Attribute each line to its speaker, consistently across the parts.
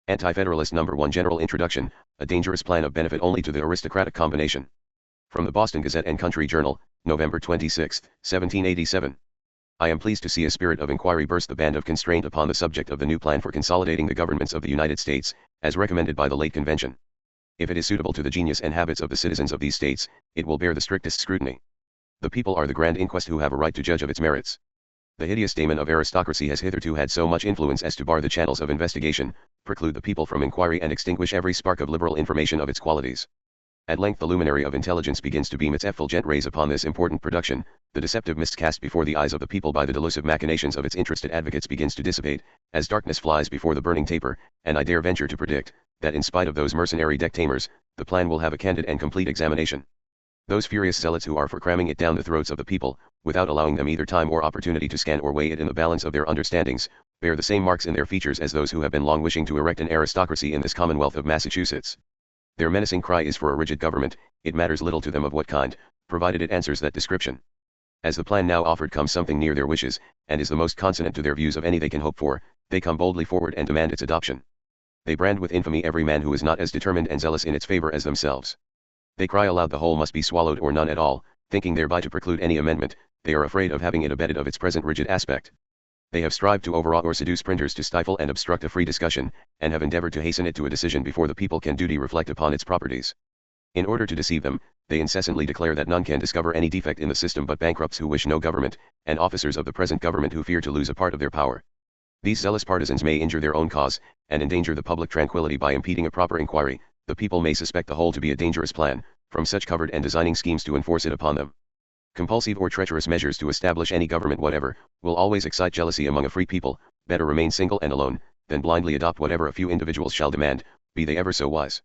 Speaker 1: Anti-Federalist Number 1 General Introduction, a dangerous plan of benefit only to the aristocratic combination. From the Boston Gazette and Country Journal, November 26, 1787. I am pleased to see a spirit of inquiry burst the band of constraint upon the subject of the new plan for consolidating the governments of the United States, as recommended by the late convention. If it is suitable to the genius and habits of the citizens of these states, it will bear the strictest scrutiny. The people are the grand inquest who have a right to judge of its merits. The hideous daemon of aristocracy has hitherto had so much influence as to bar the channels of investigation, preclude the people from inquiry and extinguish every spark of liberal information of its qualities. At length the luminary of intelligence begins to beam its effulgent rays upon this important production, the deceptive mist cast before the eyes of the people by the delusive machinations of its interested advocates begins to dissipate, as darkness flies before the burning taper, and I dare venture to predict, that in spite of those mercenary deck-tamers, the plan will have a candid and complete examination. Those furious zealots who are for cramming it down the throats of the people, without allowing them either time or opportunity to scan or weigh it in the balance of their understandings, bear the same marks in their features as those who have been long wishing to erect an aristocracy in this Commonwealth of Massachusetts. Their menacing cry is for a rigid government, it matters little to them of what kind, provided it answers that description. As the plan now offered comes something near their wishes, and is the most consonant to their views of any they can hope for, they come boldly forward and demand its adoption. They brand with infamy every man who is not as determined and zealous in its favor as themselves. They cry aloud the whole must be swallowed or none at all, thinking thereby to preclude any amendment. They are afraid of having it abetted of its present rigid aspect. They have strived to overawe or seduce printers to stifle and obstruct a free discussion, and have endeavored to hasten it to a decision before the people can duly reflect upon its properties. In order to deceive them, they incessantly declare that none can discover any defect in the system but bankrupts who wish no government, and officers of the present government who fear to lose a part of their power. These zealous partisans may injure their own cause, and endanger the public tranquility by impeding a proper inquiry. The people may suspect the whole to be a dangerous plan, from such covered and designing schemes to enforce it upon them. Compulsive or treacherous measures to establish any government whatever, will always excite jealousy among a free people. Better remain single and alone, than blindly adopt whatever a few individuals shall demand, be they ever so wise.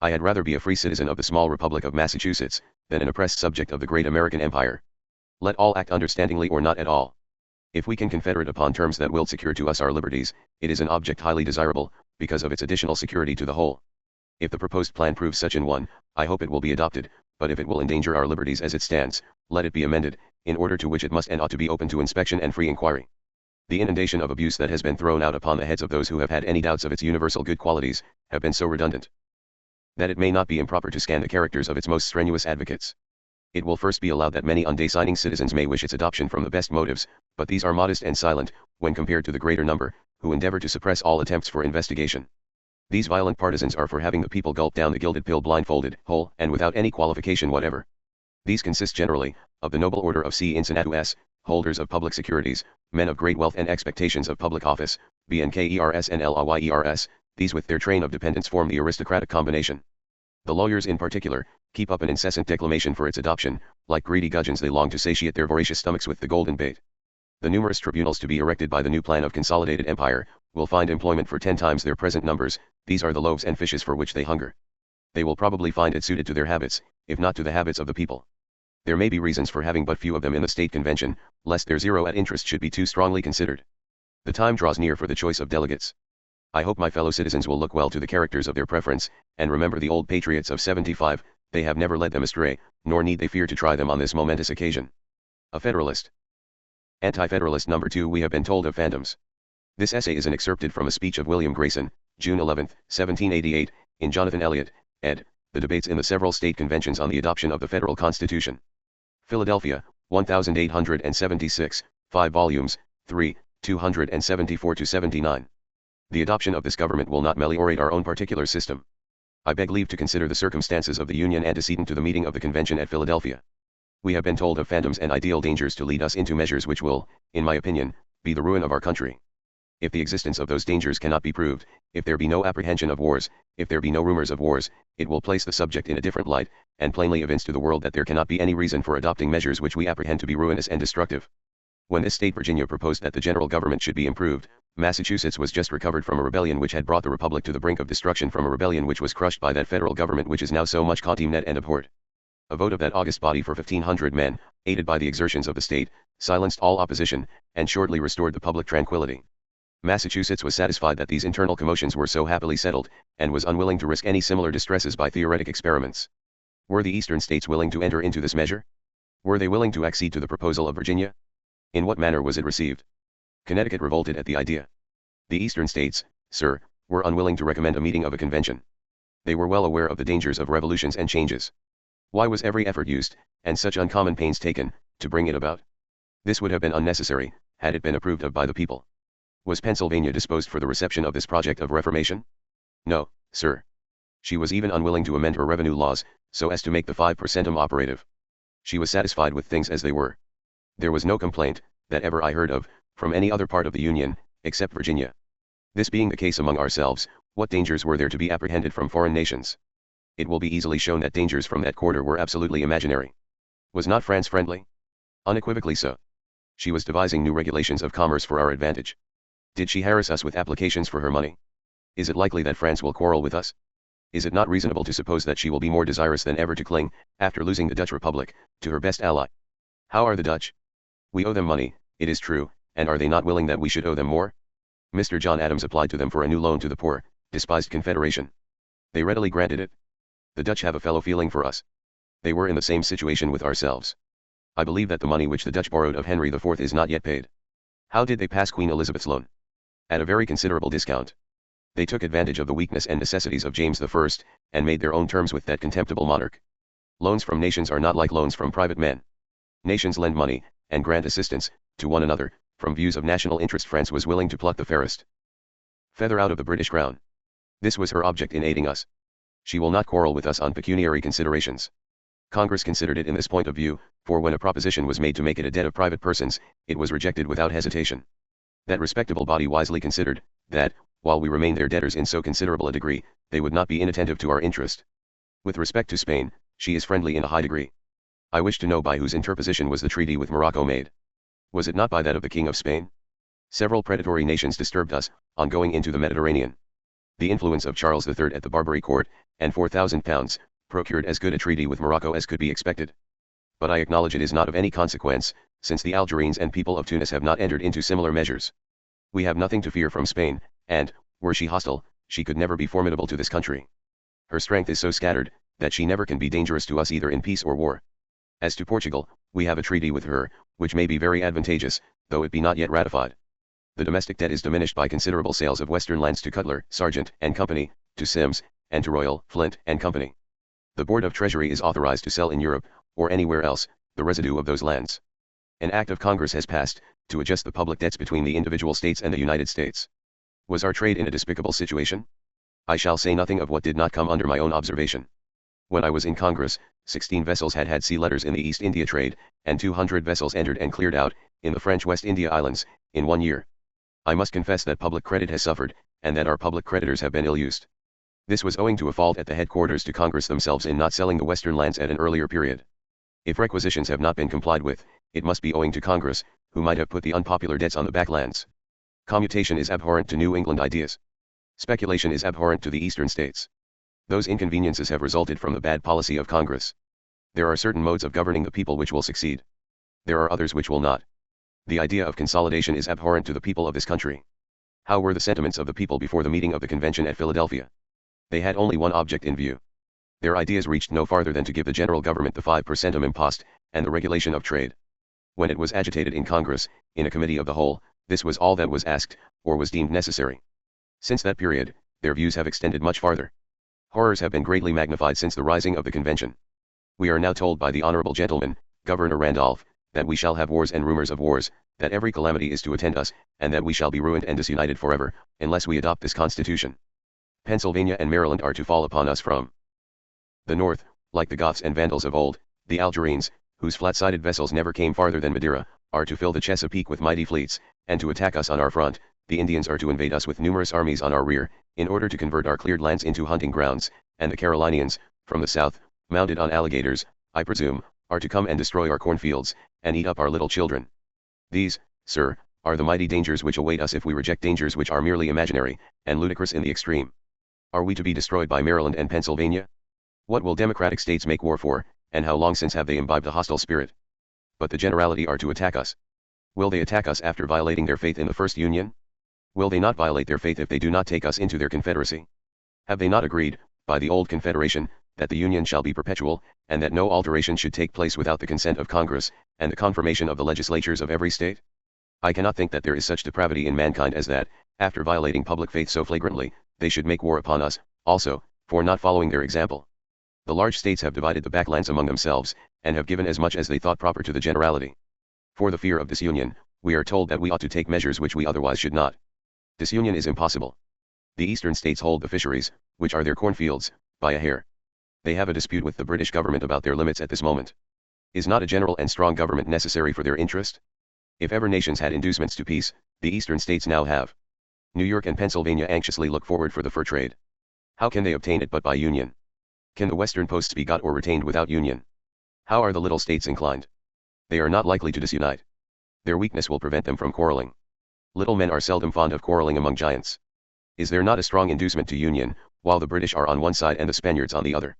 Speaker 1: I had rather be a free citizen of the small Republic of Massachusetts, than an oppressed subject of the great American Empire. Let all act understandingly or not at all. If we can confederate upon terms that will secure to us our liberties, it is an object highly desirable, because of its additional security to the whole. If the proposed plan proves such an one, I hope it will be adopted, but if it will endanger our liberties as it stands, let it be amended, in order to which it must and ought to be open to inspection and free inquiry. The inundation of abuse that has been thrown out upon the heads of those who have had any doubts of its universal good qualities, have been so redundant, that it may not be improper to scan the characters of its most strenuous advocates. It will first be allowed that many undesigning citizens may wish its adoption from the best motives, but these are modest and silent, when compared to the greater number, who endeavor to suppress all attempts for investigation. These violent partisans are for having the people gulp down the gilded pill blindfolded, whole, and without any qualification whatever. These consist generally, of the noble order of Cincinnatus, holders of public securities, men of great wealth and expectations of public office, BNKERS and LIYERS, these with their train of dependents form the aristocratic combination. The lawyers in particular, keep up an incessant declamation for its adoption, like greedy gudgeons they long to satiate their voracious stomachs with the golden bait. The numerous tribunals to be erected by the new plan of consolidated empire, will find employment for 10 times their present numbers. These are the loaves and fishes for which they hunger. They will probably find it suited to their habits, if not to the habits of the people. There may be reasons for having but few of them in the state convention, lest their zero at interest should be too strongly considered. The time draws near for the choice of delegates. I hope my fellow citizens will look well to the characters of their preference, and remember the old patriots of '75, they have never led them astray, nor need they fear to try them on this momentous occasion. A Federalist. Anti-Federalist Number 2 We have been told of phantoms. This essay is an excerpted from a speech of William Grayson, June 11, 1788, in Jonathan Elliot, ed., The Debates in the Several State Conventions on the Adoption of the Federal Constitution. Philadelphia, 1876, 5 volumes, 3, 274-79. The adoption of this government will not meliorate our own particular system. I beg leave to consider the circumstances of the Union antecedent to the meeting of the convention at Philadelphia. We have been told of phantoms and ideal dangers to lead us into measures which will, in my opinion, be the ruin of our country. If the existence of those dangers cannot be proved, if there be no apprehension of wars, if there be no rumors of wars, it will place the subject in a different light, and plainly evince to the world that there cannot be any reason for adopting measures which we apprehend to be ruinous and destructive. When this state Virginia proposed that the general government should be improved, Massachusetts was just recovered from a rebellion which had brought the republic to the brink of destruction, from a rebellion which was crushed by that federal government which is now so much contemned and abhorred. A vote of that august body for 1,500 men, aided by the exertions of the state, silenced all opposition, and shortly restored the public tranquility. Massachusetts was satisfied that these internal commotions were so happily settled, and was unwilling to risk any similar distresses by theoretic experiments. Were the eastern states willing to enter into this measure? Were they willing to accede to the proposal of Virginia? In what manner was it received? Connecticut revolted at the idea. The eastern states, sir, were unwilling to recommend a meeting of a convention. They were well aware of the dangers of revolutions and changes. Why was every effort used, and such uncommon pains taken, to bring it about? This would have been unnecessary, had it been approved of by the people. Was Pennsylvania disposed for the reception of this project of reformation? No, sir. She was even unwilling to amend her revenue laws, so as to make the 5% operative. She was satisfied with things as they were. There was no complaint, that ever I heard of, from any other part of the Union, except Virginia. This being the case among ourselves, what dangers were there to be apprehended from foreign nations? It will be easily shown that dangers from that quarter were absolutely imaginary. Was not France friendly? Unequivocally so. She was devising new regulations of commerce for our advantage. Did she harass us with applications for her money? Is it likely that France will quarrel with us? Is it not reasonable to suppose that she will be more desirous than ever to cling, after losing the Dutch Republic, to her best ally? How are the Dutch? We owe them money, it is true, and are they not willing that we should owe them more? Mr. John Adams applied to them for a new loan to the poor, despised confederation. They readily granted it. The Dutch have a fellow feeling for us. They were in the same situation with ourselves. I believe that the money which the Dutch borrowed of Henry IV is not yet paid. How did they pass Queen Elizabeth's loan? At a very considerable discount. They took advantage of the weakness and necessities of James I, and made their own terms with that contemptible monarch. Loans from nations are not like loans from private men. Nations lend money, and grant assistance, to one another. From views of national interest France was willing to pluck the fairest feather out of the British crown. This was her object in aiding us. She will not quarrel with us on pecuniary considerations. Congress considered it in this point of view, for when a proposition was made to make it a debt of private persons, it was rejected without hesitation. That respectable body wisely considered, that, while we remained their debtors in so considerable a degree, they would not be inattentive to our interest. With respect to Spain, she is friendly in a high degree. I wish to know by whose interposition was the treaty with Morocco made. Was it not by that of the King of Spain? Several predatory nations disturbed us, on going into the Mediterranean. The influence of Charles III at the Barbary court, and £4,000, procured as good a treaty with Morocco as could be expected. But I acknowledge it is not of any consequence, since the Algerines and people of Tunis have not entered into similar measures. We have nothing to fear from Spain, and, were she hostile, she could never be formidable to this country. Her strength is so scattered, that she never can be dangerous to us either in peace or war. As to Portugal, we have a treaty with her, which may be very advantageous, though it be not yet ratified. The domestic debt is diminished by considerable sales of western lands to Cutler, Sargent and Company, to Sims, and to Royal, Flint and Company. The Board of Treasury is authorized to sell in Europe, or anywhere else, the residue of those lands. An act of Congress has passed, to adjust the public debts between the individual states and the United States. Was our trade in a despicable situation? I shall say nothing of what did not come under my own observation. When I was in Congress, 16 vessels had sea letters in the East India trade, and 200 vessels entered and cleared out, in the French West India Islands, in 1 year. I must confess that public credit has suffered, and that our public creditors have been ill-used. This was owing to a fault at the headquarters to Congress themselves in not selling the western lands at an earlier period. If requisitions have not been complied with, it must be owing to Congress, who might have put the unpopular debts on the back lands. Commutation is abhorrent to New England ideas. Speculation is abhorrent to the eastern states. Those inconveniences have resulted from the bad policy of Congress. There are certain modes of governing the people which will succeed. There are others which will not. The idea of consolidation is abhorrent to the people of this country. How were the sentiments of the people before the meeting of the convention at Philadelphia? They had only one object in view. Their ideas reached no farther than to give the general government the 5% impost, and the regulation of trade. When it was agitated in Congress, in a committee of the whole, this was all that was asked, or was deemed necessary. Since that period, their views have extended much farther. Horrors have been greatly magnified since the rising of the convention. We are now told by the honorable gentleman, Governor Randolph, that we shall have wars and rumors of wars, that every calamity is to attend us, and that we shall be ruined and disunited forever, unless we adopt this Constitution. Pennsylvania and Maryland are to fall upon us from the north, like the Goths and Vandals of old. The Algerines, whose flat-sided vessels never came farther than Madeira, are to fill the Chesapeake with mighty fleets, and to attack us on our front. The Indians are to invade us with numerous armies on our rear, in order to convert our cleared lands into hunting grounds, and the Carolinians, from the south, mounted on alligators, I presume, are to come and destroy our cornfields, and eat up our little children. These, sir, are the mighty dangers which await us if we reject dangers which are merely imaginary, and ludicrous in the extreme. Are we to be destroyed by Maryland and Pennsylvania? What will democratic states make war for, and how long since have they imbibed a hostile spirit? But the generality are to attack us. Will they attack us after violating their faith in the first Union? Will they not violate their faith if they do not take us into their confederacy? Have they not agreed, by the old confederation, that the Union shall be perpetual, and that no alteration should take place without the consent of Congress, and the confirmation of the legislatures of every state? I cannot think that there is such depravity in mankind as that, after violating public faith so flagrantly, they should make war upon us, also, for not following their example. The large states have divided the backlands among themselves, and have given as much as they thought proper to the generality. For the fear of disunion, we are told that we ought to take measures which we otherwise should not. Disunion is impossible. The eastern states hold the fisheries, which are their cornfields, by a hair. They have a dispute with the British government about their limits at this moment. Is not a general and strong government necessary for their interest? If ever nations had inducements to peace, the eastern states now have. New York and Pennsylvania anxiously look forward for the fur trade. How can they obtain it but by union? Can the western posts be got or retained without union? How are the little states inclined? They are not likely to disunite. Their weakness will prevent them from quarreling. Little men are seldom fond of quarreling among giants. Is there not a strong inducement to union, while the British are on one side and the Spaniards on the other?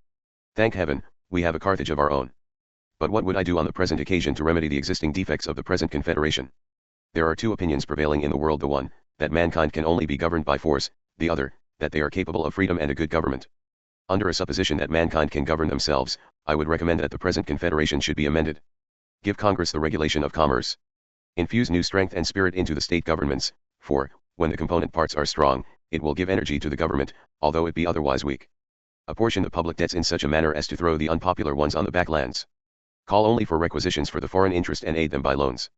Speaker 1: Thank heaven, we have a Carthage of our own. But what would I do on the present occasion to remedy the existing defects of the present confederation? There are two opinions prevailing in the world: the one, that mankind can only be governed by force; the other, that they are capable of freedom and a good government. Under a supposition that mankind can govern themselves, I would recommend that the present confederation should be amended. Give Congress the regulation of commerce. Infuse new strength and spirit into the state governments, for, when the component parts are strong, it will give energy to the government, although it be otherwise weak. Apportion the public debts in such a manner as to throw the unpopular ones on the backlands. Call only for requisitions for the foreign interest and aid them by loans.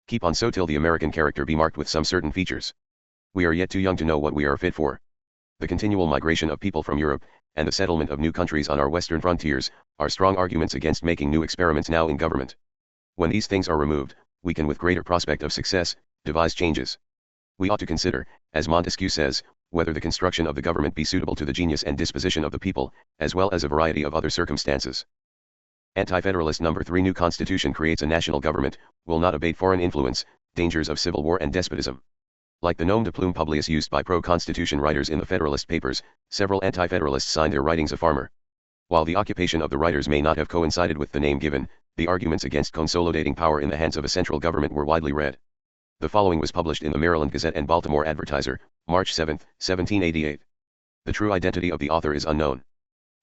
Speaker 1: Keep on so till the American character be marked with some certain features. We are yet too young to know what we are fit for. The continual migration of people from Europe, and the settlement of new countries on our western frontiers, are strong arguments against making new experiments now in government. When these things are removed, we can with greater prospect of success, devise changes. We ought to consider, as Montesquieu says, whether the construction of the government be suitable to the genius and disposition of the people, as well as a variety of other circumstances. Anti-Federalist No. 3. New Constitution creates a national government, will not abate foreign influence, dangers of civil war and despotism. Like the nom de plume Publius used by pro-Constitution writers in the Federalist papers, several anti-Federalists signed their writings a farmer. While the occupation of the writers may not have coincided with the name given, the arguments against consolidating power in the hands of a central government were widely read. The following was published in the Maryland Gazette and Baltimore Advertiser, March 7, 1788. The true identity of the author is unknown.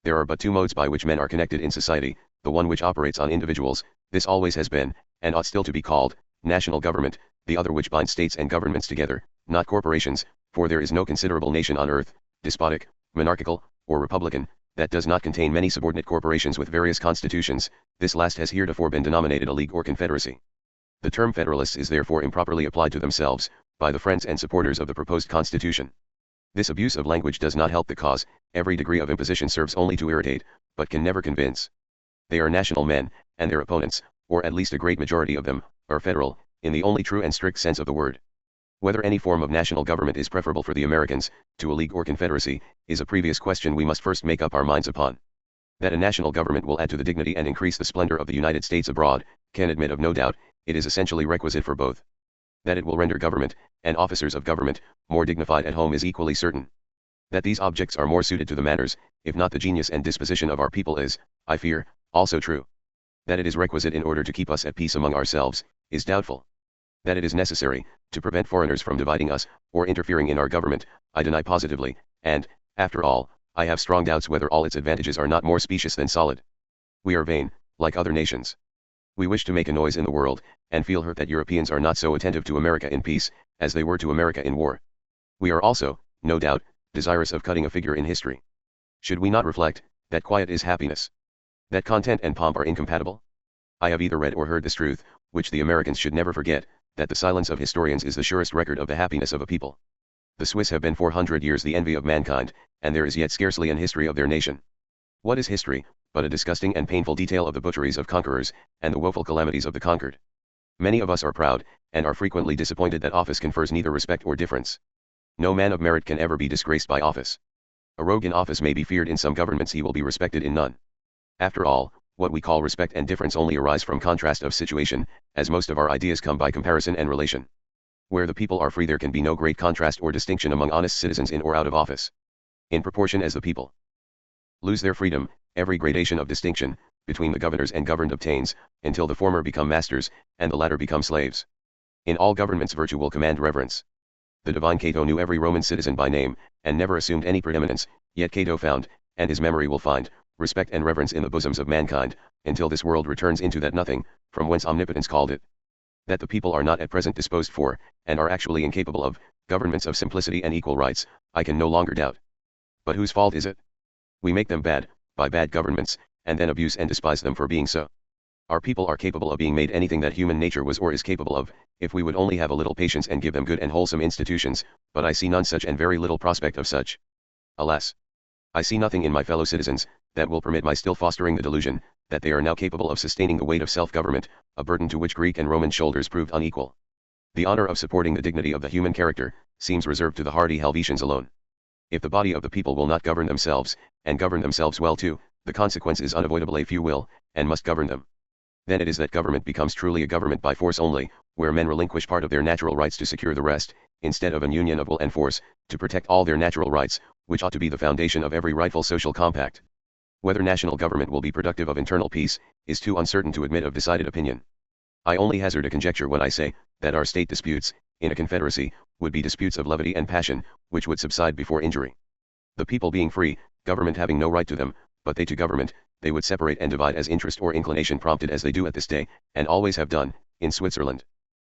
Speaker 1: There are but two modes by which men are connected in society: the one which operates on individuals, this always has been, and ought still to be called, national government; the other which binds states and governments together, not corporations, for there is no considerable nation on earth, despotic, monarchical, or republican, that does not contain many subordinate corporations with various constitutions. This last has heretofore been denominated a league or confederacy. The term Federalists is therefore improperly applied to themselves, by the friends and supporters of the proposed constitution. This abuse of language does not help the cause; every degree of imposition serves only to irritate, but can never convince. They are national men, and their opponents, or at least a great majority of them, are federal, in the only true and strict sense of the word. Whether any form of national government is preferable for the Americans, to a league or confederacy, is a previous question we must first make up our minds upon. That a national government will add to the dignity and increase the splendor of the United States abroad, can admit of no doubt; it is essentially requisite for both. That it will render government, and officers of government, more dignified at home is equally certain. That these objects are more suited to the manners, if not the genius and disposition of our people is, I fear, also true. That it is requisite in order to keep us at peace among ourselves, is doubtful. That it is necessary, to prevent foreigners from dividing us, or interfering in our government, I deny positively, and, after all, I have strong doubts whether all its advantages are not more specious than solid. We are vain, like other nations. We wish to make a noise in the world, and feel hurt that Europeans are not so attentive to America in peace, as they were to America in war. We are also, no doubt, desirous of cutting a figure in history. Should we not reflect, that quiet is happiness? That content and pomp are incompatible? I have either read or heard this truth, which the Americans should never forget, that the silence of historians is the surest record of the happiness of a people. The Swiss have been 400 years the envy of mankind, and there is yet scarcely an history of their nation. What is history, but a disgusting and painful detail of the butcheries of conquerors, and the woeful calamities of the conquered? Many of us are proud, and are frequently disappointed that office confers neither respect or deference. No man of merit can ever be disgraced by office. A rogue in office may be feared in some governments; he will be respected in none. After all, what we call respect and difference only arise from contrast of situation, as most of our ideas come by comparison and relation. Where the people are free there can be no great contrast or distinction among honest citizens in or out of office. In proportion as the people lose their freedom, every gradation of distinction, between the governors and governed obtains, until the former become masters, and the latter become slaves. In all governments virtue will command reverence. The divine Cato knew every Roman citizen by name, and never assumed any preeminence, yet Cato found, and his memory will find, respect and reverence in the bosoms of mankind, until this world returns into that nothing, from whence omnipotence called it. That the people are not at present disposed for, and are actually incapable of, governments of simplicity and equal rights, I can no longer doubt. But whose fault is it? We make them bad, by bad governments, and then abuse and despise them for being so. Our people are capable of being made anything that human nature was or is capable of, if we would only have a little patience and give them good and wholesome institutions, but I see none such and very little prospect of such. Alas! I see nothing in my fellow citizens, that will permit my still fostering the delusion, that they are now capable of sustaining the weight of self-government, a burden to which Greek and Roman shoulders proved unequal. The honor of supporting the dignity of the human character, seems reserved to the hardy Helvetians alone. If the body of the people will not govern themselves, and govern themselves well too, the consequence is unavoidable. A few will, and must govern them. Then it is that government becomes truly a government by force only, where men relinquish part of their natural rights to secure the rest, instead of an union of will and force, to protect all their natural rights, which ought to be the foundation of every rightful social compact. Whether national government will be productive of internal peace, is too uncertain to admit of decided opinion. I only hazard a conjecture when I say, that our state disputes, in a confederacy, would be disputes of levity and passion, which would subside before injury. The people being free, government having no right to them, but they to government, they would separate and divide as interest or inclination prompted, as they do at this day, and always have done, in Switzerland.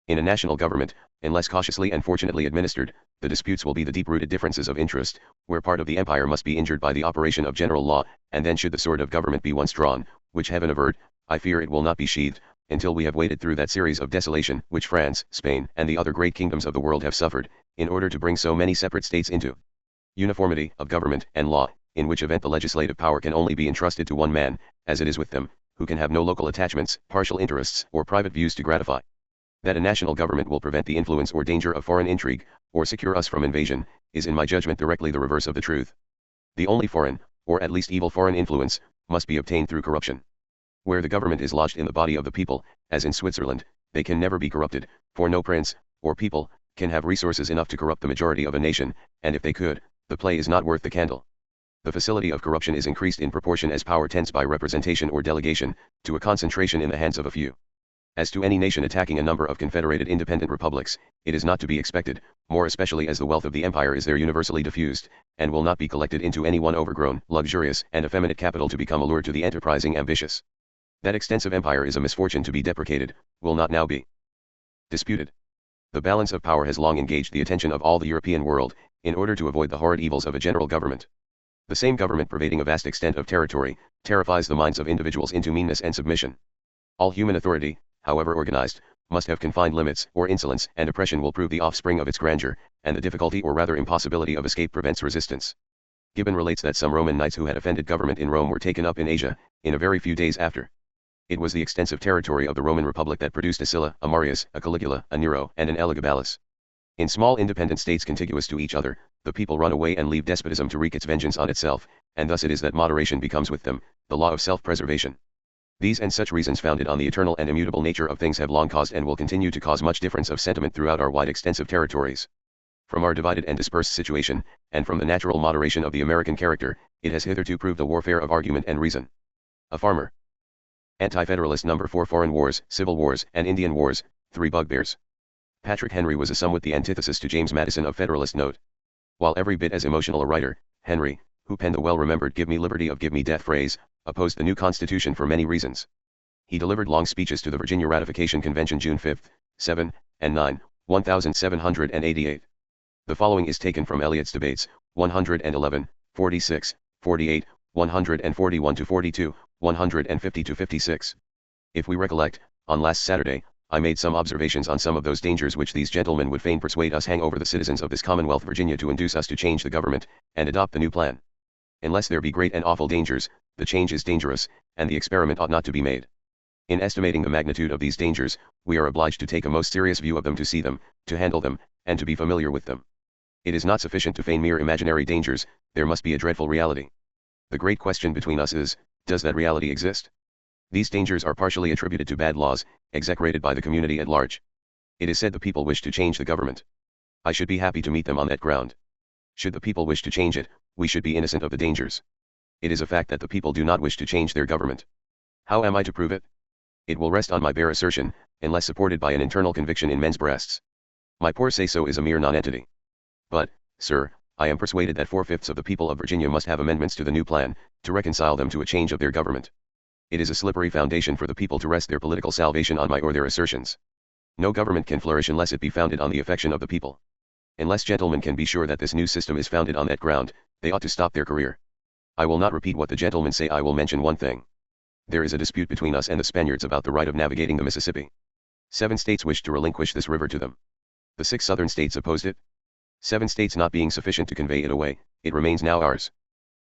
Speaker 1: In a national government, unless cautiously and fortunately administered, the disputes will be the deep-rooted differences of interest, where part of the empire must be injured by the operation of general law, and then should the sword of government be once drawn, which heaven avert, I fear it will not be sheathed, until we have waded through that series of desolation which France, Spain, and the other great kingdoms of the world have suffered, in order to bring so many separate states into uniformity of government and law, in which event the legislative power can only be entrusted to one man, as it is with them, who can have no local attachments, partial interests, or private views to gratify. That a national government will prevent the influence or danger of foreign intrigue, or secure us from invasion, is in my judgment directly the reverse of the truth. The only foreign, or at least evil foreign influence, must be obtained through corruption. Where the government is lodged in the body of the people, as in Switzerland, they can never be corrupted, for no prince, or people, can have resources enough to corrupt the majority of a nation, and if they could, the play is not worth the candle. The facility of corruption is increased in proportion as power tends by representation or delegation, to a concentration in the hands of a few. As to any nation attacking a number of confederated independent republics, it is not to be expected, more especially as the wealth of the empire is there universally diffused, and will not be collected into any one overgrown, luxurious, and effeminate capital to become a lure to the enterprising ambitious. That extensive empire is a misfortune to be deprecated, will not now be disputed. The balance of power has long engaged the attention of all the European world, in order to avoid the horrid evils of a general government. The same government pervading a vast extent of territory, terrifies the minds of individuals into meanness and submission. All human authority, however organized, must have confined limits, or insolence and oppression will prove the offspring of its grandeur, and the difficulty or rather impossibility of escape prevents resistance. Gibbon relates that some Roman knights who had offended government in Rome were taken up in Asia, in a very few days after. It was the extensive territory of the Roman Republic that produced a Sylla, a Marius, a Caligula, a Nero, and an Elagabalus. In small independent states contiguous to each other, the people run away and leave despotism to wreak its vengeance on itself, and thus it is that moderation becomes with them, the law of self-preservation. These and such reasons founded on the eternal and immutable nature of things have long caused and will continue to cause much difference of sentiment throughout our wide extensive territories. From our divided and dispersed situation, and from the natural moderation of the American character, it has hitherto proved a warfare of argument and reason. A farmer. Anti-Federalist No. 4 Foreign Wars, Civil Wars, and Indian Wars, 3 Bugbears. Patrick Henry was a somewhat the antithesis to James Madison of Federalist note. While every bit as emotional a writer, Henry, who penned the well-remembered "Give me liberty of give me death" phrase, opposed the new Constitution for many reasons. He delivered long speeches to the Virginia Ratification Convention June 5, 7, and 9, 1788. The following is taken from Eliot's Debates, 111, 46, 48, 141-42, 150-56. If we recollect, on last Saturday, I made some observations on some of those dangers which these gentlemen would fain persuade us hang over the citizens of this Commonwealth Virginia to induce us to change the government, and adopt the new plan. Unless there be great and awful dangers, the change is dangerous, and the experiment ought not to be made. In estimating the magnitude of these dangers, we are obliged to take a most serious view of them, to see them, to handle them, and to be familiar with them. It is not sufficient to feign mere imaginary dangers, there must be a dreadful reality. The great question between us is, does that reality exist? These dangers are partially attributed to bad laws, execrated by the community at large. It is said the people wish to change the government. I should be happy to meet them on that ground. Should the people wish to change it, we should be innocent of the dangers. It is a fact that the people do not wish to change their government. How am I to prove it? It will rest on my bare assertion, unless supported by an internal conviction in men's breasts. My poor say-so is a mere nonentity. But, sir, I am persuaded that 4/5 of the people of Virginia must have amendments to the new plan, to reconcile them to a change of their government. It is a slippery foundation for the people to rest their political salvation on my or their assertions. No government can flourish unless it be founded on the affection of the people. Unless gentlemen can be sure that this new system is founded on that ground, they ought to stop their career. I will not repeat what the gentlemen say. I will mention one thing. There is a dispute between us and the Spaniards about the right of navigating the Mississippi. 7 states wished to relinquish this river to them. The 6 southern states opposed it. 7 states not being sufficient to convey it away, it remains now ours.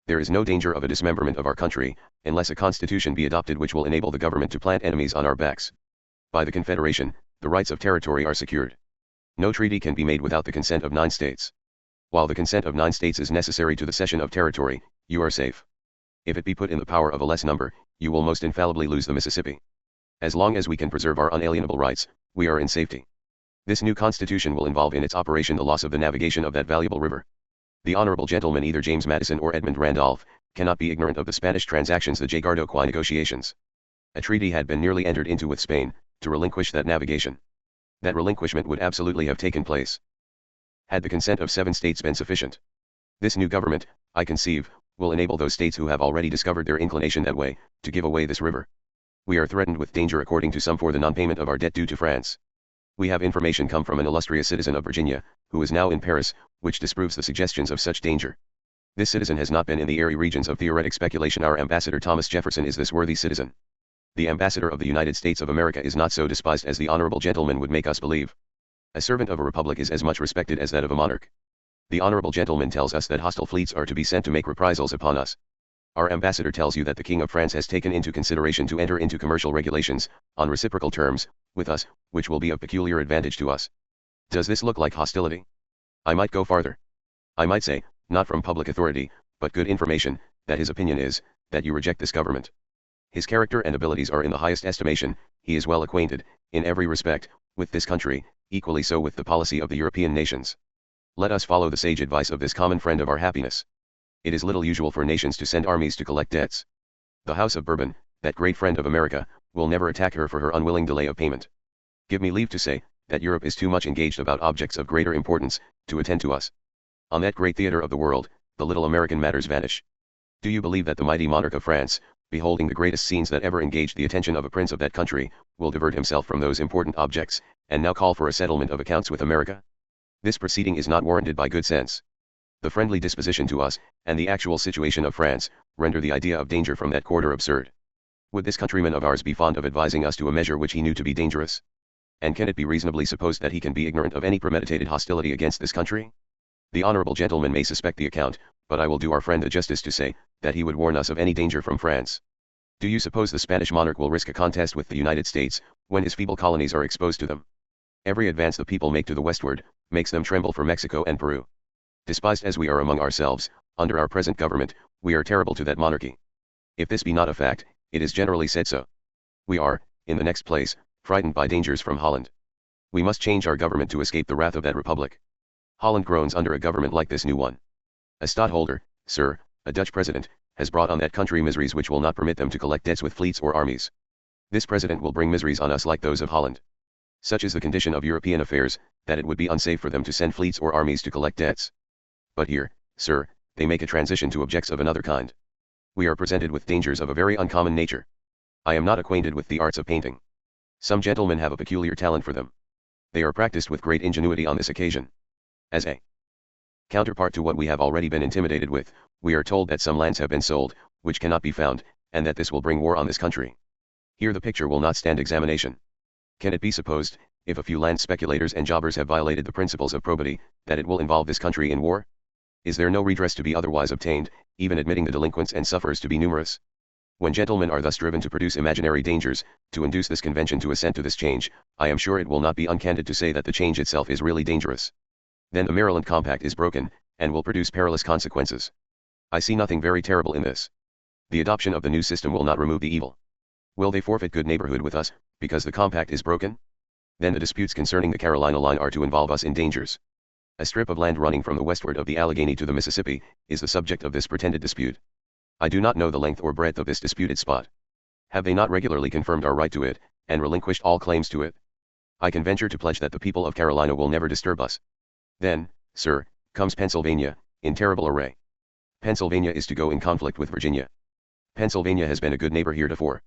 Speaker 1: There is no danger of a dismemberment of our country, unless a constitution be adopted which will enable the government to plant enemies on our backs. By the Confederation, the rights of territory are secured. No treaty can be made without the consent of 9 states. While the consent of 9 states is necessary to the cession of territory, you are safe. If it be put in the power of a less number, you will most infallibly lose the Mississippi. As long as we can preserve our unalienable rights, we are in safety. This new constitution will involve in its operation the loss of the navigation of that valuable river. The honorable gentleman, either James Madison or Edmund Randolph, cannot be ignorant of the Spanish transactions, the Jagardo-Quay negotiations. A treaty had been nearly entered into with Spain, to relinquish that navigation. That relinquishment would absolutely have taken place had the consent of 7 states been sufficient. This new government, I conceive, will enable those states who have already discovered their inclination that way, to give away this river. We are threatened with danger according to some for the non-payment of our debt due to France. We have information come from an illustrious citizen of Virginia, who is now in Paris, which disproves the suggestions of such danger. This citizen has not been in the airy regions of theoretic speculation. Our ambassador Thomas Jefferson is this worthy citizen. The ambassador of the United States of America is not so despised as the honorable gentleman would make us believe. A servant of a republic is as much respected as that of a monarch. The honorable gentleman tells us that hostile fleets are to be sent to make reprisals upon us. Our ambassador tells you that the King of France has taken into consideration to enter into commercial regulations, on reciprocal terms, with us, which will be of peculiar advantage to us. Does this look like hostility? I might go farther. I might say, not from public authority, but good information, that his opinion is, that you reject this government. His character and abilities are in the highest estimation, he is well acquainted, in every respect, with this country, equally so with the policy of the European nations. Let us follow the sage advice of this common friend of our happiness. It is little usual for nations to send armies to collect debts. The House of Bourbon, that great friend of America, will never attack her for her unwilling delay of payment. Give me leave to say, that Europe is too much engaged about objects of greater importance, to attend to us. On that great theater of the world, the little American matters vanish. Do you believe that the mighty monarch of France, beholding the greatest scenes that ever engaged the attention of a prince of that country, will divert himself from those important objects, and now call for a settlement of accounts with America? This proceeding is not warranted by good sense. The friendly disposition to us, and the actual situation of France, render the idea of danger from that quarter absurd. Would this countryman of ours be fond of advising us to a measure which he knew to be dangerous? And can it be reasonably supposed that he can be ignorant of any premeditated hostility against this country? The honorable gentleman may suspect the account, but I will do our friend the justice to say, that he would warn us of any danger from France. Do you suppose the Spanish monarch will risk a contest with the United States, when his feeble colonies are exposed to them? Every advance the people make to the westward, makes them tremble for Mexico and Peru. Despised as we are among ourselves, under our present government, we are terrible to that monarchy. If this be not a fact, it is generally said so. We are, in the next place, frightened by dangers from Holland. We must change our government to escape the wrath of that republic. Holland groans under a government like this new one. A stadtholder, sir, a Dutch president, has brought on that country miseries which will not permit them to collect debts with fleets or armies. This president will bring miseries on us like those of Holland. Such is the condition of European affairs, that it would be unsafe for them to send fleets or armies to collect debts. But here, sir, they make a transition to objects of another kind. We are presented with dangers of a very uncommon nature. I am not acquainted with the arts of painting. Some gentlemen have a peculiar talent for them. They are practiced with great ingenuity on this occasion. As a counterpart to what we have already been intimidated with, we are told that some lands have been sold, which cannot be found, and that this will bring war on this country. Here the picture will not stand examination. Can it be supposed, if a few land speculators and jobbers have violated the principles of probity, that it will involve this country in war? Is there no redress to be otherwise obtained, even admitting the delinquents and sufferers to be numerous? When gentlemen are thus driven to produce imaginary dangers, to induce this convention to assent to this change, I am sure it will not be uncandid to say that the change itself is really dangerous. Then the Maryland Compact is broken, and will produce perilous consequences. I see nothing very terrible in this. The adoption of the new system will not remove the evil. Will they forfeit good neighborhood with us, because the compact is broken? Then the disputes concerning the Carolina line are to involve us in dangers. A strip of land running from the westward of the Allegheny to the Mississippi, is the subject of this pretended dispute. I do not know the length or breadth of this disputed spot. Have they not regularly confirmed our right to it, and relinquished all claims to it? I can venture to pledge that the people of Carolina will never disturb us. Then, sir, comes Pennsylvania, in terrible array. Pennsylvania is to go in conflict with Virginia. Pennsylvania has been a good neighbor heretofore.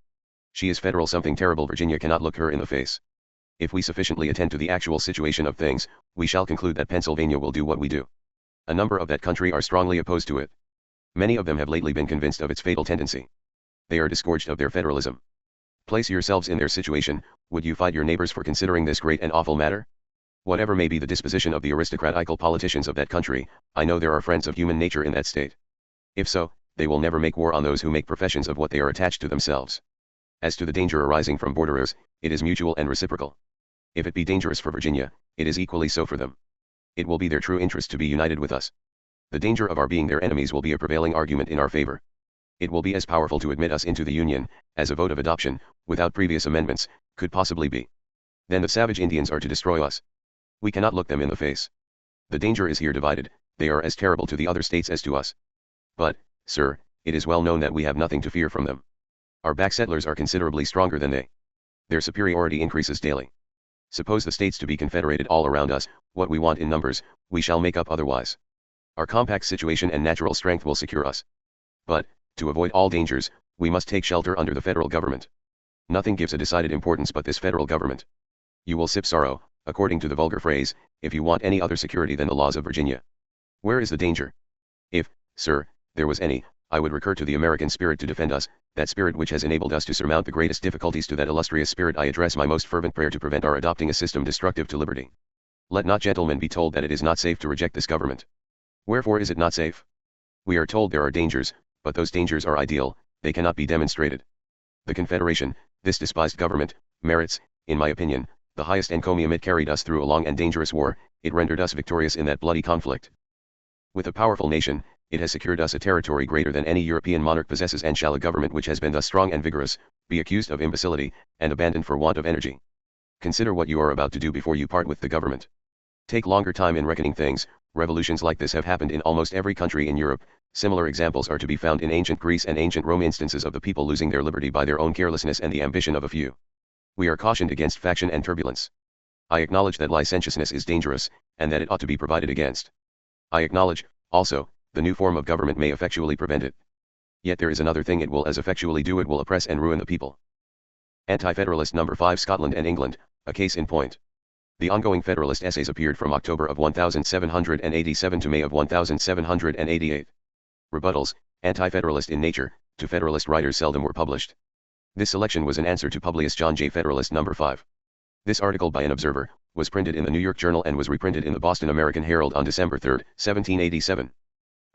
Speaker 1: She is federal something terrible. Virginia cannot look her in the face. If we sufficiently attend to the actual situation of things, we shall conclude that Pennsylvania will do what we do. A number of that country are strongly opposed to it. Many of them have lately been convinced of its fatal tendency. They are disgorged of their federalism. Place yourselves in their situation. Would you fight your neighbors for considering this great and awful matter? Whatever may be the disposition of the aristocratical politicians of that country, I know there are friends of human nature in that state. If so, they will never make war on those who make professions of what they are attached to themselves. As to the danger arising from borderers, it is mutual and reciprocal. If it be dangerous for Virginia, it is equally so for them. It will be their true interest to be united with us. The danger of our being their enemies will be a prevailing argument in our favor. It will be as powerful to admit us into the Union, as a vote of adoption, without previous amendments, could possibly be. Then the savage Indians are to destroy us. We cannot look them in the face. The danger is here divided. They are as terrible to the other states as to us. But, sir, it is well known that we have nothing to fear from them. Our back settlers are considerably stronger than they. Their superiority increases daily. Suppose the states to be confederated all around us, what we want in numbers, we shall make up otherwise. Our compact situation and natural strength will secure us. But, to avoid all dangers, we must take shelter under the federal government. Nothing gives a decided importance but this federal government. You will sip sorrow, according to the vulgar phrase, if you want any other security than the laws of Virginia. Where is the danger? If, sir, there was any, I would recur to the American spirit to defend us, that spirit which has enabled us to surmount the greatest difficulties. To that illustrious spirit I address my most fervent prayer to prevent our adopting a system destructive to liberty. Let not gentlemen be told that it is not safe to reject this government. Wherefore is it not safe? We are told there are dangers, but those dangers are ideal, they cannot be demonstrated. The Confederation, this despised government, merits, in my opinion, the highest encomium. It carried us through a long and dangerous war, it rendered us victorious in that bloody conflict. With a powerful nation, it has secured us a territory greater than any European monarch possesses, and shall a government which has been thus strong and vigorous, be accused of imbecility, and abandoned for want of energy? Consider what you are about to do before you part with the government. Take longer time in reckoning things. Revolutions like this have happened in almost every country in Europe. Similar examples are to be found in ancient Greece and ancient Rome, instances of the people losing their liberty by their own carelessness and the ambition of a few. We are cautioned against faction and turbulence. I acknowledge that licentiousness is dangerous, and that it ought to be provided against. I acknowledge, also, the new form of government may effectually prevent it. Yet there is another thing it will as effectually do: it will oppress and ruin the people. Anti-Federalist No. 5, Scotland and England, a case in point. The ongoing Federalist essays appeared from October of 1787 to May of 1788. Rebuttals, anti-Federalist in nature, to Federalist writers seldom were published. This selection was an answer to Publius John J. Federalist No. 5. This article by an observer, was printed in the New York Journal and was reprinted in the Boston American Herald on December 3, 1787.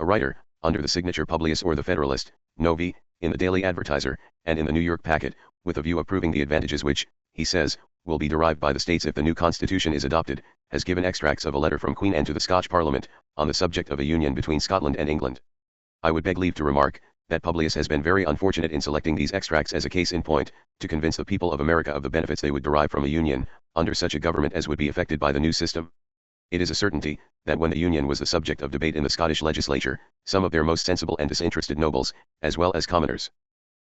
Speaker 1: A writer, under the signature Publius or the Federalist, Novi, in the Daily Advertiser, and in the New York Packet, with a view of proving the advantages which, he says, will be derived by the states if the new constitution is adopted, has given extracts of a letter from Queen Anne to the Scotch Parliament, on the subject of a union between Scotland and England. I would beg leave to remark, that Publius has been very unfortunate in selecting these extracts as a case in point, to convince the people of America of the benefits they would derive from a union, under such a government as would be effected by the new system. It is a certainty, that when the Union was the subject of debate in the Scottish legislature, some of their most sensible and disinterested nobles, as well as commoners,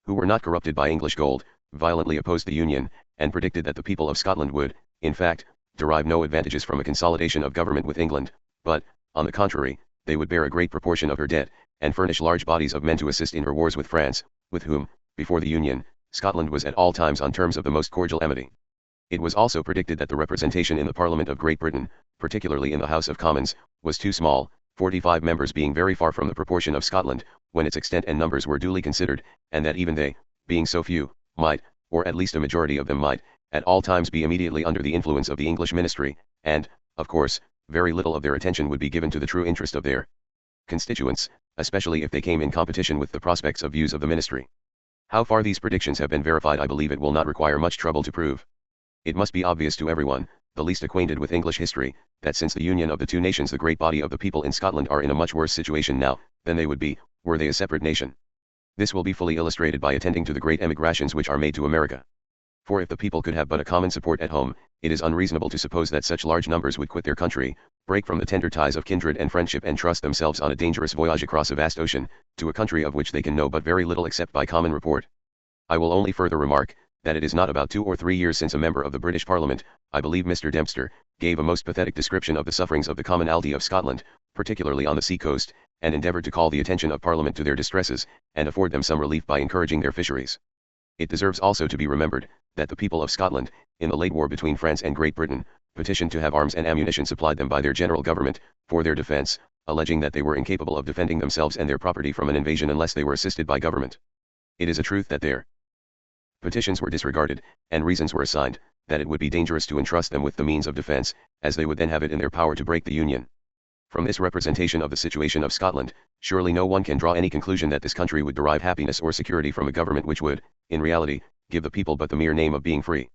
Speaker 1: who were not corrupted by English gold, violently opposed the Union, and predicted that the people of Scotland would, in fact, derive no advantages from a consolidation of government with England, but, on the contrary, they would bear a great proportion of her debt, and furnish large bodies of men to assist in her wars with France, with whom, before the Union, Scotland was at all times on terms of the most cordial amity. It was also predicted that the representation in the Parliament of Great Britain, particularly in the House of Commons, was too small, 45 members being very far from the proportion of Scotland, when its extent and numbers were duly considered, and that even they, being so few, might, or at least a majority of them might, at all times be immediately under the influence of the English ministry, and, of course, very little of their attention would be given to the true interest of their constituents, especially if they came in competition with the prospects of views of the ministry. How far these predictions have been verified I believe it will not require much trouble to prove. It must be obvious to everyone, the least acquainted with English history, that since the union of the two nations the great body of the people in Scotland are in a much worse situation now, than they would be, were they a separate nation. This will be fully illustrated by attending to the great emigrations which are made to America. For if the people could have but a common support at home, it is unreasonable to suppose that such large numbers would quit their country, break from the tender ties of kindred and friendship and trust themselves on a dangerous voyage across a vast ocean, to a country of which they can know but very little except by common report. I will only further remark, that it is not about 2 or 3 years since a member of the British Parliament, I believe Mr. Dempster, gave a most pathetic description of the sufferings of the commonalty of Scotland, particularly on the sea coast, and endeavoured to call the attention of Parliament to their distresses, and afford them some relief by encouraging their fisheries. It deserves also to be remembered, that the people of Scotland, in the late war between France and Great Britain, petitioned to have arms and ammunition supplied them by their general government, for their defense, alleging that they were incapable of defending themselves and their property from an invasion unless they were assisted by government. It is a truth that their petitions were disregarded, and reasons were assigned, that it would be dangerous to entrust them with the means of defense, as they would then have it in their power to break the Union. From this representation of the situation of Scotland, surely no one can draw any conclusion that this country would derive happiness or security from a government which would, in reality, give the people but the mere name of being free.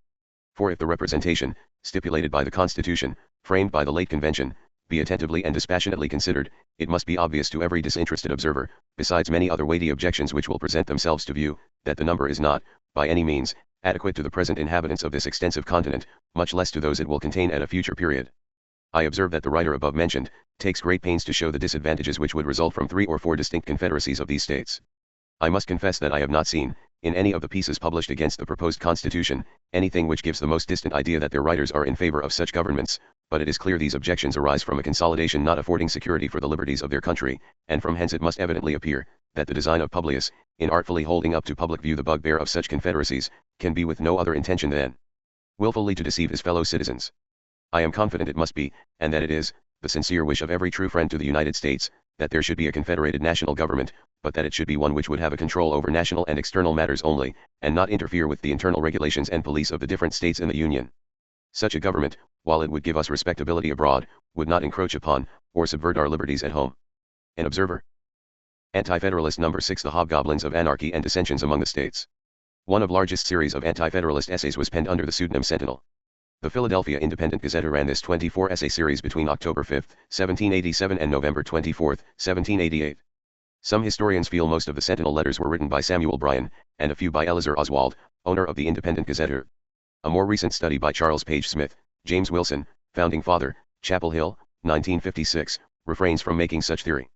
Speaker 1: For if the representation, stipulated by the Constitution, framed by the late Convention, be attentively and dispassionately considered, it must be obvious to every disinterested observer, besides many other weighty objections which will present themselves to view, that the number is not, by any means, adequate to the present inhabitants of this extensive continent, much less to those it will contain at a future period. I observe that the writer above mentioned, takes great pains to show the disadvantages which would result from 3 or 4 distinct confederacies of these states. I must confess that I have not seen, in any of the pieces published against the proposed constitution, anything which gives the most distant idea that their writers are in favor of such governments, but it is clear these objections arise from a consolidation not affording security for the liberties of their country, and from hence it must evidently appear, that the design of Publius, in artfully holding up to public view the bugbear of such confederacies, can be with no other intention than willfully to deceive his fellow citizens. I am confident it must be, and that it is, the sincere wish of every true friend to the United States, that there should be a confederated national government, but that it should be one which would have a control over national and external matters only, and not interfere with the internal regulations and police of the different states in the Union. Such a government, while it would give us respectability abroad, would not encroach upon, or subvert our liberties at home. An observer. Anti-Federalist No. 6 The Hobgoblins of Anarchy and Dissensions Among the States. One of largest series of anti-Federalist essays was penned under the pseudonym Sentinel. The Philadelphia Independent Gazette ran this 24-essay series between October 5, 1787 and November 24, 1788. Some historians feel most of the Sentinel letters were written by Samuel Bryan, and a few by Eleazar Oswald, owner of the Independent Gazette. A more recent study by Charles Page Smith, James Wilson, Founding Father, Chapel Hill, 1956, refrains from making such theory.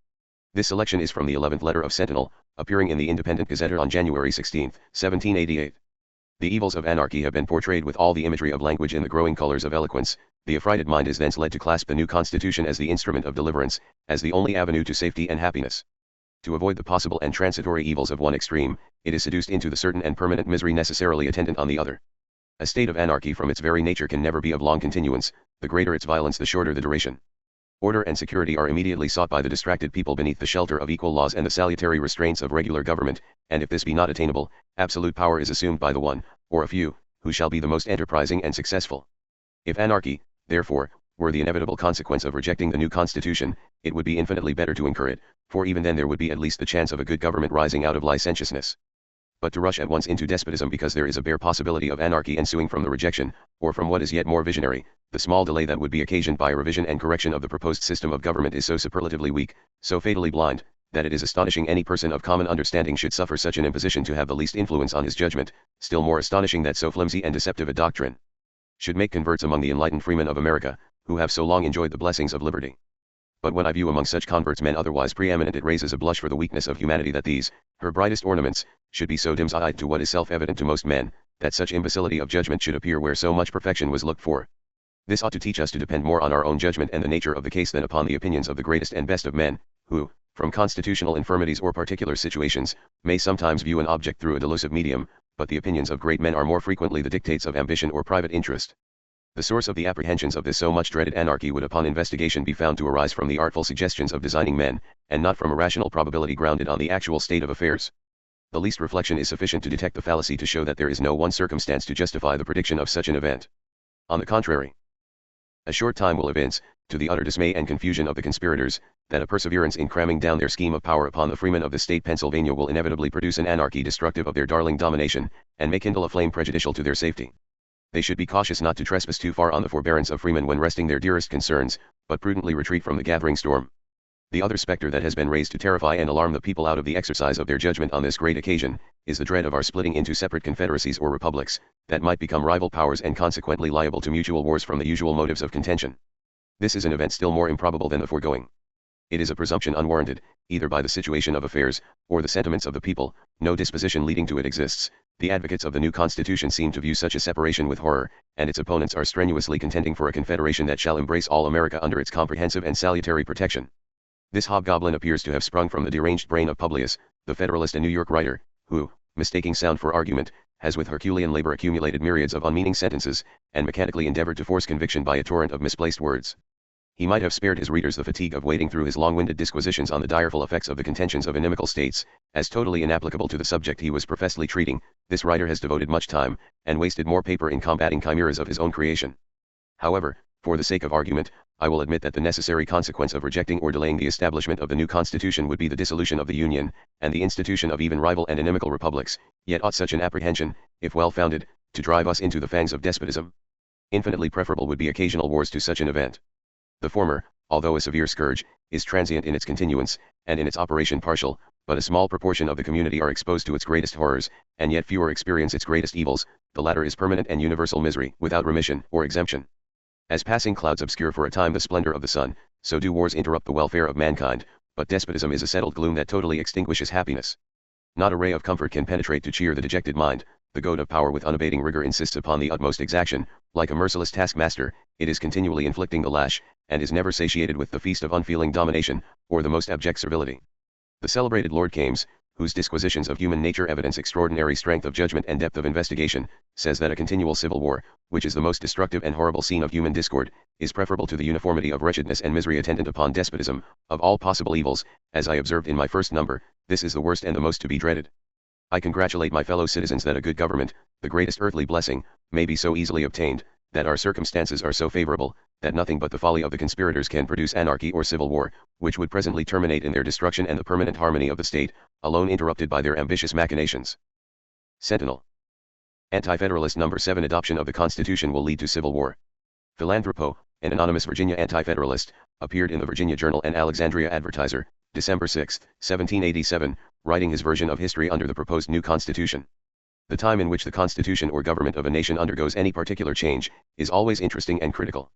Speaker 1: This selection is from the 11th letter of Sentinel, appearing in the Independent Gazette on January 16, 1788. The evils of anarchy have been portrayed with all the imagery of language in the growing colors of eloquence. The affrighted mind is thence led to clasp the new constitution as the instrument of deliverance, as the only avenue to safety and happiness. To avoid the possible and transitory evils of one extreme, it is seduced into the certain and permanent misery necessarily attendant on the other. A state of anarchy from its very nature can never be of long continuance, the greater its violence the shorter the duration. Order and security are immediately sought by the distracted people beneath the shelter of equal laws and the salutary restraints of regular government, and if this be not attainable, absolute power is assumed by the one, or a few, who shall be the most enterprising and successful. If anarchy, therefore, were the inevitable consequence of rejecting the new constitution, it would be infinitely better to incur it, for even then there would be at least the chance of a good government rising out of licentiousness. But to rush at once into despotism because there is a bare possibility of anarchy ensuing from the rejection, or from what is yet more visionary, the small delay that would be occasioned by a revision and correction of the proposed system of government is so superlatively weak, so fatally blind, that it is astonishing any person of common understanding should suffer such an imposition to have the least influence on his judgment, still more astonishing that so flimsy and deceptive a doctrine should make converts among the enlightened freemen of America, who have so long enjoyed the blessings of liberty. But when I view among such converts men otherwise preeminent, it raises a blush for the weakness of humanity that these, her brightest ornaments, should be so dim-sighted to what is self-evident to most men, that such imbecility of judgment should appear where so much perfection was looked for. This ought to teach us to depend more on our own judgment and the nature of the case than upon the opinions of the greatest and best of men, who, from constitutional infirmities or particular situations, may sometimes view an object through a delusive medium, but the opinions of great men are more frequently the dictates of ambition or private interest. The source of the apprehensions of this so much dreaded anarchy would upon investigation be found to arise from the artful suggestions of designing men, and not from a rational probability grounded on the actual state of affairs. The least reflection is sufficient to detect the fallacy to show that there is no one circumstance to justify the prediction of such an event. On the contrary, a short time will evince, to the utter dismay and confusion of the conspirators, that a perseverance in cramming down their scheme of power upon the freemen of the state Pennsylvania will inevitably produce an anarchy destructive of their darling domination, and may kindle a flame prejudicial to their safety. They should be cautious not to trespass too far on the forbearance of freemen when resting their dearest concerns, but prudently retreat from the gathering storm. The other spectre that has been raised to terrify and alarm the people out of the exercise of their judgment on this great occasion, is the dread of our splitting into separate confederacies or republics, that might become rival powers and consequently liable to mutual wars from the usual motives of contention. This is an event still more improbable than the foregoing. It is a presumption unwarranted, either by the situation of affairs, or the sentiments of the people. No disposition leading to it exists. The advocates of the new constitution seem to view such a separation with horror, and its opponents are strenuously contending for a confederation that shall embrace all America under its comprehensive and salutary protection. This hobgoblin appears to have sprung from the deranged brain of Publius, the Federalist and New York writer, who, mistaking sound for argument, has with Herculean labor accumulated myriads of unmeaning sentences, and mechanically endeavored to force conviction by a torrent of misplaced words. He might have spared his readers the fatigue of wading through his long-winded disquisitions on the direful effects of the contentions of inimical states, as totally inapplicable to the subject he was professedly treating. This writer has devoted much time, and wasted more paper in combating chimeras of his own creation. However, for the sake of argument, I will admit that the necessary consequence of rejecting or delaying the establishment of the new Constitution would be the dissolution of the Union, and the institution of even rival and inimical republics, yet ought such an apprehension, if well founded, to drive us into the fangs of despotism. Infinitely preferable would be occasional wars to such an event. The former, although a severe scourge, is transient in its continuance, and in its operation partial, but a small proportion of the community are exposed to its greatest horrors, and yet fewer experience its greatest evils. The latter is permanent and universal misery, without remission or exemption. As passing clouds obscure for a time the splendor of the sun, so do wars interrupt the welfare of mankind, but despotism is a settled gloom that totally extinguishes happiness. Not a ray of comfort can penetrate to cheer the dejected mind. The goad of power with unabating rigor insists upon the utmost exaction. Like a merciless taskmaster, it is continually inflicting the lash, and is never satiated with the feast of unfeeling domination, or the most abject servility. The celebrated Lord Kames, whose disquisitions of human nature evidence extraordinary strength of judgment and depth of investigation, says that a continual civil war, which is the most destructive and horrible scene of human discord, is preferable to the uniformity of wretchedness and misery attendant upon despotism. Of all possible evils, as I observed in my first number, this is the worst and the most to be dreaded. I congratulate my fellow citizens that a good government, the greatest earthly blessing, may be so easily obtained, that our circumstances are so favorable, that nothing but the folly of the conspirators can produce anarchy or civil war, which would presently terminate in their destruction and the permanent harmony of the state, alone interrupted by their ambitious machinations. Sentinel. Anti-Federalist No. 7 Adoption of the Constitution will lead to civil war. Philanthropo, an anonymous Virginia anti-Federalist, appeared in the Virginia Journal and Alexandria Advertiser, December 6, 1787, writing his version of history under the proposed new Constitution. The time in which the constitution or government of a nation undergoes any particular change, is always interesting and critical.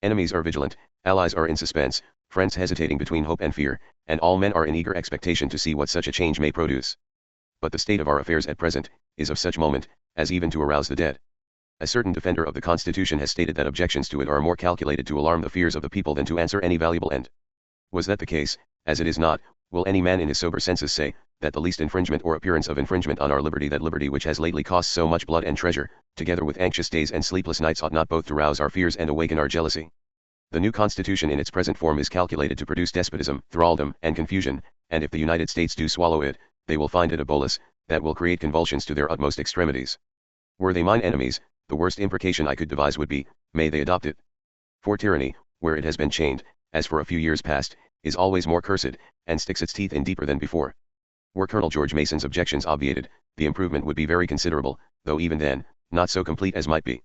Speaker 1: Enemies are vigilant, allies are in suspense, friends hesitating between hope and fear, and all men are in eager expectation to see what such a change may produce. But the state of our affairs at present, is of such moment, as even to arouse the dead. A certain defender of the Constitution has stated that objections to it are more calculated to alarm the fears of the people than to answer any valuable end. Was that the case, as it is not, will any man in his sober senses say, that the least infringement or appearance of infringement on our liberty, that liberty which has lately cost so much blood and treasure, together with anxious days and sleepless nights, ought not both to rouse our fears and awaken our jealousy? The new Constitution in its present form is calculated to produce despotism, thraldom, and confusion, and if the United States do swallow it, they will find it a bolus, that will create convulsions to their utmost extremities. Were they mine enemies, the worst imprecation I could devise would be, may they adopt it. For tyranny, where it has been chained, as for a few years past, is always more cursed, and sticks its teeth in deeper than before. Were Colonel George Mason's objections obviated, the improvement would be very considerable, though even then, not so complete as might be.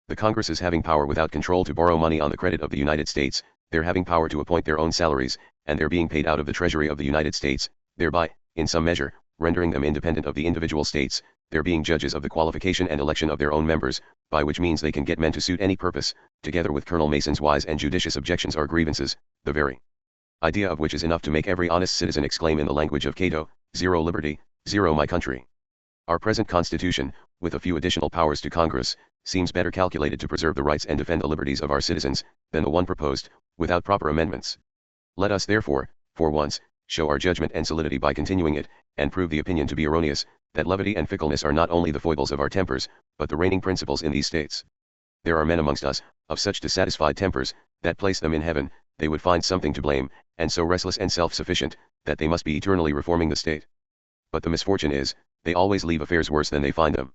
Speaker 1: The Congresses having power without control to borrow money on the credit of the United States, their having power to appoint their own salaries, and their being paid out of the Treasury of the United States, thereby, in some measure, rendering them independent of the individual states, their being judges of the qualification and election of their own members, by which means they can get men to suit any purpose, together with Colonel Mason's wise and judicious objections are grievances, the very idea of which is enough to make every honest citizen exclaim in the language of Cato, "Zero liberty, zero my country." Our present Constitution, with a few additional powers to Congress, seems better calculated to preserve the rights and defend the liberties of our citizens, than the one proposed, without proper amendments. Let us therefore, for once, show our judgment and solidity by continuing it, and prove the opinion to be erroneous, that levity and fickleness are not only the foibles of our tempers, but the reigning principles in these states. There are men amongst us, of such dissatisfied tempers, that place them in heaven, they would find something to blame, and so restless and self-sufficient, that they must be eternally reforming the state. But the misfortune is, they always leave affairs worse than they find them.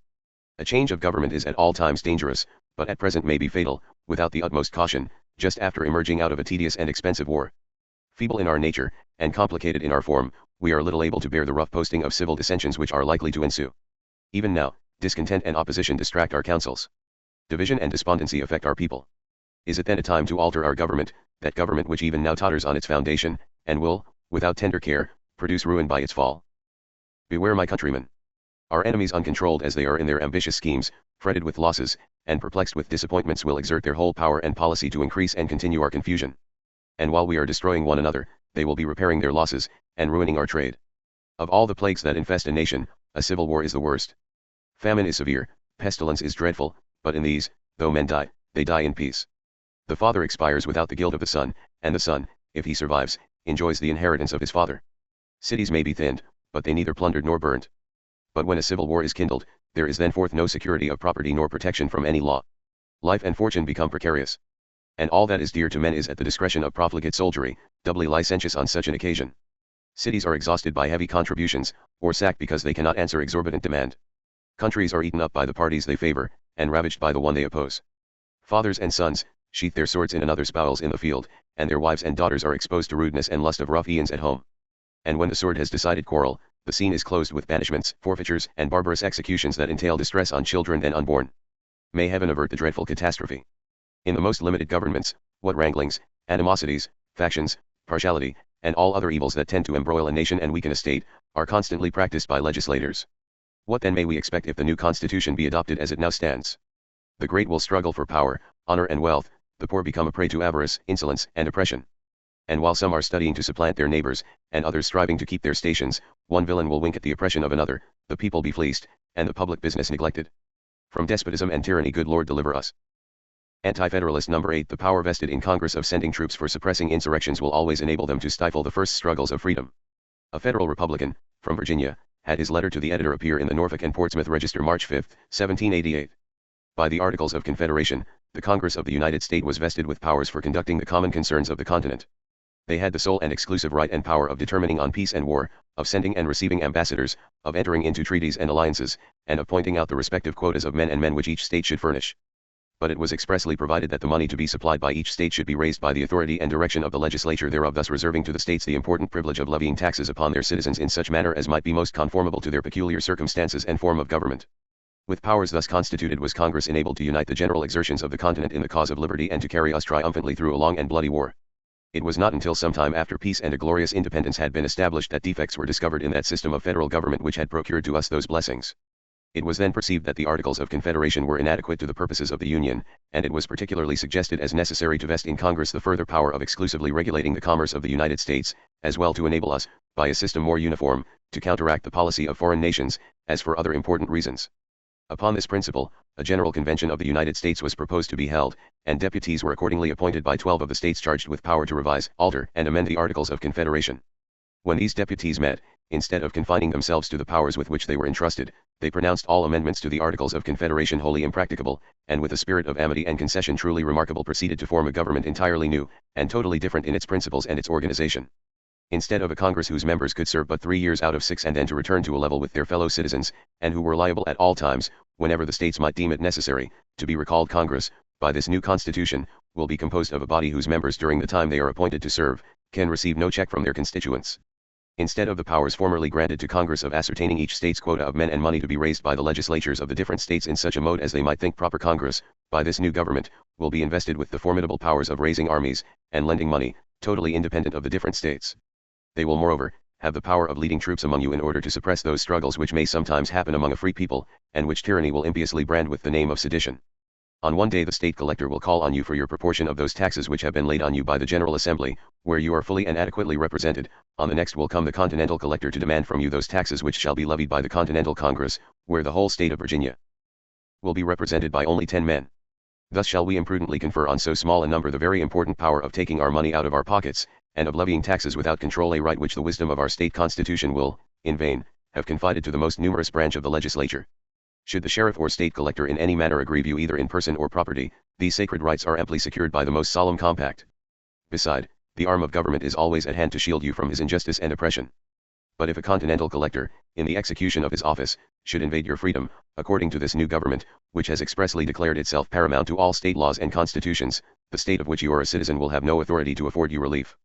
Speaker 1: A change of government is at all times dangerous, but at present may be fatal, without the utmost caution, just after emerging out of a tedious and expensive war. Feeble in our nature, and complicated in our form, we are little able to bear the rough posting of civil dissensions which are likely to ensue. Even now, discontent and opposition distract our councils. Division and despondency affect our people. Is it then a time to alter our government, that government which even now totters on its foundation, and will, without tender care, produce ruin by its fall? Beware, my countrymen. Our enemies, uncontrolled as they are in their ambitious schemes, fretted with losses, and perplexed with disappointments, will exert their whole power and policy to increase and continue our confusion. And while we are destroying one another, they will be repairing their losses, and ruining our trade. Of all the plagues that infest a nation, a civil war is the worst. Famine is severe, pestilence is dreadful, but in these, though men die, they die in peace. The father expires without the guilt of the son, and the son, if he survives, enjoys the inheritance of his father. Cities may be thinned, but they neither plundered nor burnt. But when a civil war is kindled, There is thenceforth no security of property nor protection from any law. Life and fortune become precarious. And all that is dear to men is at the discretion of profligate soldiery, doubly licentious on such an occasion. Cities are exhausted by heavy contributions, or sacked because they cannot answer exorbitant demand. Countries are eaten up by the parties they favor, and ravaged by the one they oppose. Fathers and sons sheath their swords in another's bowels in the field, and their wives and daughters are exposed to rudeness and lust of rough eons at home. And when the sword has decided quarrel, the scene is closed with banishments, forfeitures, and barbarous executions that entail distress on children and unborn. May heaven avert the dreadful catastrophe. In the most limited governments, what wranglings, animosities, factions, partiality, and all other evils that tend to embroil a nation and weaken a state, are constantly practiced by legislators. What then may we expect if the new constitution be adopted as it now stands? The great will struggle for power, honor and wealth, the poor become a prey to avarice, insolence, and oppression. And while some are studying to supplant their neighbors, and others striving to keep their stations, one villain will wink at the oppression of another, the people be fleeced, and the public business neglected. From despotism and tyranny, good Lord, deliver us. Anti-Federalist number 8. The power vested in Congress of sending troops for suppressing insurrections will always enable them to stifle the first struggles of freedom. A federal Republican, from Virginia, had his letter to the editor appear in the Norfolk and Portsmouth Register March 5, 1788. By the Articles of Confederation, the Congress of the United States was vested with powers for conducting the common concerns of the continent. They had the sole and exclusive right and power of determining on peace and war, of sending and receiving ambassadors, of entering into treaties and alliances, and of pointing out the respective quotas of men and men which each state should furnish. But it was expressly provided that the money to be supplied by each state should be raised by the authority and direction of the legislature thereof, thus reserving to the states the important privilege of levying taxes upon their citizens in such manner as might be most conformable to their peculiar circumstances and form of government. With powers thus constituted was Congress enabled to unite the general exertions of the continent in the cause of liberty and to carry us triumphantly through a long and bloody war. It was not until some time after peace and a glorious independence had been established that defects were discovered in that system of federal government which had procured to us those blessings. It was then perceived that the Articles of Confederation were inadequate to the purposes of the Union, and it was particularly suggested as necessary to vest in Congress the further power of exclusively regulating the commerce of the United States, as well to enable us, by a system more uniform, to counteract the policy of foreign nations, as for other important reasons. Upon this principle, a General Convention of the United States was proposed to be held, and deputies were accordingly appointed by 12 of the states charged with power to revise, alter, and amend the Articles of Confederation. When these deputies met, instead of confining themselves to the powers with which they were entrusted, they pronounced all amendments to the Articles of Confederation wholly impracticable, and with a spirit of amity and concession truly remarkable proceeded to form a government entirely new, and totally different in its principles and its organization. Instead of a Congress whose members could serve but 3 years out of 6 and then to return to a level with their fellow citizens, and who were liable at all times, whenever the states might deem it necessary, to be recalled, Congress, by this new Constitution, will be composed of a body whose members during the time they are appointed to serve, can receive no check from their constituents. Instead of the powers formerly granted to Congress of ascertaining each state's quota of men and money to be raised by the legislatures of the different states in such a mode as they might think proper, Congress, by this new government, will be invested with the formidable powers of raising armies, and lending money, totally independent of the different states. They will moreover, have the power of leading troops among you in order to suppress those struggles which may sometimes happen among a free people, and which tyranny will impiously brand with the name of sedition. On one day the state collector will call on you for your proportion of those taxes which have been laid on you by the General Assembly, where you are fully and adequately represented. On the next will come the Continental Collector to demand from you those taxes which shall be levied by the Continental Congress, where the whole state of Virginia will be represented by only 10 men. Thus shall we imprudently confer on so small a number the very important power of taking our money out of our pockets, and of levying taxes without control, a right which the wisdom of our state constitution will, in vain, have confided to the most numerous branch of the legislature. Should the sheriff or state collector in any manner aggrieve you either in person or property, these sacred rights are amply secured by the most solemn compact. Beside, the arm of government is always at hand to shield you from his injustice and oppression. But if a continental collector, in the execution of his office, should invade your freedom, according to this new government, which has expressly declared itself paramount to all state laws and constitutions, the state of which you are a citizen will have no authority to afford you relief.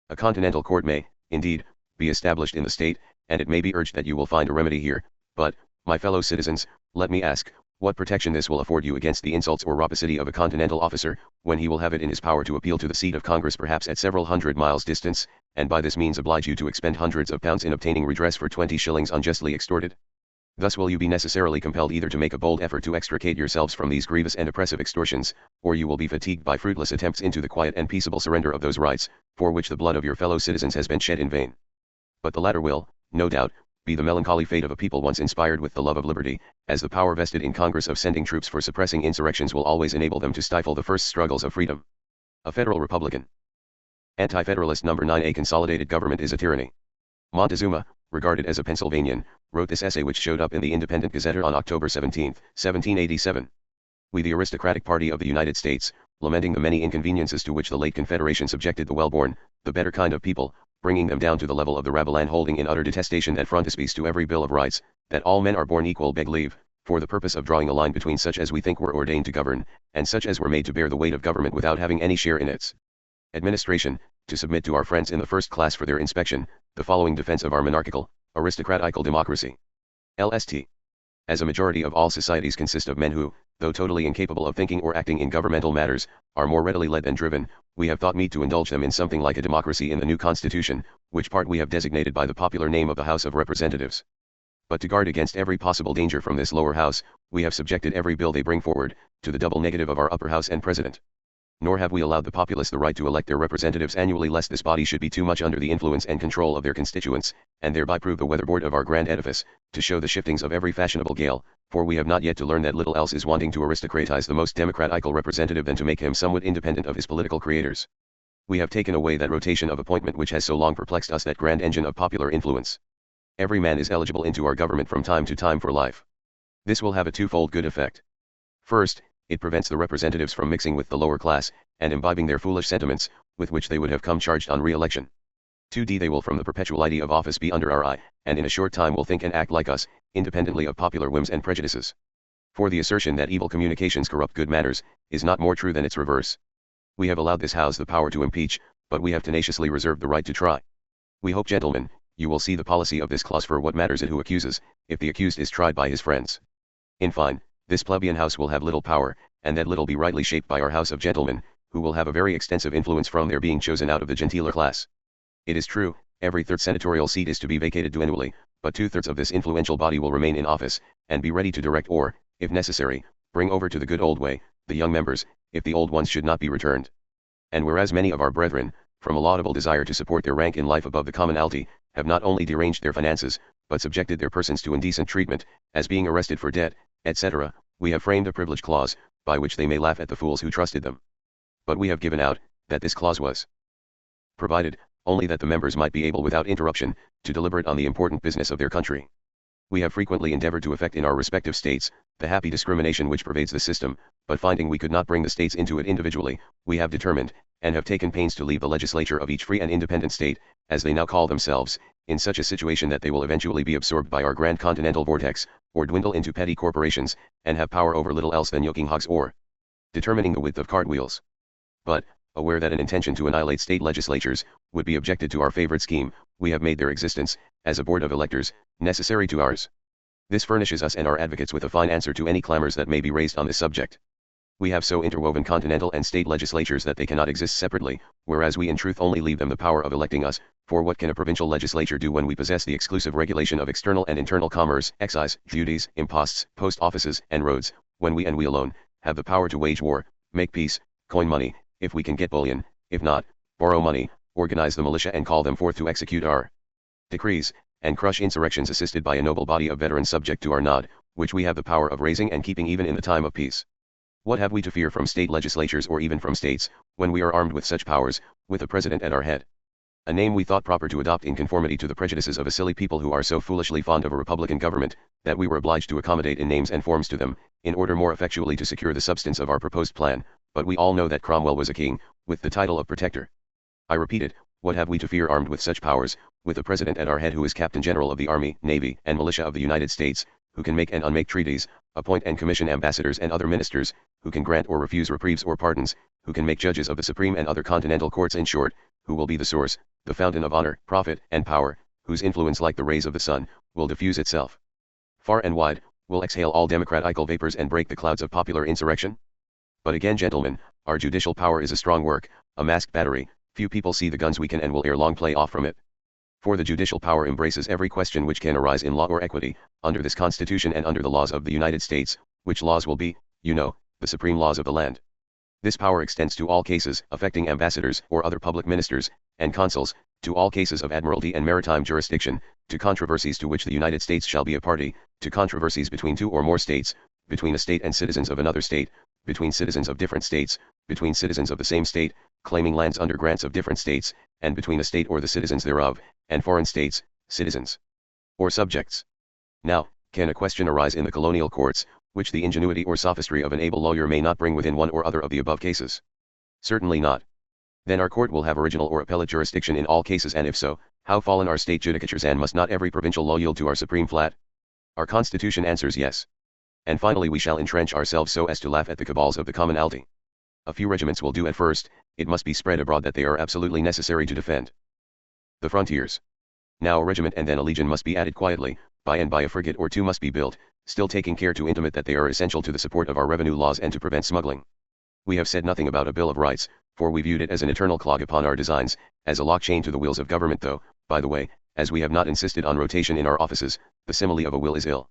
Speaker 1: A continental court may, indeed, be established in the state, and it may be urged that you will find a remedy here, but, my fellow citizens, let me ask, what protection this will afford you against the insults or rapacity of a continental officer, when he will have it in his power to appeal to the seat of Congress perhaps at several hundred miles distance, and by this means oblige you to expend hundreds of pounds in obtaining redress for 20 shillings unjustly extorted? Thus will you be necessarily compelled either to make a bold effort to extricate yourselves from these grievous and oppressive extortions, or you will be fatigued by fruitless attempts into the quiet and peaceable surrender of those rights, for which the blood of your fellow citizens has been shed in vain. But the latter will, no doubt, be the melancholy fate of a people once inspired with the love of liberty, as the power vested in Congress of sending troops for suppressing insurrections will always enable them to stifle the first struggles of freedom. A federal republican. Anti-Federalist number 9. A consolidated government is a tyranny. Montezuma, regarded as a Pennsylvanian, wrote this essay which showed up in the Independent Gazetteer on October 17, 1787. We, the aristocratic party of the United States, lamenting the many inconveniences to which the late Confederation subjected the well-born, the better kind of people, bringing them down to the level of the rabble and holding in utter detestation that frontispiece to every Bill of Rights, that all men are born equal, beg leave, for the purpose of drawing a line between such as we think were ordained to govern, and such as were made to bear the weight of government without having any share in its administration, to submit to our friends in the first class for their inspection, the following defense of our monarchical, aristocratical democracy. LST. As a majority of all societies consist of men who, though totally incapable of thinking or acting in governmental matters, are more readily led than driven, we have thought meet to indulge them in something like a democracy in the new Constitution, which part we have designated by the popular name of the House of Representatives. But to guard against every possible danger from this lower house, we have subjected every bill they bring forward, to the double negative of our upper house and president. Nor have we allowed the populace the right to elect their representatives annually, lest this body should be too much under the influence and control of their constituents, and thereby prove the weatherboard of our grand edifice, to show the shiftings of every fashionable gale, for we have not yet to learn that little else is wanting to aristocratize the most democratical representative than to make him somewhat independent of his political creators. We have taken away that rotation of appointment which has so long perplexed us, that grand engine of popular influence. Every man is eligible into our government from time to time for life. This will have a twofold good effect. First, it prevents the representatives from mixing with the lower class, and imbibing their foolish sentiments, with which they would have come charged on re-election. 2d. They will from the perpetuality of office be under our eye, and in a short time will think and act like us, independently of popular whims and prejudices. For the assertion that evil communications corrupt good manners, is not more true than its reverse. We have allowed this House the power to impeach, but we have tenaciously reserved the right to try. We hope, gentlemen, you will see the policy of this clause, for what matters it who accuses, if the accused is tried by his friends. In fine, this plebeian House will have little power, and that little be rightly shaped by our House of Gentlemen, who will have a very extensive influence from their being chosen out of the genteeler class. It is true, every third senatorial seat is to be vacated duennially, but 2/3 of this influential body will remain in office, and be ready to direct or, if necessary, bring over to the good old way, the young members, if the old ones should not be returned. And whereas many of our brethren, from a laudable desire to support their rank in life above the commonalty, have not only deranged their finances, but subjected their persons to indecent treatment, as being arrested for debt, etc., we have framed a privilege clause, by which they may laugh at the fools who trusted them. But we have given out, that this clause was provided, only that the members might be able without interruption, to deliberate on the important business of their country. We have frequently endeavored to effect in our respective states, the happy discrimination which pervades the system, but finding we could not bring the states into it individually, we have determined, and have taken pains to leave the legislature of each free and independent state, as they now call themselves, in such a situation that they will eventually be absorbed by our grand continental vortex, or dwindle into petty corporations, and have power over little else than yoking hogs or determining the width of cartwheels. But, aware that an intention to annihilate state legislatures would be objected to our favorite scheme, we have made their existence, as a board of electors, necessary to ours. This furnishes us and our advocates with a fine answer to any clamors that may be raised on this subject. We have so interwoven continental and state legislatures that they cannot exist separately, whereas we in truth only leave them the power of electing us, for what can a provincial legislature do when we possess the exclusive regulation of external and internal commerce, excise, duties, imposts, post offices, and roads, when we and we alone, have the power to wage war, make peace, coin money, if we can get bullion, if not, borrow money, organize the militia and call them forth to execute our decrees, and crush insurrections assisted by a noble body of veterans subject to our nod, which we have the power of raising and keeping even in the time of peace. What have we to fear from state legislatures or even from states, when we are armed with such powers, with a president at our head? A name we thought proper to adopt in conformity to the prejudices of a silly people who are so foolishly fond of a republican government, that we were obliged to accommodate in names and forms to them, in order more effectually to secure the substance of our proposed plan, but we all know that Cromwell was a king, with the title of protector. I repeat it, what have we to fear armed with such powers, with a president at our head who is Captain General of the Army, Navy, and Militia of the United States, who can make and unmake treaties, appoint and commission ambassadors and other ministers, who can grant or refuse reprieves or pardons, who can make judges of the Supreme and other continental courts, in short, who will be the source, the fountain of honor, profit, and power, whose influence like the rays of the sun, will diffuse itself far and wide, will exhale all democratical vapors and break the clouds of popular insurrection? But again, gentlemen, our judicial power is a strong work, a masked battery, few people see the guns we can and will ere long play off from it. For the judicial power embraces every question which can arise in law or equity, under this Constitution and under the laws of the United States, which laws will be, you know, the supreme laws of the land. This power extends to all cases affecting ambassadors or other public ministers, and consuls, to all cases of admiralty and maritime jurisdiction, to controversies to which the United States shall be a party, to controversies between two or more states, between a state and citizens of another state, between citizens of different states, between citizens of the same state, claiming lands under grants of different states, and between a state or the citizens thereof, and foreign states, citizens or subjects. Now, can a question arise in the colonial courts, which the ingenuity or sophistry of an able lawyer may not bring within one or other of the above cases? Certainly not. Then our court will have original or appellate jurisdiction in all cases, and if so, how fallen are state judicatures, and must not every provincial law yield to our supreme flat? Our Constitution answers yes. And finally we shall entrench ourselves so as to laugh at the cabals of the commonalty. A few regiments will do at first, it must be spread abroad that they are absolutely necessary to defend the frontiers. Now a regiment and then a legion must be added quietly, by and by a frigate or two must be built, still taking care to intimate that they are essential to the support of our revenue laws and to prevent smuggling. We have said nothing about a Bill of Rights, for we viewed it as an eternal clog upon our designs, as a lock chain to the wheels of government, though, by the way, as we have not insisted on rotation in our offices, the simile of a will is ill.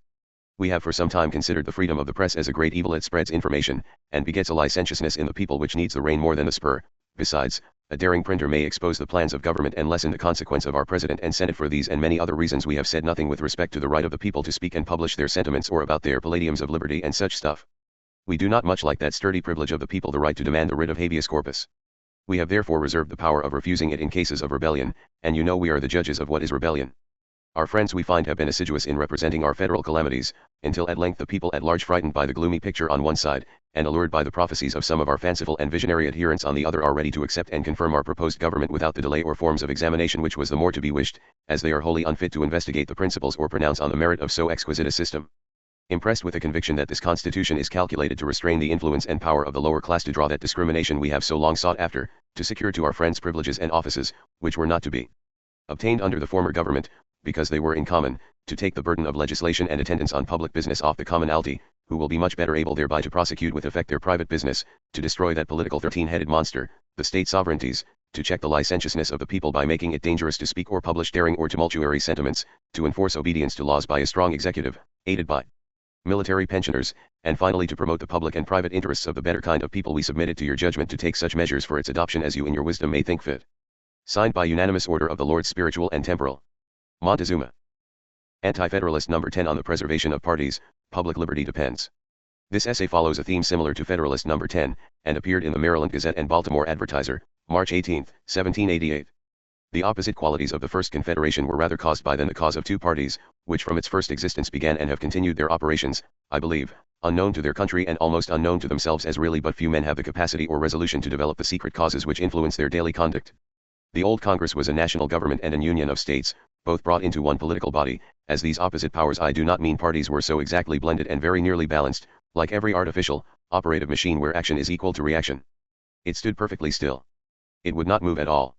Speaker 1: We have for some time considered the freedom of the press as a great evil. It spreads information, and begets a licentiousness in the people which needs the rein more than the spur. Besides, a daring printer may expose the plans of government and lessen the consequence of our President and Senate. For these and many other reasons we have said nothing with respect to the right of the people to speak and publish their sentiments, or about their palladiums of liberty and such stuff. We do not much like that sturdy privilege of the people, the right to demand the writ of habeas corpus. We have therefore reserved the power of refusing it in cases of rebellion, and you know we are the judges of what is rebellion. Our friends, we find, have been assiduous in representing our federal calamities, until at length the people at large, frightened by the gloomy picture on one side, and allured by the prophecies of some of our fanciful and visionary adherents on the other, are ready to accept and confirm our proposed government without the delay or forms of examination which was the more to be wished, as they are wholly unfit to investigate the principles or pronounce on the merit of so exquisite a system. Impressed with the conviction that this Constitution is calculated to restrain the influence and power of the lower class, to draw that discrimination we have so long sought after, to secure to our friends privileges and offices, which were not to be obtained under the former government, because they were in common, to take the burden of legislation and attendance on public business off the commonalty, who will be much better able thereby to prosecute with effect their private business, to destroy that political 13-headed monster, the state sovereignties, to check the licentiousness of the people by making it dangerous to speak or publish daring or tumultuary sentiments, to enforce obedience to laws by a strong executive, aided by military pensioners, and finally to promote the public and private interests of the better kind of people. We submit it to your judgment to take such measures for its adoption as you in your wisdom may think fit. Signed by unanimous order of the Lords Spiritual and Temporal. Montezuma. Anti-Federalist number 10 on the preservation of parties, public liberty depends. This essay follows a theme similar to Federalist number 10, and appeared in the Maryland Gazette and Baltimore Advertiser, March 18, 1788. The opposite qualities of the first Confederation were rather caused by than the cause of two parties, which from its first existence began and have continued their operations, I believe, unknown to their country and almost unknown to themselves, as really but few men have the capacity or resolution to develop the secret causes which influence their daily conduct. The old Congress was a national government and an union of states, both brought into one political body. As these opposite powers, I do not mean parties, were so exactly blended and very nearly balanced, like every artificial, operative machine where action is equal to reaction. It stood perfectly still. It would not move at all.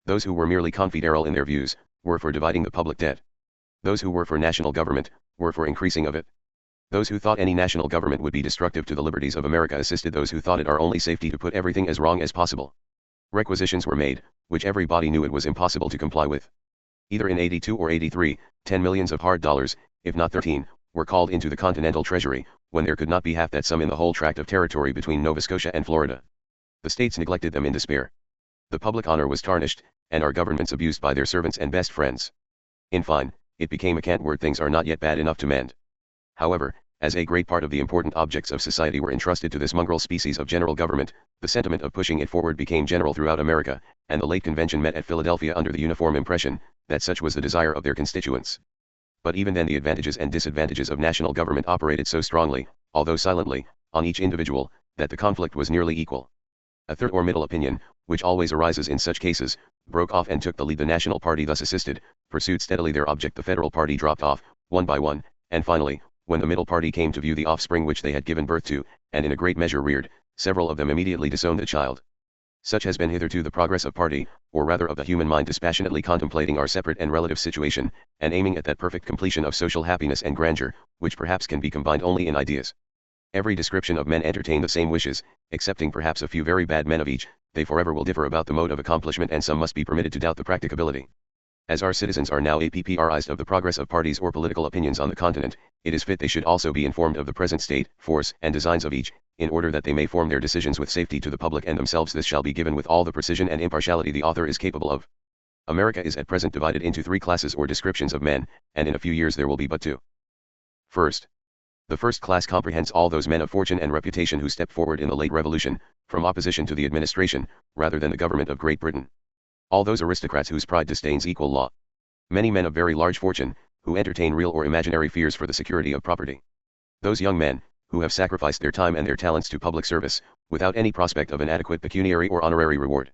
Speaker 1: Those who were merely confederal in their views, were for dividing the public debt. Those who were for national government, were for increasing of it. Those who thought any national government would be destructive to the liberties of America assisted those who thought it our only safety to put everything as wrong as possible. Requisitions were made, which everybody knew it was impossible to comply with. Either in 82 or 83, 10 millions of hard dollars, if not 13, were called into the Continental Treasury, when there could not be half that sum in the whole tract of territory between Nova Scotia and Florida. The states neglected them in despair. The public honor was tarnished, and our governments abused by their servants and best friends. In fine, it became a cant word. Things are not yet bad enough to mend. However, as a great part of the important objects of society were entrusted to this mongrel species of general government, the sentiment of pushing it forward became general throughout America, and the late convention met at Philadelphia under the uniform impression that such was the desire of their constituents. But even then the advantages and disadvantages of national government operated so strongly, although silently, on each individual, that the conflict was nearly equal. A third or middle opinion, which always arises in such cases, broke off and took the lead. The national party thus assisted, pursued steadily their object. The federal party dropped off, one by one, and finally, when the middle party came to view the offspring which they had given birth to, and in a great measure reared, several of them immediately disowned the child. Such has been hitherto the progress of party, or rather of the human mind, dispassionately contemplating our separate and relative situation, and aiming at that perfect completion of social happiness and grandeur, which perhaps can be combined only in ideas. Every description of men entertain the same wishes, excepting perhaps a few very bad men of each. They forever will differ about the mode of accomplishment, and some must be permitted to doubt the practicability. As our citizens are now APPRized of the progress of parties or political opinions on the continent, it is fit they should also be informed of the present state, force, and designs of each, in order that they may form their decisions with safety to the public and themselves. This shall be given with all the precision and impartiality the author is capable of. America is at present divided into three classes or descriptions of men, and in a few years there will be but two. First. The first class comprehends all those men of fortune and reputation who stepped forward in the late Revolution, from opposition to the administration, rather than the government of Great Britain. All those aristocrats whose pride disdains equal law. Many men of very large fortune, who entertain real or imaginary fears for the security of property. Those young men, who have sacrificed their time and their talents to public service, without any prospect of an adequate pecuniary or honorary reward.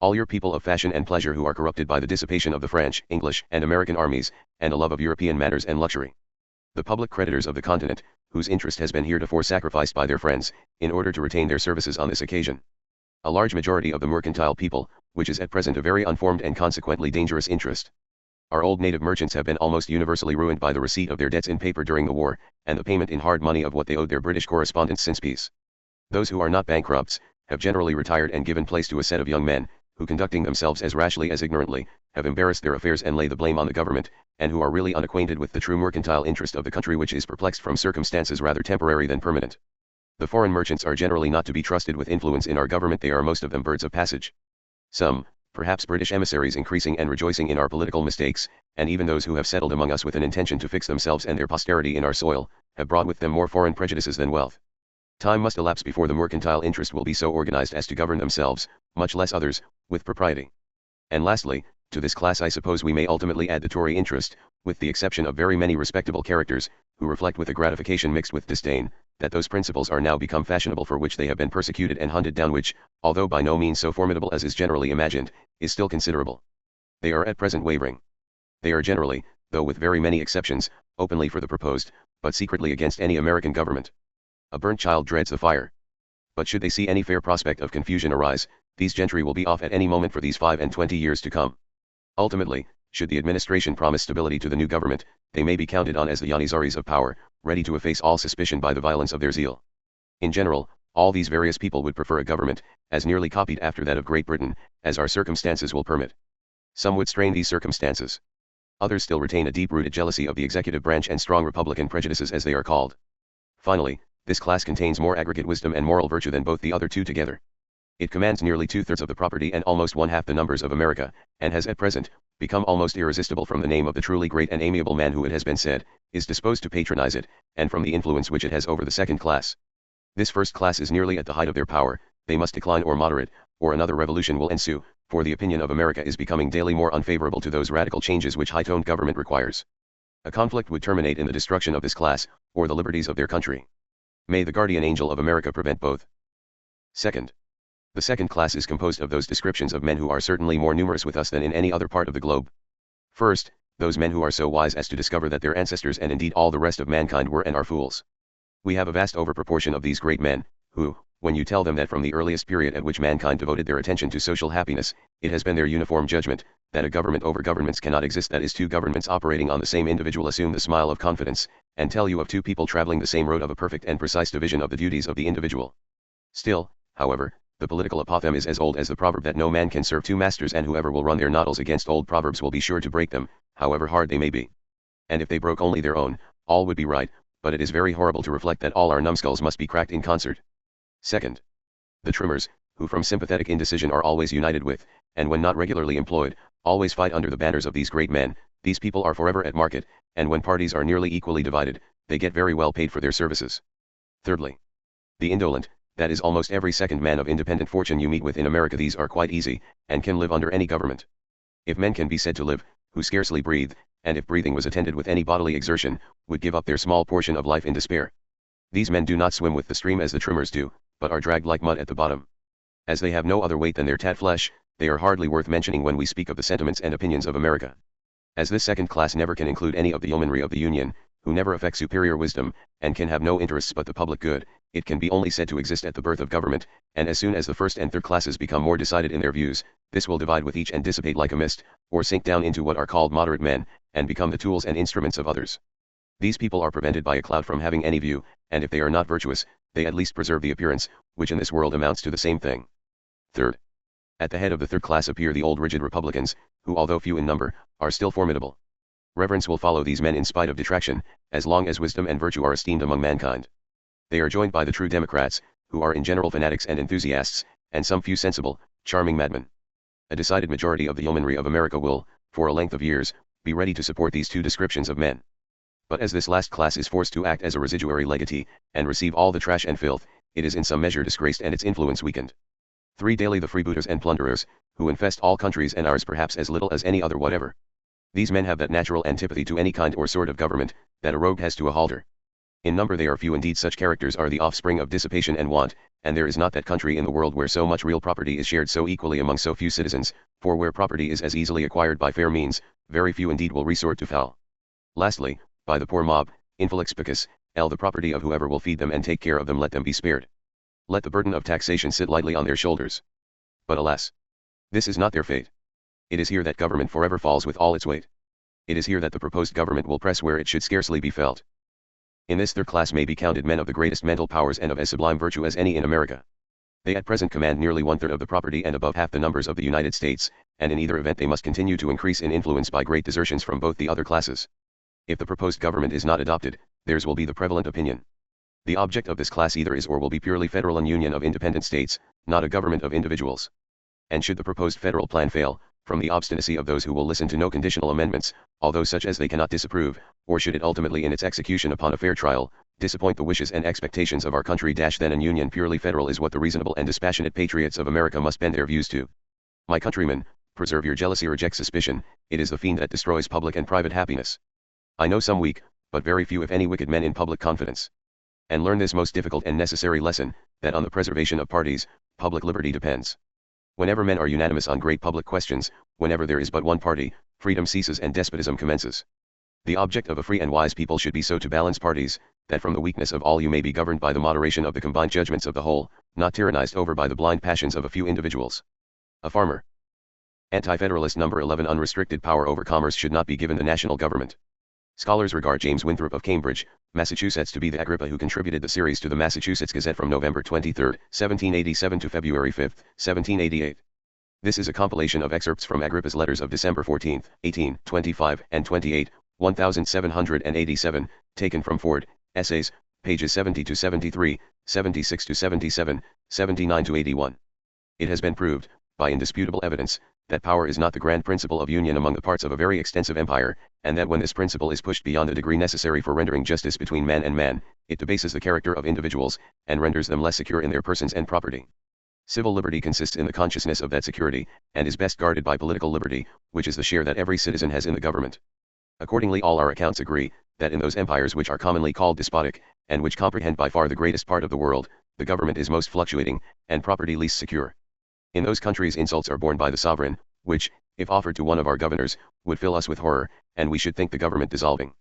Speaker 1: All your people of fashion and pleasure who are corrupted by the dissipation of the French, English, and American armies, and a love of European manners and luxury. The public creditors of the continent, whose interest has been heretofore sacrificed by their friends, in order to retain their services on this occasion. A large majority of the mercantile people, which is at present a very unformed and consequently dangerous interest. Our old native merchants have been almost universally ruined by the receipt of their debts in paper during the war, and the payment in hard money of what they owed their British correspondents since peace. Those who are not bankrupts, have generally retired and given place to a set of young men, who conducting themselves as rashly as ignorantly, have embarrassed their affairs and lay the blame on the government, and who are really unacquainted with the true mercantile interest of the country, which is perplexed from circumstances rather temporary than permanent. The foreign merchants are generally not to be trusted with influence in our government. They are most of them birds of passage. Some, perhaps British emissaries increasing and rejoicing in our political mistakes, and even those who have settled among us with an intention to fix themselves and their posterity in our soil, have brought with them more foreign prejudices than wealth. Time must elapse before the mercantile interest will be so organized as to govern themselves, much less others, with propriety. And lastly, to this class I suppose we may ultimately add the Tory interest, with the exception of very many respectable characters, who reflect with a gratification mixed with disdain, that those principles are now become fashionable for which they have been persecuted and hunted down, which, although by no means so formidable as is generally imagined, is still considerable. They are at present wavering. They are generally, though with very many exceptions, openly for the proposed, but secretly against any American government. A burnt child dreads the fire. But should they see any fair prospect of confusion arise, these gentry will be off at any moment for these 25 years to come. Ultimately, should the administration promise stability to the new government, they may be counted on as the Janissaries of power, ready to efface all suspicion by the violence of their zeal. In general, all these various people would prefer a government, as nearly copied after that of Great Britain, as our circumstances will permit. Some would strain these circumstances. Others still retain a deep-rooted jealousy of the executive branch and strong republican prejudices, as they are called. Finally, this class contains more aggregate wisdom and moral virtue than both the other two together. It commands nearly 2/3 of the property and almost 1/2 the numbers of America, and has at present become almost irresistible from the name of the truly great and amiable man who, it has been said, is disposed to patronize it, and from the influence which it has over the second class. This first class is nearly at the height of their power. They must decline or moderate, or another revolution will ensue, for the opinion of America is becoming daily more unfavorable to those radical changes which high-toned government requires. A conflict would terminate in the destruction of this class, or the liberties of their country. May the guardian angel of America prevent both. Second. The second class is composed of those descriptions of men who are certainly more numerous with us than in any other part of the globe. First, those men who are so wise as to discover that their ancestors and indeed all the rest of mankind were and are fools. We have a vast overproportion of these great men, who, when you tell them that from the earliest period at which mankind devoted their attention to social happiness, it has been their uniform judgment, that a government over governments cannot exist, that is, two governments operating on the same individual, assume the smile of confidence, and tell you of two people traveling the same road of a perfect and precise division of the duties of the individual. Still, however, the political apothegm is as old as the proverb that no man can serve two masters, and whoever will run their noddles against old proverbs will be sure to break them, however hard they may be. And if they broke only their own, all would be right, but it is very horrible to reflect that all our numbskulls must be cracked in concert. Second. The trimmers, who from sympathetic indecision are always united with, and when not regularly employed, always fight under the banners of these great men. These people are forever at market, and when parties are nearly equally divided, they get very well paid for their services. Thirdly. The indolent, that is almost every second man of independent fortune you meet with in America. These are quite easy, and can live under any government. If men can be said to live, who scarcely breathe, and if breathing was attended with any bodily exertion, would give up their small portion of life in despair. These men do not swim with the stream as the trimmers do, but are dragged like mud at the bottom. As they have no other weight than their tad flesh, they are hardly worth mentioning when we speak of the sentiments and opinions of America. As this second class never can include any of the yeomanry of the Union, who never affect superior wisdom, and can have no interests but the public good, it can be only said to exist at the birth of government, and as soon as the first and third classes become more decided in their views, this will divide with each and dissipate like a mist, or sink down into what are called moderate men, and become the tools and instruments of others. These people are prevented by a cloud from having any view, and if they are not virtuous, they at least preserve the appearance, which in this world amounts to the same thing. Third. At the head of the third class appear the old rigid republicans, who although few in number, are still formidable. Reverence will follow these men in spite of detraction, as long as wisdom and virtue are esteemed among mankind. They are joined by the true democrats, who are in general fanatics and enthusiasts, and some few sensible, charming madmen. A decided majority of the yeomanry of America will, for a length of years, be ready to support these two descriptions of men. But as this last class is forced to act as a residuary legatee, and receive all the trash and filth, it is in some measure disgraced and its influence weakened. 3. Daily the freebooters and plunderers, who infest all countries and ours perhaps as little as any other whatever. These men have that natural antipathy to any kind or sort of government, that a rogue has to a halter. In number they are few indeed. Such characters are the offspring of dissipation and want, and there is not that country in the world where so much real property is shared so equally among so few citizens, for where property is as easily acquired by fair means, very few indeed will resort to foul. Lastly, by the poor mob, infelix picus, the property of whoever will feed them and take care of them, let them be spared. Let the burden of taxation sit lightly on their shoulders. But alas! This is not their fate. It is here that government forever falls with all its weight. It is here that the proposed government will press where it should scarcely be felt. In this third class may be counted men of the greatest mental powers and of as sublime virtue as any in America. They at present command nearly 1/3 of the property and above half the numbers of the United States, and in either event they must continue to increase in influence by great desertions from both the other classes. If the proposed government is not adopted, theirs will be the prevalent opinion. The object of this class either is or will be purely federal and union of independent states, not a government of individuals. And should the proposed federal plan fail, from the obstinacy of those who will listen to no conditional amendments, although such as they cannot disapprove, or should it ultimately in its execution upon a fair trial, disappoint the wishes and expectations of our country, then an union purely federal is what the reasonable and dispassionate patriots of America must bend their views to. My countrymen, preserve your jealousy, reject suspicion, it is the fiend that destroys public and private happiness. I know some weak, but very few if any wicked men in public confidence. And learn this most difficult and necessary lesson, that on the preservation of parties, public liberty depends. Whenever men are unanimous on great public questions, whenever there is but one party, freedom ceases and despotism commences. The object of a free and wise people should be so to balance parties, that from the weakness of all you may be governed by the moderation of the combined judgments of the whole, not tyrannized over by the blind passions of a few individuals. A farmer. Anti-Federalist number 11. Unrestricted power over commerce should not be given the national government. Scholars regard James Winthrop of Cambridge, Massachusetts to be the Agrippa who contributed the series to the Massachusetts Gazette from November 23, 1787 to February 5, 1788. This is a compilation of excerpts from Agrippa's letters of December 14, 18, 25, and 28, 1787, taken from Ford, Essays, pages 70 to 73, 76 to 77, 79 to 81. It has been proved, by indisputable evidence, that power is not the grand principle of union among the parts of a very extensive empire, and that when this principle is pushed beyond the degree necessary for rendering justice between man and man, it debases the character of individuals, and renders them less secure in their persons and property. Civil liberty consists in the consciousness of that security, and is best guarded by political liberty, which is the share that every citizen has in the government. Accordingly all our accounts agree, that in those empires which are commonly called despotic, and which comprehend by far the greatest part of the world, the government is most fluctuating, and property least secure. In those countries insults are borne by the sovereign, which, if offered to one of our governors, would fill us with horror, and we should think the government dissolving.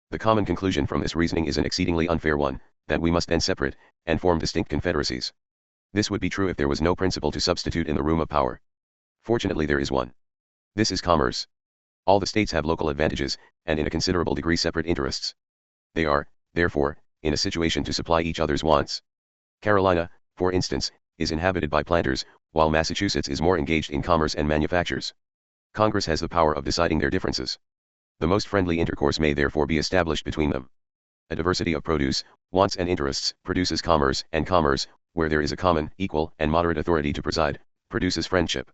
Speaker 1: The common conclusion from this reasoning is an exceedingly unfair one, that we must then separate, and form distinct confederacies. This would be true if there was no principle to substitute in the room of power. Fortunately there is one. This is commerce. All the states have local advantages, and in a considerable degree separate interests. They are, therefore, in a situation to supply each other's wants. Carolina, for instance, is inhabited by planters, while Massachusetts is more engaged in commerce and manufactures. Congress has the power of deciding their differences. The most friendly intercourse may therefore be established between them. A diversity of produce, wants and interests produces commerce, and commerce, where there is a common, equal, and moderate authority to preside, produces friendship.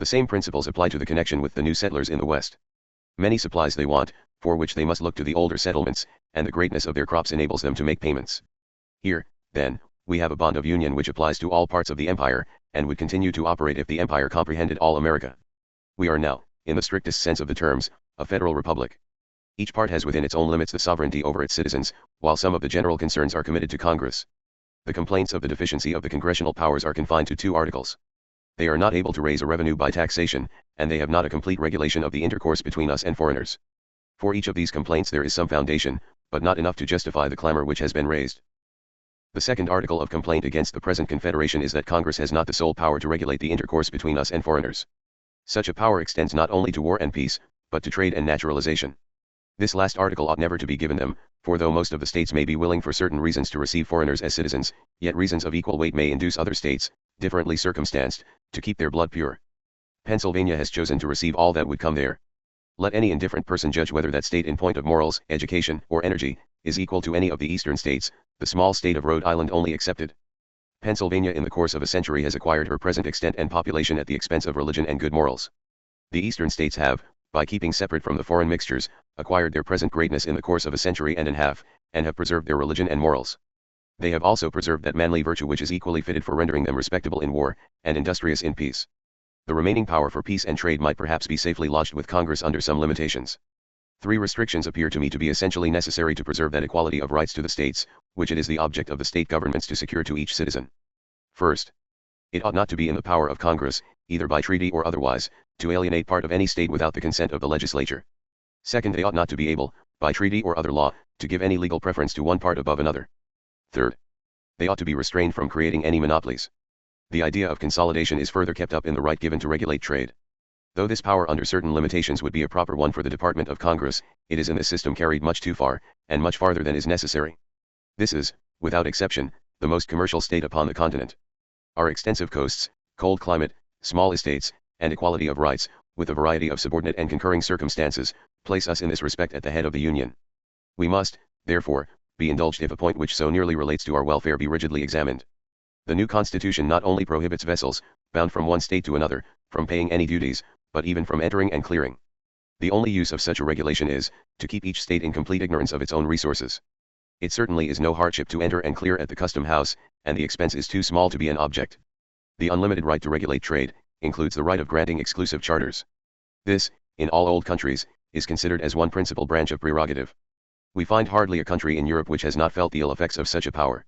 Speaker 1: The same principles apply to the connection with the new settlers in the West. Many supplies they want, for which they must look to the older settlements, and the greatness of their crops enables them to make payments. Here, then, we have a bond of union which applies to all parts of the empire, and would continue to operate if the empire comprehended all America. We are now, in the strictest sense of the terms, a federal republic. Each part has within its own limits the sovereignty over its citizens, while some of the general concerns are committed to Congress. The complaints of the deficiency of the congressional powers are confined to 2 articles. They are not able to raise a revenue by taxation, and they have not a complete regulation of the intercourse between us and foreigners. For each of these complaints there is some foundation, but not enough to justify the clamor which has been raised. The second article of complaint against the present confederation is that Congress has not the sole power to regulate the intercourse between us and foreigners. Such a power extends not only to war and peace, but to trade and naturalization. This last article ought never to be given them, for though most of the states may be willing for certain reasons to receive foreigners as citizens, yet reasons of equal weight may induce other states, differently circumstanced, to keep their blood pure. Pennsylvania has chosen to receive all that would come there. Let any indifferent person judge whether that state in point of morals, education, or energy, is equal to any of the eastern states, the small state of Rhode Island only excepted. Pennsylvania in the course of a century has acquired her present extent and population at the expense of religion and good morals. The eastern states have, by keeping separate from the foreign mixtures, acquired their present greatness in the course of a century and a half, and have preserved their religion and morals. They have also preserved that manly virtue which is equally fitted for rendering them respectable in war, and industrious in peace. The remaining power for peace and trade might perhaps be safely lodged with Congress under some limitations. 3 restrictions appear to me to be essentially necessary to preserve that equality of rights to the states, which it is the object of the state governments to secure to each citizen. First, it ought not to be in the power of Congress, either by treaty or otherwise, to alienate part of any state without the consent of the legislature. Second, they ought not to be able, by treaty or other law, to give any legal preference to one part above another. Third, they ought to be restrained from creating any monopolies. The idea of consolidation is further kept up in the right given to regulate trade. Though this power under certain limitations would be a proper one for the Department of Congress, it is in this system carried much too far, and much farther than is necessary. This is, without exception, the most commercial state upon the continent. Our extensive coasts, cold climate, small estates, and equality of rights, with a variety of subordinate and concurring circumstances, place us in this respect at the head of the Union. We must, therefore, be indulged if a point which so nearly relates to our welfare be rigidly examined. The new Constitution not only prohibits vessels, bound from one state to another, from paying any duties, but even from entering and clearing. The only use of such a regulation is, to keep each state in complete ignorance of its own resources. It certainly is no hardship to enter and clear at the custom house, and the expense is too small to be an object. The unlimited right to regulate trade includes the right of granting exclusive charters. This, in all old countries, is considered as one principal branch of prerogative. We find hardly a country in Europe which has not felt the ill effects of such a power.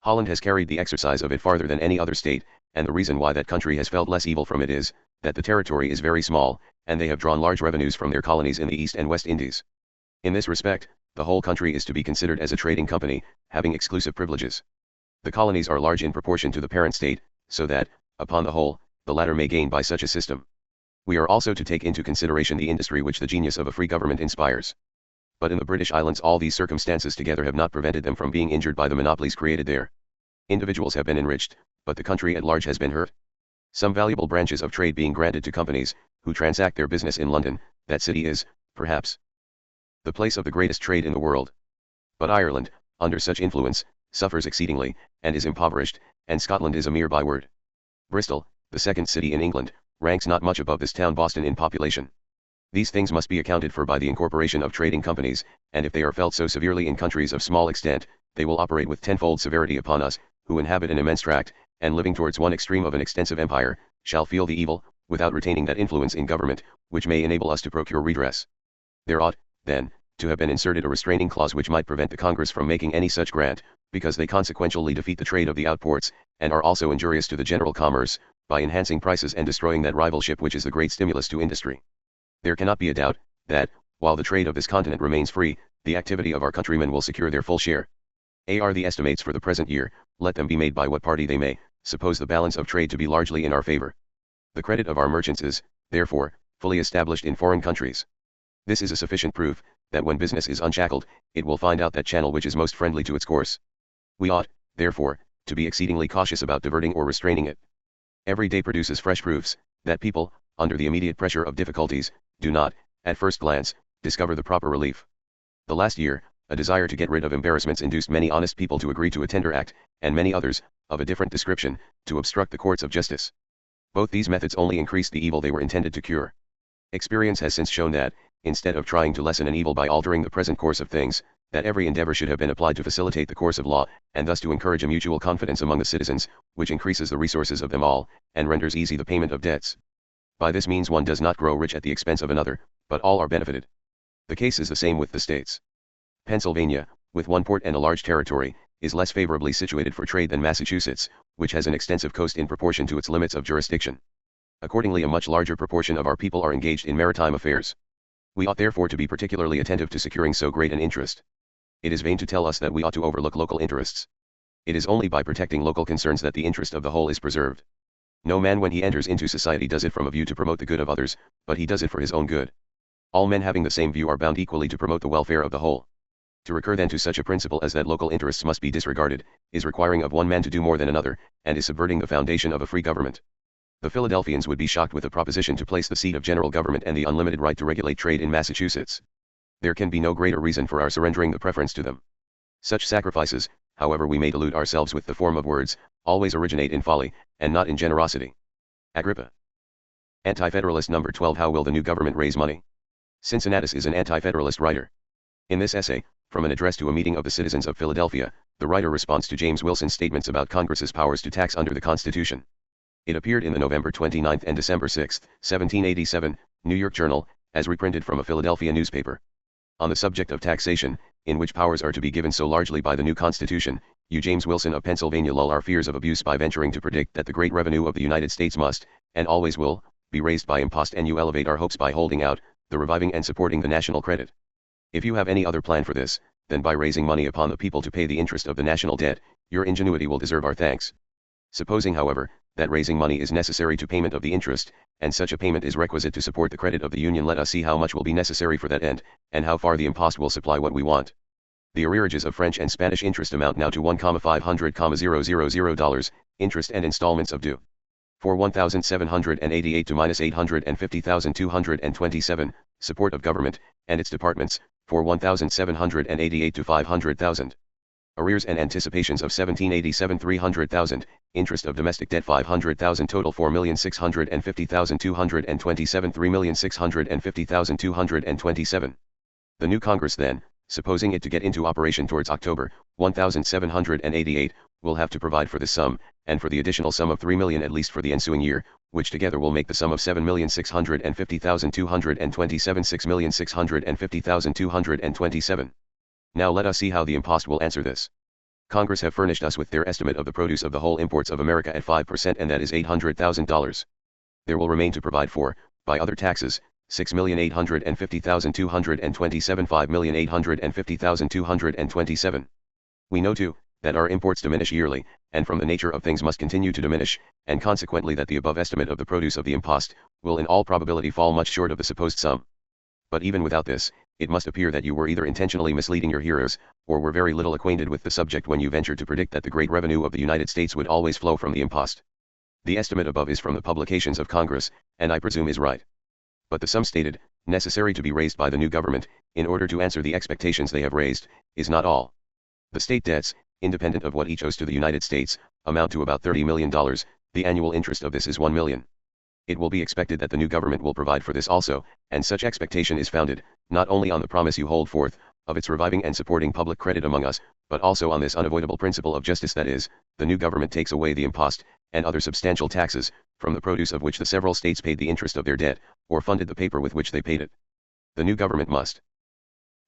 Speaker 1: Holland has carried the exercise of it farther than any other state, and the reason why that country has felt less evil from it is, that the territory is very small, and they have drawn large revenues from their colonies in the East and West Indies. In this respect, the whole country is to be considered as a trading company, having exclusive privileges. The colonies are large in proportion to the parent state, so that, upon the whole, the latter may gain by such a system. We are also to take into consideration the industry which the genius of a free government inspires. But in the British Islands all these circumstances together have not prevented them from being injured by the monopolies created there. Individuals have been enriched, but the country at large has been hurt. Some valuable branches of trade being granted to companies, who transact their business in London, that city is, perhaps, the place of the greatest trade in the world. But Ireland, under such influence, suffers exceedingly, and is impoverished, and Scotland is a mere byword. Bristol, the second city in England, ranks not much above this town Boston in population. These things must be accounted for by the incorporation of trading companies, and if they are felt so severely in countries of small extent, they will operate with tenfold severity upon us, who inhabit an immense tract, and living towards one extreme of an extensive empire, shall feel the evil, without retaining that influence in government, which may enable us to procure redress. There ought, then, to have been inserted a restraining clause which might prevent the Congress from making any such grant, because they consequentially defeat the trade of the outports, and are also injurious to the general commerce, by enhancing prices and destroying that rivalship which is the great stimulus to industry. There cannot be a doubt, that, while the trade of this continent remains free, the activity of our countrymen will secure their full share. Are the estimates for the present year, let them be made by what party they may, suppose the balance of trade to be largely in our favor. The credit of our merchants is, therefore, fully established in foreign countries. This is a sufficient proof, that when business is unshackled, it will find out that channel which is most friendly to its course. We ought, therefore, to be exceedingly cautious about diverting or restraining it. Every day produces fresh proofs, that people, under the immediate pressure of difficulties, do not, at first glance, discover the proper relief. The last year, a desire to get rid of embarrassments induced many honest people to agree to a tender act, and many others, of a different description, to obstruct the courts of justice. Both these methods only increased the evil they were intended to cure. Experience has since shown that, instead of trying to lessen an evil by altering the present course of things, that every endeavor should have been applied to facilitate the course of law, and thus to encourage a mutual confidence among the citizens, which increases the resources of them all, and renders easy the payment of debts. By this means one does not grow rich at the expense of another, but all are benefited. The case is the same with the states. Pennsylvania, with one port and a large territory, is less favorably situated for trade than Massachusetts, which has an extensive coast in proportion to its limits of jurisdiction. Accordingly, a much larger proportion of our people are engaged in maritime affairs. We ought therefore to be particularly attentive to securing so great an interest. It is vain to tell us that we ought to overlook local interests. It is only by protecting local concerns that the interest of the whole is preserved. No man when he enters into society does it from a view to promote the good of others, but he does it for his own good. All men having the same view are bound equally to promote the welfare of the whole. To recur then to such a principle as that local interests must be disregarded, is requiring of one man to do more than another, and is subverting the foundation of a free government. The Philadelphians would be shocked with the proposition to place the seat of general government and the unlimited right to regulate trade in Massachusetts. There can be no greater reason for our surrendering the preference to them. Such sacrifices, however we may delude ourselves with the form of words, always originate in folly, and not in generosity. Agrippa. Anti-Federalist number 12. How will the new government raise money? Cincinnatus is an anti-Federalist writer. In this essay, from an address to a meeting of the citizens of Philadelphia, the writer responds to James Wilson's statements about Congress's powers to tax under the Constitution. It appeared in the November 29 and December 6, 1787, New York Journal, as reprinted from a Philadelphia newspaper. On the subject of taxation, in which powers are to be given so largely by the new Constitution, James Wilson of Pennsylvania lull our fears of abuse by venturing to predict that the great revenue of the United States must, and always will, be raised by impost, and you elevate our hopes by holding out, the reviving and supporting the national credit. If you have any other plan for this, than by raising money upon the people to pay the interest of the national debt, your ingenuity will deserve our thanks. Supposing, however, that raising money is necessary to payment of the interest, and such a payment is requisite to support the credit of the Union, let us see how much will be necessary for that end, and how far the impost will supply what we want. The arrearages of French and Spanish interest amount now to $1,500,000, interest and installments of due. For 1,788 to -850,227, support of government, and its departments, for 1,788 to 500,000. Arrears and anticipations of 1787 300,000, interest of domestic debt 500,000, total 4,650,227, 3,650,227. The new Congress then, supposing it to get into operation towards October, 1788, will have to provide for this sum, and for the additional sum of 3 million at least for the ensuing year, which together will make the sum of 7,650,227, 6,650,227. Now let us see how the impost will answer this. Congress have furnished us with their estimate of the produce of the whole imports of America at 5%, and that is $800,000. There will remain to provide for, by other taxes, 6,850,227, 5,850,227. We know too, that our imports diminish yearly, and from the nature of things must continue to diminish, and consequently that the above estimate of the produce of the impost, will in all probability fall much short of the supposed sum. But even without this, it must appear that you were either intentionally misleading your hearers, or were very little acquainted with the subject when you ventured to predict that the great revenue of the United States would always flow from the impost. The estimate above is from the publications of Congress, and I presume is right. But the sum stated, necessary to be raised by the new government, in order to answer the expectations they have raised, is not all. The state debts, independent of what each owes to the United States, amount to about $30 million, the annual interest of this is $1 million. It will be expected that the new government will provide for this also, and such expectation is founded, not only on the promise you hold forth, of its reviving and supporting public credit among us, but also on this unavoidable principle of justice, that is, the new government takes away the impost, and other substantial taxes, from the produce of which the several states paid the interest of their debt, or funded the paper with which they paid it. The new government must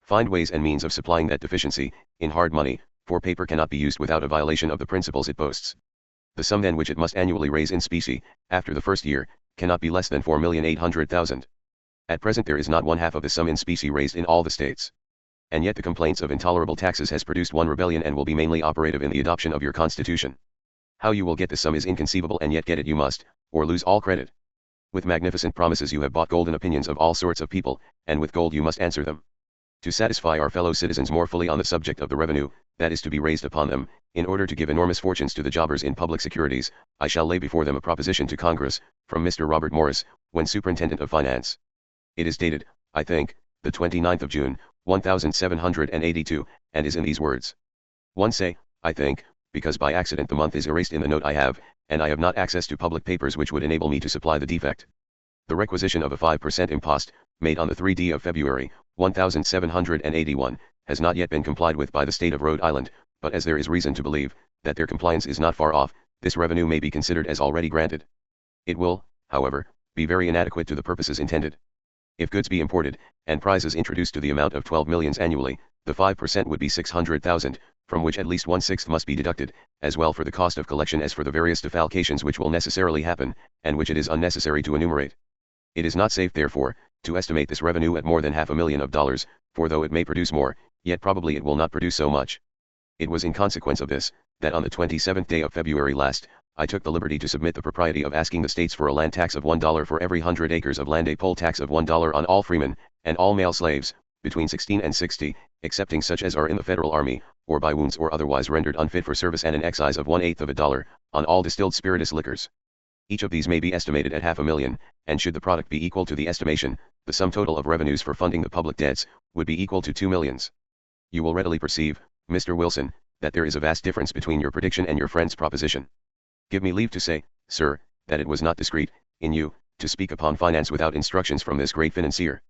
Speaker 1: find ways and means of supplying that deficiency, in hard money, for paper cannot be used without a violation of the principles it boasts. The sum then which it must annually raise in specie, after the first year, cannot be less than 4,800,000. At present there is not one half of the sum in specie raised in all the states. And yet the complaints of intolerable taxes has produced one rebellion, and will be mainly operative in the adoption of your constitution. How you will get this sum is inconceivable, and yet get it you must, or lose all credit. With magnificent promises you have bought golden opinions of all sorts of people, and with gold you must answer them. To satisfy our fellow citizens more fully on the subject of the revenue, that is to be raised upon them, in order to give enormous fortunes to the jobbers in public securities, I shall lay before them a proposition to Congress, from Mr. Robert Morris, when Superintendent of Finance. It is dated, I think, the 29th of June, 1782, and is in these words. One say, I think, because by accident the month is erased in the note I have, and I have not access to public papers which would enable me to supply the defect. The requisition of a 5% impost, made on the 3d of February, 1781, has not yet been complied with by the state of Rhode Island, but as there is reason to believe, that their compliance is not far off, this revenue may be considered as already granted. It will, however, be very inadequate to the purposes intended. If goods be imported, and prizes introduced to the amount of 12 millions annually, the 5% would be 600,000, from which at least 1/6 must be deducted, as well for the cost of collection as for the various defalcations which will necessarily happen, and which it is unnecessary to enumerate. It is not safe, therefore, to estimate this revenue at more than $500,000, for though it may produce more, yet probably it will not produce so much. It was in consequence of this, that on the 27th day of February last, I took the liberty to submit the propriety of asking the states for a land tax of $1 for every 100 acres of land, a poll tax of $1 on all freemen, and all male slaves, between 16 and 60, excepting such as are in the federal army, or by wounds or otherwise rendered unfit for service, and an excise of 1/8 of a dollar, on all distilled spirituous liquors. Each of these may be estimated at $500,000, and should the product be equal to the estimation, the sum total of revenues for funding the public debts, would be equal to $2 millions. You will readily perceive, Mr. Wilson, that there is a vast difference between your prediction and your friend's proposition. Give me leave to say, sir, that it was not discreet, in you, to speak upon finance without instructions from this great financier.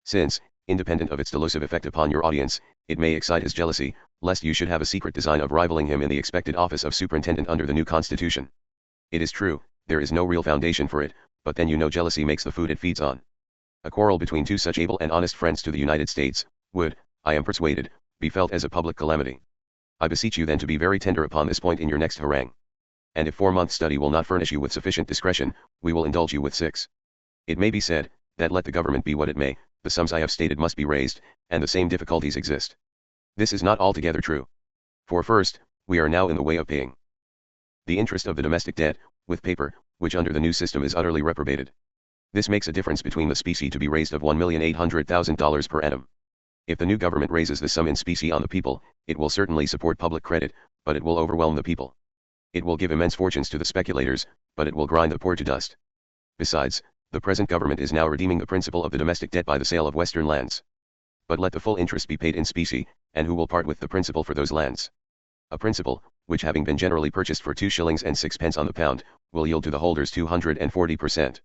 Speaker 1: Since, independent of its delusive effect upon your audience, it may excite his jealousy, lest you should have a secret design of rivaling him in the expected office of superintendent under the new constitution. It is true, there is no real foundation for it, but then jealousy makes the food it feeds on. A quarrel between two such able and honest friends to the United States, would, I am persuaded, be felt as a public calamity. I beseech you then to be very tender upon this point in your next harangue. And if 4 months' study will not furnish you with sufficient discretion, we will indulge you with 6. It may be said, that let the government be what it may, the sums I have stated must be raised, and the same difficulties exist. This is not altogether true. For first, we are now in the way of paying the interest of the domestic debt, with paper, which under the new system is utterly reprobated. This makes a difference between the specie to be raised of $1,800,000 per annum. If the new government raises the sum in specie on the people, it will certainly support public credit, but it will overwhelm the people. It will give immense fortunes to the speculators, but it will grind the poor to dust. Besides, the present government is now redeeming the principal of the domestic debt by the sale of western lands. But let the full interest be paid in specie, and who will part with the principal for those lands? A principal, which having been generally purchased for 2 shillings and 6 pence on the pound, will yield to the holders 240%.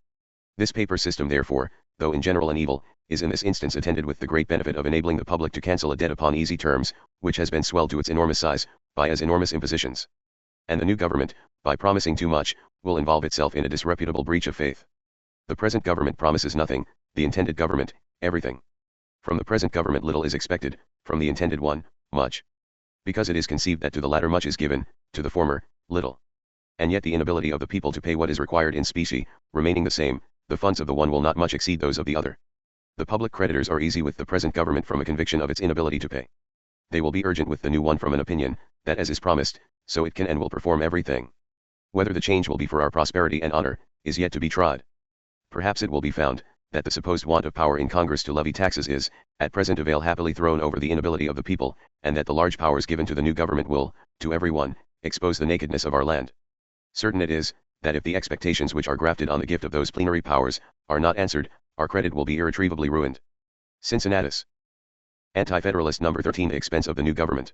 Speaker 1: This paper system therefore, though in general an evil, is in this instance attended with the great benefit of enabling the public to cancel a debt upon easy terms, which has been swelled to its enormous size, by as enormous impositions. And the new government, by promising too much, will involve itself in a disreputable breach of faith. The present government promises nothing, the intended government, everything. From the present government little is expected, from the intended one, much. Because it is conceived that to the latter much is given, to the former, little. And yet the inability of the people to pay what is required in specie, remaining the same, the funds of the one will not much exceed those of the other. The public creditors are easy with the present government from a conviction of its inability to pay. They will be urgent with the new one from an opinion, that as is promised, so it can and will perform everything. Whether the change will be for our prosperity and honor, is yet to be tried. Perhaps it will be found, that the supposed want of power in Congress to levy taxes is, at present a veil happily thrown over the inability of the people, and that the large powers given to the new government will, to every one, expose the nakedness of our land. Certain it is, that if the expectations which are grafted on the gift of those plenary powers, are not answered, our credit will be irretrievably ruined. Cincinnatus. Anti-Federalist No. 13. The expense of the new government.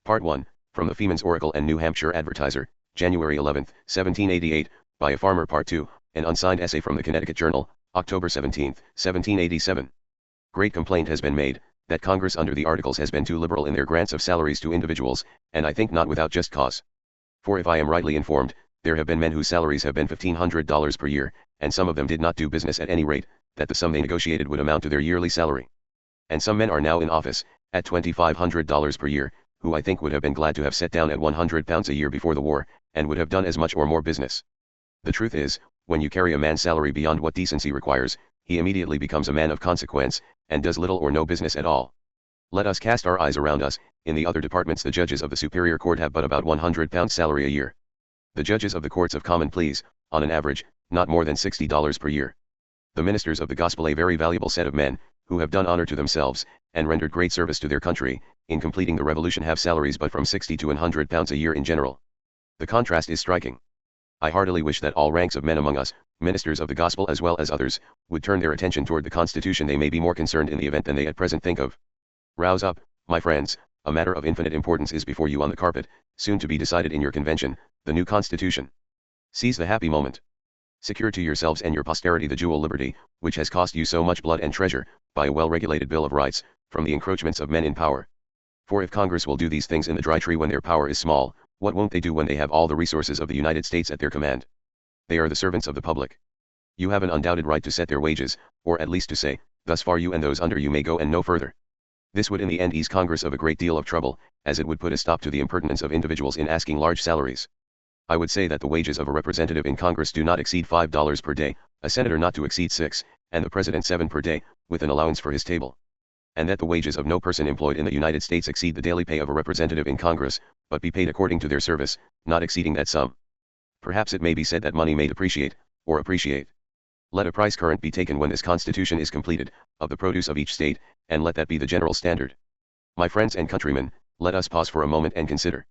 Speaker 1: Part 1, from the Freeman's Oracle and New Hampshire Advertiser, January 11, 1788, by a farmer. Part 2, an unsigned essay from the Connecticut Journal, October 17, 1787. Great complaint has been made, that Congress under the Articles has been too liberal in their grants of salaries to individuals, and I think not without just cause. For if I am rightly informed, there have been men whose salaries have been $1,500 per year, and some of them did not do business at any rate, that the sum they negotiated would amount to their yearly salary. And some men are now in office, at $2,500 per year, who I think would have been glad to have set down at £100 a year before the war, and would have done as much or more business. The truth is, when you carry a man's salary beyond what decency requires, he immediately becomes a man of consequence, and does little or no business at all. Let us cast our eyes around us. In the other departments the judges of the Superior Court have but about £100 salary a year. The judges of the Courts of Common Pleas, on an average, not more than $60 per year. The ministers of the gospel, a very valuable set of men, who have done honor to themselves, and rendered great service to their country, in completing the revolution have salaries but from £60 to £100 a year in general. The contrast is striking. I heartily wish that all ranks of men among us, ministers of the gospel as well as others, would turn their attention toward the Constitution. They may be more concerned in the event than they at present think of. Rouse up, my friends, a matter of infinite importance is before you on the carpet, soon to be decided in your convention, the new Constitution. Seize the happy moment. Secure to yourselves and your posterity the jewel liberty, which has cost you so much blood and treasure, by a well-regulated Bill of Rights, from the encroachments of men in power. For if Congress will do these things in the dry tree when their power is small, what won't they do when they have all the resources of the United States at their command? They are the servants of the public. You have an undoubted right to set their wages, or at least to say, thus far you and those under you may go and no further. This would in the end ease Congress of a great deal of trouble, as it would put a stop to the impertinence of individuals in asking large salaries. I would say that the wages of a representative in Congress do not exceed $5 per day, a senator not to exceed 6, and the president 7 per day, with an allowance for his table. And that the wages of no person employed in the United States exceed the daily pay of a representative in Congress, but be paid according to their service, not exceeding that sum. Perhaps it may be said that money may depreciate, or appreciate. Let a price current be taken when this Constitution is completed, of the produce of each state, and let that be the general standard. My friends and countrymen, let us pause for a moment and consider.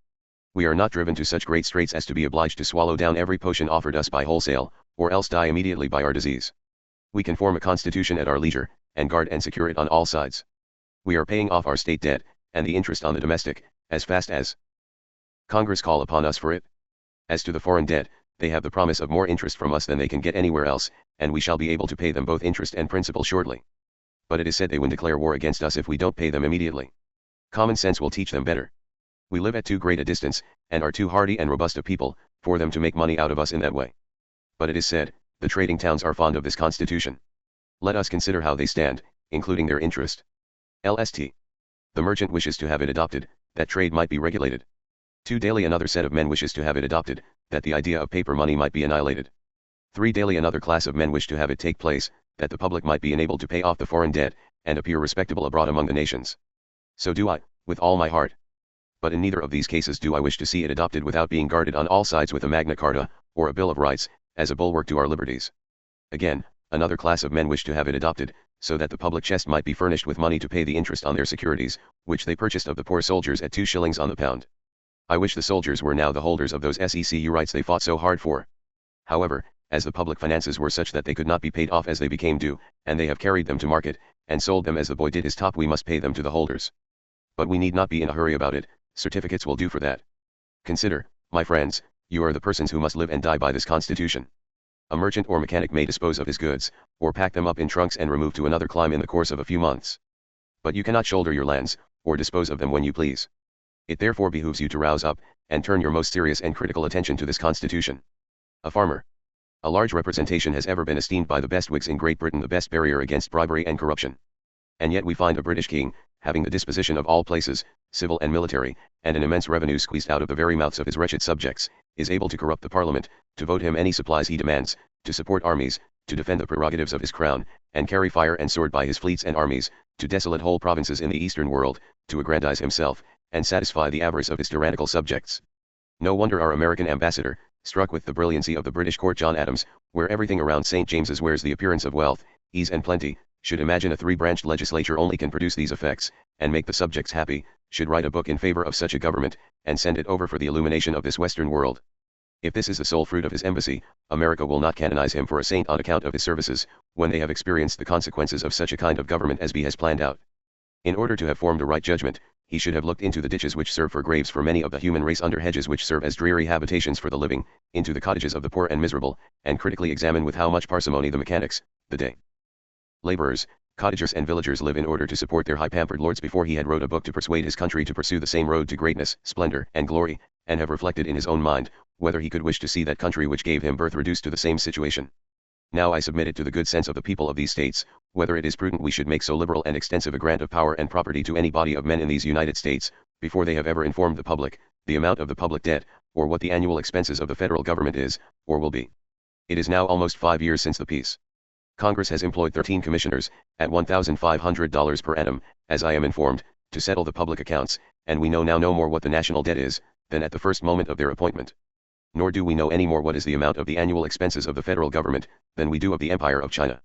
Speaker 1: We are not driven to such great straits as to be obliged to swallow down every potion offered us by wholesale, or else die immediately by our disease. We can form a constitution at our leisure, and guard and secure it on all sides. We are paying off our state debt, and the interest on the domestic, as fast as Congress call upon us for it. As to the foreign debt, they have the promise of more interest from us than they can get anywhere else, and we shall be able to pay them both interest and principal shortly. But it is said they would declare war against us if we don't pay them immediately. Common sense will teach them better. We live at too great a distance, and are too hardy and robust a people, for them to make money out of us in that way. But it is said, the trading towns are fond of this constitution. Let us consider how they stand, including their interest. Lst. The merchant wishes to have it adopted, that trade might be regulated. 2. Daily another set of men wishes to have it adopted, that the idea of paper money might be annihilated. 3. Daily another class of men wish to have it take place, that the public might be enabled to pay off the foreign debt, and appear respectable abroad among the nations. So do I, with all my heart. But in neither of these cases do I wish to see it adopted without being guarded on all sides with a Magna Carta, or a Bill of Rights, as a bulwark to our liberties. Again, another class of men wish to have it adopted, so that the public chest might be furnished with money to pay the interest on their securities, which they purchased of the poor soldiers at 2 shillings on the pound. I wish the soldiers were now the holders of those SECU rights they fought so hard for. However, as the public finances were such that they could not be paid off as they became due, and they have carried them to market, and sold them as the boy did his top, we must pay them to the holders. But we need not be in a hurry about it, certificates will do for that. Consider, my friends, you are the persons who must live and die by this constitution. A merchant or mechanic may dispose of his goods, or pack them up in trunks and remove to another clime in the course of a few months. But you cannot shoulder your lands, or dispose of them when you please. It therefore behooves you to rouse up, and turn your most serious and critical attention to this constitution. A farmer. A large representation has ever been esteemed by the best Whigs in Great Britain the best barrier against bribery and corruption. And yet we find a British king, having the disposition of all places, civil and military, and an immense revenue squeezed out of the very mouths of his wretched subjects, is able to corrupt the Parliament, to vote him any supplies he demands, to support armies, to defend the prerogatives of his crown, and carry fire and sword by his fleets and armies, to desolate whole provinces in the Eastern world, to aggrandize himself, and satisfy the avarice of his tyrannical subjects. No wonder our American ambassador, struck with the brilliancy of the British court John Adams, where everything around St. James's wears the appearance of wealth, ease and plenty, should imagine a 3-branched legislature only can produce these effects, and make the subjects happy, should write a book in favor of such a government, and send it over for the illumination of this Western world. If this is the sole fruit of his embassy, America will not canonize him for a saint on account of his services, when they have experienced the consequences of such a kind of government as B has planned out. In order to have formed a right judgment, he should have looked into the ditches which serve for graves for many of the human race, under hedges which serve as dreary habitations for the living, into the cottages of the poor and miserable, and critically examine with how much parsimony the mechanics, the day laborers, cottagers and villagers live in order to support their high-pampered lords, before he had wrote a book to persuade his country to pursue the same road to greatness, splendor, and glory, and have reflected in his own mind, whether he could wish to see that country which gave him birth reduced to the same situation. Now I submit it to the good sense of the people of these states, whether it is prudent we should make so liberal and extensive a grant of power and property to any body of men in these United States, before they have ever informed the public, the amount of the public debt, or what the annual expenses of the federal government is, or will be. It is now almost 5 years since the peace. Congress has employed 13 commissioners, at $1,500 per annum, as I am informed, to settle the public accounts, and we know now no more what the national debt is, than at the first moment of their appointment. Nor do we know any more what is the amount of the annual expenses of the federal government, than we do of the Empire of China.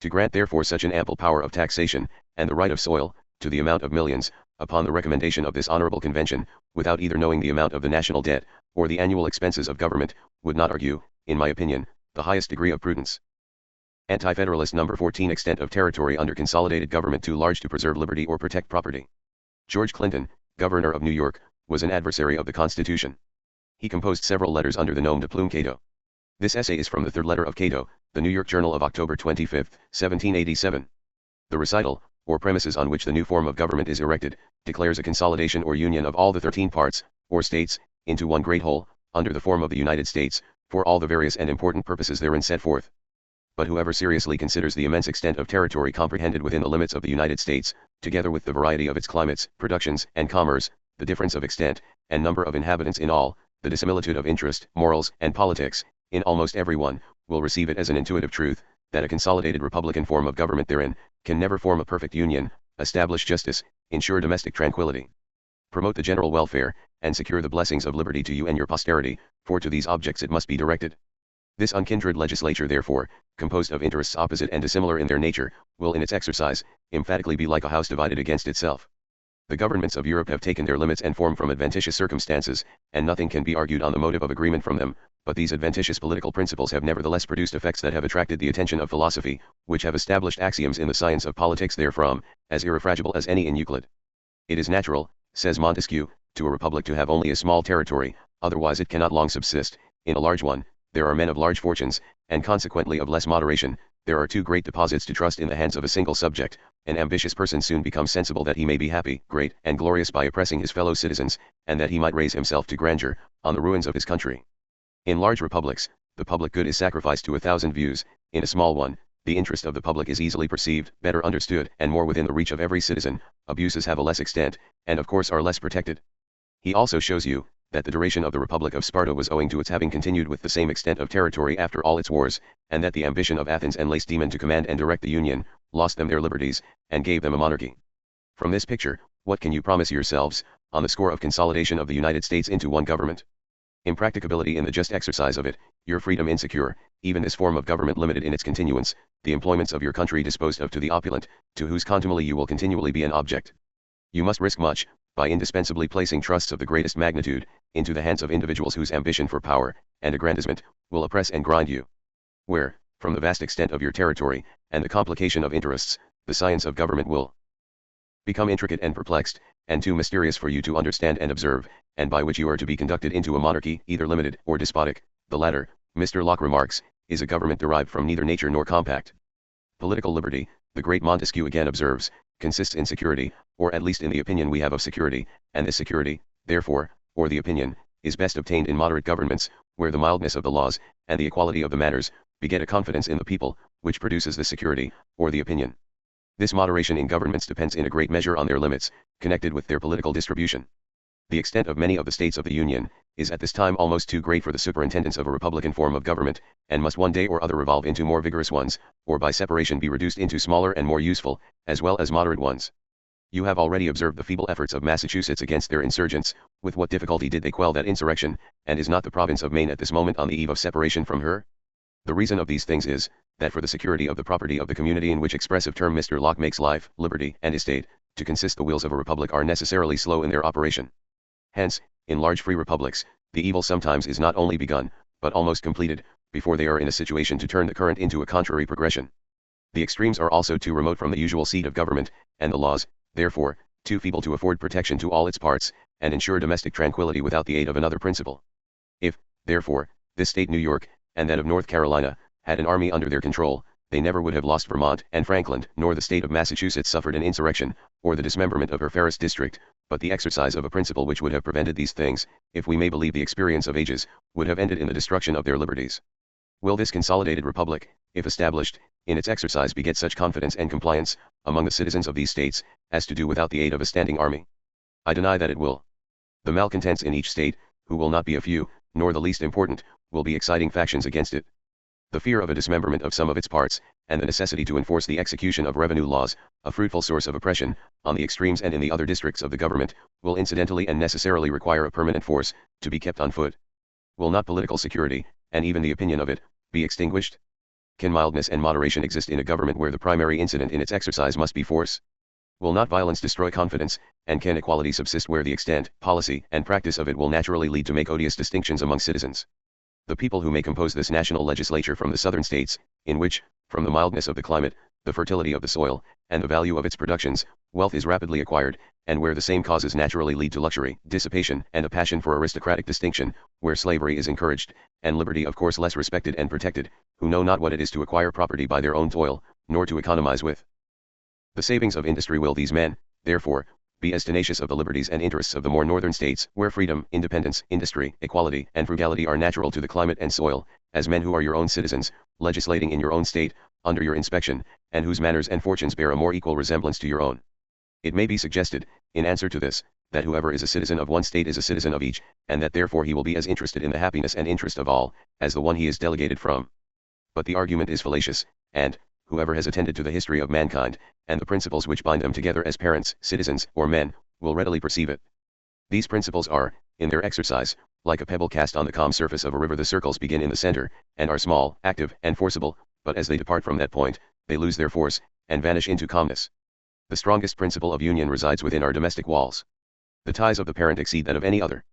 Speaker 1: To grant therefore such an ample power of taxation, and the right of soil, to the amount of millions, upon the recommendation of this honorable convention, without either knowing the amount of the national debt, or the annual expenses of government, would not argue, in my opinion, the highest degree of prudence. Anti-Federalist number 14. Extent of territory under consolidated government too large to preserve liberty or protect property. George Clinton, Governor of New York, was an adversary of the Constitution. He composed several letters under the nom de plume Cato. This essay is from the third letter of Cato, the New York Journal of October 25, 1787. The recital, or premises on which the new form of government is erected, declares a consolidation or union of all the 13 parts, or states, into one great whole, under the form of the United States, for all the various and important purposes therein set forth. But whoever seriously considers the immense extent of territory comprehended within the limits of the United States, together with the variety of its climates, productions, and commerce, the difference of extent, and number of inhabitants in all, the dissimilitude of interest, morals, and politics, in almost every one, will receive it as an intuitive truth, that a consolidated republican form of government therein, can never form a perfect union, establish justice, ensure domestic tranquility, promote the general welfare, and secure the blessings of liberty to you and your posterity, for to these objects it must be directed. This unkindred legislature therefore, composed of interests opposite and dissimilar in their nature, will in its exercise, emphatically be like a house divided against itself. The governments of Europe have taken their limits and formed from adventitious circumstances, and nothing can be argued on the motive of agreement from them, but these adventitious political principles have nevertheless produced effects that have attracted the attention of philosophy, which have established axioms in the science of politics therefrom, as irrefragable as any in Euclid. It is natural, says Montesquieu, to a republic to have only a small territory, otherwise it cannot long subsist. In a large one, there are men of large fortunes, and consequently of less moderation. There are too great deposits to trust in the hands of a single subject. An ambitious person soon becomes sensible that he may be happy, great, and glorious by oppressing his fellow citizens, and that he might raise himself to grandeur, on the ruins of his country. In large republics, the public good is sacrificed to 1,000 views, in a small one, the interest of the public is easily perceived, better understood, and more within the reach of every citizen, abuses have a less extent, and of course are less protected. He also shows you, that the duration of the Republic of Sparta was owing to its having continued with the same extent of territory after all its wars, and that the ambition of Athens and Lacedaemon to command and direct the Union, lost them their liberties, and gave them a monarchy. From this picture, what can you promise yourselves, on the score of consolidation of the United States into one government? Impracticability in the just exercise of it, your freedom insecure, even this form of government limited in its continuance, the employments of your country disposed of to the opulent, to whose contumely you will continually be an object. You must risk much, by indispensably placing trusts of the greatest magnitude, into the hands of individuals whose ambition for power, and aggrandizement, will oppress and grind you. Where, from the vast extent of your territory, and the complication of interests, the science of government will become intricate and perplexed, and too mysterious for you to understand and observe, and by which you are to be conducted into a monarchy, either limited or despotic. The latter, Mr. Locke remarks, is a government derived from neither nature nor compact. Political liberty, the great Montesquieu again observes, consists in security, or at least in the opinion we have of security, and this security, therefore, or the opinion, is best obtained in moderate governments, where the mildness of the laws, and the equality of the manners, beget a confidence in the people, which produces the security, or the opinion. This moderation in governments depends in a great measure on their limits, connected with their political distribution. The extent of many of the states of the Union, is at this time almost too great for the superintendence of a republican form of government, and must one day or other revolve into more vigorous ones, or by separation be reduced into smaller and more useful, as well as moderate ones. You have already observed the feeble efforts of Massachusetts against their insurgents, with what difficulty did they quell that insurrection, and is not the province of Maine at this moment on the eve of separation from her? The reason of these things is, that for the security of the property of the community, in which expressive term Mr. Locke makes life, liberty, and estate, to consist, the wheels of a republic are necessarily slow in their operation. Hence, in large free republics, the evil sometimes is not only begun, but almost completed, before they are in a situation to turn the current into a contrary progression. The extremes are also too remote from the usual seat of government, and the laws, therefore, too feeble to afford protection to all its parts, and ensure domestic tranquility without the aid of another principle. If, therefore, this state New York, and that of North Carolina, had an army under their control, they never would have lost Vermont and Franklin, nor the state of Massachusetts suffered an insurrection, or the dismemberment of her fairest district, but the exercise of a principle which would have prevented these things, if we may believe the experience of ages, would have ended in the destruction of their liberties. Will this consolidated republic, if established, in its exercise beget such confidence and compliance, among the citizens of these states, as to do without the aid of a standing army? I deny that it will. The malcontents in each state, who will not be a few, nor the least important, will be exciting factions against it. The fear of a dismemberment of some of its parts, and the necessity to enforce the execution of revenue laws, a fruitful source of oppression, on the extremes and in the other districts of the government, will incidentally and necessarily require a permanent force, to be kept on foot. Will not political security, and even the opinion of it, be extinguished? Can mildness and moderation exist in a government where the primary incident in its exercise must be force? Will not violence destroy confidence, and can equality subsist where the extent, policy, and practice of it will naturally lead to make odious distinctions among citizens? The people who may compose this national legislature from the southern states, in which, from the mildness of the climate, the fertility of the soil, and the value of its productions, wealth is rapidly acquired, and where the same causes naturally lead to luxury, dissipation, and a passion for aristocratic distinction, where slavery is encouraged, and liberty of course less respected and protected, who know not what it is to acquire property by their own toil, nor to economize with the savings of industry, will these men, therefore, be as tenacious of the liberties and interests of the more northern states, where freedom, independence, industry, equality, and frugality are natural to the climate and soil, as men who are your own citizens, legislating in your own state, under your inspection, and whose manners and fortunes bear a more equal resemblance to your own? It may be suggested, in answer to this, that whoever is a citizen of one state is a citizen of each, and that therefore he will be as interested in the happiness and interest of all, as the one he is delegated from. But the argument is fallacious, and, whoever has attended to the history of mankind, and the principles which bind them together as parents, citizens, or men, will readily perceive it. These principles are, in their exercise, like a pebble cast on the calm surface of a river. The circles begin in the center, and are small, active, and forcible, but as they depart from that point, they lose their force, and vanish into calmness. The strongest principle of union resides within our domestic walls. The ties of the parent exceed that of any other.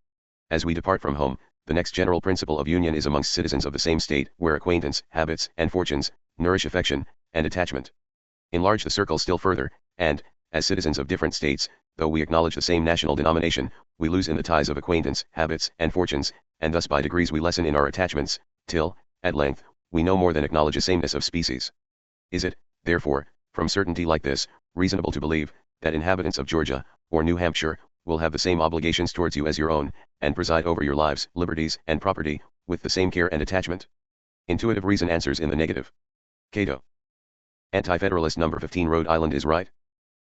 Speaker 1: As we depart from home, the next general principle of union is amongst citizens of the same state, where acquaintance, habits, and fortunes, nourish affection, and attachment. Enlarge the circle still further, and, as citizens of different states, though we acknowledge the same national denomination, we lose in the ties of acquaintance, habits, and fortunes, and thus by degrees we lessen in our attachments, till, at length, we no more than acknowledge a sameness of species. Is it, therefore, from certainty like this, reasonable to believe, that inhabitants of Georgia, or New Hampshire, will have the same obligations towards you as your own, and preside over your lives, liberties, and property, with the same care and attachment? Intuitive reason answers in the negative. Cato. Anti-Federalist number 15 Rhode Island is right.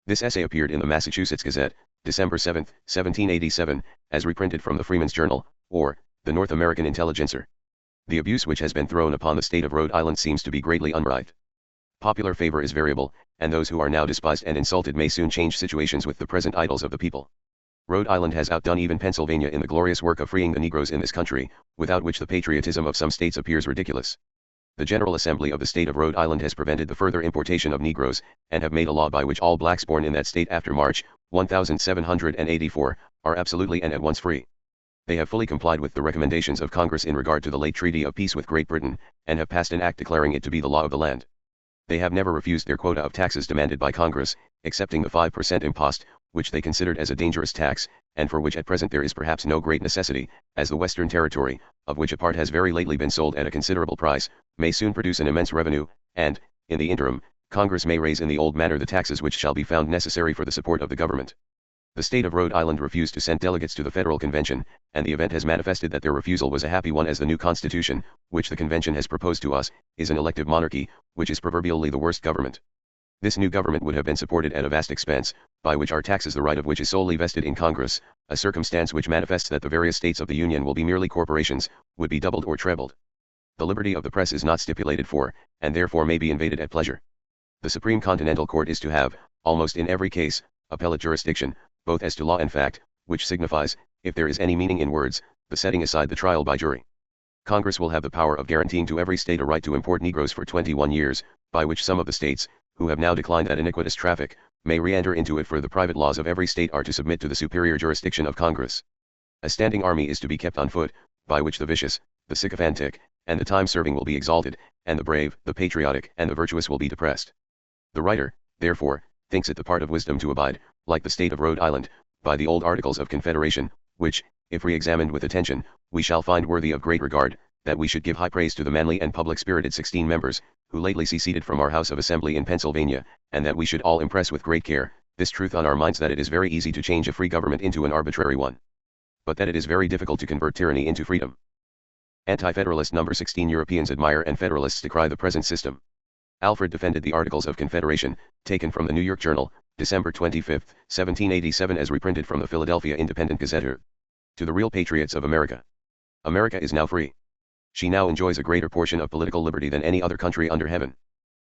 Speaker 1: This essay appeared in the Massachusetts Gazette, December 7, 1787, as reprinted from the Freeman's Journal, or, the North American Intelligencer. The abuse which has been thrown upon the state of Rhode Island seems to be greatly unright. Popular favor is variable, and those who are now despised and insulted may soon change situations with the present idols of the people. Rhode Island has outdone even Pennsylvania in the glorious work of freeing the Negroes in this country, without which the patriotism of some states appears ridiculous. The General Assembly of the state of Rhode Island has prevented the further importation of Negroes, and have made a law by which all blacks born in that state after March 1784 are absolutely and at once free. They have fully complied with the recommendations of Congress in regard to the late treaty of peace with Great Britain, and have passed an act declaring it to be the law of the land. They have never refused their quota of taxes demanded by Congress, excepting the 5% impost, which they considered as a dangerous tax, and for which at present there is perhaps no great necessity, as the Western Territory, of which a part has very lately been sold at a considerable price, may soon produce an immense revenue, and, in the interim, Congress may raise in the old manner the taxes which shall be found necessary for the support of the government. The state of Rhode Island refused to send delegates to the Federal Convention, and the event has manifested that their refusal was a happy one, as the new Constitution, which the Convention has proposed to us, is an elective monarchy, which is proverbially the worst government. This new government would have been supported at a vast expense, by which our taxes, the right of which is solely vested in Congress, a circumstance which manifests that the various states of the Union will be merely corporations, would be doubled or trebled. The liberty of the press is not stipulated for, and therefore may be invaded at pleasure. The Supreme Continental Court is to have, almost in every case, appellate jurisdiction, both as to law and fact, which signifies, if there is any meaning in words, the setting aside the trial by jury. Congress will have the power of guaranteeing to every state a right to import Negroes for 21 years, by which some of the states, who have now declined that iniquitous traffic, may re-enter into it, for the private laws of every state are to submit to the superior jurisdiction of Congress. A standing army is to be kept on foot, by which the vicious, the sycophantic, and the time-serving will be exalted, and the brave, the patriotic, and the virtuous will be depressed. The writer, therefore, thinks it the part of wisdom to abide, like the state of Rhode Island, by the old Articles of Confederation, which, if re-examined with attention, we shall find worthy of great regard, that we should give high praise to the manly and public-spirited 16 members, who lately seceded from our House of Assembly in Pennsylvania, and that we should all impress with great care, this truth on our minds, that it is very easy to change a free government into an arbitrary one, but that it is very difficult to convert tyranny into freedom. Anti-Federalist number 16 Europeans admire and Federalists decry the present system. Alfred defended the Articles of Confederation, taken from the New York Journal, December 25, 1787, as reprinted from the Philadelphia Independent Gazette. To the real patriots of America. America is now free. She now enjoys a greater portion of political liberty than any other country under heaven.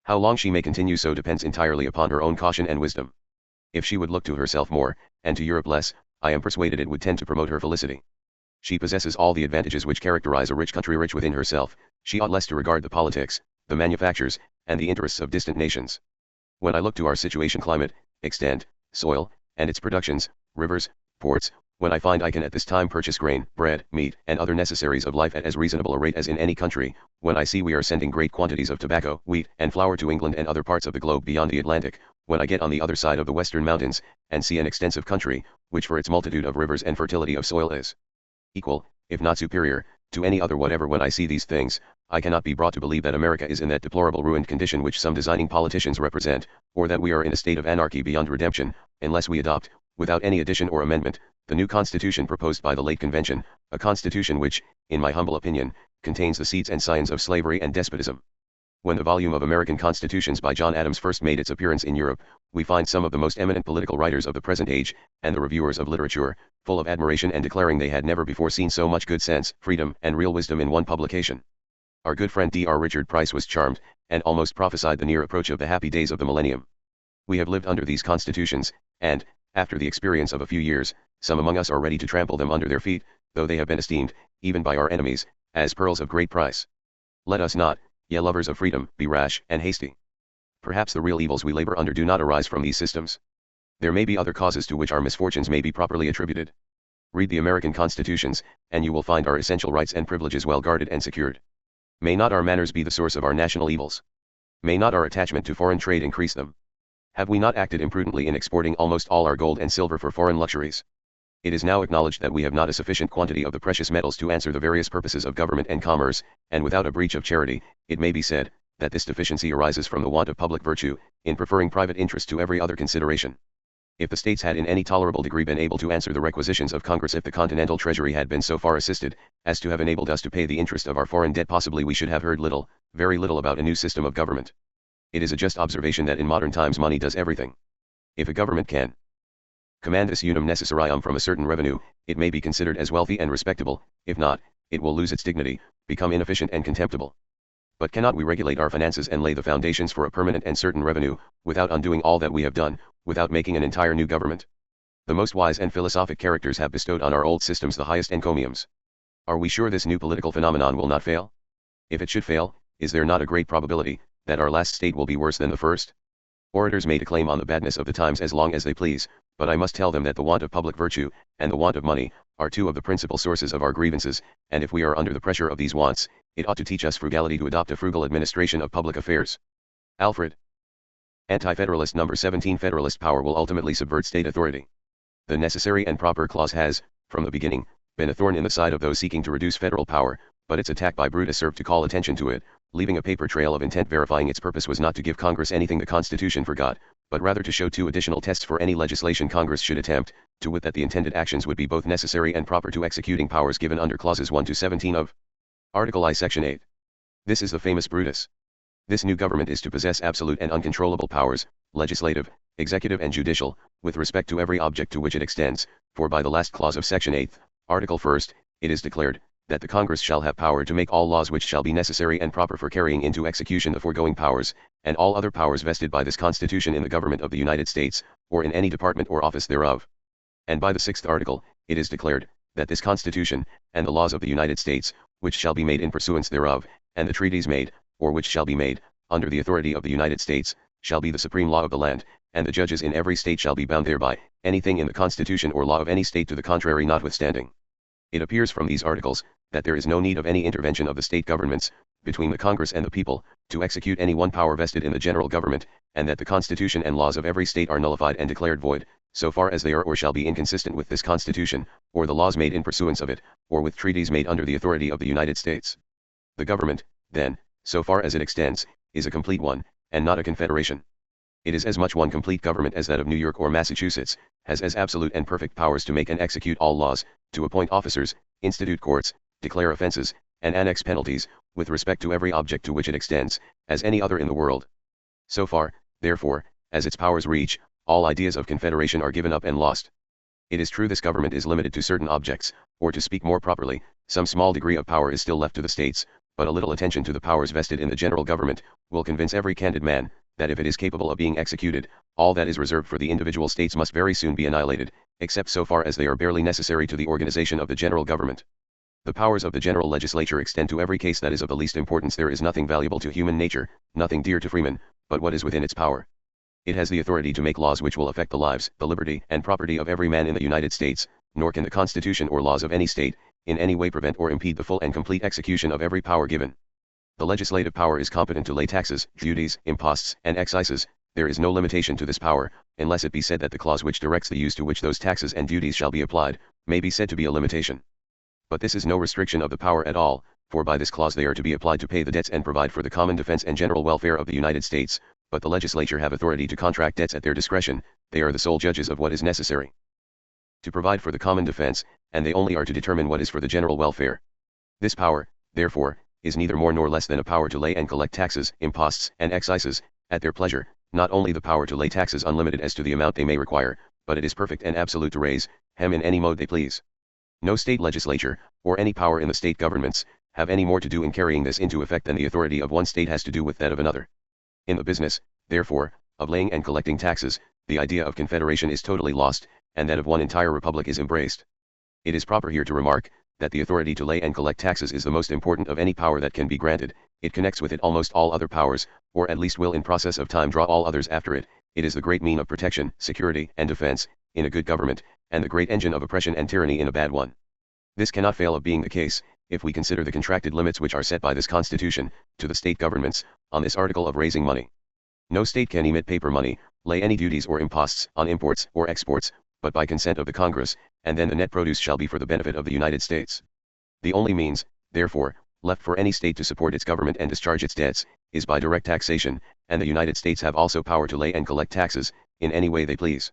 Speaker 1: How long she may continue so depends entirely upon her own caution and wisdom. If she would look to herself more, and to Europe less, I am persuaded it would tend to promote her felicity. She possesses all the advantages which characterize a rich country rich within herself. She ought less to regard the politics, the manufactures, and the interests of distant nations. When I look to our situation, climate, extent, soil, and its productions, rivers, ports, when I find I can at this time purchase grain, bread, meat, and other necessaries of life at as reasonable a rate as in any country, when I see we are sending great quantities of tobacco, wheat, and flour to England and other parts of the globe beyond the Atlantic, when I get on the other side of the western mountains, and see an extensive country, which for its multitude of rivers and fertility of soil is equal, if not superior, to any other whatever, when I see these things, I cannot be brought to believe that America is in that deplorable ruined condition which some designing politicians represent, or that we are in a state of anarchy beyond redemption, unless we adopt, without any addition or amendment, the new Constitution proposed by the late Convention, a Constitution which, in my humble opinion, contains the seeds and signs of slavery and despotism. When the volume of American Constitutions by John Adams first made its appearance in Europe, we find some of the most eminent political writers of the present age, and the reviewers of literature, full of admiration and declaring they had never before seen so much good sense, freedom, and real wisdom in one publication. Our good friend Dr. Richard Price was charmed, and almost prophesied the near approach of the happy days of the millennium. We have lived under these constitutions, and, after the experience of a few years, some among us are ready to trample them under their feet, though they have been esteemed, even by our enemies, as pearls of great price. Let us not, ye lovers of freedom, be rash and hasty. Perhaps the real evils we labor under do not arise from these systems. There may be other causes to which our misfortunes may be properly attributed. Read the American constitutions, and you will find our essential rights and privileges well guarded and secured. May not our manners be the source of our national evils? May not our attachment to foreign trade increase them? Have we not acted imprudently in exporting almost all our gold and silver for foreign luxuries? It is now acknowledged that we have not a sufficient quantity of the precious metals to answer the various purposes of government and commerce, and without a breach of charity, it may be said, that this deficiency arises from the want of public virtue, in preferring private interest to every other consideration. If the states had in any tolerable degree been able to answer the requisitions of Congress, if the Continental Treasury had been so far assisted as to have enabled us to pay the interest of our foreign debt, possibly we should have heard little, very little, about a new system of government. It is a just observation that in modern times money does everything. If a government can command this unum necessarium from a certain revenue, it may be considered as wealthy and respectable; if not, it will lose its dignity, become inefficient and contemptible. But cannot we regulate our finances and lay the foundations for a permanent and certain revenue, without undoing all that we have done, without making an entire new government? The most wise and philosophic characters have bestowed on our old systems the highest encomiums. Are we sure this new political phenomenon will not fail? If it should fail, is there not a great probability that our last state will be worse than the first? Orators may declaim on the badness of the times as long as they please, but I must tell them that the want of public virtue, and the want of money, are two of the principal sources of our grievances, and if we are under the pressure of these wants, it ought to teach us frugality to adopt a frugal administration of public affairs. Alfred. Anti-Federalist No. 17. Federalist power will ultimately subvert state authority. The necessary and proper clause has, from the beginning, been a thorn in the side of those seeking to reduce federal power, but its attack by Brutus served to call attention to it, leaving a paper trail of intent verifying its purpose was not to give Congress anything the Constitution forgot, but rather to show two additional tests for any legislation Congress should attempt, to wit that the intended actions would be both necessary and proper to executing powers given under clauses 1 to 17 of Article I, Section 8. This is the famous Brutus. This new government is to possess absolute and uncontrollable powers, legislative, executive and judicial, with respect to every object to which it extends, for by the last clause of Section 8, Article 1, it is declared, that the Congress shall have power to make all laws which shall be necessary and proper for carrying into execution the foregoing powers, and all other powers vested by this Constitution in the government of the United States, or in any department or office thereof. And by the 6th article, it is declared, that this Constitution, and the laws of the United States, which shall be made in pursuance thereof, and the treaties made, or which shall be made, under the authority of the United States, shall be the supreme law of the land, and the judges in every state shall be bound thereby, anything in the Constitution or law of any state to the contrary notwithstanding. It appears from these articles, that there is no need of any intervention of the state governments, between the Congress and the people, to execute any one power vested in the general government, and that the Constitution and laws of every state are nullified and declared void, so far as they are or shall be inconsistent with this Constitution, or the laws made in pursuance of it, or with treaties made under the authority of the United States. The government, then, so far as it extends, is a complete one, and not a confederation. It is as much one complete government as that of New York or Massachusetts, has as absolute and perfect powers to make and execute all laws, to appoint officers, institute courts, declare offenses, and annex penalties, with respect to every object to which it extends, as any other in the world. So far, therefore, as its powers reach, all ideas of confederation are given up and lost. It is true this government is limited to certain objects, or to speak more properly, some small degree of power is still left to the states, but a little attention to the powers vested in the general government, will convince every candid man, that if it is capable of being executed, all that is reserved for the individual states must very soon be annihilated, except so far as they are barely necessary to the organization of the general government. The powers of the general legislature extend to every case that is of the least importance. There is nothing valuable to human nature, nothing dear to freemen, but what is within its power. It has the authority to make laws which will affect the lives, the liberty, and property of every man in the United States, nor can the Constitution or laws of any state, in any way prevent or impede the full and complete execution of every power given. The legislative power is competent to lay taxes, duties, imposts, and excises. There is no limitation to this power, unless it be said that the clause which directs the use to which those taxes and duties shall be applied, may be said to be a limitation. But this is no restriction of the power at all, for by this clause they are to be applied to pay the debts and provide for the common defense and general welfare of the United States, but the legislature have authority to contract debts at their discretion. They are the sole judges of what is necessary to provide for the common defense, and they only are to determine what is for the general welfare. This power, therefore, is neither more nor less than a power to lay and collect taxes, imposts, and excises, at their pleasure, not only the power to lay taxes unlimited as to the amount they may require, but it is perfect and absolute to raise them in any mode they please. No state legislature, or any power in the state governments, have any more to do in carrying this into effect than the authority of one state has to do with that of another. In the business, therefore, of laying and collecting taxes, the idea of confederation is totally lost, and that of one entire republic is embraced. It is proper here to remark, that the authority to lay and collect taxes is the most important of any power that can be granted. It connects with it almost all other powers, or at least will in process of time draw all others after it. It is the great mean of protection, security, and defense, in a good government, and the great engine of oppression and tyranny in a bad one. This cannot fail of being the case, if we consider the contracted limits which are set by this Constitution, to the state governments, on this article of raising money. No state can emit paper money, lay any duties or imposts on imports or exports, but by consent of the Congress, and then the net produce shall be for the benefit of the United States. The only means, therefore, left for any state to support its government and discharge its debts, is by direct taxation, and the United States have also power to lay and collect taxes, in any way they please.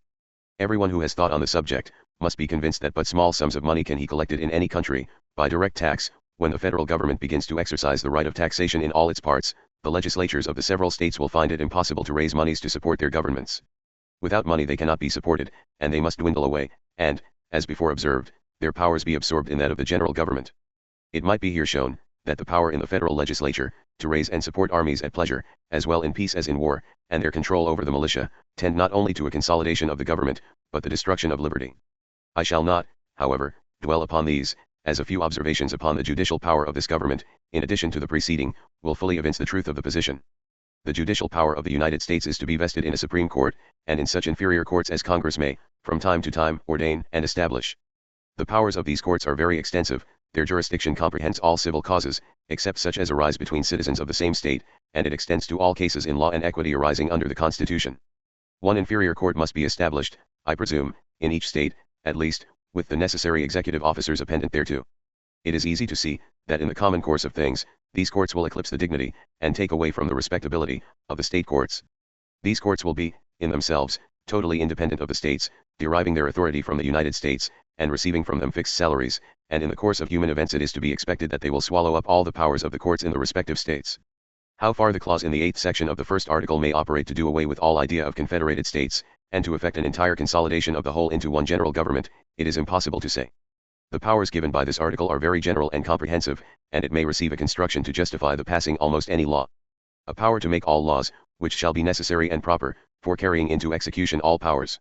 Speaker 1: Everyone who has thought on the subject, must be convinced that but small sums of money can be collected in any country, by direct tax. When the federal government begins to exercise the right of taxation in all its parts, the legislatures of the several states will find it impossible to raise monies to support their governments. Without money they cannot be supported, and they must dwindle away, and, as before observed, their powers be absorbed in that of the general government. It might be here shown, that the power in the federal legislature, to raise and support armies at pleasure, as well in peace as in war, and their control over the militia, tend not only to a consolidation of the government, but the destruction of liberty. I shall not, however, dwell upon these, as a few observations upon the judicial power of this government, in addition to the preceding, will fully evince the truth of the position. The judicial power of the United States is to be vested in a Supreme Court, and in such inferior courts as Congress may, from time to time, ordain and establish. The powers of these courts are very extensive. Their jurisdiction comprehends all civil causes, except such as arise between citizens of the same state, and it extends to all cases in law and equity arising under the Constitution. One inferior court must be established, I presume, in each state, at least, with the necessary executive officers appendant thereto. It is easy to see, that in the common course of things, these courts will eclipse the dignity, and take away from the respectability, of the state courts. These courts will be, in themselves, totally independent of the states, deriving their authority from the United States, and receiving from them fixed salaries, and in the course of human events it is to be expected that they will swallow up all the powers of the courts in the respective states. How far the clause in the 8th section of the first article may operate to do away with all idea of confederated states, and to effect an entire consolidation of the whole into one general government, it is impossible to say. The powers given by this article are very general and comprehensive, and it may receive a construction to justify the passing almost any law. A power to make all laws, which shall be necessary and proper, for carrying into execution all powers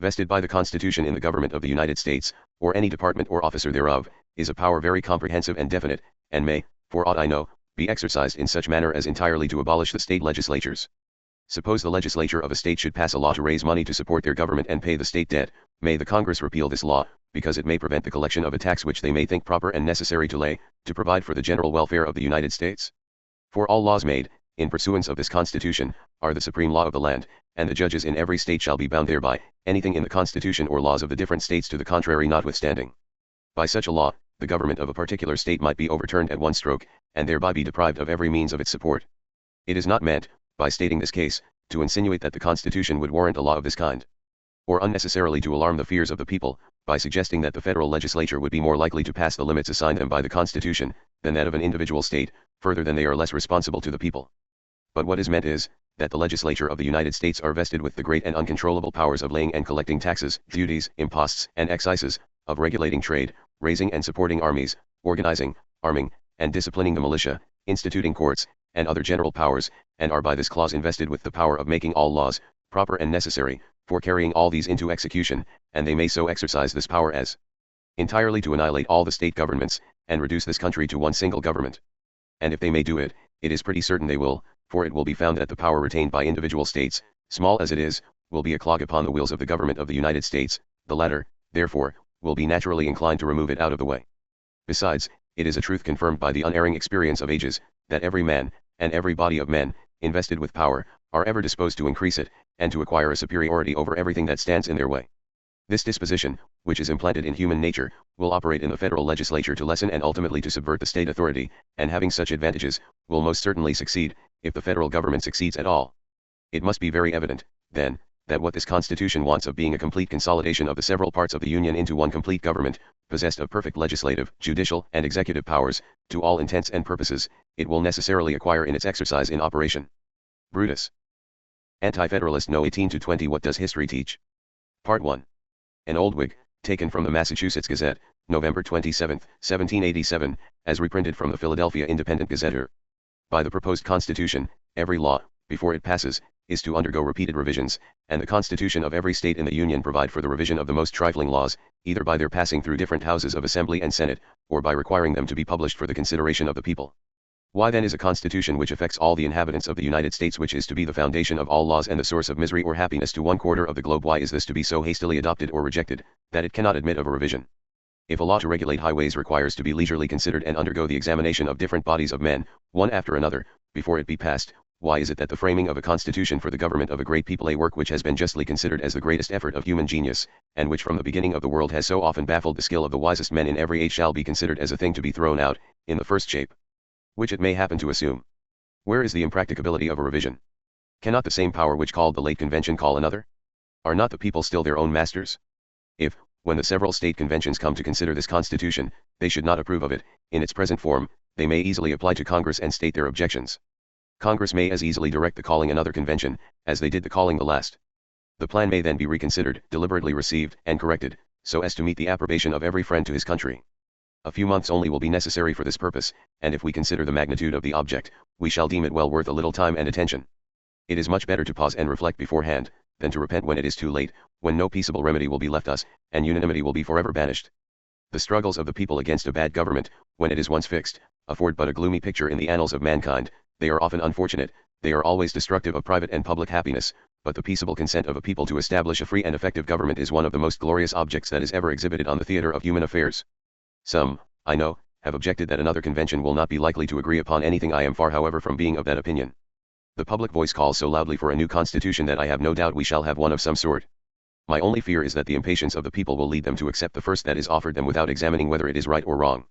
Speaker 1: vested by the Constitution in the government of the United States, or any department or officer thereof, is a power very comprehensive and definite, and may, for aught I know, be exercised in such manner as entirely to abolish the state legislatures. Suppose the legislature of a state should pass a law to raise money to support their government and pay the state debt, may the Congress repeal this law, because it may prevent the collection of a tax which they may think proper and necessary to lay, to provide for the general welfare of the United States? For all laws made, in pursuance of this Constitution, are the supreme law of the land, and the judges in every state shall be bound thereby, anything in the Constitution or laws of the different states to the contrary notwithstanding. By such a law, the government of a particular state might be overturned at one stroke, and thereby be deprived of every means of its support. It is not meant, by stating this case, to insinuate that the Constitution would warrant a law of this kind, or unnecessarily to alarm the fears of the people, by suggesting that the federal legislature would be more likely to pass the limits assigned them by the Constitution, than that of an individual state, further than they are less responsible to the people. But what is meant is, that the legislature of the United States are vested with the great and uncontrollable powers of laying and collecting taxes, duties, imposts, and excises, of regulating trade, raising and supporting armies, organizing, arming, and disciplining the militia, instituting courts, and other general powers, and are by this clause invested with the power of making all laws, proper and necessary, for carrying all these into execution, and they may so exercise this power as entirely to annihilate all the state governments, and reduce this country to one single government. And if they may do it, it is pretty certain they will, for it will be found that the power retained by individual states, small as it is, will be a clog upon the wheels of the government of the United States. The latter, therefore, will be naturally inclined to remove it out of the way. Besides, it is a truth confirmed by the unerring experience of ages, that every man, and every body of men, invested with power, are ever disposed to increase it, and to acquire a superiority over everything that stands in their way. This disposition, which is implanted in human nature, will operate in the federal legislature to lessen and ultimately to subvert the state authority, and having such advantages, will most certainly succeed, if the federal government succeeds at all. It must be very evident, then, that what this Constitution wants of being a complete consolidation of the several parts of the Union into one complete government, possessed of perfect legislative, judicial, and executive powers, to all intents and purposes, it will necessarily acquire in its exercise in operation. Brutus. Anti-Federalist No. 18-20. What does history teach? Part 1. An old Whig, taken from the Massachusetts Gazette, November 27, 1787, as reprinted from the Philadelphia Independent Gazetteer. By the proposed Constitution, every law, before it passes, is to undergo repeated revisions, and the Constitution of every state in the Union provide for the revision of the most trifling laws, either by their passing through different houses of Assembly and Senate, or by requiring them to be published for the consideration of the people. Why then is a Constitution which affects all the inhabitants of the United States, which is to be the foundation of all laws and the source of misery or happiness to 1/4 of the globe, why is this to be so hastily adopted or rejected, that it cannot admit of a revision? If a law to regulate highways requires to be leisurely considered and undergo the examination of different bodies of men, one after another, before it be passed, why is it that the framing of a constitution for the government of a great people, a work which has been justly considered as the greatest effort of human genius, and which from the beginning of the world has so often baffled the skill of the wisest men in every age, shall be considered as a thing to be thrown out, in the first shape which it may happen to assume? Where is the impracticability of a revision? Cannot the same power which called the late convention call another? Are not the people still their own masters? If, when the several state conventions come to consider this constitution, they should not approve of it, in its present form, they may easily apply to Congress and state their objections. Congress may as easily direct the calling another convention, as they did the calling the last. The plan may then be reconsidered, deliberately received, and corrected, so as to meet the approbation of every friend to his country. A few months only will be necessary for this purpose, and if we consider the magnitude of the object, we shall deem it well worth a little time and attention. It is much better to pause and reflect beforehand, than to repent when it is too late, when no peaceable remedy will be left us, and unanimity will be forever banished. The struggles of the people against a bad government, when it is once fixed, afford but a gloomy picture in the annals of mankind. They are often unfortunate, they are always destructive of private and public happiness, but the peaceable consent of a people to establish a free and effective government is one of the most glorious objects that is ever exhibited on the theater of human affairs. Some, I know, have objected that another convention will not be likely to agree upon anything. I am far however from being of that opinion. The public voice calls so loudly for a new constitution that I have no doubt we shall have one of some sort. My only fear is that the impatience of the people will lead them to accept the first that is offered them without examining whether it is right or wrong.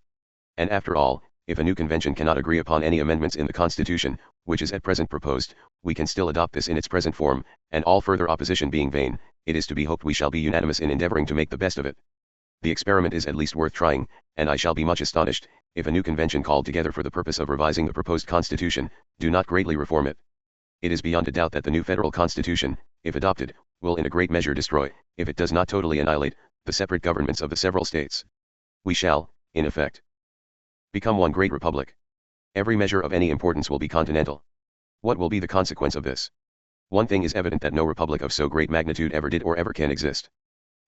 Speaker 1: And after all, if a new convention cannot agree upon any amendments in the Constitution, which is at present proposed, we can still adopt this in its present form, and all further opposition being vain, it is to be hoped we shall be unanimous in endeavoring to make the best of it. The experiment is at least worth trying, and I shall be much astonished, if a new convention called together for the purpose of revising the proposed Constitution, do not greatly reform it. It is beyond a doubt that the new federal Constitution, if adopted, will in a great measure destroy, if it does not totally annihilate, the separate governments of the several states. We shall, in effect, become one great republic. Every measure of any importance will be continental. What will be the consequence of this? One thing is evident, that no republic of so great magnitude ever did or ever can exist.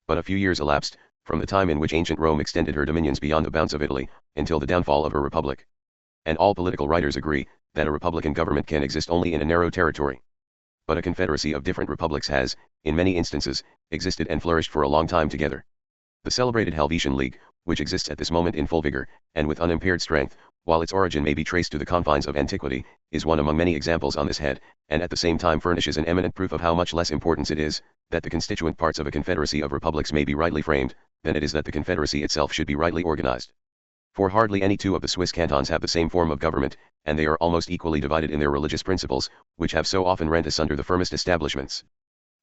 Speaker 1: But a few years elapsed, from the time in which ancient Rome extended her dominions beyond the bounds of Italy, until the downfall of her republic. And all political writers agree, that a republican government can exist only in a narrow territory. But a confederacy of different republics has, in many instances, existed and flourished for a long time together. The celebrated Helvetian League, which exists at this moment in full vigor, and with unimpaired strength, while its origin may be traced to the confines of antiquity, is one among many examples on this head, and at the same time furnishes an eminent proof of how much less importance it is, that the constituent parts of a confederacy of republics may be rightly framed, than it is that the confederacy itself should be rightly organized. For hardly any two of the Swiss cantons have the same form of government, and they are almost equally divided in their religious principles, which have so often rent asunder the firmest establishments.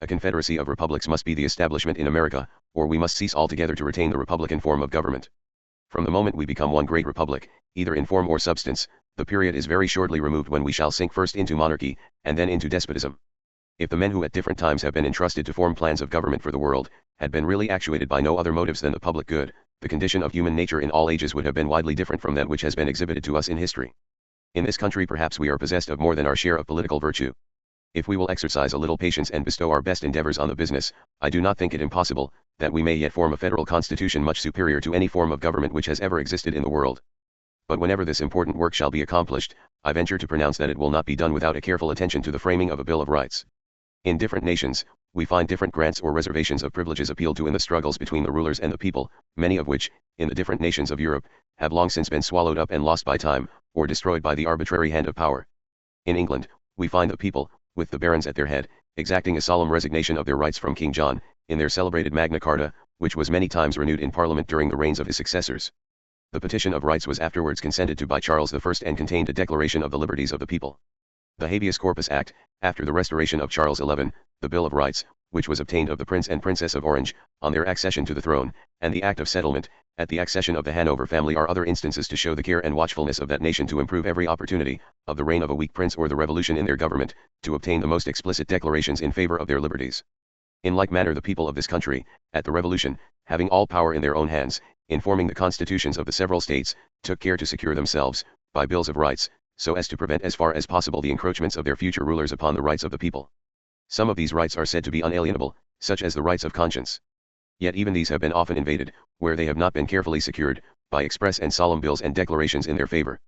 Speaker 1: A confederacy of republics must be the establishment in America, or we must cease altogether to retain the republican form of government. From the moment we become one great republic, either in form or substance, the period is very shortly removed when we shall sink first into monarchy, and then into despotism. If the men who at different times have been entrusted to form plans of government for the world, had been really actuated by no other motives than the public good, the condition of human nature in all ages would have been widely different from that which has been exhibited to us in history. In this country perhaps we are possessed of more than our share of political virtue. If we will exercise a little patience and bestow our best endeavors on the business, I do not think it impossible, that we may yet form a federal constitution much superior to any form of government which has ever existed in the world. But whenever this important work shall be accomplished, I venture to pronounce that it will not be done without a careful attention to the framing of a Bill of Rights. In different nations, we find different grants or reservations of privileges appealed to in the struggles between the rulers and the people, many of which, in the different nations of Europe, have long since been swallowed up and lost by time, or destroyed by the arbitrary hand of power. In England, we find the people, with the barons at their head, exacting a solemn resignation of their rights from King John, in their celebrated Magna Carta, which was many times renewed in Parliament during the reigns of his successors. The Petition of Rights was afterwards consented to by Charles I and contained a declaration of the liberties of the people. The Habeas Corpus Act, after the restoration of Charles XI, the Bill of Rights, which was obtained of the Prince and Princess of Orange, on their accession to the throne, and the Act of Settlement, at the accession of the Hanover family are other instances to show the care and watchfulness of that nation to improve every opportunity, of the reign of a weak prince or the revolution in their government, to obtain the most explicit declarations in favor of their liberties. In like manner the people of this country, at the Revolution, having all power in their own hands, in forming the constitutions of the several states, took care to secure themselves, by bills of rights, so as to prevent as far as possible the encroachments of their future rulers upon the rights of the people. Some of these rights are said to be unalienable, such as the rights of conscience. Yet even these have been often invaded, where they have not been carefully secured, by express and solemn bills and declarations in their favor.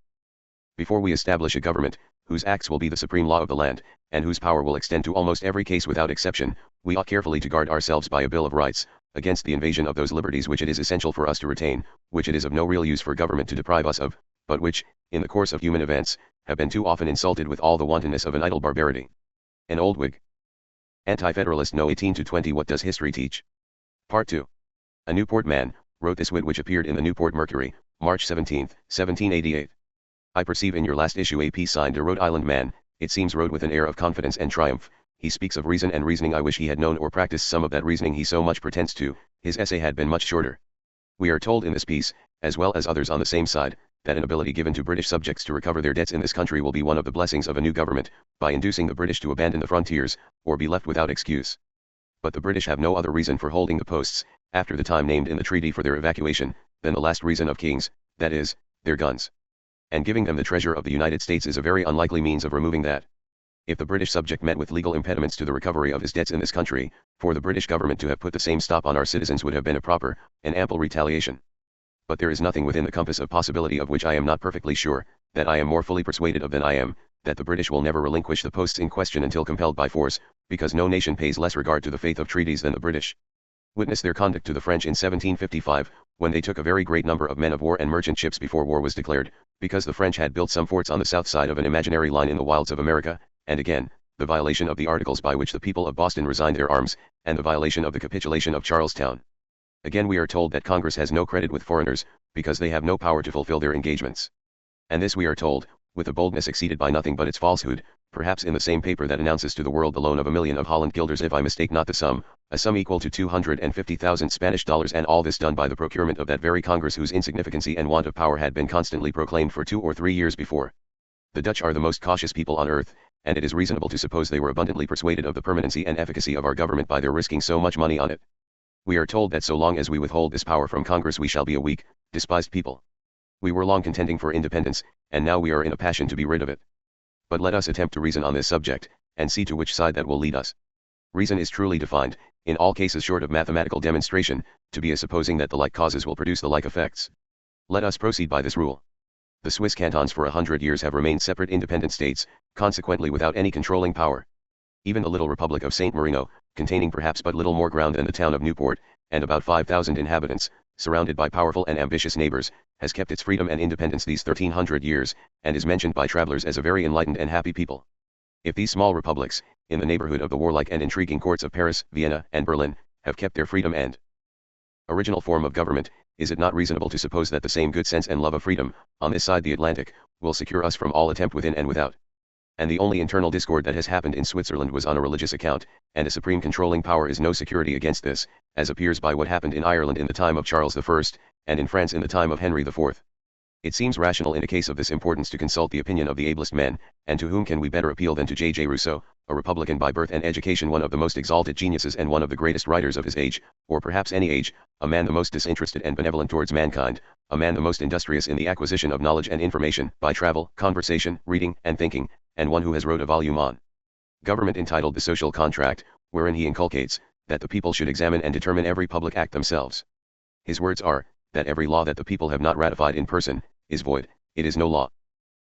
Speaker 1: Before we establish a government, whose acts will be the supreme law of the land, and whose power will extend to almost every case without exception, we ought carefully to guard ourselves by a Bill of Rights, against the invasion of those liberties which it is essential for us to retain, which it is of no real use for government to deprive us of, but which, in the course of human events, have been too often insulted with all the wantonness of an idle barbarity. An old Whig. Anti-Federalist No 18-20. What does history teach? Part 2. A Newport man wrote this wit which appeared in the Newport Mercury, March 17, 1788. I perceive in your last issue a piece signed a Rhode Island man, it seems wrote with an air of confidence and triumph. He speaks of reason and reasoning. I wish he had known or practiced some of that reasoning he so much pretends to, his essay had been much shorter. We are told in this piece, as well as others on the same side, that an ability given to British subjects to recover their debts in this country will be one of the blessings of a new government, by inducing the British to abandon the frontiers, or be left without excuse. But the British have no other reason for holding the posts, after the time named in the treaty for their evacuation, than the last reason of kings, that is, their guns. And giving them the treasure of the United States is a very unlikely means of removing that. If the British subject met with legal impediments to the recovery of his debts in this country, for the British government to have put the same stop on our citizens would have been a proper, and ample retaliation. But there is nothing within the compass of possibility of which I am not perfectly sure, that I am more fully persuaded of than I am, that the British will never relinquish the posts in question until compelled by force, because no nation pays less regard to the faith of treaties than the British. Witness their conduct to the French in 1755, when they took a very great number of men of war and merchant ships before war was declared, because the French had built some forts on the south side of an imaginary line in the wilds of America, and again, the violation of the articles by which the people of Boston resigned their arms, and the violation of the capitulation of Charlestown. Again we are told that Congress has no credit with foreigners, because they have no power to fulfill their engagements. And this we are told, with a boldness exceeded by nothing but its falsehood, perhaps in the same paper that announces to the world the loan of 1,000,000 of Holland guilders if I mistake not the sum, a sum equal to 250,000 Spanish dollars, and all this done by the procurement of that very Congress whose insignificancy and want of power had been constantly proclaimed for 2 or 3 years before. The Dutch are the most cautious people on earth, and it is reasonable to suppose they were abundantly persuaded of the permanency and efficacy of our government by their risking so much money on it. We are told that so long as we withhold this power from Congress we shall be a weak, despised people. We were long contending for independence, and now we are in a passion to be rid of it. But let us attempt to reason on this subject, and see to which side that will lead us. Reason is truly defined, in all cases short of mathematical demonstration, to be a supposing that the like causes will produce the like effects. Let us proceed by this rule. The Swiss cantons for 100 years have remained separate independent states, consequently without any controlling power. Even the little republic of St. Marino, containing perhaps but little more ground than the town of Newport, and about 5,000 inhabitants, surrounded by powerful and ambitious neighbors, has kept its freedom and independence these 1300 years, and is mentioned by travelers as a very enlightened and happy people. If these small republics, in the neighborhood of the warlike and intriguing courts of Paris, Vienna, and Berlin, have kept their freedom and original form of government, is it not reasonable to suppose that the same good sense and love of freedom, on this side the Atlantic, will secure us from all attempt within and without? And the only internal discord that has happened in Switzerland was on a religious account, and a supreme controlling power is no security against this, as appears by what happened in Ireland in the time of Charles I, and in France in the time of Henry IV. It seems rational in a case of this importance to consult the opinion of the ablest men, and to whom can we better appeal than to J. Rousseau, a Republican by birth and education, one of the most exalted geniuses and one of the greatest writers of his age, or perhaps any age, a man the most disinterested and benevolent towards mankind, a man the most industrious in the acquisition of knowledge and information, by travel, conversation, reading, and thinking, and one who has wrote a volume on government entitled The Social Contract, wherein he inculcates, that the people should examine and determine every public act themselves. His words are, that every law that the people have not ratified in person, is void, it is no law.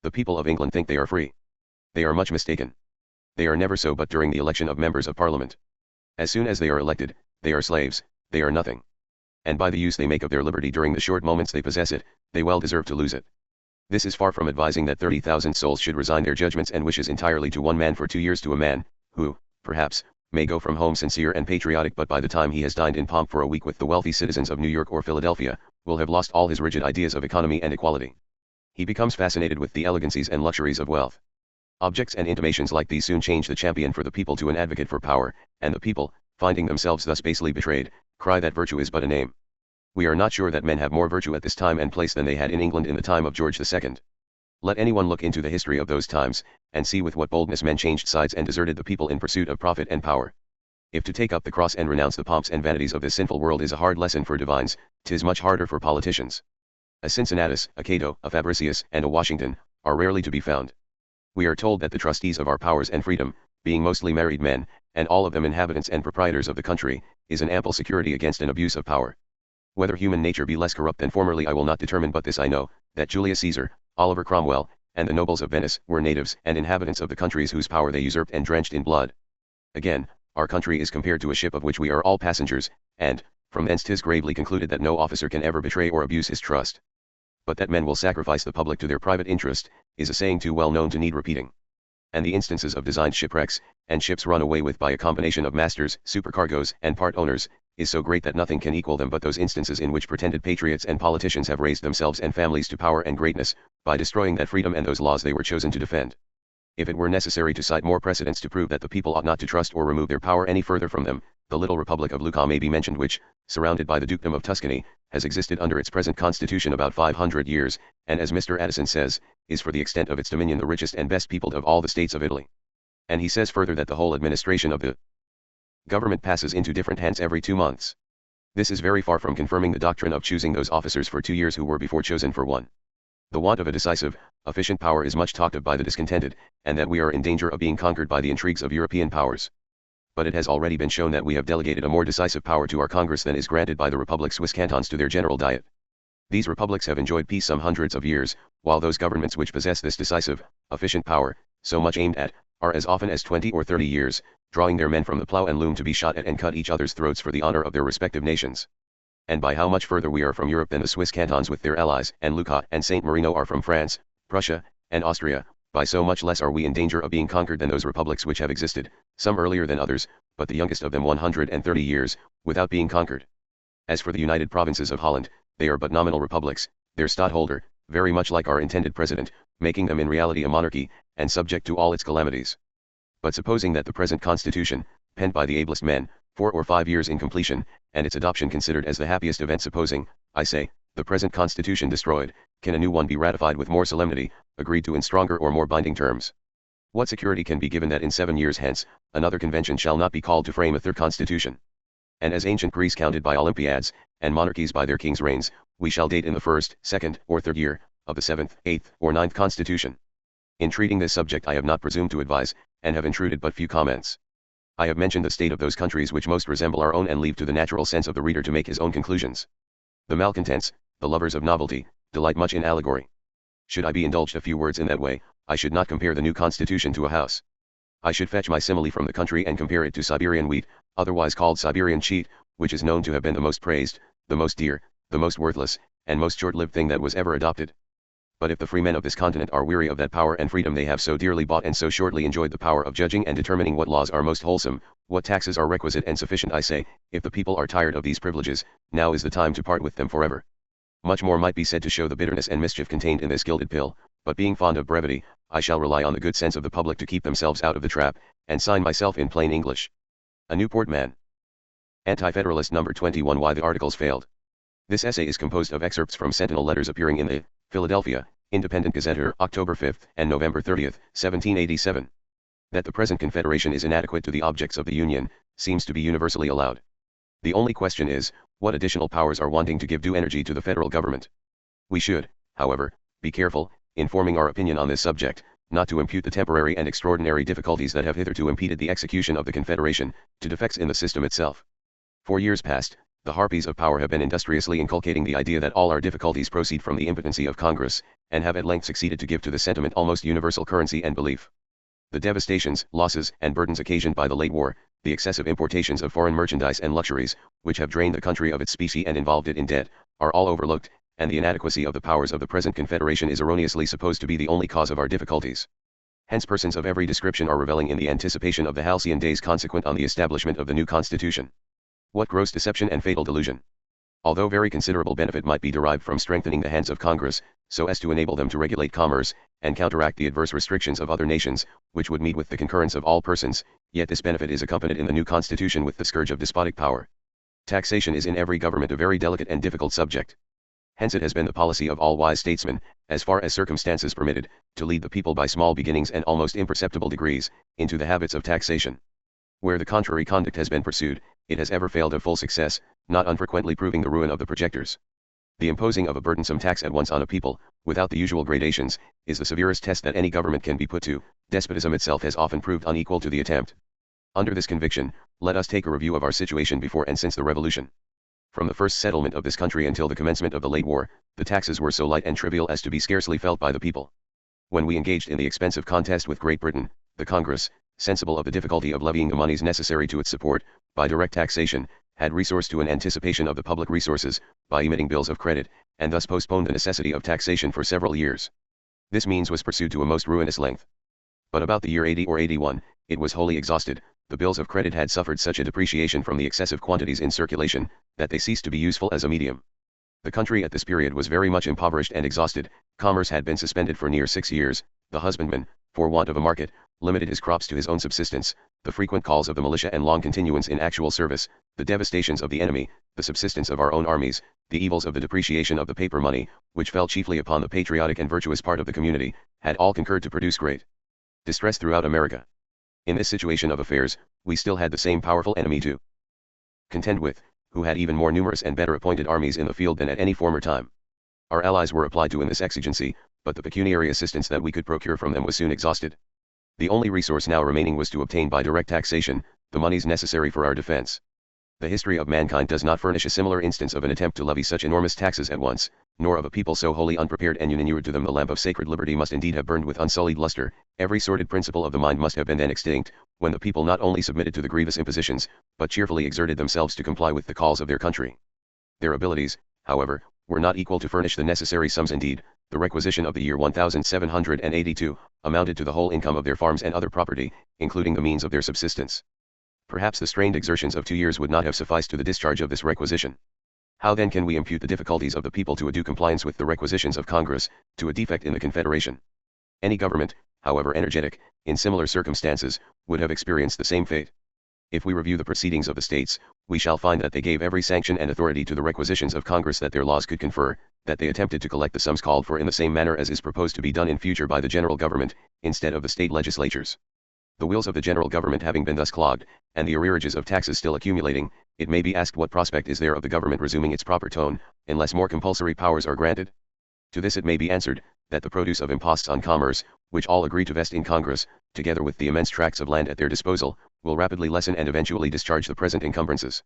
Speaker 1: The people of England think they are free. They are much mistaken. They are never so but during the election of members of Parliament. As soon as they are elected, they are slaves, they are nothing. And by the use they make of their liberty during the short moments they possess it, they well deserve to lose it. This is far from advising that 30,000 souls should resign their judgments and wishes entirely to one man for 2 years, to a man, who, perhaps, may go from home sincere and patriotic, but by the time he has dined in pomp for a week with the wealthy citizens of New York or Philadelphia, will have lost all his rigid ideas of economy and equality. He becomes fascinated with the elegancies and luxuries of wealth. Objects and intimations like these soon change the champion for the people to an advocate for power, and the people, finding themselves thus basely betrayed, cry that virtue is but a name. We are not sure that men have more virtue at this time and place than they had in England in the time of George II. Let anyone look into the history of those times, and see with what boldness men changed sides and deserted the people in pursuit of profit and power. If to take up the cross and renounce the pomps and vanities of this sinful world is a hard lesson for divines, 'tis much harder for politicians. A Cincinnatus, a Cato, a Fabricius, and a Washington, are rarely to be found. We are told that the trustees of our powers and freedom, being mostly married men, and all of them inhabitants and proprietors of the country, is an ample security against an abuse of power. Whether human nature be less corrupt than formerly I will not determine, but this I know, that Julius Caesar, Oliver Cromwell, and the nobles of Venice were natives and inhabitants of the countries whose power they usurped and drenched in blood. Again, our country is compared to a ship of which we are all passengers, and, from thence 'tis gravely concluded that no officer can ever betray or abuse his trust. But that men will sacrifice the public to their private interest, is a saying too well known to need repeating. And the instances of designed shipwrecks, and ships run away with by a combination of masters, supercargoes, and part owners, is so great that nothing can equal them but those instances in which pretended patriots and politicians have raised themselves and families to power and greatness, by destroying that freedom and those laws they were chosen to defend. If it were necessary to cite more precedents to prove that the people ought not to trust or remove their power any further from them, the little Republic of Lucca may be mentioned which, surrounded by the Dukedom of Tuscany, has existed under its present constitution about 500 years, and as Mr. Addison says, is for the extent of its dominion the richest and best peopled of all the states of Italy. And he says further that the whole administration of the government passes into different hands every 2 months. This is very far from confirming the doctrine of choosing those officers for 2 years who were before chosen for 1. The want of a decisive, efficient power is much talked of by the discontented, and that we are in danger of being conquered by the intrigues of European powers. But it has already been shown that we have delegated a more decisive power to our Congress than is granted by the Republic Swiss cantons to their General Diet. These republics have enjoyed peace some hundreds of years, while those governments which possess this decisive, efficient power, so much aimed at, are as often as 20 or 30 years, drawing their men from the plough and loom to be shot at and cut each other's throats for the honor of their respective nations. And by how much further we are from Europe than the Swiss cantons with their allies and Lucca and St. Marino are from France, Prussia, and Austria, by so much less are we in danger of being conquered than those republics which have existed, some earlier than others, but the youngest of them 130 years, without being conquered. As for the United Provinces of Holland, they are but nominal republics, their stadtholder, very much like our intended president, making them in reality a monarchy, and subject to all its calamities. But supposing that the present constitution, penned by the ablest men, 4 or 5 years in completion, and its adoption considered as the happiest event, supposing, I say, the present constitution destroyed, can a new one be ratified with more solemnity, agreed to in stronger or more binding terms? What security can be given that in 7 years hence, another convention shall not be called to frame a third constitution? And as ancient Greece counted by Olympiads, and monarchies by their kings' reigns, we shall date in the 1st, 2nd, or 3rd year, of the 7th, 8th, or 9th constitution. In treating this subject I have not presumed to advise, and have intruded but few comments. I have mentioned the state of those countries which most resemble our own and leave to the natural sense of the reader to make his own conclusions. The malcontents, the lovers of novelty, delight much in allegory. Should I be indulged a few words in that way, I should not compare the new constitution to a house. I should fetch my simile from the country and compare it to Siberian wheat, otherwise called Siberian cheat, which is known to have been the most praised, the most dear, the most worthless, and most short-lived thing that was ever adopted. But if the free men of this continent are weary of that power and freedom they have so dearly bought and so shortly enjoyed the power of judging and determining what laws are most wholesome, what taxes are requisite and sufficient, I say, if the people are tired of these privileges, now is the time to part with them forever. Much more might be said to show the bitterness and mischief contained in this gilded pill, but being fond of brevity, I shall rely on the good sense of the public to keep themselves out of the trap, and sign myself in plain English. A Newport Man. Anti-Federalist number 21. Why the Articles Failed. This essay is composed of excerpts from Sentinel letters appearing in the Philadelphia Independent Gazetteer, October 5 and November 30, 1787. That the present Confederation is inadequate to the objects of the Union, seems to be universally allowed. The only question is, what additional powers are wanting to give due energy to the federal government? We should, however, be careful, in forming our opinion on this subject, not to impute the temporary and extraordinary difficulties that have hitherto impeded the execution of the Confederation, to defects in the system itself. For years past, the harpies of power have been industriously inculcating the idea that all our difficulties proceed from the impotency of Congress, and have at length succeeded to give to the sentiment almost universal currency and belief. The devastations, losses, and burdens occasioned by the late war, the excessive importations of foreign merchandise and luxuries, which have drained the country of its specie and involved it in debt, are all overlooked, and the inadequacy of the powers of the present Confederation is erroneously supposed to be the only cause of our difficulties. Hence persons of every description are reveling in the anticipation of the halcyon days consequent on the establishment of the new Constitution. What gross deception and fatal delusion! Although very considerable benefit might be derived from strengthening the hands of Congress, so as to enable them to regulate commerce, and counteract the adverse restrictions of other nations, which would meet with the concurrence of all persons, yet this benefit is accompanied in the new Constitution with the scourge of despotic power. Taxation is in every government a very delicate and difficult subject. Hence it has been the policy of all wise statesmen, as far as circumstances permitted, to lead the people by small beginnings and almost imperceptible degrees, into the habits of taxation. Where the contrary conduct has been pursued, it has ever failed of full success, not unfrequently proving the ruin of the projectors. The imposing of a burdensome tax at once on a people, without the usual gradations, is the severest test that any government can be put to. Despotism itself has often proved unequal to the attempt. Under this conviction, let us take a review of our situation before and since the Revolution. From the first settlement of this country until the commencement of the late war, the taxes were so light and trivial as to be scarcely felt by the people. When we engaged in the expensive contest with Great Britain, the Congress, sensible of the difficulty of levying the moneys necessary to its support, by direct taxation, had recourse to an anticipation of the public resources, by emitting bills of credit, and thus postponed the necessity of taxation for several years. This means was pursued to a most ruinous length. But about the year 80 or 81, it was wholly exhausted. The bills of credit had suffered such a depreciation from the excessive quantities in circulation, that they ceased to be useful as a medium. The country at this period was very much impoverished and exhausted. Commerce had been suspended for near 6 years, the husbandman, for want of a market, limited his crops to his own subsistence, the frequent calls of the militia and long continuance in actual service, the devastations of the enemy, the subsistence of our own armies, the evils of the depreciation of the paper money, which fell chiefly upon the patriotic and virtuous part of the community, had all concurred to produce great distress throughout America. In this situation of affairs, we still had the same powerful enemy to contend with, who had even more numerous and better appointed armies in the field than at any former time. Our allies were applied to in this exigency, but the pecuniary assistance that we could procure from them was soon exhausted. The only resource now remaining was to obtain by direct taxation, the moneys necessary for our defense. The history of mankind does not furnish a similar instance of an attempt to levy such enormous taxes at once, nor of a people so wholly unprepared and uninured to them. The lamp of sacred liberty must indeed have burned with unsullied luster, every sordid principle of the mind must have been then extinct, when the people not only submitted to the grievous impositions, but cheerfully exerted themselves to comply with the calls of their country. Their abilities, however, were not equal to furnish the necessary sums. Indeed, the requisition of the year 1782, amounted to the whole income of their farms and other property, including the means of their subsistence. Perhaps the strained exertions of 2 years would not have sufficed to the discharge of this requisition. How then can we impute the difficulties of the people to a due compliance with the requisitions of Congress, to a defect in the Confederation? Any government, however energetic, in similar circumstances, would have experienced the same fate. If we review the proceedings of the states, we shall find that they gave every sanction and authority to the requisitions of Congress that their laws could confer, that they attempted to collect the sums called for in the same manner as is proposed to be done in future by the general government, instead of the state legislatures. The wheels of the general government having been thus clogged, and the arrearages of taxes still accumulating, it may be asked what prospect is there of the government resuming its proper tone, unless more compulsory powers are granted? To this it may be answered, that the produce of imposts on commerce, which all agree to vest in Congress, together with the immense tracts of land at their disposal, will rapidly lessen and eventually discharge the present encumbrances.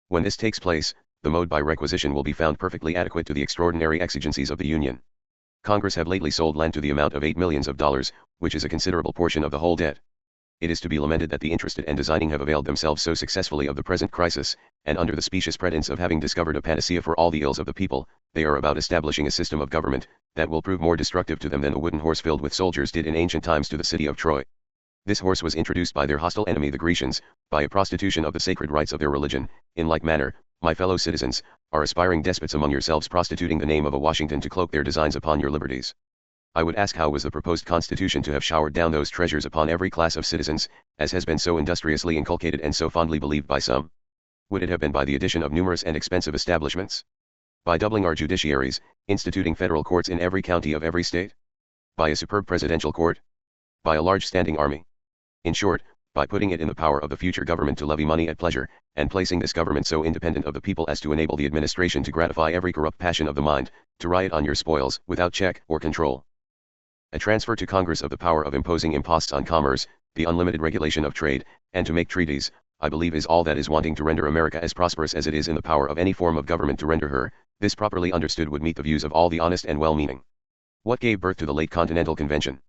Speaker 1: When this takes place, the mode by requisition will be found perfectly adequate to the extraordinary exigencies of the Union. Congress have lately sold land to the amount of $8 millions, which is a considerable portion of the whole debt. It is to be lamented that the interested and designing have availed themselves so successfully of the present crisis, and under the specious pretense of having discovered a panacea for all the ills of the people, they are about establishing a system of government, that will prove more destructive to them than the wooden horse filled with soldiers did in ancient times to the city of Troy. This horse was introduced by their hostile enemy the Grecians, by a prostitution of the sacred rites of their religion. In like manner, my fellow citizens, are aspiring despots among yourselves prostituting the name of a Washington to cloak their designs upon your liberties. I would ask how was the proposed Constitution to have showered down those treasures upon every class of citizens, as has been so industriously inculcated and so fondly believed by some? Would it have been by the addition of numerous and expensive establishments? By doubling our judiciaries, instituting federal courts in every county of every state? By a superb presidential court? By a large standing army? In short, by putting it in the power of the future government to levy money at pleasure, and placing this government so independent of the people as to enable the administration to gratify every corrupt passion of the mind, to riot on your spoils without check or control. A transfer to Congress of the power of imposing imposts on commerce, the unlimited regulation of trade, and to make treaties, I believe is all that is wanting to render America as prosperous as it is in the power of any form of government to render her. This properly understood would meet the views of all the honest and well-meaning. What gave birth to the late Continental Convention?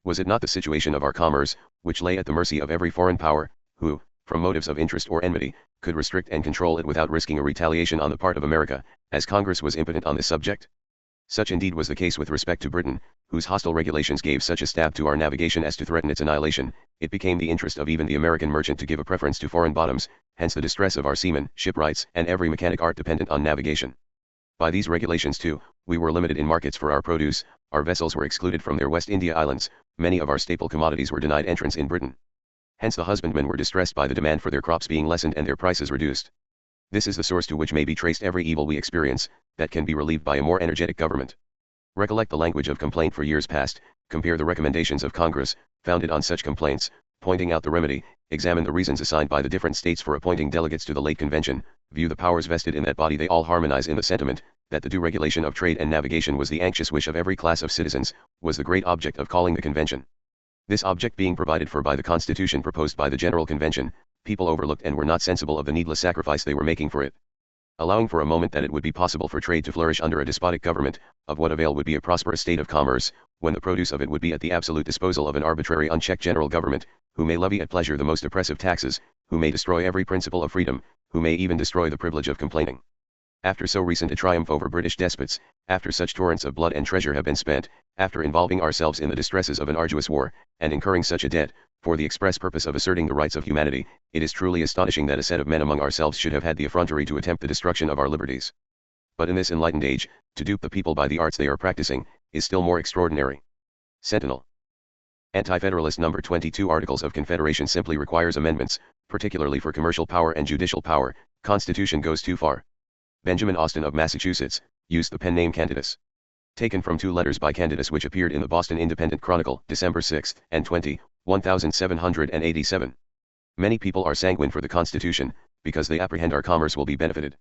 Speaker 1: Was it not the situation of our commerce, which lay at the mercy of every foreign power, who, from motives of interest or enmity, could restrict and control it without risking a retaliation on the part of America, as Congress was impotent on this subject? Such indeed was the case with respect to Britain, whose hostile regulations gave such a stab to our navigation as to threaten its annihilation. It became the interest of even the American merchant to give a preference to foreign bottoms, hence the distress of our seamen, shipwrights, and every mechanic art dependent on navigation. By these regulations too, we were limited in markets for our produce, our vessels were excluded from their West India islands, many of our staple commodities were denied entrance in Britain. Hence the husbandmen were distressed by the demand for their crops being lessened and their prices reduced. This is the source to which may be traced every evil we experience, that can be relieved by a more energetic government. Recollect the language of complaint for years past, compare the recommendations of Congress, founded on such complaints, pointing out the remedy, examine the reasons assigned by the different states for appointing delegates to the late convention, view the powers vested in that body. They all harmonize in the sentiment, that the due regulation of trade and navigation was the anxious wish of every class of citizens, was the great object of calling the convention. This object being provided for by the Constitution proposed by the General Convention, people overlooked and were not sensible of the needless sacrifice they were making for it. Allowing for a moment that it would be possible for trade to flourish under a despotic government, of what avail would be a prosperous state of commerce, when the produce of it would be at the absolute disposal of an arbitrary unchecked general government, who may levy at pleasure the most oppressive taxes, who may destroy every principle of freedom, who may even destroy the privilege of complaining. After so recent a triumph over British despots, after such torrents of blood and treasure have been spent, after involving ourselves in the distresses of an arduous war, and incurring such a debt, for the express purpose of asserting the rights of humanity, it is truly astonishing that a set of men among ourselves should have had the effrontery to attempt the destruction of our liberties. But in this enlightened age, to dupe the people by the arts they are practicing, is still more extraordinary. Sentinel. Anti-Federalist number 22 Articles of Confederation simply requires amendments, particularly for commercial power and judicial power. Constitution goes too far. Benjamin Austin of Massachusetts used the pen name Candidus. Taken from 2 letters by Candidus which appeared in the Boston Independent Chronicle, December 6 and 20, 1787. Many people are sanguine for the Constitution, because they apprehend our commerce will be benefited.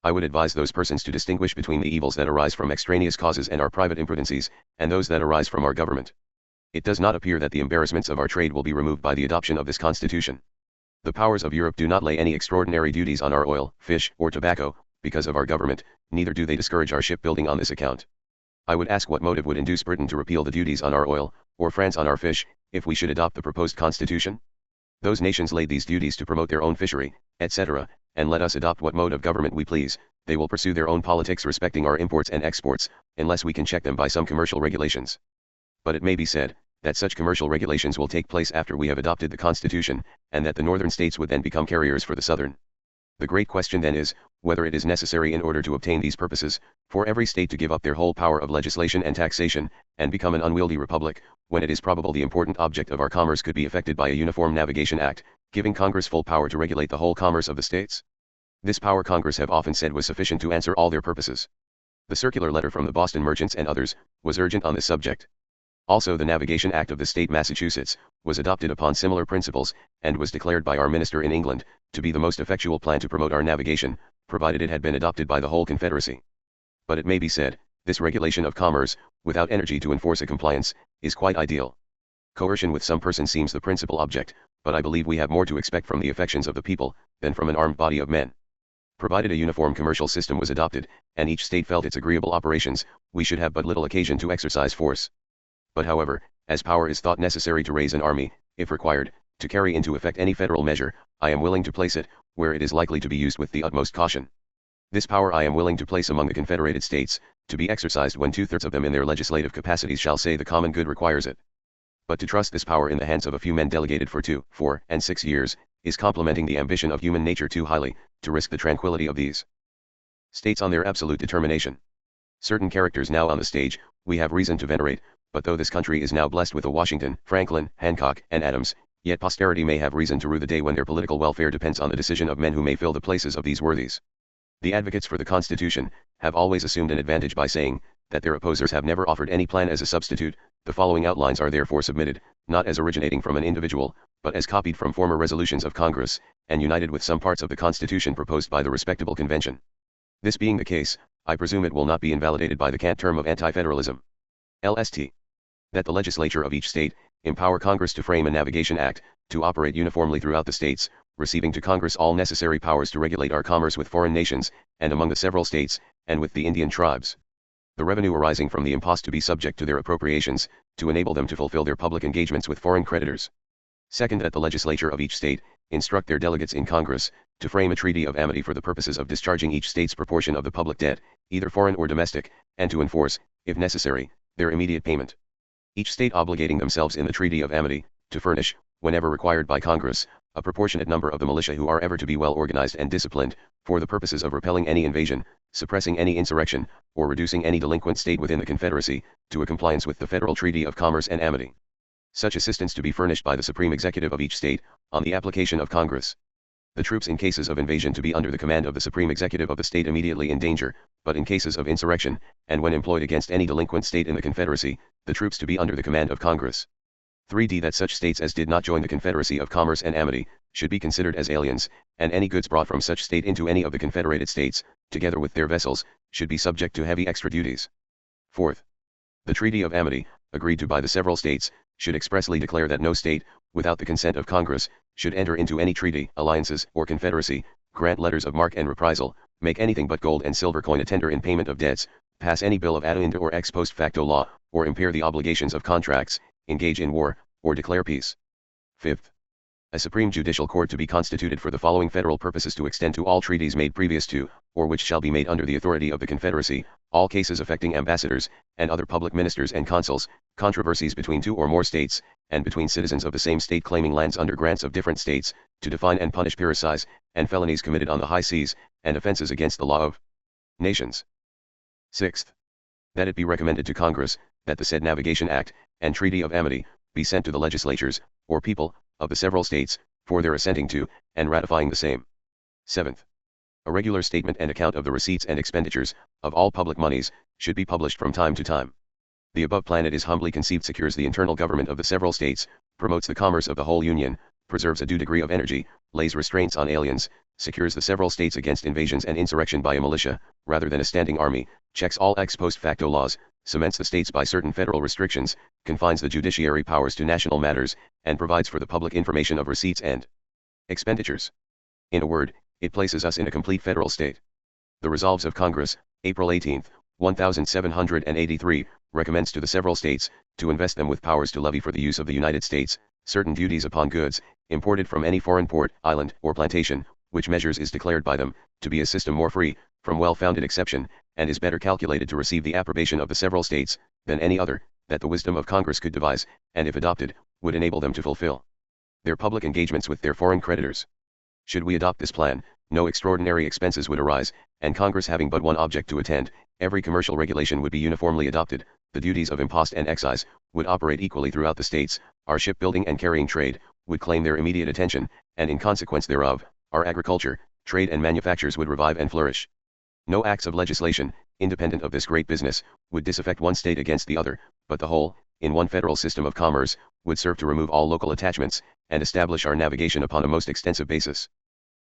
Speaker 1: I would advise those persons to distinguish between the evils that arise from extraneous causes and our private imprudencies, and those that arise from our government. It does not appear that the embarrassments of our trade will be removed by the adoption of this Constitution. The powers of Europe do not lay any extraordinary duties on our oil, fish, or tobacco, because of our government, neither do they discourage our shipbuilding on this account. I would ask what motive would induce Britain to repeal the duties on our oil, or France on our fish, if we should adopt the proposed Constitution? Those nations laid these duties to promote their own fishery, etc., and let us adopt what mode of government we please. They will pursue their own politics respecting our imports and exports, unless we can check them by some commercial regulations. But it may be said, that such commercial regulations will take place after we have adopted the Constitution, and that the northern states would then become carriers for the southern. The great question then is, whether it is necessary in order to obtain these purposes, for every state to give up their whole power of legislation and taxation, and become an unwieldy republic, when it is probable the important object of our commerce could be effected by a Uniform Navigation Act, giving Congress full power to regulate the whole commerce of the states. This power Congress have often said was sufficient to answer all their purposes. The circular letter from the Boston merchants and others was urgent on this subject. Also the Navigation Act of the state Massachusetts was adopted upon similar principles, and was declared by our minister in England to be the most effectual plan to promote our navigation, provided it had been adopted by the whole Confederacy. But it may be said, this regulation of commerce, without energy to enforce a compliance, is quite ideal. Coercion with some person seems the principal object, but I believe we have more to expect from the affections of the people, than from an armed body of men. Provided a uniform commercial system was adopted, and each state felt its agreeable operations, we should have but little occasion to exercise force. But however, as power is thought necessary to raise an army, if required, to carry into effect any federal measure, I am willing to place it, where it is likely to be used with the utmost caution. This power I am willing to place among the Confederated States, to be exercised when 2/3 of them in their legislative capacities shall say the common good requires it. But to trust this power in the hands of a few men delegated for 2, 4, and 6 years, is complimenting the ambition of human nature too highly, to risk the tranquility of these states on their absolute determination. Certain characters now on the stage, we have reason to venerate, but though this country is now blessed with a Washington, Franklin, Hancock, and Adams, yet posterity may have reason to rue the day when their political welfare depends on the decision of men who may fill the places of these worthies. The advocates for the Constitution have always assumed an advantage by saying that their opposers have never offered any plan as a substitute. The following outlines are therefore submitted, not as originating from an individual, but as copied from former resolutions of Congress, and united with some parts of the Constitution proposed by the respectable convention. This being the case, I presume it will not be invalidated by the cant term of anti-federalism. Lst. That the legislature of each state empower Congress to frame a navigation act, to operate uniformly throughout the states, receiving to Congress all necessary powers to regulate our commerce with foreign nations, and among the several states, and with the Indian tribes. The revenue arising from the impost to be subject to their appropriations, to enable them to fulfill their public engagements with foreign creditors. Second, that the legislature of each state instruct their delegates in Congress to frame a treaty of amity for the purposes of discharging each state's proportion of the public debt, either foreign or domestic, and to enforce, if necessary, their immediate payment. Each state obligating themselves in the treaty of amity to furnish, whenever required by Congress, a proportionate number of the militia who are ever to be well organized and disciplined, for the purposes of repelling any invasion, suppressing any insurrection, or reducing any delinquent state within the Confederacy, to a compliance with the Federal Treaty of Commerce and Amity. Such assistance to be furnished by the Supreme Executive of each state, on the application of Congress. The troops in cases of invasion to be under the command of the Supreme Executive of the state immediately in danger, but in cases of insurrection, and when employed against any delinquent state in the Confederacy, the troops to be under the command of Congress. 3d. That such states as did not join the Confederacy of Commerce and Amity, should be considered as aliens, and any goods brought from such state into any of the Confederated States, together with their vessels, should be subject to heavy extra duties. 4th. The Treaty of Amity, agreed to by the several states, should expressly declare that no state, without the consent of Congress, should enter into any treaty, alliances, or confederacy, grant letters of marque and reprisal, make anything but gold and silver coin a tender in payment of debts, pass any bill of addenda or ex post facto law, or impair the obligations of contracts, engage in war, or declare peace. 5th. A Supreme Judicial Court to be constituted for the following federal purposes to extend to all treaties made previous to, or which shall be made under the authority of the Confederacy, all cases affecting ambassadors, and other public ministers and consuls, controversies between two or more states, and between citizens of the same state claiming lands under grants of different states, to define and punish piricides, and felonies committed on the high seas, and offenses against the law of nations. 6th. That it be recommended to Congress, that the said Navigation Act, and Treaty of Amity, be sent to the legislatures, or people, of the several states, for their assenting to, and ratifying the same. 7th. A regular statement and account of the receipts and expenditures, of all public monies, should be published from time to time. The above plan, it is humbly conceived, secures the internal government of the several states, promotes the commerce of the whole Union, preserves a due degree of energy, lays restraints on aliens, secures the several states against invasions and insurrection by a militia, rather than a standing army, checks all ex post facto laws, cements the states by certain federal restrictions, confines the judiciary powers to national matters, and provides for the public information of receipts and expenditures. In a word, it places us in a complete federal state. The Resolves of Congress, April 18, 1783, recommends to the several states, to invest them with powers to levy for the use of the United States, certain duties upon goods, imported from any foreign port, island, or plantation, which measures is declared by them, to be a system more free, from well-founded exception, and is better calculated to receive the approbation of the several states, than any other, that the wisdom of Congress could devise, and if adopted, would enable them to fulfill their public engagements with their foreign creditors. Should we adopt this plan, no extraordinary expenses would arise, and Congress having but one object to attend, every commercial regulation would be uniformly adopted, the duties of impost and excise would operate equally throughout the states, our shipbuilding and carrying trade would claim their immediate attention, and in consequence thereof, our agriculture, trade and manufactures would revive and flourish. No acts of legislation, independent of this great business, would disaffect one state against the other, but the whole, in one federal system of commerce, would serve to remove all local attachments, and establish our navigation upon a most extensive basis.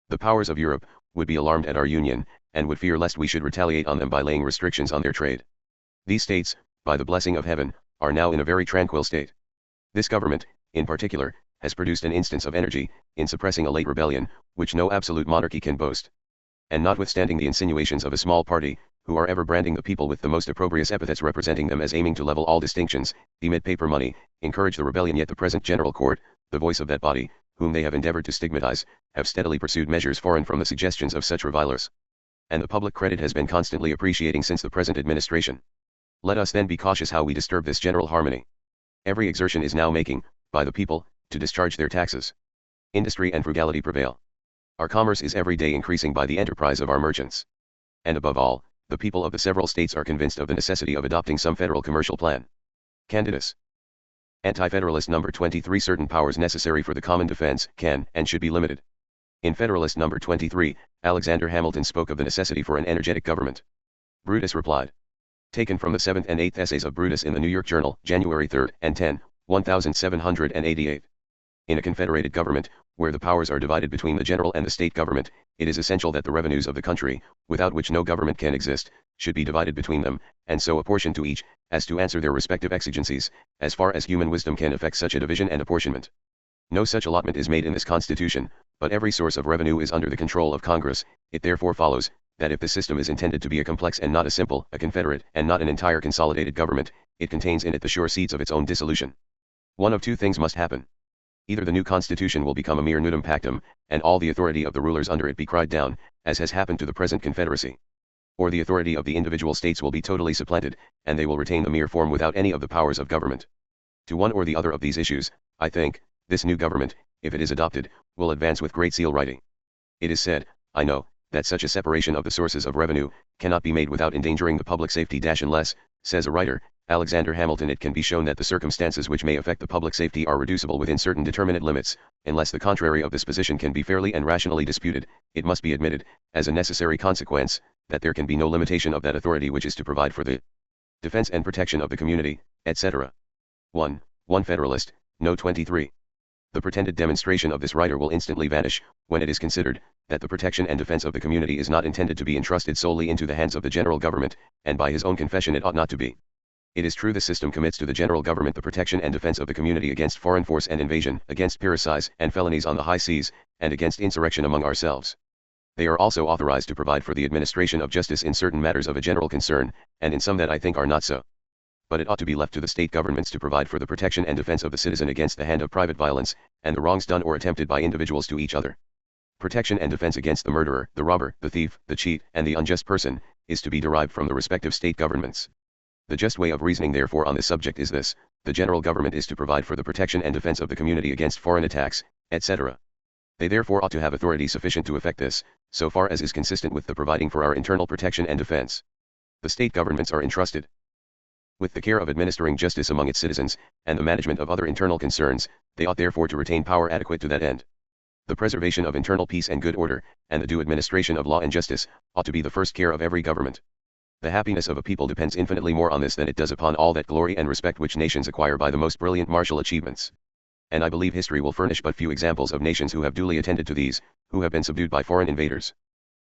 Speaker 1: The powers of Europe would be alarmed at our union, and would fear lest we should retaliate on them by laying restrictions on their trade. These states, by the blessing of heaven, are now in a very tranquil state. This government, in particular, has produced an instance of energy, in suppressing a late rebellion, which no absolute monarchy can boast. And notwithstanding the insinuations of a small party, who are ever branding the people with the most opprobrious epithets, representing them as aiming to level all distinctions, emit paper money, encourage the rebellion, yet the present General Court, the voice of that body, whom they have endeavored to stigmatize, have steadily pursued measures foreign from the suggestions of such revilers. And the public credit has been constantly appreciating since the present administration. Let us then be cautious how we disturb this general harmony. Every exertion is now making, by the people, to discharge their taxes. Industry and frugality prevail. Our commerce is every day increasing by the enterprise of our merchants. And above all, the people of the several states are convinced of the necessity of adopting some federal commercial plan. Candidus. Anti-Federalist number 23. Certain powers necessary for the common defense can and should be limited. In Federalist number 23, Alexander Hamilton spoke of the necessity for an energetic government. Brutus replied. Taken from the 7th and 8th essays of Brutus in the New York Journal, January 3 and 10, 1788. In a confederated government, where the powers are divided between the general and the state government, it is essential that the revenues of the country, without which no government can exist, should be divided between them, and so apportioned to each, as to answer their respective exigencies, as far as human wisdom can effect such a division and apportionment. No such allotment is made in this Constitution, but every source of revenue is under the control of Congress. It therefore follows, that if the system is intended to be a complex and not a simple, a confederate and not an entire consolidated government, it contains in it the sure seeds of its own dissolution. One of two things must happen. Either the new Constitution will become a mere nudum pactum, and all the authority of the rulers under it be cried down, as has happened to the present Confederacy. Or the authority of the individual states will be totally supplanted, and they will retain the mere form without any of the powers of government. To one or the other of these issues, I think, this new government, if it is adopted, will advance with great zeal writing. It is said, I know, that such a separation of the sources of revenue cannot be made without endangering the public safety. Unless, says a writer, Alexander Hamilton, it can be shown that the circumstances which may affect the public safety are reducible within certain determinate limits, unless the contrary of this position can be fairly and rationally disputed, it must be admitted, as a necessary consequence, that there can be no limitation of that authority which is to provide for the defense and protection of the community, etc. 1 Federalist, Note 23. The pretended demonstration of this writer will instantly vanish, when it is considered, that the protection and defense of the community is not intended to be entrusted solely into the hands of the general government, and by his own confession it ought not to be. It is true the system commits to the general government the protection and defense of the community against foreign force and invasion, against piracies and felonies on the high seas, and against insurrection among ourselves. They are also authorized to provide for the administration of justice in certain matters of a general concern, and in some that I think are not so. But it ought to be left to the state governments to provide for the protection and defense of the citizen against the hand of private violence, and the wrongs done or attempted by individuals to each other. Protection and defense against the murderer, the robber, the thief, the cheat, and the unjust person, is to be derived from the respective state governments. The just way of reasoning therefore on this subject is this: the general government is to provide for the protection and defense of the community against foreign attacks, etc. They therefore ought to have authority sufficient to effect this, so far as is consistent with the providing for our internal protection and defense. The state governments are entrusted With the care of administering justice among its citizens, and the management of other internal concerns, they ought therefore to retain power adequate to that end. The preservation of internal peace and good order, and the due administration of law and justice, ought to be the first care of every government. The happiness of a people depends infinitely more on this than it does upon all that glory and respect which nations acquire by the most brilliant martial achievements. And I believe history will furnish but few examples of nations who have duly attended to these, who have been subdued by foreign invaders.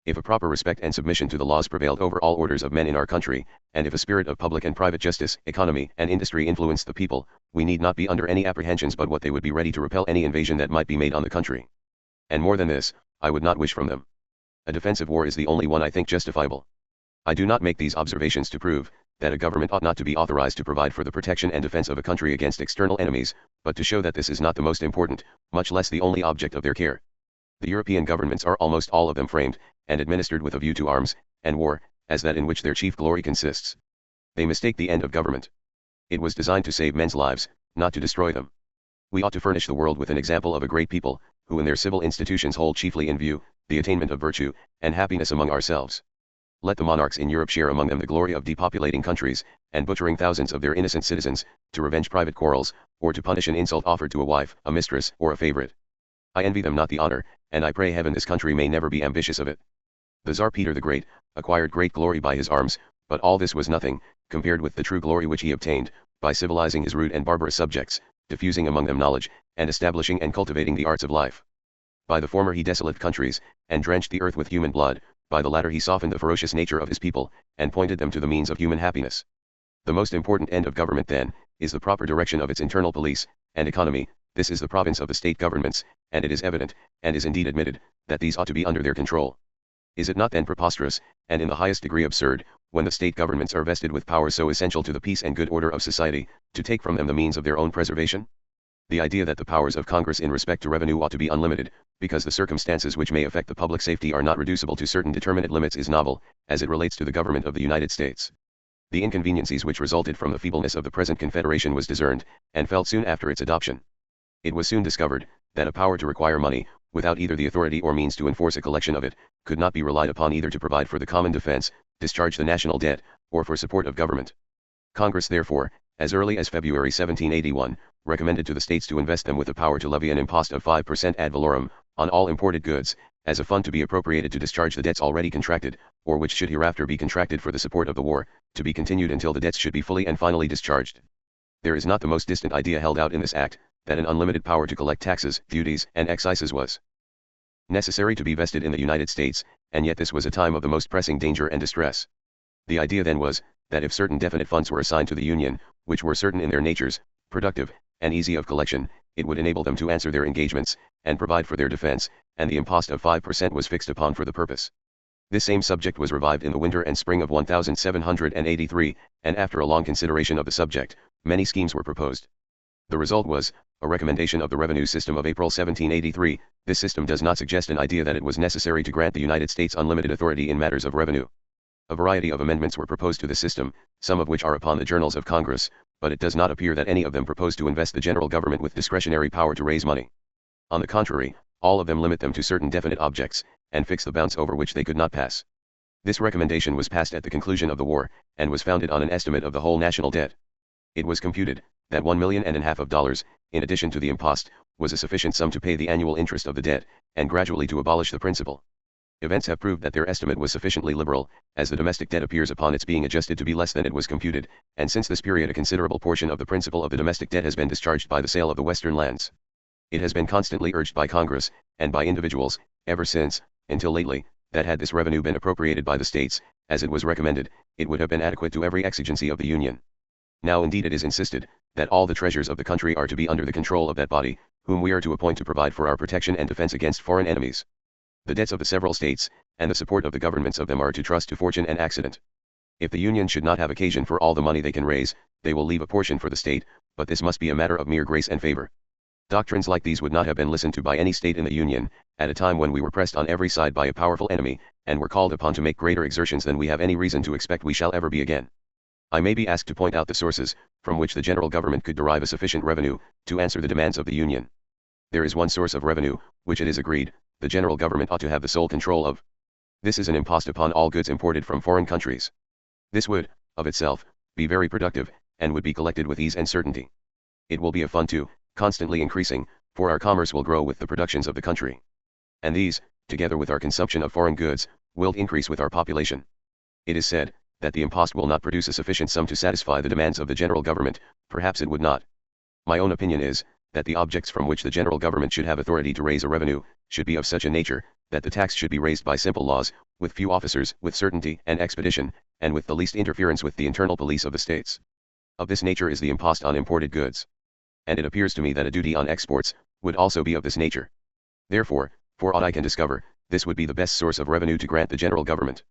Speaker 1: If a proper respect and submission to the laws prevailed over all orders of men in our country, and if a spirit of public and private justice, economy, and industry influenced the people, we need not be under any apprehensions but what they would be ready to repel any invasion that might be made on the country. And more than this, I would not wish from them. A defensive war is the only one I think justifiable. I do not make these observations to prove that a government ought not to be authorized to provide for the protection and defense of a country against external enemies, but to show that this is not the most important, much less the only object of their care. The European governments are almost all of them framed, and administered with a view to arms, and war, as that in which their chief glory consists. They mistake the end of government. It was designed to save men's lives, not to destroy them. We ought to furnish the world with an example of a great people, who in their civil institutions hold chiefly in view, the attainment of virtue, and happiness among ourselves. Let the monarchs in Europe share among them the glory of depopulating countries, and butchering thousands of their innocent citizens, to revenge private quarrels, or to punish an insult offered to a wife, a mistress, or a favorite. I envy them not the honor, and I pray heaven this country may never be ambitious of it. The Tsar Peter the Great acquired great glory by his arms, but all this was nothing, compared with the true glory which he obtained, by civilizing his rude and barbarous subjects, diffusing among them knowledge, and establishing and cultivating the arts of life. By the former he desolated countries, and drenched the earth with human blood, by the latter he softened the ferocious nature of his people, and pointed them to the means of human happiness. The most important end of government then, is the proper direction of its internal police, and economy. This is the province of the state governments, and it is evident, and is indeed admitted, that these ought to be under their control. Is it not then preposterous, and in the highest degree absurd, when the state governments are vested with powers so essential to the peace and good order of society, to take from them the means of their own preservation? The idea that the powers of Congress in respect to revenue ought to be unlimited, because the circumstances which may affect the public safety are not reducible to certain determinate limits is novel, as it relates to the government of the United States. The inconveniencies which resulted from the feebleness of the present Confederation was discerned, and felt soon after its adoption. It was soon discovered, that a power to require money, without either the authority or means to enforce a collection of it, could not be relied upon either to provide for the common defense, discharge the national debt, or for support of government. Congress therefore, as early as February 1781, recommended to the states to invest them with the power to levy an impost of 5% ad valorem, on all imported goods, as a fund to be appropriated to discharge the debts already contracted, or which should hereafter be contracted for the support of the war, to be continued until the debts should be fully and finally discharged. There is not the most distant idea held out in this act, that an unlimited power to collect taxes, duties, and excises was necessary to be vested in the United States, and yet this was a time of the most pressing danger and distress. The idea then was, that if certain definite funds were assigned to the Union, which were certain in their natures, productive, and easy of collection, it would enable them to answer their engagements, and provide for their defense, and the impost of 5% was fixed upon for the purpose. This same subject was revived in the winter and spring of 1783, and after a long consideration of the subject, many schemes were proposed. The result was, a recommendation of the revenue system of April 1783. This system does not suggest an idea that it was necessary to grant the United States unlimited authority in matters of revenue. A variety of amendments were proposed to the system, some of which are upon the journals of Congress, but it does not appear that any of them propose to invest the general government with discretionary power to raise money. On the contrary, all of them limit them to certain definite objects, and fix the bounds over which they could not pass. This recommendation was passed at the conclusion of the war, and was founded on an estimate of the whole national debt. It was computed, that $1.5 million of dollars, in addition to the impost, was a sufficient sum to pay the annual interest of the debt, and gradually to abolish the principal. Events have proved that their estimate was sufficiently liberal, as the domestic debt appears upon its being adjusted to be less than it was computed, and since this period a considerable portion of the principal of the domestic debt has been discharged by the sale of the western lands. It has been constantly urged by Congress, and by individuals, ever since, until lately, that had this revenue been appropriated by the states, as it was recommended, it would have been adequate to every exigency of the Union. Now indeed it is insisted, that all the treasures of the country are to be under the control of that body, whom we are to appoint to provide for our protection and defense against foreign enemies. The debts of the several states, and the support of the governments of them are to trust to fortune and accident. If the Union should not have occasion for all the money they can raise, they will leave a portion for the state, but this must be a matter of mere grace and favor. Doctrines like these would not have been listened to by any state in the Union, at a time when we were pressed on every side by a powerful enemy, and were called upon to make greater exertions than we have any reason to expect we shall ever be again. I may be asked to point out the sources, from which the general government could derive a sufficient revenue, to answer the demands of the Union. There is one source of revenue, which it is agreed, the general government ought to have the sole control of. This is an impost upon all goods imported from foreign countries. This would, of itself, be very productive, and would be collected with ease and certainty. It will be a fund too, constantly increasing, for our commerce will grow with the productions of the country. And these, together with our consumption of foreign goods, will increase with our population. It is said, that the impost will not produce a sufficient sum to satisfy the demands of the general government. Perhaps it would not. My own opinion is, that the objects from which the general government should have authority to raise a revenue, should be of such a nature, that the tax should be raised by simple laws, with few officers, with certainty and expedition, and with the least interference with the internal police of the states. Of this nature is the impost on imported goods. And it appears to me that a duty on exports, would also be of this nature. Therefore, for aught I can discover, this would be the best source of revenue to grant the general government.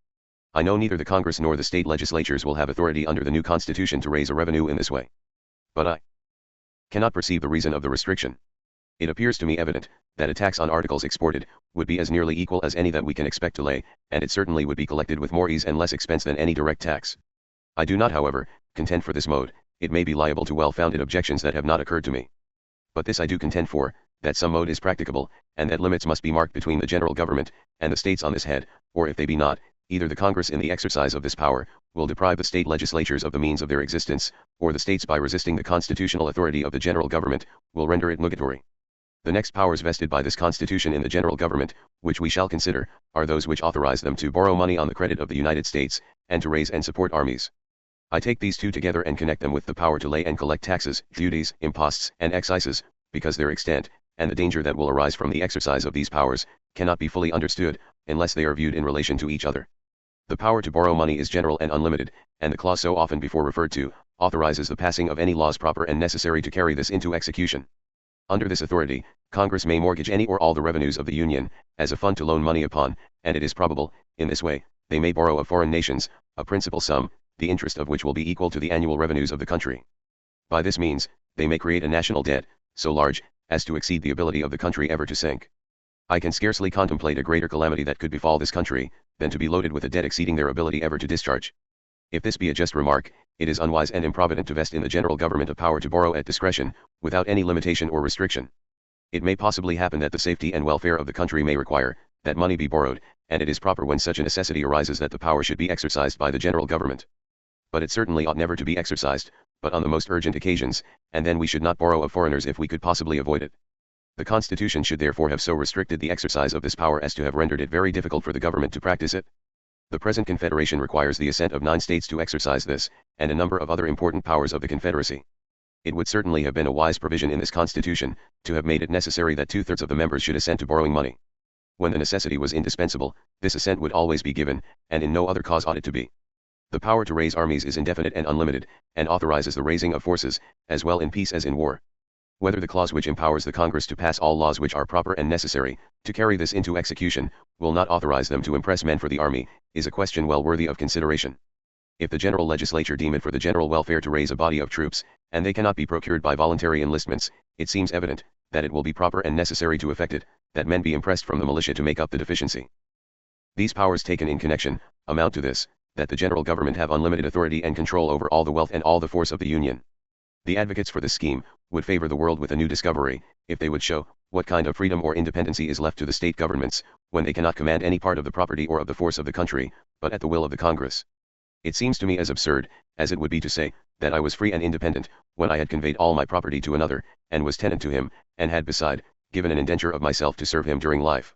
Speaker 1: I know neither the Congress nor the state legislatures will have authority under the new Constitution to raise a revenue in this way. But I cannot perceive the reason of the restriction. It appears to me evident, that a tax on articles exported, would be as nearly equal as any that we can expect to lay, and it certainly would be collected with more ease and less expense than any direct tax. I do not, however, contend for this mode. It may be liable to well-founded objections that have not occurred to me. But this I do contend for, that some mode is practicable, and that limits must be marked between the general government, and the states on this head, or if they be not, either the Congress in the exercise of this power, will deprive the state legislatures of the means of their existence, or the states by resisting the constitutional authority of the general government, will render it nugatory. The next powers vested by this Constitution in the general government, which we shall consider, are those which authorize them to borrow money on the credit of the United States, and to raise and support armies. I take these two together and connect them with the power to lay and collect taxes, duties, imposts, and excises, because their extent, and the danger that will arise from the exercise of these powers, cannot be fully understood, unless they are viewed in relation to each other. The power to borrow money is general and unlimited, and the clause so often before referred to, authorizes the passing of any laws proper and necessary to carry this into execution. Under this authority, Congress may mortgage any or all the revenues of the Union, as a fund to loan money upon, and it is probable, in this way, they may borrow of foreign nations, a principal sum, the interest of which will be equal to the annual revenues of the country. By this means, they may create a national debt, so large, as to exceed the ability of the country ever to sink. I can scarcely contemplate a greater calamity that could befall this country, than to be loaded with a debt exceeding their ability ever to discharge. If this be a just remark, it is unwise and improvident to vest in the general government a power to borrow at discretion, without any limitation or restriction. It may possibly happen that the safety and welfare of the country may require, that money be borrowed, and it is proper when such a necessity arises that the power should be exercised by the general government. But it certainly ought never to be exercised, but on the most urgent occasions, and then we should not borrow of foreigners if we could possibly avoid it. The Constitution should therefore have so restricted the exercise of this power as to have rendered it very difficult for the government to practice it. The present Confederation requires the assent of 9 states to exercise this, and a number of other important powers of the Confederacy. It would certainly have been a wise provision in this Constitution, to have made it necessary that 2/3 of the members should assent to borrowing money. When the necessity was indispensable, this assent would always be given, and in no other cause ought it to be. The power to raise armies is indefinite and unlimited, and authorizes the raising of forces, as well in peace as in war. Whether the clause which empowers the Congress to pass all laws which are proper and necessary, to carry this into execution, will not authorize them to impress men for the army, is a question well worthy of consideration. If the general legislature deem it for the general welfare to raise a body of troops, and they cannot be procured by voluntary enlistments, it seems evident, that it will be proper and necessary to effect it, that men be impressed from the militia to make up the deficiency. These powers taken in connection, amount to this, that the general government have unlimited authority and control over all the wealth and all the force of the Union. The advocates for this scheme, would favor the world with a new discovery, if they would show, what kind of freedom or independency is left to the state governments, when they cannot command any part of the property or of the force of the country, but at the will of the Congress. It seems to me as absurd, as it would be to say, that I was free and independent, when I had conveyed all my property to another, and was tenant to him, and had beside, given an indenture of myself to serve him during life.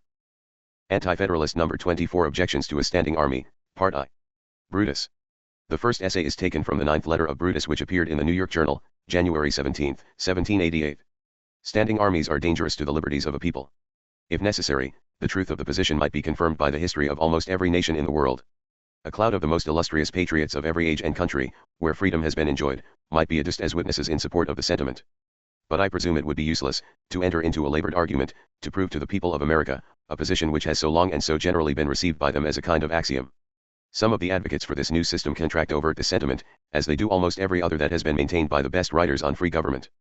Speaker 1: Anti-Federalist No. 24 Objections to a Standing Army, Part I. Brutus. The first essay is taken from the 9th letter of Brutus which appeared in the New York Journal, January 17, 1788. Standing armies are dangerous to the liberties of a people. If necessary, the truth of the position might be confirmed by the history of almost every nation in the world. A cloud of the most illustrious patriots of every age and country, where freedom has been enjoyed, might be adduced as witnesses in support of the sentiment. But I presume it would be useless, to enter into a labored argument, to prove to the people of America, a position which has so long and so generally been received by them as a kind of axiom. Some of the advocates for this new system contract overt this sentiment, as they do almost every other that has been maintained by the best writers on free government.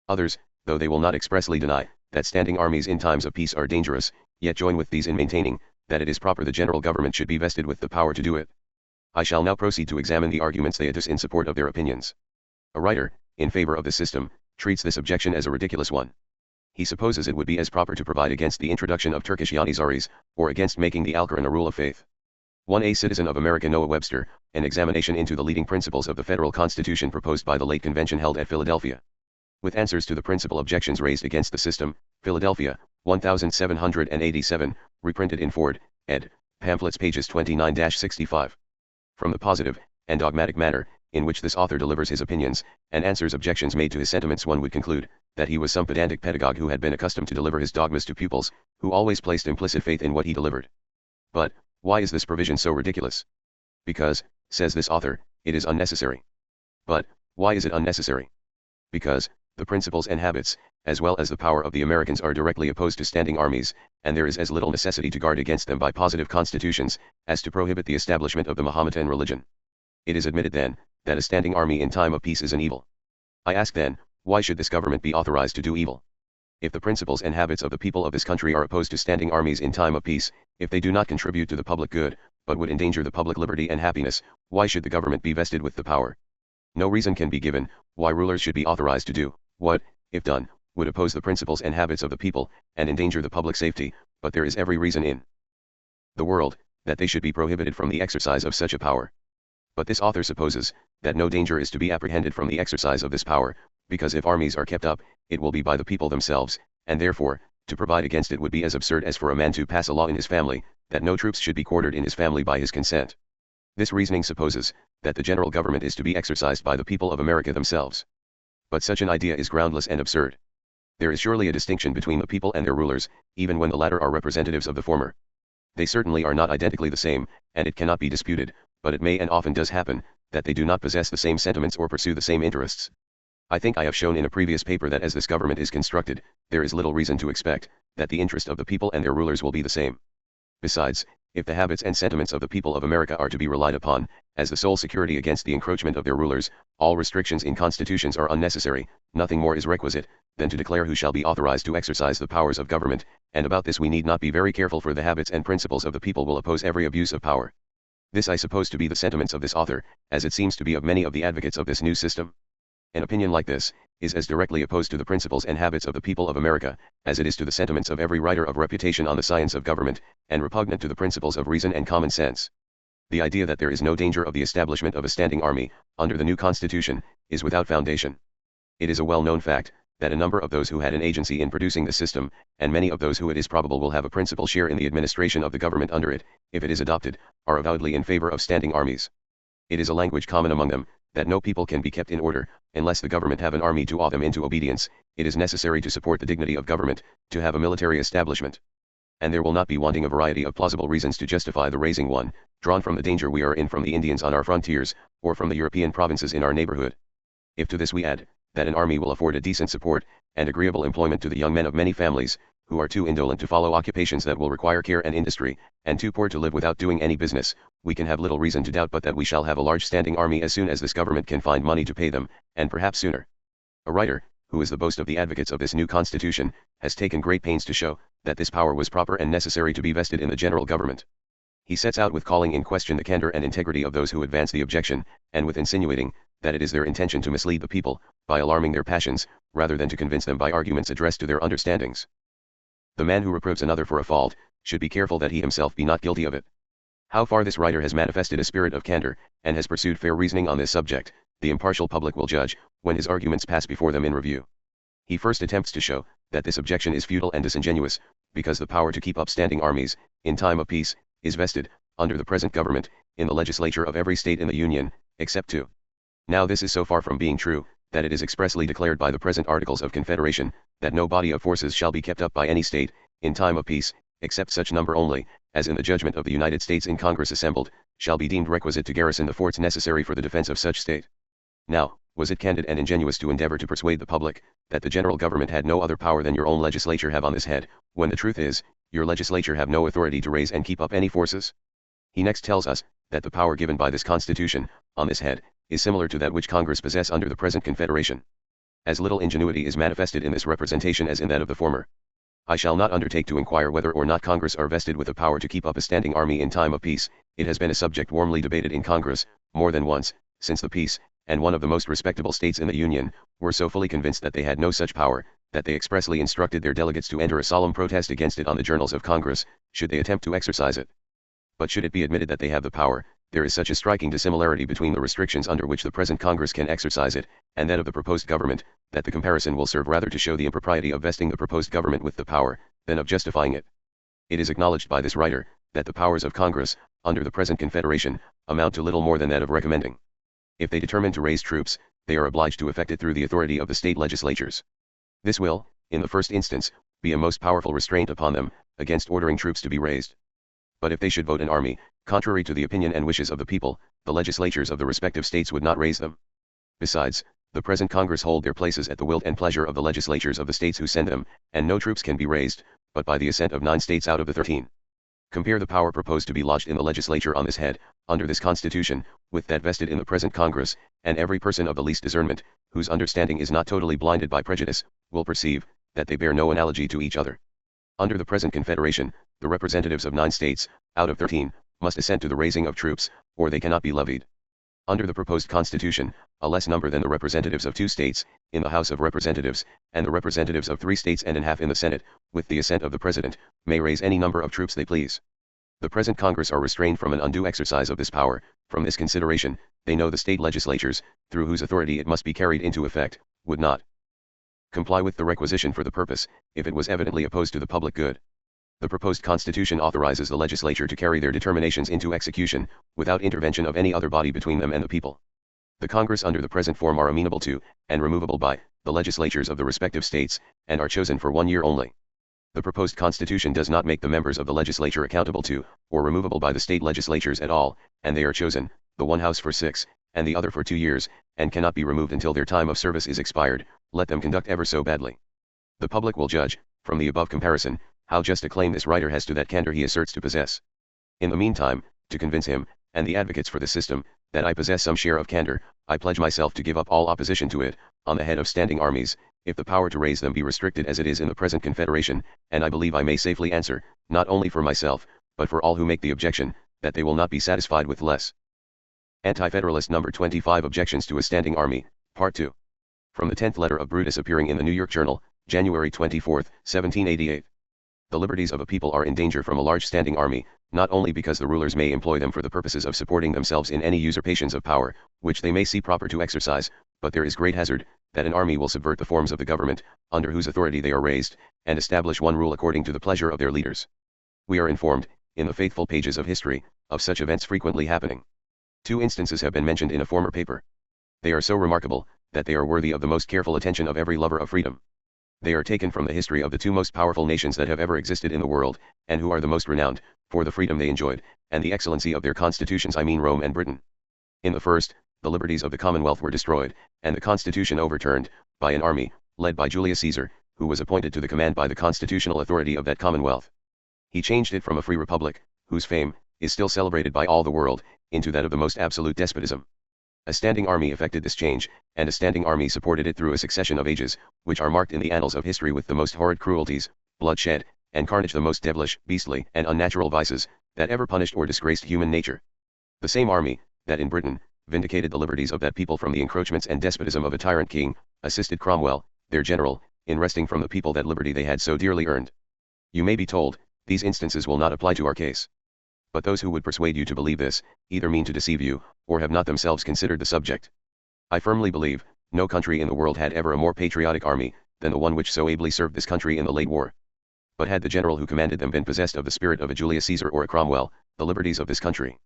Speaker 1: Others, though they will not expressly deny, that standing armies in times of peace are dangerous, yet join with these in maintaining, that it is proper the general government should be vested with the power to do it. I shall now proceed to examine the arguments they adduce in support of their opinions. A writer, in favor of this system, treats this objection as a ridiculous one. He supposes it would be as proper to provide against the introduction of Turkish Yanizaries, or against making the Alquran a rule of faith. 1. A citizen of America Noah Webster, an examination into the leading principles of the federal constitution proposed by the late convention held at Philadelphia. With answers to the principal objections raised against the system, Philadelphia, 1787, reprinted in Ford, ed., pamphlets pages 29-65. From the positive and dogmatic manner in which this author delivers his opinions, and answers objections made to his sentiments, one would conclude that he was some pedantic pedagogue who had been accustomed to deliver his dogmas to pupils, who always placed implicit faith in what he delivered. But, why is this provision so ridiculous? Because, says this author, it is unnecessary. But, why is it unnecessary? Because, the principles and habits, as well as the power of the Americans are directly opposed to standing armies, and there is as little necessity to guard against them by positive constitutions, as to prohibit the establishment of the Mahometan religion. It is admitted then, that a standing army in time of peace is an evil. I ask then, why should this government be authorized to do evil? If the principles and habits of the people of this country are opposed to standing armies in time of peace, if they do not contribute to the public good, but would endanger the public liberty and happiness, why should the government be vested with the power? No reason can be given why rulers should be authorized to do what, if done, would oppose the principles and habits of the people, and endanger the public safety, but there is every reason in the world that they should be prohibited from the exercise of such a power. But this author supposes that no danger is to be apprehended from the exercise of this power, because if armies are kept up, it will be by the people themselves, and therefore, to provide against it would be as absurd as for a man to pass a law in his family, that no troops should be quartered in his family by his consent. This reasoning supposes that the general government is to be exercised by the people of America themselves. But such an idea is groundless and absurd. There is surely a distinction between the people and their rulers, even when the latter are representatives of the former. They certainly are not identically the same, and it cannot be disputed, but it may and often does happen, that they do not possess the same sentiments or pursue the same interests. I think I have shown in a previous paper that as this government is constructed, there is little reason to expect that the interest of the people and their rulers will be the same. Besides, if the habits and sentiments of the people of America are to be relied upon, as the sole security against the encroachment of their rulers, all restrictions in constitutions are unnecessary. Nothing more is requisite than to declare who shall be authorized to exercise the powers of government, and about this we need not be very careful, for the habits and principles of the people will oppose every abuse of power. This I suppose to be the sentiments of this author, as it seems to be of many of the advocates of this new system. An opinion like this is as directly opposed to the principles and habits of the people of America, as it is to the sentiments of every writer of reputation on the science of government, and repugnant to the principles of reason and common sense. The idea that there is no danger of the establishment of a standing army, under the new Constitution, is without foundation. It is a well-known fact, that a number of those who had an agency in producing the system, and many of those who it is probable will have a principal share in the administration of the government under it, if it is adopted, are avowedly in favor of standing armies. It is a language common among them, that no people can be kept in order, unless the government have an army to awe them into obedience. It is necessary to support the dignity of government, to have a military establishment. And there will not be wanting a variety of plausible reasons to justify the raising one, drawn from the danger we are in from the Indians on our frontiers, or from the European provinces in our neighborhood. If to this we add, that an army will afford a decent support, and agreeable employment to the young men of many families, who are too indolent to follow occupations that will require care and industry, and too poor to live without doing any business, we can have little reason to doubt but that we shall have a large standing army as soon as this government can find money to pay them, and perhaps sooner. A writer, who is the boast of the advocates of this new Constitution, has taken great pains to show that this power was proper and necessary to be vested in the general government. He sets out with calling in question the candor and integrity of those who advance the objection, and with insinuating that it is their intention to mislead the people, by alarming their passions, rather than to convince them by arguments addressed to their understandings. The man who reproves another for a fault, should be careful that he himself be not guilty of it. How far this writer has manifested a spirit of candor, and has pursued fair reasoning on this subject, the impartial public will judge, when his arguments pass before them in review. He first attempts to show that this objection is futile and disingenuous, because the power to keep up standing armies, in time of peace, is vested, under the present government, in the legislature of every state in the Union, except two. Now this is so far from being true, that it is expressly declared by the present Articles of Confederation, that no body of forces shall be kept up by any state, in time of peace, except such number only, as in the judgment of the United States in Congress assembled, shall be deemed requisite to garrison the forts necessary for the defense of such state. Now, was it candid and ingenuous to endeavor to persuade the public, that the general government had no other power than your own legislature have on this head, when the truth is, your legislature have no authority to raise and keep up any forces? He next tells us, that the power given by this Constitution, on this head, is similar to that which Congress possess under the present Confederation. As little ingenuity is manifested in this representation as in that of the former. I shall not undertake to inquire whether or not Congress are vested with the power to keep up a standing army in time of peace. It has been a subject warmly debated in Congress, more than once, since the peace, and one of the most respectable states in the Union, were so fully convinced that they had no such power, that they expressly instructed their delegates to enter a solemn protest against it on the journals of Congress, should they attempt to exercise it. But should it be admitted that they have the power, there is such a striking dissimilarity between the restrictions under which the present Congress can exercise it, and that of the proposed government, that the comparison will serve rather to show the impropriety of vesting the proposed government with the power, than of justifying it. It is acknowledged by this writer, that the powers of Congress, under the present Confederation, amount to little more than that of recommending. If they determine to raise troops, they are obliged to effect it through the authority of the state legislatures. This will, in the first instance, be a most powerful restraint upon them, against ordering troops to be raised. But if they should vote an army, contrary to the opinion and wishes of the people, the legislatures of the respective states would not raise them. Besides, the present Congress hold their places at the will and pleasure of the legislatures of the states who send them, and no troops can be raised, but by the assent of 9 states out of the 13. Compare the power proposed to be lodged in the legislature on this head, under this Constitution, with that vested in the present Congress, and every person of the least discernment, whose understanding is not totally blinded by prejudice, will perceive, that they bear no analogy to each other. Under the present Confederation, the representatives of 9 states, out of 13, must assent to the raising of troops, or they cannot be levied. Under the proposed Constitution, a less number than the representatives of 2 states, in the House of Representatives, and the representatives of 3 states and a half in the Senate, with the assent of the President, may raise any number of troops they please. The present Congress are restrained from an undue exercise of this power. From this consideration, they know the state legislatures, through whose authority it must be carried into effect, would not comply with the requisition for the purpose, if it was evidently opposed to the public good. The proposed Constitution authorizes the legislature to carry their determinations into execution, without intervention of any other body between them and the people. The Congress under the present form are amenable to, and removable by, the legislatures of the respective states, and are chosen for 1 year only. The proposed Constitution does not make the members of the legislature accountable to, or removable by the state legislatures at all, and they are chosen, the one house for 6, and the other for 2 years, and cannot be removed until their time of service is expired, let them conduct ever so badly. The public will judge, from the above comparison, how just a claim this writer has to that candor he asserts to possess. In the meantime, to convince him, and the advocates for the system, that I possess some share of candor, I pledge myself to give up all opposition to it, on the head of standing armies, if the power to raise them be restricted as it is in the present Confederation, and I believe I may safely answer, not only for myself, but for all who make the objection, that they will not be satisfied with less. Anti-Federalist No. 25 Objections to a Standing Army, Part 2. From the 10th letter of Brutus appearing in the New York Journal, January 24, 1788. The liberties of a people are in danger from a large standing army, not only because the rulers may employ them for the purposes of supporting themselves in any usurpations of power, which they may see proper to exercise, but there is great hazard, that an army will subvert the forms of the government, under whose authority they are raised, and establish one rule according to the pleasure of their leaders. We are informed, in the faithful pages of history, of such events frequently happening. 2 instances have been mentioned in a former paper. They are so remarkable, that they are worthy of the most careful attention of every lover of freedom. They are taken from the history of the 2 most powerful nations that have ever existed in the world, and who are the most renowned, for the freedom they enjoyed, and the excellency of their constitutions, I mean Rome and Britain. In the first, the liberties of the Commonwealth were destroyed, and the constitution overturned, by an army, led by Julius Caesar, who was appointed to the command by the constitutional authority of that Commonwealth. He changed it from a free republic, whose fame is still celebrated by all the world, into that of the most absolute despotism. A standing army effected this change, and a standing army supported it through a succession of ages, which are marked in the annals of history with the most horrid cruelties, bloodshed, and carnage, the most devilish, beastly, and unnatural vices, that ever punished or disgraced human nature. The same army, that in Britain, vindicated the liberties of that people from the encroachments and despotism of a tyrant king, assisted Cromwell, their general, in wresting from the people that liberty they had so dearly earned. You may be told, these instances will not apply to our case. But those who would persuade you to believe this, either mean to deceive you, or have not themselves considered the subject. I firmly believe, no country in the world had ever a more patriotic army, than the one which so ably served this country in the late war. But had the general who commanded them been possessed of the spirit of a Julius Caesar or a Cromwell, the liberties of this country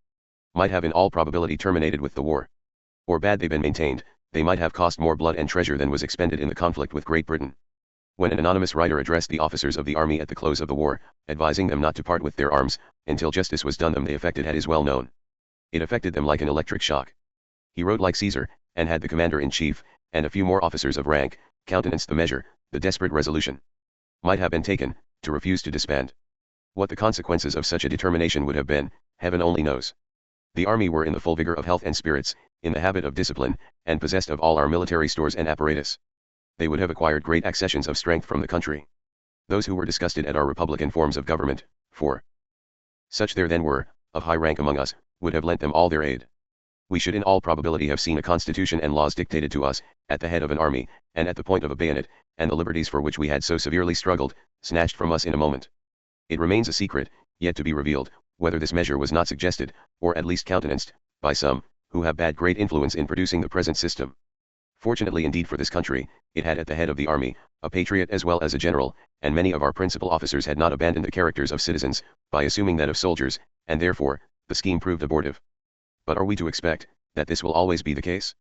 Speaker 1: might have in all probability terminated with the war. Or bad they been maintained, they might have cost more blood and treasure than was expended in the conflict with Great Britain. When an anonymous writer addressed the officers of the army at the close of the war, advising them not to part with their arms, until justice was done them, the effect it had is well known. It affected them like an electric shock. He wrote like Caesar, and had the commander-in-chief, and a few more officers of rank, countenance the measure. The desperate resolution might have been taken, to refuse to disband. What the consequences of such a determination would have been, heaven only knows. The army were in the full vigor of health and spirits, in the habit of discipline, and possessed of all our military stores and apparatus. They would have acquired great accessions of strength from the country. Those who were disgusted at our republican forms of government, for such there then were, of high rank among us, would have lent them all their aid. We should in all probability have seen a constitution and laws dictated to us, at the head of an army, and at the point of a bayonet, and the liberties for which we had so severely struggled, snatched from us in a moment. It remains a secret, yet to be revealed, whether this measure was not suggested, or at least countenanced, by some, who have had great influence in producing the present system. Fortunately indeed for this country, it had at the head of the army, a patriot as well as a general, and many of our principal officers had not abandoned the characters of citizens, by assuming that of soldiers, and therefore, the scheme proved abortive. But are we to expect, that this will always be the case?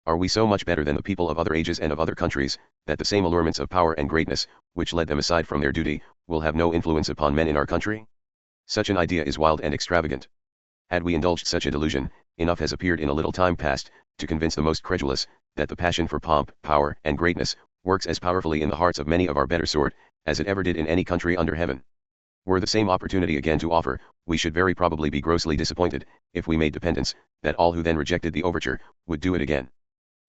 Speaker 1: Are we so much better than the people of other ages and of other countries, that the same allurements of power and greatness, which led them aside from their duty, will have no influence upon men in our country? Such an idea is wild and extravagant. Had we indulged such a delusion, enough has appeared in a little time past, to convince the most credulous, that the passion for pomp, power, and greatness, works as powerfully in the hearts of many of our better sort, as it ever did in any country under heaven. Were the same opportunity again to offer, we should very probably be grossly disappointed, if we made dependence, that all who then rejected the overture, would do it again.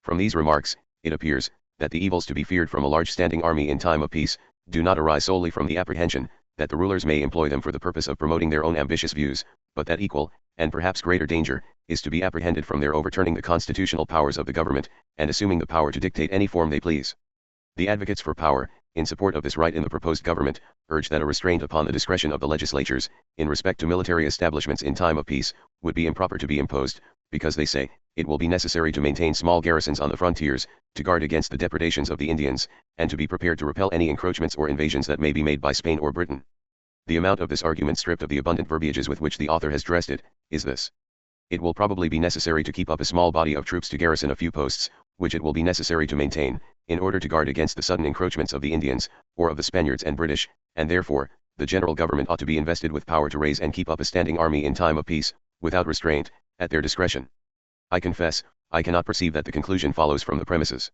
Speaker 1: From these remarks, it appears, that the evils to be feared from a large standing army in time of peace, do not arise solely from the apprehension, that the rulers may employ them for the purpose of promoting their own ambitious views, but that equal, and perhaps greater danger, is to be apprehended from their overturning the constitutional powers of the government, and assuming the power to dictate any form they please. The advocates for power, in support of this right in the proposed government, urge that a restraint upon the discretion of the legislatures, in respect to military establishments in time of peace, would be improper to be imposed, because they say, it will be necessary to maintain small garrisons on the frontiers, to guard against the depredations of the Indians, and to be prepared to repel any encroachments or invasions that may be made by Spain or Britain. The amount of this argument, stripped of the abundant verbiages with which the author has dressed it, is this. It will probably be necessary to keep up a small body of troops to garrison a few posts, which it will be necessary to maintain, in order to guard against the sudden encroachments of the Indians, or of the Spaniards and British, and therefore, the general government ought to be invested with power to raise and keep up a standing army in time of peace, without restraint, at their discretion. I confess, I cannot perceive that the conclusion follows from the premises.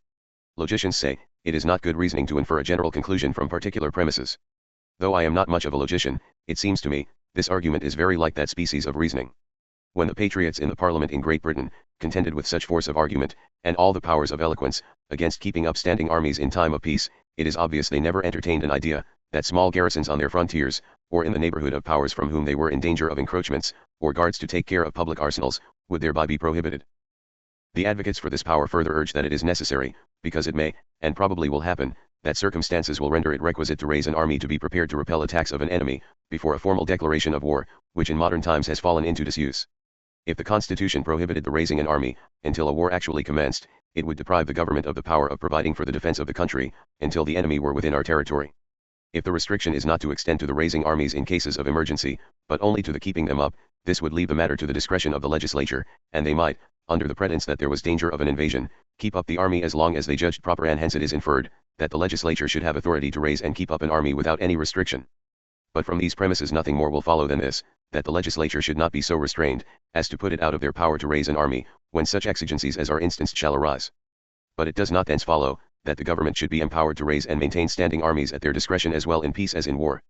Speaker 1: Logicians say, it is not good reasoning to infer a general conclusion from particular premises. Though I am not much of a logician, it seems to me, this argument is very like that species of reasoning. When the patriots in the Parliament in Great Britain, contended with such force of argument, and all the powers of eloquence, against keeping up standing armies in time of peace, it is obvious they never entertained an idea, that small garrisons on their frontiers, or in the neighborhood of powers from whom they were in danger of encroachments, or guards to take care of public arsenals, would thereby be prohibited. The advocates for this power further urge that it is necessary, because it may, and probably will happen, that circumstances will render it requisite to raise an army to be prepared to repel attacks of an enemy, before a formal declaration of war, which in modern times has fallen into disuse. If the Constitution prohibited the raising an army, until a war actually commenced, it would deprive the government of the power of providing for the defense of the country, until the enemy were within our territory. If the restriction is not to extend to the raising armies in cases of emergency, but only to the keeping them up, this would leave the matter to the discretion of the legislature, and they might, under the pretense that there was danger of an invasion, keep up the army as long as they judged proper, and hence it is inferred, that the legislature should have authority to raise and keep up an army without any restriction. But from these premises nothing more will follow than this, that the legislature should not be so restrained, as to put it out of their power to raise an army, when such exigencies as are instanced shall arise. But it does not thence follow, that the government should be empowered to raise and maintain standing armies at their discretion as well in peace as in war.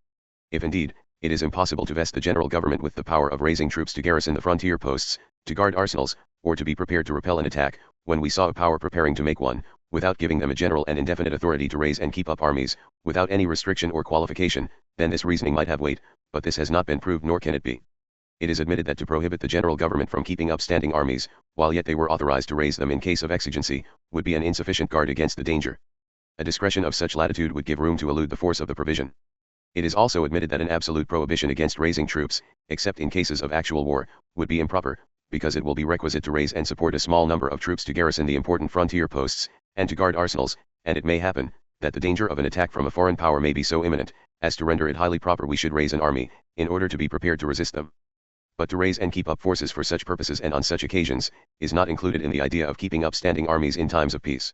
Speaker 1: If indeed, it is impossible to vest the general government with the power of raising troops to garrison the frontier posts, to guard arsenals, or to be prepared to repel an attack, when we saw a power preparing to make one, without giving them a general and indefinite authority to raise and keep up armies, without any restriction or qualification, then this reasoning might have weight, but this has not been proved nor can it be. It is admitted that to prohibit the general government from keeping up standing armies, while yet they were authorized to raise them in case of exigency, would be an insufficient guard against the danger. A discretion of such latitude would give room to elude the force of the provision. It is also admitted that an absolute prohibition against raising troops, except in cases of actual war, would be improper, because it will be requisite to raise and support a small number of troops to garrison the important frontier posts, and to guard arsenals, and it may happen, that the danger of an attack from a foreign power may be so imminent, as to render it highly proper we should raise an army, in order to be prepared to resist them. But to raise and keep up forces for such purposes and on such occasions, is not included in the idea of keeping up standing armies in times of peace.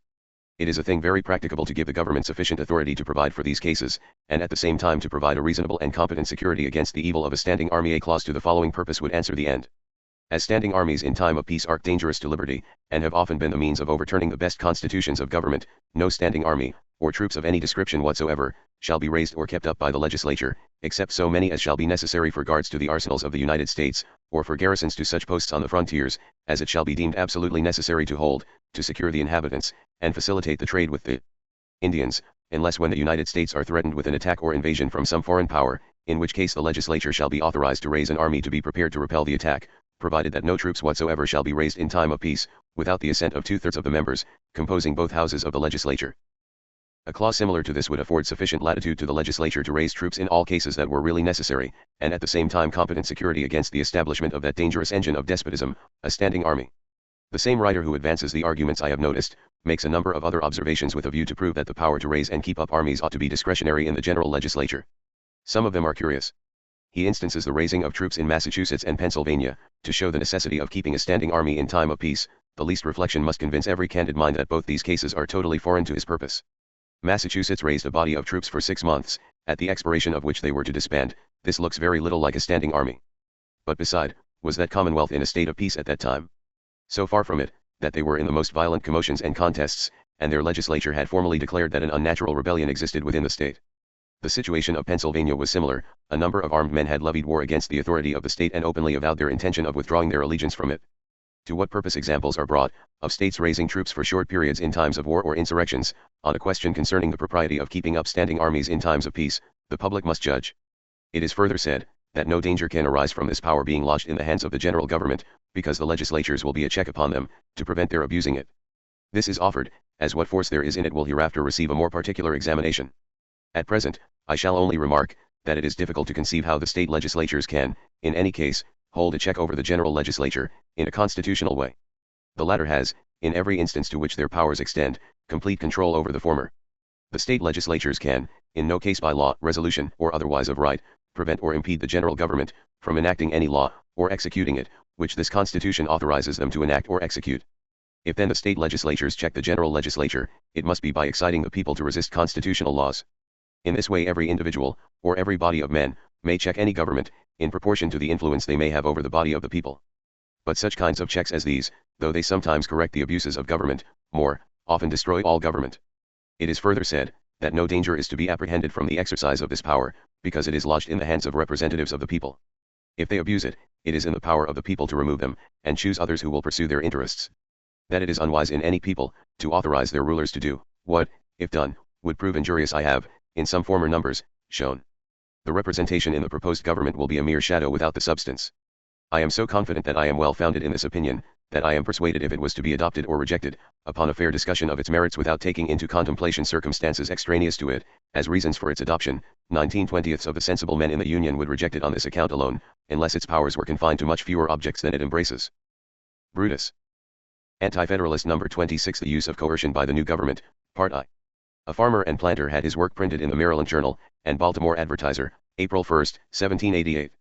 Speaker 1: It is a thing very practicable to give the government sufficient authority to provide for these cases, and at the same time to provide a reasonable and competent security against the evil of a standing army. A clause to the following purpose would answer the end. As standing armies in time of peace are dangerous to liberty, and have often been the means of overturning the best constitutions of government, no standing army, or troops of any description whatsoever, shall be raised or kept up by the legislature, except so many as shall be necessary for guards to the arsenals of the United States, or for garrisons to such posts on the frontiers, as it shall be deemed absolutely necessary to hold, to secure the inhabitants, and facilitate the trade with the Indians, unless when the United States are threatened with an attack or invasion from some foreign power, in which case the legislature shall be authorized to raise an army to be prepared to repel the attack, provided that no troops whatsoever shall be raised in time of peace, without the assent of 2/3 of the members, composing both houses of the legislature. A clause similar to this would afford sufficient latitude to the legislature to raise troops in all cases that were really necessary, and at the same time competent security against the establishment of that dangerous engine of despotism, a standing army. The same writer who advances the arguments I have noticed, makes a number of other observations with a view to prove that the power to raise and keep up armies ought to be discretionary in the general legislature. Some of them are curious. He instances the raising of troops in Massachusetts and Pennsylvania, to show the necessity of keeping a standing army in time of peace. The least reflection must convince every candid mind that both these cases are totally foreign to his purpose. Massachusetts raised a body of troops for 6 months, at the expiration of which they were to disband. This looks very little like a standing army. But beside, was that Commonwealth in a state of peace at that time? So far from it, that they were in the most violent commotions and contests, and their legislature had formally declared that an unnatural rebellion existed within the state. The situation of Pennsylvania was similar. A number of armed men had levied war against the authority of the state and openly avowed their intention of withdrawing their allegiance from it. To what purpose examples are brought, of states raising troops for short periods in times of war or insurrections, on a question concerning the propriety of keeping up standing armies in times of peace, the public must judge. It is further said, that no danger can arise from this power being lodged in the hands of the general government, because the legislatures will be a check upon them, to prevent their abusing it. This is offered, as what force there is in it will hereafter receive a more particular examination. At present, I shall only remark, that it is difficult to conceive how the state legislatures can, in any case, hold a check over the general legislature, in a constitutional way. The latter has, in every instance to which their powers extend, complete control over the former. The state legislatures can, in no case by law, resolution, or otherwise of right, prevent or impede the general government, from enacting any law, or executing it, which this Constitution authorizes them to enact or execute. If then the state legislatures check the general legislature, it must be by exciting the people to resist constitutional laws. In this way every individual, or every body of men, may check any government, in proportion to the influence they may have over the body of the people. But such kinds of checks as these, though they sometimes correct the abuses of government, more often destroy all government. It is further said, that no danger is to be apprehended from the exercise of this power, because it is lodged in the hands of representatives of the people. If they abuse it, it is in the power of the people to remove them, and choose others who will pursue their interests. That it is unwise in any people, to authorize their rulers to do, what, if done, would prove injurious I have, in some former numbers, shown. The representation in the proposed government will be a mere shadow without the substance. I am so confident that I am well founded in this opinion, that I am persuaded if it was to be adopted or rejected, upon a fair discussion of its merits without taking into contemplation circumstances extraneous to it, as reasons for its adoption, 19/20 of the sensible men in the Union would reject it on this account alone, unless its powers were confined to much fewer objects than it embraces. Brutus. Anti-Federalist number 26. The use of coercion by the new government, Part I. A farmer and planter had his work printed in the Maryland Journal and Baltimore Advertiser, April 1, 1788.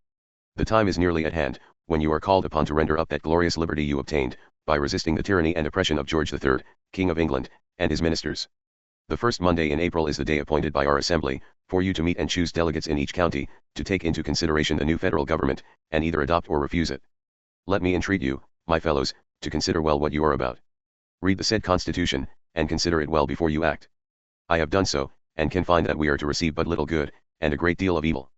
Speaker 1: The time is nearly at hand, when you are called upon to render up that glorious liberty you obtained, by resisting the tyranny and oppression of George III, King of England, and his ministers. The first Monday in April is the day appointed by our Assembly, for you to meet and choose delegates in each county, to take into consideration the new federal government, and either adopt or refuse it. Let me entreat you, my fellows, to consider well what you are about. Read the said Constitution, and consider it well before you act. I have done so, and can find that we are to receive but little good, and a great deal of evil.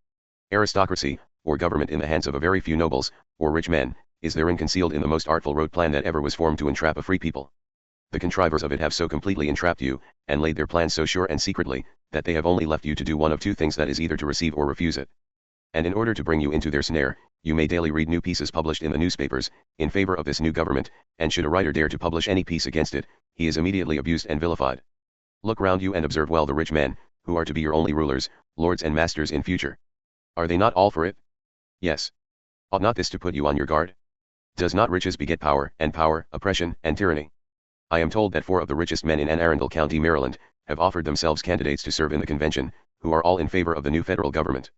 Speaker 1: Aristocracy, or government in the hands of a very few nobles, or rich men, is therein concealed in the most artful road plan that ever was formed to entrap a free people. The contrivers of it have so completely entrapped you, and laid their plans so sure and secretly, that they have only left you to do one of two things, that is either to receive or refuse it. And in order to bring you into their snare, you may daily read new pieces published in the newspapers, in favor of this new government, and should a writer dare to publish any piece against it, he is immediately abused and vilified. Look round you and observe well the rich men, who are to be your only rulers, lords and masters in future. Are they not all for it? Yes. Ought not this to put you on your guard? Does not riches beget power, and power, oppression, and tyranny? I am told that 4 of the richest men in Anne Arundel County, Maryland, have offered themselves candidates to serve in the convention, who are all in favor of the new federal government.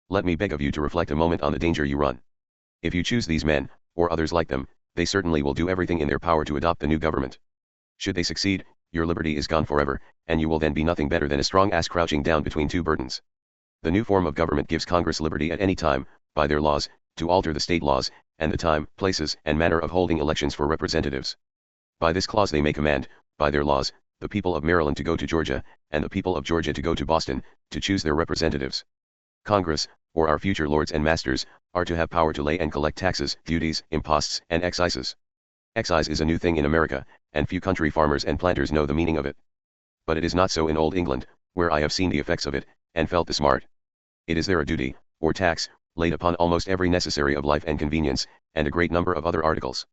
Speaker 1: Let me beg of you to reflect a moment on the danger you run. If you choose these men, or others like them, they certainly will do everything in their power to adopt the new government. Should they succeed, your liberty is gone forever, and you will then be nothing better than a strong ass crouching down between 2 burdens. The new form of government gives Congress liberty at any time, by their laws, to alter the state laws, and the time, places, and manner of holding elections for representatives. By this clause they may command, by their laws, the people of Maryland to go to Georgia, and the people of Georgia to go to Boston, to choose their representatives. Congress, or our future lords and masters, are to have power to lay and collect taxes, duties, imposts, and excises. Excise is a new thing in America, and few country farmers and planters know the meaning of it. But it is not so in Old England, where I have seen the effects of it, and felt the smart. It is there a duty, or tax, laid upon almost every necessary of life and convenience, and a great number of other articles.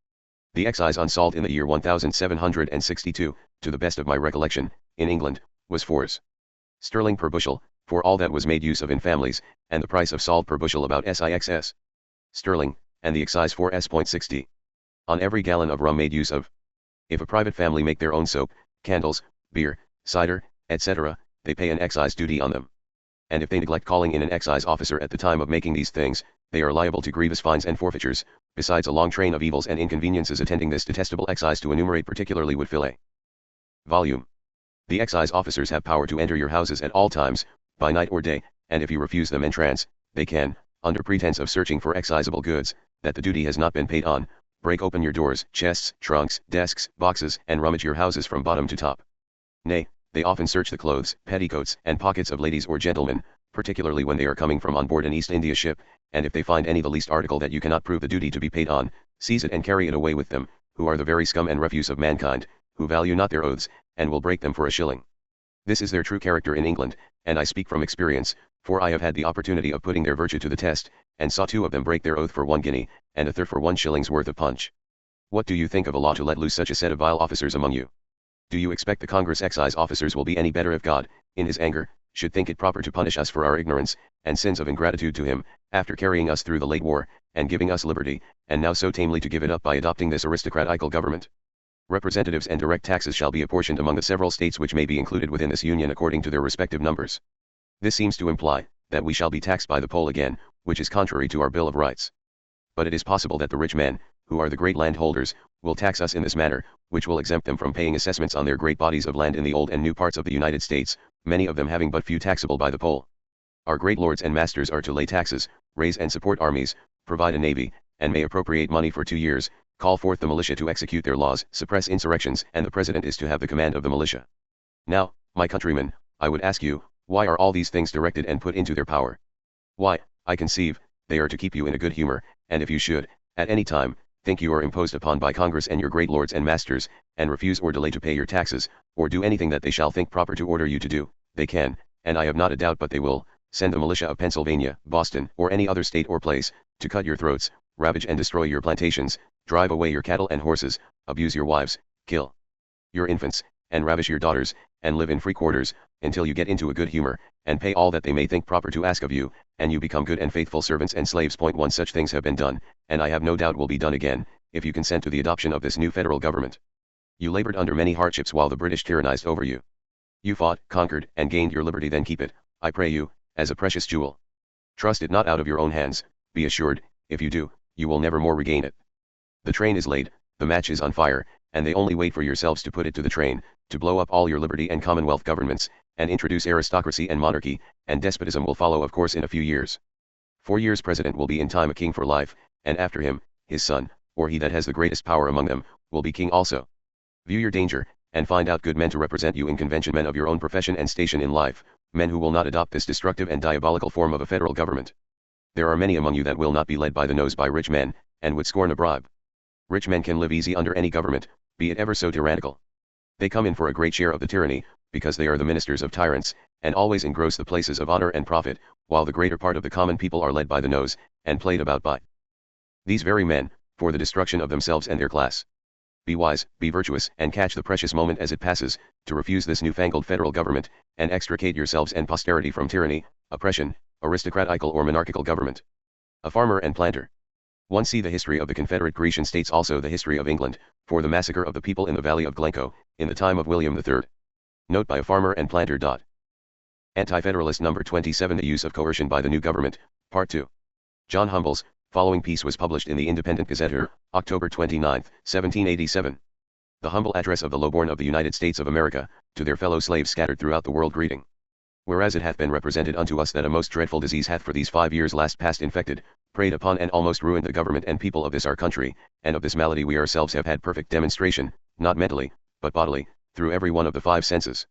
Speaker 1: The excise on salt in the year 1762, to the best of my recollection, in England, was 4s. sterling per bushel, for all that was made use of in families, and the price of salt per bushel about 6 sterling, and the excise 4s.60 on every gallon of rum made use of. If a private family make their own soap, candles, beer, cider, etc., they pay an excise duty on them. And if they neglect calling in an excise officer at the time of making these things, they are liable to grievous fines and forfeitures, besides a long train of evils and inconveniences attending this detestable excise, to enumerate particularly would fill a volume. The excise officers have power to enter your houses at all times, by night or day, and if you refuse them entrance, they can, under pretense of searching for excisable goods, that the duty has not been paid on, break open your doors, chests, trunks, desks, boxes, and rummage your houses from bottom to top. Nay, they often search the clothes, petticoats, and pockets of ladies or gentlemen, particularly when they are coming from on board an East India ship, and if they find any the least article that you cannot prove the duty to be paid on, seize it and carry it away with them, who are the very scum and refuse of mankind, who value not their oaths, and will break them for a shilling. This is their true character in England, and I speak from experience, for I have had the opportunity of putting their virtue to the test, and saw 2 of them break their oath for 1 guinea, and a third for 1 shilling's worth of punch. What do you think of a law to let loose such a set of vile officers among you? Do you expect the Congress excise officers will be any better if God, in his anger, should think it proper to punish us for our ignorance, and sins of ingratitude to him, after carrying us through the late war, and giving us liberty, and now so tamely to give it up by adopting this aristocratical government? Representatives and direct taxes shall be apportioned among the several states which may be included within this union according to their respective numbers. This seems to imply, that we shall be taxed by the poll again, which is contrary to our Bill of Rights. But it is possible that the rich men, who are the great landholders, will tax us in this manner, which will exempt them from paying assessments on their great bodies of land in the old and new parts of the United States, many of them having but few taxable by the poll. Our great lords and masters are to lay taxes, raise and support armies, provide a navy, and may appropriate money for 2 years, call forth the militia to execute their laws, suppress insurrections, and the president is to have the command of the militia. Now, my countrymen, I would ask you, why are all these things directed and put into their power? Why, I conceive, they are to keep you in a good humor, and if you should, at any time, think you are imposed upon by Congress and your great lords and masters, and refuse or delay to pay your taxes, or do anything that they shall think proper to order you to do, they can, and I have not a doubt but they will, send the militia of Pennsylvania, Boston, or any other state or place, to cut your throats, ravage and destroy your plantations, drive away your cattle and horses, abuse your wives, kill your infants, and ravish your daughters, and live in free quarters, until you get into a good humor, and pay all that they may think proper to ask of you, and you become good and faithful servants and slaves. 1 Such things have been done, and I have no doubt will be done again, if you consent to the adoption of this new federal government. You labored under many hardships while the British tyrannized over you. You fought, conquered, and gained your liberty, then keep it, I pray you, as a precious jewel. Trust it not out of your own hands, be assured, if you do, you will never more regain it. The train is laid, the match is on fire, and they only wait for yourselves to put it to the train, to blow up all your liberty and commonwealth governments, and introduce aristocracy and monarchy, and despotism will follow of course in a few years. 4 years president will be in time a king for life, and after him, his son, or he that has the greatest power among them, will be king also. View your danger, and find out good men to represent you in convention, men of your own profession and station in life, men who will not adopt this destructive and diabolical form of a federal government. There are many among you that will not be led by the nose by rich men, and would scorn a bribe. Rich men can live easy under any government, be it ever so tyrannical. They come in for a great share of the tyranny, because they are the ministers of tyrants, and always engross the places of honor and profit, while the greater part of the common people are led by the nose, and played about by these very men, for the destruction of themselves and their class. Be wise, be virtuous, and catch the precious moment as it passes, to refuse this newfangled federal government, and extricate yourselves and posterity from tyranny, oppression, aristocratical or monarchical government. A farmer and planter. 1 See the history of the Confederate Grecian states, also the history of England, for the massacre of the people in the valley of Glencoe, in the time of William III. Note by a farmer and planter. Anti-Federalist number 27, The use of coercion by the new government, Part 2. John Humble's following piece was published in the Independent Gazetteer, October 29, 1787. The humble address of the lowborn of the United States of America, to their fellow slaves scattered throughout the world, greeting. Whereas it hath been represented unto us that a most dreadful disease hath for these 5 years last past infected, preyed upon and almost ruined the government and people of this our country, and of this malady we ourselves have had perfect demonstration, not mentally, but bodily, through every one of the 5 senses.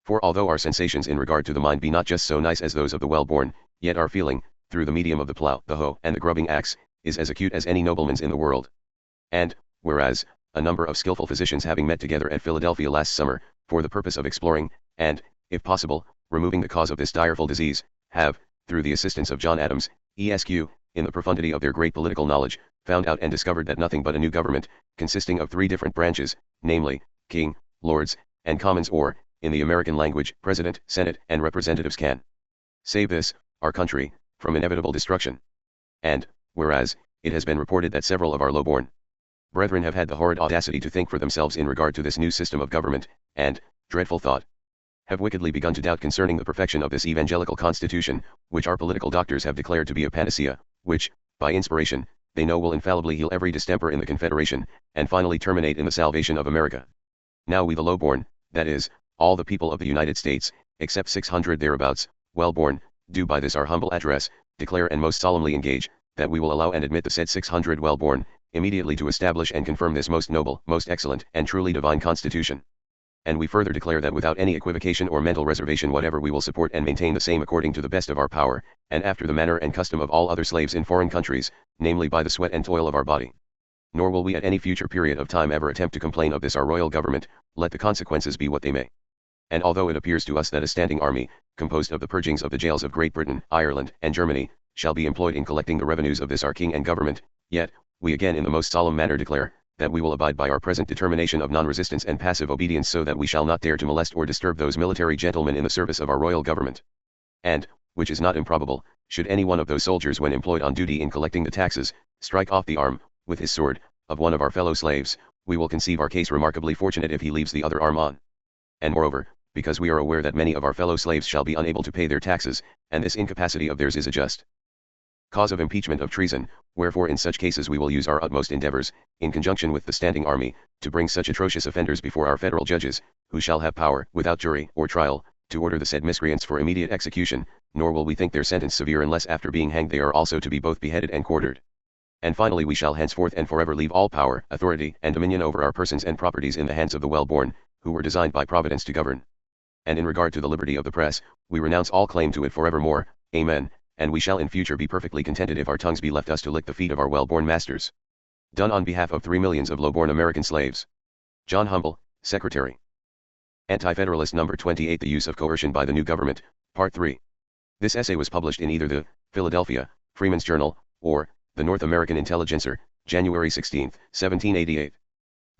Speaker 1: For although our sensations in regard to the mind be not just so nice as those of the well-born, yet our feeling, through the medium of the plough, the hoe, and the grubbing axe, is as acute as any nobleman's in the world. And, whereas, a number of skillful physicians having met together at Philadelphia last summer, for the purpose of exploring, and, if possible, removing the cause of this direful disease, have, through the assistance of John Adams, Esq., in the profundity of their great political knowledge, found out and discovered that nothing but a new government, consisting of 3 different branches, namely, King, Lords, and Commons, or, in the American language, President, Senate, and Representatives can save this, our country, from inevitable destruction. And, whereas, it has been reported that several of our low-born brethren have had the horrid audacity to think for themselves in regard to this new system of government, and, dreadful thought, have wickedly begun to doubt concerning the perfection of this evangelical constitution, which our political doctors have declared to be a panacea, which, by inspiration, they know will infallibly heal every distemper in the Confederation, and finally terminate in the salvation of America. Now we the low-born, that is, all the people of the United States, except 600 thereabouts, well-born, do by this our humble address, declare and most solemnly engage, that we will allow and admit the said 600 well-born, immediately to establish and confirm this most noble, most excellent, and truly divine Constitution. And we further declare that without any equivocation or mental reservation whatever we will support and maintain the same according to the best of our power, and after the manner and custom of all other slaves in foreign countries, namely by the sweat and toil of our body. Nor will we at any future period of time ever attempt to complain of this our royal government, let the consequences be what they may. And although it appears to us that a standing army, composed of the purgings of the jails of Great Britain, Ireland, and Germany, shall be employed in collecting the revenues of this our king and government, yet, we again in the most solemn manner declare, that we will abide by our present determination of non-resistance and passive obedience so that we shall not dare to molest or disturb those military gentlemen in the service of our royal government. And, which is not improbable, should any one of those soldiers when employed on duty in collecting the taxes, strike off the arm, with his sword, of one of our fellow slaves, we will conceive our case remarkably fortunate if he leaves the other arm on. And moreover, because we are aware that many of our fellow slaves shall be unable to pay their taxes, and this incapacity of theirs is a just cause of impeachment of treason, wherefore in such cases we will use our utmost endeavors, in conjunction with the standing army, to bring such atrocious offenders before our federal judges, who shall have power, without jury or trial, to order the said miscreants for immediate execution, nor will we think their sentence severe unless after being hanged they are also to be both beheaded and quartered. And finally we shall henceforth and forever leave all power, authority, and dominion over our persons and properties in the hands of the well-born, who were designed by Providence to govern. And in regard to the liberty of the press, we renounce all claim to it forevermore, amen, and we shall in future be perfectly contented if our tongues be left us to lick the feet of our well-born masters. Done on behalf of 3 millions of low-born American slaves. John Humble, Secretary. Anti-Federalist number 28. The use of coercion by the new government, Part 3. This essay was published in either the Philadelphia Freeman's Journal, or the North American Intelligencer, January 16, 1788.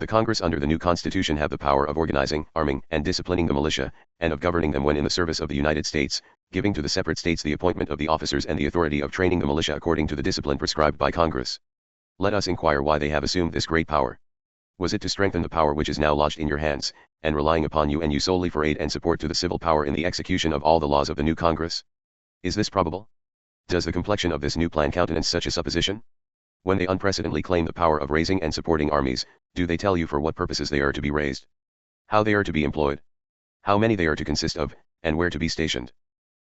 Speaker 1: The Congress under the new Constitution have the power of organizing, arming, and disciplining the militia, and of governing them when in the service of the United States, giving to the separate states the appointment of the officers and the authority of training the militia according to the discipline prescribed by Congress. Let us inquire why they have assumed this great power. Was it to strengthen the power which is now lodged in your hands, and relying upon you and you solely for aid and support to the civil power in the execution of all the laws of the new Congress? Is this probable? Does the complexion of this new plan countenance such a supposition? When they unprecedentedly claim the power of raising and supporting armies, do they tell you for what purposes they are to be raised? How they are to be employed? How many they are to consist of, and where to be stationed?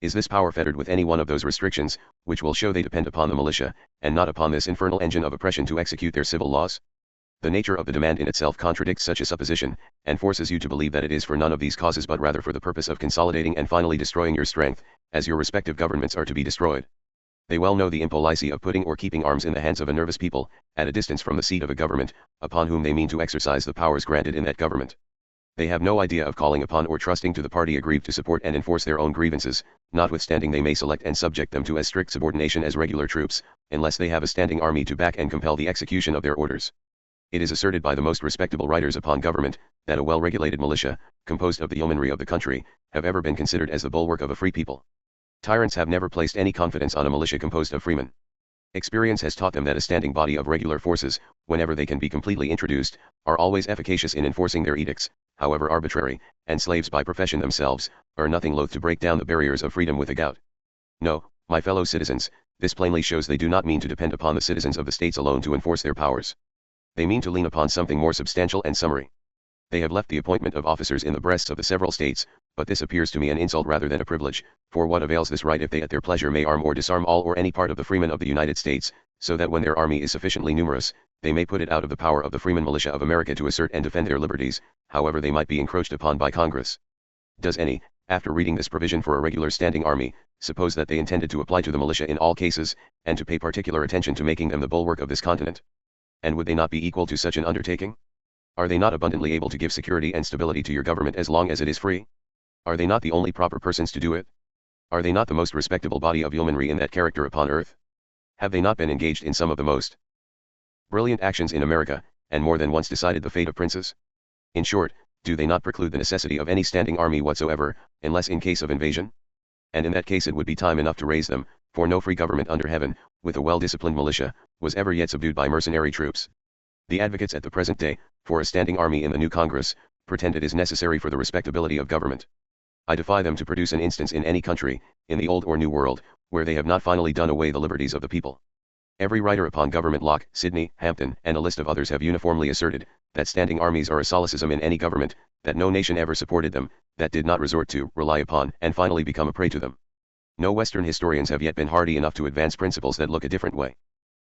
Speaker 1: Is this power fettered with any one of those restrictions, which will show they depend upon the militia, and not upon this infernal engine of oppression to execute their civil laws? The nature of the demand in itself contradicts such a supposition, and forces you to believe that it is for none of these causes but rather for the purpose of consolidating and finally destroying your strength, as your respective governments are to be destroyed. They well know the impolicy of putting or keeping arms in the hands of a nervous people, at a distance from the seat of a government, upon whom they mean to exercise the powers granted in that government. They have no idea of calling upon or trusting to the party aggrieved to support and enforce their own grievances, notwithstanding they may select and subject them to as strict subordination as regular troops, unless they have a standing army to back and compel the execution of their orders. It is asserted by the most respectable writers upon government, that a well-regulated militia, composed of the yeomanry of the country, have ever been considered as the bulwark of a free people. Tyrants have never placed any confidence on a militia composed of freemen. Experience has taught them that a standing body of regular forces, whenever they can be completely introduced, are always efficacious in enforcing their edicts, however arbitrary, and slaves by profession themselves, are nothing loath to break down the barriers of freedom with a gout. No, my fellow citizens, this plainly shows they do not mean to depend upon the citizens of the states alone to enforce their powers. They mean to lean upon something more substantial and summary. They have left the appointment of officers in the breasts of the several states, but this appears to me an insult rather than a privilege, for what avails this right if they at their pleasure may arm or disarm all or any part of the freemen of the United States, so that when their army is sufficiently numerous, they may put it out of the power of the freemen militia of America to assert and defend their liberties, however they might be encroached upon by Congress. Does any, after reading this provision for a regular standing army, suppose that they intended to apply to the militia in all cases, and to pay particular attention to making them the bulwark of this continent? And would they not be equal to such an undertaking? Are they not abundantly able to give security and stability to your government as long as it is free? Are they not the only proper persons to do it? Are they not the most respectable body of yeomanry in that character upon earth? Have they not been engaged in some of the most brilliant actions in America, and more than once decided the fate of princes? In short, do they not preclude the necessity of any standing army whatsoever, unless in case of invasion? And in that case it would be time enough to raise them, for no free government under heaven, with a well-disciplined militia, was ever yet subdued by mercenary troops. The advocates at the present day, for a standing army in the new Congress, pretend it is necessary for the respectability of government. I defy them to produce an instance in any country, in the old or new world, where they have not finally done away the liberties of the people. Every writer upon government, Locke, Sidney, Hampden, and a list of others have uniformly asserted, that standing armies are a solecism in any government, that no nation ever supported them, that did not resort to, rely upon, and finally become a prey to them. No Western historians have yet been hardy enough to advance principles that look a different way.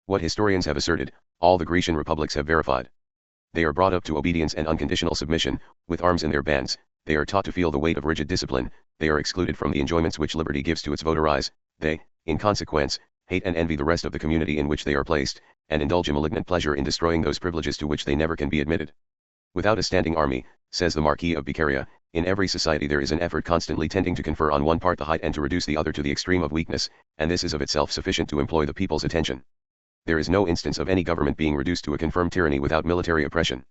Speaker 1: What historians have asserted, all the Grecian republics have verified. They are brought up to obedience and unconditional submission, with arms in their bands, they are taught to feel the weight of rigid discipline, they are excluded from the enjoyments which liberty gives to its votaries, they, in consequence, hate and envy the rest of the community in which they are placed, and indulge a malignant pleasure in destroying those privileges to which they never can be admitted. Without a standing army, says the Marquis of Beccaria, in every society there is an effort constantly tending to confer on one part the height and to reduce the other to the extreme of weakness, and this is of itself sufficient to employ the people's attention. There is no instance of any government being reduced to a confirmed tyranny without military oppression.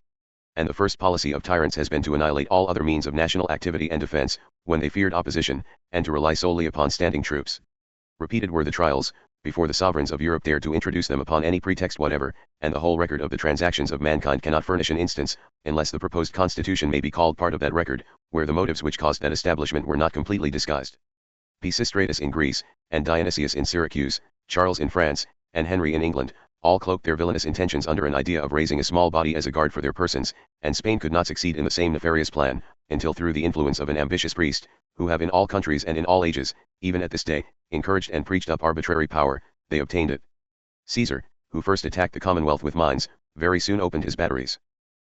Speaker 1: And the first policy of tyrants has been to annihilate all other means of national activity and defense, when they feared opposition, and to rely solely upon standing troops. Repeated were the trials, before the sovereigns of Europe dared to introduce them upon any pretext whatever, and the whole record of the transactions of mankind cannot furnish an instance, unless the proposed constitution may be called part of that record, where the motives which caused that establishment were not completely disguised. Pisistratus in Greece, and Dionysius in Syracuse, Charles in France, and Henry in England, all cloaked their villainous intentions under an idea of raising a small body as a guard for their persons, and Spain could not succeed in the same nefarious plan, until through the influence of an ambitious priest, who have in all countries and in all ages, even at this day, encouraged and preached up arbitrary power, they obtained it. Caesar, who first attacked the Commonwealth with mines, very soon opened his batteries.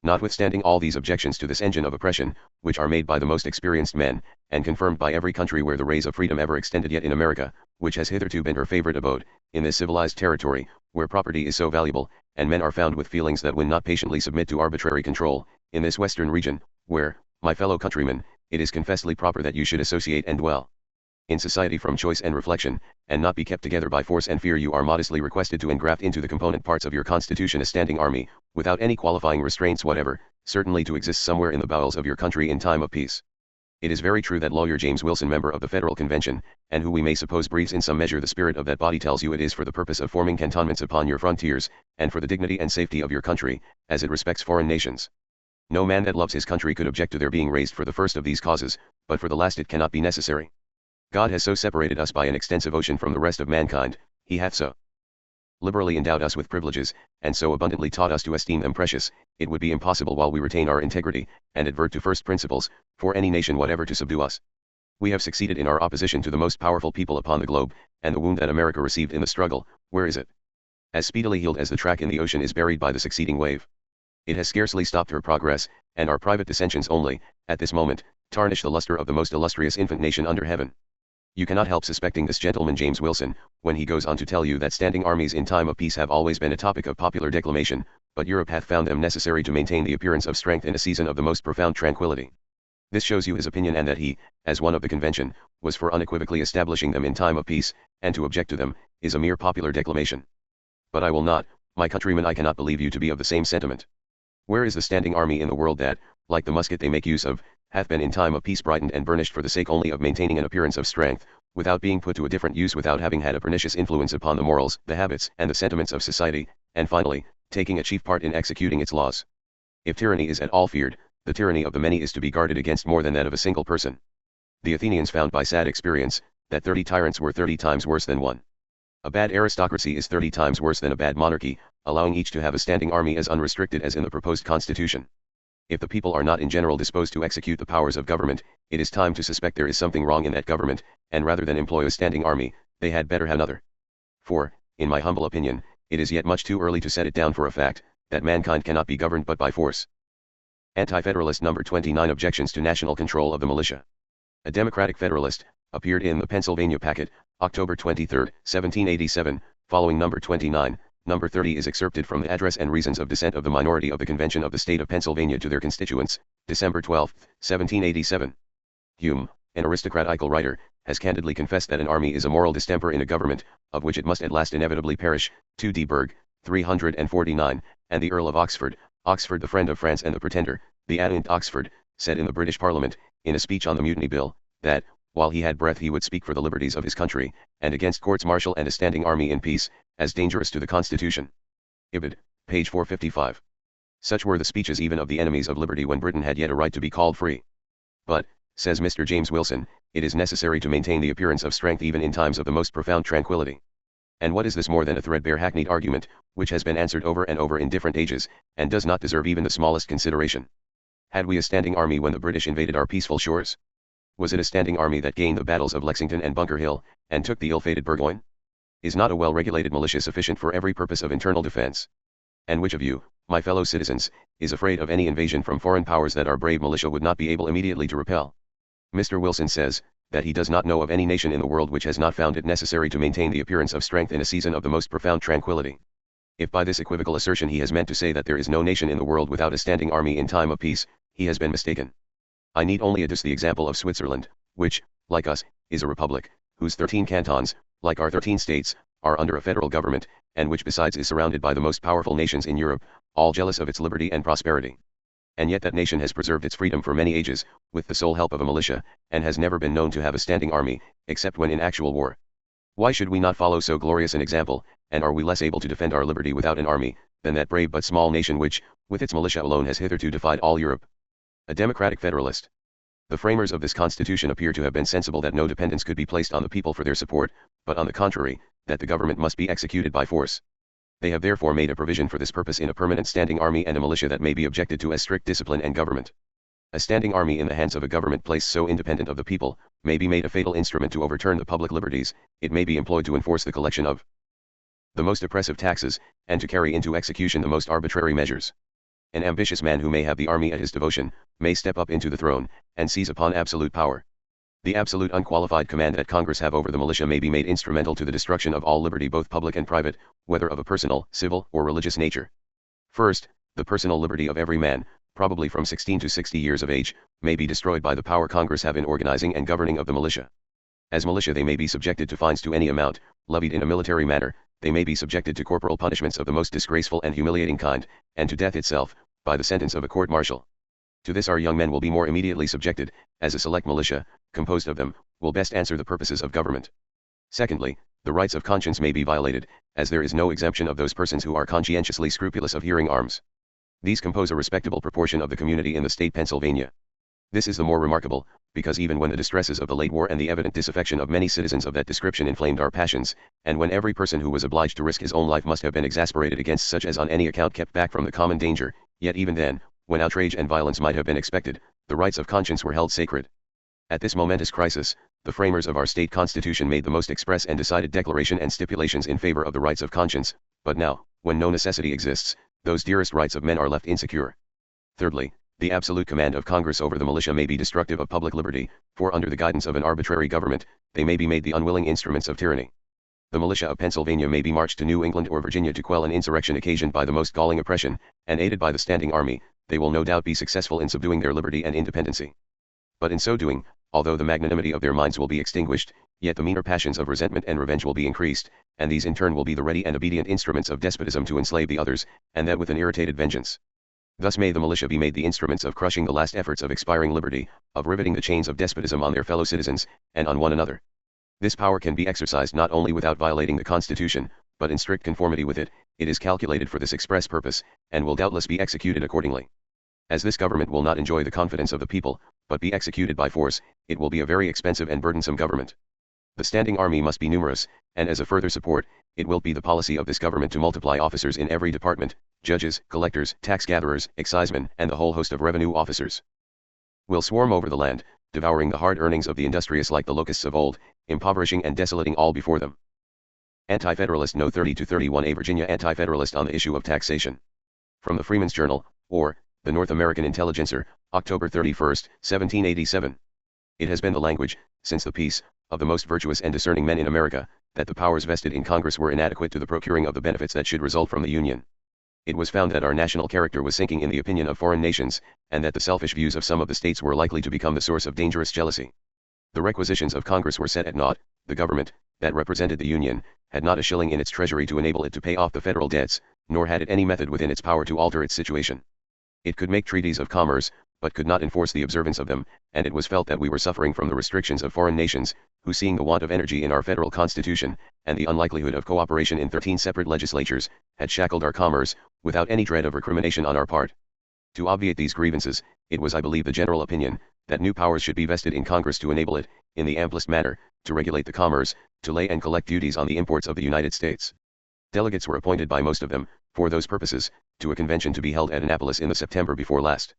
Speaker 1: Notwithstanding all these objections to this engine of oppression, which are made by the most experienced men, and confirmed by every country where the rays of freedom ever extended, yet in America, which has hitherto been her favorite abode, in this civilized territory, where property is so valuable, and men are found with feelings that will not patiently submit to arbitrary control, in this western region, where, my fellow countrymen, it is confessedly proper that you should associate and dwell in society from choice and reflection, and not be kept together by force and fear, you are modestly requested to engraft into the component parts of your constitution a standing army, without any qualifying restraints whatever, certainly to exist somewhere in the bowels of your country in time of peace. It is very true that lawyer James Wilson, member of the Federal Convention, and who we may suppose breathes in some measure the spirit of that body, tells you it is for the purpose of forming cantonments upon your frontiers, and for the dignity and safety of your country, as it respects foreign nations. No man that loves his country could object to their being raised for the first of these causes, but for the last it cannot be necessary. God has so separated us by an extensive ocean from the rest of mankind, he hath so liberally endowed us with privileges, and so abundantly taught us to esteem them precious, it would be impossible, while we retain our integrity, and advert to first principles, for any nation whatever to subdue us. We have succeeded in our opposition to the most powerful people upon the globe, and the wound that America received in the struggle, where is it? As speedily healed as the track in the ocean is buried by the succeeding wave. It has scarcely stopped her progress, and our private dissensions only, at this moment, tarnish the luster of the most illustrious infant nation under heaven. You cannot help suspecting this gentleman James Wilson, when he goes on to tell you that standing armies in time of peace have always been a topic of popular declamation, but Europe hath found them necessary to maintain the appearance of strength in a season of the most profound tranquility. This shows you his opinion, and that he, as one of the convention, was for unequivocally establishing them in time of peace, and to object to them, is a mere popular declamation. But I will not, my countrymen, I cannot believe you to be of the same sentiment. Where is the standing army in the world that, like the musket they make use of, hath been in time of peace brightened and burnished for the sake only of maintaining an appearance of strength, without being put to a different use, without having had a pernicious influence upon the morals, the habits, and the sentiments of society, and finally, taking a chief part in executing its laws? If tyranny is at all feared, the tyranny of the many is to be guarded against more than that of a single person. The Athenians found by sad experience, that 30 tyrants were 30 times worse than one. A bad aristocracy is 30 times worse than a bad monarchy, allowing each to have a standing army as unrestricted as in the proposed constitution. If the people are not in general disposed to execute the powers of government, it is time to suspect there is something wrong in that government, and rather than employ a standing army, they had better have another. For, in my humble opinion, it is yet much too early to set it down for a fact, that mankind cannot be governed but by force. Anti-Federalist number 29, Objections to National Control of the Militia. A Democratic Federalist, appeared in the Pennsylvania Packet, October 23, 1787, following number 29. Number 30 is excerpted from the Address and Reasons of Dissent of the Minority of the Convention of the State of Pennsylvania to their constituents, December 12, 1787. Hume, an aristocratical writer, has candidly confessed that an army is a moral distemper in a government, of which it must at last inevitably perish. 2 D. Berg, 349, and the Earl of Oxford, Oxford the friend of France and the pretender, the Adient Oxford, said in the British Parliament, in a speech on the Mutiny Bill, that, while he had breath he would speak for the liberties of his country, and against courts-martial and a standing army in peace, as dangerous to the Constitution. Ibid, page 455. Such were the speeches even of the enemies of liberty when Britain had yet a right to be called free. But, says Mr. James Wilson, it is necessary to maintain the appearance of strength even in times of the most profound tranquility. And what is this more than a threadbare hackneyed argument, which has been answered over and over in different ages, and does not deserve even the smallest consideration? Had we a standing army when the British invaded our peaceful shores? Was it a standing army that gained the battles of Lexington and Bunker Hill, and took the ill-fated Burgoyne? Is not a well-regulated militia sufficient for every purpose of internal defense? And which of you, my fellow citizens, is afraid of any invasion from foreign powers that our brave militia would not be able immediately to repel? Mr. Wilson says, that he does not know of any nation in the world which has not found it necessary to maintain the appearance of strength in a season of the most profound tranquility. If by this equivocal assertion he has meant to say that there is no nation in the world without a standing army in time of peace, he has been mistaken. I need only adduce the example of Switzerland, which, like us, is a republic, whose 13 cantons, like our 13 states, are under a federal government, and which besides is surrounded by the most powerful nations in Europe, all jealous of its liberty and prosperity. And yet that nation has preserved its freedom for many ages, with the sole help of a militia, and has never been known to have a standing army, except when in actual war. Why should we not follow so glorious an example, and are we less able to defend our liberty without an army, than that brave but small nation which, with its militia alone has hitherto defied all Europe? A democratic Federalist. The framers of this Constitution appear to have been sensible that no dependence could be placed on the people for their support, but on the contrary, that the government must be executed by force. They have therefore made a provision for this purpose in a permanent standing army and a militia that may be objected to as strict discipline and government. A standing army in the hands of a government placed so independent of the people, may be made a fatal instrument to overturn the public liberties, it may be employed to enforce the collection of the most oppressive taxes, and to carry into execution the most arbitrary measures. An ambitious man who may have the army at his devotion, may step up into the throne, and seize upon absolute power. The absolute unqualified command that Congress have over the militia may be made instrumental to the destruction of all liberty both public and private, whether of a personal, civil, or religious nature. First, the personal liberty of every man, probably from 16 to 60 years of age, may be destroyed by the power Congress have in organizing and governing of the militia. As militia they may be subjected to fines to any amount, levied in a military manner, they may be subjected to corporal punishments of the most disgraceful and humiliating kind, and to death itself, by the sentence of a court-martial. To this our young men will be more immediately subjected, as a select militia, composed of them, will best answer the purposes of government. Secondly, the rights of conscience may be violated, as there is no exemption of those persons who are conscientiously scrupulous of bearing arms. These compose a respectable proportion of the community in the state Pennsylvania. This is the more remarkable, because even when the distresses of the late war and the evident disaffection of many citizens of that description inflamed our passions, and when every person who was obliged to risk his own life must have been exasperated against such as on any account kept back from the common danger, yet even then, when outrage and violence might have been expected, the rights of conscience were held sacred. At this momentous crisis, the framers of our state constitution made the most express and decided declaration and stipulations in favor of the rights of conscience, but now, when no necessity exists, those dearest rights of men are left insecure. Thirdly, the absolute command of Congress over the militia may be destructive of public liberty, for under the guidance of an arbitrary government, they may be made the unwilling instruments of tyranny. The militia of Pennsylvania may be marched to New England or Virginia to quell an insurrection occasioned by the most galling oppression, and aided by the standing army, they will no doubt be successful in subduing their liberty and independency. But in so doing, although the magnanimity of their minds will be extinguished, yet the meaner passions of resentment and revenge will be increased, and these in turn will be the ready and obedient instruments of despotism to enslave the others, and that with an irritated vengeance. Thus may the militia be made the instruments of crushing the last efforts of expiring liberty, of riveting the chains of despotism on their fellow citizens, and on one another. This power can be exercised not only without violating the Constitution, but in strict conformity with it. It is calculated for this express purpose, and will doubtless be executed accordingly. As this government will not enjoy the confidence of the people, but be executed by force, it will be a very expensive and burdensome government. The standing army must be numerous, and as a further support, it will be the policy of this government to multiply officers in every department, judges, collectors, tax gatherers, excisemen, and the whole host of revenue officers will swarm over the land, devouring the hard earnings of the industrious like the locusts of old, impoverishing and desolating all before them. Anti-Federalist No. 30-31, a Virginia Anti-Federalist on the issue of taxation. From the Freeman's Journal, or the North American Intelligencer, October 31, 1787. It has been the language, since the peace, of the most virtuous and discerning men in America, that the powers vested in Congress were inadequate to the procuring of the benefits that should result from the Union. It was found that our national character was sinking in the opinion of foreign nations, and that the selfish views of some of the states were likely to become the source of dangerous jealousy. The requisitions of Congress were set at naught. The government, that represented the Union, had not a shilling in its treasury to enable it to pay off the federal debts, nor had it any method within its power to alter its situation. It could make treaties of commerce, but could not enforce the observance of them, and it was felt that we were suffering from the restrictions of foreign nations, who, seeing the want of energy in our federal constitution, and the unlikelihood of cooperation in 13 separate legislatures, had shackled our commerce, without any dread of recrimination on our part. To obviate these grievances, it was, I believe, the general opinion, that new powers should be vested in Congress to enable it, in the amplest manner, to regulate the commerce, to lay and collect duties on the imports of the United States. Delegates were appointed by most of them, for those purposes, to a convention to be held at Annapolis in the September before last.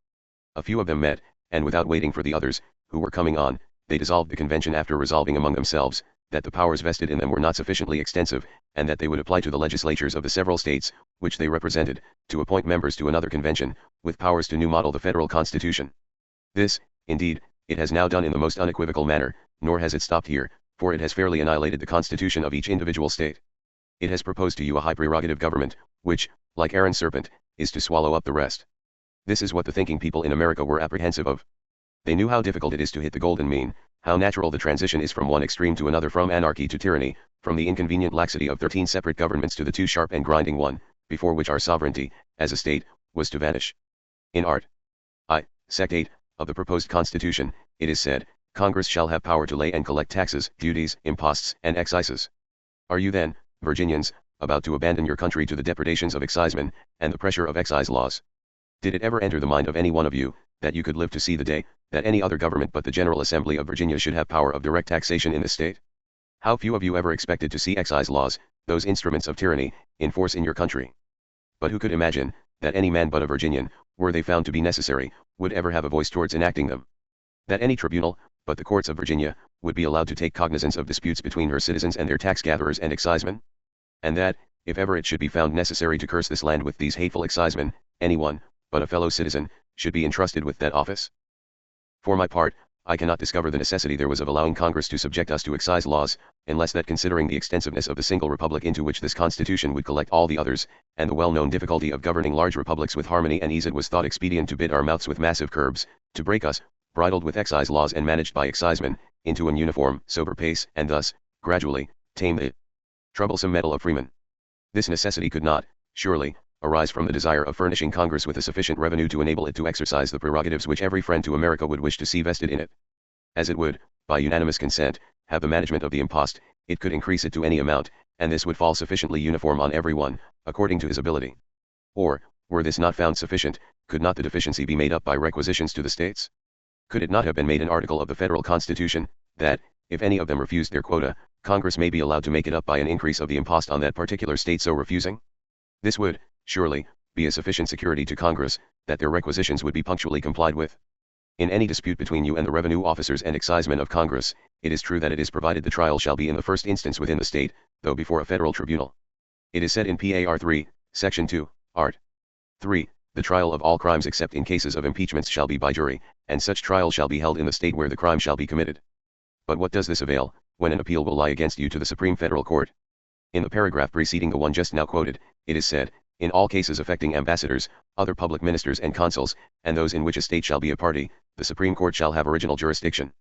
Speaker 1: A few of them met, and without waiting for the others, who were coming on, they dissolved the convention after resolving among themselves, that the powers vested in them were not sufficiently extensive, and that they would apply to the legislatures of the several states, which they represented, to appoint members to another convention, with powers to new model the federal constitution. This, indeed, it has now done in the most unequivocal manner, nor has it stopped here, for it has fairly annihilated the constitution of each individual state. It has proposed to you a high prerogative government, which, like Aaron's serpent, is to swallow up the rest. This is what the thinking people in America were apprehensive of. They knew how difficult it is to hit the golden mean, how natural the transition is from one extreme to another, from anarchy to tyranny, from the inconvenient laxity of 13 separate governments to the too sharp and grinding one, before which our sovereignty, as a state, was to vanish. In Art. Sect 8, of the proposed Constitution, it is said, Congress shall have power to lay and collect taxes, duties, imposts, and excises. Are you then, Virginians, about to abandon your country to the depredations of excisemen, and the pressure of excise laws? Did it ever enter the mind of any one of you, that you could live to see the day, that any other government but the General Assembly of Virginia should have power of direct taxation in this state? How few of you ever expected to see excise laws, those instruments of tyranny, in force in your country? But who could imagine, that any man but a Virginian, were they found to be necessary, would ever have a voice towards enacting them? That any tribunal, but the courts of Virginia, would be allowed to take cognizance of disputes between her citizens and their tax gatherers and excisemen? And that, if ever it should be found necessary to curse this land with these hateful excisemen, anyone, but a fellow citizen, should be entrusted with that office? For my part, I cannot discover the necessity there was of allowing Congress to subject us to excise laws, unless that, considering the extensiveness of the single republic into which this Constitution would collect all the others, and the well-known difficulty of governing large republics with harmony and ease, it was thought expedient to bit our mouths with massive curbs, to break us, bridled with excise laws and managed by excisemen, into an uniform, sober pace, and thus, gradually, tame the troublesome metal of freemen. This necessity could not, surely, arise from the desire of furnishing Congress with a sufficient revenue to enable it to exercise the prerogatives which every friend to America would wish to see vested in it. As it would, by unanimous consent, have the management of the impost, it could increase it to any amount, and this would fall sufficiently uniform on every one, according to his ability. Or, were this not found sufficient, could not the deficiency be made up by requisitions to the states? Could it not have been made an article of the federal Constitution, that, if any of them refused their quota, Congress may be allowed to make it up by an increase of the impost on that particular state so refusing? This would, surely, be a sufficient security to Congress, that their requisitions would be punctually complied with. In any dispute between you and the revenue officers and excisemen of Congress, it is true that it is provided the trial shall be in the first instance within the state, though before a federal tribunal. It is said in Par 3, Section 2, Art. 3, the trial of all crimes except in cases of impeachments shall be by jury, and such trial shall be held in the state where the crime shall be committed. But what does this avail, when an appeal will lie against you to the Supreme Federal Court? In the paragraph preceding the one just now quoted, it is said, in all cases affecting ambassadors, other public ministers and consuls, and those in which a state shall be a party, the Supreme Court shall have original jurisdiction.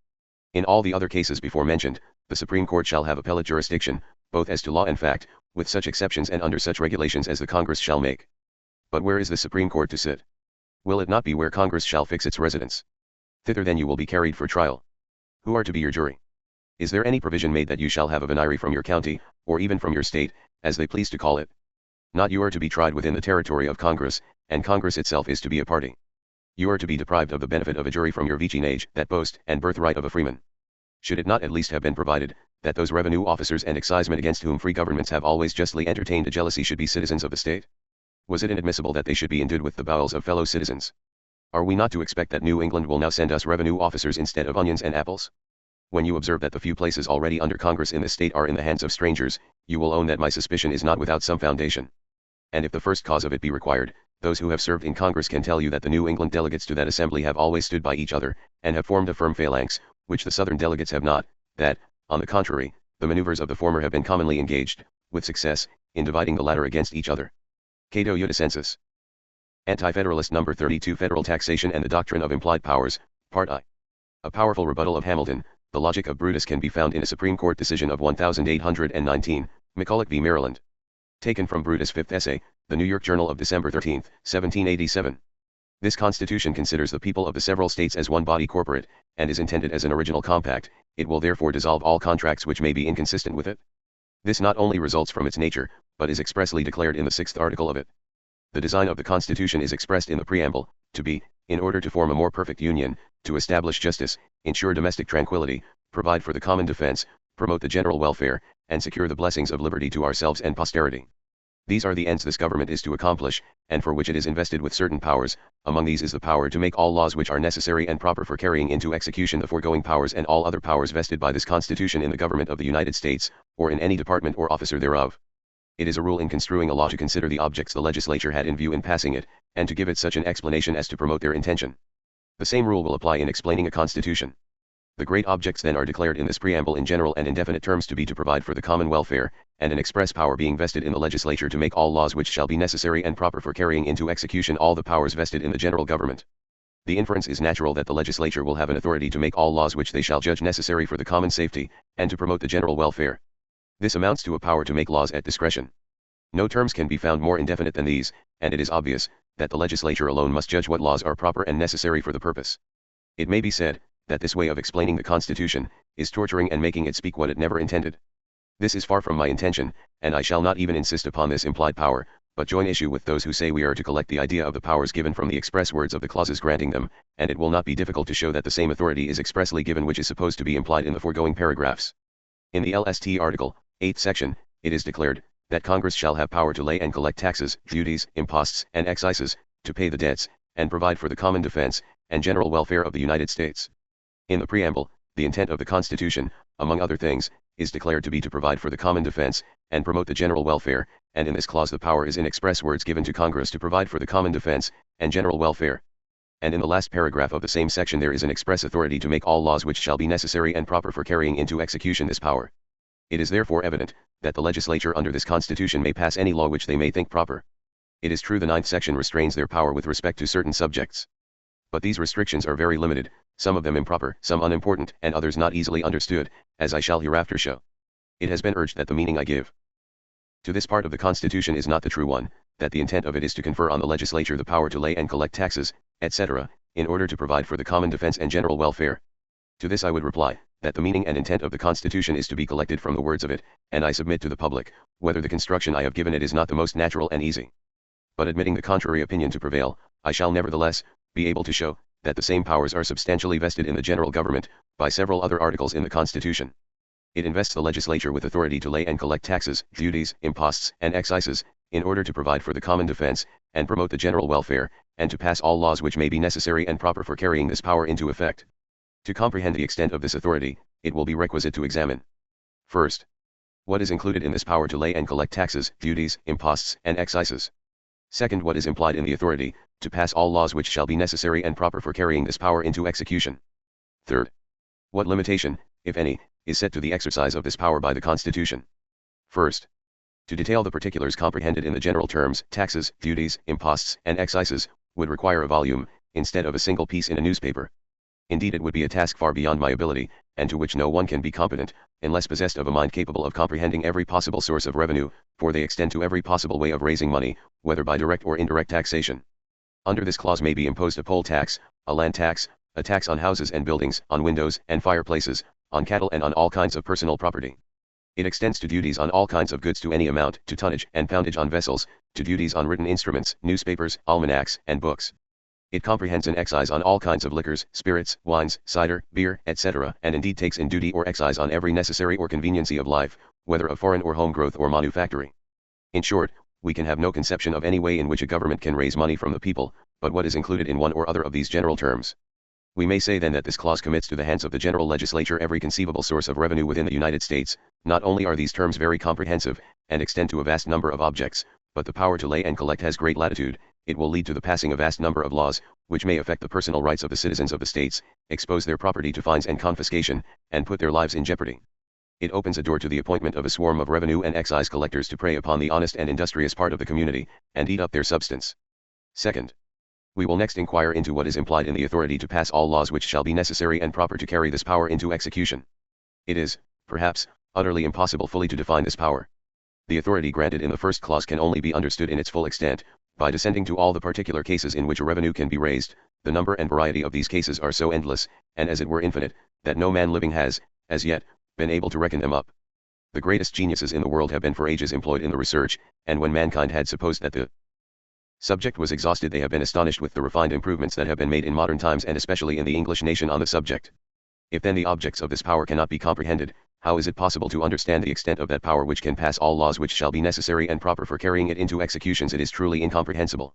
Speaker 1: In all the other cases before mentioned, the Supreme Court shall have appellate jurisdiction, both as to law and fact, with such exceptions and under such regulations as the Congress shall make. But where is the Supreme Court to sit? Will it not be where Congress shall fix its residence? Thither then you will be carried for trial. Who are to be your jury? Is there any provision made that you shall have a venire from your county, or even from your state, as they please to call it? Not you are to be tried within the territory of Congress, and Congress itself is to be a party. You are to be deprived of the benefit of a jury from your vicinage, that boast and birthright of a freeman. Should it not at least have been provided, that those revenue officers and excisemen against whom free governments have always justly entertained a jealousy should be citizens of the state? Was it inadmissible that they should be endued with the bowels of fellow citizens? Are we not to expect that New England will now send us revenue officers instead of onions and apples? When you observe that the few places already under Congress in this state are in the hands of strangers, you will own that my suspicion is not without some foundation. And if the first cause of it be required, those who have served in Congress can tell you that the New England delegates to that assembly have always stood by each other, and have formed a firm phalanx, which the Southern delegates have not, that, on the contrary, the maneuvers of the former have been commonly engaged, with success, in dividing the latter against each other. Cato Uticensis. Anti-Federalist No. 32 Federal Taxation and the Doctrine of Implied Powers, Part I. A powerful rebuttal of Hamilton, the logic of Brutus can be found in a Supreme Court decision of 1819, McCulloch v. Maryland. Taken from Brutus' Fifth Essay, the New York Journal of December 13, 1787. This constitution considers the people of the several states as one body corporate, and is intended as an original compact. It will therefore dissolve all contracts which may be inconsistent with it. This not only results from its nature, but is expressly declared in the 6th article of it. The design of the Constitution is expressed in the preamble, to be, in order to form a more perfect union, to establish justice, ensure domestic tranquility, provide for the common defense, promote the general welfare, and secure the blessings of liberty to ourselves and posterity. These are the ends this government is to accomplish, and for which it is invested with certain powers. Among these is the power to make all laws which are necessary and proper for carrying into execution the foregoing powers and all other powers vested by this Constitution in the government of the United States, or in any department or officer thereof. It is a rule in construing a law to consider the objects the legislature had in view in passing it, and to give it such an explanation as to promote their intention. The same rule will apply in explaining a constitution. The great objects then are declared in this preamble in general and indefinite terms to be to provide for the common welfare, and an express power being vested in the legislature to make all laws which shall be necessary and proper for carrying into execution all the powers vested in the general government. The inference is natural that the legislature will have an authority to make all laws which they shall judge necessary for the common safety, and to promote the general welfare. This amounts to a power to make laws at discretion. No terms can be found more indefinite than these, and it is obvious that the legislature alone must judge what laws are proper and necessary for the purpose. It may be said that this way of explaining the Constitution is torturing and making it speak what it never intended. This is far from my intention, and I shall not even insist upon this implied power, but join issue with those who say we are to collect the idea of the powers given from the express words of the clauses granting them, and it will not be difficult to show that the same authority is expressly given which is supposed to be implied in the foregoing paragraphs. In the last article, 8th section, it is declared that Congress shall have power to lay and collect taxes, duties, imposts, and excises, to pay the debts, and provide for the common defense and general welfare of the United States. In the preamble, the intent of the Constitution, among other things, is declared to be to provide for the common defense, and promote the general welfare, and in this clause the power is in express words given to Congress to provide for the common defense, and general welfare. And in the last paragraph of the same section there is an express authority to make all laws which shall be necessary and proper for carrying into execution this power. It is therefore evident that the legislature under this Constitution may pass any law which they may think proper. It is true the 9th section restrains their power with respect to certain subjects. But these restrictions are very limited, some of them improper, some unimportant, and others not easily understood, as I shall hereafter show. It has been urged that the meaning I give to this part of the Constitution is not the true one, that the intent of it is to confer on the legislature the power to lay and collect taxes, etc., in order to provide for the common defense and general welfare. To this I would reply, that the meaning and intent of the Constitution is to be collected from the words of it, and I submit to the public, whether the construction I have given it is not the most natural and easy. But admitting the contrary opinion to prevail, I shall nevertheless be able to show that the same powers are substantially vested in the general government, by several other articles in the Constitution. It invests the legislature with authority to lay and collect taxes, duties, imposts, and excises, in order to provide for the common defense, and promote the general welfare, and to pass all laws which may be necessary and proper for carrying this power into effect. To comprehend the extent of this authority, it will be requisite to examine, first, what is included in this power to lay and collect taxes, duties, imposts, and excises. Second, what is implied in the authority to pass all laws which shall be necessary and proper for carrying this power into execution. Third, what limitation, if any, is set to the exercise of this power by the Constitution. First, to detail the particulars comprehended in the general terms, taxes, duties, imposts, and excises, would require a volume, instead of a single piece in a newspaper. Indeed, it would be a task far beyond my ability, and to which no one can be competent, unless possessed of a mind capable of comprehending every possible source of revenue, for they extend to every possible way of raising money, whether by direct or indirect taxation. Under this clause may be imposed a poll tax, a land tax, a tax on houses and buildings, on windows and fireplaces, on cattle and on all kinds of personal property. It extends to duties on all kinds of goods to any amount, to tonnage and poundage on vessels, to duties on written instruments, newspapers, almanacs, and books. It comprehends an excise on all kinds of liquors, spirits, wines, cider, beer, etc., and indeed takes in duty or excise on every necessary or conveniency of life, whether of foreign or home growth or manufactory. In short, we can have no conception of any way in which a government can raise money from the people, but what is included in one or other of these general terms. We may say then that this clause commits to the hands of the general legislature every conceivable source of revenue within the United States. Not only are these terms very comprehensive, and extend to a vast number of objects, but the power to lay and collect has great latitude. It will lead to the passing a vast number of laws, which may affect the personal rights of the citizens of the states, expose their property to fines and confiscation, and put their lives in jeopardy. It opens a door to the appointment of a swarm of revenue and excise collectors to prey upon the honest and industrious part of the community, and eat up their substance. Second, we will next inquire into what is implied in the authority to pass all laws which shall be necessary and proper to carry this power into execution. It is, perhaps, utterly impossible fully to define this power. The authority granted in the first clause can only be understood in its full extent, By descending to all the particular cases in which a revenue can be raised, the number and variety of these cases are so endless, and as it were infinite, that no man living has, as yet, been able to reckon them up. The greatest geniuses in the world have been for ages employed in the research, and when mankind had supposed that the subject was exhausted, they have been astonished with the refined improvements that have been made in modern times, and especially in the English nation, on the subject. If then the objects of this power cannot be comprehended, how is it possible to understand the extent of that power which can pass all laws which shall be necessary and proper for carrying it into executions? It is truly incomprehensible.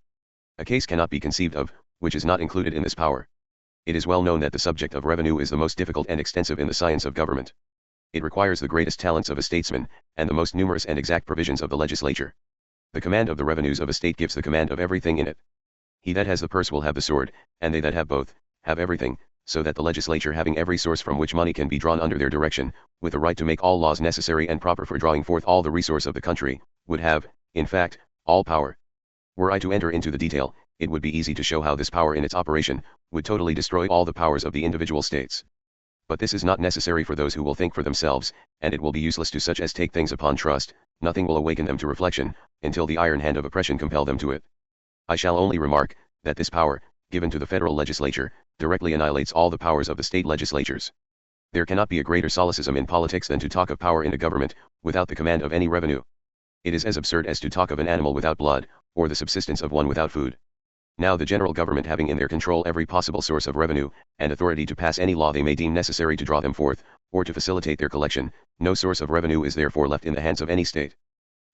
Speaker 1: A case cannot be conceived of, which is not included in this power. It is well known that the subject of revenue is the most difficult and extensive in the science of government. It requires the greatest talents of a statesman, and the most numerous and exact provisions of the legislature. The command of the revenues of a state gives the command of everything in it. He that has the purse will have the sword, and they that have both, have everything, so that the legislature, having every source from which money can be drawn under their direction, with the right to make all laws necessary and proper for drawing forth all the resource of the country, would have, in fact, all power. Were I to enter into the detail, it would be easy to show how this power in its operation would totally destroy all the powers of the individual states. But this is not necessary for those who will think for themselves, and it will be useless to such as take things upon trust. Nothing will awaken them to reflection, until the iron hand of oppression compel them to it. I shall only remark, that this power, given to the federal legislature, directly annihilates all the powers of the state legislatures. There cannot be a greater solecism in politics than to talk of power in a government, without the command of any revenue. It is as absurd as to talk of an animal without blood, or the subsistence of one without food. Now the general government, having in their control every possible source of revenue, and authority to pass any law they may deem necessary to draw them forth, or to facilitate their collection, no source of revenue is therefore left in the hands of any state.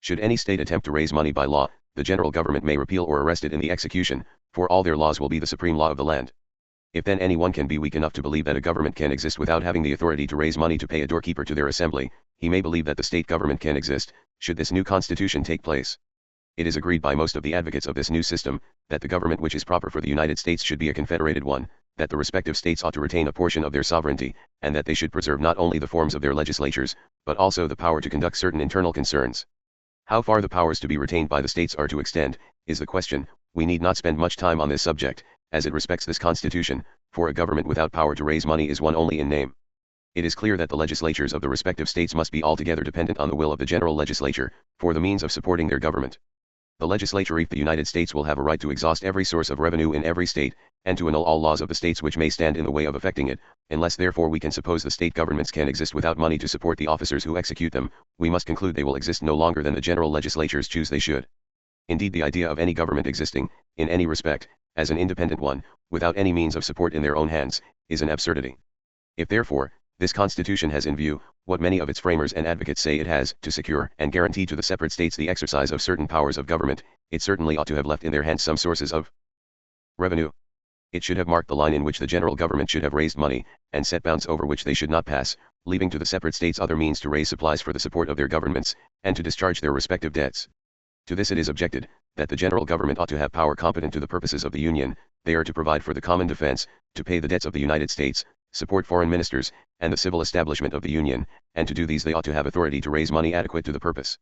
Speaker 1: Should any state attempt to raise money by law, the general government may repeal or arrest it in the execution, for all their laws will be the supreme law of the land. If then anyone can be weak enough to believe that a government can exist without having the authority to raise money to pay a doorkeeper to their assembly, he may believe that the state government can exist, should this new constitution take place. It is agreed by most of the advocates of this new system, that the government which is proper for the United States should be a confederated one, that the respective states ought to retain a portion of their sovereignty, and that they should preserve not only the forms of their legislatures, but also the power to conduct certain internal concerns. How far the powers to be retained by the states are to extend, is the question. We need not spend much time on this subject, as it respects this Constitution, for a government without power to raise money is one only in name. It is clear that the legislatures of the respective states must be altogether dependent on the will of the general legislature, for the means of supporting their government. The legislature of the United States will have a right to exhaust every source of revenue in every state, and to annul all laws of the states which may stand in the way of effecting it. Unless therefore we can suppose the state governments can exist without money to support the officers who execute them, we must conclude they will exist no longer than the general legislatures choose they should. Indeed, the idea of any government existing, in any respect, as an independent one, without any means of support in their own hands, is an absurdity. If therefore, this Constitution has in view, what many of its framers and advocates say it has, to secure and guarantee to the separate states the exercise of certain powers of government, it certainly ought to have left in their hands some sources of revenue. It should have marked the line in which the general government should have raised money, and set bounds over which they should not pass, leaving to the separate states other means to raise supplies for the support of their governments, and to discharge their respective debts. To this it is objected, that the general government ought to have power competent to the purposes of the Union. They are to provide for the common defense, to pay the debts of the United States, support foreign ministers, and the civil establishment of the Union, and to do these they ought to have authority to raise money adequate to the purpose.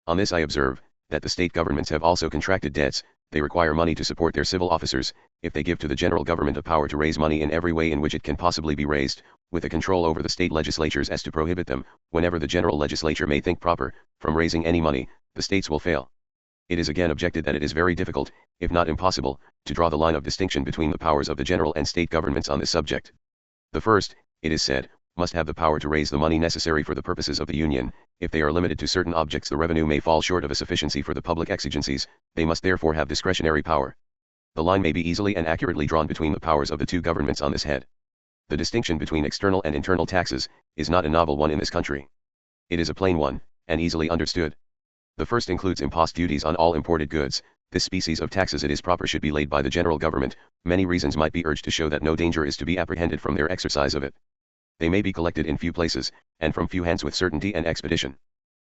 Speaker 1: On this I observe, that the state governments have also contracted debts. They require money to support their civil officers. If they give to the general government a power to raise money in every way in which it can possibly be raised, with a control over the state legislatures as to prohibit them, whenever the general legislature may think proper, from raising any money, the states will fail. It is again objected that it is very difficult, if not impossible, to draw the line of distinction between the powers of the general and state governments on this subject. The first, it is said, must have the power to raise the money necessary for the purposes of the Union. If they are limited to certain objects, the revenue may fall short of a sufficiency for the public exigencies. They must therefore have discretionary power. The line may be easily and accurately drawn between the powers of the two governments on this head. The distinction between external and internal taxes is not a novel one in this country. It is a plain one, and easily understood. The first includes impost duties on all imported goods. This species of taxes it is proper should be laid by the general government. Many reasons might be urged to show that no danger is to be apprehended from their exercise of it. They may be collected in few places, and from few hands with certainty and expedition.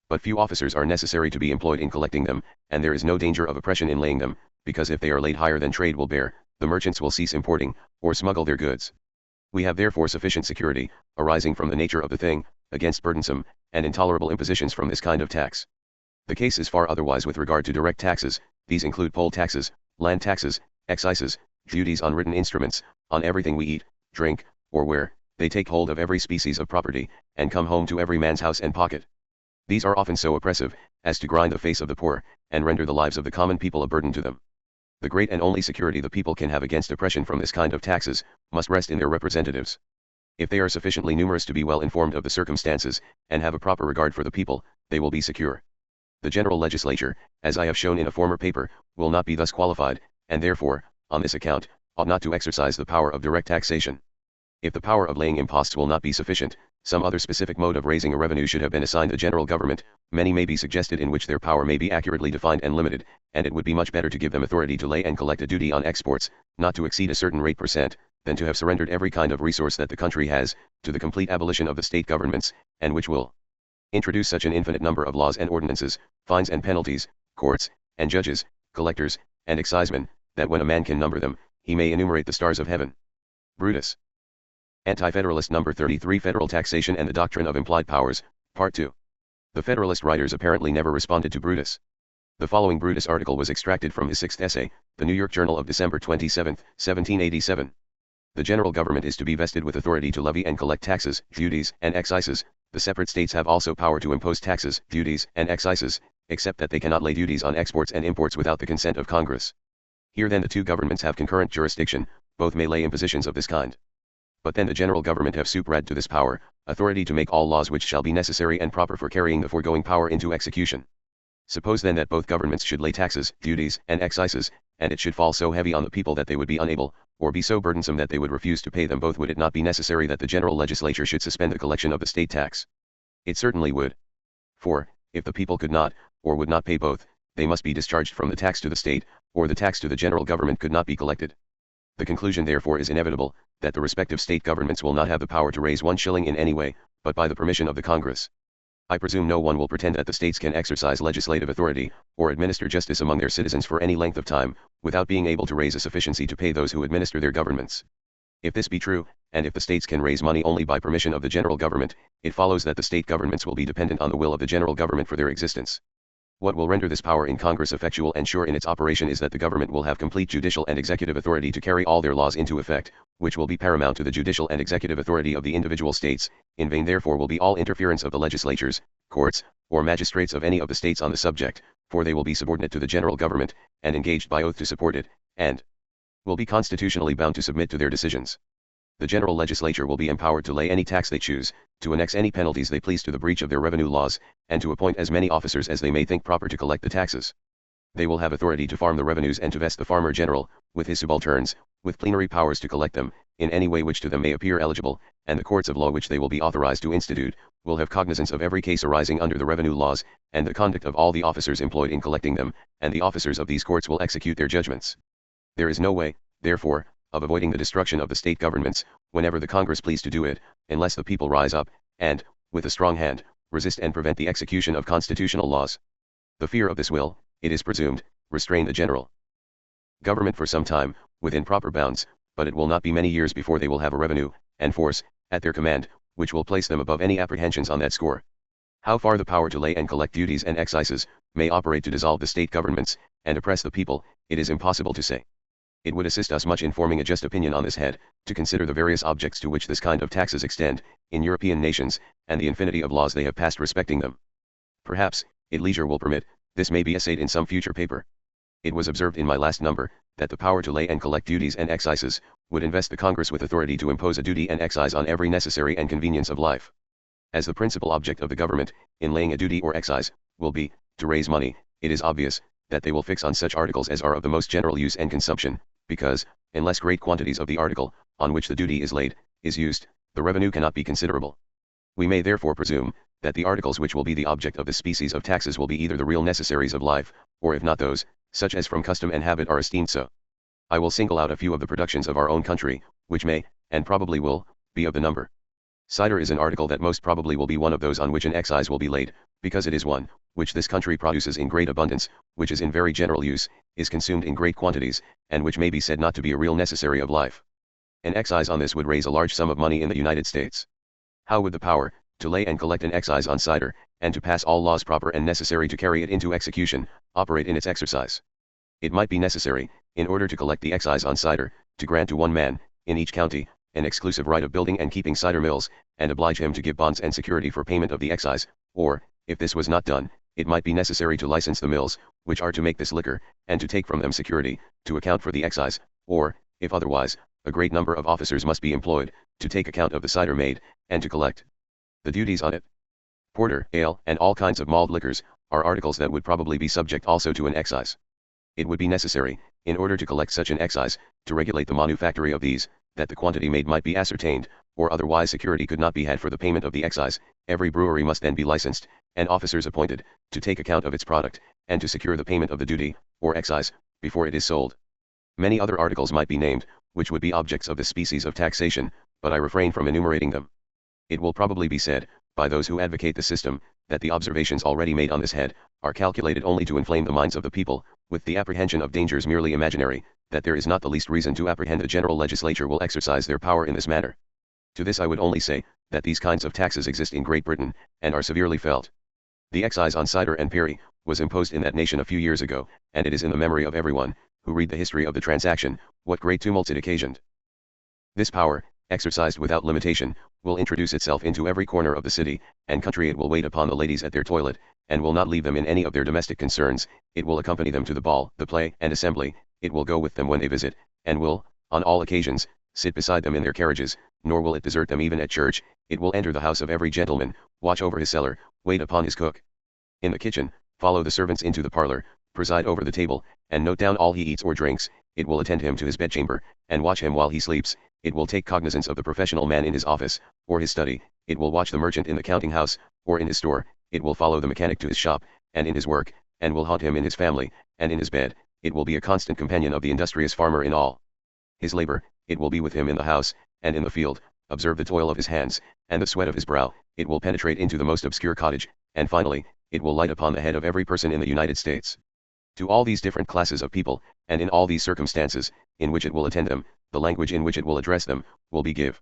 Speaker 1: But few officers are necessary to be employed in collecting them, and there is no danger of oppression in laying them, because if they are laid higher than trade will bear, the merchants will cease importing, or smuggle their goods. We have therefore sufficient security, arising from the nature of the thing, against burdensome and intolerable impositions from this kind of tax. The case is far otherwise with regard to direct taxes. These include poll taxes, land taxes, excises, duties on written instruments, on everything we eat, drink, or wear. They take hold of every species of property, and come home to every man's house and pocket. These are often so oppressive, as to grind the face of the poor, and render the lives of the common people a burden to them. The great and only security the people can have against oppression from this kind of taxes, must rest in their representatives. If they are sufficiently numerous to be well informed of the circumstances, and have a proper regard for the people, they will be secure. The general legislature, as I have shown in a former paper, will not be thus qualified, and therefore, on this account, ought not to exercise the power of direct taxation. If the power of laying imposts will not be sufficient, some other specific mode of raising a revenue should have been assigned the general government. Many may be suggested in which their power may be accurately defined and limited, and it would be much better to give them authority to lay and collect a duty on exports, not to exceed a certain rate per cent, than to have surrendered every kind of resource that the country has, to the complete abolition of the state governments, and which will introduce such an infinite number of laws and ordinances, fines and penalties, courts, and judges, collectors, and excisemen, that when a man can number them, he may enumerate the stars of heaven. Brutus. Anti-Federalist No. 33, Federal Taxation and the Doctrine of Implied Powers, Part 2. The Federalist writers apparently never responded to Brutus. The following Brutus article was extracted from his sixth essay, the New York Journal of December 27, 1787. The general government is to be vested with authority to levy and collect taxes, duties, and excises. The separate states have also power to impose taxes, duties, and excises, except that they cannot lay duties on exports and imports without the consent of Congress. Here then the two governments have concurrent jurisdiction, both may lay impositions of this kind. But then the general government have superadd to this power, authority to make all laws which shall be necessary and proper for carrying the foregoing power into execution. Suppose then that both governments should lay taxes, duties, and excises, and it should fall so heavy on the people that they would be unable, or be so burdensome that they would refuse to pay them both, would it not be necessary that the general legislature should suspend the collection of the state tax? It certainly would. For, if the people could not, or would not pay both, they must be discharged from the tax to the state, or the tax to the general government could not be collected. The conclusion therefore is inevitable, that the respective state governments will not have the power to raise 1 shilling in any way, but by the permission of the Congress. I presume no one will pretend that the states can exercise legislative authority, or administer justice among their citizens for any length of time, without being able to raise a sufficiency to pay those who administer their governments. If this be true, and if the states can raise money only by permission of the general government, it follows that the state governments will be dependent on the will of the general government for their existence. What will render this power in Congress effectual and sure in its operation is that the government will have complete judicial and executive authority to carry all their laws into effect, which will be paramount to the judicial and executive authority of the individual states. In vain therefore will be all interference of the legislatures, courts, or magistrates of any of the states on the subject, for they will be subordinate to the general government, and engaged by oath to support it, and will be constitutionally bound to submit to their decisions. The general legislature will be empowered to lay any tax they choose, to annex any penalties they please to the breach of their revenue laws, and to appoint as many officers as they may think proper to collect the taxes. They will have authority to farm the revenues and to vest the farmer general, with his subalterns, with plenary powers to collect them, in any way which to them may appear eligible, and the courts of law which they will be authorized to institute, will have cognizance of every case arising under the revenue laws, and the conduct of all the officers employed in collecting them, and the officers of these courts will execute their judgments. There is no way, therefore, of avoiding the destruction of the state governments, whenever the Congress please to do it, unless the people rise up, and, with a strong hand, resist and prevent the execution of constitutional laws. The fear of this will, it is presumed, restrain the general government for some time, within proper bounds, but it will not be many years before they will have a revenue, and force, at their command, which will place them above any apprehensions on that score. How far the power to lay and collect duties and excises may operate to dissolve the state governments, and oppress the people, it is impossible to say. It would assist us much in forming a just opinion on this head, to consider the various objects to which this kind of taxes extend, in European nations, and the infinity of laws they have passed respecting them. Perhaps, if leisure will permit, this may be essayed in some future paper. It was observed in my last number, that the power to lay and collect duties and excises, would invest the Congress with authority to impose a duty and excise on every necessary and convenience of life. As the principal object of the government, in laying a duty or excise, will be, to raise money, it is obvious, that they will fix on such articles as are of the most general use and consumption, because, unless great quantities of the article, on which the duty is laid, is used, the revenue cannot be considerable. We may therefore presume, that the articles which will be the object of this species of taxes will be either the real necessaries of life, or if not those, such as from custom and habit are esteemed so. I will single out a few of the productions of our own country, which may, and probably will, be of the number. Cider is an article that most probably will be one of those on which an excise will be laid, because it is one, which this country produces in great abundance, which is in very general use, is consumed in great quantities, and which may be said not to be a real necessary of life. An excise on this would raise a large sum of money in the United States. How would the power, to lay and collect an excise on cider, and to pass all laws proper and necessary to carry it into execution, operate in its exercise? It might be necessary, in order to collect the excise on cider, to grant to one man, in each county, an exclusive right of building and keeping cider mills, and oblige him to give bonds and security for payment of the excise, or, if this was not done, it might be necessary to license the mills, which are to make this liquor, and to take from them security, to account for the excise, or, if otherwise, a great number of officers must be employed, to take account of the cider made, and to collect the duties on it. Porter, ale, and all kinds of malt liquors, are articles that would probably be subject also to an excise. It would be necessary, in order to collect such an excise, to regulate the manufactory of these, that the quantity made might be ascertained, or otherwise security could not be had for the payment of the excise. Every brewery must then be licensed, and officers appointed, to take account of its product, and to secure the payment of the duty, or excise, before it is sold. Many other articles might be named, which would be objects of this species of taxation, but I refrain from enumerating them. It will probably be said, by those who advocate the system, that the observations already made on this head, are calculated only to inflame the minds of the people, with the apprehension of dangers merely imaginary, that there is not the least reason to apprehend the general legislature will exercise their power in this manner. To this I would only say, that these kinds of taxes exist in Great Britain, and are severely felt. The excise on cider and perry, was imposed in that nation a few years ago, and it is in the memory of everyone, who read the history of the transaction, what great tumults it occasioned. This power, exercised without limitation, will introduce itself into every corner of the city and country. It will wait upon the ladies at their toilet, and will not leave them in any of their domestic concerns. It will accompany them to the ball, the play, and assembly. It will go with them when they visit, and will, on all occasions, sit beside them in their carriages, nor will it desert them even at church. It will enter the house of every gentleman, watch over his cellar, wait upon his cook in the kitchen, follow the servants into the parlor, preside over the table, and note down all he eats or drinks. It will attend him to his bedchamber, and watch him while he sleeps. It will take cognizance of the professional man in his office, or his study. It will watch the merchant in the counting house, or in his store. It will follow the mechanic to his shop, and in his work, and will haunt him in his family, and in his bed. It will be a constant companion of the industrious farmer in all his labor. It will be with him in the house, and in the field, observe the toil of his hands, and the sweat of his brow. It will penetrate into the most obscure cottage, and finally, it will light upon the head of every person in the United States. To all these different classes of people, and in all these circumstances, in which it will attend them, the language in which it will address them, will be give.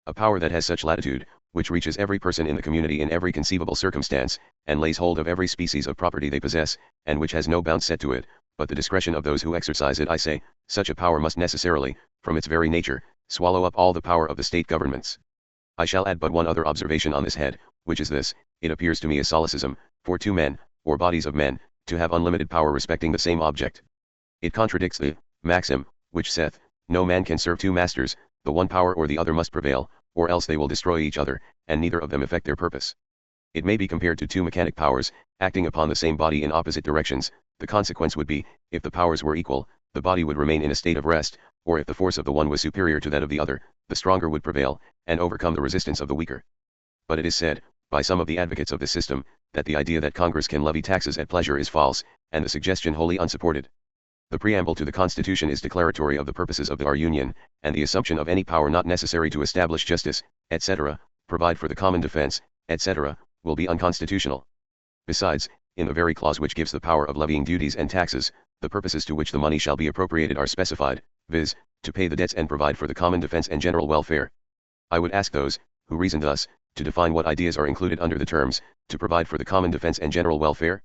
Speaker 1: A power that has such latitude, which reaches every person in the community in every conceivable circumstance, and lays hold of every species of property they possess, and which has no bounds set to it, but the discretion of those who exercise it. I say, such a power must necessarily, from its very nature, swallow up all the power of the state governments. I shall add but one other observation on this head, which is this: it appears to me a solecism, for two men, or bodies of men, to have unlimited power respecting the same object. It contradicts the maxim, which saith, no man can serve two masters, the one power or the other must prevail, or else they will destroy each other, and neither of them effect their purpose. It may be compared to two mechanic powers, acting upon the same body in opposite directions. The consequence would be, if the powers were equal, the body would remain in a state of rest, or if the force of the one was superior to that of the other, the stronger would prevail, and overcome the resistance of the weaker. But it is said, by some of the advocates of this system, that the idea that Congress can levy taxes at pleasure is false, and the suggestion wholly unsupported. The preamble to the Constitution is declaratory of the purposes of our Union, and the assumption of any power not necessary to establish justice, etc., provide for the common defense, etc., will be unconstitutional. Besides, in the very clause which gives the power of levying duties and taxes, the purposes to which the money shall be appropriated are specified, viz., to pay the debts and provide for the common defense and general welfare. I would ask those, who reason thus, to define what ideas are included under the terms, to provide for the common defense and general welfare?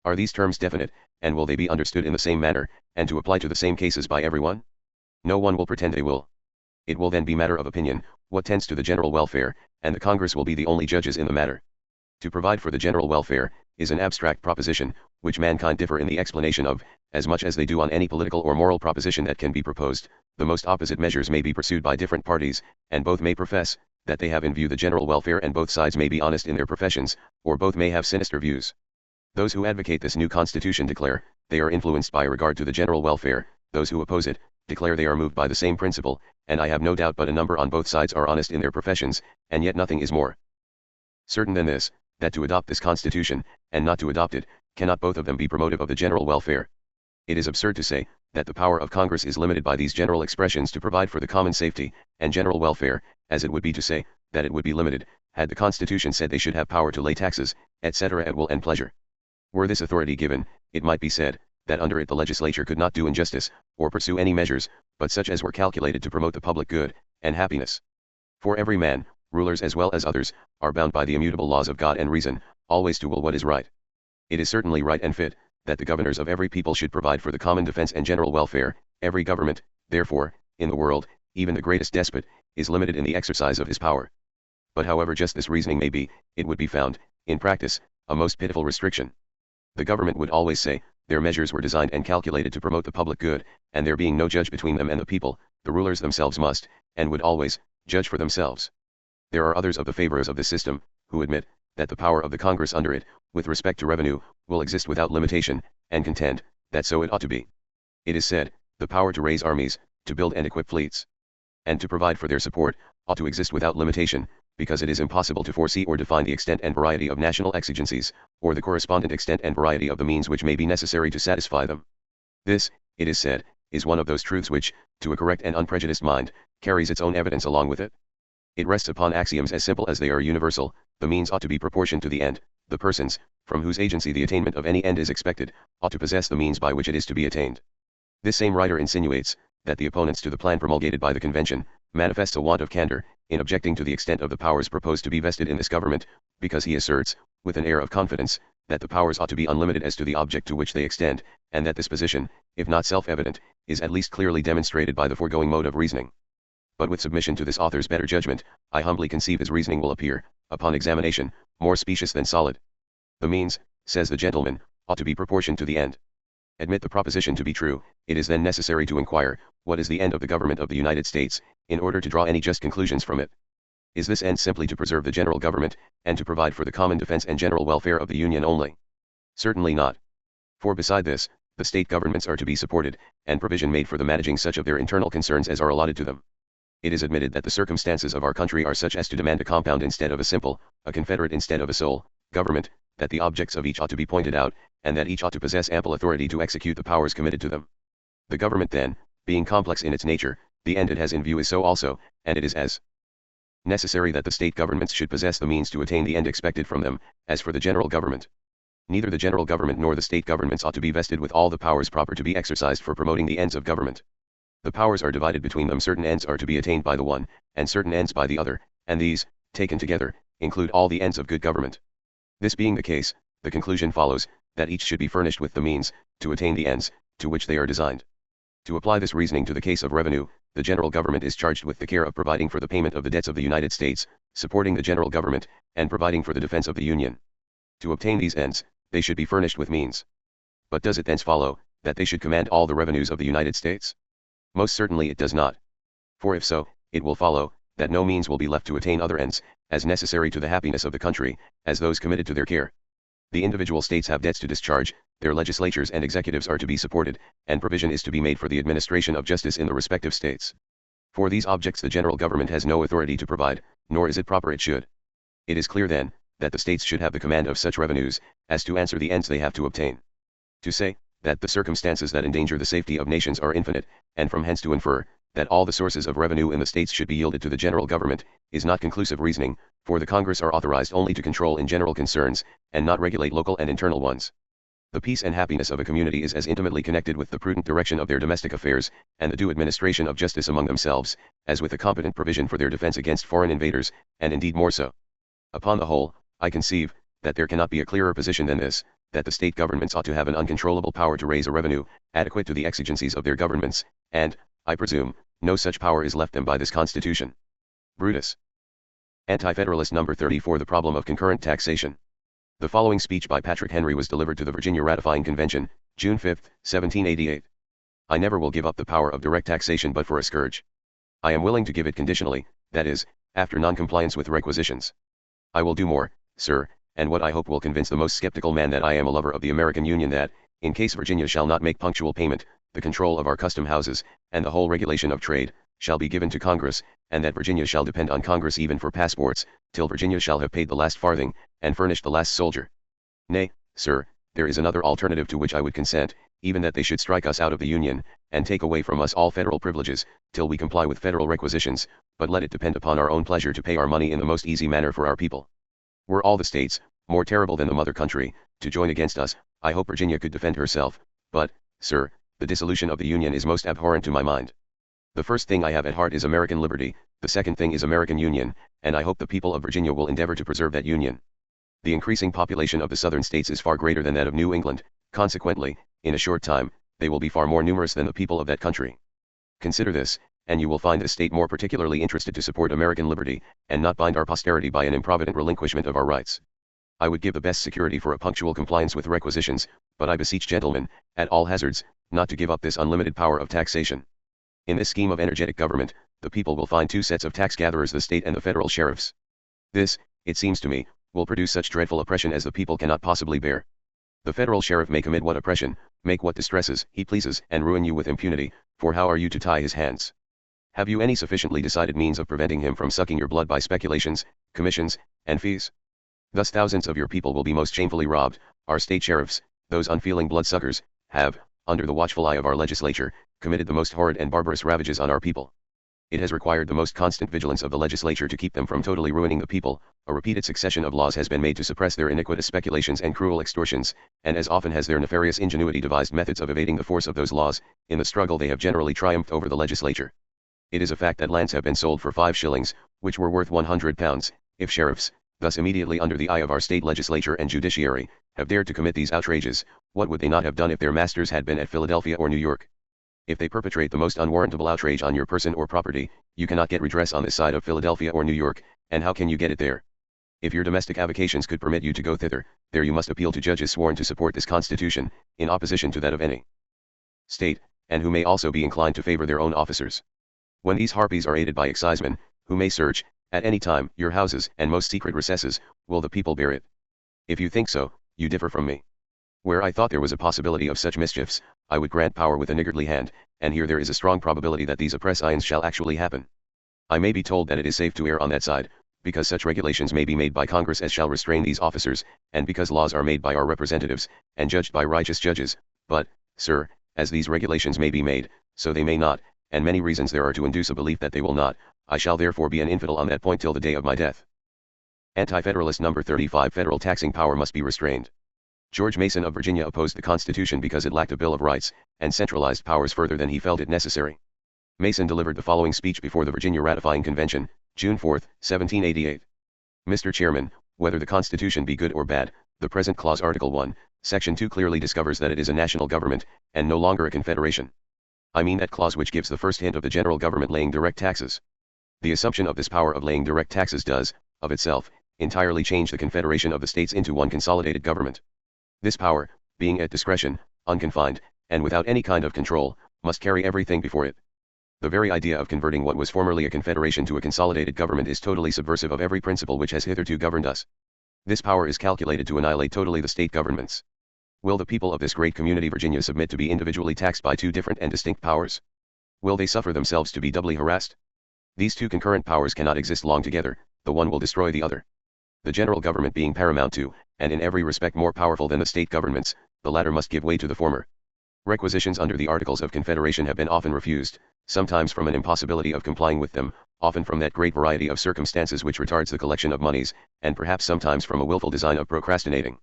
Speaker 1: Are these terms definite, and will they be understood in the same manner, and to apply to the same cases by everyone? No one will pretend they will. It will then be matter of opinion, what tends to the general welfare, and the Congress will be the only judges in the matter. To provide for the general welfare, is an abstract proposition, which mankind differ in the explanation of, as much as they do on any political or moral proposition that can be proposed. The most opposite measures may be pursued by different parties, and both may profess, that they have in view the general welfare, and both sides may be honest in their professions, or both may have sinister views. Those who advocate this new constitution declare, they are influenced by regard to the general welfare. Those who oppose it, declare they are moved by the same principle, and I have no doubt but a number on both sides are honest in their professions, and yet nothing is more certain than this, that to adopt this constitution, and not to adopt it, cannot both of them be promotive of the general welfare. It is absurd to say, that the power of Congress is limited by these general expressions to provide for the common safety, and general welfare, as it would be to say, that it would be limited, had the Constitution said they should have power to lay taxes, etc. at will and pleasure. Were this authority given, it might be said, that under it the legislature could not do injustice, or pursue any measures, but such as were calculated to promote the public good, and happiness. For every man, rulers as well as others, are bound by the immutable laws of God and reason, always to will what is right. It is certainly right and fit, that the governors of every people should provide for the common defense and general welfare. Every government, therefore, in the world, even the greatest despot, is limited in the exercise of his power. But however just this reasoning may be, it would be found, in practice, a most pitiful restriction. The government would always say, their measures were designed and calculated to promote the public good, and there being no judge between them and the people, the rulers themselves must, and would always, judge for themselves. There are others of the favorers of this system, who admit, that the power of the Congress under it, with respect to revenue, will exist without limitation, and contend, that so it ought to be. It is said, the power to raise armies, to build and equip fleets, and to provide for their support, ought to exist without limitation, because it is impossible to foresee or define the extent and variety of national exigencies, or the correspondent extent and variety of the means which may be necessary to satisfy them. This, it is said, is one of those truths which, to a correct and unprejudiced mind, carries its own evidence along with it. It rests upon axioms as simple as they are universal. The means ought to be proportioned to the end. The persons, from whose agency the attainment of any end is expected, ought to possess the means by which it is to be attained. This same writer insinuates, that the opponents to the plan promulgated by the convention, manifests a want of candor, in objecting to the extent of the powers proposed to be vested in this government, because he asserts, with an air of confidence, that the powers ought to be unlimited as to the object to which they extend, and that this position, if not self-evident, is at least clearly demonstrated by the foregoing mode of reasoning. But with submission to this author's better judgment, I humbly conceive his reasoning will appear, upon examination, more specious than solid. The means, says the gentleman, ought to be proportioned to the end. Admit the proposition to be true, it is then necessary to inquire, what is the end of the government of the United States, in order to draw any just conclusions from it? Is this end simply to preserve the general government, and to provide for the common defense and general welfare of the Union only? Certainly not. For beside this, the state governments are to be supported, and provision made for the managing such of their internal concerns as are allotted to them. It is admitted that the circumstances of our country are such as to demand a compound instead of a simple, a confederate instead of a sole, government, that the objects of each ought to be pointed out, and that each ought to possess ample authority to execute the powers committed to them. The government then, being complex in its nature, the end it has in view is so also, and it is as necessary that the state governments should possess the means to attain the end expected from them, as for the general government. Neither the general government nor the state governments ought to be vested with all the powers proper to be exercised for promoting the ends of government. The powers are divided between them. Certain ends are to be attained by the one, and certain ends by the other, and these, taken together, include all the ends of good government. This being the case, the conclusion follows, that each should be furnished with the means, to attain the ends, to which they are designed. To apply this reasoning to the case of revenue, the general government is charged with the care of providing for the payment of the debts of the United States, supporting the general government, and providing for the defense of the Union. To obtain these ends, they should be furnished with means. But does it thence follow, that they should command all the revenues of the United States? Most certainly it does not. For if so, it will follow, that no means will be left to attain other ends, as necessary to the happiness of the country, as those committed to their care. The individual states have debts to discharge, their legislatures and executives are to be supported, and provision is to be made for the administration of justice in the respective states. For these objects the general government has no authority to provide, nor is it proper it should. It is clear then, that the states should have the command of such revenues, as to answer the ends they have to obtain. To say, that the circumstances that endanger the safety of nations are infinite, and from hence to infer, that all the sources of revenue in the states should be yielded to the general government, is not conclusive reasoning, for the Congress are authorized only to control in general concerns, and not regulate local and internal ones. The peace and happiness of a community is as intimately connected with the prudent direction of their domestic affairs, and the due administration of justice among themselves, as with a competent provision for their defense against foreign invaders, and indeed more so. Upon the whole, I conceive, that there cannot be a clearer position than this, that the state governments ought to have an uncontrollable power to raise a revenue, adequate to the exigencies of their governments, and, I presume, no such power is left them by this Constitution. Brutus. Anti-Federalist number 34. The problem of concurrent taxation. The following speech by Patrick Henry was delivered to the Virginia Ratifying Convention, June 5, 1788. I never will give up the power of direct taxation but for a scourge. I am willing to give it conditionally, that is, after non-compliance with requisitions. I will do more, sir, and what I hope will convince the most skeptical man that I am a lover of the American Union, that, in case Virginia shall not make punctual payment, the control of our custom houses, and the whole regulation of trade, shall be given to Congress, and that Virginia shall depend on Congress even for passports, till Virginia shall have paid the last farthing, and furnished the last soldier. Nay, sir, there is another alternative to which I would consent, even that they should strike us out of the Union, and take away from us all federal privileges, till we comply with federal requisitions, but let it depend upon our own pleasure to pay our money in the most easy manner for our people. Were all the states, more terrible than the mother country, to join against us, I hope Virginia could defend herself, but, sir, the dissolution of the Union is most abhorrent to my mind. The first thing I have at heart is American liberty, the second thing is American Union, and I hope the people of Virginia will endeavor to preserve that Union. The increasing population of the southern states is far greater than that of New England, consequently, in a short time, they will be far more numerous than the people of that country. Consider this, and you will find the state more particularly interested to support American liberty, and not bind our posterity by an improvident relinquishment of our rights. I would give the best security for a punctual compliance with requisitions, but I beseech gentlemen, at all hazards, not to give up this unlimited power of taxation. In this scheme of energetic government, the people will find two sets of tax gatherers, the state and the federal sheriffs. This, it seems to me, will produce such dreadful oppression as the people cannot possibly bear. The federal sheriff may commit what oppression, make what distresses he pleases, and ruin you with impunity, for how are you to tie his hands? Have you any sufficiently decided means of preventing him from sucking your blood by speculations, commissions, and fees? Thus thousands of your people will be most shamefully robbed. Our state sheriffs, those unfeeling bloodsuckers, have, under the watchful eye of our legislature, committed the most horrid and barbarous ravages on our people. It has required the most constant vigilance of the legislature to keep them from totally ruining the people. A repeated succession of laws has been made to suppress their iniquitous speculations and cruel extortions, and as often has their nefarious ingenuity devised methods of evading the force of those laws, in the struggle they have generally triumphed over the legislature. It is a fact that lands have been sold for 5 shillings, which were worth £100, if sheriffs, thus immediately under the eye of our state legislature and judiciary, have dared to commit these outrages. What would they not have done if their masters had been at Philadelphia or New York? If they perpetrate the most unwarrantable outrage on your person or property, you cannot get redress on this side of Philadelphia or New York, and how can you get it there? If your domestic avocations could permit you to go thither, there you must appeal to judges sworn to support this Constitution, in opposition to that of any state, and who may also be inclined to favor their own officers. When these harpies are aided by excisemen, who may search, at any time, your houses and most secret recesses, will the people bear it? If you think so, you differ from me. Where I thought there was a possibility of such mischiefs, I would grant power with a niggardly hand, and here there is a strong probability that these oppressions shall actually happen. I may be told that it is safe to err on that side, because such regulations may be made by Congress as shall restrain these officers, and because laws are made by our representatives, and judged by righteous judges, but, sir, as these regulations may be made, so they may not, and many reasons there are to induce a belief that they will not. I shall therefore be an infidel on that point till the day of my death. Anti-Federalist number 35. Federal taxing power must be restrained. George Mason of Virginia opposed the Constitution because it lacked a Bill of Rights, and centralized powers further than he felt it necessary. Mason delivered the following speech before the Virginia Ratifying Convention, June 4, 1788. Mr. Chairman, whether the Constitution be good or bad, the present clause Article 1, Section 2 clearly discovers that it is a national government, and no longer a confederation. I mean that clause which gives the first hint of the general government laying direct taxes. The assumption of this power of laying direct taxes does, of itself, entirely change the confederation of the states into one consolidated government. This power, being at discretion, unconfined, and without any kind of control, must carry everything before it. The very idea of converting what was formerly a confederation to a consolidated government is totally subversive of every principle which has hitherto governed us. This power is calculated to annihilate totally the state governments. Will the people of this great community Virginia submit to be individually taxed by two different and distinct powers? Will they suffer themselves to be doubly harassed? These two concurrent powers cannot exist long together, the one will destroy the other. The general government being paramount to, and in every respect more powerful than the state governments, the latter must give way to the former. Requisitions under the Articles of Confederation have been often refused, sometimes from an impossibility of complying with them, often from that great variety of circumstances which retards the collection of moneys, and perhaps sometimes from a wilful design of procrastinating.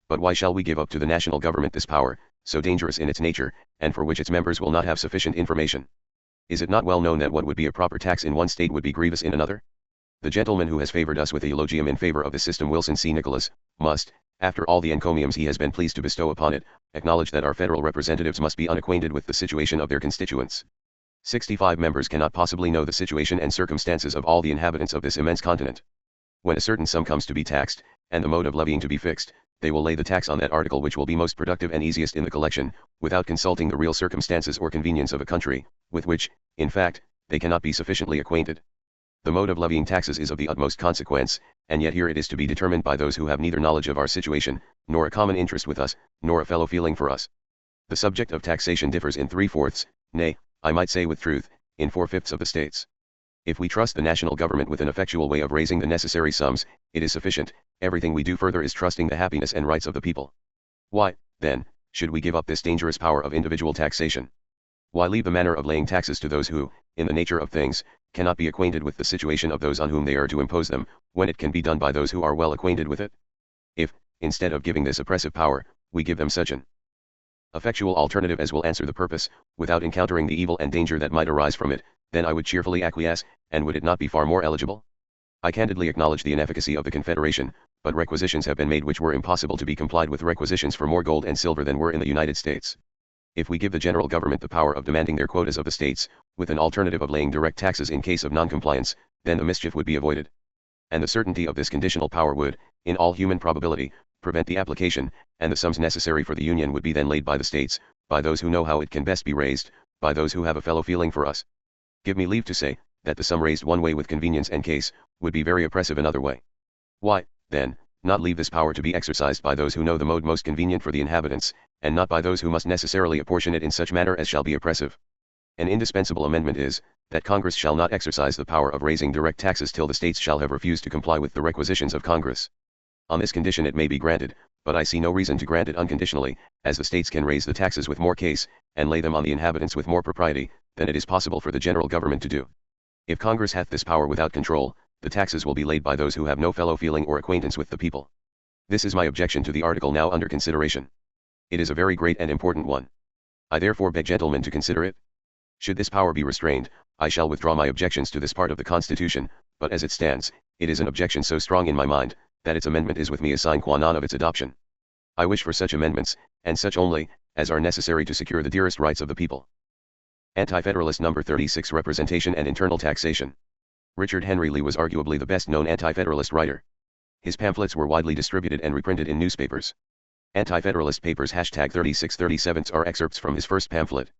Speaker 1: But why shall we give up to the national government this power, so dangerous in its nature, and for which its members will not have sufficient information? Is it not well known that what would be a proper tax in one state would be grievous in another? The gentleman who has favored us with a eulogium in favor of the system, Wilson C. Nicholas, must, after all the encomiums he has been pleased to bestow upon it, acknowledge that our federal representatives must be unacquainted with the situation of their constituents. 65 members cannot possibly know the situation and circumstances of all the inhabitants of this immense continent. When a certain sum comes to be taxed, and the mode of levying to be fixed, they will lay the tax on that article which will be most productive and easiest in the collection, without consulting the real circumstances or convenience of a country, with which, in fact, they cannot be sufficiently acquainted. The mode of levying taxes is of the utmost consequence, and yet here it is to be determined by those who have neither knowledge of our situation, nor a common interest with us, nor a fellow feeling for us. The subject of taxation differs in 3/4, nay, I might say with truth, in 4/5 of the states. If we trust the national government with an effectual way of raising the necessary sums, it is sufficient. Everything we do further is trusting the happiness and rights of the people. Why, then, should we give up this dangerous power of individual taxation? Why leave the manner of laying taxes to those who, in the nature of things, cannot be acquainted with the situation of those on whom they are to impose them, when it can be done by those who are well acquainted with it? If, instead of giving this oppressive power, we give them such an effectual alternative as will answer the purpose, without encountering the evil and danger that might arise from it, then I would cheerfully acquiesce, and would it not be far more eligible? I candidly acknowledge the inefficacy of the Confederation, but requisitions have been made which were impossible to be complied with, requisitions for more gold and silver than were in the United States. If we give the general government the power of demanding their quotas of the states, with an alternative of laying direct taxes in case of non-compliance, then the mischief would be avoided. And the certainty of this conditional power would, in all human probability, prevent the application, and the sums necessary for the Union would be then laid by the states, by those who know how it can best be raised, by those who have a fellow feeling for us. Give me leave to say, that the sum raised one way with convenience and case, would be very oppressive another way. Why, then, not leave this power to be exercised by those who know the mode most convenient for the inhabitants, and not by those who must necessarily apportion it in such manner as shall be oppressive? An indispensable amendment is, that Congress shall not exercise the power of raising direct taxes till the states shall have refused to comply with the requisitions of Congress. On this condition it may be granted, but I see no reason to grant it unconditionally, as the states can raise the taxes with more case, and lay them on the inhabitants with more propriety, than it is possible for the general government to do. If Congress hath this power without control, the taxes will be laid by those who have no fellow feeling or acquaintance with the people. This is my objection to the article now under consideration. It is a very great and important one. I therefore beg gentlemen to consider it. Should this power be restrained, I shall withdraw my objections to this part of the Constitution, but as it stands, it is an objection so strong in my mind, that its amendment is with me a sine qua non of its adoption. I wish for such amendments, and such only, as are necessary to secure the dearest rights of the people. Anti-Federalist number 36 Representation and Internal Taxation. Richard Henry Lee was arguably the best-known anti-Federalist writer. His pamphlets were widely distributed and reprinted in newspapers. Anti-Federalist papers #3637 are excerpts from his first pamphlet.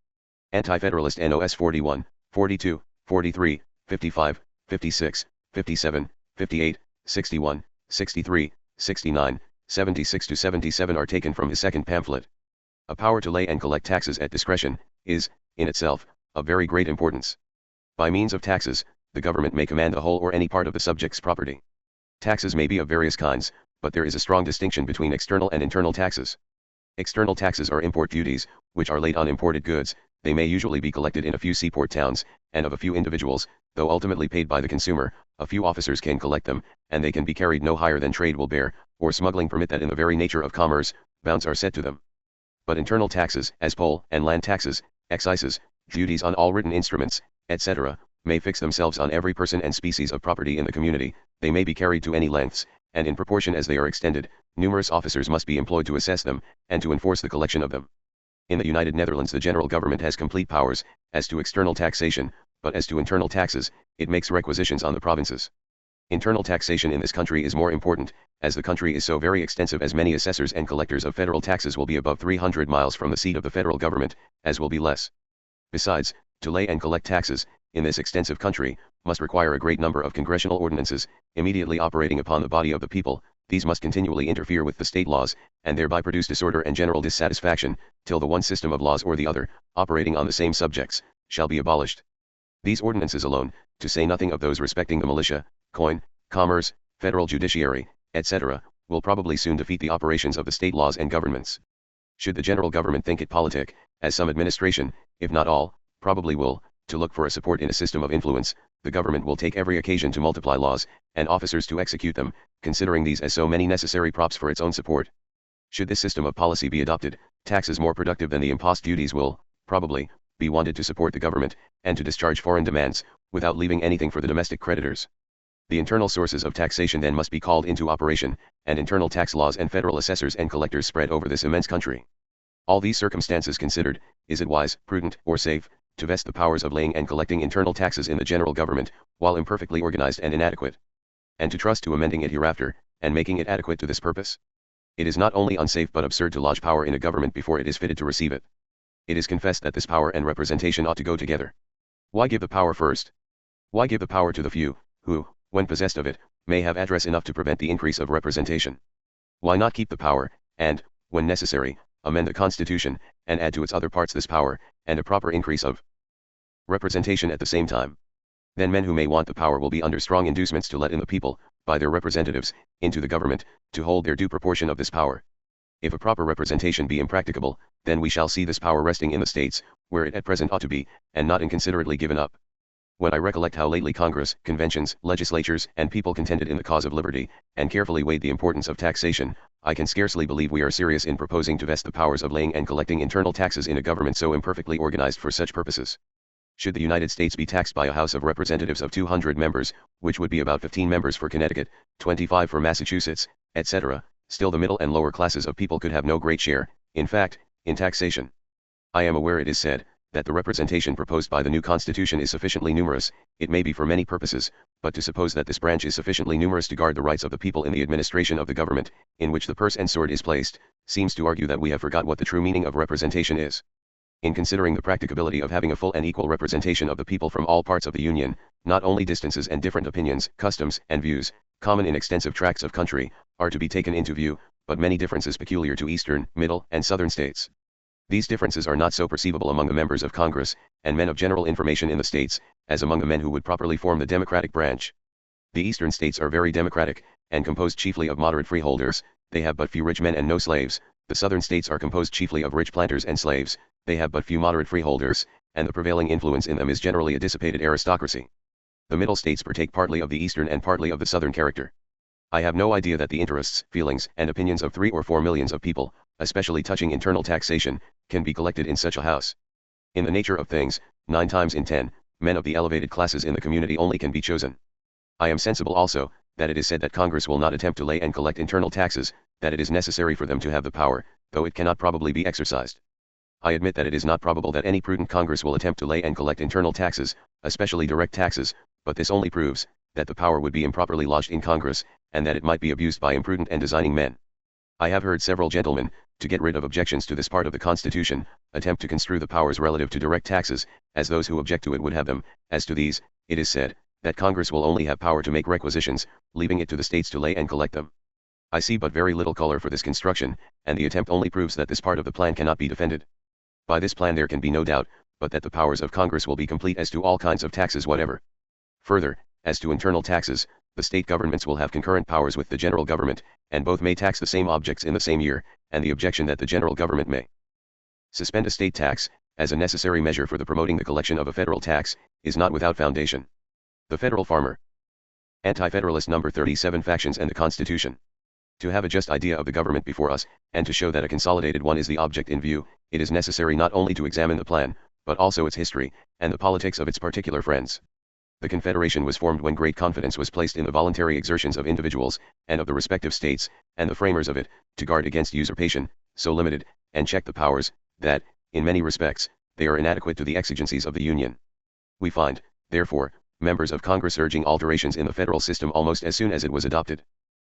Speaker 1: Anti-Federalist NOS 41, 42, 43, 55, 56, 57, 58, 61, 63, 69, 76-77 are taken from his second pamphlet. A power to lay and collect taxes at discretion, is, in itself, of very great importance. By means of taxes, the government may command the whole or any part of the subject's property. Taxes may be of various kinds, but there is a strong distinction between external and internal taxes. External taxes are import duties, which are laid on imported goods. They may usually be collected in a few seaport towns, and of a few individuals, though ultimately paid by the consumer. A few officers can collect them, and they can be carried no higher than trade will bear, or smuggling permit, that in the very nature of commerce, bounds are set to them. But internal taxes, as poll and land taxes, excises, duties on all written instruments, etc., may fix themselves on every person and species of property in the community. They may be carried to any lengths, and in proportion as they are extended, numerous officers must be employed to assess them, and to enforce the collection of them. In the United Netherlands the general government has complete powers, as to external taxation, but as to internal taxes, it makes requisitions on the provinces. Internal taxation in this country is more important, as the country is so very extensive, as many assessors and collectors of federal taxes will be above 300 miles from the seat of the federal government, as will be less. Besides, to lay and collect taxes, in this extensive country, must require a great number of congressional ordinances, immediately operating upon the body of the people. These must continually interfere with the state laws, and thereby produce disorder and general dissatisfaction, till the one system of laws or the other, operating on the same subjects, shall be abolished. These ordinances alone, to say nothing of those respecting the militia, coin, commerce, federal judiciary, etc., will probably soon defeat the operations of the state laws and governments. Should the general government think it politic, as some administration, if not all, probably will, to look for a support in a system of influence, the government will take every occasion to multiply laws, and officers to execute them, considering these as so many necessary props for its own support. Should this system of policy be adopted, taxes more productive than the impost duties will, probably, be wanted to support the government, and to discharge foreign demands, without leaving anything for the domestic creditors. The internal sources of taxation then must be called into operation, and internal tax laws and federal assessors and collectors spread over this immense country. All these circumstances considered, is it wise, prudent, or safe, to vest the powers of laying and collecting internal taxes in the general government, while imperfectly organized and inadequate? And to trust to amending it hereafter, and making it adequate to this purpose? It is not only unsafe but absurd to lodge power in a government before it is fitted to receive it. It is confessed that this power and representation ought to go together. Why give the power first? Why give the power to the few, who, when possessed of it, may have address enough to prevent the increase of representation? Why not keep the power, and, when necessary, amend the Constitution, and add to its other parts this power, and a proper increase of representation at the same time? Then men who may want the power will be under strong inducements to let in the people, by their representatives, into the government, to hold their due proportion of this power. If a proper representation be impracticable, then we shall see this power resting in the states, where it at present ought to be, and not inconsiderately given up. When I recollect how lately Congress, conventions, legislatures, and people contended in the cause of liberty, and carefully weighed the importance of taxation, I can scarcely believe we are serious in proposing to vest the powers of laying and collecting internal taxes in a government so imperfectly organized for such purposes. Should the United States be taxed by a House of Representatives of 200 members, which would be about 15 members for Connecticut, 25 for Massachusetts, etc., still the middle and lower classes of people could have no great share, in fact, in taxation. I am aware it is said, that the representation proposed by the new constitution is sufficiently numerous, it may be for many purposes, but to suppose that this branch is sufficiently numerous to guard the rights of the people in the administration of the government, in which the purse and sword is placed, seems to argue that we have forgot what the true meaning of representation is. In considering the practicability of having a full and equal representation of the people from all parts of the Union, not only distances and different opinions, customs, and views, common in extensive tracts of country, are to be taken into view, but many differences peculiar to Eastern, Middle, and Southern states. These differences are not so perceivable among the members of Congress, and men of general information in the states, as among the men who would properly form the Democratic branch. The Eastern states are very democratic, and composed chiefly of moderate freeholders, they have but few rich men and no slaves. The Southern states are composed chiefly of rich planters and slaves, they have but few moderate freeholders, and the prevailing influence in them is generally a dissipated aristocracy. The Middle states partake partly of the Eastern and partly of the Southern character. I have no idea that the interests, feelings, and opinions of 3 or 4 millions of people, especially touching internal taxation, can be collected in such a house. In the nature of things, 9 times in 10, men of the elevated classes in the community only can be chosen. I am sensible also, that it is said that Congress will not attempt to lay and collect internal taxes, that it is necessary for them to have the power, though it cannot probably be exercised. I admit that it is not probable that any prudent Congress will attempt to lay and collect internal taxes, especially direct taxes, but this only proves that the power would be improperly lodged in Congress, and that it might be abused by imprudent and designing men. I have heard several gentlemen, to get rid of objections to this part of the Constitution, attempt to construe the powers relative to direct taxes, as those who object to it would have them. As to these, it is said, that Congress will only have power to make requisitions, leaving it to the states to lay and collect them. I see but very little color for this construction, and the attempt only proves that this part of the plan cannot be defended. By this plan there can be no doubt, but that the powers of Congress will be complete as to all kinds of taxes whatever. Further, as to internal taxes, the state governments will have concurrent powers with the general government, and both may tax the same objects in the same year, and the objection that the general government may suspend a state tax, as a necessary measure for the promoting the collection of a federal tax, is not without foundation. The Federal Farmer. Anti-Federalist number 37 Factions and the Constitution. To have a just idea of the government before us, and to show that a consolidated one is the object in view, it is necessary not only to examine the plan, but also its history, and the politics of its particular friends. The Confederation was formed when great confidence was placed in the voluntary exertions of individuals, and of the respective states, and the framers of it, to guard against usurpation, so limited, and check the powers, that, in many respects, they are inadequate to the exigencies of the Union. We find, therefore, members of Congress urging alterations in the federal system almost as soon as it was adopted.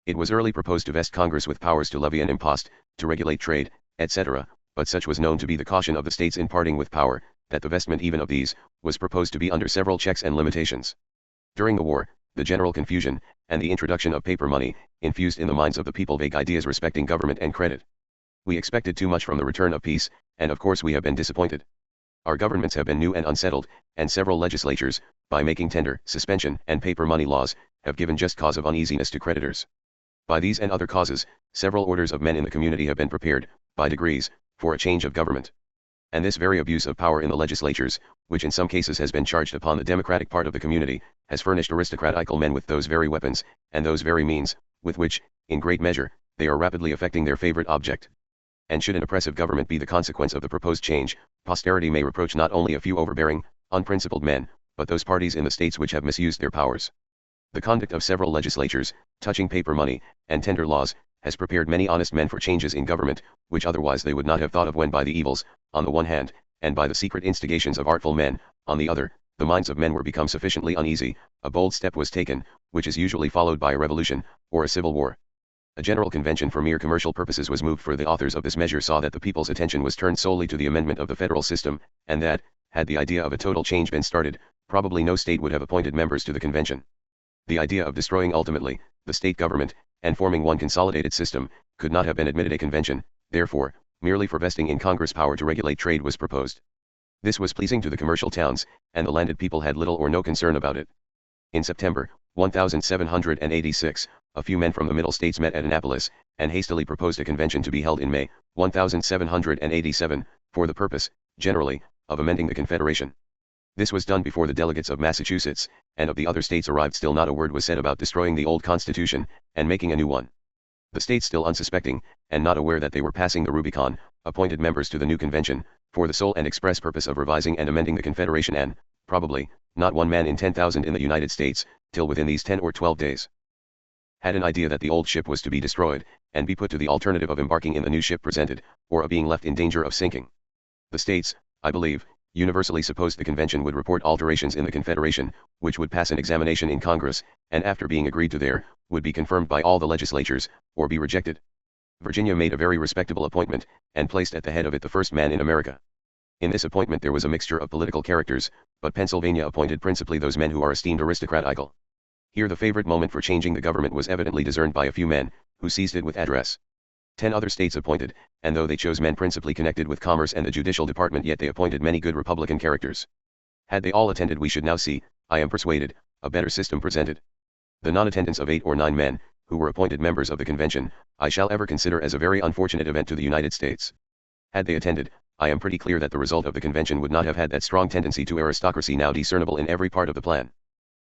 Speaker 1: It was early proposed to vest Congress with powers to levy an impost, to regulate trade, etc., but such was known to be the caution of the states in parting with power, that the vestment even of these, was proposed to be under several checks and limitations. During the war, the general confusion, and the introduction of paper money, infused in the minds of the people vague ideas respecting government and credit. We expected too much from the return of peace, and of course we have been disappointed. Our governments have been new and unsettled, and several legislatures, by making tender, suspension, and paper money laws, have given just cause of uneasiness to creditors. By these and other causes, several orders of men in the community have been prepared, by degrees, for a change of government. And this very abuse of power in the legislatures, which in some cases has been charged upon the democratic part of the community, has furnished aristocratical men with those very weapons, and those very means, with which, in great measure, they are rapidly effecting their favorite object. And should an oppressive government be the consequence of the proposed change, posterity may reproach not only a few overbearing, unprincipled men, but those parties in the states which have misused their powers. The conduct of several legislatures, touching paper money, and tender laws, has prepared many honest men for changes in government, which otherwise they would not have thought of when by the evils, on the one hand, and by the secret instigations of artful men, on the other, the minds of men were become sufficiently uneasy, a bold step was taken, which is usually followed by a revolution, or a civil war. A general convention for mere commercial purposes was moved, for the authors of this measure saw that the people's attention was turned solely to the amendment of the federal system, and that, had the idea of a total change been started, probably no state would have appointed members to the convention. The idea of destroying ultimately the state government, and forming one consolidated system, could not have been admitted a convention, therefore, merely for vesting in Congress power to regulate trade was proposed. This was pleasing to the commercial towns, and the landed people had little or no concern about it. In September 1786, a few men from the Middle States met at Annapolis, and hastily proposed a convention to be held in May 1787, for the purpose, generally, of amending the Confederation. This was done before the delegates of Massachusetts, and of the other states arrived. Still not a word was said about destroying the old Constitution, and making a new one. The states, still unsuspecting, and not aware that they were passing the Rubicon, appointed members to the new convention, for the sole and express purpose of revising and amending the Confederation, and, probably, not one man in 10,000 in the United States, till within these 10 or 12 days, had an idea that the old ship was to be destroyed, and be put to the alternative of embarking in the new ship presented, or of being left in danger of sinking. The states, I believe, universally supposed the convention would report alterations in the Confederation, which would pass an examination in Congress, and after being agreed to there, would be confirmed by all the legislatures, or be rejected. Virginia made a very respectable appointment, and placed at the head of it the first man in America. In this appointment there was a mixture of political characters, but Pennsylvania appointed principally those men who are esteemed aristocratical. Here the favorite moment for changing the government was evidently discerned by a few men, who seized it with address. 10 other states appointed, and though they chose men principally connected with commerce and the judicial department, yet they appointed many good Republican characters. Had they all attended, we should now see, I am persuaded, a better system presented. The non-attendance of 8 or 9 men, who were appointed members of the convention, I shall ever consider as a very unfortunate event to the United States. Had they attended, I am pretty clear that the result of the convention would not have had that strong tendency to aristocracy now discernible in every part of the plan.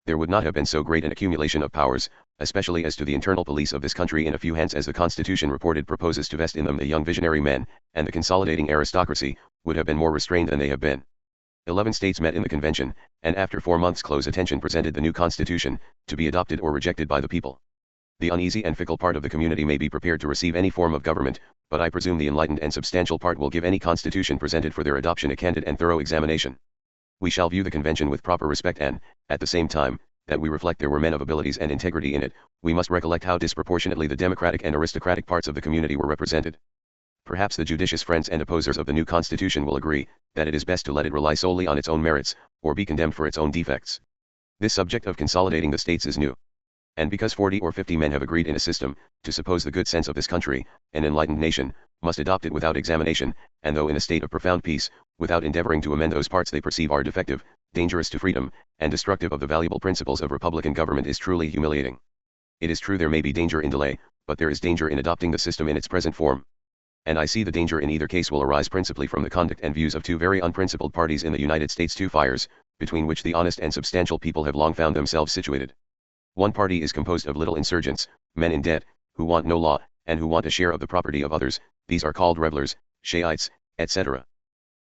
Speaker 1: There would not have been so great an accumulation of powers, especially as to the internal police of this country, in a few hands as the Constitution reported proposes to vest in them the young visionary men, and the consolidating aristocracy would have been more restrained than they have been. 11 states met in the convention, and after 4 months' close attention presented the new Constitution, to be adopted or rejected by the people. The uneasy and fickle part of the community may be prepared to receive any form of government, but I presume the enlightened and substantial part will give any Constitution presented for their adoption a candid and thorough examination. We shall view the convention with proper respect, and, at the same time, that we reflect there were men of abilities and integrity in it, we must recollect how disproportionately the democratic and aristocratic parts of the community were represented. Perhaps the judicious friends and opposers of the new Constitution will agree, that it is best to let it rely solely on its own merits, or be condemned for its own defects. This subject of consolidating the states is new. And because 40 or 50 men have agreed in a system, to suppose the good sense of this country, an enlightened nation, must adopt it without examination, and though in a state of profound peace, without endeavoring to amend those parts they perceive are defective, dangerous to freedom, and destructive of the valuable principles of republican government, is truly humiliating. It is true there may be danger in delay, but there is danger in adopting the system in its present form. And I see the danger in either case will arise principally from the conduct and views of 2 very unprincipled parties in the United States, 2 fires, between which the honest and substantial people have long found themselves situated. One party is composed of little insurgents, men in debt, who want no law, and who want a share of the property of others. These are called revelers, Shiites, etc.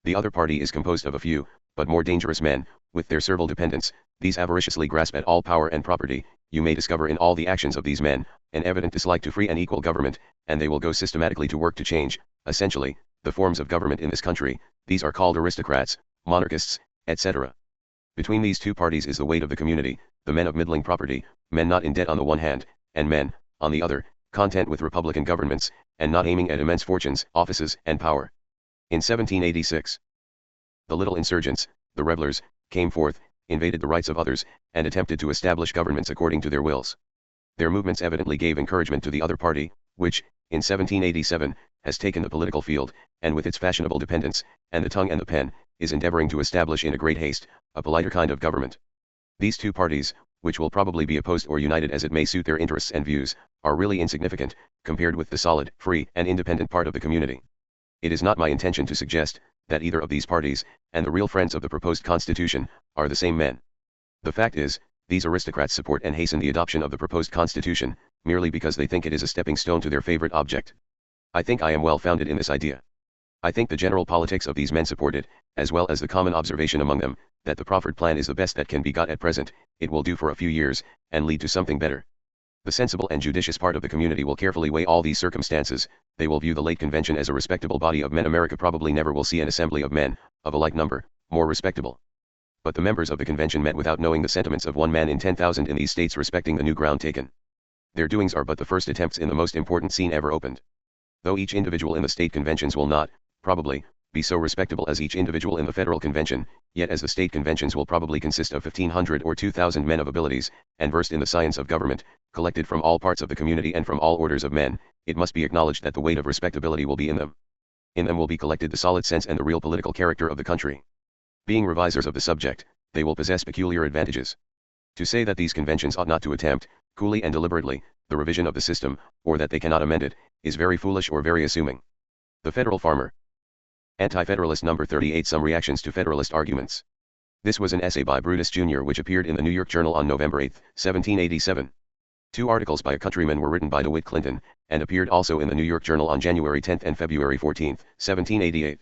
Speaker 1: The other party is composed of a few, but more dangerous men, with their servile dependents. These avariciously grasp at all power and property. You may discover in all the actions of these men, an evident dislike to free and equal government, and they will go systematically to work to change, essentially, the forms of government in this country. These are called aristocrats, monarchists, etc. Between these 2 parties is the weight of the community, the men of middling property, men not in debt on the one hand, and men, on the other, content with republican governments, and not aiming at immense fortunes, offices, and power. In 1786, the little insurgents, the revelers, came forth, invaded the rights of others, and attempted to establish governments according to their wills. Their movements evidently gave encouragement to the other party, which, in 1787, has taken the political field, and with its fashionable dependents, and the tongue and the pen, is endeavoring to establish in a great haste, a politer kind of government. These 2 parties, which will probably be opposed or united as it may suit their interests and views, are really insignificant, compared with the solid, free, and independent part of the community. It is not my intention to suggest, that either of these parties, and the real friends of the proposed Constitution, are the same men. The fact is, these aristocrats support and hasten the adoption of the proposed Constitution, merely because they think it is a stepping stone to their favorite object. I think I am well founded in this idea. I think the general politics of these men support it, as well as the common observation among them, that the proffered plan is the best that can be got at present. It will do for a few years, and lead to something better. The sensible and judicious part of the community will carefully weigh all these circumstances. They will view the late convention as a respectable body of men. America probably never will see an assembly of men, of a like number, more respectable. But the members of the convention met without knowing the sentiments of 1 man in 10,000 in these states respecting the new ground taken. Their doings are but the first attempts in the most important scene ever opened. Though each individual in the state conventions will not, probably, be so respectable as each individual in the federal convention, yet as the state conventions will probably consist of 1,500 or 2,000 men of abilities, and versed in the science of government, collected from all parts of the community and from all orders of men, it must be acknowledged that the weight of respectability will be in them. In them will be collected the solid sense and the real political character of the country. Being revisers of the subject, they will possess peculiar advantages. To say that these conventions ought not to attempt, coolly and deliberately, the revision of the system, or that they cannot amend it, is very foolish or very assuming. The Federal Farmer. Anti-Federalist number 38. Some reactions to Federalist arguments. This was an essay by Brutus Jr. which appeared in the New York Journal on November 8, 1787. 2 articles by a countryman were written by DeWitt Clinton, and appeared also in the New York Journal on January 10 and February 14, 1788.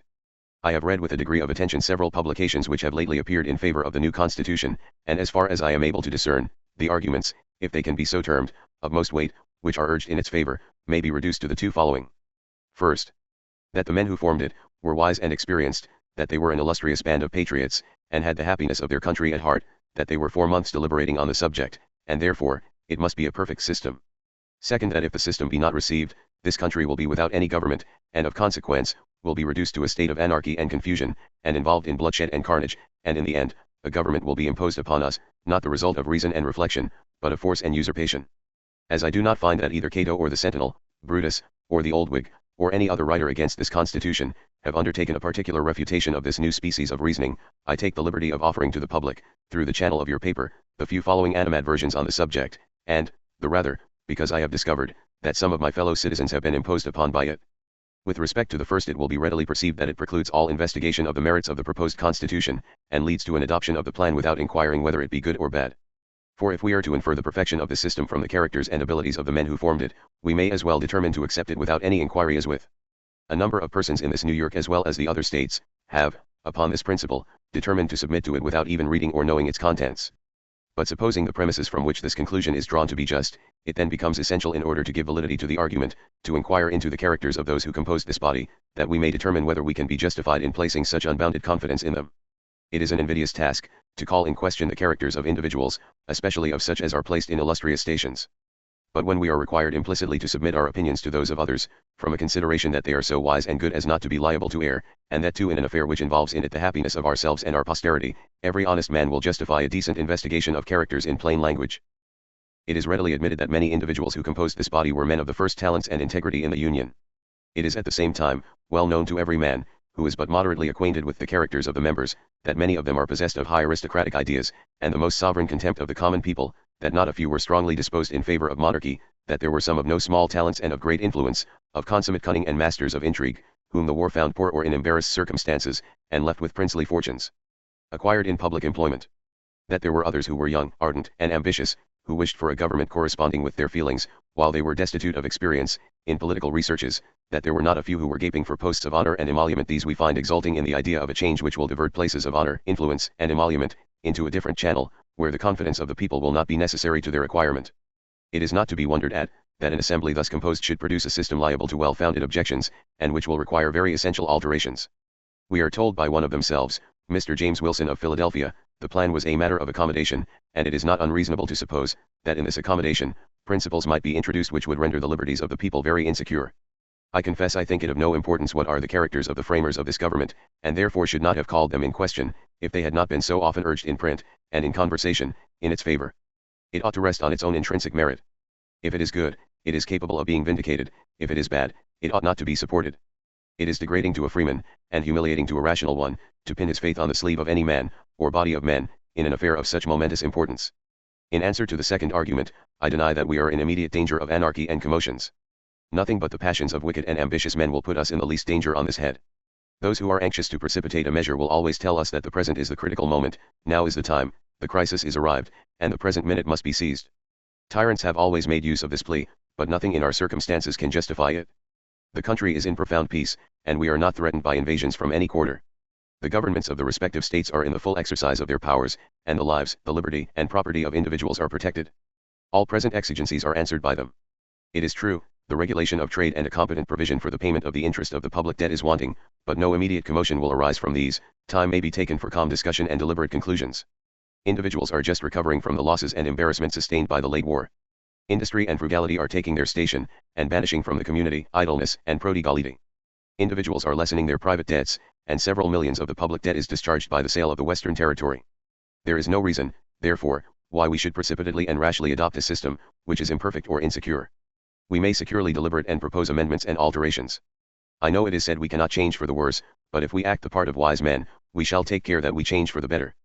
Speaker 1: I have read with a degree of attention several publications which have lately appeared in favor of the new Constitution, and as far as I am able to discern, the arguments, if they can be so termed, of most weight, which are urged in its favor, may be reduced to the 2 following. First, that the men who formed it, were wise and experienced, that they were an illustrious band of patriots, and had the happiness of their country at heart, that they were 4 months deliberating on the subject, and therefore, it must be a perfect system. Second, that if the system be not received, this country will be without any government, and of consequence, will be reduced to a state of anarchy and confusion, and involved in bloodshed and carnage, and in the end, a government will be imposed upon us, not the result of reason and reflection, but of force and usurpation. As I do not find that either Cato or the Sentinel, Brutus, or the Old Whig, or any other writer against this Constitution, have undertaken a particular refutation of this new species of reasoning, I take the liberty of offering to the public, through the channel of your paper, the few following animadversions on the subject, and, the rather, because I have discovered, that some of my fellow citizens have been imposed upon by it. With respect to the first, it will be readily perceived that it precludes all investigation of the merits of the proposed Constitution, and leads to an adoption of the plan without inquiring whether it be good or bad. For if we are to infer the perfection of the system from the characters and abilities of the men who formed it, we may as well determine to accept it without any inquiry as with. A number of persons in this New York as well as the other states, have, upon this principle, determined to submit to it without even reading or knowing its contents. But supposing the premises from which this conclusion is drawn to be just, it then becomes essential in order to give validity to the argument, to inquire into the characters of those who composed this body, that we may determine whether we can be justified in placing such unbounded confidence in them. It is an invidious task, to call in question the characters of individuals, especially of such as are placed in illustrious stations. But when we are required implicitly to submit our opinions to those of others, from a consideration that they are so wise and good as not to be liable to err, and that too in an affair which involves in it the happiness of ourselves and our posterity, every honest man will justify a decent investigation of characters in plain language. It is readily admitted that many individuals who composed this body were men of the first talents and integrity in the Union. It is at the same time, well known to every man, who is but moderately acquainted with the characters of the members, that many of them are possessed of high aristocratic ideas, and the most sovereign contempt of the common people, that not a few were strongly disposed in favor of monarchy, that there were some of no small talents and of great influence, of consummate cunning and masters of intrigue, whom the war found poor or in embarrassed circumstances, and left with princely fortunes acquired in public employment. That there were others who were young, ardent, and ambitious, who wished for a government corresponding with their feelings, while they were destitute of experience in political researches, that there were not a few who were gaping for posts of honor and emolument. These we find exulting in the idea of a change which will divert places of honor, influence, and emolument, into a different channel, where the confidence of the people will not be necessary to their acquirement. It is not to be wondered at, that an assembly thus composed should produce a system liable to well-founded objections, and which will require very essential alterations. We are told by one of themselves, Mr. James Wilson of Philadelphia, the plan was a matter of accommodation, and it is not unreasonable to suppose, that in this accommodation, principles might be introduced which would render the liberties of the people very insecure. I confess I think it of no importance what are the characters of the framers of this government, and therefore should not have called them in question, if they had not been so often urged in print, and in conversation, in its favor. It ought to rest on its own intrinsic merit. If it is good, it is capable of being vindicated; if it is bad, it ought not to be supported. It is degrading to a freeman, and humiliating to a rational one, to pin his faith on the sleeve of any man, or body of men, in an affair of such momentous importance. In answer to the second argument, I deny that we are in immediate danger of anarchy and commotions. Nothing but the passions of wicked and ambitious men will put us in the least danger on this head. Those who are anxious to precipitate a measure will always tell us that the present is the critical moment, now is the time, the crisis is arrived, and the present minute must be seized. Tyrants have always made use of this plea, but nothing in our circumstances can justify it. The country is in profound peace, and we are not threatened by invasions from any quarter. The governments of the respective states are in the full exercise of their powers, and the lives, the liberty, and property of individuals are protected. All present exigencies are answered by them. It is true, the regulation of trade and a competent provision for the payment of the interest of the public debt is wanting, but no immediate commotion will arise from these. Time may be taken for calm discussion and deliberate conclusions. Individuals are just recovering from the losses and embarrassment sustained by the late war. Industry and frugality are taking their station, and banishing from the community idleness and prodigality. Individuals are lessening their private debts, and several millions of the public debt is discharged by the sale of the Western Territory. There is no reason, therefore, why we should precipitately and rashly adopt a system, which is imperfect or insecure. We may securely deliberate and propose amendments and alterations. I know it is said we cannot change for the worse, but if we act the part of wise men, we shall take care that we change for the better.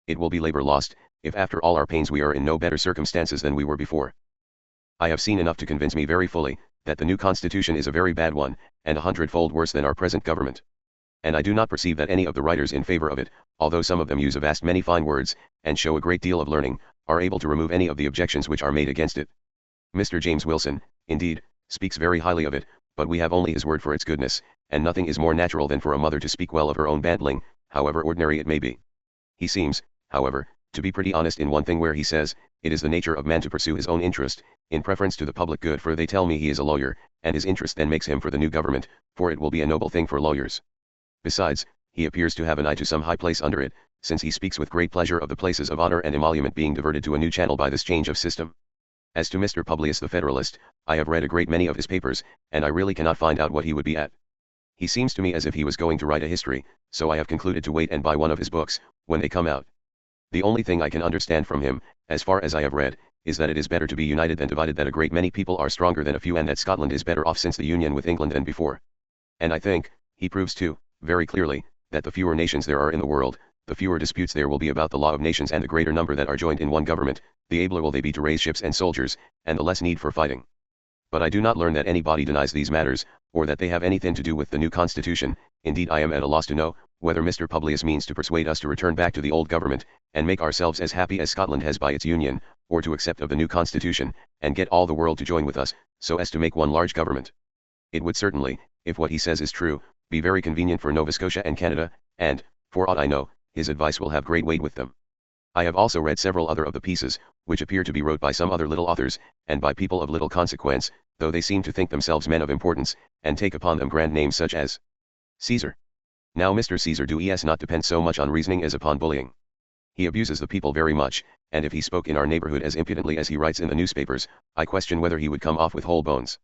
Speaker 1: It will be labor lost, if after all our pains we are in no better circumstances than we were before. I have seen enough to convince me very fully, that the new Constitution is a very bad one, and 100-fold worse than our present government. And I do not perceive that any of the writers in favor of it, although some of them use a vast many fine words, and show a great deal of learning, are able to remove any of the objections which are made against it. Mr. James Wilson, indeed, speaks very highly of it, but we have only his word for its goodness, and nothing is more natural than for a mother to speak well of her own bantling, however ordinary it may be. He seems, however, to be pretty honest in one thing where he says, it is the nature of man to pursue his own interest, in preference to the public good, for they tell me he is a lawyer, and his interest then makes him for the new government, for it will be a noble thing for lawyers. Besides, he appears to have an eye to some high place under it, since he speaks with great pleasure of the places of honor and emolument being diverted to a new channel by this change of system. As to Mr. Publius the Federalist, I have read a great many of his papers, and I really cannot find out what he would be at. He seems to me as if he was going to write a history, so I have concluded to wait and buy one of his books, when they come out. The only thing I can understand from him, as far as I have read, is that it is better to be united than divided, that a great many people are stronger than a few, and that Scotland is better off since the union with England than before. And I think, he proves too, very clearly, that the fewer nations there are in the world, the fewer disputes there will be about the law of nations, and the greater number that are joined in one government, the abler will they be to raise ships and soldiers, and the less need for fighting. But I do not learn that anybody denies these matters, or that they have anything to do with the new constitution. Indeed, I am at a loss to know whether Mr. Publius means to persuade us to return back to the old government, and make ourselves as happy as Scotland has by its union, or to accept of the new constitution, and get all the world to join with us, so as to make one large government. It would certainly, if what he says is true, be very convenient for Nova Scotia and Canada, and, for aught I know, his advice will have great weight with them. I have also read several other of the pieces, which appear to be wrote by some other little authors, and by people of little consequence, though they seem to think themselves men of importance, and take upon them grand names such as Caesar. Now Mr. Caesar does not depend so much on reasoning as upon bullying. He abuses the people very much, and if he spoke in our neighborhood as impudently as he writes in the newspapers, I question whether he would come off with whole bones.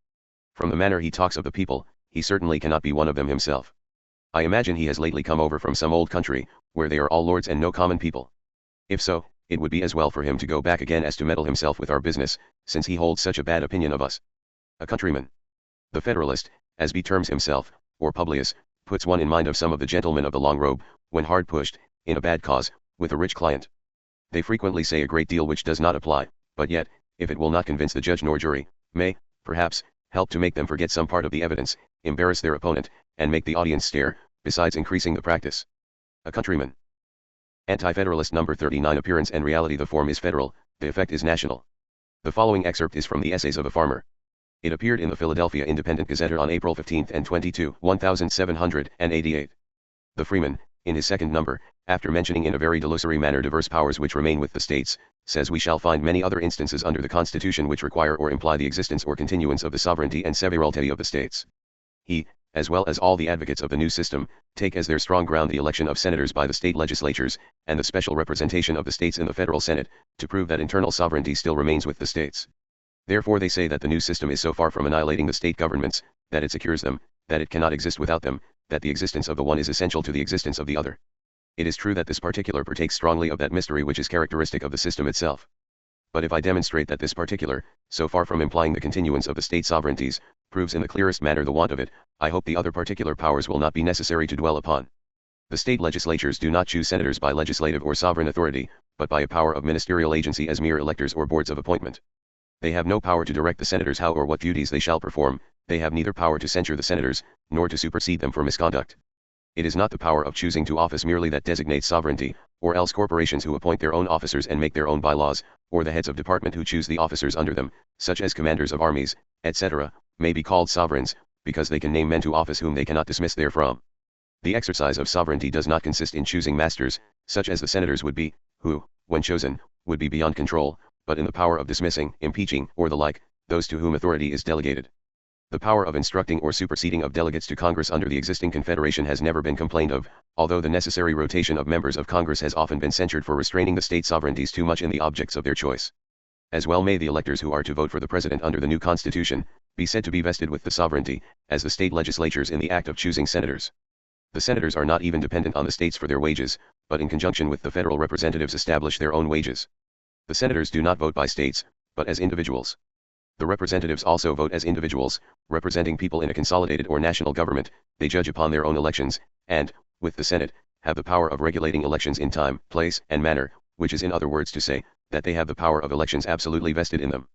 Speaker 1: From the manner he talks of the people, he certainly cannot be one of them himself. I imagine he has lately come over from some old country, where they are all lords and no common people. If so, it would be as well for him to go back again as to meddle himself with our business, since he holds such a bad opinion of us. A countryman. The Federalist, as he terms himself, or Publius, puts one in mind of some of the gentlemen of the long robe, when hard pushed, in a bad cause, with a rich client. They frequently say a great deal which does not apply, but yet, if it will not convince the judge nor jury, may, perhaps, help to make them forget some part of the evidence, embarrass their opponent, and make the audience stare, besides increasing the practice. A countryman. Anti-Federalist number 39. Appearance and reality. The form is federal, the effect is national. The following excerpt is from the Essays of a Farmer. It appeared in the Philadelphia Independent Gazette on April 15 and 22, 1788. The Freeman, in his second number, after mentioning in a very delusory manner diverse powers which remain with the states, says we shall find many other instances under the Constitution which require or imply the existence or continuance of the sovereignty and severalty of the states. He, as well as all the advocates of the new system, take as their strong ground the election of senators by the state legislatures, and the special representation of the states in the federal Senate, to prove that internal sovereignty still remains with the states. Therefore they say that the new system is so far from annihilating the state governments, that it secures them, that it cannot exist without them, that the existence of the one is essential to the existence of the other. It is true that this particular partakes strongly of that mystery which is characteristic of the system itself. But if I demonstrate that this particular, so far from implying the continuance of the state sovereignties, proves in the clearest manner the want of it, I hope the other particular powers will not be necessary to dwell upon. The state legislatures do not choose senators by legislative or sovereign authority, but by a power of ministerial agency as mere electors or boards of appointment. They have no power to direct the senators how or what duties they shall perform, they have neither power to censure the senators, nor to supersede them for misconduct. It is not the power of choosing to office merely that designates sovereignty, or else corporations who appoint their own officers and make their own bylaws, or the heads of department who choose the officers under them, such as commanders of armies, etc., may be called sovereigns, because they can name men to office whom they cannot dismiss therefrom. The exercise of sovereignty does not consist in choosing masters, such as the senators would be, who, when chosen, would be beyond control, but in the power of dismissing, impeaching, or the like, those to whom authority is delegated. The power of instructing or superseding of delegates to Congress under the existing Confederation has never been complained of, although the necessary rotation of members of Congress has often been censured for restraining the state sovereignties too much in the objects of their choice. As well may the electors who are to vote for the President under the new Constitution, be said to be vested with the sovereignty, as the state legislatures in the act of choosing senators. The senators are not even dependent on the states for their wages, but in conjunction with the federal representatives establish their own wages. The senators do not vote by states, but as individuals. The representatives also vote as individuals, representing people in a consolidated or national government. They judge upon their own elections, and, with the Senate, have the power of regulating elections in time, place, and manner, which is in other words to say, that they have the power of elections absolutely vested in them.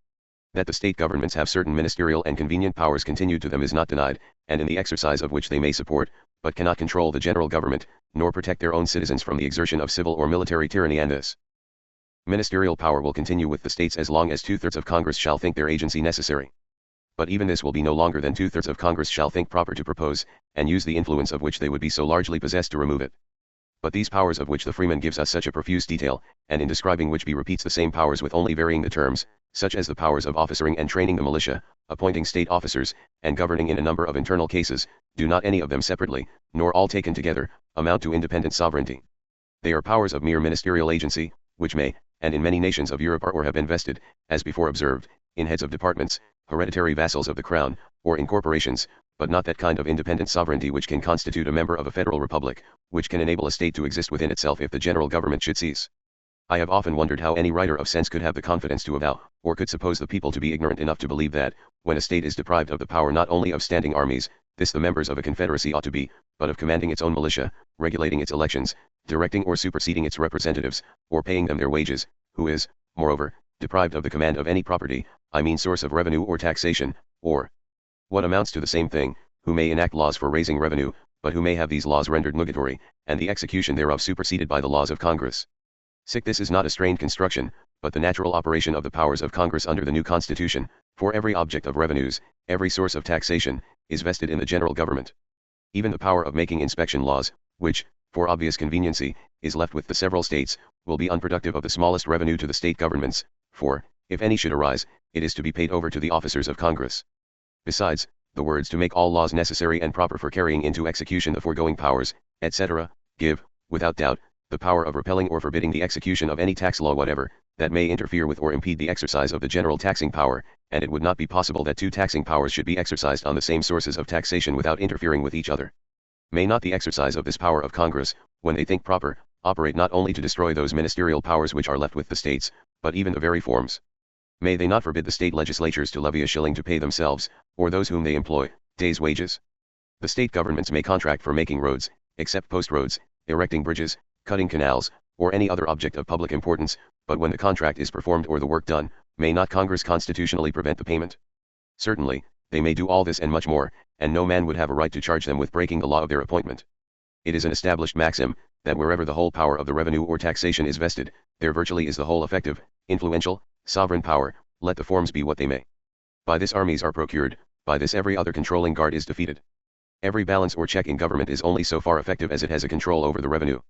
Speaker 1: That the state governments have certain ministerial and convenient powers continued to them is not denied, and in the exercise of which they may support, but cannot control the general government, nor protect their own citizens from the exertion of civil or military tyranny, and this ministerial power will continue with the states as long as 2/3 of Congress shall think their agency necessary. But even this will be no longer than 2/3 of Congress shall think proper to propose, and use the influence of which they would be so largely possessed to remove it. But these powers of which the Freeman gives us such a profuse detail, and in describing which he repeats the same powers with only varying the terms, such as the powers of officering and training the militia, appointing state officers, and governing in a number of internal cases, do not any of them separately, nor all taken together, amount to independent sovereignty. They are powers of mere ministerial agency, which may, and in many nations of Europe are or have been vested, as before observed, in heads of departments, hereditary vassals of the crown, or in corporations, but not that kind of independent sovereignty which can constitute a member of a federal republic, which can enable a state to exist within itself if the general government should cease. I have often wondered how any writer of sense could have the confidence to avow, or could suppose the people to be ignorant enough to believe that, when a state is deprived of the power not only of standing armies, this the members of a confederacy ought to be, but of commanding its own militia, regulating its elections, directing or superseding its representatives, or paying them their wages, who is, moreover, deprived of the command of any property, I mean source of revenue or taxation, or what amounts to the same thing, who may enact laws for raising revenue, but who may have these laws rendered nugatory, and the execution thereof superseded by the laws of Congress. This is not a strained construction, but the natural operation of the powers of Congress under the new Constitution, for every object of revenues, every source of taxation, is vested in the general government. Even the power of making inspection laws, which, for obvious conveniency, is left with the several states, will be unproductive of the smallest revenue to the state governments, for, if any should arise, it is to be paid over to the officers of Congress. Besides, the words to make all laws necessary and proper for carrying into execution the foregoing powers, etc., give, without doubt, the power of repelling or forbidding the execution of any tax law whatever, that may interfere with or impede the exercise of the general taxing power, and it would not be possible that two taxing powers should be exercised on the same sources of taxation without interfering with each other. May not the exercise of this power of Congress, when they think proper, operate not only to destroy those ministerial powers which are left with the states, but even the very forms? May they not forbid the state legislatures to levy a shilling to pay themselves, or those whom they employ, days' wages? The state governments may contract for making roads, except post roads, erecting bridges, cutting canals, or any other object of public importance, but when the contract is performed or the work done, may not Congress constitutionally prevent the payment? Certainly, they may do all this and much more, and no man would have a right to charge them with breaking the law of their appointment. It is an established maxim, that wherever the whole power of the revenue or taxation is vested, there virtually is the whole effective, influential, sovereign power, let the forms be what they may. By this armies are procured, by this every other controlling guard is defeated. Every balance or check in government is only so far effective as it has a control over the revenue.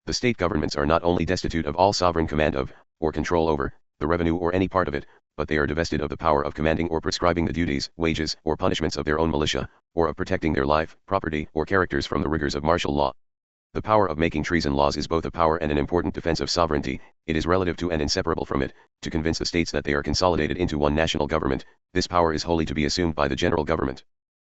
Speaker 1: The state governments are not only destitute of all sovereign command of, or control over, the revenue or any part of it, but they are divested of the power of commanding or prescribing the duties, wages, or punishments of their own militia, or of protecting their life, property, or characters from the rigors of martial law. The power of making treason laws is both a power and an important defense of sovereignty. It is relative to and inseparable from it, to convince the states that they are consolidated into one national government. This power is wholly to be assumed by the general government.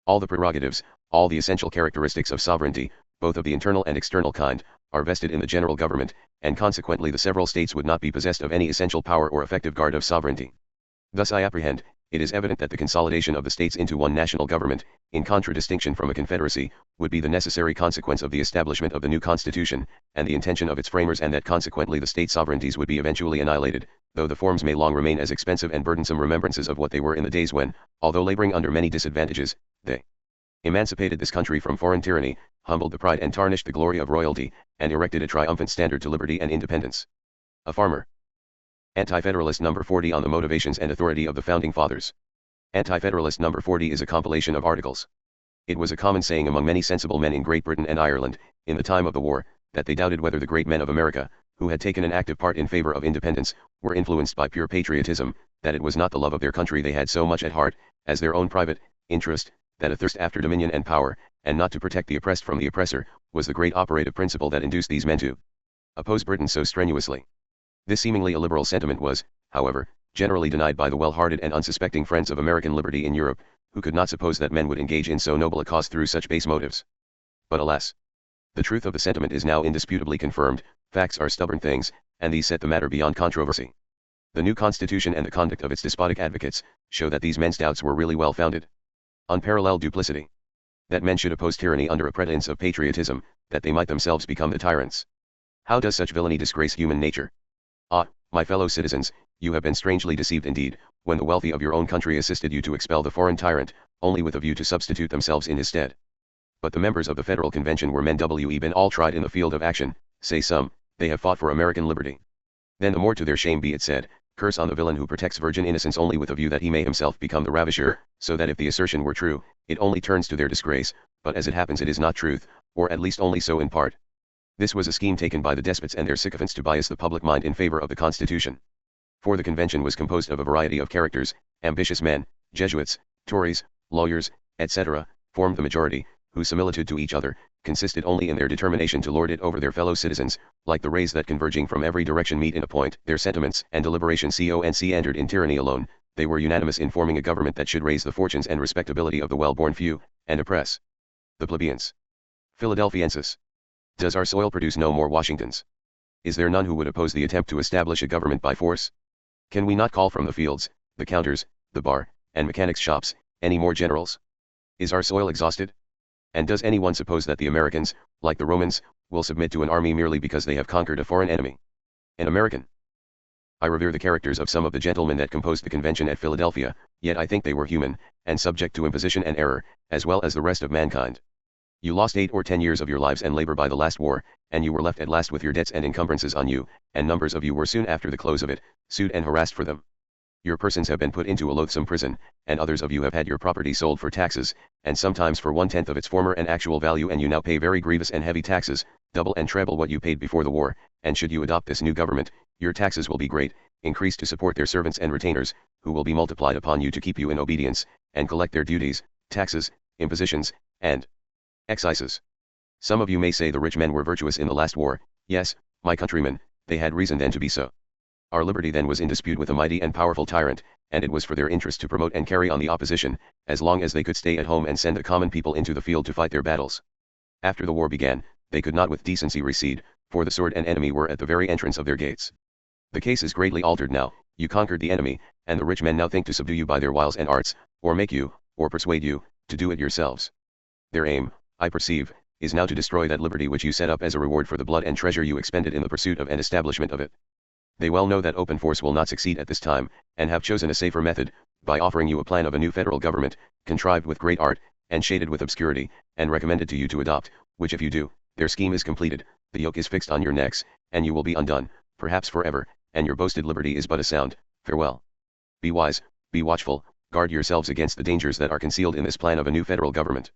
Speaker 1: All the prerogatives, all the essential characteristics of sovereignty, both of the internal and external kind, are vested in the general government, and consequently the several states would not be possessed of any essential power or effective guard of sovereignty. Thus I apprehend, it is evident that the consolidation of the states into one national government, in contradistinction from a confederacy, would be the necessary consequence of the establishment of the new constitution, and the intention of its framers, and that consequently the state sovereignties would be eventually annihilated, though the forms may long remain as expensive and burdensome remembrances of what they were in the days when, although laboring under many disadvantages, they emancipated this country from foreign tyranny, humbled the pride and tarnished the glory of royalty, and erected a triumphant standard to liberty and independence. A farmer. Anti-Federalist number 40 on the motivations and authority of the Founding Fathers. Anti-Federalist number 40 is a compilation of articles. It was a common saying among many sensible men in Great Britain and Ireland, in the time of the war, that they doubted whether the great men of America, who had taken an active part in favor of independence, were influenced by pure patriotism, that it was not the love of their country they had so much at heart, as their own private interest, that a thirst after dominion and power, and not to protect the oppressed from the oppressor, was the great operative principle that induced these men to oppose Britain so strenuously. This seemingly illiberal sentiment was, however, generally denied by the well-hearted and unsuspecting friends of American liberty in Europe, who could not suppose that men would engage in so noble a cause through such base motives. But alas! The truth of the sentiment is now indisputably confirmed. Facts are stubborn things, and these set the matter beyond controversy. The new Constitution and the conduct of its despotic advocates show that these men's doubts were really well founded. Unparalleled duplicity. That men should oppose tyranny under a pretense of patriotism, that they might themselves become the tyrants. How does such villainy disgrace human nature? Ah, my fellow citizens, you have been strangely deceived indeed, when the wealthy of your own country assisted you to expel the foreign tyrant, only with a view to substitute themselves in his stead. But the members of the Federal Convention were men been all tried in the field of action, say some, they have fought for American liberty. Then the more to their shame be it said, curse on the villain who protects virgin innocence only with a view that he may himself become the ravisher, so that if the assertion were true, it only turns to their disgrace, but as it happens it is not truth, or at least only so in part. This was a scheme taken by the despots and their sycophants to bias the public mind in favor of the Constitution. For the convention was composed of a variety of characters, ambitious men, Jesuits, Tories, lawyers, etc., formed the majority, whose similitude to each other consisted only in their determination to lord it over their fellow citizens, like the rays that converging from every direction meet in a point. Their sentiments and deliberation entered in tyranny alone. They were unanimous in forming a government that should raise the fortunes and respectability of the well-born few, and oppress the plebeians. Philadelphiensis. Does our soil produce no more Washingtons? Is there none who would oppose the attempt to establish a government by force? Can we not call from the fields, the counters, the bar, and mechanics' shops, any more generals? Is our soil exhausted? And does anyone suppose that the Americans, like the Romans, will submit to an army merely because they have conquered a foreign enemy? An American? I revere the characters of some of the gentlemen that composed the convention at Philadelphia, yet I think they were human, and subject to imposition and error, as well as the rest of mankind. You lost 8 or 10 years of your lives and labor by the last war, and you were left at last with your debts and encumbrances on you, and numbers of you were soon after the close of it, sued and harassed for them. Your persons have been put into a loathsome prison, and others of you have had your property sold for taxes, and sometimes for 1/10 of its former and actual value, and you now pay very grievous and heavy taxes, double and treble what you paid before the war, and should you adopt this new government, your taxes will be great, increased to support their servants and retainers, who will be multiplied upon you to keep you in obedience, and collect their duties, taxes, impositions, and excises. Some of you may say the rich men were virtuous in the last war. Yes, my countrymen, they had reason then to be so. Our liberty then was in dispute with a mighty and powerful tyrant, and it was for their interest to promote and carry on the opposition, as long as they could stay at home and send the common people into the field to fight their battles. After the war began, they could not with decency recede, for the sword and enemy were at the very entrance of their gates. The case is greatly altered now. You conquered the enemy, and the rich men now think to subdue you by their wiles and arts, or make you, or persuade you, to do it yourselves. Their aim, I perceive, is now to destroy that liberty which you set up as a reward for the blood and treasure you expended in the pursuit of and establishment of it. They well know that open force will not succeed at this time, and have chosen a safer method, by offering you a plan of a new federal government, contrived with great art, and shaded with obscurity, and recommended to you to adopt, which if you do, their scheme is completed, the yoke is fixed on your necks, and you will be undone, perhaps forever, and your boasted liberty is but a sound, farewell. Be wise, be watchful, guard yourselves against the dangers that are concealed in this plan of a new federal government.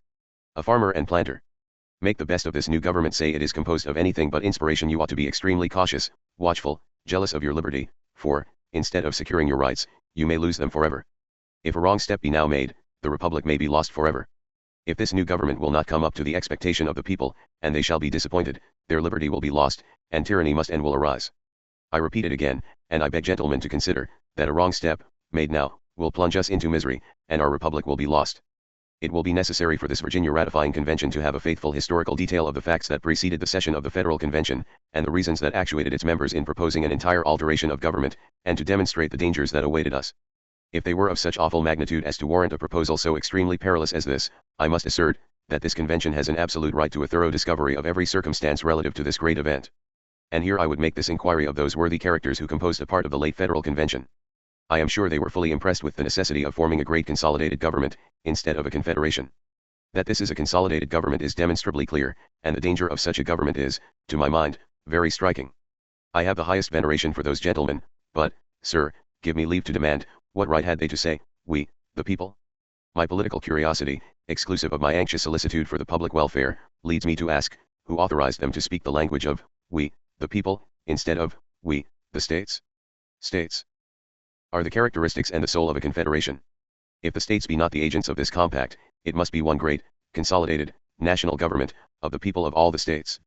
Speaker 1: A farmer and planter. Make the best of this new government. Say it is composed of anything but inspiration. You ought to be extremely cautious, watchful, jealous of your liberty, for, instead of securing your rights, you may lose them forever. If a wrong step be now made, the republic may be lost forever. If this new government will not come up to the expectation of the people, and they shall be disappointed, their liberty will be lost, and tyranny must and will arise. I repeat it again, and I beg gentlemen to consider, that a wrong step, made now, will plunge us into misery, and our republic will be lost. It will be necessary for this Virginia ratifying convention to have a faithful historical detail of the facts that preceded the session of the Federal Convention, and the reasons that actuated its members in proposing an entire alteration of government, and to demonstrate the dangers that awaited us. If they were of such awful magnitude as to warrant a proposal so extremely perilous as this, I must assert, that this convention has an absolute right to a thorough discovery of every circumstance relative to this great event. And here I would make this inquiry of those worthy characters who composed a part of the late Federal Convention. I am sure they were fully impressed with the necessity of forming a great consolidated government, instead of a confederation. That this is a consolidated government is demonstrably clear, and the danger of such a government is, to my mind, very striking. I have the highest veneration for those gentlemen, but, sir, give me leave to demand, what right had they to say, we, the people? My political curiosity, exclusive of my anxious solicitude for the public welfare, leads me to ask, who authorized them to speak the language of, we, the people, instead of, we, the states? States are the characteristics and the soul of a confederation. If the states be not the agents of this compact, it must be one great, consolidated, national government, of the people of all the states.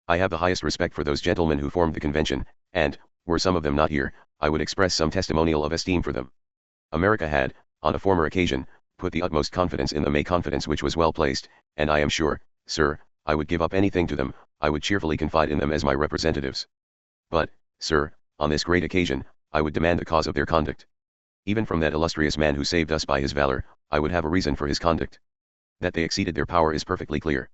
Speaker 1: I have the highest respect for those gentlemen who formed the convention, and, were some of them not here, I would express some testimonial of esteem for them. America had, on a former occasion, put the utmost confidence in them, a confidence which was well placed, and I am sure, sir, I would give up anything to them, I would cheerfully confide in them as my representatives. But, sir, on this great occasion, I would demand the cause of their conduct. Even from that illustrious man who saved us by his valor, I would have a reason for his conduct. That they exceeded their power is perfectly clear.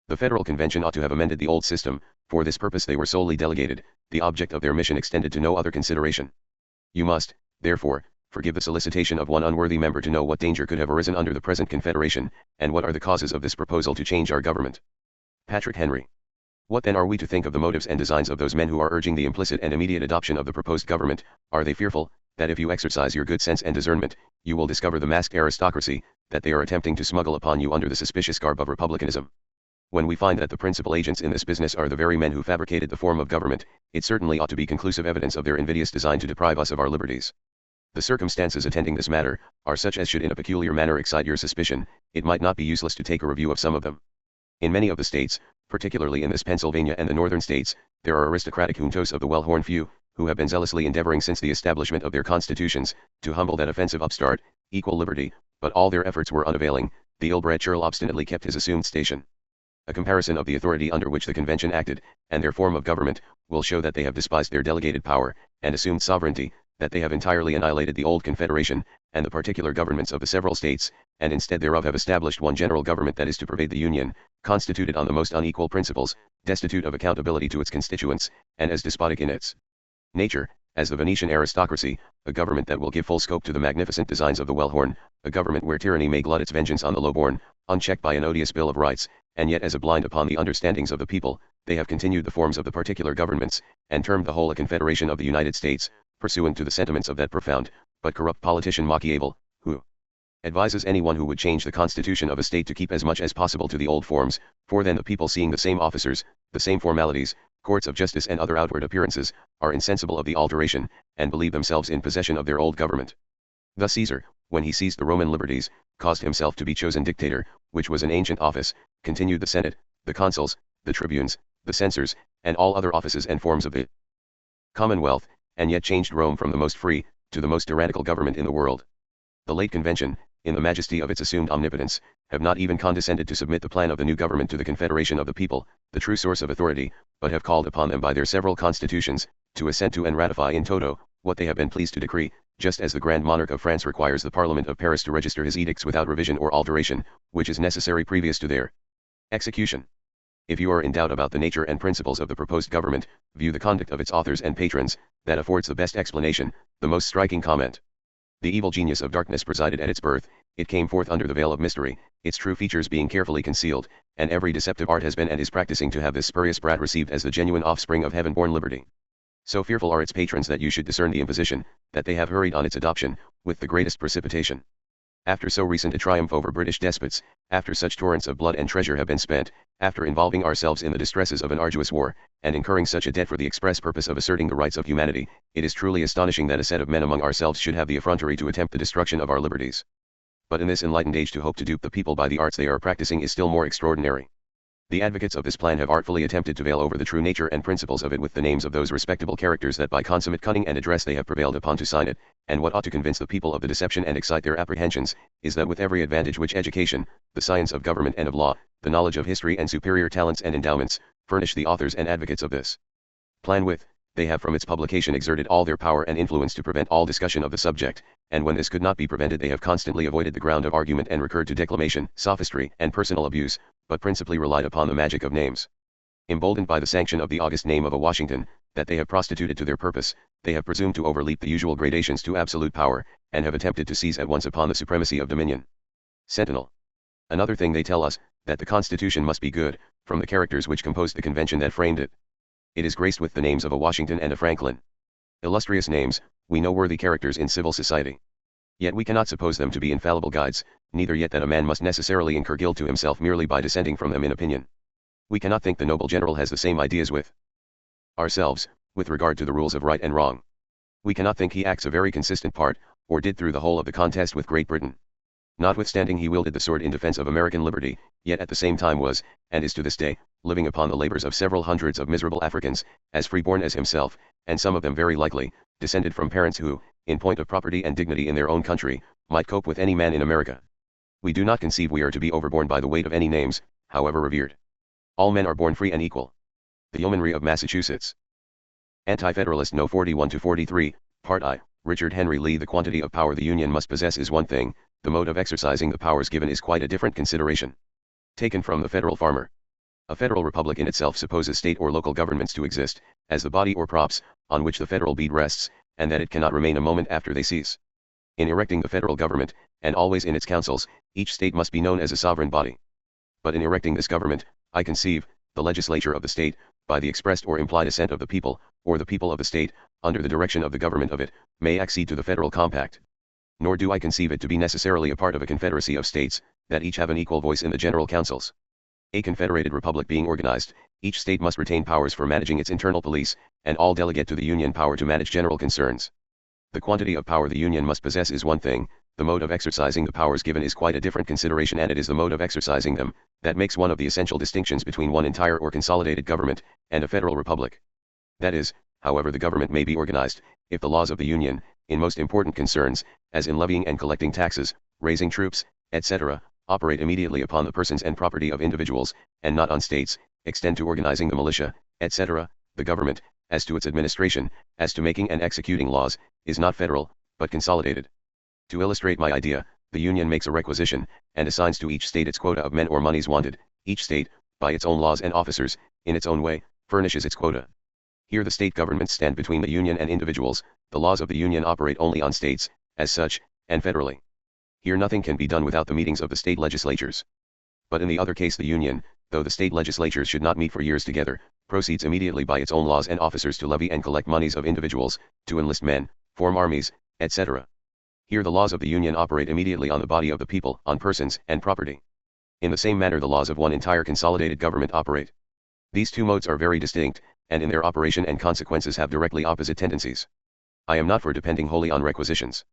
Speaker 1: The Federal Convention ought to have amended the old system. For this purpose they were solely delegated, the object of their mission extended to no other consideration. You must, therefore, forgive the solicitation of one unworthy member to know what danger could have arisen under the present confederation, and what are the causes of this proposal to change our government. Patrick Henry. What then are we to think of the motives and designs of those men who are urging the implicit and immediate adoption of the proposed government? Are they fearful, that if you exercise your good sense and discernment, you will discover the masked aristocracy, that they are attempting to smuggle upon you under the suspicious garb of republicanism? When we find that the principal agents in this business are the very men who fabricated the form of government, it certainly ought to be conclusive evidence of their invidious design to deprive us of our liberties. The circumstances attending this matter are such as should in a peculiar manner excite your suspicion. It might not be useless to take a review of some of them. In many of the states, particularly in this Pennsylvania and the northern states, there are aristocratic juntos of the well-horned few, who have been zealously endeavoring since the establishment of their constitutions, to humble that offensive upstart, equal liberty, but all their efforts were unavailing. The ill-bred churl obstinately kept his assumed station. A comparison of the authority under which the convention acted, and their form of government, will show that they have despised their delegated power, and assumed sovereignty, that they have entirely annihilated the old confederation, and the particular governments of the several states, and instead thereof have established one general government that is to pervade the Union, constituted on the most unequal principles, destitute of accountability to its constituents, and as despotic in its nature, as the Venetian aristocracy, a government that will give full scope to the magnificent designs of the Wellhorn, a government where tyranny may glut its vengeance on the lowborn, unchecked by an odious Bill of Rights, and yet as a blind upon the understandings of the people, they have continued the forms of the particular governments, and termed the whole a confederation of the United States, pursuant to the sentiments of that profound, but corrupt politician Machiavel, who advises anyone who would change the constitution of a state to keep as much as possible to the old forms, for then the people seeing the same officers, the same formalities, courts of justice and other outward appearances, are insensible of the alteration, and believe themselves in possession of their old government. Thus Caesar, when he seized the Roman liberties, caused himself to be chosen dictator, which was an ancient office, continued the Senate, the consuls, the tribunes, the censors, and all other offices and forms of the Commonwealth, and yet changed Rome from the most free, to the most tyrannical government in the world. The late convention, in the majesty of its assumed omnipotence, have not even condescended to submit the plan of the new government to the confederation of the people, the true source of authority, but have called upon them by their several constitutions, to assent to and ratify in toto, what they have been pleased to decree, just as the Grand Monarch of France requires the Parliament of Paris to register his edicts without revision or alteration, which is necessary previous to their execution. If you are in doubt about the nature and principles of the proposed government, view the conduct of its authors and patrons, that affords the best explanation, the most striking comment. The evil genius of darkness presided at its birth, it came forth under the veil of mystery, its true features being carefully concealed, and every deceptive art has been and is practicing to have this spurious brat received as the genuine offspring of heaven-born liberty. So fearful are its patrons that you should discern the imposition, that they have hurried on its adoption, with the greatest precipitation. After so recent a triumph over British despots, after such torrents of blood and treasure have been spent, after involving ourselves in the distresses of an arduous war, and incurring such a debt for the express purpose of asserting the rights of humanity, it is truly astonishing that a set of men among ourselves should have the effrontery to attempt the destruction of our liberties. But in this enlightened age to hope to dupe the people by the arts they are practicing is still more extraordinary. The advocates of this plan have artfully attempted to veil over the true nature and principles of it with the names of those respectable characters that by consummate cunning and address they have prevailed upon to sign it, and what ought to convince the people of the deception and excite their apprehensions, is that with every advantage which education, the science of government and of law, the knowledge of history and superior talents and endowments, furnish the authors and advocates of this plan with, they have from its publication exerted all their power and influence to prevent all discussion of the subject, and when this could not be prevented they have constantly avoided the ground of argument and recurred to declamation, sophistry, and personal abuse, but principally relied upon the magic of names. Emboldened by the sanction of the august name of a Washington, that they have prostituted to their purpose, they have presumed to overleap the usual gradations to absolute power, and have attempted to seize at once upon the supremacy of dominion. Sentinel. Another thing they tell us, that the Constitution must be good, from the characters which composed the convention that framed it. It is graced with the names of a Washington and a Franklin. Illustrious names, we know worthy characters in civil society. Yet we cannot suppose them to be infallible guides, neither yet that a man must necessarily incur guilt to himself merely by dissenting from them in opinion. We cannot think the noble general has the same ideas with ourselves, with regard to the rules of right and wrong. We cannot think he acts a very consistent part, or did through the whole of the contest with Great Britain. Notwithstanding he wielded the sword in defense of American liberty, yet at the same time was, and is to this day, living upon the labors of several hundreds of miserable Africans, as freeborn as himself, and some of them very likely, descended from parents who, in point of property and dignity in their own country, might cope with any man in America. We do not conceive we are to be overborne by the weight of any names, however revered. All men are born free and equal. The Yeomanry of Massachusetts. Anti-Federalist No. 41-43, Part I, Richard Henry Lee. The quantity of power the Union must possess is one thing, the mode of exercising the powers given is quite a different consideration. Taken from the Federal Farmer. A federal republic in itself supposes state or local governments to exist, as the body or props, on which the federal bead rests, and that it cannot remain a moment after they cease. In erecting the federal government, and always in its councils, each state must be known as a sovereign body. But in erecting this government, I conceive, the legislature of the state, by the expressed or implied assent of the people, or the people of the state, under the direction of the government of it, may accede to the federal compact. Nor do I conceive it to be necessarily a part of a confederacy of states, that each have an equal voice in the general councils. A confederated republic being organized, each state must retain powers for managing its internal police, and all delegate to the union power to manage general concerns. The quantity of power the union must possess is one thing, the mode of exercising the powers given is quite a different consideration, and it is the mode of exercising them that makes one of the essential distinctions between one entire or consolidated government and a federal republic. That is, however the government may be organized, if the laws of the union, in most important concerns, as in levying and collecting taxes, raising troops, etc., operate immediately upon the persons and property of individuals, and not on states, extend to organizing the militia, etc., the government, as to its administration, as to making and executing laws, is not federal, but consolidated. To illustrate my idea, the union makes a requisition, and assigns to each state its quota of men or monies wanted. Each state, by its own laws and officers, in its own way, furnishes its quota. Here the state governments stand between the union and individuals. The laws of the union operate only on states, as such, and federally. Here nothing can be done without the meetings of the state legislatures. But in the other case the union, though the state legislatures should not meet for years together, proceeds immediately by its own laws and officers to levy and collect monies of individuals, to enlist men, form armies, etc. Here the laws of the union operate immediately on the body of the people, on persons and property. In the same manner the laws of one entire consolidated government operate. These two modes are very distinct, and in their operation and consequences have directly opposite tendencies. I am not for depending wholly on requisitions.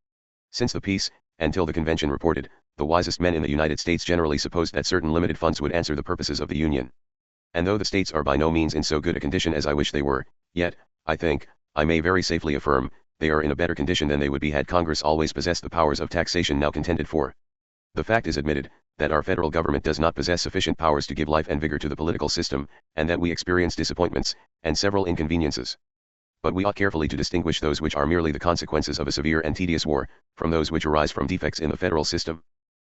Speaker 1: Since the peace, until the convention reported, the wisest men in the United States generally supposed that certain limited funds would answer the purposes of the union. And though the states are by no means in so good a condition as I wish they were, yet, I think, I may very safely affirm, they are in a better condition than they would be had Congress always possessed the powers of taxation now contended for. The fact is admitted, that our federal government does not possess sufficient powers to give life and vigor to the political system, and that we experience disappointments, and several inconveniences. But we ought carefully to distinguish those which are merely the consequences of a severe and tedious war, from those which arise from defects in the federal system.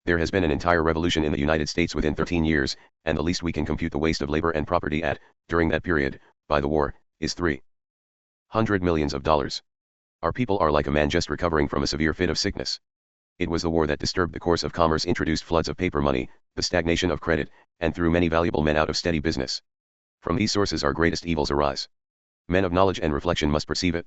Speaker 1: There has been an entire revolution in the United States within 13 years, and the least we can compute the waste of labor and property at, during that period, by the war, is $300 million. Our people are like a man just recovering from a severe fit of sickness. It was the war that disturbed the course of commerce, introduced floods of paper money, the stagnation of credit, and threw many valuable men out of steady business. From these sources our greatest evils arise. Men of knowledge and reflection must perceive it.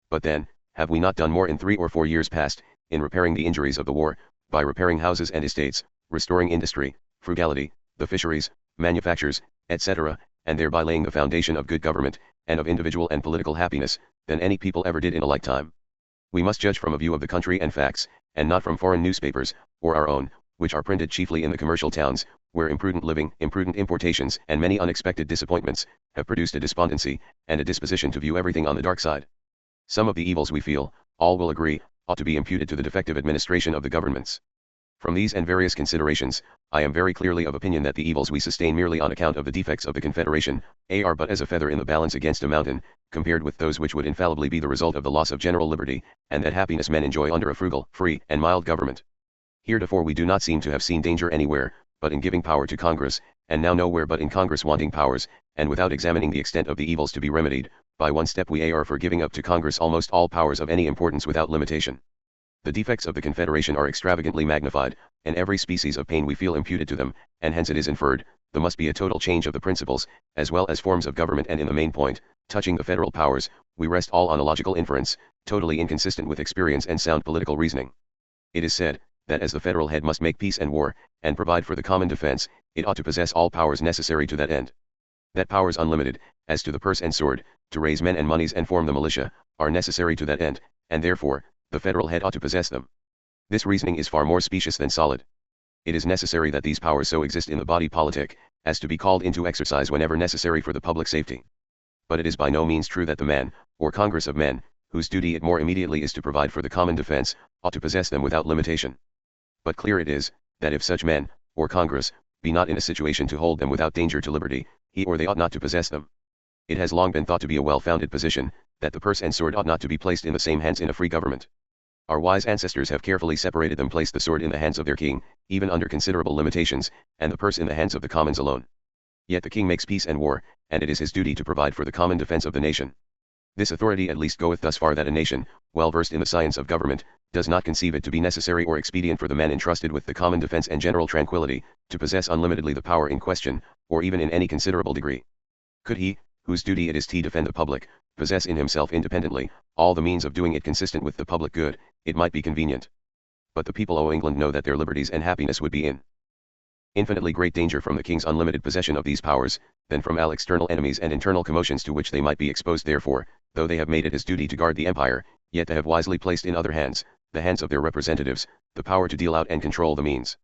Speaker 1: But then, have we not done more in 3 or 4 years past, in repairing the injuries of the war, by repairing houses and estates, restoring industry, frugality, the fisheries, manufactures, etc., and thereby laying the foundation of good government, and of individual and political happiness, than any people ever did in a lifetime? We must judge from a view of the country and facts, and not from foreign newspapers, or our own, which are printed chiefly in the commercial towns, where imprudent living, imprudent importations, and many unexpected disappointments, have produced a despondency, and a disposition to view everything on the dark side. Some of the evils we feel, all will agree, ought to be imputed to the defective administration of the governments. From these and various considerations, I am very clearly of opinion that the evils we sustain merely on account of the defects of the Confederation, are but as a feather in the balance against a mountain, compared with those which would infallibly be the result of the loss of general liberty, and that happiness men enjoy under a frugal, free, and mild government. Heretofore we do not seem to have seen danger anywhere, but in giving power to Congress, and now nowhere but in Congress wanting powers, and without examining the extent of the evils to be remedied, by one step we are for giving up to Congress almost all powers of any importance without limitation. The defects of the Confederation are extravagantly magnified, and every species of pain we feel imputed to them, and hence it is inferred, there must be a total change of the principles, as well as forms of government, and in the main point, touching the federal powers, we rest all on a logical inference, totally inconsistent with experience and sound political reasoning. It is said, that as the federal head must make peace and war, and provide for the common defense, it ought to possess all powers necessary to that end. That powers unlimited, as to the purse and sword, to raise men and monies and form the militia, are necessary to that end, and therefore, the federal head ought to possess them. This reasoning is far more specious than solid. It is necessary that these powers so exist in the body politic, as to be called into exercise whenever necessary for the public safety. But it is by no means true that the man, or Congress of men, whose duty it more immediately is to provide for the common defense, ought to possess them without limitation. But clear it is, that if such men, or Congress, be not in a situation to hold them without danger to liberty, he or they ought not to possess them. It has long been thought to be a well-founded position, that the purse and sword ought not to be placed in the same hands in a free government. Our wise ancestors have carefully separated them, placed the sword in the hands of their king, even under considerable limitations, and the purse in the hands of the commons alone. Yet the king makes peace and war, and it is his duty to provide for the common defense of the nation. This authority at least goeth thus far, that a nation, well versed in the science of government, does not conceive it to be necessary or expedient for the man entrusted with the common defense and general tranquillity, to possess unlimitedly the power in question, or even in any considerable degree. Could he, whose duty it is to defend the public, possess in himself independently, all the means of doing it consistent with the public good, it might be convenient. But the people of England know that their liberties and happiness would be in Infinitely great danger from the king's unlimited possession of these powers, than from all external enemies and internal commotions to which they might be exposed. Therefore, though they have made it his duty to guard the empire, yet they have wisely placed in other hands, the hands of their representatives, the power to deal out and control the means.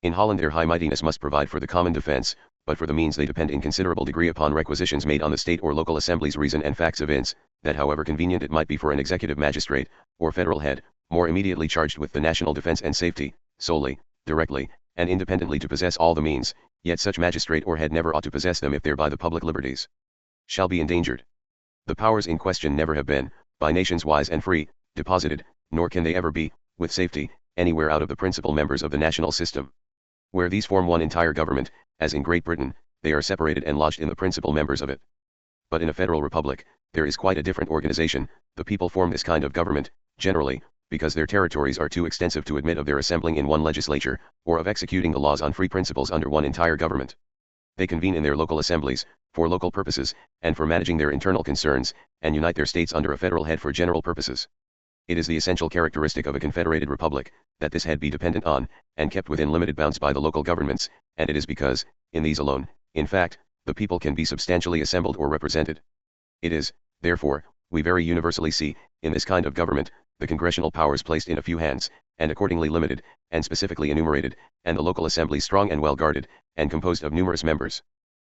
Speaker 1: In Holland their high mightiness must provide for the common defense, but for the means they depend in considerable degree upon requisitions made on the state or local assemblies. Reason and facts evince, that however convenient it might be for an executive magistrate, or federal head, more immediately charged with the national defense and safety, solely, directly, and independently to possess all the means, yet such magistrate or head never ought to possess them if thereby the public liberties shall be endangered. The powers in question never have been, by nations wise and free, deposited, nor can they ever be, with safety, anywhere out of the principal members of the national system. Where these form one entire government, as in Great Britain, they are separated and lodged in the principal members of it. But in a federal republic, there is quite a different organization. The people form this kind of government, generally, because their territories are too extensive to admit of their assembling in one legislature, or of executing the laws on free principles under one entire government. They convene in their local assemblies, for local purposes, and for managing their internal concerns, and unite their states under a federal head for general purposes. It is the essential characteristic of a confederated republic, that this head be dependent on, and kept within limited bounds by the local governments, and it is because, in these alone, in fact, the people can be substantially assembled or represented. It is, therefore, we very universally see, in this kind of government, the congressional powers placed in a few hands, and accordingly limited, and specifically enumerated, and the local assembly strong and well guarded, and composed of numerous members.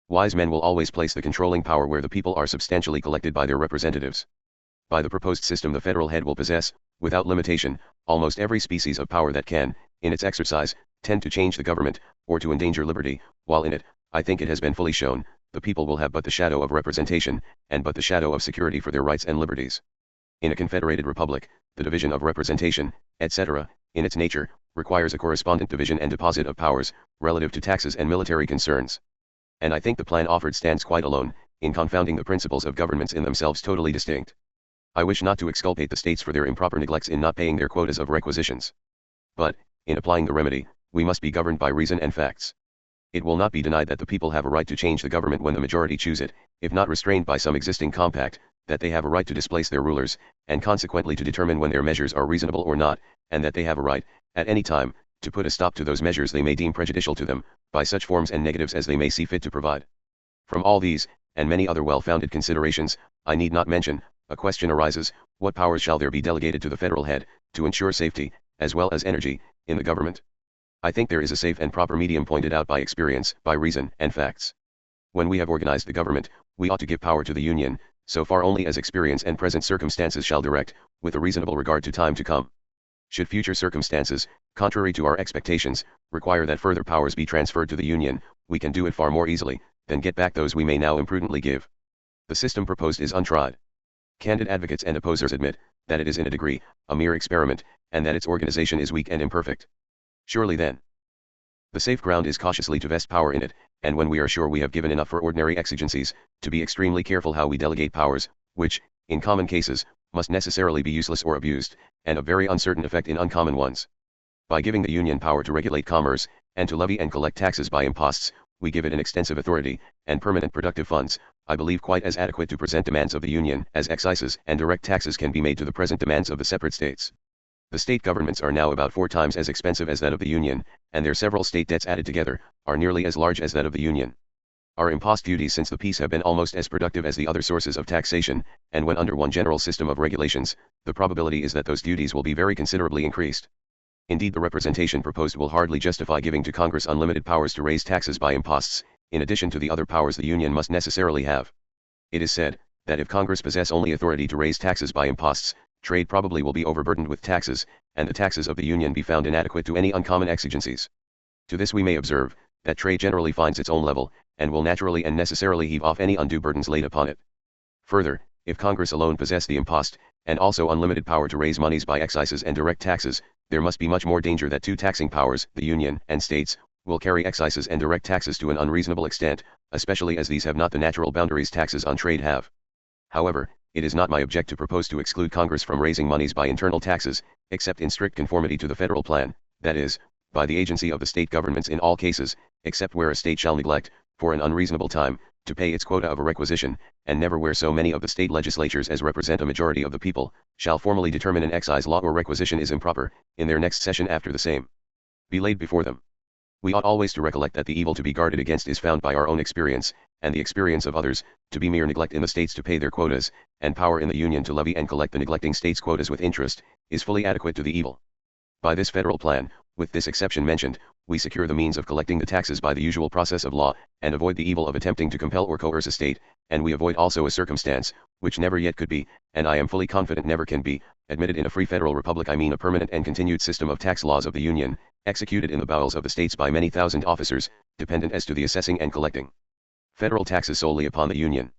Speaker 1: Wise men will always place the controlling power where the people are substantially collected by their representatives. By the proposed system the federal head will possess, without limitation, almost every species of power that can, in its exercise, tend to change the government, or to endanger liberty, while in it, I think it has been fully shown, the people will have but the shadow of representation, and but the shadow of security for their rights and liberties. In a confederated republic, the division of representation, etc., in its nature, requires a correspondent division and deposit of powers, relative to taxes and military concerns. And I think the plan offered stands quite alone, in confounding the principles of governments in themselves totally distinct. I wish not to exculpate the states for their improper neglects in not paying their quotas of requisitions. But, in applying the remedy, we must be governed by reason and facts. It will not be denied that the people have a right to change the government when the majority choose it, if not restrained by some existing compact, that they have a right to displace their rulers, and consequently to determine when their measures are reasonable or not, and that they have a right, at any time, to put a stop to those measures they may deem prejudicial to them, by such forms and negatives as they may see fit to provide. From all these, and many other well-founded considerations, I need not mention, a question arises, what powers shall there be delegated to the federal head, to ensure safety, as well as energy, in the government? I think there is a safe and proper medium pointed out by experience, by reason, and facts. When we have organized the government, we ought to give power to the Union, so far only as experience and present circumstances shall direct, with a reasonable regard to time to come. Should future circumstances, contrary to our expectations, require that further powers be transferred to the Union, we can do it far more easily, than get back those we may now imprudently give. The system proposed is untried. Candid advocates and opposers admit, that it is in a degree, a mere experiment, and that its organization is weak and imperfect. Surely then, the safe ground is cautiously to vest power in it, and when we are sure we have given enough for ordinary exigencies, to be extremely careful how we delegate powers, which, in common cases, must necessarily be useless or abused, and of very uncertain effect in uncommon ones. By giving the Union power to regulate commerce, and to levy and collect taxes by imposts, we give it an extensive authority, and permanent productive funds, I believe quite as adequate to present demands of the Union as excises and direct taxes can be made to the present demands of the separate states. The state governments are now about 4 times as expensive as that of the Union, and their several state debts added together, are nearly as large as that of the Union. Our impost duties since the peace have been almost as productive as the other sources of taxation, and when under one general system of regulations, the probability is that those duties will be very considerably increased. Indeed, the representation proposed will hardly justify giving to Congress unlimited powers to raise taxes by imposts, in addition to the other powers the Union must necessarily have. It is said, that if Congress possess only authority to raise taxes by imposts, trade probably will be overburdened with taxes, and the taxes of the Union be found inadequate to any uncommon exigencies. To this we may observe, that trade generally finds its own level, and will naturally and necessarily heave off any undue burdens laid upon it. Further, if Congress alone possess the impost, and also unlimited power to raise moneys by excises and direct taxes, there must be much more danger that 2 taxing powers, the Union and States, will carry excises and direct taxes to an unreasonable extent, especially as these have not the natural boundaries taxes on trade have. However, it is not my object to propose to exclude Congress from raising moneys by internal taxes, except in strict conformity to the federal plan, that is, by the agency of the state governments in all cases, except where a state shall neglect, for an unreasonable time, to pay its quota of a requisition, and never where so many of the state legislatures as represent a majority of the people, shall formally determine an excise law or requisition is improper, in their next session after the same be laid before them. We ought always to recollect that the evil to be guarded against is found by our own experience, and the experience of others, to be mere neglect in the states to pay their quotas, and power in the Union to levy and collect the neglecting states' quotas with interest, is fully adequate to the evil. By this federal plan, with this exception mentioned, we secure the means of collecting the taxes by the usual process of law, and avoid the evil of attempting to compel or coerce a state, and we avoid also a circumstance, which never yet could be, and I am fully confident never can be, admitted in a free federal republic. I mean a permanent and continued system of tax laws of the Union, executed in the bowels of the states by many thousand officers, dependent as to the assessing and collecting federal taxes solely upon the Union.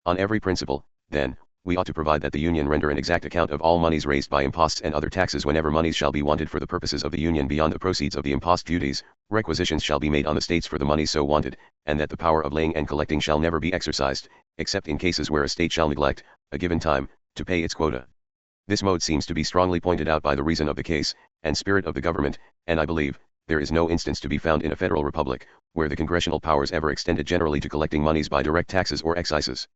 Speaker 1: On every principle, then, we ought to provide that the Union render an exact account of all moneys raised by imposts and other taxes whenever monies shall be wanted for the purposes of the Union beyond the proceeds of the impost duties. Requisitions shall be made on the states for the moneys so wanted, and that the power of laying and collecting shall never be exercised, except in cases where a state shall neglect, a given time, to pay its quota. This mode seems to be strongly pointed out by the reason of the case, and spirit of the government, and I believe, there is no instance to be found in a federal republic, where the congressional powers ever extended generally to collecting moneys by direct taxes or excises.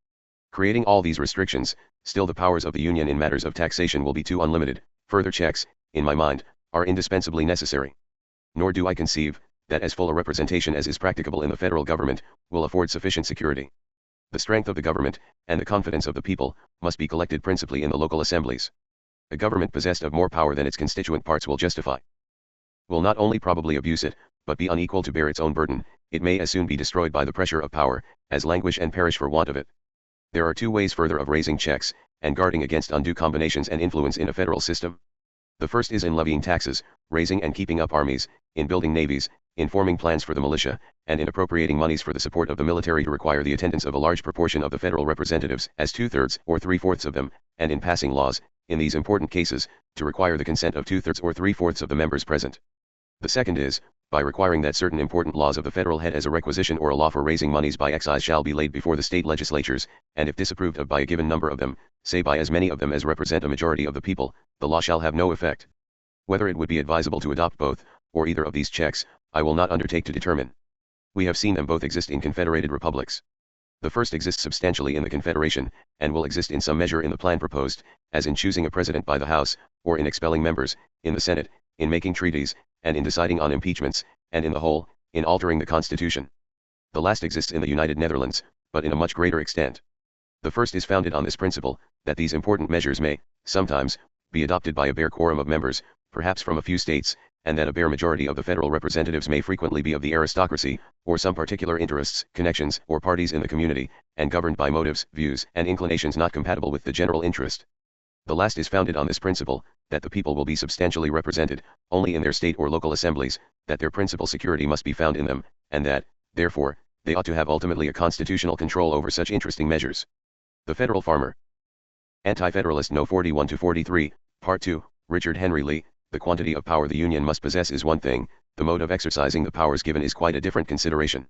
Speaker 1: Creating all these restrictions, still the powers of the Union in matters of taxation will be too unlimited. Further checks, in my mind, are indispensably necessary. Nor do I conceive, that as full a representation as is practicable in the federal government, will afford sufficient security. The strength of the government, and the confidence of the people, must be collected principally in the local assemblies. A government possessed of more power than its constituent parts will not only probably abuse it, but be unequal to bear its own burden. It may as soon be destroyed by the pressure of power, as languish and perish for want of it. There are two ways further of raising checks, and guarding against undue combinations and influence in a federal system. The first is in levying taxes, raising and keeping up armies, in building navies, in forming plans for the militia, and in appropriating monies for the support of the military to require the attendance of a large proportion of the federal representatives, as 2/3 or 3/4 of them, and in passing laws, in these important cases, to require the consent of 2/3 or 3/4 of the members present. The second is, by requiring that certain important laws of the federal head as a requisition or a law for raising monies by excise shall be laid before the state legislatures, and if disapproved of by a given number of them, say by as many of them as represent a majority of the people, the law shall have no effect. Whether it would be advisable to adopt both, or either of these checks, I will not undertake to determine. We have seen them both exist in confederated republics. The first exists substantially in the Confederation, and will exist in some measure in the plan proposed, as in choosing a president by the House, or in expelling members, in the Senate, in making treaties, and in deciding on impeachments, and in the whole, in altering the Constitution. The last exists in the United Netherlands, but in a much greater extent. The first is founded on this principle, that these important measures may, sometimes, be adopted by a bare quorum of members, perhaps from a few states, and that a bare majority of the federal representatives may frequently be of the aristocracy, or some particular interests, connections, or parties in the community, and governed by motives, views, and inclinations not compatible with the general interest. The last is founded on this principle, that the people will be substantially represented, only in their state or local assemblies, that their principal security must be found in them, and that, therefore, they ought to have ultimately a constitutional control over such interesting measures. The Federal Farmer. Anti-Federalist No. 41-43, Part 2, Richard Henry Lee. The quantity of power the Union must possess is one thing, the mode of exercising the powers given is quite a different consideration.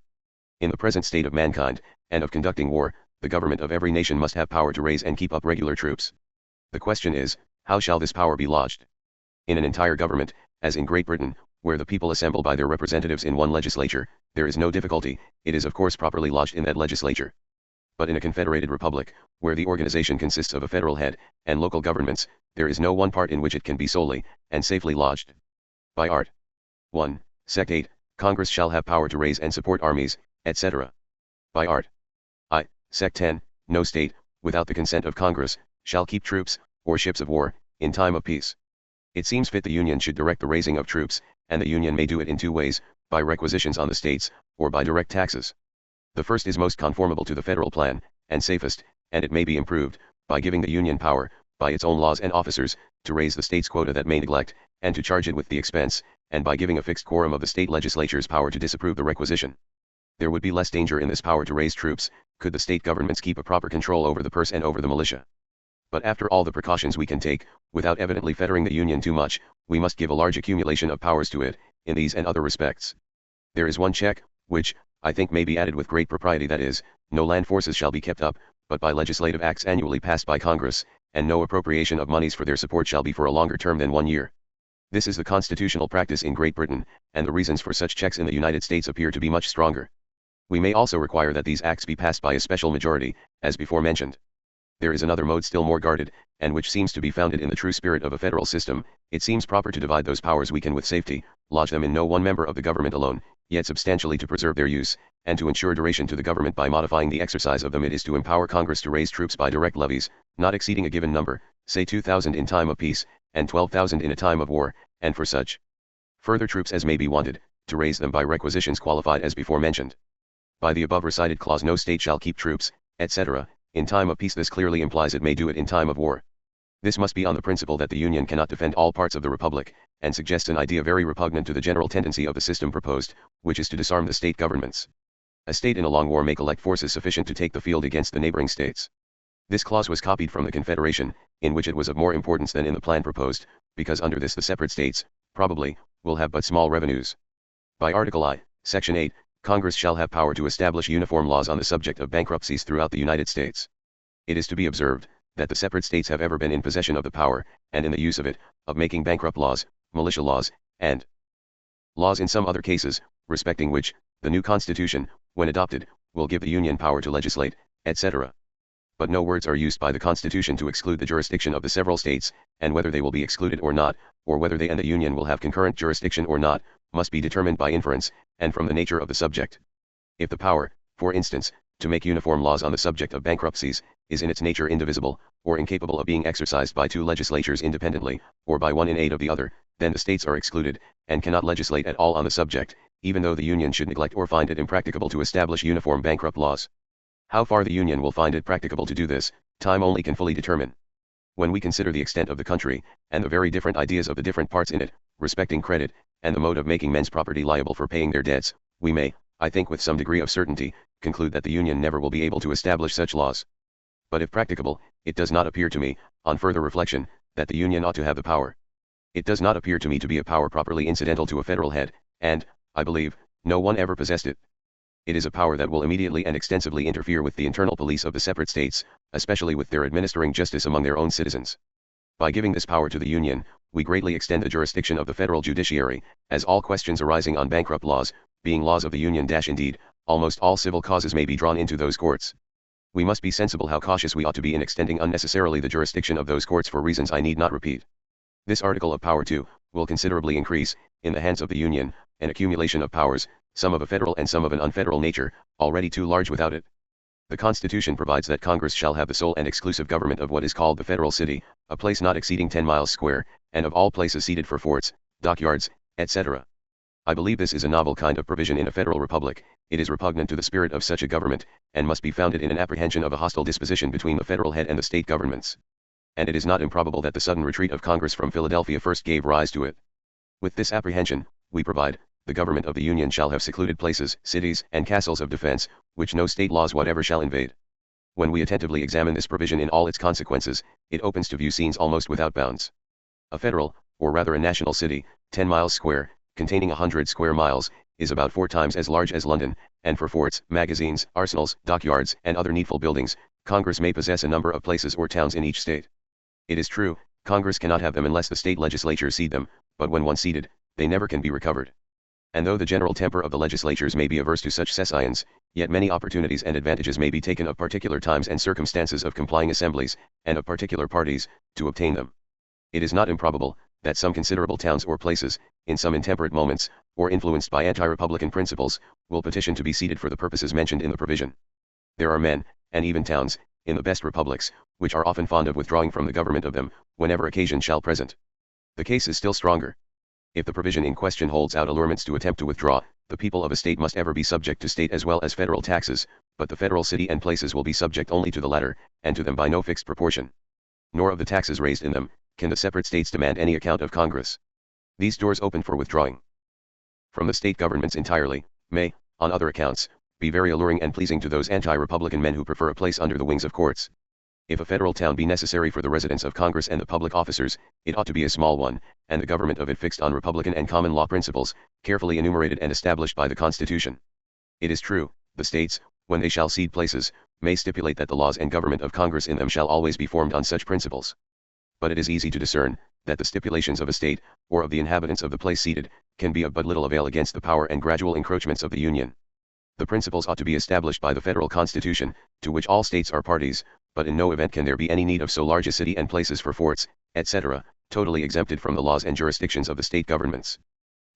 Speaker 1: In the present state of mankind, and of conducting war, the government of every nation must have power to raise and keep up regular troops. The question is, how shall this power be lodged? In an entire government, as in Great Britain, where the people assemble by their representatives in one legislature, there is no difficulty, it is of course properly lodged in that legislature. But in a confederated republic, where the organization consists of a federal head, and local governments, there is no one part in which it can be solely, and safely lodged. By Art. 1, Sect 8, Congress shall have power to raise and support armies, etc. By Art. I, Sect 10, no state, without the consent of Congress, shall keep troops, or ships of war, in time of peace. It seems fit the Union should direct the raising of troops, and the Union may do it in two ways, by requisitions on the states, or by direct taxes. The first is most conformable to the federal plan, and safest, and it may be improved, by giving the Union power, by its own laws and officers, to raise the state's quota that may neglect, and to charge it with the expense, and by giving a fixed quorum of the state legislatures power to disapprove the requisition. There would be less danger in this power to raise troops, could the state governments keep a proper control over the purse and over the militia. But after all the precautions we can take, without evidently fettering the Union too much, we must give a large accumulation of powers to it, in these and other respects. There is one check, which, I think may be added with great propriety, that is, no land forces shall be kept up, but by legislative acts annually passed by Congress, and no appropriation of monies for their support shall be for a longer term than 1 year. This is the constitutional practice in Great Britain, and the reasons for such checks in the United States appear to be much stronger. We may also require that these acts be passed by a special majority, as before mentioned. There is another mode still more guarded, and which seems to be founded in the true spirit of a federal system. It seems proper to divide those powers we can with safety, lodge them in no one member of the government alone, yet substantially to preserve their use, and to ensure duration to the government by modifying the exercise of them. It is to empower Congress to raise troops by direct levies, not exceeding a given number, say 2,000 in time of peace, and 12,000 in a time of war, and for such further troops as may be wanted, to raise them by requisitions qualified as before mentioned. By the above recited clause no state shall keep troops, etc., in time of peace. This clearly implies it may do it in time of war. This must be on the principle that the Union cannot defend all parts of the Republic, and suggests an idea very repugnant to the general tendency of the system proposed, which is to disarm the state governments. A state in a long war may collect forces sufficient to take the field against the neighboring states. This clause was copied from the Confederation, in which it was of more importance than in the plan proposed, because under this the separate states, probably, will have but small revenues. By Article I, Section 8, Congress shall have power to establish uniform laws on the subject of bankruptcies throughout the United States. It is to be observed, that the separate states have ever been in possession of the power, and in the use of it, of making bankrupt laws, militia laws, and laws in some other cases, respecting which, the new Constitution, when adopted, will give the Union power to legislate, etc. But no words are used by the Constitution to exclude the jurisdiction of the several states, and whether they will be excluded or not, or whether they and the Union will have concurrent jurisdiction or not, must be determined by inference, and from the nature of the subject. If the power, for instance, to make uniform laws on the subject of bankruptcies, is in its nature indivisible, or incapable of being exercised by two legislatures independently, or by one in aid of the other, then the states are excluded, and cannot legislate at all on the subject, even though the Union should neglect or find it impracticable to establish uniform bankrupt laws. How far the Union will find it practicable to do this, time only can fully determine. When we consider the extent of the country, and the very different ideas of the different parts in it, respecting credit, and the mode of making men's property liable for paying their debts, we may, I think with some degree of certainty, conclude that the Union never will be able to establish such laws. But if practicable, it does not appear to me, on further reflection, that the Union ought to have the power. It does not appear to me to be a power properly incidental to a federal head, and, I believe, no one ever possessed it. It is a power that will immediately and extensively interfere with the internal police of the separate states, especially with their administering justice among their own citizens. By giving this power to the Union, we greatly extend the jurisdiction of the federal judiciary, as all questions arising on bankrupt laws, being laws of the Union. Indeed, almost all civil causes may be drawn into those courts. We must be sensible how cautious we ought to be in extending unnecessarily the jurisdiction of those courts for reasons I need not repeat. This article of power too, will considerably increase, in the hands of the Union, an accumulation of powers, some of a federal and some of an unfederal nature, already too large without it. The Constitution provides that Congress shall have the sole and exclusive government of what is called the federal city, a place not exceeding 10 miles square, and of all places seated for forts, dockyards, etc. I believe this is a novel kind of provision in a federal republic. It is repugnant to the spirit of such a government, and must be founded in an apprehension of a hostile disposition between the federal head and the state governments. And it is not improbable that the sudden retreat of Congress from Philadelphia first gave rise to it. With this apprehension, we provide, the government of the Union shall have secluded places, cities, and castles of defense, which no state laws whatever shall invade. When we attentively examine this provision in all its consequences, it opens to view scenes almost without bounds. A federal, or rather a national city, 10 miles square, containing 100 square miles, is about 4 times as large as London, and for forts, magazines, arsenals, dockyards, and other needful buildings, Congress may possess a number of places or towns in each state. It is true, Congress cannot have them unless the state legislature cede them, but when once ceded, they never can be recovered. And though the general temper of the legislatures may be averse to such cessions, yet many opportunities and advantages may be taken of particular times and circumstances of complying assemblies, and of particular parties, to obtain them. It is not improbable, that some considerable towns or places, in some intemperate moments, or influenced by anti-republican principles, will petition to be ceded for the purposes mentioned in the provision. There are men, and even towns, in the best republics, which are often fond of withdrawing from the government of them, whenever occasion shall present. The case is still stronger. If the provision in question holds out allurements to attempt to withdraw, the people of a state must ever be subject to state as well as federal taxes, but the federal city and places will be subject only to the latter, and to them by no fixed proportion. Nor of the taxes raised in them, can the separate states demand any account of Congress. These doors open for withdrawing from the state governments entirely, may, on other accounts, be very alluring and pleasing to those anti-republican men who prefer a place under the wings of courts. If a federal town be necessary for the residence of Congress and the public officers, it ought to be a small one, and the government of it fixed on republican and common law principles, carefully enumerated and established by the Constitution. It is true, the states, when they shall cede places, may stipulate that the laws and government of Congress in them shall always be formed on such principles. But it is easy to discern, that the stipulations of a state, or of the inhabitants of the place ceded, can be of but little avail against the power and gradual encroachments of the Union. The principles ought to be established by the federal Constitution, to which all states are parties, but in no event can there be any need of so large a city and places for forts, etc., totally exempted from the laws and jurisdictions of the state governments.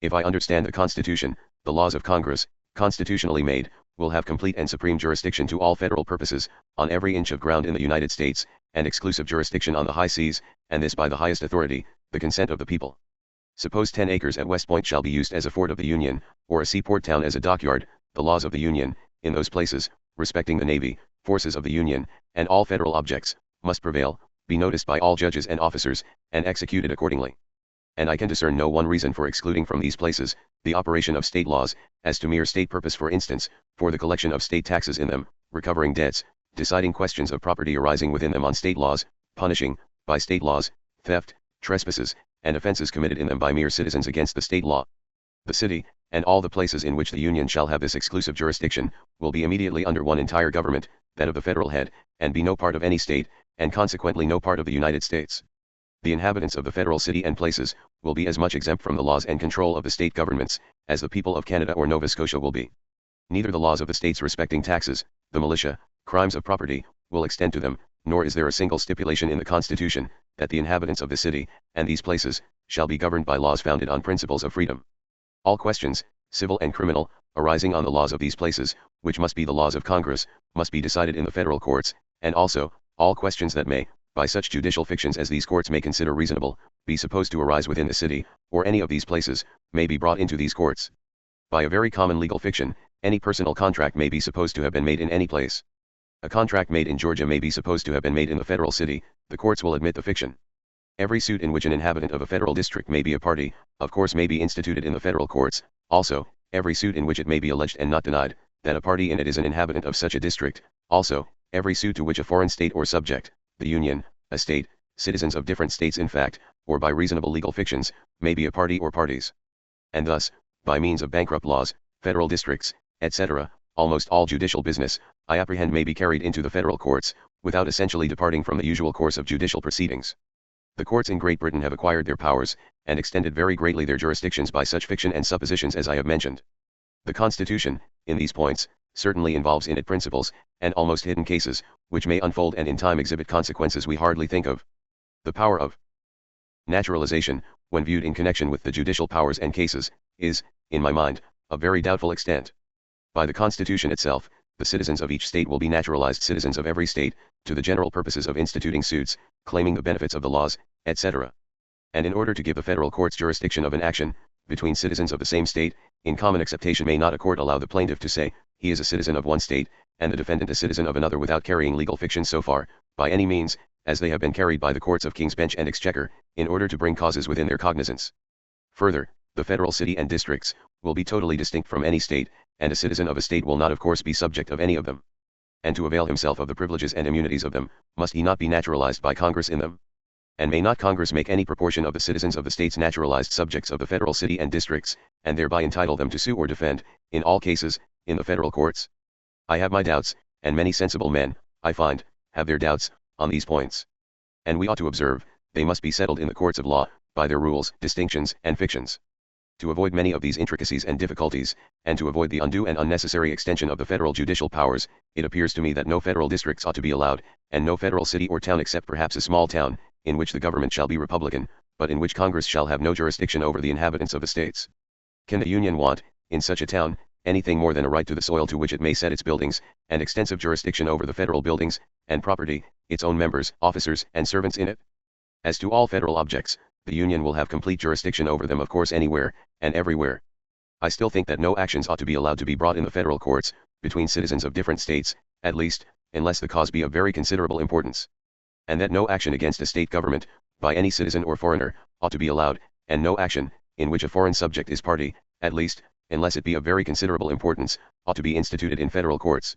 Speaker 1: If I understand the Constitution, the laws of Congress, constitutionally made, will have complete and supreme jurisdiction to all federal purposes, on every inch of ground in the United States, and exclusive jurisdiction on the high seas, and this by the highest authority, the consent of the people. Suppose 10 acres at West Point shall be used as a fort of the Union, or a seaport town as a dockyard, the laws of the Union, in those places, respecting the Navy, forces of the Union, and all federal objects, must prevail, be noticed by all judges and officers, and executed accordingly. And I can discern no one reason for excluding from these places, the operation of state laws, as to mere state purpose, for instance, for the collection of state taxes in them, recovering debts, deciding questions of property arising within them on state laws, punishing, by state laws, theft, trespasses, and offenses committed in them by mere citizens against the state law. The city, and all the places in which the Union shall have this exclusive jurisdiction, will be immediately under one entire government, that of the federal head, and be no part of any state, and consequently no part of the United States. The inhabitants of the federal city and places, will be as much exempt from the laws and control of the state governments, as the people of Canada or Nova Scotia will be. Neither the laws of the states respecting taxes, the militia, crimes of property, will extend to them, nor is there a single stipulation in the Constitution, that the inhabitants of the city, and these places, shall be governed by laws founded on principles of freedom. All questions, civil and criminal, arising on the laws of these places, which must be the laws of Congress, must be decided in the federal courts, and also, all questions that may, by such judicial fictions as these courts may consider reasonable, be supposed to arise within the city, or any of these places, may be brought into these courts. By a very common legal fiction, any personal contract may be supposed to have been made in any place. A contract made in Georgia may be supposed to have been made in the federal city, the courts will admit the fiction. Every suit in which an inhabitant of a federal district may be a party, of course may be instituted in the federal courts. Also, every suit in which it may be alleged and not denied, that a party in it is an inhabitant of such a district. Also, every suit to which a foreign state or subject, the Union, a state, citizens of different states in fact, or by reasonable legal fictions, may be a party or parties. And thus, by means of bankrupt laws, federal districts, etc., almost all judicial business, I apprehend may be carried into the federal courts, without essentially departing from the usual course of judicial proceedings. The courts in Great Britain have acquired their powers, and extended very greatly their jurisdictions by such fiction and suppositions as I have mentioned. The Constitution, in these points, certainly involves in it principles, and almost hidden cases, which may unfold and in time exhibit consequences we hardly think of. The power of naturalization, when viewed in connection with the judicial powers and cases, is, in my mind, of very doubtful extent. By the Constitution itself, the citizens of each state will be naturalized citizens of every state, to the general purposes of instituting suits, claiming the benefits of the laws, etc. And in order to give the federal courts jurisdiction of an action, between citizens of the same state, in common acceptation may not a court allow the plaintiff to say, he is a citizen of one state, and the defendant a citizen of another without carrying legal fiction so far, by any means, as they have been carried by the courts of King's Bench and Exchequer, in order to bring causes within their cognizance. Further, the federal city and districts, will be totally distinct from any state, and a citizen of a state will not of course be subject of any of them. And to avail himself of the privileges and immunities of them, must he not be naturalized by Congress in them? And may not Congress make any proportion of the citizens of the states naturalized subjects of the federal city and districts, and thereby entitle them to sue or defend, in all cases, in the federal courts? I have my doubts, and many sensible men, I find, have their doubts, on these points. And we ought to observe, they must be settled in the courts of law, by their rules, distinctions, and fictions. To avoid many of these intricacies and difficulties, and to avoid the undue and unnecessary extension of the federal judicial powers, it appears to me that no federal districts ought to be allowed, and no federal city or town except perhaps a small town, in which the government shall be republican, but in which Congress shall have no jurisdiction over the inhabitants of the states. Can the Union want, in such a town, anything more than a right to the soil to which it may set its buildings, and extensive jurisdiction over the federal buildings, and property, its own members, officers, and servants in it? As to all federal objects, the Union will have complete jurisdiction over them of course anywhere, and everywhere. I still think that no actions ought to be allowed to be brought in the federal courts, between citizens of different states, at least, unless the cause be of very considerable importance. And that no action against a state government, by any citizen or foreigner, ought to be allowed, and no action, in which a foreign subject is party, at least, unless it be of very considerable importance, ought to be instituted in federal courts.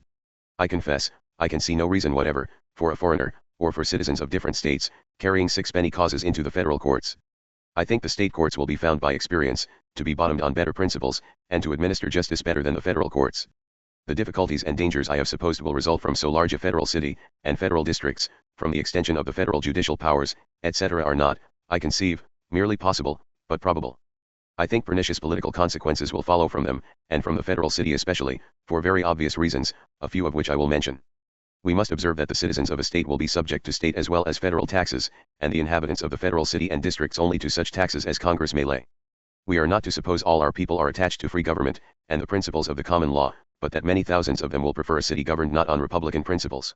Speaker 1: I confess, I can see no reason whatever, for a foreigner, or for citizens of different states, carrying sixpenny causes into the federal courts. I think the state courts will be found by experience, to be bottomed on better principles, and to administer justice better than the federal courts. The difficulties and dangers I have supposed will result from so large a federal city, and federal districts, from the extension of the federal judicial powers, etc. are not, I conceive, merely possible, but probable. I think pernicious political consequences will follow from them, and from the federal city especially, for very obvious reasons, a few of which I will mention. We must observe that the citizens of a state will be subject to state as well as federal taxes, and the inhabitants of the federal city and districts only to such taxes as Congress may lay. We are not to suppose all our people are attached to free government, and the principles of the common law, but that many thousands of them will prefer a city governed not on republican principles.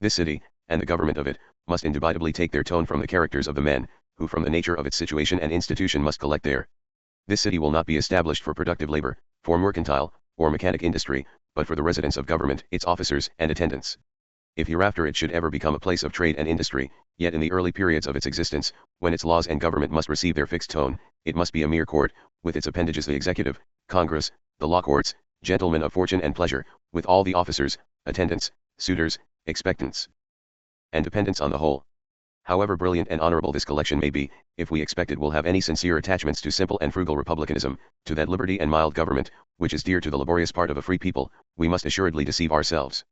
Speaker 1: This city, and the government of it, must indubitably take their tone from the characters of the men, who from the nature of its situation and institution must collect there. This city will not be established for productive labor, for mercantile, or mechanic industry, but for the residence of government, its officers and attendants. If hereafter it should ever become a place of trade and industry, yet in the early periods of its existence, when its laws and government must receive their fixed tone, it must be a mere court, with its appendages the executive, Congress, the law courts, gentlemen of fortune and pleasure, with all the officers, attendants, suitors, expectants, and dependents on the whole. However brilliant and honorable this collection may be, if we expect it will have any sincere attachments to simple and frugal republicanism, to that liberty and mild government, which is dear to the laborious part of a free people, we must assuredly deceive ourselves.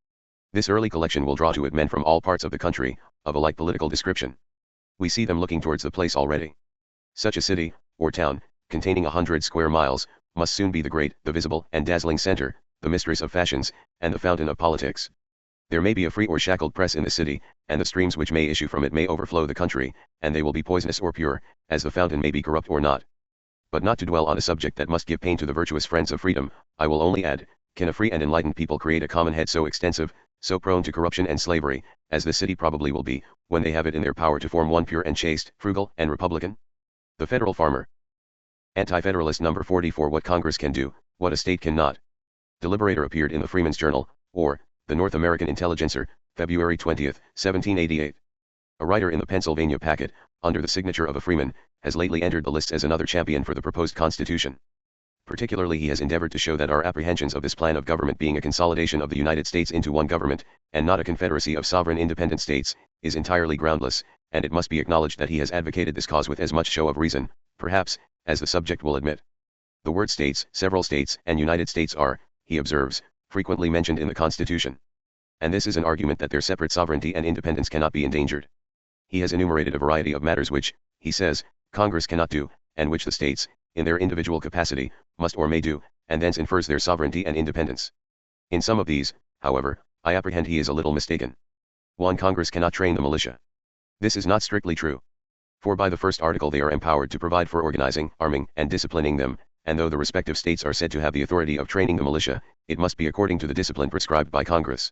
Speaker 1: This early collection will draw to it men from all parts of the country, of a like political description. We see them looking towards the place already. Such a city, or town, containing 100 square miles, must soon be the great, the visible and dazzling center, the mistress of fashions, and the fountain of politics. There may be a free or shackled press in the city, and the streams which may issue from it may overflow the country, and they will be poisonous or pure, as the fountain may be corrupt or not. But not to dwell on a subject that must give pain to the virtuous friends of freedom, I will only add, can a free and enlightened people create a common head so extensive, so prone to corruption and slavery, as the city probably will be, when they have it in their power to form one pure and chaste, frugal and republican? The Federal Farmer. Anti-Federalist number 44. What Congress can do, what a state cannot. Deliberator appeared in the Freeman's Journal, or, the North American Intelligencer, February 20, 1788. A writer in the Pennsylvania Packet, under the signature of a freeman, has lately entered the lists as another champion for the proposed Constitution. Particularly he has endeavored to show that our apprehensions of this plan of government being a consolidation of the United States into one government, and not a confederacy of sovereign independent states, is entirely groundless, and it must be acknowledged that he has advocated this cause with as much show of reason, perhaps, as the subject will admit. The word states, several states, and United States are, he observes, frequently mentioned in the Constitution. And this is an argument that their separate sovereignty and independence cannot be endangered. He has enumerated a variety of matters which, he says, Congress cannot do, and which the states, in their individual capacity, must or may do, and thence infers their sovereignty and independence. In some of these, however, I apprehend he is a little mistaken. 1. Congress cannot train the militia. This is not strictly true. For by the first article they are empowered to provide for organizing, arming, and disciplining them, and though the respective states are said to have the authority of training the militia, it must be according to the discipline prescribed by Congress.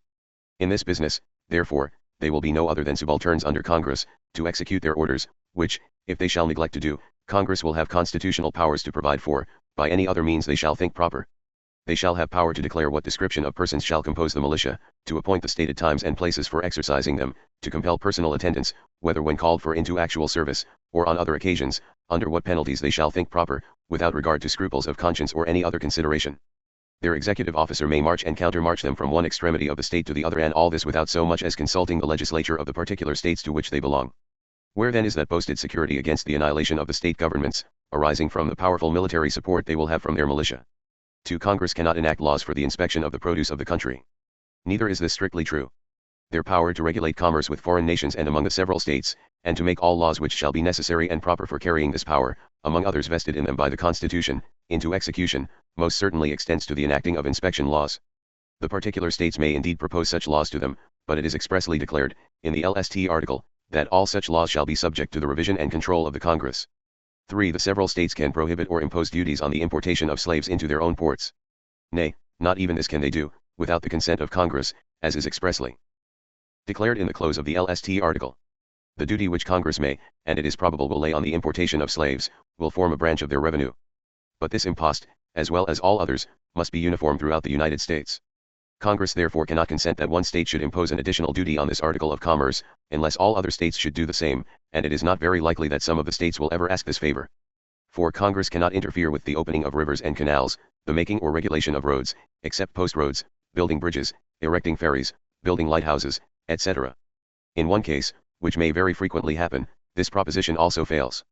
Speaker 1: In this business, therefore, they will be no other than subalterns under Congress, to execute their orders, which, if they shall neglect to do, Congress will have constitutional powers to provide for, by any other means they shall think proper. They shall have power to declare what description of persons shall compose the militia, to appoint the stated times and places for exercising them, to compel personal attendance, whether when called for into actual service, or on other occasions, under what penalties they shall think proper, without regard to scruples of conscience or any other consideration. Their executive officer may march and countermarch them from one extremity of the state to the other, and all this without so much as consulting the legislature of the particular states to which they belong. Where then is that boasted security against the annihilation of the state governments, arising from the powerful military support they will have from their militia? 2. Congress cannot enact laws for the inspection of the produce of the country. Neither is this strictly true. Their power to regulate commerce with foreign nations and among the several states, and to make all laws which shall be necessary and proper for carrying this power, among others vested in them by the Constitution, into execution, most certainly extends to the enacting of inspection laws. The particular states may indeed propose such laws to them, but it is expressly declared, in the last article, that all such laws shall be subject to the revision and control of the Congress. 3. The several states can prohibit or impose duties on the importation of slaves into their own ports. Nay, not even this can they do, without the consent of Congress, as is expressly declared in the close of the last article. The duty which Congress may, and it is probable will lay on the importation of slaves, will form a branch of their revenue. But this impost, as well as all others, must be uniform throughout the United States. Congress therefore cannot consent that one state should impose an additional duty on this article of commerce, unless all other states should do the same, and it is not very likely that some of the states will ever ask this favor. 4. Congress cannot interfere with the opening of rivers and canals, the making or regulation of roads, except post roads, building bridges, erecting ferries, building lighthouses, etc. In one case, which may very frequently happen, this proposition also fails.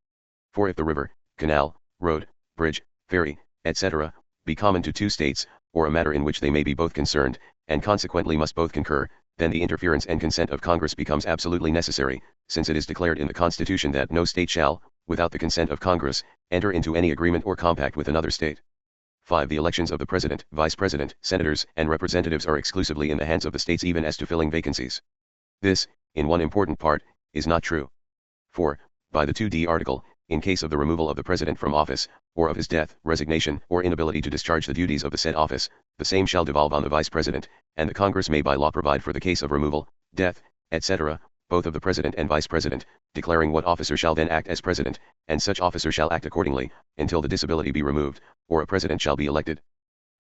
Speaker 1: For if the river, canal, road, bridge, ferry, etc., be common to two states, or a matter in which they may be both concerned, and consequently must both concur, then the interference and consent of Congress becomes absolutely necessary, since it is declared in the Constitution that no state shall, without the consent of Congress, enter into any agreement or compact with another state. 5. The elections of the President, Vice President, Senators, and Representatives are exclusively in the hands of the states, even as to filling vacancies. This, in one important part, is not true. For, by the 2d article, in case of the removal of the President from office, or of his death, resignation, or inability to discharge the duties of the said office, the same shall devolve on the Vice President, and the Congress may by law provide for the case of removal, death, etc., both of the President and Vice President, declaring what officer shall then act as President, and such officer shall act accordingly, until the disability be removed, or a President shall be elected.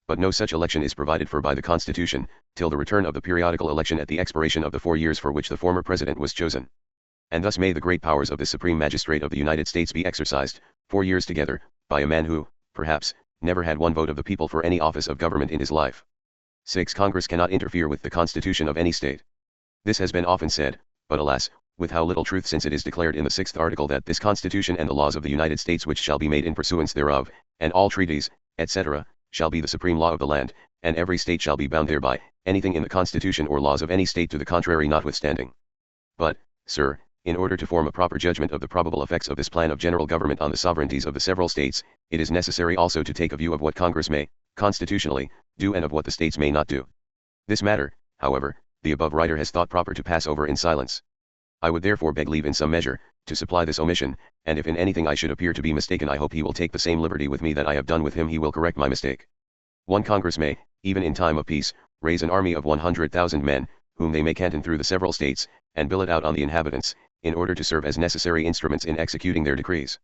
Speaker 1: But no such election is provided for by the Constitution, till the return of the periodical election at the expiration of the 4 years for which the former President was chosen. And thus may the great powers of the Supreme Magistrate of the United States be exercised, 4 years together, by a man who, perhaps, never had one vote of the people for any office of government in his life. 6. Congress cannot interfere with the Constitution of any state. This has been often said, but alas, with how little truth, since it is declared in the 6th article that this Constitution and the laws of the United States which shall be made in pursuance thereof, and all treaties, etc., shall be the supreme law of the land, and every state shall be bound thereby, anything in the Constitution or laws of any state to the contrary notwithstanding. But, sir, in order to form a proper judgment of the probable effects of this plan of general government on the sovereignties of the several states, it is necessary also to take a view of what Congress may, constitutionally, do and of what the states may not do. This matter, however, the above writer has thought proper to pass over in silence. I would therefore beg leave in some measure, to supply this omission, and if in anything I should appear to be mistaken, I hope he will take the same liberty with me that I have done with him. He will correct my mistake. 1. Congress may, even in time of peace, raise an army of 100,000 men, whom they may canton through the several states, and bill it out on the inhabitants, in order to serve as necessary instruments in executing their decrees.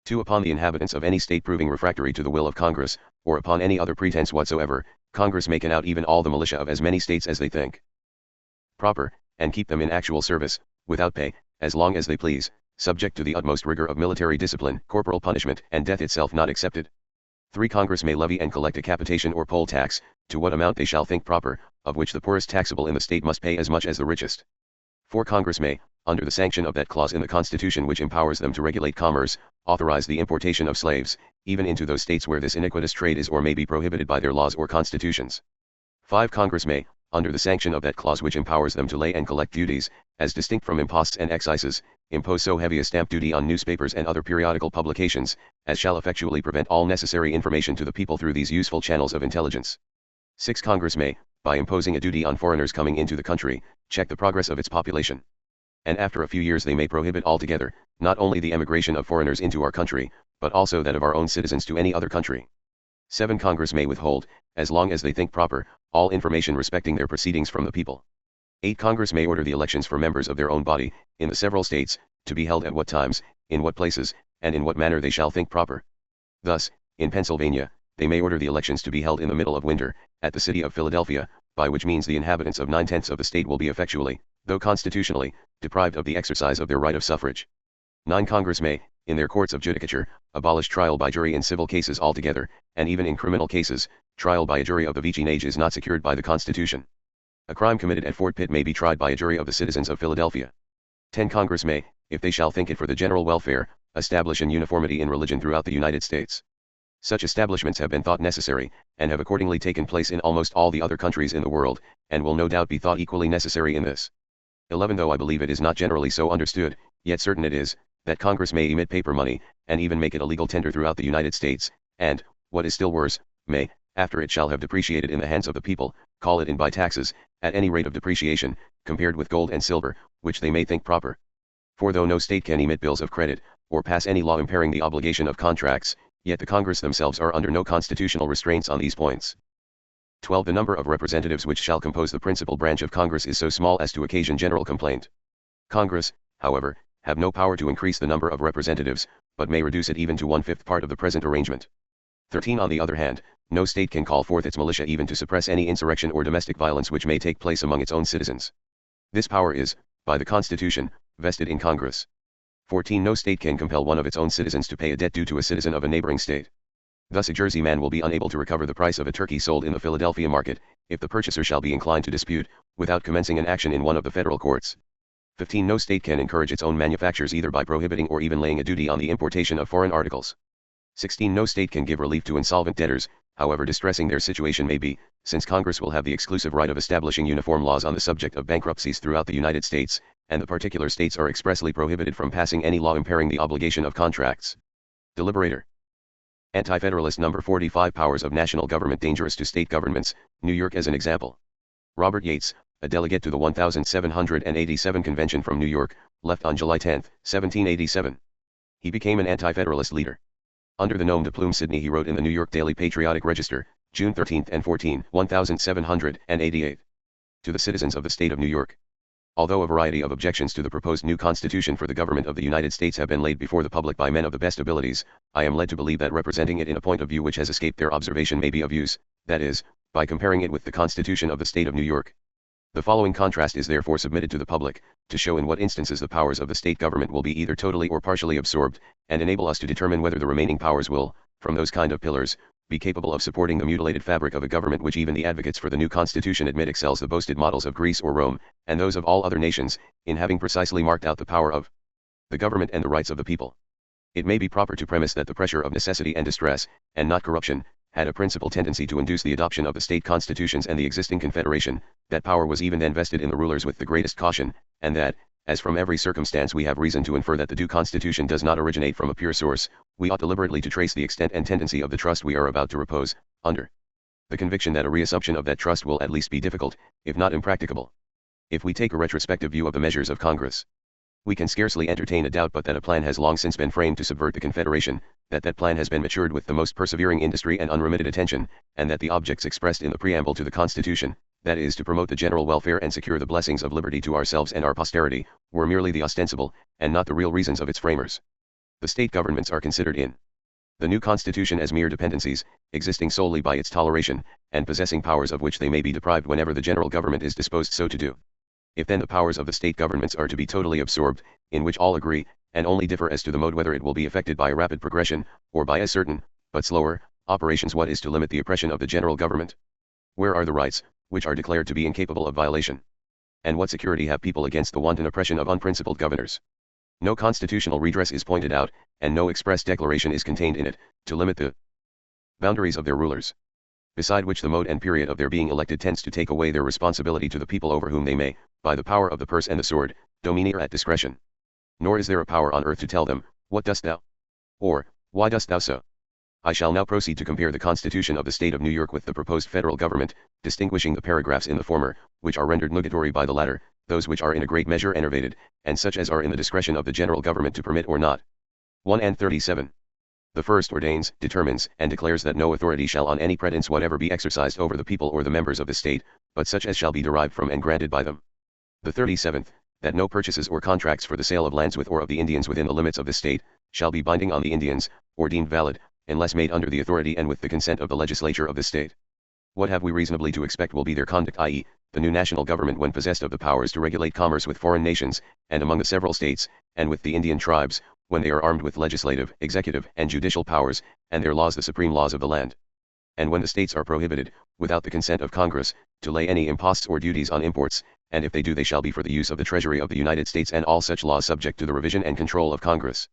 Speaker 1: 2. Upon the inhabitants of any state proving refractory to the will of Congress, or upon any other pretense whatsoever, Congress may can out even all the militia of as many states as they think proper, and keep them in actual service, without pay, as long as they please, subject to the utmost rigor of military discipline, corporal punishment, and death itself not excepted. 3. Congress may levy and collect a capitation or poll tax, to what amount they shall think proper, of which the poorest taxable in the state must pay as much as the richest. 4. Congress may, under the sanction of that clause in the Constitution which empowers them to regulate commerce, authorize the importation of slaves, even into those states where this iniquitous trade is or may be prohibited by their laws or constitutions. 5. Congress may, under the sanction of that clause which empowers them to lay and collect duties, as distinct from imposts and excises, impose so heavy a stamp duty on newspapers and other periodical publications, as shall effectually prevent all necessary information to the people through these useful channels of intelligence. 6. Congress may, by imposing a duty on foreigners coming into the country, check the progress of its population. And after a few years they may prohibit altogether, not only the emigration of foreigners into our country, but also that of our own citizens to any other country. 7. Congress may withhold, as long as they think proper, all information respecting their proceedings from the people. 8. Congress may order the elections for members of their own body, in the several states, to be held at what times, in what places, and in what manner they shall think proper. Thus, in Pennsylvania, they may order the elections to be held in the middle of winter, at the city of Philadelphia, by which means the inhabitants of 9/10 of the state will be effectually, though constitutionally, deprived of the exercise of their right of suffrage. 9. Congress may, in their courts of judicature, abolish trial by jury in civil cases altogether, and even in criminal cases, trial by a jury of the vicinage is not secured by the Constitution. A crime committed at Fort Pitt may be tried by a jury of the citizens of Philadelphia. 10. Congress may, if they shall think it for the general welfare, establish an uniformity in religion throughout the United States. Such establishments have been thought necessary, and have accordingly taken place in almost all the other countries in the world, and will no doubt be thought equally necessary in this. 11. Though I believe it is not generally so understood, yet certain it is, that Congress may emit paper money, and even make it a legal tender throughout the United States, and, what is still worse, may, after it shall have depreciated in the hands of the people, call it in by taxes, at any rate of depreciation, compared with gold and silver, which they may think proper. For though no state can emit bills of credit, or pass any law impairing the obligation of contracts, yet the Congress themselves are under no constitutional restraints on these points. 12. The number of representatives which shall compose the principal branch of Congress is so small as to occasion general complaint. Congress, however, have no power to increase the number of representatives, but may reduce it even to 1/5 part of the present arrangement. 13. On the other hand, no state can call forth its militia even to suppress any insurrection or domestic violence which may take place among its own citizens. This power is, by the Constitution, vested in Congress. 14. No state can compel one of its own citizens to pay a debt due to a citizen of a neighboring state. Thus a Jersey man will be unable to recover the price of a turkey sold in the Philadelphia market, if the purchaser shall be inclined to dispute, without commencing an action in one of the federal courts. 15. No state can encourage its own manufactures either by prohibiting or even laying a duty on the importation of foreign articles. 16. No state can give relief to insolvent debtors, however distressing their situation may be, since Congress will have the exclusive right of establishing uniform laws on the subject of bankruptcies throughout the United States, and the particular states are expressly prohibited from passing any law impairing the obligation of contracts. Deliberator. Anti-Federalist number 45. Powers of national government dangerous to state governments, New York as an example. Robert Yates, a delegate to the 1787 Convention from New York, left on July 10, 1787. He became an anti-Federalist leader. Under the nom de plume Sidney he wrote in the New York Daily Patriotic Register, June 13 and 14, 1788. To the citizens of the state of New York. Although a variety of objections to the proposed new constitution for the government of the United States have been laid before the public by men of the best abilities, I am led to believe that representing it in a point of view which has escaped their observation may be of use, that is, by comparing it with the Constitution of the state of New York. The following contrast is therefore submitted to the public, to show in what instances the powers of the state government will be either totally or partially absorbed, and enable us to determine whether the remaining powers will, from those kind of pillars, be capable of supporting the mutilated fabric of a government which even the advocates for the new constitution admit excels the boasted models of Greece or Rome, and those of all other nations, in having precisely marked out the power of the government and the rights of the people. It may be proper to premise that the pressure of necessity and distress, and not corruption, had a principal tendency to induce the adoption of the state constitutions and the existing confederation, that power was even then vested in the rulers with the greatest caution, and that, as from every circumstance we have reason to infer that the due constitution does not originate from a pure source, we ought deliberately to trace the extent and tendency of the trust we are about to repose, under the conviction that a reassumption of that trust will at least be difficult, if not impracticable. If we take a retrospective view of the measures of Congress, we can scarcely entertain a doubt but that a plan has long since been framed to subvert the Confederation, that plan has been matured with the most persevering industry and unremitted attention, and that the objects expressed in the preamble to the Constitution, that is to promote the general welfare and secure the blessings of liberty to ourselves and our posterity, were merely the ostensible, and not the real reasons of its framers. The state governments are considered in the new Constitution as mere dependencies, existing solely by its toleration, and possessing powers of which they may be deprived whenever the general government is disposed so to do. If then the powers of the state governments are to be totally absorbed, in which all agree, and only differ as to the mode whether it will be effected by a rapid progression, or by a certain, but slower, operations, what is to limit the oppression of the general government? Where are the rights, which are declared to be incapable of violation? And what security have people against the wanton oppression of unprincipled governors? No constitutional redress is pointed out, and no express declaration is contained in it, to limit the boundaries of their rulers. Beside which the mode and period of their being elected tends to take away their responsibility to the people over whom they may, by the power of the purse and the sword, domineer at discretion. Nor is there a power on earth to tell them, what dost thou? Or, why dost thou so? I shall now proceed to compare the Constitution of the State of New York with the proposed federal government, distinguishing the paragraphs in the former, which are rendered nugatory by the latter, those which are in a great measure enervated, and such as are in the discretion of the general government to permit or not. 1 and 37. The first ordains, determines, and declares that no authority shall on any pretence whatever be exercised over the people or the members of the state, but such as shall be derived from and granted by them. The 37th, that no purchases or contracts for the sale of lands with or of the Indians within the limits of the state, shall be binding on the Indians, or deemed valid, unless made under the authority and with the consent of the legislature of the state. What have we reasonably to expect will be their conduct, i.e., the new national government when possessed of the powers to regulate commerce with foreign nations, and among the several states, and with the Indian tribes, when they are armed with legislative, executive, and judicial powers, and their laws the supreme laws of the land? And when the states are prohibited, without the consent of Congress, to lay any imposts or duties on imports, and if they do they shall be for the use of the Treasury of the United States and all such laws subject to the revision and control of Congress.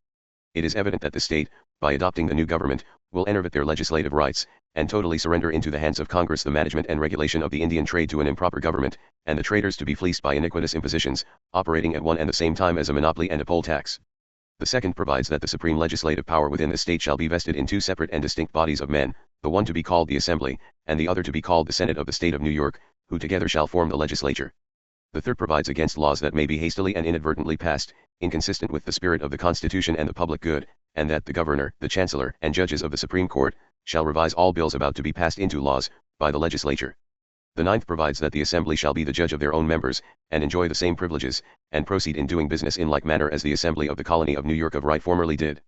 Speaker 1: It is evident that the state, by adopting the new government, will enervate their legislative rights, and totally surrender into the hands of Congress the management and regulation of the Indian trade to an improper government, and the traders to be fleeced by iniquitous impositions, operating at one and the same time as a monopoly and a poll tax. The second provides that the supreme legislative power within the state shall be vested in two separate and distinct bodies of men, the one to be called the Assembly, and the other to be called the Senate of the State of New York, who together shall form the legislature. The third provides against laws that may be hastily and inadvertently passed, inconsistent with the spirit of the Constitution and the public good, and that the governor, the chancellor, and judges of the Supreme Court, shall revise all bills about to be passed into laws, by the legislature. The ninth provides that the Assembly shall be the judge of their own members, and enjoy the same privileges, and proceed in doing business in like manner as the Assembly of the Colony of New York of right formerly did.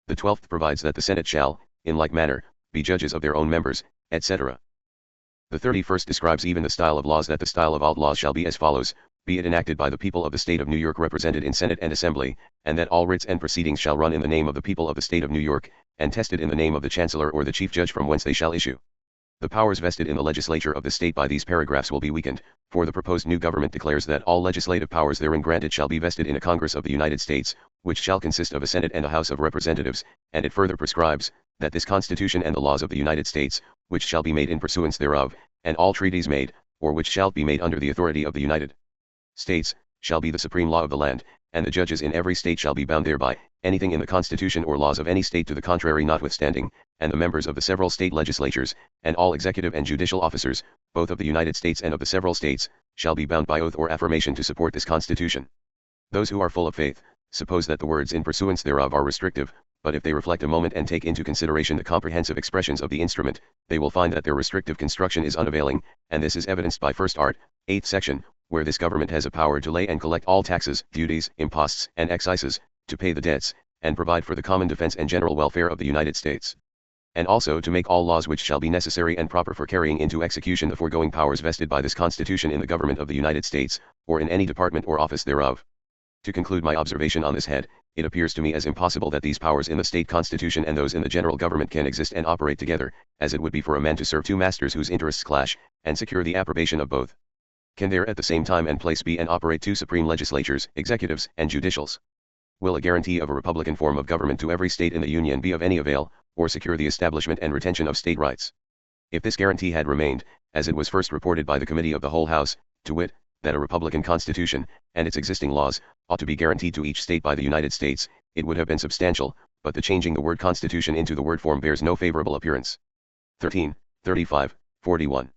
Speaker 1: The 12th provides that the Senate shall, in like manner, be judges of their own members, etc. The 31st describes even the style of laws, that the style of all laws shall be as follows: be it enacted by the people of the State of New York represented in Senate and Assembly, and that all writs and proceedings shall run in the name of the people of the State of New York, and tested in the name of the Chancellor or the Chief Judge from whence they shall issue. The powers vested in the legislature of the state by these paragraphs will be weakened, for the proposed new government declares that all legislative powers therein granted shall be vested in a Congress of the United States, which shall consist of a Senate and a House of Representatives, and it further prescribes, that this Constitution and the laws of the United States, which shall be made in pursuance thereof, and all treaties made, or which shall be made under the authority of the United States, shall be the supreme law of the land, and the judges in every state shall be bound thereby, anything in the Constitution or laws of any state to the contrary notwithstanding, and the members of the several state legislatures, and all executive and judicial officers, both of the United States and of the several states, shall be bound by oath or affirmation to support this Constitution. Those who are full of faith, Suppose that the words in pursuance thereof are restrictive, but if they reflect a moment and take into consideration the comprehensive expressions of the instrument, they will find that their restrictive construction is unavailing, and this is evidenced by first art, 8th section, where this government has a power to lay and collect all taxes, duties, imposts, and excises, to pay the debts, and provide for the common defense and general welfare of the United States. And also to make all laws which shall be necessary and proper for carrying into execution the foregoing powers vested by this Constitution in the government of the United States, or in any department or office thereof. To conclude my observation on this head, it appears to me as impossible that these powers in the state constitution and those in the general government can exist and operate together, as it would be for a man to serve two masters whose interests clash, and secure the approbation of both. Can there at the same time and place be and operate two supreme legislatures, executives, and judicials? Will a guarantee of a republican form of government to every state in the Union be of any avail, or secure the establishment and retention of state rights? If this guarantee had remained, as it was first reported by the Committee of the whole House, to wit, that a republican constitution, and its existing laws, ought to be guaranteed to each state by the United States, it would have been substantial, but the changing the word constitution into the word form bears no favorable appearance. 13, 35, 41.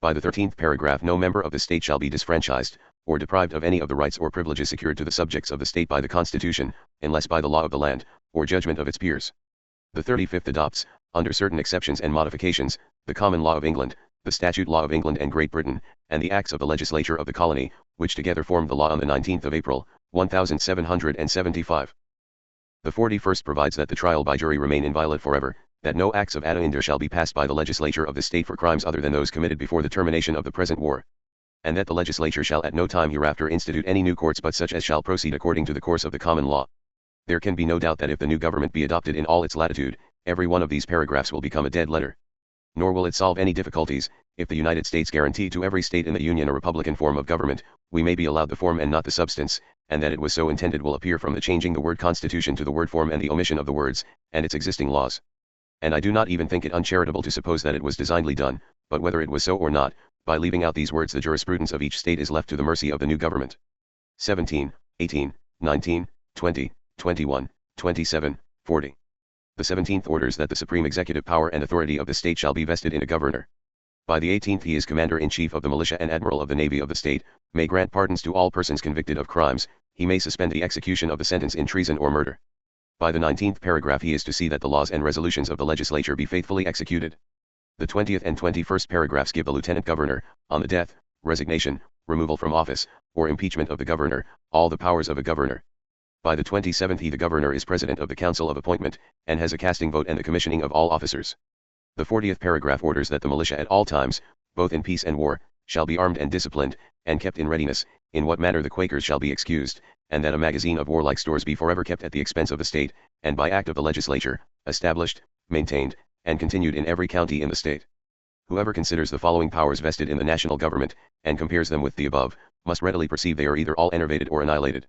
Speaker 1: By the 13th paragraph, no member of the state shall be disfranchised, or deprived of any of the rights or privileges secured to the subjects of the state by the Constitution, unless by the law of the land, or judgment of its peers. The 35th adopts, under certain exceptions and modifications, the common law of England, the statute law of England and Great Britain, and the acts of the legislature of the colony, which together formed the law on the 19th of April, 1775. The 41st provides that the trial by jury remain inviolate forever, that no acts of attainder shall be passed by the legislature of the state for crimes other than those committed before the termination of the present war, and that the legislature shall at no time hereafter institute any new courts but such as shall proceed according to the course of the common law. There can be no doubt that if the new government be adopted in all its latitude, every one of these paragraphs will become a dead letter. Nor will it solve any difficulties, if the United States guarantee to every state in the Union a republican form of government, we may be allowed the form and not the substance, and that it was so intended will appear from the changing the word constitution to the word form and the omission of the words, and its existing laws. And I do not even think it uncharitable to suppose that it was designedly done, but whether it was so or not, by leaving out these words the jurisprudence of each state is left to the mercy of the new government. 17, 18, 19, 20, 21, 27, 40. The 17th orders that the supreme executive power and authority of the state shall be vested in a governor. By the 18th he is commander-in-chief of the militia and admiral of the navy of the state, may grant pardons to all persons convicted of crimes, he may suspend the execution of the sentence in treason or murder. By the 19th paragraph he is to see that the laws and resolutions of the legislature be faithfully executed. The 20th and 21st paragraphs give the lieutenant governor, on the death, resignation, removal from office, or impeachment of the governor, all the powers of a governor. By the 27th the governor is president of the council of appointment, and has a casting vote and the commissioning of all officers. The 40th paragraph orders that the militia at all times, both in peace and war, shall be armed and disciplined, and kept in readiness, in what manner the Quakers shall be excused, and that a magazine of warlike stores be forever kept at the expense of the state, and by act of the legislature, established, maintained, and continued in every county in the state. Whoever considers the following powers vested in the national government, and compares them with the above, must readily perceive they are either all enervated or annihilated.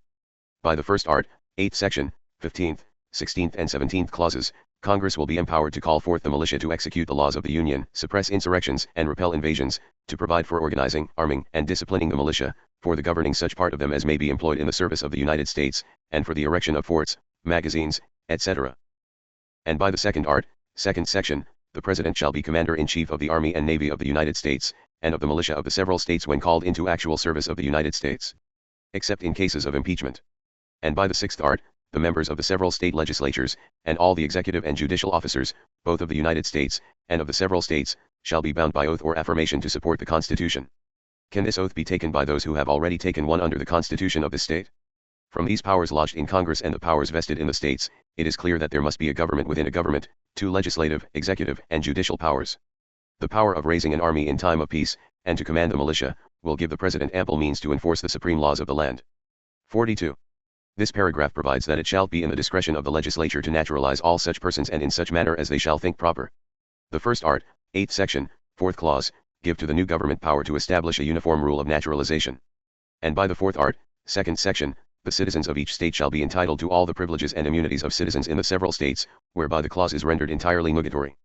Speaker 1: By the first art, 8th section, 15th, 16th and 17th clauses, Congress will be empowered to call forth the militia to execute the laws of the Union, suppress insurrections and repel invasions, to provide for organizing, arming, and disciplining the militia, for the governing such part of them as may be employed in the service of the United States, and for the erection of forts, magazines, etc. And by the second art, 2nd section, the President shall be Commander-in-Chief of the Army and Navy of the United States, and of the militia of the several states when called into actual service of the United States, except in cases of impeachment. And by the 6th art, the members of the several state legislatures, and all the executive and judicial officers, both of the United States, and of the several states, shall be bound by oath or affirmation to support the Constitution. Can this oath be taken by those who have already taken one under the Constitution of the state? From these powers lodged in Congress and the powers vested in the states, it is clear that there must be a government within a government, two legislative, executive, and judicial powers. The power of raising an army in time of peace, and to command the militia, will give the President ample means to enforce the supreme laws of the land. 42. This paragraph provides that it shall be in the discretion of the legislature to naturalize all such persons and in such manner as they shall think proper. The first art, 8th section, 4th clause, give to the new government power to establish a uniform rule of naturalization. And by the 4th art, 2nd section, the citizens of each state shall be entitled to all the privileges and immunities of citizens in the several states, whereby the clause is rendered entirely nugatory.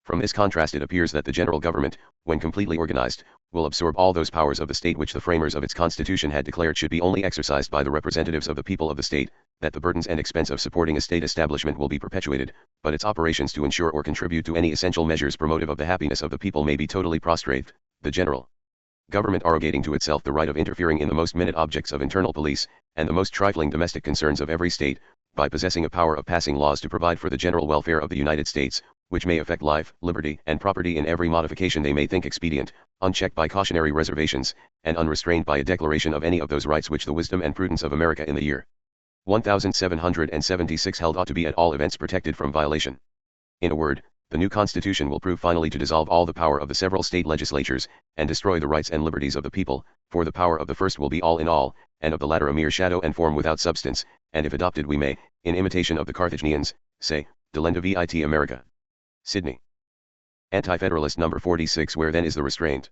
Speaker 1: From this contrast it appears that the general government, when completely organized, will absorb all those powers of the state which the framers of its constitution had declared should be only exercised by the representatives of the people of the state, that the burdens and expense of supporting a state establishment will be perpetuated, but its operations to ensure or contribute to any essential measures promotive of the happiness of the people may be totally prostrate, the general government arrogating to itself the right of interfering in the most minute objects of internal police, and the most trifling domestic concerns of every state, by possessing a power of passing laws to provide for the general welfare of the United States, which may affect life, liberty, and property in every modification they may think expedient, unchecked by cautionary reservations, and unrestrained by a declaration of any of those rights which the wisdom and prudence of America in the year 1776 held ought to be at all events protected from violation. In a word, the new Constitution will prove finally to dissolve all the power of the several state legislatures, and destroy the rights and liberties of the people, for the power of the first will be all in all, and of the latter a mere shadow and form without substance, and if adopted we may, in imitation of the Carthaginians, say, delenda vit America. Sydney. Anti-Federalist number 46. Where then is the restraint?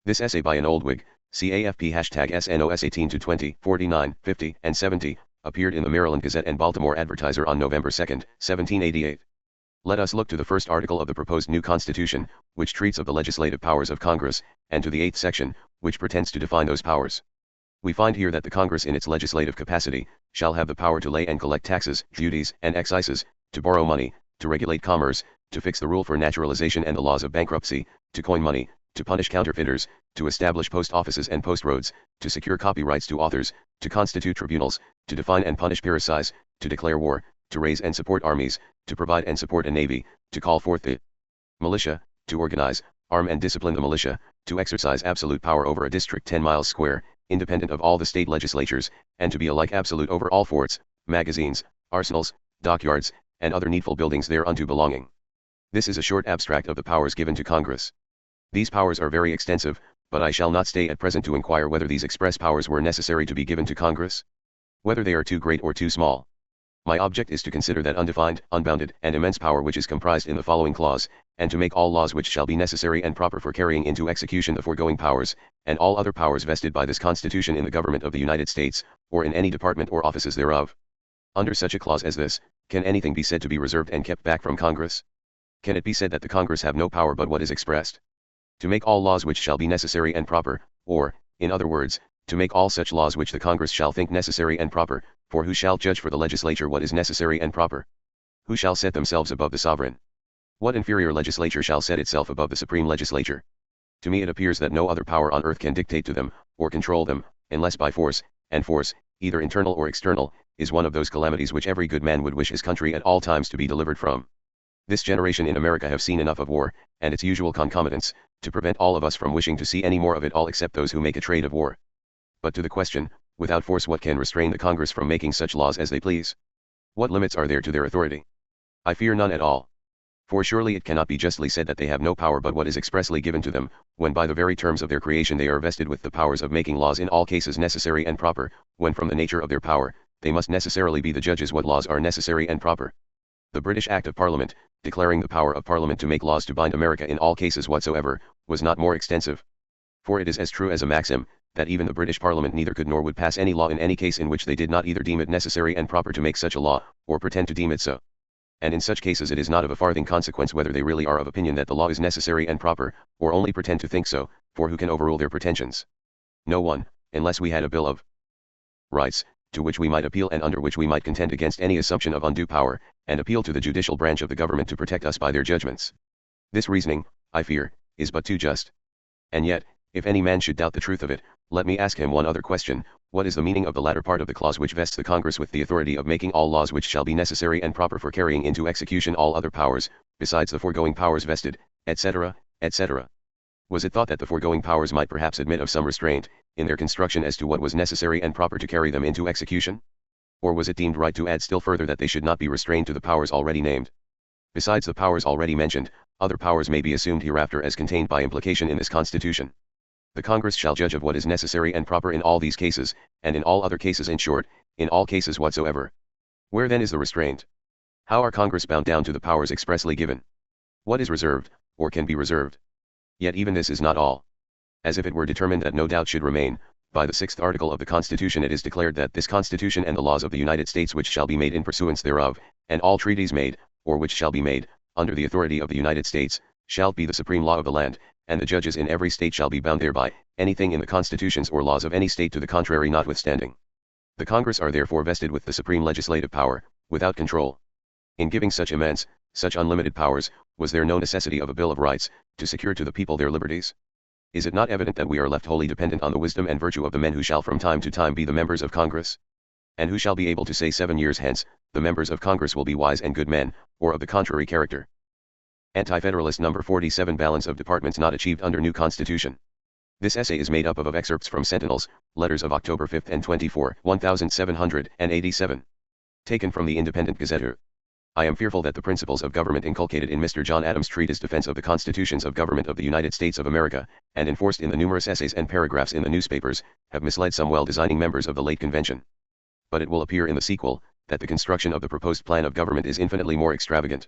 Speaker 1: This essay by an old Whig, CAFP #SNOS 18-20, 49, 50, and 70, appeared in the Maryland Gazette and Baltimore Advertiser on November 2, 1788. Let us look to the first article of the proposed new Constitution, which treats of the legislative powers of Congress, and to the 8th section, which pretends to define those powers. We find here that the Congress in its legislative capacity, shall have the power to lay and collect taxes, duties, and excises, to borrow money, to regulate commerce, to fix the rule for naturalization and the laws of bankruptcy, to coin money, to punish counterfeiters, to establish post offices and post roads, to secure copyrights to authors, to constitute tribunals, to define and punish parricides, to declare war, to raise and support armies, to provide and support a navy, to call forth the militia, to organize, arm and discipline the militia, to exercise absolute power over a district 10 miles square, independent of all the state legislatures, and to be alike absolute over all forts, magazines, arsenals, dockyards, and other needful buildings thereunto belonging. This is a short abstract of the powers given to Congress. These powers are very extensive, but I shall not stay at present to inquire whether these express powers were necessary to be given to Congress, whether they are too great or too small. My object is to consider that undefined, unbounded, and immense power which is comprised in the following clause, and to make all laws which shall be necessary and proper for carrying into execution the foregoing powers, and all other powers vested by this Constitution in the government of the United States, or in any department or offices thereof. Under such a clause as this, can anything be said to be reserved and kept back from Congress? Can it be said that the Congress have no power but what is expressed? To make all laws which shall be necessary and proper, or, in other words, to make all such laws which the Congress shall think necessary and proper, for who shall judge for the legislature what is necessary and proper? Who shall set themselves above the sovereign? What inferior legislature shall set itself above the supreme legislature? To me it appears that no other power on earth can dictate to them, or control them, unless by force, and force, either internal or external, is one of those calamities which every good man would wish his country at all times to be delivered from. This generation in America have seen enough of war, and its usual concomitants, to prevent all of us from wishing to see any more of it all except those who make a trade of war. But to the question, without force what can restrain the Congress from making such laws as they please? What limits are there to their authority? I fear none at all. For surely it cannot be justly said that they have no power but what is expressly given to them, when by the very terms of their creation they are vested with the powers of making laws in all cases necessary and proper, when from the nature of their power, they must necessarily be the judges what laws are necessary and proper. The British Act of Parliament, declaring the power of Parliament to make laws to bind America in all cases whatsoever, was not more extensive. For it is as true as a maxim, that even the British Parliament neither could nor would pass any law in any case in which they did not either deem it necessary and proper to make such a law, or pretend to deem it so. And in such cases it is not of a farthing consequence whether they really are of opinion that the law is necessary and proper, or only pretend to think so, for who can overrule their pretensions? No one, unless we had a Bill of Rights, to which we might appeal and under which we might contend against any assumption of undue power, and appeal to the judicial branch of the government to protect us by their judgments. This reasoning, I fear, is but too just. And yet, if any man should doubt the truth of it, let me ask him one other question: what is the meaning of the latter part of the clause which vests the Congress with the authority of making all laws which shall be necessary and proper for carrying into execution all other powers, besides the foregoing powers vested, etc., etc.? Was it thought that the foregoing powers might perhaps admit of some restraint, in their construction as to what was necessary and proper to carry them into execution? Or was it deemed right to add still further that they should not be restrained to the powers already named? Besides the powers already mentioned, other powers may be assumed hereafter as contained by implication in this Constitution. The Congress shall judge of what is necessary and proper in all these cases, and in all other cases, in short, in all cases whatsoever. Where then is the restraint? How are Congress bound down to the powers expressly given? What is reserved, or can be reserved? Yet even this is not all. As if it were determined that no doubt should remain, by the 6th article of the Constitution it is declared that this Constitution and the laws of the United States which shall be made in pursuance thereof, and all treaties made, or which shall be made, under the authority of the United States, shall be the supreme law of the land, and the judges in every state shall be bound thereby, anything in the constitutions or laws of any state to the contrary notwithstanding. The Congress are therefore vested with the supreme legislative power, without control. In giving such immense, such unlimited powers, was there no necessity of a Bill of Rights, to secure to the people their liberties? Is it not evident that we are left wholly dependent on the wisdom and virtue of the men who shall from time to time be the members of Congress? And who shall be able to say 7 years hence, the members of Congress will be wise and good men, or of the contrary character? Anti-Federalist number 47, Balance of Departments Not Achieved Under New Constitution. This essay is made up of excerpts from Sentinels, letters of October 5 and 24, 1787. Taken from the Independent Gazetteer. I am fearful that the principles of government inculcated in Mr. John Adams' treatise Defense of the Constitutions of Government of the United States of America, and enforced in the numerous essays and paragraphs in the newspapers, have misled some well-designing members of the late convention. But it will appear in the sequel, that the construction of the proposed plan of government is infinitely more extravagant.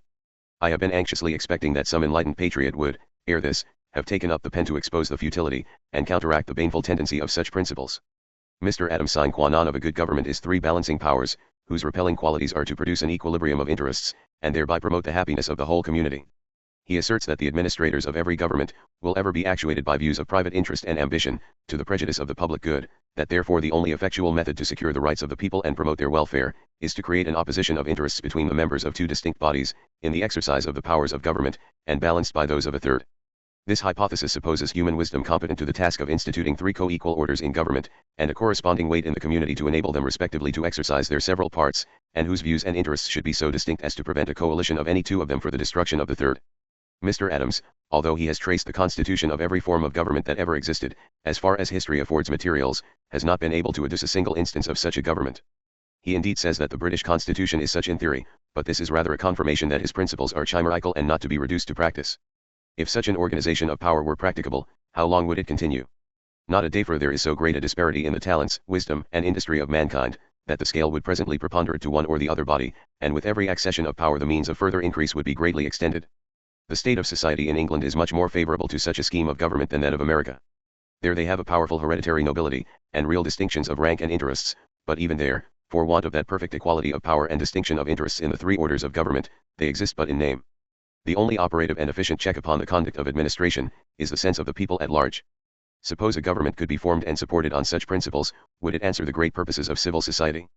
Speaker 1: I have been anxiously expecting that some enlightened patriot would, ere this, have taken up the pen to expose the futility, and counteract the baneful tendency of such principles. Mr. Adams' sine qua non of a good government is 3 balancing powers, whose repelling qualities are to produce an equilibrium of interests, and thereby promote the happiness of the whole community. He asserts that the administrators of every government will ever be actuated by views of private interest and ambition, to the prejudice of the public good, that therefore the only effectual method to secure the rights of the people and promote their welfare, is to create an opposition of interests between the members of 2 distinct bodies, in the exercise of the powers of government, and balanced by those of a third. This hypothesis supposes human wisdom competent to the task of instituting 3 co-equal orders in government, and a corresponding weight in the community to enable them respectively to exercise their several parts, and whose views and interests should be so distinct as to prevent a coalition of any 2 of them for the destruction of the third. Mr. Adams, although he has traced the constitution of every form of government that ever existed, as far as history affords materials, has not been able to adduce a single instance of such a government. He indeed says that the British Constitution is such in theory, but this is rather a confirmation that his principles are chimerical and not to be reduced to practice. If such an organization of power were practicable, how long would it continue? Not a day, for there is so great a disparity in the talents, wisdom, and industry of mankind, that the scale would presently preponderate to one or the other body, and with every accession of power the means of further increase would be greatly extended. The state of society in England is much more favorable to such a scheme of government than that of America. There they have a powerful hereditary nobility, and real distinctions of rank and interests, but even there, for want of that perfect equality of power and distinction of interests in the 3 orders of government, they exist but in name. The only operative and efficient check upon the conduct of administration, is the sense of the people at large. Suppose a government could be formed and supported on such principles, would it answer the great purposes of civil society?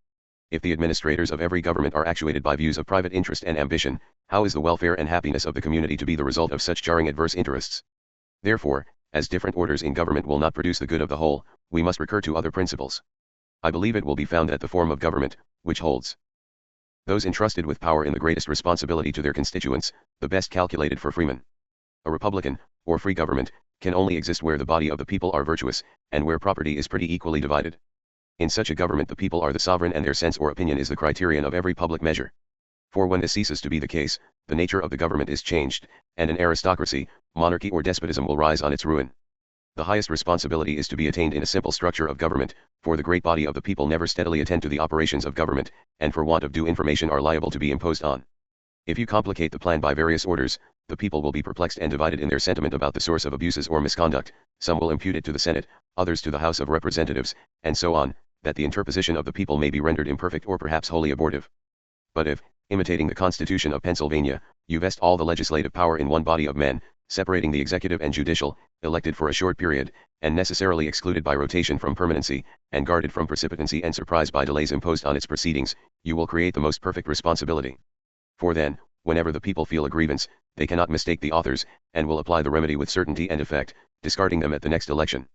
Speaker 1: If the administrators of every government are actuated by views of private interest and ambition, how is the welfare and happiness of the community to be the result of such jarring adverse interests? Therefore, as different orders in government will not produce the good of the whole, we must recur to other principles. I believe it will be found that the form of government, which holds those entrusted with power in the greatest responsibility to their constituents, the best calculated for freemen. A republican, or free government, can only exist where the body of the people are virtuous, and where property is pretty equally divided. In such a government the people are the sovereign, and their sense or opinion is the criterion of every public measure. For when this ceases to be the case, the nature of the government is changed, and an aristocracy, monarchy or despotism will rise on its ruin. The highest responsibility is to be attained in a simple structure of government, for the great body of the people never steadily attend to the operations of government, and for want of due information are liable to be imposed on. If you complicate the plan by various orders, the people will be perplexed and divided in their sentiment about the source of abuses or misconduct. Some will impute it to the Senate, others to the House of Representatives, and so on, that the interposition of the people may be rendered imperfect or perhaps wholly abortive. But if, imitating the Constitution of Pennsylvania, you vest all the legislative power in one body of men, separating the executive and judicial, elected for a short period, and necessarily excluded by rotation from permanency, and guarded from precipitancy and surprise by delays imposed on its proceedings, you will create the most perfect responsibility. For then, whenever the people feel a grievance, they cannot mistake the authors, and will apply the remedy with certainty and effect, discarding them at the next election.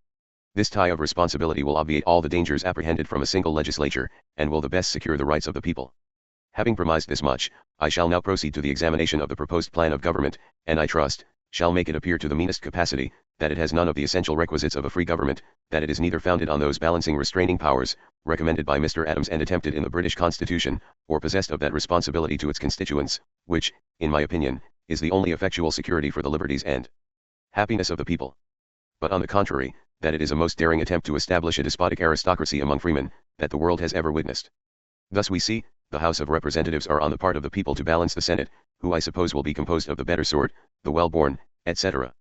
Speaker 1: This tie of responsibility will obviate all the dangers apprehended from a single legislature, and will the best secure the rights of the people. Having premised this much, I shall now proceed to the examination of the proposed plan of government, and I trust, shall make it appear to the meanest capacity, that it has none of the essential requisites of a free government, that it is neither founded on those balancing restraining powers, recommended by Mr. Adams and attempted in the British Constitution, or possessed of that responsibility to its constituents, which, in my opinion, is the only effectual security for the liberties and happiness of the people. But on the contrary, that it is a most daring attempt to establish a despotic aristocracy among freemen, that the world has ever witnessed. Thus we see, the House of Representatives are on the part of the people to balance the Senate, who I suppose will be composed of the better sort, the well-born, etc.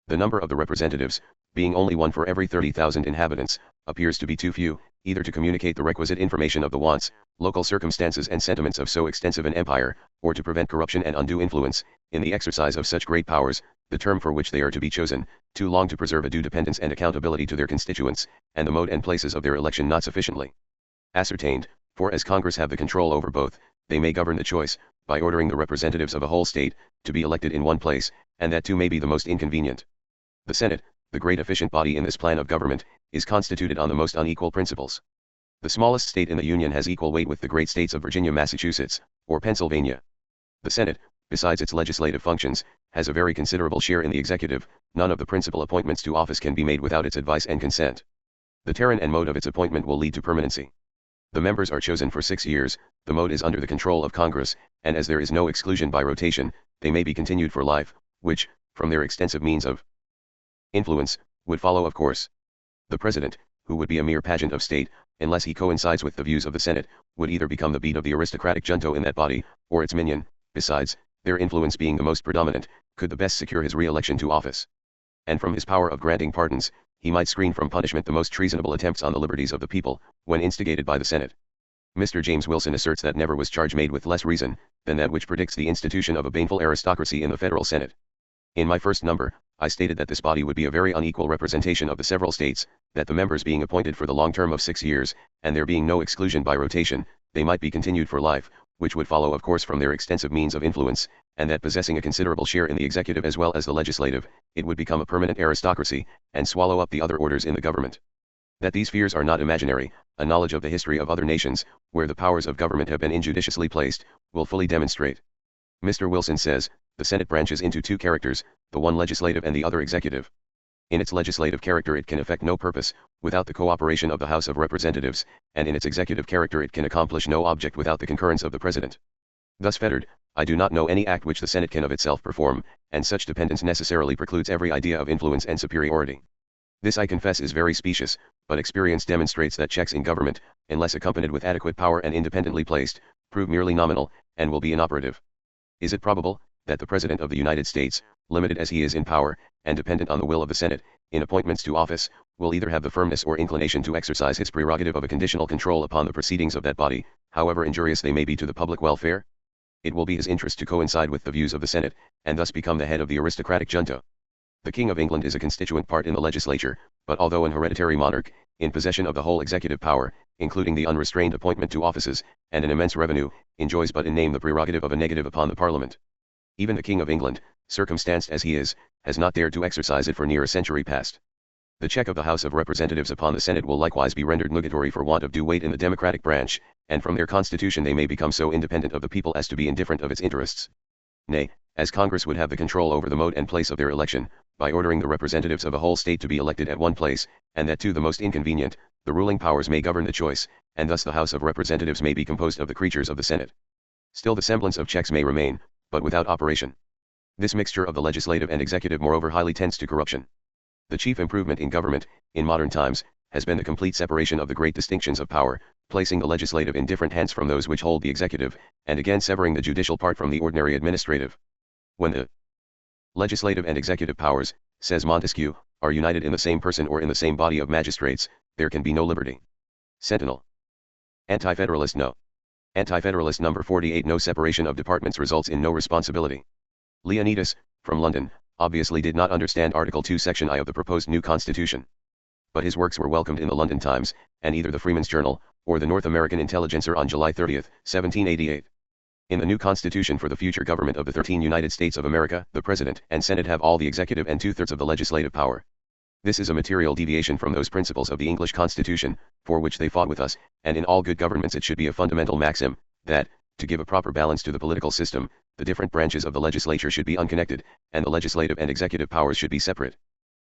Speaker 1: The number of the representatives, being only 1 for every 30,000 inhabitants, appears to be too few, either to communicate the requisite information of the wants, local circumstances and sentiments of so extensive an empire, or to prevent corruption and undue influence, in the exercise of such great powers, the term for which they are to be chosen, too long to preserve a due dependence and accountability to their constituents, and the mode and places of their election not sufficiently ascertained, for as Congress have the control over both, they may govern the choice, by ordering the representatives of a whole state, to be elected in one place, and that too may be the most inconvenient. The Senate, the great efficient body in this plan of government, is constituted on the most unequal principles. The smallest state in the Union has equal weight with the great states of Virginia, Massachusetts, or Pennsylvania. The Senate, besides its legislative functions, has a very considerable share in the executive. None of the principal appointments to office can be made without its advice and consent. The terrain and mode of its appointment will lead to permanency. The members are chosen for 6 years, the mode is under the control of Congress, and as there is no exclusion by rotation, they may be continued for life, which, from their extensive means of influence, would follow of course. The President, who would be a mere pageant of state, unless he coincides with the views of the Senate, would either become the beat of the aristocratic junto in that body, or its minion. Besides, their influence being the most predominant, could the best secure his re-election to office. And from his power of granting pardons, he might screen from punishment the most treasonable attempts on the liberties of the people, when instigated by the Senate. Mr. James Wilson asserts that never was charge made with less reason, than that which predicts the institution of a baneful aristocracy in the federal Senate. In my first number, I stated that this body would be a very unequal representation of the several states, that the members being appointed for the long term of 6 years, and there being no exclusion by rotation, they might be continued for life, which would follow of course from their extensive means of influence, and that possessing a considerable share in the executive as well as the legislative, it would become a permanent aristocracy, and swallow up the other orders in the government. That these fears are not imaginary, a knowledge of the history of other nations, where the powers of government have been injudiciously placed, will fully demonstrate. Mr. Wilson says, the Senate branches into 2 characters, the one legislative and the other executive. In its legislative character it can effect no purpose, without the cooperation of the House of Representatives, and in its executive character it can accomplish no object without the concurrence of the President. Thus fettered, I do not know any act which the Senate can of itself perform, and such dependence necessarily precludes every idea of influence and superiority. This I confess is very specious, but experience demonstrates that checks in government, unless accompanied with adequate power and independently placed, prove merely nominal, and will be inoperative. Is it probable, that the President of the United States, limited as he is in power, and dependent on the will of the Senate, in appointments to office, will either have the firmness or inclination to exercise his prerogative of a conditional control upon the proceedings of that body, however injurious they may be to the public welfare? It will be his interest to coincide with the views of the Senate, and thus become the head of the aristocratic junta. The King of England is a constituent part in the legislature, but although an hereditary monarch, in possession of the whole executive power, including the unrestrained appointment to offices, and an immense revenue, enjoys but in name the prerogative of a negative upon the Parliament. Even the King of England, circumstanced as he is, has not dared to exercise it for near a century past. The check of the House of Representatives upon the Senate will likewise be rendered nugatory for want of due weight in the Democratic branch, and from their constitution they may become so independent of the people as to be indifferent of its interests. Nay, as Congress would have the control over the mode and place of their election, by ordering the representatives of a whole state to be elected at one place, and that too the most inconvenient, the ruling powers may govern the choice, and thus the House of Representatives may be composed of the creatures of the Senate. Still the semblance of checks may remain, but without operation. This mixture of the legislative and executive moreover highly tends to corruption. The chief improvement in government, in modern times, has been the complete separation of the great distinctions of power, placing the legislative in different hands from those which hold the executive, and again severing the judicial part from the ordinary administrative. When the legislative and executive powers, says Montesquieu, are united in the same person or in the same body of magistrates, there can be no liberty. Sentinel. Anti-Federalist no. Anti-Federalist number 48. No separation of departments results in no responsibility. Leonidas, from London, obviously did not understand Article 2 Section I of the proposed new constitution. But his works were welcomed in the London Times, and either the Freeman's Journal, or the North American Intelligencer on July 30, 1788. In the new Constitution for the future government of the 13 United States of America, the President and Senate have all the executive and 2/3 of the legislative power. This is a material deviation from those principles of the English Constitution, for which they fought with us, and in all good governments it should be a fundamental maxim, that, to give a proper balance to the political system, the different branches of the legislature should be unconnected, and the legislative and executive powers should be separate.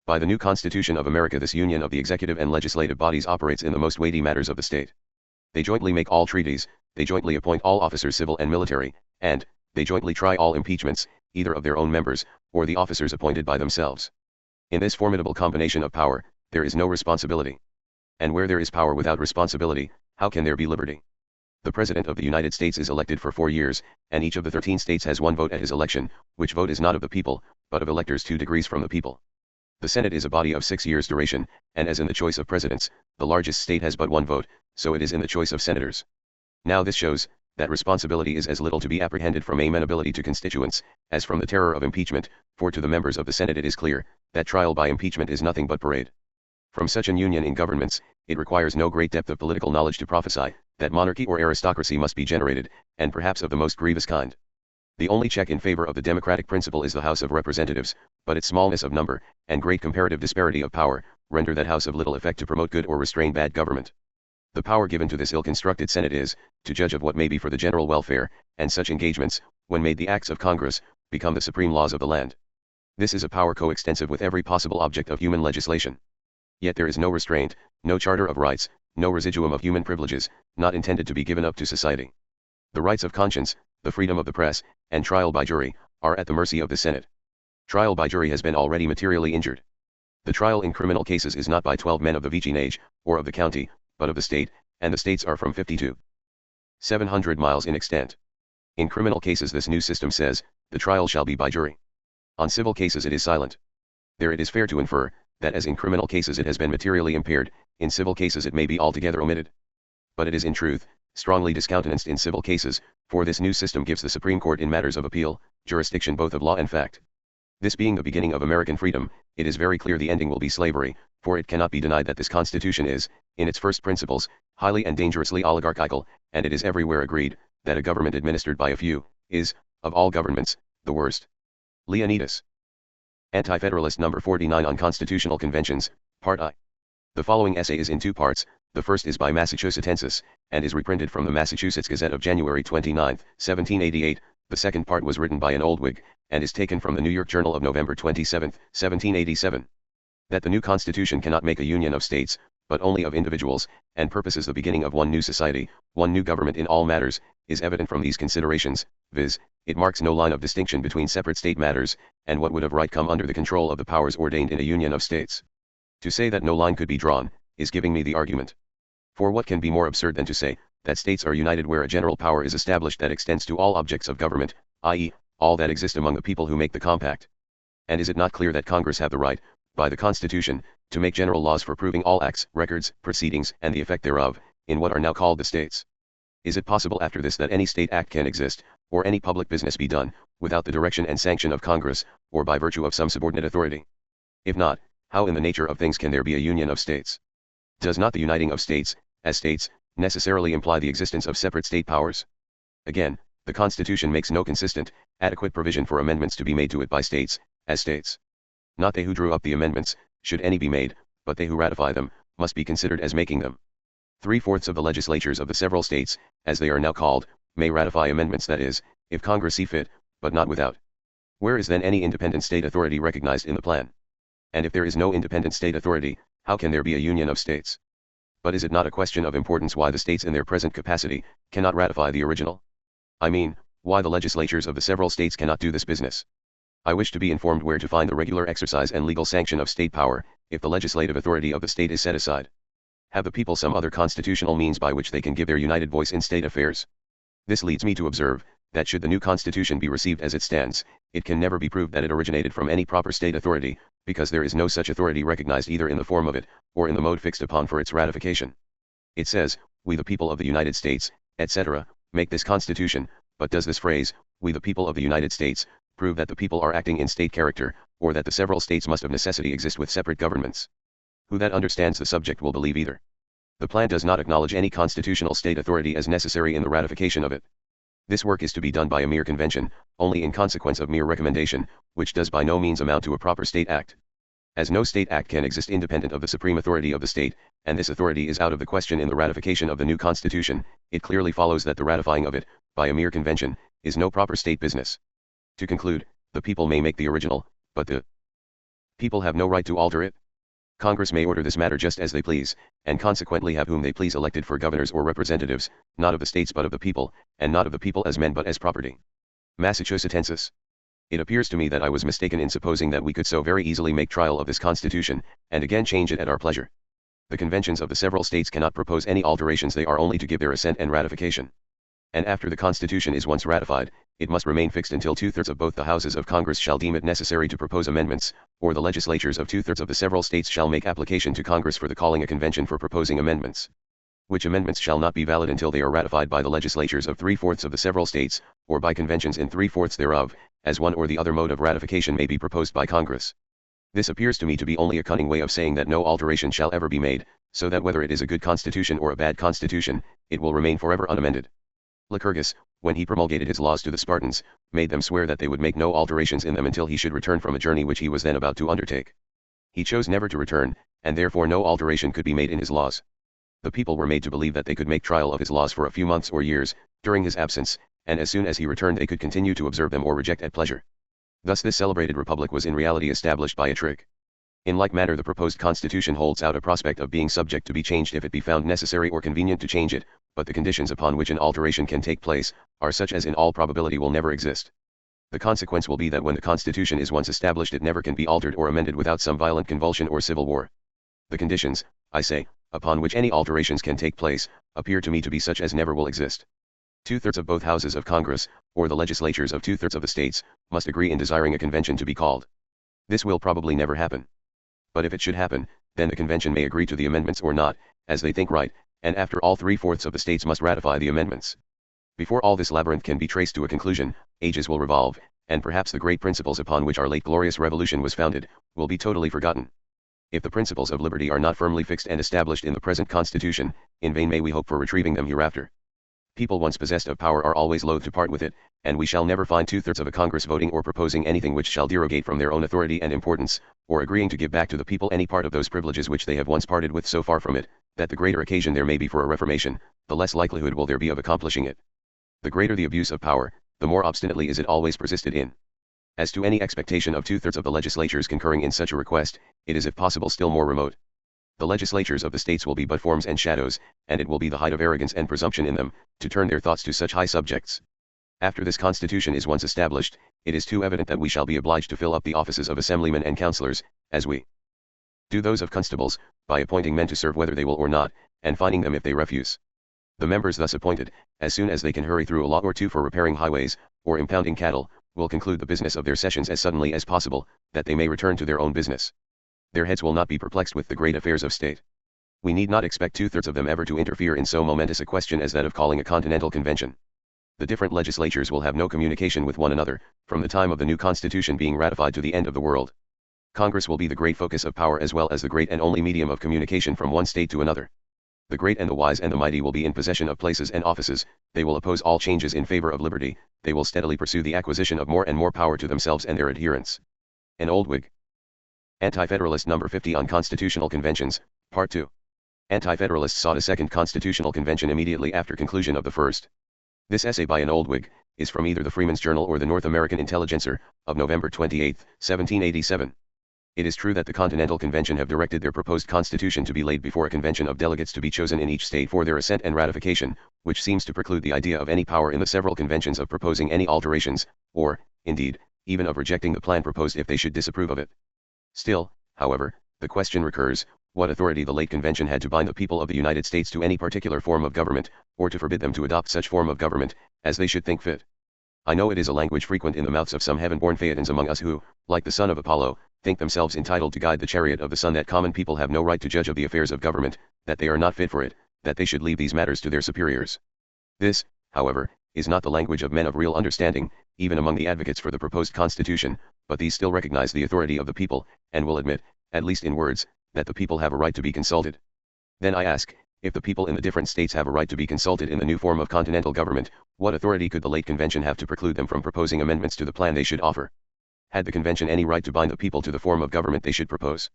Speaker 1: By the new Constitution of America this union of the executive and legislative bodies operates in the most weighty matters of the state. They jointly make all treaties, they jointly appoint all officers civil and military, and, they jointly try all impeachments, either of their own members, or the officers appointed by themselves. In this formidable combination of power, there is no responsibility. And where there is power without responsibility, how can there be liberty? The President of the United States is elected for 4 years, and each of the 13 states has one vote at his election, which vote is not of the people, but of electors 2 degrees from the people. The Senate is a body of 6 years' duration, and as in the choice of presidents, the largest state has but one vote, so it is in the choice of senators. Now this shows, that responsibility is as little to be apprehended from amenability to constituents, as from the terror of impeachment, for to the members of the Senate it is clear, that trial by impeachment is nothing but parade. From such an union in governments, it requires no great depth of political knowledge to prophesy, that monarchy or aristocracy must be generated, and perhaps of the most grievous kind. The only check in favor of the democratic principle is the House of Representatives, but its smallness of number, and great comparative disparity of power, render that house of little effect to promote good or restrain bad government. The power given to this ill-constructed Senate is, to judge of what may be for the general welfare, and such engagements, when made the acts of Congress, become the supreme laws of the land. This is a power coextensive with every possible object of human legislation. Yet there is no restraint, no charter of rights, no residuum of human privileges, not intended to be given up to society. The rights of conscience, the freedom of the press, and trial by jury, are at the mercy of the Senate. Trial by jury has been already materially injured. The trial in criminal cases is not by 12 men of the vicinage, or of the county, but of the state, and the states are from 50 to 700 miles in extent. In criminal cases this new system says, the trial shall be by jury. On civil cases it is silent. There it is fair to infer, that as in criminal cases it has been materially impaired, in civil cases it may be altogether omitted. But it is in truth, strongly discountenanced in civil cases, for this new system gives the Supreme Court in matters of appeal, jurisdiction both of law and fact. This being the beginning of American freedom, it is very clear the ending will be slavery, for it cannot be denied that this Constitution is, in its first principles, highly and dangerously oligarchical, and it is everywhere agreed, that a government administered by a few, is, of all governments, the worst. Leonidas. Anti-Federalist No. 49 on Constitutional Conventions, Part I. The following essay is in two parts. The first is by Massachusettensis, and is reprinted from the Massachusetts Gazette of January 29, 1788. The second part was written by an old Whig, and is taken from the New York Journal of November 27, 1787. That the new Constitution cannot make a union of states, but only of individuals, and purposes the beginning of one new society, one new government in all matters, is evident from these considerations, viz., it marks no line of distinction between separate state matters, and what would of right come under the control of the powers ordained in a union of states. To say that no line could be drawn, is giving me the argument. For what can be more absurd than to say, that states are united where a general power is established that extends to all objects of government, i.e., all that exist among the people who make the compact? And is it not clear that Congress have the right, by the Constitution, to make general laws for proving all acts, records, proceedings, and the effect thereof, in what are now called the states? Is it possible after this that any state act can exist, or any public business be done, without the direction and sanction of Congress, or by virtue of some subordinate authority? If not, how in the nature of things can there be a union of states? Does not the uniting of states, as states, necessarily imply the existence of separate state powers? Again, the Constitution makes no consistent, adequate provision for amendments to be made to it by states, as states. Not they who drew up the amendments, should any be made, but they who ratify them, must be considered as making them. 3/4 of the legislatures of the several states, as they are now called, may ratify amendments, that is, if Congress see fit, but not without. Where is then any independent state authority recognized in the plan? And if there is no independent state authority, how can there be a union of states? But is it not a question of importance why the states in their present capacity, cannot ratify the original? I mean, why the legislatures of the several states cannot do this business? I wish to be informed where to find the regular exercise and legal sanction of state power, if the legislative authority of the state is set aside. Have the people some other constitutional means by which they can give their united voice in state affairs? This leads me to observe, that should the new Constitution be received as it stands, it can never be proved that it originated from any proper state authority, because there is no such authority recognized either in the form of it, or in the mode fixed upon for its ratification. It says, we the people of the United States, etc., make this Constitution, but does this phrase, we the people of the United States, prove that the people are acting in state character, or that the several states must of necessity exist with separate governments? Who that understands the subject will believe either. The plan does not acknowledge any constitutional state authority as necessary in the ratification of it. This work is to be done by a mere convention, only in consequence of mere recommendation, which does by no means amount to a proper state act. As no state act can exist independent of the supreme authority of the state, and this authority is out of the question in the ratification of the new Constitution, it clearly follows that the ratifying of it, by a mere convention, is no proper state business. To conclude, the people may make the original, but the people have no right to alter it. Congress may order this matter just as they please, and consequently have whom they please elected for governors or representatives, not of the states but of the people, and not of the people as men but as property. Massachusettensis. It appears to me that I was mistaken in supposing that we could so very easily make trial of this Constitution, and again change it at our pleasure. The conventions of the several states cannot propose any alterations, they are only to give their assent and ratification. And after the Constitution is once ratified, it must remain fixed until 2/3 of both the houses of Congress shall deem it necessary to propose amendments, or the legislatures of 2/3 of the several states shall make application to Congress for the calling a convention for proposing amendments. Which amendments shall not be valid until they are ratified by the legislatures of 3/4 of the several states, or by conventions in 3/4 thereof, as one or the other mode of ratification may be proposed by Congress. This appears to me to be only a cunning way of saying that no alteration shall ever be made, so that whether it is a good constitution or a bad constitution, it will remain forever unamended. Lycurgus, when he promulgated his laws to the Spartans, made them swear that they would make no alterations in them until he should return from a journey which he was then about to undertake. He chose never to return, and therefore no alteration could be made in his laws. The people were made to believe that they could make trial of his laws for a few months or years, during his absence, and as soon as he returned they could continue to observe them or reject at pleasure. Thus this celebrated republic was in reality established by a trick. In like manner the proposed constitution holds out a prospect of being subject to be changed if it be found necessary or convenient to change it, but the conditions upon which an alteration can take place, are such as in all probability will never exist. The consequence will be that when the constitution is once established it never can be altered or amended without some violent convulsion or civil war. The conditions, I say, upon which any alterations can take place, appear to me to be such as never will exist. 2/3 of both houses of Congress, or the legislatures of 2/3 of the states, must agree in desiring a convention to be called. This will probably never happen. But if it should happen, then the convention may agree to the amendments or not, as they think right, and after all 3/4 of the states must ratify the amendments. Before all this labyrinth can be traced to a conclusion, ages will revolve, and perhaps the great principles upon which our late glorious revolution was founded, will be totally forgotten. If the principles of liberty are not firmly fixed and established in the present constitution, in vain may we hope for retrieving them hereafter. People once possessed of power are always loath to part with it, and we shall never find 2/3 of a Congress voting or proposing anything which shall derogate from their own authority and importance, or agreeing to give back to the people any part of those privileges which they have once parted with so far from it, that the greater occasion there may be for a reformation, the less likelihood will there be of accomplishing it. The greater the abuse of power, the more obstinately is it always persisted in. As to any expectation of 2/3 of the legislatures concurring in such a request, it is if possible still more remote. The legislatures of the states will be but forms and shadows, and it will be the height of arrogance and presumption in them, to turn their thoughts to such high subjects. After this constitution is once established, it is too evident that we shall be obliged to fill up the offices of assemblymen and councillors, as we do those of constables, by appointing men to serve whether they will or not, and fining them if they refuse. The members thus appointed, as soon as they can hurry through a law or two for repairing highways, or impounding cattle, will conclude the business of their sessions as suddenly as possible, that they may return to their own business. Their heads will not be perplexed with the great affairs of state. We need not expect 2/3 of them ever to interfere in so momentous a question as that of calling a continental convention. The different legislatures will have no communication with one another, from the time of the new constitution being ratified to the end of the world. Congress will be the great focus of power as well as the great and only medium of communication from one state to another. The great and the wise and the mighty will be in possession of places and offices, they will oppose all changes in favor of liberty, they will steadily pursue the acquisition of more and more power to themselves and their adherents. An old Whig. Anti-Federalist number 50 on Constitutional Conventions, Part 2. Anti-Federalists sought a second constitutional convention immediately after conclusion of the first. This essay by an old Whig is from either the Freeman's Journal or the North American Intelligencer, of November 28, 1787. It is true that the Continental Convention have directed their proposed constitution to be laid before a convention of delegates to be chosen in each state for their assent and ratification, which seems to preclude the idea of any power in the several conventions of proposing any alterations, or, indeed, even of rejecting the plan proposed if they should disapprove of it. Still, however, the question recurs, what authority the late convention had to bind the people of the United States to any particular form of government, or to forbid them to adopt such form of government, as they should think fit. I know it is a language frequent in the mouths of some heaven-born Phaetons among us who, like the son of Apollo, think themselves entitled to guide the chariot of the sun, that common people have no right to judge of the affairs of government, that they are not fit for it, that they should leave these matters to their superiors. This, however, is not the language of men of real understanding, even among the advocates for the proposed constitution, but these still recognize the authority of the people, and will admit, at least in words, that the people have a right to be consulted. Then I ask, if the people in the different states have a right to be consulted in the new form of continental government, what authority could the late convention have to preclude them from proposing amendments to the plan they should offer? Had the convention any right to bind the people to the form of government they should propose?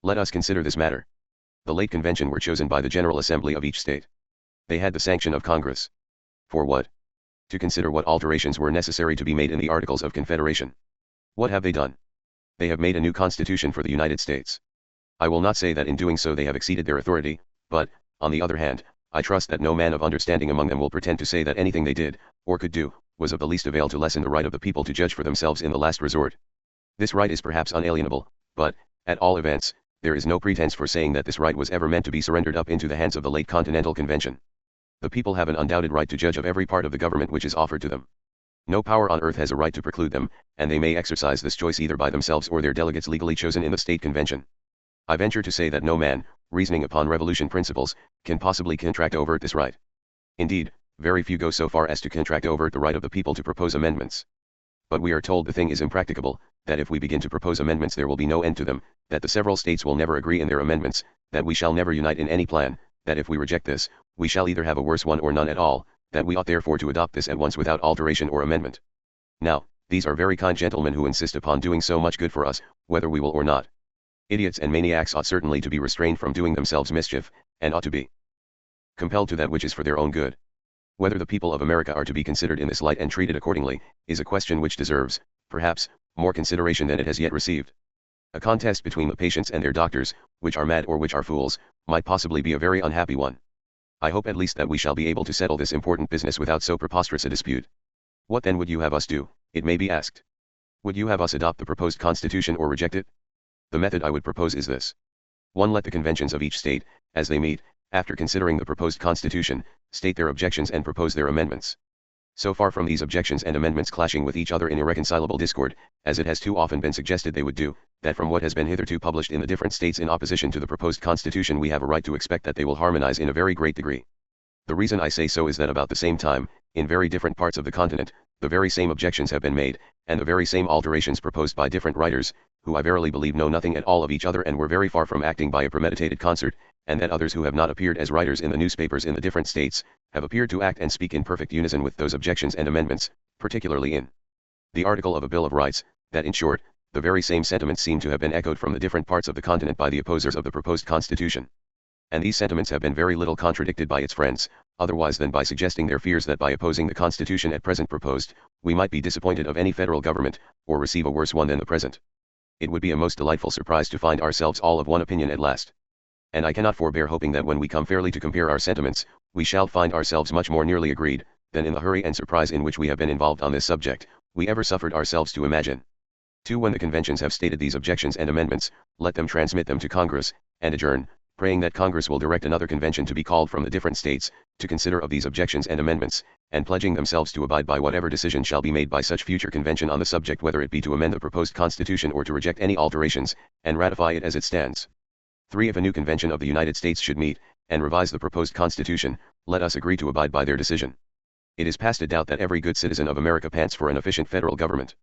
Speaker 1: Let us consider this matter. The late convention were chosen by the General Assembly of each state. They had the sanction of Congress. For what? To consider what alterations were necessary to be made in the Articles of Confederation. What have they done? They have made a new constitution for the United States. I will not say that in doing so they have exceeded their authority, but, on the other hand, I trust that no man of understanding among them will pretend to say that anything they did, or could do, was of the least avail to lessen the right of the people to judge for themselves in the last resort. This right is perhaps unalienable, but, at all events, there is no pretense for saying that this right was ever meant to be surrendered up into the hands of the late Continental Convention. The people have an undoubted right to judge of every part of the government which is offered to them. No power on earth has a right to preclude them, and they may exercise this choice either by themselves or their delegates legally chosen in the state convention. I venture to say that no man, reasoning upon revolution principles, can possibly contract or overt this right. Indeed, very few go so far as to contract or overt the right of the people to propose amendments. But we are told the thing is impracticable, that if we begin to propose amendments there will be no end to them, that the several states will never agree in their amendments, that we shall never unite in any plan, that if we reject this, we shall either have a worse one or none at all, that we ought therefore to adopt this at once without alteration or amendment. Now, these are very kind gentlemen who insist upon doing so much good for us, whether we will or not. Idiots and maniacs ought certainly to be restrained from doing themselves mischief, and ought to be compelled to that which is for their own good. Whether the people of America are to be considered in this light and treated accordingly, is a question which deserves, perhaps, more consideration than it has yet received. A contest between the patients and their doctors, which are mad or which are fools, might possibly be a very unhappy one. I hope at least that we shall be able to settle this important business without so preposterous a dispute. What then would you have us do, it may be asked? Would you have us adopt the proposed constitution or reject it? The method I would propose is this. 1. Let the conventions of each state, as they meet, after considering the proposed constitution, state their objections and propose their amendments. So far from these objections and amendments clashing with each other in irreconcilable discord, as it has too often been suggested they would do, that from what has been hitherto published in the different states in opposition to the proposed constitution we have a right to expect that they will harmonize in a very great degree. The reason I say so is that about the same time, in very different parts of the continent, the very same objections have been made, and the very same alterations proposed by different writers, who I verily believe know nothing at all of each other and were very far from acting by a premeditated concert, and that others who have not appeared as writers in the newspapers in the different states, have appeared to act and speak in perfect unison with those objections and amendments, particularly in the article of a Bill of Rights, that in short, the very same sentiments seem to have been echoed from the different parts of the continent by the opposers of the proposed constitution. And these sentiments have been very little contradicted by its friends, otherwise than by suggesting their fears that by opposing the constitution at present proposed, we might be disappointed of any federal government, or receive a worse one than the present. It would be a most delightful surprise to find ourselves all of one opinion at last. And I cannot forbear hoping that when we come fairly to compare our sentiments, we shall find ourselves much more nearly agreed, than in the hurry and surprise in which we have been involved on this subject, we ever suffered ourselves to imagine. 2. When the conventions have stated these objections and amendments, let them transmit them to Congress, and adjourn, praying that Congress will direct another convention to be called from the different states, to consider of these objections and amendments, and pledging themselves to abide by whatever decision shall be made by such future convention on the subject, whether it be to amend the proposed constitution or to reject any alterations, and ratify it as it stands. 3. If a new convention of the United States should meet, and revise the proposed constitution, let us agree to abide by their decision. It is past a doubt that every good citizen of America pants for an efficient federal government.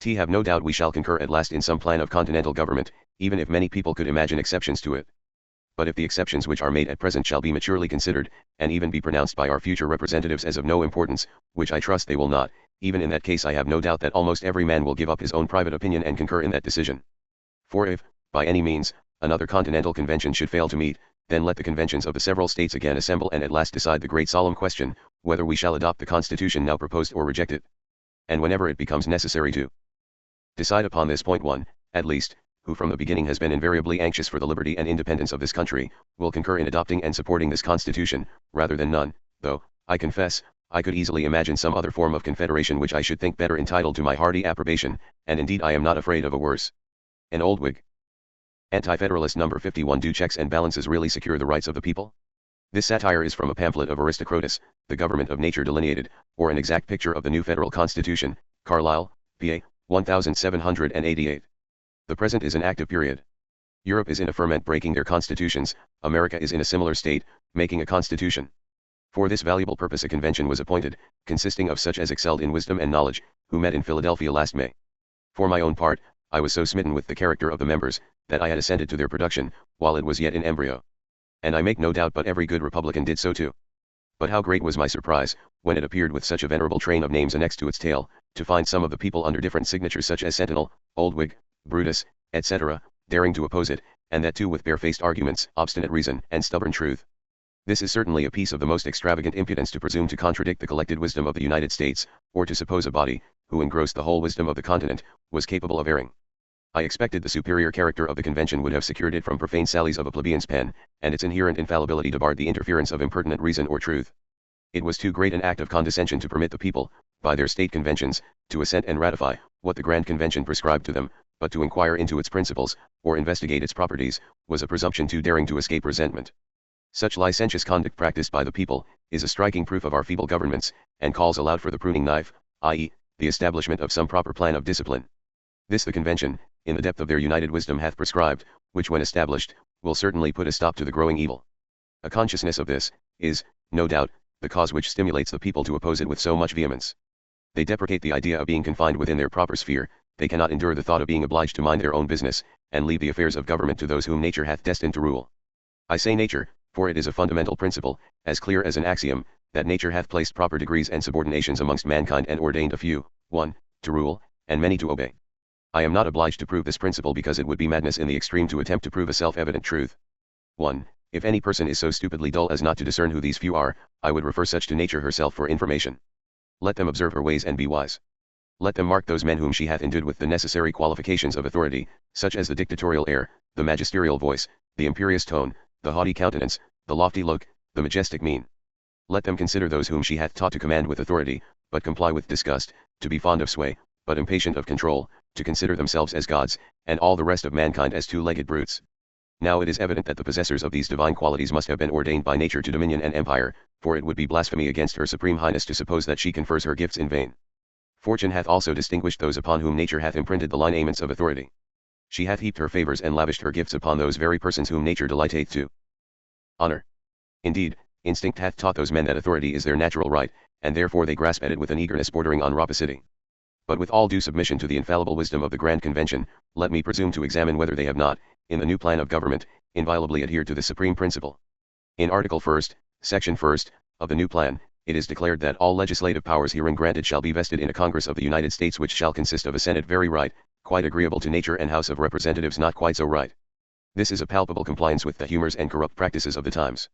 Speaker 1: Have no doubt we shall concur at last in some plan of continental government, even if many people could imagine exceptions to it. But if the exceptions which are made at present shall be maturely considered, and even be pronounced by our future representatives as of no importance, which I trust they will not, even in that case I have no doubt that almost every man will give up his own private opinion and concur in that decision. 4. If, by any means, another continental convention should fail to meet, then let the conventions of the several states again assemble and at last decide the great solemn question, whether we shall adopt the constitution now proposed or reject it. And whenever it becomes necessary to decide upon this point, one, at least, who from the beginning has been invariably anxious for the liberty and independence of this country, will concur in adopting and supporting this constitution, rather than none, though, I confess, I could easily imagine some other form of confederation which I should think better entitled to my hearty approbation, and indeed I am not afraid of a worse. An old Whig Anti-Federalist number 51. Do checks and balances really secure the rights of the people? This satire is from a pamphlet of Aristocratus, The Government of Nature Delineated, or an exact picture of the new federal constitution, Carlisle, PA, 1788. The present is an active period. Europe is in a ferment breaking their constitutions, America is in a similar state, making a constitution. For this valuable purpose a convention was appointed, consisting of such as excelled in wisdom and knowledge, who met in Philadelphia last May. For my own part, I was so smitten with the character of the members, that I had assented to their production, while it was yet in embryo. And I make no doubt but every good Republican did so too. But how great was my surprise, when it appeared with such a venerable train of names annexed to its tail, to find some of the people under different signatures such as Sentinel, Old Whig, Brutus, etc., daring to oppose it, and that too with barefaced arguments, obstinate reason, and stubborn truth. This is certainly a piece of the most extravagant impudence to presume to contradict the collected wisdom of the United States, or to suppose a body, who engrossed the whole wisdom of the continent, was capable of erring. I expected the superior character of the convention would have secured it from profane sallies of a plebeian's pen, and its inherent infallibility debarred the interference of impertinent reason or truth. It was too great an act of condescension to permit the people, by their state conventions, to assent and ratify what the Grand Convention prescribed to them, but to inquire into its principles, or investigate its properties, was a presumption too daring to escape resentment. Such licentious conduct practiced by the people, is a striking proof of our feeble governments, and calls aloud for the pruning knife, i.e., the establishment of some proper plan of discipline. This the convention, in the depth of their united wisdom hath prescribed, which when established, will certainly put a stop to the growing evil. A consciousness of this, is, no doubt, the cause which stimulates the people to oppose it with so much vehemence. They deprecate the idea of being confined within their proper sphere, they cannot endure the thought of being obliged to mind their own business, and leave the affairs of government to those whom nature hath destined to rule. I say nature, for it is a fundamental principle, as clear as an axiom, that nature hath placed proper degrees and subordinations amongst mankind and ordained a few, 1, to rule, and many to obey. I am not obliged to prove this principle because it would be madness in the extreme to attempt to prove a self-evident truth. 1. If any person is so stupidly dull as not to discern who these few are, I would refer such to nature herself for information. Let them observe her ways and be wise. Let them mark those men whom she hath endued with the necessary qualifications of authority, such as the dictatorial air, the magisterial voice, the imperious tone, the haughty countenance, the lofty look, the majestic mien. Let them consider those whom she hath taught to command with authority, but comply with disgust, to be fond of sway, but impatient of control, to consider themselves as gods, and all the rest of mankind as two-legged brutes. Now it is evident that the possessors of these divine qualities must have been ordained by nature to dominion and empire, for it would be blasphemy against her supreme highness to suppose that she confers her gifts in vain. Fortune hath also distinguished those upon whom nature hath imprinted the lineaments of authority. She hath heaped her favors and lavished her gifts upon those very persons whom nature delighteth to honor. Indeed, instinct hath taught those men that authority is their natural right, and therefore they grasp at it with an eagerness bordering on rapacity. But with all due submission to the infallible wisdom of the Grand Convention, let me presume to examine whether they have not, in the new plan of government, inviolably adhered to the supreme principle. In Article 1st, Section 1st, of the new plan, it is declared that all legislative powers herein granted shall be vested in a Congress of the United States, which shall consist of a Senate very right, quite agreeable to nature, and House of Representatives not quite so right. This is a palpable compliance with the humors and corrupt practices of the times.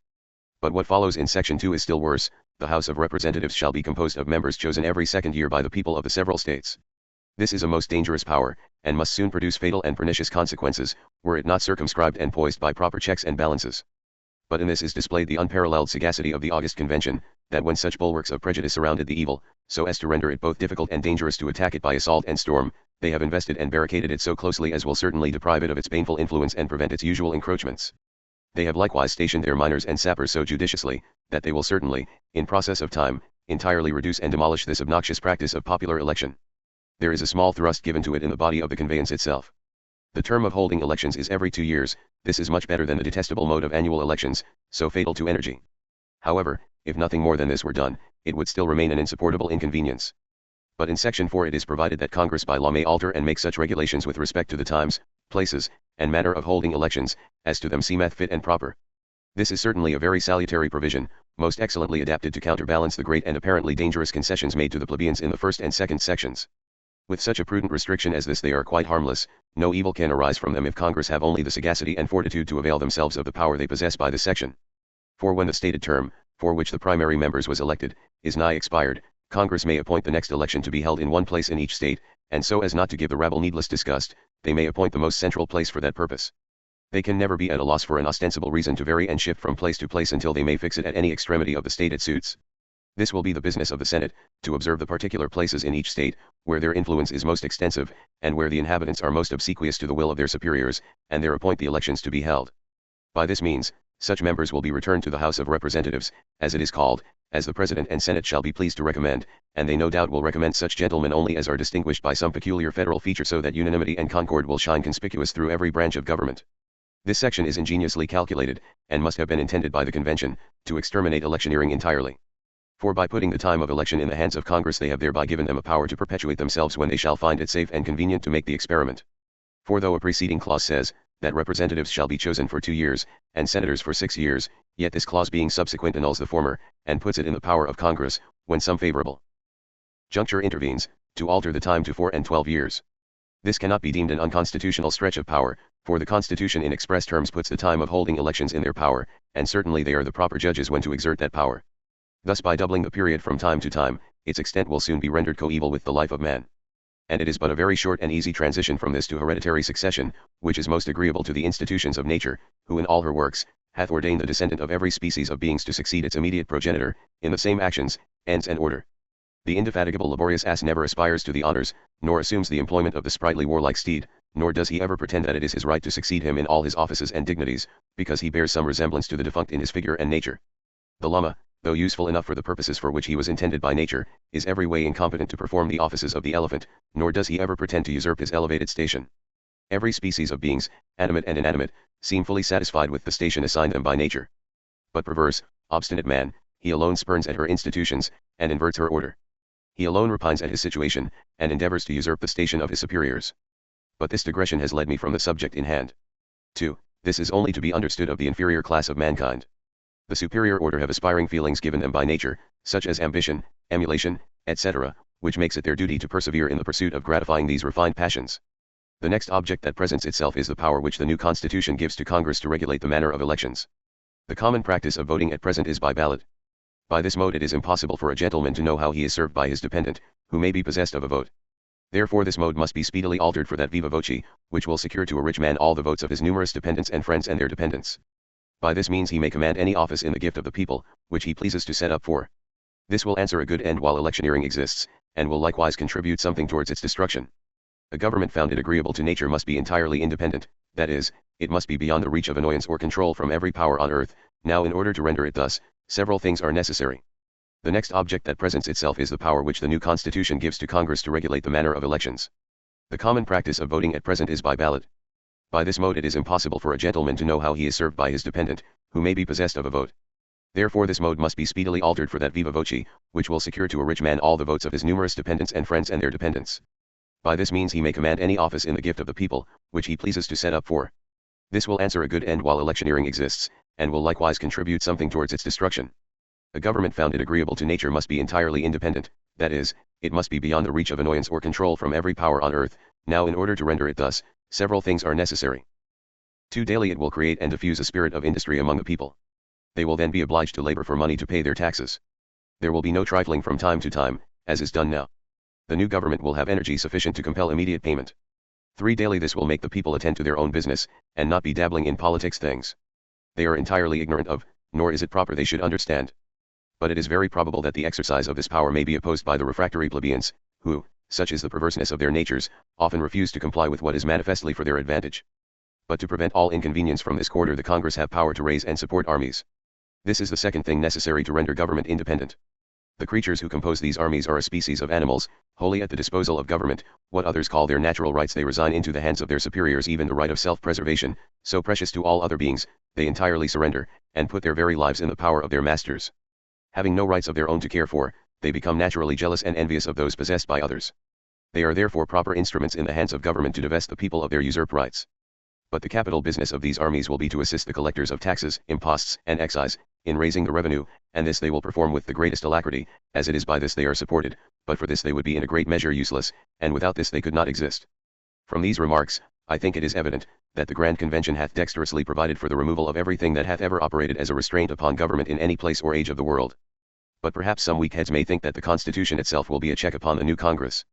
Speaker 1: But what follows in Section 2 is still worse. The House of Representatives shall be composed of members chosen every second year by the people of the several states. This is a most dangerous power, and must soon produce fatal and pernicious consequences, were it not circumscribed and poised by proper checks and balances. But in this is displayed the unparalleled sagacity of the August Convention, that when such bulwarks of prejudice surrounded the evil, so as to render it both difficult and dangerous to attack it by assault and storm, they have invested and barricaded it so closely as will certainly deprive it of its baneful influence and prevent its usual encroachments. They have likewise stationed their miners and sappers so judiciously, that they will certainly, in process of time, entirely reduce and demolish this obnoxious practice of popular election. There is a small thrust given to it in the body of the conveyance itself. The term of holding elections is every 2 years. This is much better than the detestable mode of annual elections, so fatal to energy. However, if nothing more than this were done, it would still remain an insupportable inconvenience. But in Section 4 it is provided that Congress by law may alter and make such regulations with respect to the times, places, and manner of holding elections, as to them seemeth fit and proper. This is certainly a very salutary provision, most excellently adapted to counterbalance the great and apparently dangerous concessions made to the plebeians in the first and second sections. With such a prudent restriction as this they are quite harmless. No evil can arise from them if Congress have only the sagacity and fortitude to avail themselves of the power they possess by this section. For when the stated term, for which the primary members was elected, is nigh expired, Congress may appoint the next election to be held in one place in each state, and so as not to give the rabble needless disgust, they may appoint the most central place for that purpose. They can never be at a loss for an ostensible reason to vary and shift from place to place until they may fix it at any extremity of the state it suits. This will be the business of the Senate, to observe the particular places in each state, where their influence is most extensive, and where the inhabitants are most obsequious to the will of their superiors, and there appoint the elections to be held. By this means, such members will be returned to the House of Representatives, as it is called, as the President and Senate shall be pleased to recommend, and they no doubt will recommend such gentlemen only as are distinguished by some peculiar federal feature, so that unanimity and concord will shine conspicuous through every branch of government. This section is ingeniously calculated, and must have been intended by the Convention, to exterminate electioneering entirely. For by putting the time of election in the hands of Congress they have thereby given them a power to perpetuate themselves when they shall find it safe and convenient to make the experiment. For though a preceding clause says, that representatives shall be chosen for 2 years, and senators for 6 years, yet this clause being subsequent annuls the former, and puts it in the power of Congress, when some favorable juncture intervenes, to alter the time to 4 and 12 years. This cannot be deemed an unconstitutional stretch of power, for the Constitution in express terms puts the time of holding elections in their power, and certainly they are the proper judges when to exert that power. Thus by doubling the period from time to time, its extent will soon be rendered coeval with the life of man. And it is but a very short and easy transition from this to hereditary succession, which is most agreeable to the institutions of nature, who in all her works, hath ordained the descendant of every species of beings to succeed its immediate progenitor, in the same actions, ends and order. The indefatigable laborious ass never aspires to the honors, nor assumes the employment of the sprightly warlike steed, nor does he ever pretend that it is his right to succeed him in all his offices and dignities, because he bears some resemblance to the defunct in his figure and nature. The llama, though useful enough for the purposes for which he was intended by nature, is every way incompetent to perform the offices of the elephant, nor does he ever pretend to usurp his elevated station. Every species of beings, animate and inanimate, seem fully satisfied with the station assigned them by nature. But perverse, obstinate man, he alone spurns at her institutions, and inverts her order. He alone repines at his situation, and endeavors to usurp the station of his superiors. But this digression has led me from the subject in hand. 2. This is only to be understood of the inferior class of mankind. The superior order have aspiring feelings given them by nature, such as ambition, emulation, etc., which makes it their duty to persevere in the pursuit of gratifying these refined passions. The next object that presents itself is the power which the new Constitution gives to Congress to regulate the manner of elections. The common practice of voting at present is by ballot. By this mode it is impossible for a gentleman to know how he is served by his dependent, who may be possessed of a vote. Therefore this mode must be speedily altered for that viva voce, which will secure to a rich man all the votes of his numerous dependents and friends and their dependents. By this means he may command any office in the gift of the people, which he pleases to set up for. This will answer a good end while electioneering exists, and will likewise contribute something towards its destruction. A government founded agreeable to nature must be entirely independent, that is, it must be beyond the reach of annoyance or control from every power on earth. Now in order to render it thus, several things are necessary. The next object that presents itself is the power which the new Constitution gives to Congress to regulate the manner of elections. The common practice of voting at present is by ballot. By this mode it is impossible for a gentleman to know how he is served by his dependent, who may be possessed of a vote. Therefore this mode must be speedily altered for that viva voce, which will secure to a rich man all the votes of his numerous dependents and friends and their dependents. By this means he may command any office in the gift of the people, which he pleases to set up for. This will answer a good end while electioneering exists, and will likewise contribute something towards its destruction. A government founded agreeable to nature must be entirely independent, that is, it must be beyond the reach of annoyance or control from every power on earth. Now in order to render it thus, several things are necessary. 2. Daily it will create and diffuse a spirit of industry among the people. They will then be obliged to labor for money to pay their taxes. There will be no trifling from time to time, as is done now. The new government will have energy sufficient to compel immediate payment. 3. Daily this will make the people attend to their own business, and not be dabbling in politics things. They are entirely ignorant of, nor is it proper they should understand. But it is very probable that the exercise of this power may be opposed by the refractory plebeians, who, such is the perverseness of their natures, often refuse to comply with what is manifestly for their advantage. But to prevent all inconvenience from this quarter the Congress have power to raise and support armies. This is the second thing necessary to render government independent. The creatures who compose these armies are a species of animals, wholly at the disposal of government. What others call their natural rights they resign into the hands of their superiors, even the right of self-preservation, so precious to all other beings, they entirely surrender, and put their very lives in the power of their masters. Having no rights of their own to care for, they become naturally jealous and envious of those possessed by others. They are therefore proper instruments in the hands of government to divest the people of their usurped rights. But the capital business of these armies will be to assist the collectors of taxes, imposts, and excise, in raising the revenue, and this they will perform with the greatest alacrity, as it is by this they are supported, but for this they would be in a great measure useless, and without this they could not exist. From these remarks, I think it is evident, that the Grand Convention hath dexterously provided for the removal of everything that hath ever operated as a restraint upon government in any place or age of the world. But perhaps some weak heads may think that the Constitution itself will be a check upon the new Congress.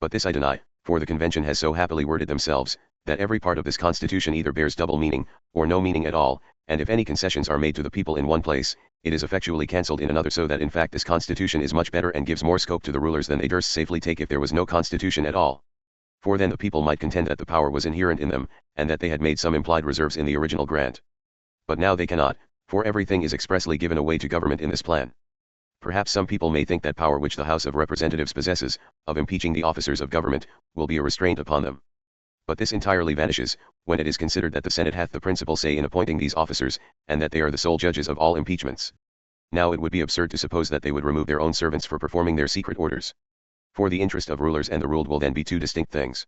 Speaker 1: But this I deny, for the Convention has so happily worded themselves, that every part of this Constitution either bears double meaning, or no meaning at all, and if any concessions are made to the people in one place, it is effectually cancelled in another, so that in fact this Constitution is much better and gives more scope to the rulers than they durst safely take if there was no Constitution at all. For then the people might contend that the power was inherent in them, and that they had made some implied reserves in the original grant. But now they cannot, for everything is expressly given away to government in this plan. Perhaps some people may think that power which the House of Representatives possesses, of impeaching the officers of government, will be a restraint upon them. But this entirely vanishes, when it is considered that the Senate hath the principal say in appointing these officers, and that they are the sole judges of all impeachments. Now it would be absurd to suppose that they would remove their own servants for performing their secret orders. For the interest of rulers and the ruled will then be two distinct things.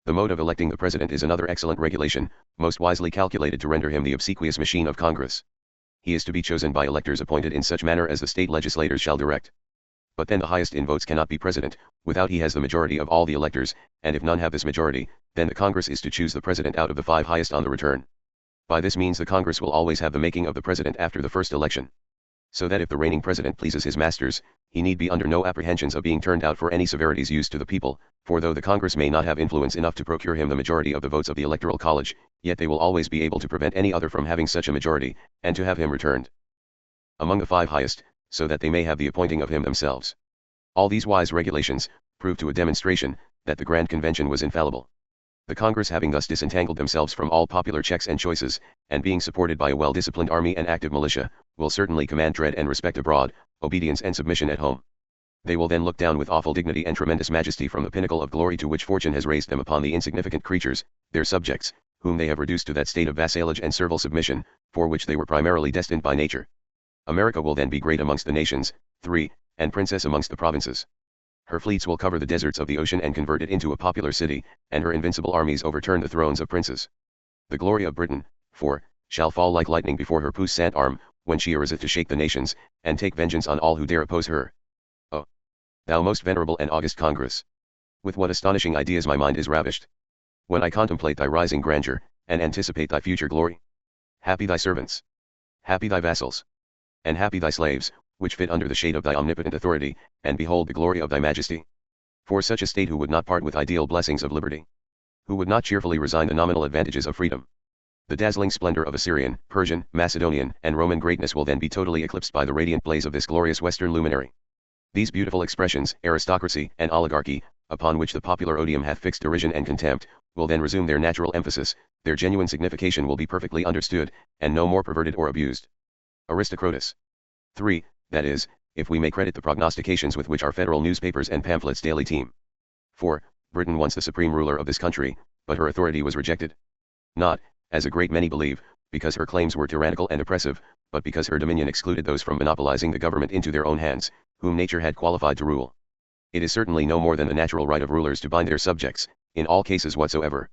Speaker 1: The mode of electing the president is another excellent regulation, most wisely calculated to render him the obsequious machine of Congress. He is to be chosen by electors appointed in such manner as the state legislators shall direct. But then the highest in votes cannot be president, without he has the majority of all the electors, and if none have this majority, then the Congress is to choose the president out of the 5 highest on the return. By this means the Congress will always have the making of the president after the first election. So that if the reigning president pleases his masters, he need be under no apprehensions of being turned out for any severities used to the people, for though the Congress may not have influence enough to procure him the majority of the votes of the Electoral College, yet they will always be able to prevent any other from having such a majority, and to have him returned among the 5 highest, so that they may have the appointing of him themselves. All these wise regulations prove to a demonstration that the Grand Convention was infallible. The Congress having thus disentangled themselves from all popular checks and choices, and being supported by a well-disciplined army and active militia, will certainly command dread and respect abroad, obedience and submission at home. They will then look down with awful dignity and tremendous majesty from the pinnacle of glory to which fortune has raised them upon the insignificant creatures, their subjects, whom they have reduced to that state of vassalage and servile submission, for which they were primarily destined by nature. America will then be great amongst the nations, 3, and princess amongst the provinces. Her fleets will cover the deserts of the ocean and convert it into a popular city, and her invincible armies overturn the thrones of princes. The glory of Britain, 4, shall fall like lightning before her puissant arm, when she ariseth to shake the nations, and take vengeance on all who dare oppose her. Oh, thou most venerable and august Congress! With what astonishing ideas my mind is ravished, when I contemplate thy rising grandeur, and anticipate thy future glory. Happy thy servants! Happy thy vassals. And happy thy slaves, which fit under the shade of thy omnipotent authority, and behold the glory of thy majesty. For such a state who would not part with ideal blessings of liberty, who would not cheerfully resign the nominal advantages of freedom. The dazzling splendor of Assyrian, Persian, Macedonian, and Roman greatness will then be totally eclipsed by the radiant blaze of this glorious Western luminary. These beautiful expressions, aristocracy and oligarchy, upon which the popular odium hath fixed derision and contempt, will then resume their natural emphasis, their genuine signification will be perfectly understood, and no more perverted or abused. Aristocratus. 3. That is, if we may credit the prognostications with which our federal newspapers and pamphlets daily teem. 4. Britain once the supreme ruler of this country, but her authority was rejected. Not, as a great many believe, because her claims were tyrannical and oppressive, but because her dominion excluded those from monopolizing the government into their own hands, whom nature had qualified to rule. It is certainly no more than the natural right of rulers to bind their subjects, in all cases whatsoever.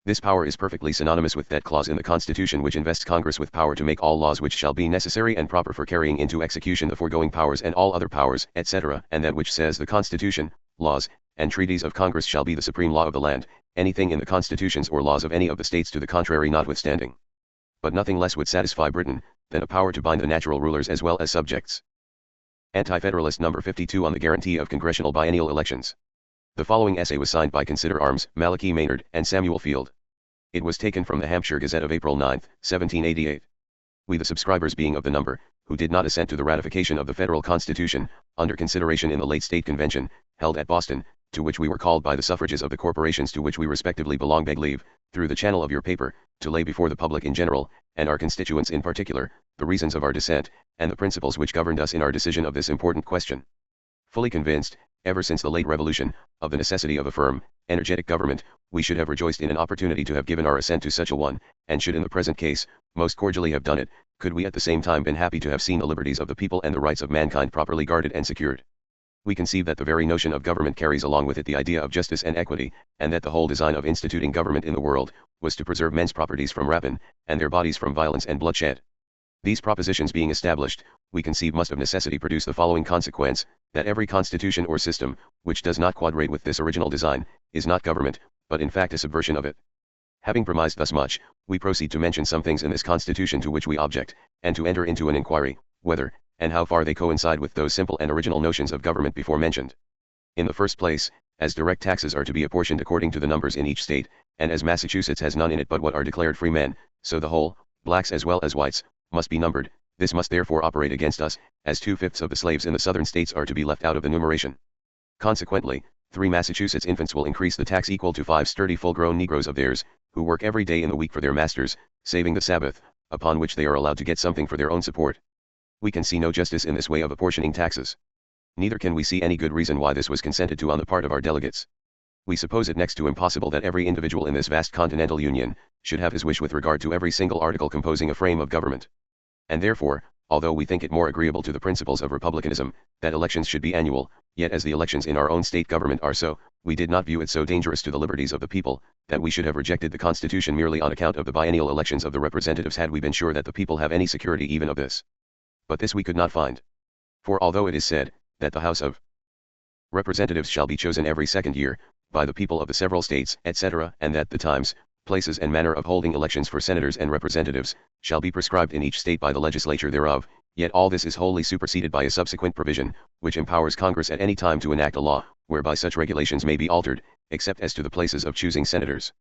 Speaker 1: This power is perfectly synonymous with that clause in the Constitution which invests Congress with power to make all laws which shall be necessary and proper for carrying into execution the foregoing powers and all other powers, etc., and that which says the Constitution, laws, and treaties of Congress shall be the supreme law of the land, anything in the constitutions or laws of any of the states to the contrary notwithstanding. But nothing less would satisfy Britain, than a power to bind the natural rulers as well as subjects. Anti-Federalist number 52 on the guarantee of congressional biennial elections. The following essay was signed by Consider Arms, Malachi Maynard, and Samuel Field. It was taken from the Hampshire Gazette of April 9, 1788. We the subscribers being of the number, who did not assent to the ratification of the federal constitution, under consideration in the late state convention, held at Boston, to which we were called by the suffrages of the corporations to which we respectively belong, beg leave, through the channel of your paper, to lay before the public in general, and our constituents in particular, the reasons of our dissent, and the principles which governed us in our decision of this important question. Fully convinced, ever since the late revolution, of the necessity of a firm, energetic government, we should have rejoiced in an opportunity to have given our assent to such a one, and should in the present case, most cordially have done it, could we at the same time been happy to have seen the liberties of the people and the rights of mankind properly guarded and secured. We conceive that the very notion of government carries along with it the idea of justice and equity, and that the whole design of instituting government in the world, was to preserve men's properties from rapine, and their bodies from violence and bloodshed. These propositions being established, we conceive must of necessity produce the following consequence, that every constitution or system, which does not quadrate with this original design, is not government, but in fact a subversion of it. Having premised thus much, we proceed to mention some things in this constitution to which we object, and to enter into an inquiry, whether, and how far they coincide with those simple and original notions of government before mentioned. In the first place, as direct taxes are to be apportioned according to the numbers in each state, and as Massachusetts has none in it but what are declared free men, so the whole, blacks as well as whites, must be numbered. This must therefore operate against us, as 2/5 of the slaves in the southern states are to be left out of the numeration. Consequently, 3 Massachusetts infants will increase the tax equal to 5 sturdy full-grown Negroes of theirs, who work every day in the week for their masters, saving the Sabbath, upon which they are allowed to get something for their own support. We can see no justice in this way of apportioning taxes. Neither can we see any good reason why this was consented to on the part of our delegates. We suppose it next to impossible that every individual in this vast continental union, should have his wish with regard to every single article composing a frame of government. And therefore, although we think it more agreeable to the principles of republicanism, that elections should be annual, yet as the elections in our own state government are so, we did not view it so dangerous to the liberties of the people, that we should have rejected the Constitution merely on account of the biennial elections of the representatives had we been sure that the people have any security even of this. But this we could not find. For although it is said, that the House of Representatives shall be chosen every second year, by the people of the several states, etc., and that the times, places and manner of holding elections for senators and representatives, shall be prescribed in each state by the legislature thereof, yet all this is wholly superseded by a subsequent provision, which empowers Congress at any time to enact a law, whereby such regulations may be altered, except as to the places of choosing senators.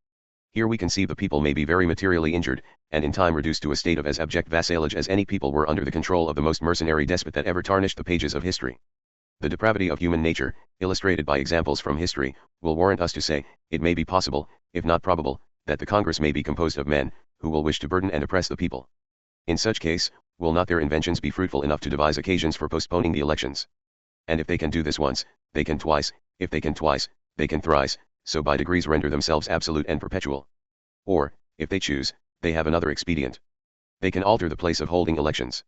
Speaker 1: Here we conceive the people may be very materially injured, and in time reduced to a state of as abject vassalage as any people were under the control of the most mercenary despot that ever tarnished the pages of history. The depravity of human nature, illustrated by examples from history, will warrant us to say, it may be possible, if not probable, that the Congress may be composed of men, who will wish to burden and oppress the people. In such case, will not their inventions be fruitful enough to devise occasions for postponing the elections? And if they can do this once, they can twice, if they can twice, they can thrice, so by degrees render themselves absolute and perpetual. Or, if they choose, they have another expedient. They can alter the place of holding elections.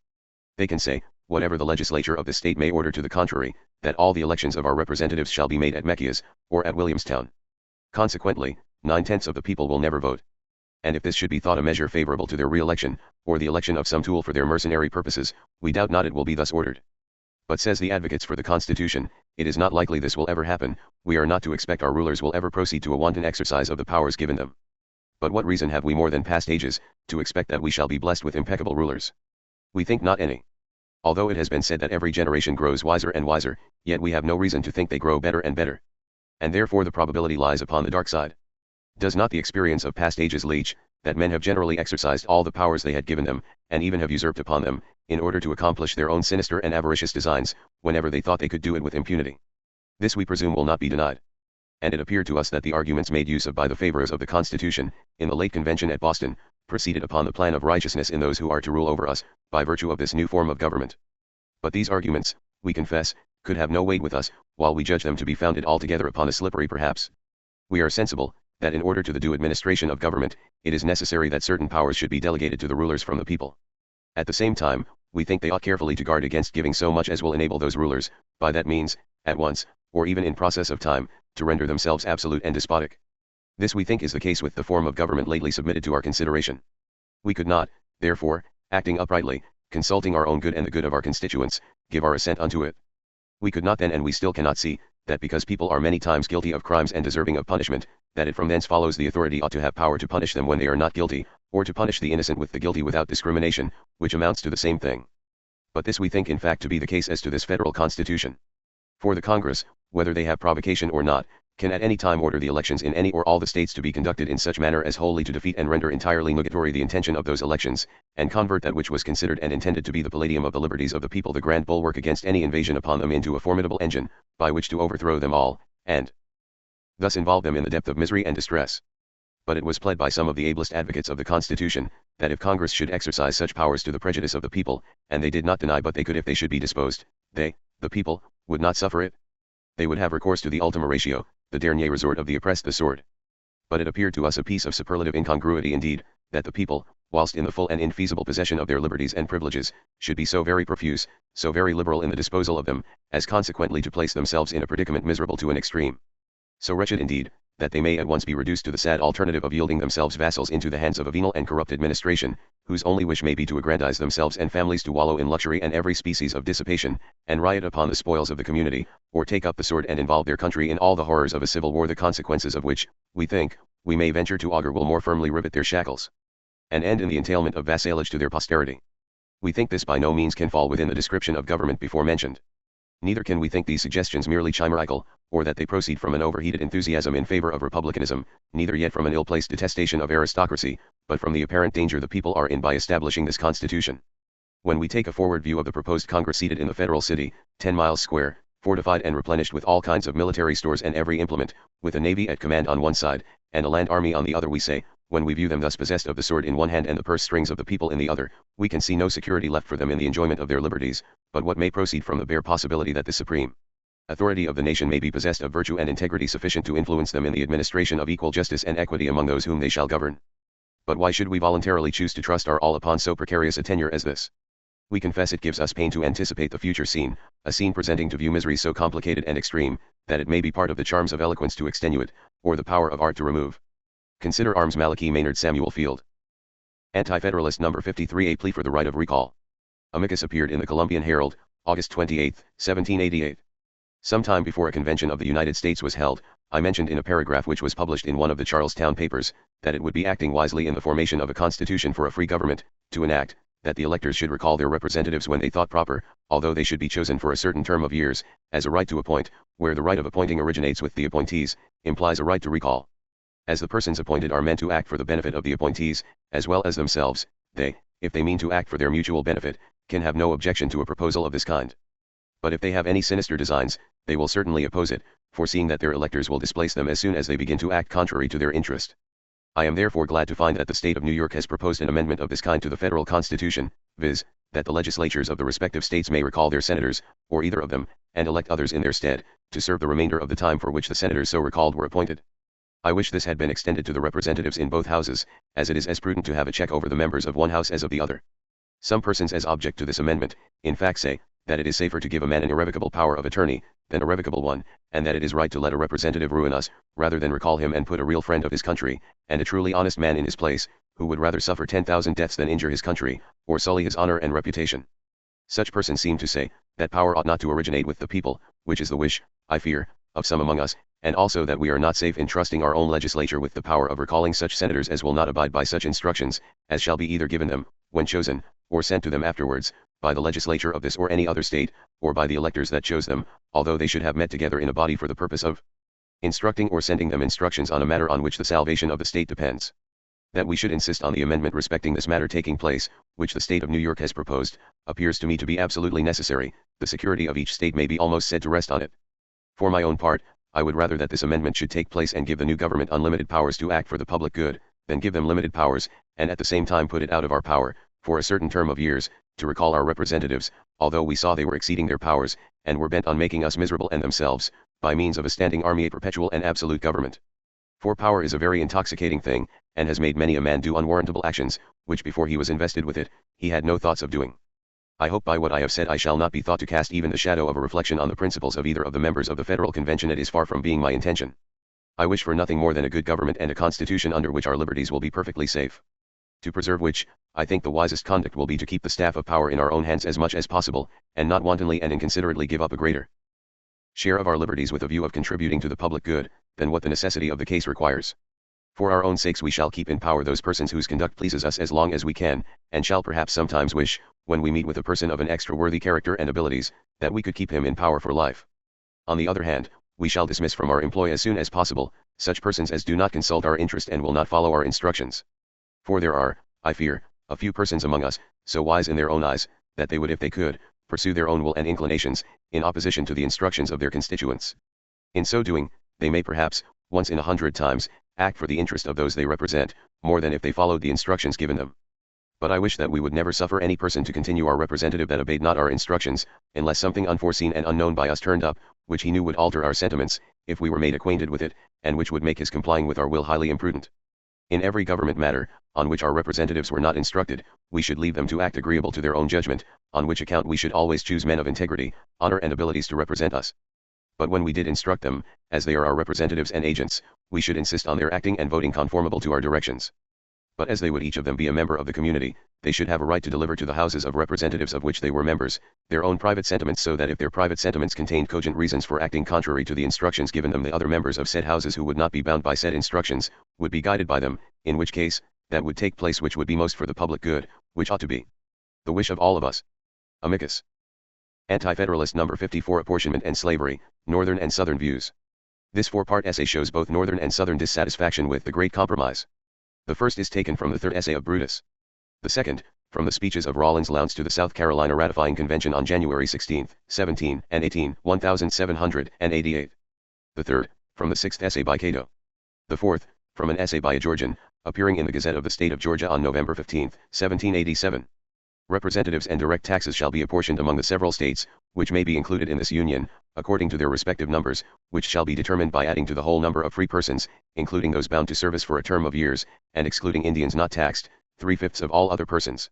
Speaker 1: They can say, whatever the legislature of the state may order to the contrary, that all the elections of our representatives shall be made at Mecchias, or at Williamstown. Consequently, 9/10 of the people will never vote. And if this should be thought a measure favorable to their re-election, or the election of some tool for their mercenary purposes, we doubt not it will be thus ordered. But says the advocates for the Constitution, it is not likely this will ever happen. We are not to expect our rulers will ever proceed to a wanton exercise of the powers given them. But what reason have we more than past ages, to expect that we shall be blessed with impeccable rulers? We think not any. Although it has been said that every generation grows wiser and wiser, yet we have no reason to think they grow better and better. And therefore the probability lies upon the dark side. Does not the experience of past ages teach that men have generally exercised all the powers they had given them, and even have usurped upon them, in order to accomplish their own sinister and avaricious designs, whenever they thought they could do it with impunity? This we presume will not be denied. And it appeared to us that the arguments made use of by the favorers of the Constitution, in the late convention at Boston, proceeded upon the plan of righteousness in those who are to rule over us, by virtue of this new form of government. But these arguments, we confess, could have no weight with us, while we judge them to be founded altogether upon a slippery perhaps. We are sensible, that in order to the due administration of government, it is necessary that certain powers should be delegated to the rulers from the people. At the same time, we think they ought carefully to guard against giving so much as will enable those rulers, by that means, at once, or even in process of time, to render themselves absolute and despotic. This we think is the case with the form of government lately submitted to our consideration. We could not, therefore, acting uprightly, consulting our own good and the good of our constituents, give our assent unto it. We could not then, and we still cannot see, that because people are many times guilty of crimes and deserving of punishment, that it from thence follows the authority ought to have power to punish them when they are not guilty, or to punish the innocent with the guilty without discrimination, which amounts to the same thing. But this we think in fact to be the case as to this federal constitution. For the Congress, whether they have provocation or not, can at any time order the elections in any or all the states to be conducted in such manner as wholly to defeat and render entirely nugatory the intention of those elections, and convert that which was considered and intended to be the palladium of the liberties of the people, the grand bulwark against any invasion upon them, into a formidable engine, by which to overthrow them all, and thus involve them in the depth of misery and distress. But it was pled by some of the ablest advocates of the Constitution, that if Congress should exercise such powers to the prejudice of the people, and they did not deny but they could if they should be disposed, they, the people, would not suffer it. They would have recourse to the ultima ratio, the dernier resort of the oppressed, the sword. But it appeared to us a piece of superlative incongruity indeed, that the people, whilst in the full and infeasible possession of their liberties and privileges, should be so very profuse, so very liberal in the disposal of them, as consequently to place themselves in a predicament miserable to an extreme. So wretched indeed, that they may at once be reduced to the sad alternative of yielding themselves vassals into the hands of a venal and corrupt administration, whose only wish may be to aggrandize themselves and families, to wallow in luxury and every species of dissipation, and riot upon the spoils of the community, or take up the sword and involve their country in all the horrors of a civil war, the consequences of which, we think, we may venture to augur will more firmly rivet their shackles, and end in the entailment of vassalage to their posterity. We think this by no means can fall within the description of government before mentioned. Neither can we think these suggestions merely chimerical, or that they proceed from an overheated enthusiasm in favor of republicanism, neither yet from an ill-placed detestation of aristocracy, but from the apparent danger the people are in by establishing this constitution. When we take a forward view of the proposed Congress seated in the federal city, 10 miles square, fortified and replenished with all kinds of military stores and every implement, with a navy at command on one side, and a land army on the other, we say, when we view them thus possessed of the sword in one hand and the purse strings of the people in the other, we can see no security left for them in the enjoyment of their liberties, but what may proceed from the bare possibility that the supreme authority of the nation may be possessed of virtue and integrity sufficient to influence them in the administration of equal justice and equity among those whom they shall govern. But why should we voluntarily choose to trust our all upon so precarious a tenure as this? We confess it gives us pain to anticipate the future scene, a scene presenting to view miseries so complicated and extreme, that it may be part of the charms of eloquence to extenuate, or the power of art to remove. Consider Arms Malachi Maynard Samuel Field. Anti-Federalist No. 53, a plea for the right of recall. Amicus appeared in the Columbian Herald, August 28, 1788. Some time before a convention of the United States was held, I mentioned in a paragraph which was published in one of the Charlestown papers, that it would be acting wisely in the formation of a constitution for a free government, to enact, that the electors should recall their representatives when they thought proper, although they should be chosen for a certain term of years, as a right to appoint, where the right of appointing originates with the appointees, implies a right to recall. As the persons appointed are meant to act for the benefit of the appointees, as well as themselves, they, if they mean to act for their mutual benefit, can have no objection to a proposal of this kind. But if they have any sinister designs, they will certainly oppose it, foreseeing that their electors will displace them as soon as they begin to act contrary to their interest. I am therefore glad to find that the state of New York has proposed an amendment of this kind to the federal constitution, viz., that the legislatures of the respective states may recall their senators, or either of them, and elect others in their stead, to serve the remainder of the time for which the senators so recalled were appointed. I wish this had been extended to the representatives in both houses, as it is as prudent to have a check over the members of one house as of the other. Some persons as object to this amendment, in fact say, that it is safer to give a man an irrevocable power of attorney, than a revocable one, and that it is right to let a representative ruin us, rather than recall him and put a real friend of his country, and a truly honest man in his place, who would rather suffer 10,000 deaths than injure his country, or sully his honor and reputation. Such persons seem to say, that power ought not to originate with the people, which is the wish, I fear, of some among us, and also that we are not safe in trusting our own legislature with the power of recalling such senators as will not abide by such instructions, as shall be either given them, when chosen, or sent to them afterwards, by the legislature of this or any other state, or by the electors that chose them, although they should have met together in a body for the purpose of instructing or sending them instructions on a matter on which the salvation of the state depends. That we should insist on the amendment respecting this matter taking place, which the state of New York has proposed, appears to me to be absolutely necessary. The security of each state may be almost said to rest on it. For my own part, I would rather that this amendment should take place and give the new government unlimited powers to act for the public good, than give them limited powers, and at the same time put it out of our power, for a certain term of years, to recall our representatives, although we saw they were exceeding their powers, and were bent on making us miserable and themselves, by means of a standing army, a perpetual and absolute government. For power is a very intoxicating thing, and has made many a man do unwarrantable actions, which before he was invested with it, he had no thoughts of doing. I hope by what I have said I shall not be thought to cast even the shadow of a reflection on the principles of either of the members of the Federal Convention. It is far from being my intention. I wish for nothing more than a good government and a constitution under which our liberties will be perfectly safe. To preserve which, I think the wisest conduct will be to keep the staff of power in our own hands as much as possible, and not wantonly and inconsiderately give up a greater share of our liberties with a view of contributing to the public good, than what the necessity of the case requires. For our own sakes we shall keep in power those persons whose conduct pleases us as long as we can, and shall perhaps sometimes wish, when we meet with a person of an extra worthy character and abilities, that we could keep him in power for life. On the other hand, we shall dismiss from our employ as soon as possible, such persons as do not consult our interest and will not follow our instructions. For there are, I fear, a few persons among us, so wise in their own eyes, that they would if they could, pursue their own will and inclinations, in opposition to the instructions of their constituents. In so doing, they may perhaps, once in 100 times, act for the interest of those they represent, more than if they followed the instructions given them. But I wish that we would never suffer any person to continue our representative that obeyed not our instructions, unless something unforeseen and unknown by us turned up, which he knew would alter our sentiments, if we were made acquainted with it, and which would make his complying with our will highly imprudent. In every government matter, on which our representatives were not instructed, we should leave them to act agreeable to their own judgment, on which account we should always choose men of integrity, honor and abilities to represent us. But when we did instruct them, as they are our representatives and agents, we should insist on their acting and voting conformable to our directions. But as they would each of them be a member of the community, they should have a right to deliver to the houses of representatives of which they were members, their own private sentiments, so that if their private sentiments contained cogent reasons for acting contrary to the instructions given them, the other members of said houses who would not be bound by said instructions, would be guided by them, in which case, that would take place which would be most for the public good, which ought to be the wish of all of us. Amicus. Anti-Federalist number 54, Apportionment and Slavery, Northern and Southern Views. This 4-part essay shows both Northern and Southern dissatisfaction with the Great Compromise. The first is taken from the third essay of Brutus. The second, from the speeches of Rawlins Lowndes to the South Carolina Ratifying Convention on January 16, 17, and 18, 1788. The third, from the sixth essay by Cato. The fourth, from an essay by a Georgian, appearing in the Gazette of the State of Georgia on November 15, 1787. Representatives and direct taxes shall be apportioned among the several states, which may be included in this Union, according to their respective numbers, which shall be determined by adding to the whole number of free persons, including those bound to service for a term of years, and excluding Indians not taxed, 3/5 of all other persons.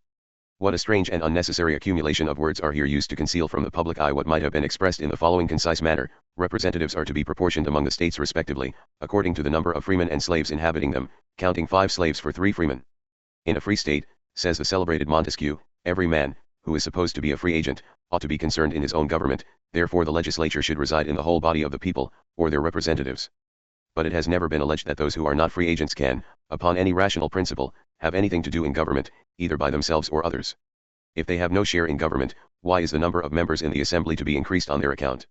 Speaker 1: What a strange and unnecessary accumulation of words are here used to conceal from the public eye what might have been expressed in the following concise manner: representatives are to be proportioned among the states respectively, according to the number of freemen and slaves inhabiting them, counting 5 slaves for 3 freemen. In a free state, says the celebrated Montesquieu, every man, who is supposed to be a free agent, ought to be concerned in his own government, therefore the legislature should reside in the whole body of the people, or their representatives. But it has never been alleged that those who are not free agents can, upon any rational principle, have anything to do in government, either by themselves or others. If they have no share in government, why is the number of members in the assembly to be increased on their account?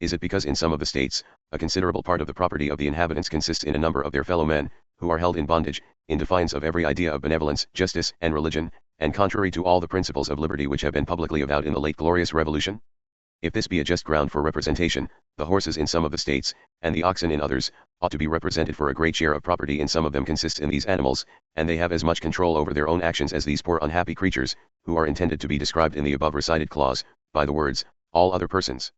Speaker 1: Is it because in some of the states, a considerable part of the property of the inhabitants consists in a number of their fellow men, who are held in bondage, in defiance of every idea of benevolence, justice, and religion, and contrary to all the principles of liberty which have been publicly avowed in the late glorious Revolution? If this be a just ground for representation, the horses in some of the states, and the oxen in others, ought to be represented, for a great share of property in some of them consists in these animals, and they have as much control over their own actions as these poor unhappy creatures, who are intended to be described in the above recited clause, by the words, all other persons.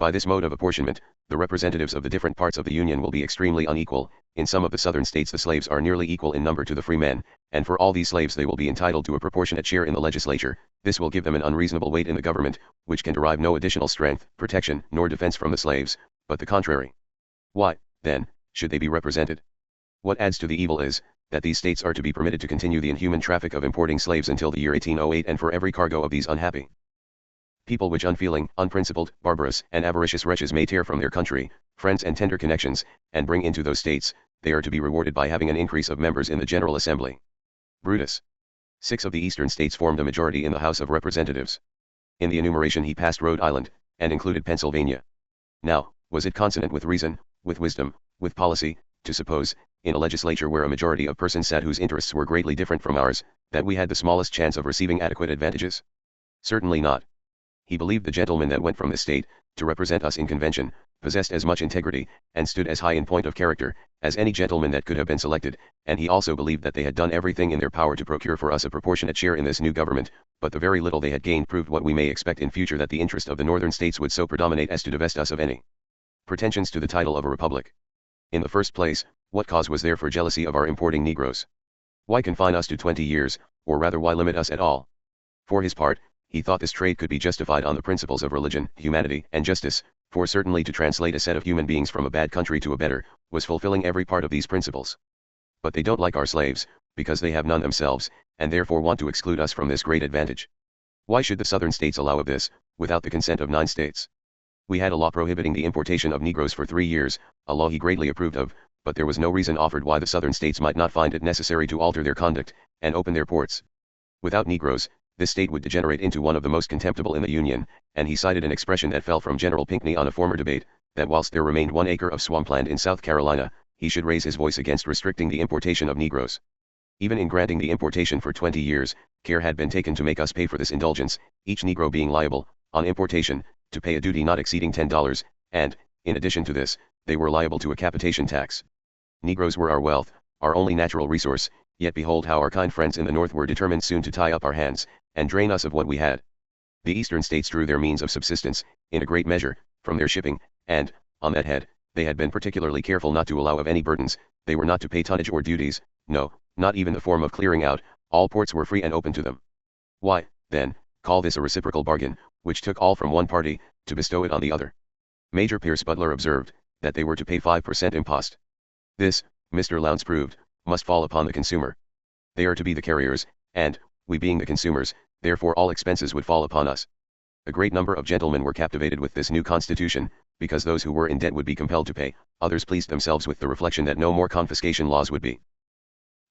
Speaker 1: By this mode of apportionment, the representatives of the different parts of the Union will be extremely unequal. In some of the southern states the slaves are nearly equal in number to the free men, and for all these slaves they will be entitled to a proportionate share in the legislature. This will give them an unreasonable weight in the government, which can derive no additional strength, protection, nor defense from the slaves, but the contrary. Why, then, should they be represented? What adds to the evil is, that these states are to be permitted to continue the inhuman traffic of importing slaves until the year 1808, and for every cargo of these unhappy people which unfeeling, unprincipled, barbarous, and avaricious wretches may tear from their country, friends and tender connections, and bring into those states, they are to be rewarded by having an increase of members in the General Assembly. Brutus. 6 of the eastern states formed a majority in the House of Representatives. In the enumeration he passed Rhode Island, and included Pennsylvania. Now, was it consonant with reason, with wisdom, with policy, to suppose, in a legislature where a majority of persons sat whose interests were greatly different from ours, that we had the smallest chance of receiving adequate advantages? Certainly not. He believed the gentlemen that went from the state, to represent us in convention, possessed as much integrity, and stood as high in point of character, as any gentleman that could have been selected, and he also believed that they had done everything in their power to procure for us a proportionate share in this new government, but the very little they had gained proved what we may expect in future, that the interest of the northern states would so predominate as to divest us of any pretensions to the title of a republic. In the first place, what cause was there for jealousy of our importing Negroes? Why confine us to 20 years, or rather why limit us at all? For his part, he thought this trade could be justified on the principles of religion, humanity, and justice, for certainly to translate a set of human beings from a bad country to a better, was fulfilling every part of these principles. But they don't like our slaves, because they have none themselves, and therefore want to exclude us from this great advantage. Why should the southern states allow of this, without the consent of 9 states? We had a law prohibiting the importation of Negroes for 3 years, a law he greatly approved of, but there was no reason offered why the southern states might not find it necessary to alter their conduct, and open their ports. Without Negroes, this state would degenerate into one of the most contemptible in the Union, and he cited an expression that fell from General Pinckney on a former debate, that whilst there remained 1 acre of swampland in South Carolina, he should raise his voice against restricting the importation of Negroes. Even in granting the importation for 20 years, care had been taken to make us pay for this indulgence, each Negro being liable, on importation, to pay a duty not exceeding $10, and, in addition to this, they were liable to a capitation tax. Negroes were our wealth, our only natural resource, yet behold how our kind friends in the North were determined soon to tie up our hands, and drain us of what we had. The eastern states drew their means of subsistence, in a great measure, from their shipping, and, on that head, they had been particularly careful not to allow of any burdens. They were not to pay tonnage or duties, no, not even the form of clearing out, all ports were free and open to them. Why, then, call this a reciprocal bargain, which took all from one party, to bestow it on the other? Major Pierce Butler observed, that they were to pay 5% impost. This, Mr. Lowndes proved, must fall upon the consumer. They are to be the carriers, and, we being the consumers, therefore all expenses would fall upon us. A great number of gentlemen were captivated with this new constitution, because those who were in debt would be compelled to pay, others pleased themselves with the reflection that no more confiscation laws would be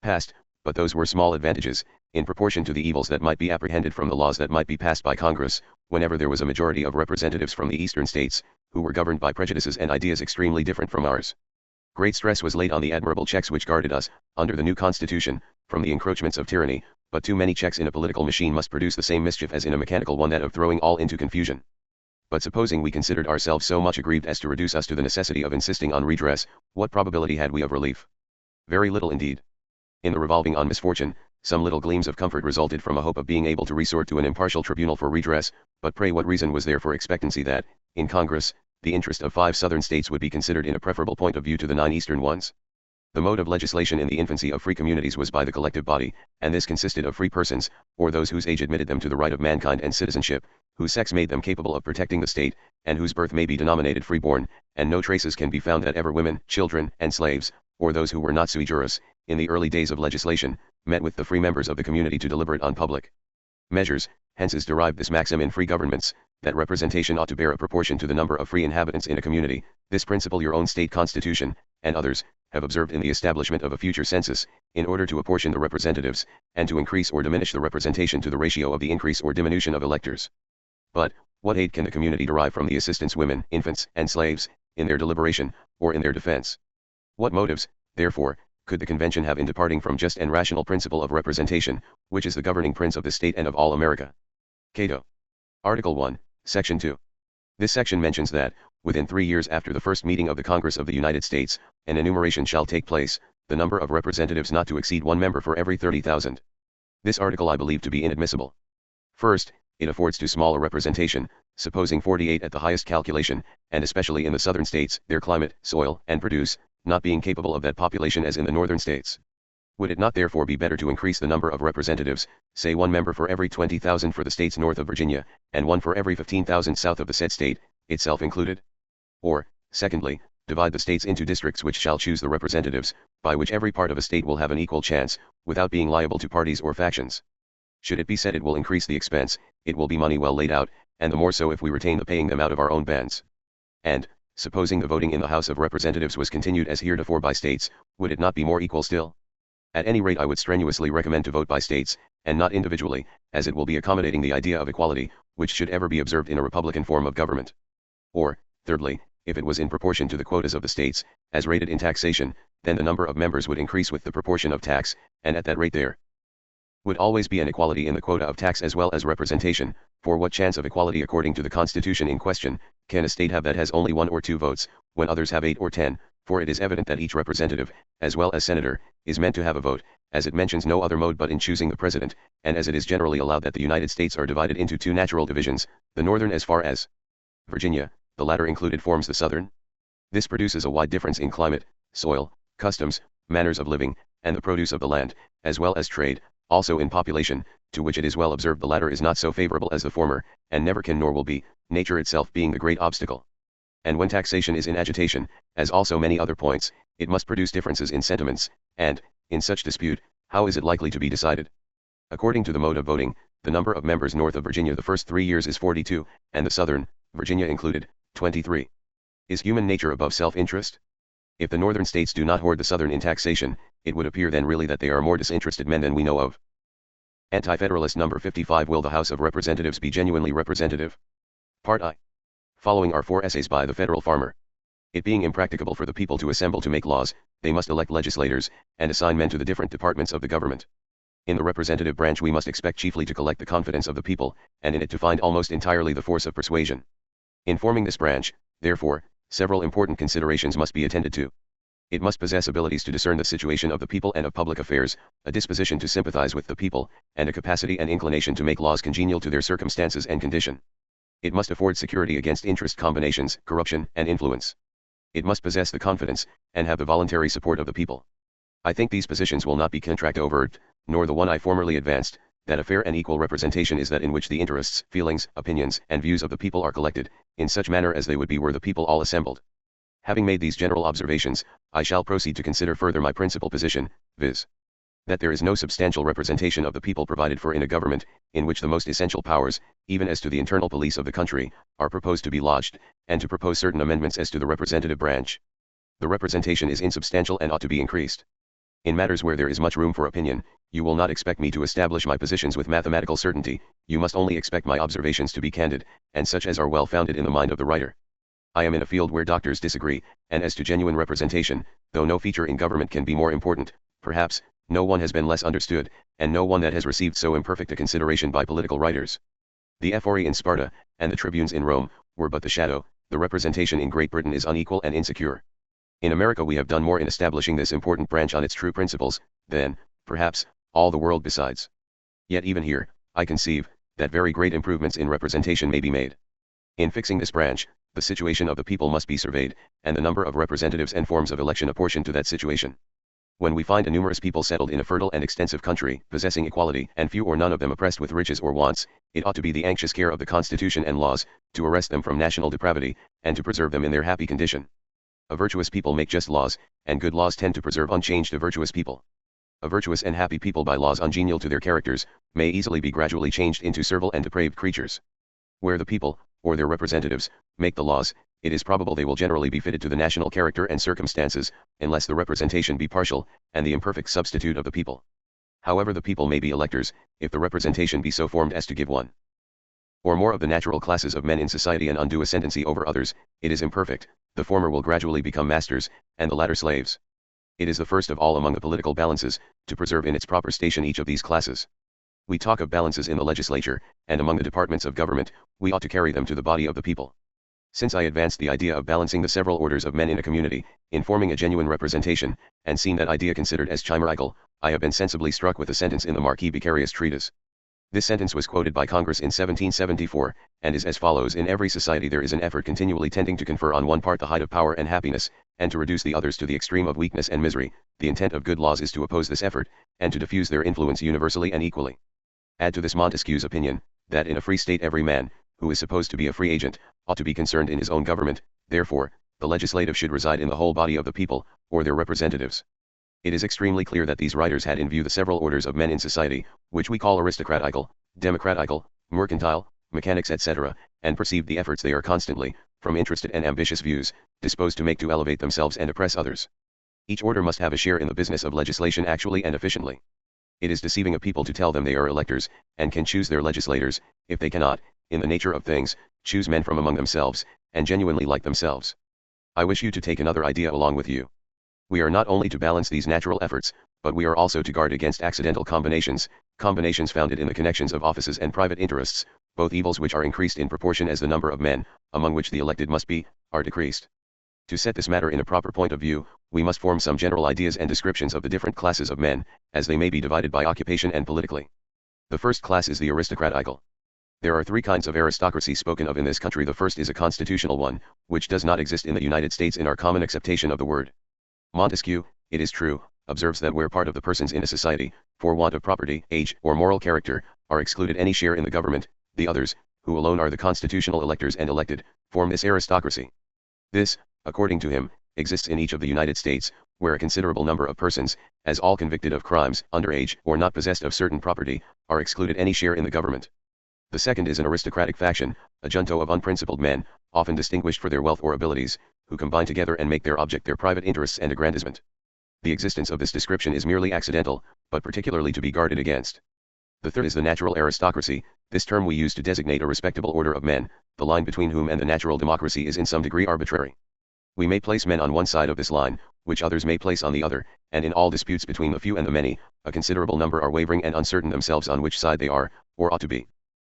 Speaker 1: passed, but those were small advantages, in proportion to the evils that might be apprehended from the laws that might be passed by Congress, whenever there was a majority of representatives from the eastern states, who were governed by prejudices and ideas extremely different from ours. Great stress was laid on the admirable checks which guarded us, under the new constitution, from the encroachments of tyranny, but too many checks in a political machine must produce the same mischief as in a mechanical one, that of throwing all into confusion. But supposing we considered ourselves so much aggrieved as to reduce us to the necessity of insisting on redress, what probability had we of relief? Very little indeed. In the revolving on misfortune, some little gleams of comfort resulted from a hope of being able to resort to an impartial tribunal for redress, but pray what reason was there for expectancy that, in Congress, the interest of 5 southern states would be considered in a preferable point of view to the 9 eastern ones? The mode of legislation in the infancy of free communities was by the collective body, and this consisted of free persons, or those whose age admitted them to the right of mankind and citizenship, whose sex made them capable of protecting the state, and whose birth may be denominated freeborn, and no traces can be found that ever women, children, and slaves, or those who were not sui juris, in the early days of legislation, met with the free members of the community to deliberate on public measures. Hence is derived this maxim in free governments, that representation ought to bear a proportion to the number of free inhabitants in a community. This principle your own state constitution, and others, have observed in the establishment of a future census, in order to apportion the representatives, and to increase or diminish the representation to the ratio of the increase or diminution of electors. But, what aid can the community derive from the assistants, women, infants, and slaves, in their deliberation, or in their defense? What motives, therefore, could the convention have in departing from just and rational principle of representation, which is the governing prince of the state and of all America? Cato. Article 1, Section 2. This section mentions that, within 3 years after the first meeting of the Congress of the United States, an enumeration shall take place, the number of representatives not to exceed 1 member for every 30,000. This article I believe to be inadmissible. First, it affords too small a representation, supposing 48 at the highest calculation, and especially in the southern states, their climate, soil, and produce, not being capable of that population as in the northern states. Would it not therefore be better to increase the number of representatives, say 1 member for every 20,000 for the states north of Virginia, and 1 for every 15,000 south of the said state, itself included? Or, secondly, divide the states into districts which shall choose the representatives, by which every part of a state will have an equal chance, without being liable to parties or factions. Should it be said it will increase the expense, it will be money well laid out, and the more so if we retain the paying them out of our own bands. And, supposing the voting in the House of Representatives was continued as heretofore by states, would it not be more equal still? At any rate, I would strenuously recommend to vote by states, and not individually, as it will be accommodating the idea of equality, which should ever be observed in a republican form of government. Or, thirdly, if it was in proportion to the quotas of the states, as rated in taxation, then the number of members would increase with the proportion of tax, and at that rate there would always be an equality in the quota of tax as well as representation, for what chance of equality according to the constitution in question, can a state have that has only 1 or 2 votes, when others have 8 or 10, for it is evident that each representative, as well as senator, is meant to have a vote, as it mentions no other mode but in choosing the president, and as it is generally allowed that the United States are divided into 2 natural divisions, the northern as far as Virginia, the latter included forms the southern. This produces a wide difference in climate, soil, customs, manners of living, and the produce of the land, as well as trade, also in population, to which it is well observed the latter is not so favorable as the former, and never can nor will be, nature itself being the great obstacle. And when taxation is in agitation, as also many other points, it must produce differences in sentiments, and, in such dispute, how is it likely to be decided? According to the mode of voting, the number of members north of Virginia the first 3 years is 42, and the southern, Virginia included, 23. Is human nature above self-interest? If the northern states do not hoard the southern in taxation, it would appear then really that they are more disinterested men than we know of. Anti-Federalist number 55. Will the House of Representatives be genuinely representative? Part I. Following are 4 essays by the federal farmer. It being impracticable for the people to assemble to make laws, they must elect legislators, and assign men to the different departments of the government. In the representative branch we must expect chiefly to collect the confidence of the people, and in it to find almost entirely the force of persuasion. In forming this branch, therefore, several important considerations must be attended to. It must possess abilities to discern the situation of the people and of public affairs, a disposition to sympathize with the people, and a capacity and inclination to make laws congenial to their circumstances and condition. It must afford security against interest combinations, corruption, and influence. It must possess the confidence, and have the voluntary support of the people. I think these positions will not be contract overt, nor the one I formerly advanced, that a fair and equal representation is that in which the interests, feelings, opinions, and views of the people are collected, in such manner as they would be were the people all assembled. Having made these general observations, I shall proceed to consider further my principal position, viz. That there is no substantial representation of the people provided for in a government, in which the most essential powers, even as to the internal police of the country, are proposed to be lodged, and to propose certain amendments as to the representative branch. The representation is insubstantial and ought to be increased. In matters where there is much room for opinion, you will not expect me to establish my positions with mathematical certainty, you must only expect my observations to be candid, and such as are well founded in the mind of the writer. I am in a field where doctors disagree, and as to genuine representation, though no feature in government can be more important, perhaps, no one has been less understood, and no one that has received so imperfect a consideration by political writers. The Ephori in Sparta, and the tribunes in Rome, were but the shadow. The representation in Great Britain is unequal and insecure. In America we have done more in establishing this important branch on its true principles, than, perhaps, all the world besides. Yet even here, I conceive, that very great improvements in representation may be made. In fixing this branch, the situation of the people must be surveyed, and the number of representatives and forms of election apportioned to that situation. When we find a numerous people settled in a fertile and extensive country, possessing equality, and few or none of them oppressed with riches or wants, it ought to be the anxious care of the Constitution and laws, to arrest them from national depravity, and to preserve them in their happy condition. A virtuous people make just laws, and good laws tend to preserve unchanged a virtuous people. A virtuous and happy people by laws ungenial to their characters, may easily be gradually changed into servile and depraved creatures. Where the people, or their representatives, make the laws, it is probable they will generally be fitted to the national character and circumstances, unless the representation be partial, and the imperfect substitute of the people. However the people may be electors, if the representation be so formed as to give one or more of the natural classes of men in society an undue ascendancy over others, it is imperfect, the former will gradually become masters, and the latter slaves. It is the first of all among the political balances, to preserve in its proper station each of these classes. We talk of balances in the legislature, and among the departments of government, we ought to carry them to the body of the people. Since I advanced the idea of balancing the several orders of men in a community, in forming a genuine representation, and seen that idea considered as chimerical, I have been sensibly struck with a sentence in the Marquis Beccaриus treatise. This sentence was quoted by Congress in 1774, and is as follows: in every society there is an effort continually tending to confer on one part the height of power and happiness, and to reduce the others to the extreme of weakness and misery. The intent of good laws is to oppose this effort, and to diffuse their influence universally and equally. Add to this Montesquieu's opinion, that in a free state every man, who is supposed to be a free agent, ought to be concerned in his own government, therefore, the legislative should reside in the whole body of the people, or their representatives. It is extremely clear that these writers had in view the several orders of men in society, which we call aristocratical, democratical, mercantile, mechanics etc., and perceived the efforts they are constantly, from interested and ambitious views, disposed to make to elevate themselves and oppress others. Each order must have a share in the business of legislation actually and efficiently. It is deceiving a people to tell them they are electors, and can choose their legislators, if they cannot, in the nature of things, choose men from among themselves, and genuinely like themselves. I wish you to take another idea along with you. We are not only to balance these natural efforts, but we are also to guard against accidental combinations, combinations founded in the connections of offices and private interests, both evils which are increased in proportion as the number of men, among which the elected must be, are decreased. To set this matter in a proper point of view, we must form some general ideas and descriptions of the different classes of men, as they may be divided by occupation and politically. The first class is the aristocratical. There are three kinds of aristocracy spoken of in this country. The first is a constitutional one, which does not exist in the United States in our common acceptation of the word. Montesquieu, it is true, observes that where part of the persons in a society, for want of property, age, or moral character, are excluded any share in the government, the others, who alone are the constitutional electors and elected, form this aristocracy. This, according to him, exists in each of the United States, where a considerable number of persons, as all convicted of crimes, under age, or not possessed of certain property, are excluded any share in the government. The second is an aristocratic faction, a junto of unprincipled men, often distinguished for their wealth or abilities, who combine together and make their object their private interests and aggrandizement. The existence of this description is merely accidental, but particularly to be guarded against. The third is the natural aristocracy. This term we use to designate a respectable order of men, the line between whom and the natural democracy is in some degree arbitrary. We may place men on one side of this line, which others may place on the other, and in all disputes between the few and the many, a considerable number are wavering and uncertain themselves on which side they are, or ought to be.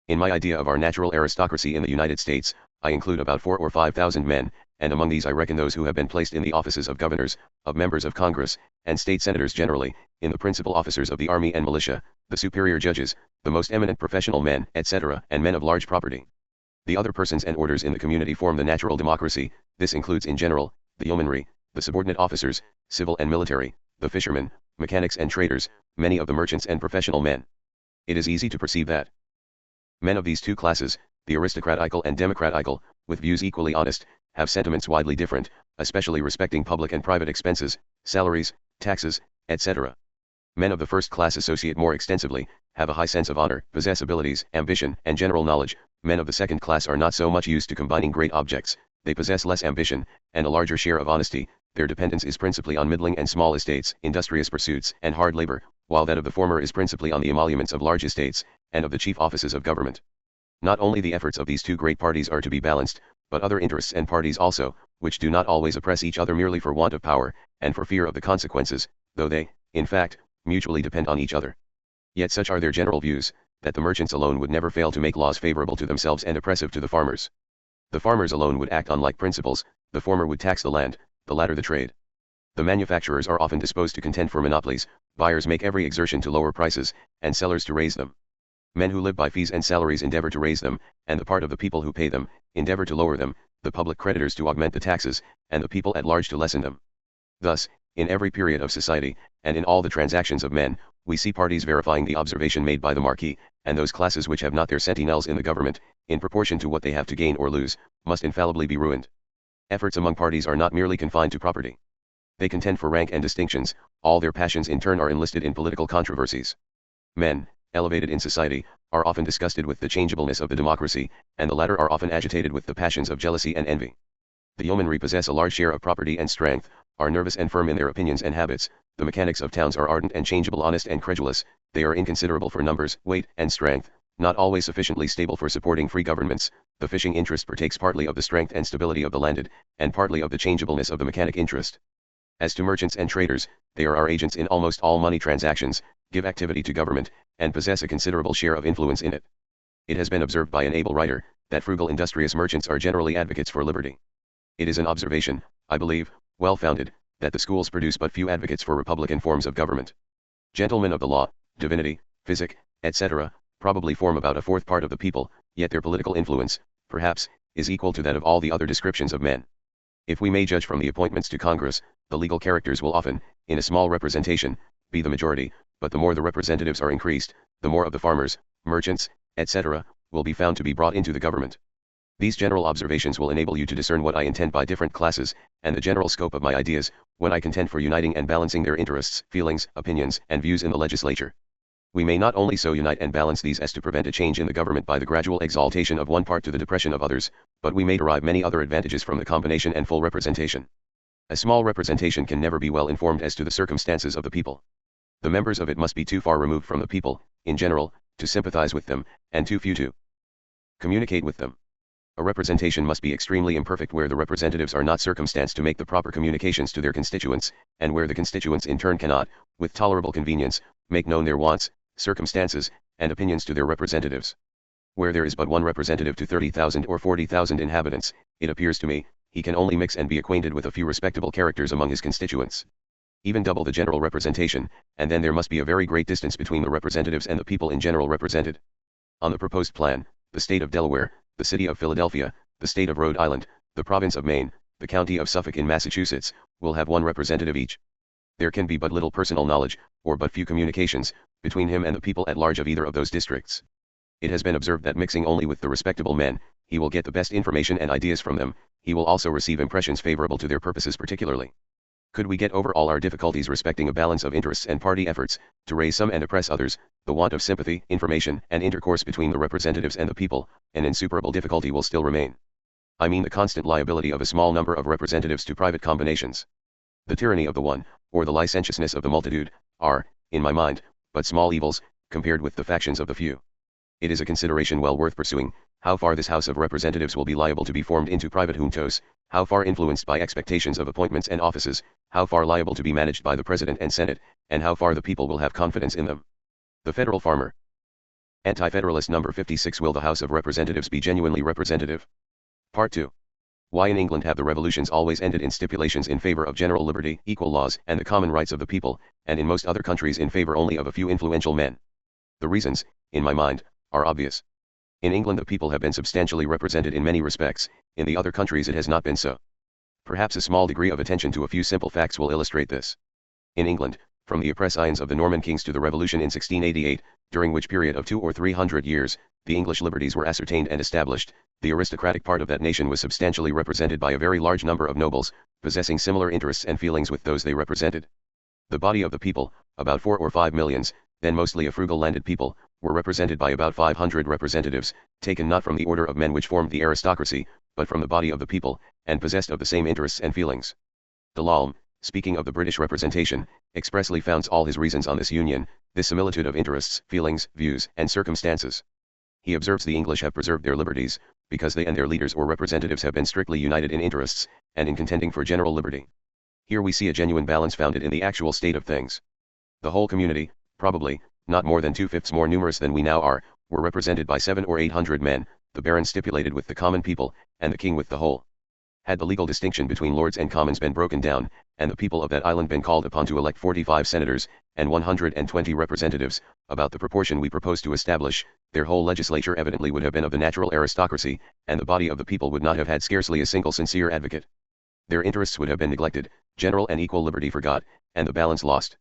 Speaker 1: In my idea of our natural aristocracy in the United States, I include about 4,000 or 5,000 men, and among these I reckon those who have been placed in the offices of governors, of members of Congress, and state senators generally, in the principal officers of the army and militia, the superior judges, the most eminent professional men, etc., and men of large property. The other persons and orders in the community form the natural democracy. This includes in general, the yeomanry, the subordinate officers, civil and military, the fishermen, mechanics and traders, many of the merchants and professional men. It is easy to perceive that men of these two classes, the aristocratical and democratical, with views equally honest, have sentiments widely different, especially respecting public and private expenses, salaries, taxes, etc. Men of the first class associate more extensively, have a high sense of honor, possess abilities, ambition, and general knowledge. Men of the second class are not so much used to combining great objects, they possess less ambition, and a larger share of honesty. Their dependence is principally on middling and small estates, industrious pursuits, and hard labor, while that of the former is principally on the emoluments of large estates, and of the chief offices of government. Not only the efforts of these two great parties are to be balanced, but other interests and parties also, which do not always oppress each other merely for want of power, and for fear of the consequences, though they, in fact, mutually depend on each other. Yet such are their general views, that the merchants alone would never fail to make laws favorable to themselves and oppressive to the farmers. The farmers alone would act on like principles, the former would tax the land, the latter the trade. The manufacturers are often disposed to contend for monopolies, buyers make every exertion to lower prices, and sellers to raise them. Men who live by fees and salaries endeavor to raise them, and the part of the people who pay them, endeavor to lower them, the public creditors to augment the taxes, and the people at large to lessen them. Thus, in every period of society, and in all the transactions of men, we see parties verifying the observation made by the Marquis, and those classes which have not their sentinels in the government, in proportion to what they have to gain or lose, must infallibly be ruined. Efforts among parties are not merely confined to property. They contend for rank and distinctions, all their passions in turn are enlisted in political controversies. Men, elevated in society, are often disgusted with the changeableness of the democracy, and the latter are often agitated with the passions of jealousy and envy. The yeomanry possess a large share of property and strength, are nervous and firm in their opinions and habits. The mechanics of towns are ardent and changeable, honest and credulous. They are inconsiderable for numbers, weight, and strength, not always sufficiently stable for supporting free governments. The fishing interest partakes partly of the strength and stability of the landed, and partly of the changeableness of the mechanic interest. As to merchants and traders, they are our agents in almost all money transactions, give activity to government, and possess a considerable share of influence in it. It has been observed by an able writer, that frugal industrious merchants are generally advocates for liberty. It is an observation, I believe, well founded, that the schools produce but few advocates for republican forms of government. Gentlemen of the law, divinity, physic, etc., probably form about a fourth part of the people, yet their political influence, perhaps, is equal to that of all the other descriptions of men. If we may judge from the appointments to Congress, the legal characters will often, in a small representation, be the majority, but the more the representatives are increased, the more of the farmers, merchants, etc., will be found to be brought into the government. These general observations will enable you to discern what I intend by different classes, and the general scope of my ideas, when I contend for uniting and balancing their interests, feelings, opinions, and views in the legislature. We may not only so unite and balance these as to prevent a change in the government by the gradual exaltation of one part to the depression of others, but we may derive many other advantages from the combination and full representation. A small representation can never be well informed as to the circumstances of the people. The members of it must be too far removed from the people, in general, to sympathize with them, and too few to communicate with them. A representation must be extremely imperfect where the representatives are not circumstanced to make the proper communications to their constituents, and where the constituents in turn cannot, with tolerable convenience, make known their wants, circumstances, and opinions to their representatives. Where there is but one representative to 30,000 or 40,000 inhabitants, it appears to me, he can only mix and be acquainted with a few respectable characters among his constituents. Even double the general representation, and then there must be a very great distance between the representatives and the people in general represented. On the proposed plan, the state of Delaware, the city of Philadelphia, the state of Rhode Island, the province of Maine, the county of Suffolk in Massachusetts, will have one representative each. There can be but little personal knowledge, or but few communications, between him and the people at large of either of those districts. It has been observed that mixing only with the respectable men, he will get the best information and ideas from them, he will also receive impressions favorable to their purposes particularly. Could we get over all our difficulties respecting a balance of interests and party efforts, to raise some and oppress others, the want of sympathy, information, and intercourse between the representatives and the people, an insuperable difficulty will still remain. I mean the constant liability of a small number of representatives to private combinations. The tyranny of the one, or the licentiousness of the multitude, are, in my mind, but small evils, compared with the factions of the few. It is a consideration well worth pursuing, how far this House of Representatives will be liable to be formed into private juntos, how far influenced by expectations of appointments and offices, how far liable to be managed by the President and Senate, and how far the people will have confidence in them. The Federal Farmer. Anti-Federalist number 56. Will the House of Representatives be genuinely representative? Part 2. Why in England have the revolutions always ended in stipulations in favor of general liberty, equal laws, and the common rights of the people, and in most other countries in favor only of a few influential men? The reasons, in my mind, are obvious. In England the people have been substantially represented in many respects, in the other countries it has not been so. Perhaps a small degree of attention to a few simple facts will illustrate this. In England, from the oppressions of the Norman kings to the Revolution in 1688, during which period of 200 or 300 years, the English liberties were ascertained and established, the aristocratic part of that nation was substantially represented by a very large number of nobles, possessing similar interests and feelings with those they represented. The body of the people, about 4 or 5 millions, then mostly a frugal landed people, were represented by about 500 representatives, taken not from the order of men which formed the aristocracy, but from the body of the people, and possessed of the same interests and feelings. De Lolme, speaking of the British representation, expressly founds all his reasons on this union, this similitude of interests, feelings, views, and circumstances. He observes the English have preserved their liberties, because they and their leaders or representatives have been strictly united in interests, and in contending for general liberty. Here we see a genuine balance founded in the actual state of things. The whole community, probably, not more than 2/5 more numerous than we now are, were represented by 700 or 800 men, the barons stipulated with the common people, and the king with the whole. Had the legal distinction between lords and commons been broken down, and the people of that island been called upon to elect 45 senators, and 120 representatives, about the proportion we propose to establish, their whole legislature evidently would have been of the natural aristocracy, and the body of the people would not have had scarcely a single sincere advocate. Their interests would have been neglected, general and equal liberty forgot, and the balance lost.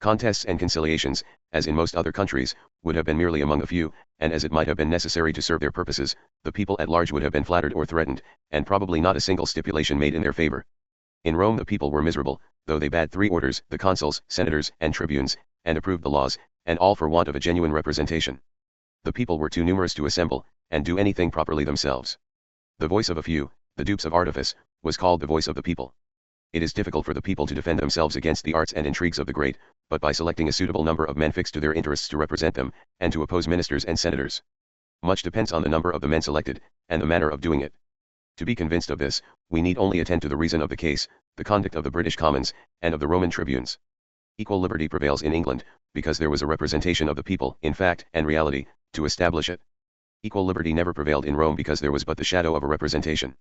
Speaker 1: Contests and conciliations, as in most other countries, would have been merely among the few, and as it might have been necessary to serve their purposes, the people at large would have been flattered or threatened, and probably not a single stipulation made in their favor. In Rome the people were miserable, though they bade 3 orders, the consuls, senators, and tribunes, and approved the laws, and all for want of a genuine representation. The people were too numerous to assemble, and do anything properly themselves. The voice of a few, the dupes of artifice, was called the voice of the people. It is difficult for the people to defend themselves against the arts and intrigues of the great, but by selecting a suitable number of men fixed to their interests to represent them, and to oppose ministers and senators. Much depends on the number of the men selected, and the manner of doing it. To be convinced of this, we need only attend to the reason of the case, the conduct of the British Commons, and of the Roman tribunes. Equal liberty prevails in England, because there was a representation of the people, in fact and reality, to establish it. Equal liberty never prevailed in Rome because there was but the shadow of a representation.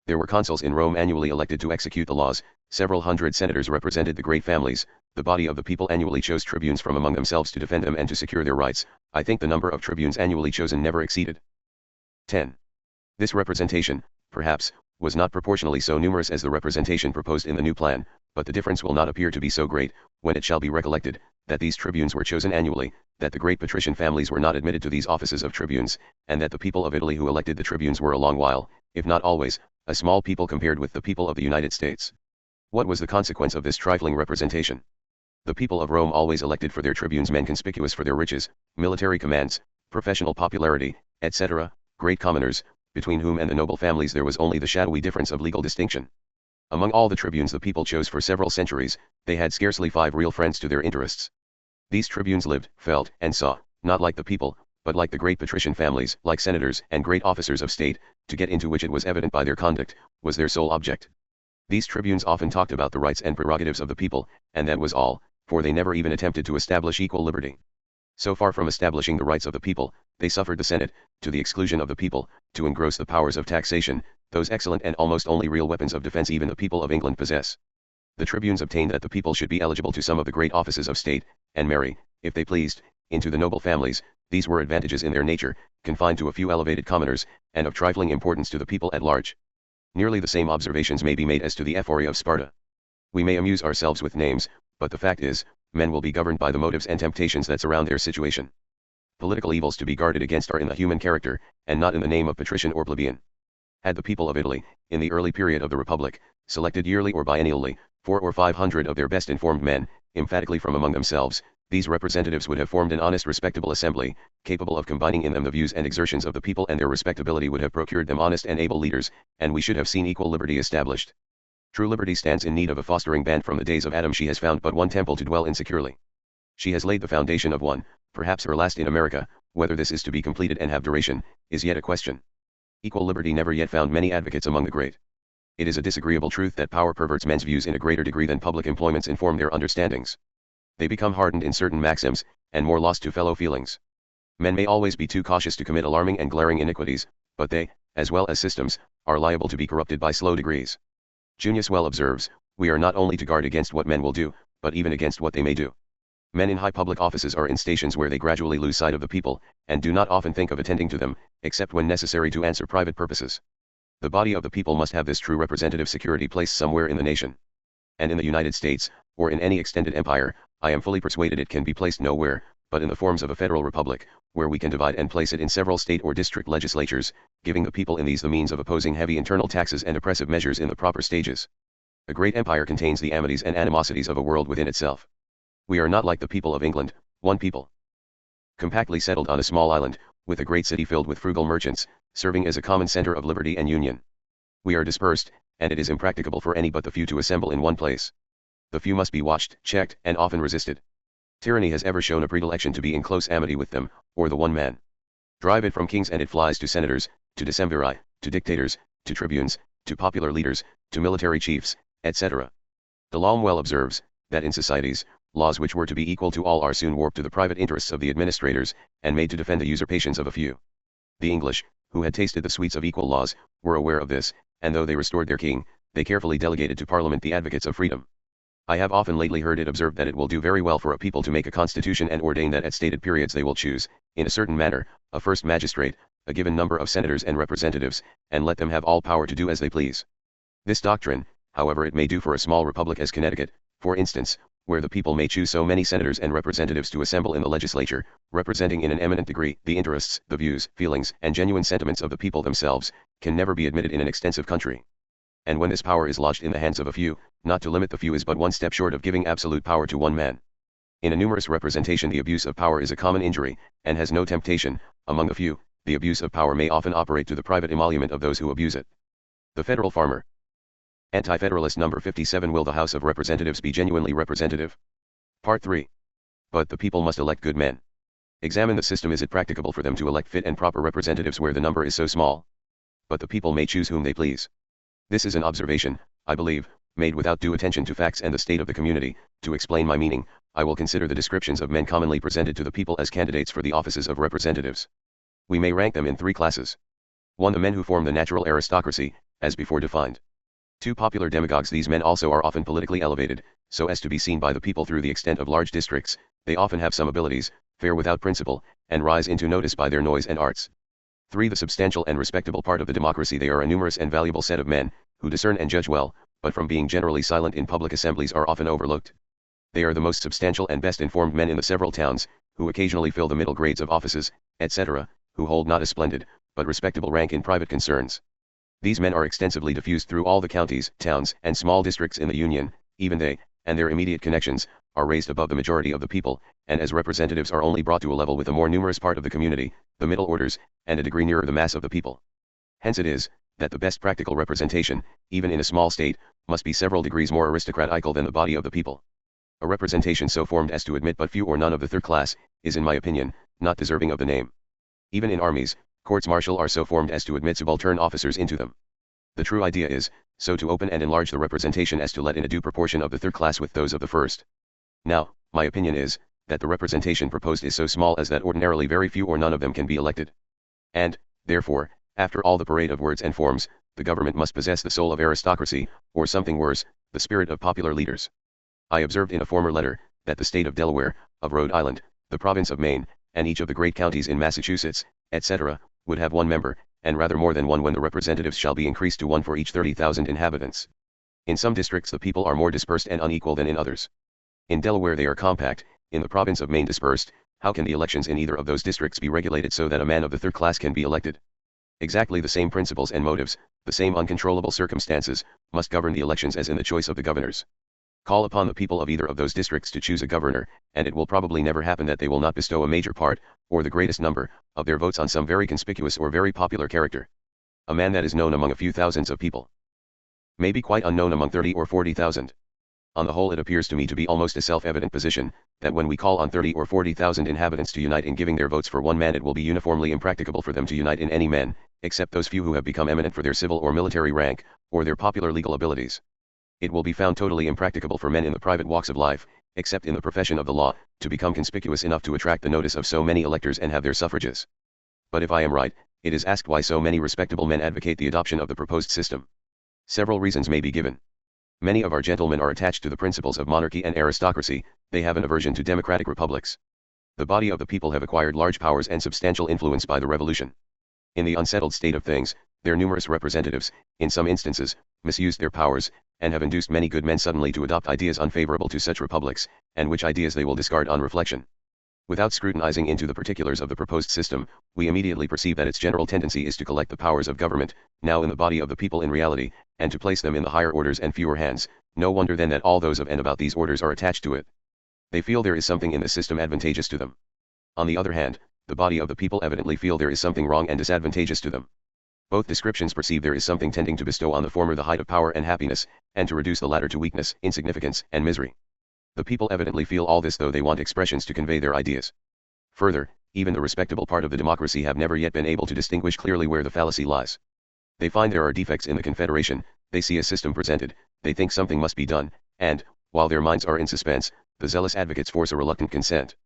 Speaker 1: There were consuls in Rome annually elected to execute the laws, several hundred senators represented the great families, the body of the people annually chose tribunes from among themselves to defend them and to secure their rights. I think the number of tribunes annually chosen never exceeded 10. This representation, perhaps, was not proportionally so numerous as the representation proposed in the new plan, but the difference will not appear to be so great, when it shall be recollected, that these tribunes were chosen annually, that the great patrician families were not admitted to these offices of tribunes, and that the people of Italy who elected the tribunes were a long while, if not always, a small people compared with the people of the United States. What was the consequence of this trifling representation? The people of Rome always elected for their tribunes men conspicuous for their riches, military commands, professional popularity, etc., great commoners, between whom and the noble families there was only the shadowy difference of legal distinction. Among all the tribunes the people chose for several centuries, they had scarcely 5 real friends to their interests. These tribunes lived, felt, and saw, not like the people, but like the great patrician families, like senators and great officers of state, to get into which it was evident by their conduct, was their sole object. These tribunes often talked about the rights and prerogatives of the people, and that was all, for they never even attempted to establish equal liberty. So far from establishing the rights of the people, they suffered the Senate, to the exclusion of the people, to engross the powers of taxation, those excellent and almost only real weapons of defense even the people of England possess. The tribunes obtained that the people should be eligible to some of the great offices of state, and marry, if they pleased, into the noble families. These were advantages in their nature, confined to a few elevated commoners, and of trifling importance to the people at large. Nearly the same observations may be made as to the ephori of Sparta. We may amuse ourselves with names, but the fact is, men will be governed by the motives and temptations that surround their situation. Political evils to be guarded against are in the human character, and not in the name of patrician or plebeian. Had the people of Italy, in the early period of the Republic, selected yearly or biennially, 400 or 500 of their best informed men, emphatically from among themselves, these representatives would have formed an honest respectable assembly, capable of combining in them the views and exertions of the people, and their respectability would have procured them honest and able leaders, and we should have seen equal liberty established. True liberty stands in need of a fostering band. From the days of Adam she has found but one temple to dwell in securely. She has laid the foundation of one, perhaps her last in America. Whether this is to be completed and have duration, is yet a question. Equal liberty never yet found many advocates among the great. It is a disagreeable truth that power perverts men's views in a greater degree than public employments inform their understandings. They become hardened in certain maxims, and more lost to fellow feelings. Men may always be too cautious to commit alarming and glaring iniquities, but they, as well as systems, are liable to be corrupted by slow degrees. Junius well observes, we are not only to guard against what men will do, but even against what they may do. Men in high public offices are in stations where they gradually lose sight of the people, and do not often think of attending to them, except when necessary to answer private purposes. The body of the people must have this true representative security placed somewhere in the nation. And in the United States, or in any extended empire, I am fully persuaded it can be placed nowhere, but in the forms of a federal republic, where we can divide and place it in several state or district legislatures, giving the people in these the means of opposing heavy internal taxes and oppressive measures in the proper stages. A great empire contains the amities and animosities of a world within itself. We are not like the people of England, one people, compactly settled on a small island, with a great city filled with frugal merchants, serving as a common center of liberty and union. We are dispersed, and it is impracticable for any but the few to assemble in one place. The few must be watched, checked, and often resisted. Tyranny has ever shown a predilection to be in close amity with them, or the one man. Drive it from kings and it flies to senators, to decemviri, to dictators, to tribunes, to popular leaders, to military chiefs, etc. Delaume well observes, that in societies, laws which were to be equal to all are soon warped to the private interests of the administrators, and made to defend the usurpations of a few. The English, who had tasted the sweets of equal laws, were aware of this, and though they restored their king, they carefully delegated to Parliament the advocates of freedom. I have often lately heard it observed that it will do very well for a people to make a constitution and ordain that at stated periods they will choose, in a certain manner, a first magistrate, a given number of senators and representatives, and let them have all power to do as they please. This doctrine, however, it may do for a small republic as Connecticut, for instance, where the people may choose so many senators and representatives to assemble in the legislature, representing in an eminent degree the interests, the views, feelings, and genuine sentiments of the people themselves, can never be admitted in an extensive country. And when this power is lodged in the hands of a few, not to limit the few is but one step short of giving absolute power to one man. In a numerous representation the abuse of power is a common injury, and has no temptation. Among the few, the abuse of power may often operate to the private emolument of those who abuse it. The Federal Farmer. Anti-Federalist number 57. Will the House of Representatives be genuinely representative? Part 3. But the people must elect good men. Examine the system. Is it practicable for them to elect fit and proper representatives where the number is so small? But the people may choose whom they please. This is an observation, I believe, made without due attention to facts and the state of the community. To explain my meaning, I will consider the descriptions of men commonly presented to the people as candidates for the offices of representatives. We may rank them in 3 classes. 1. The men who form the natural aristocracy, as before defined. 2. Popular demagogues. These men also are often politically elevated, so as to be seen by the people through the extent of large districts. They often have some abilities, fare without principle, and rise into notice by their noise and arts. 3. The substantial and respectable part of the democracy. They are a numerous and valuable set of men, who discern and judge well, but from being generally silent in public assemblies are often overlooked. They are the most substantial and best informed men in the several towns, who occasionally fill the middle grades of offices, etc., who hold not a splendid, but respectable rank in private concerns. These men are extensively diffused through all the counties, towns, and small districts in the Union. Even they, and their immediate connections, are raised above the majority of the people, and as representatives are only brought to a level with a more numerous part of the community, the middle orders, and a degree nearer the mass of the people. Hence it is, that the best practical representation, even in a small state, must be several degrees more aristocratical than the body of the people. A representation so formed as to admit but few or none of the third class, is in my opinion, not deserving of the name. Even in armies, courts martial are so formed as to admit subaltern officers into them. The true idea is, so to open and enlarge the representation as to let in a due proportion of the third class with those of the first. Now, my opinion is, that the representation proposed is so small as that ordinarily very few or none of them can be elected. And, therefore, after all the parade of words and forms, the government must possess the soul of aristocracy, or something worse, the spirit of popular leaders. I observed in a former letter, that the state of Delaware, of Rhode Island, the province of Maine, and each of the great counties in Massachusetts, etc., would have one member, and rather more than one when the representatives shall be increased to one for each 30,000 inhabitants. In some districts the people are more dispersed and unequal than in others. In Delaware they are compact, in the province of Maine dispersed. How can the elections in either of those districts be regulated so that a man of the third class can be elected? Exactly the same principles and motives, the same uncontrollable circumstances, must govern the elections as in the choice of the governors. Call upon the people of either of those districts to choose a governor, and it will probably never happen that they will not bestow a major part, or the greatest number, of their votes on some very conspicuous or very popular character. A man that is known among a few thousands of people may be quite unknown among 30 or 40,000. On the whole, it appears to me to be almost a self-evident position, that when we call on 30 or 40,000 inhabitants to unite in giving their votes for one man, it will be uniformly impracticable for them to unite in any man, except those few who have become eminent for their civil or military rank, or their popular legal abilities. It will be found totally impracticable for men in the private walks of life, except in the profession of the law, to become conspicuous enough to attract the notice of so many electors and have their suffrages. But if I am right, it is asked why so many respectable men advocate the adoption of the proposed system. Several reasons may be given. Many of our gentlemen are attached to the principles of monarchy and aristocracy. They have an aversion to democratic republics. The body of the people have acquired large powers and substantial influence by the revolution. In the unsettled state of things, their numerous representatives, in some instances, misused their powers, and have induced many good men suddenly to adopt ideas unfavorable to such republics, and which ideas they will discard on reflection. Without scrutinizing into the particulars of the proposed system, we immediately perceive that its general tendency is to collect the powers of government, now in the body of the people in reality, and to place them in the higher orders and fewer hands. No wonder then that all those of and about these orders are attached to it. They feel there is something in the system advantageous to them. On the other hand, the body of the people evidently feel there is something wrong and disadvantageous to them. Both descriptions perceive there is something tending to bestow on the former the height of power and happiness, and to reduce the latter to weakness, insignificance, and misery. The people evidently feel all this, though they want expressions to convey their ideas. Further, even the respectable part of the democracy have never yet been able to distinguish clearly where the fallacy lies. They find there are defects in the Confederation, they see a system presented, they think something must be done, and, while their minds are in suspense, the zealous advocates force a reluctant consent.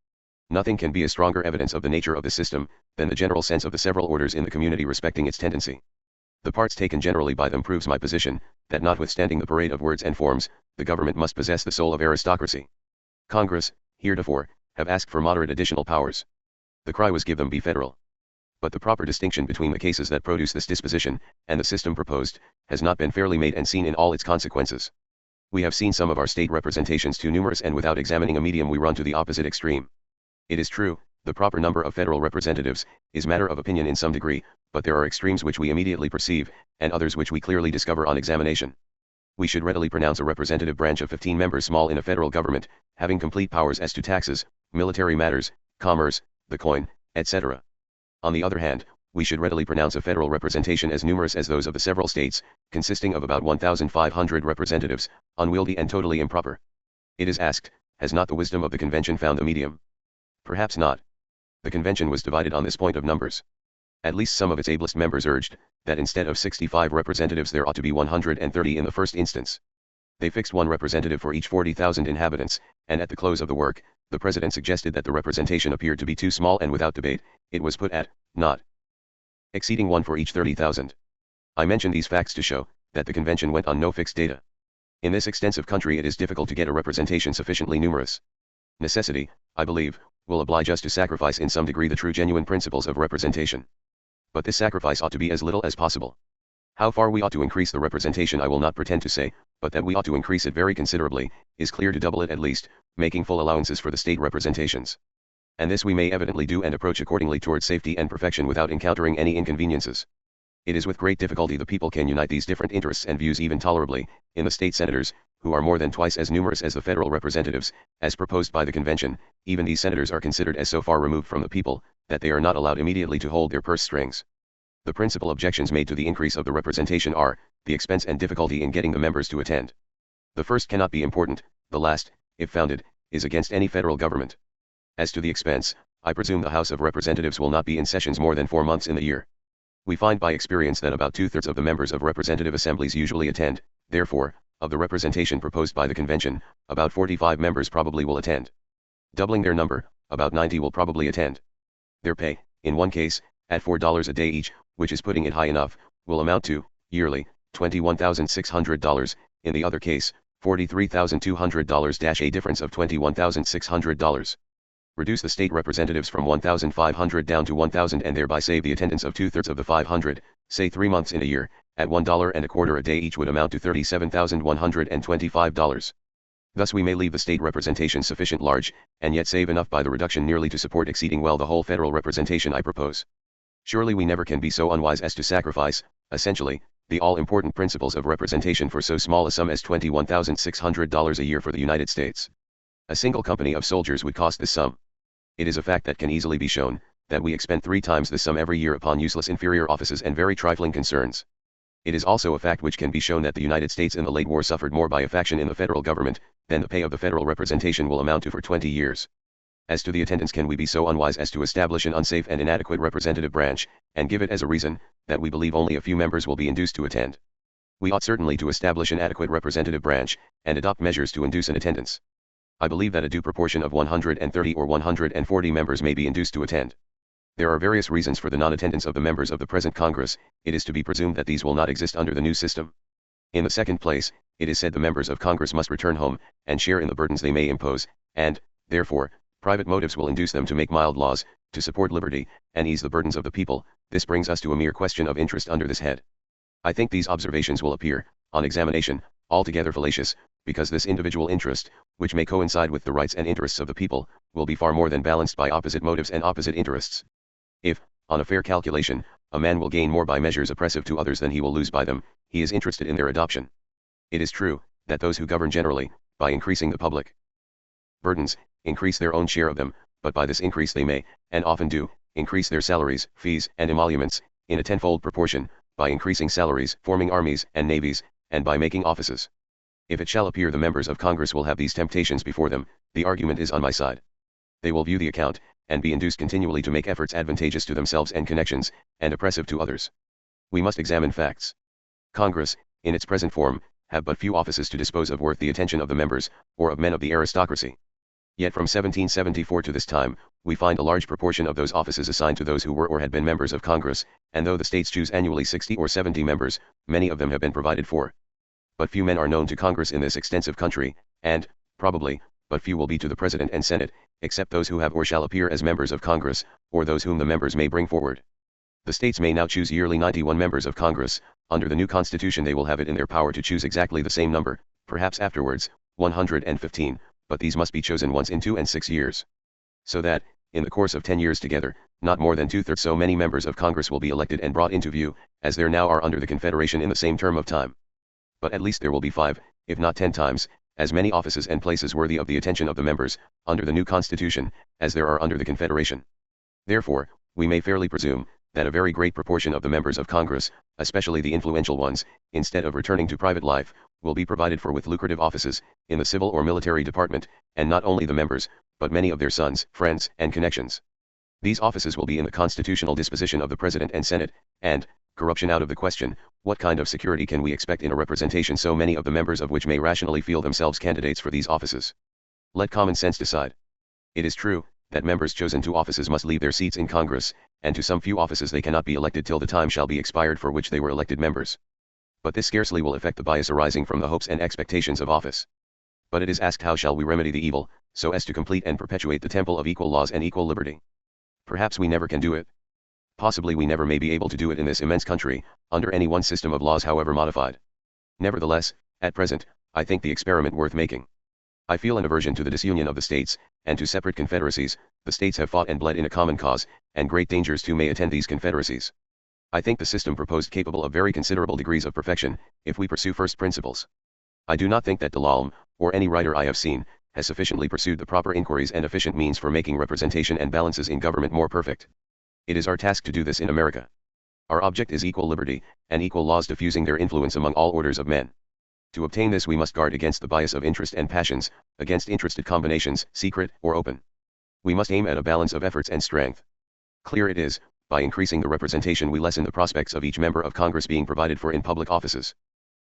Speaker 1: Nothing can be a stronger evidence of the nature of the system, than the general sense of the several orders in the community respecting its tendency. The parts taken generally by them proves my position, that notwithstanding the parade of words and forms, the government must possess the soul of aristocracy. Congress, heretofore, have asked for moderate additional powers. The cry was, give them be federal. But the proper distinction between the cases that produce this disposition, and the system proposed, has not been fairly made and seen in all its consequences. We have seen some of our state representations too numerous, and without examining a medium we run to the opposite extreme. It is true, the proper number of federal representatives is matter of opinion in some degree, but there are extremes which we immediately perceive, and others which we clearly discover on examination. We should readily pronounce a representative branch of 15 members small in a federal government, having complete powers as to taxes, military matters, commerce, the coin, etc. On the other hand, we should readily pronounce a federal representation as numerous as those of the several states, consisting of about 1,500 representatives, unwieldy and totally improper. It is asked, has not the wisdom of the convention found a medium? Perhaps not. The convention was divided on this point of numbers. At least some of its ablest members urged, that instead of 65 representatives there ought to be 130 in the first instance. They fixed one representative for each 40,000 inhabitants, and at the close of the work, the president suggested that the representation appeared to be too small, and without debate, it was put at, not exceeding one for each 30,000. I mention these facts to show, that the convention went on no fixed data. In this extensive country it is difficult to get a representation sufficiently numerous. Necessity, I believe, will oblige us to sacrifice in some degree the true genuine principles of representation. But this sacrifice ought to be as little as possible. How far we ought to increase the representation I will not pretend to say, but that we ought to increase it very considerably, is clear, to double it at least, making full allowances for the state representations. And this we may evidently do, and approach accordingly towards safety and perfection without encountering any inconveniences. It is with great difficulty the people can unite these different interests and views even tolerably, in the state senators, who are more than twice as numerous as the federal representatives, as proposed by the convention. Even these senators are considered as so far removed from the people, that they are not allowed immediately to hold their purse strings. The principal objections made to the increase of the representation are, the expense and difficulty in getting the members to attend. The first cannot be important, the last, if founded, is against any federal government. As to the expense, I presume the House of Representatives will not be in sessions more than 4 months in the year. We find by experience that about 2/3 of the members of representative assemblies usually attend, therefore, of the representation proposed by the convention, about 45 members probably will attend. Doubling their number, about 90 will probably attend. Their pay, in one case, at $4 a day each, which is putting it high enough, will amount to, yearly, $21,600, in the other case, $43,200 a difference of $21,600. Reduce the state representatives from 1,500 down to 1,000 and thereby save the attendance of 2/3 of the 500, say 3 months in a year, at $1.25 a day each would amount to $37,125. Thus we may leave the state representation sufficient large, and yet save enough by the reduction nearly to support exceeding well the whole federal representation I propose. Surely we never can be so unwise as to sacrifice, essentially, the all-important principles of representation for so small a sum as $21,600 a year for the United States. A single company of soldiers would cost this sum. It is a fact that can easily be shown, that we expend 3 times this sum every year upon useless inferior offices and very trifling concerns. It is also a fact which can be shown that the United States in the late war suffered more by a faction in the federal government, than the pay of the federal representation will amount to for 20 years. As to the attendance, can we be so unwise as to establish an unsafe and inadequate representative branch, and give it as a reason, that we believe only a few members will be induced to attend? We ought certainly to establish an adequate representative branch, and adopt measures to induce an attendance. I believe that a due proportion of 130 or 140 members may be induced to attend. There are various reasons for the non-attendance of the members of the present Congress. It is to be presumed that these will not exist under the new system. In the second place, it is said the members of Congress must return home, and share in the burdens they may impose, and, therefore, private motives will induce them to make mild laws, to support liberty, and ease the burdens of the people. This brings us to a mere question of interest under this head. I think these observations will appear, on examination, altogether fallacious, because this individual interest, which may coincide with the rights and interests of the people, will be far more than balanced by opposite motives and opposite interests. If, on a fair calculation, a man will gain more by measures oppressive to others than he will lose by them, he is interested in their adoption. It is true, that those who govern generally, by increasing the public burdens, increase their own share of them, but by this increase they may, and often do, increase their salaries, fees, and emoluments, in a tenfold proportion, by increasing salaries, forming armies and navies, and by making offices. If it shall appear the members of Congress will have these temptations before them, the argument is on my side. They will view the account, and be induced continually to make efforts advantageous to themselves and connections, and oppressive to others. We must examine facts. Congress, in its present form, have but few offices to dispose of worth the attention of the members, or of men of the aristocracy. Yet from 1774 to this time, we find a large proportion of those offices assigned to those who were or had been members of Congress, and though the states choose annually 60 or 70 members, many of them have been provided for. But few men are known to Congress in this extensive country, and, probably, but few will be to the President and Senate, except those who have or shall appear as members of Congress, or those whom the members may bring forward. The states may now choose yearly 91 members of Congress. Under the new Constitution they will have it in their power to choose exactly the same number, perhaps afterwards, 115, but these must be chosen once in 2 and 6 years. So that, in the course of 10 years together, not more than 2/3 so many members of Congress will be elected and brought into view, as there now are under the Confederation in the same term of time. But at least there will be 5, if not 10 times, as many offices and places worthy of the attention of the members, under the new Constitution, as there are under the Confederation. Therefore, we may fairly presume, that a very great proportion of the members of Congress, especially the influential ones, instead of returning to private life, will be provided for with lucrative offices, in the civil or military department, and not only the members, but many of their sons, friends, and connections. These offices will be in the constitutional disposition of the President and Senate, and, corruption out of the question, what kind of security can we expect in a representation so many of the members of which may rationally feel themselves candidates for these offices? Let common sense decide. It is true, that members chosen to offices must leave their seats in Congress, and to some few offices they cannot be elected till the time shall be expired for which they were elected members. But this scarcely will affect the bias arising from the hopes and expectations of office. But it is asked, how shall we remedy the evil, so as to complete and perpetuate the temple of equal laws and equal liberty? Perhaps we never can do it. Possibly we never may be able to do it in this immense country, under any one system of laws however modified. Nevertheless, at present, I think the experiment worth making. I feel an aversion to the disunion of the states, and to separate confederacies. The states have fought and bled in a common cause, and great dangers too may attend these confederacies. I think the system proposed capable of very considerable degrees of perfection, if we pursue first principles. I do not think that Dalalm, or any writer I have seen, has sufficiently pursued the proper inquiries and efficient means for making representation and balances in government more perfect. It is our task to do this in America. Our object is equal liberty, and equal laws diffusing their influence among all orders of men. To obtain this we must guard against the bias of interest and passions, against interested combinations, secret or open. We must aim at a balance of efforts and strength. Clear it is, by increasing the representation we lessen the prospects of each member of Congress being provided for in public offices.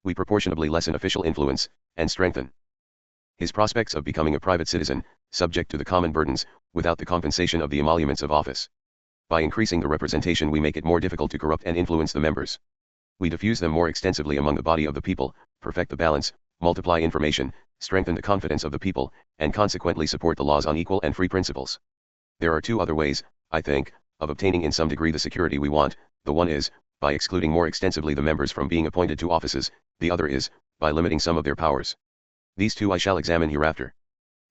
Speaker 1: We proportionably lessen official influence, and strengthen his prospects of becoming a private citizen, subject to the common burdens, without the compensation of the emoluments of office. By increasing the representation we make it more difficult to corrupt and influence the members. We diffuse them more extensively among the body of the people, perfect the balance, multiply information, strengthen the confidence of the people, and consequently support the laws on equal and free principles. There are two other ways, I think, of obtaining in some degree the security we want. The one is, by excluding more extensively the members from being appointed to offices, the other is, by limiting some of their powers. These two I shall examine hereafter.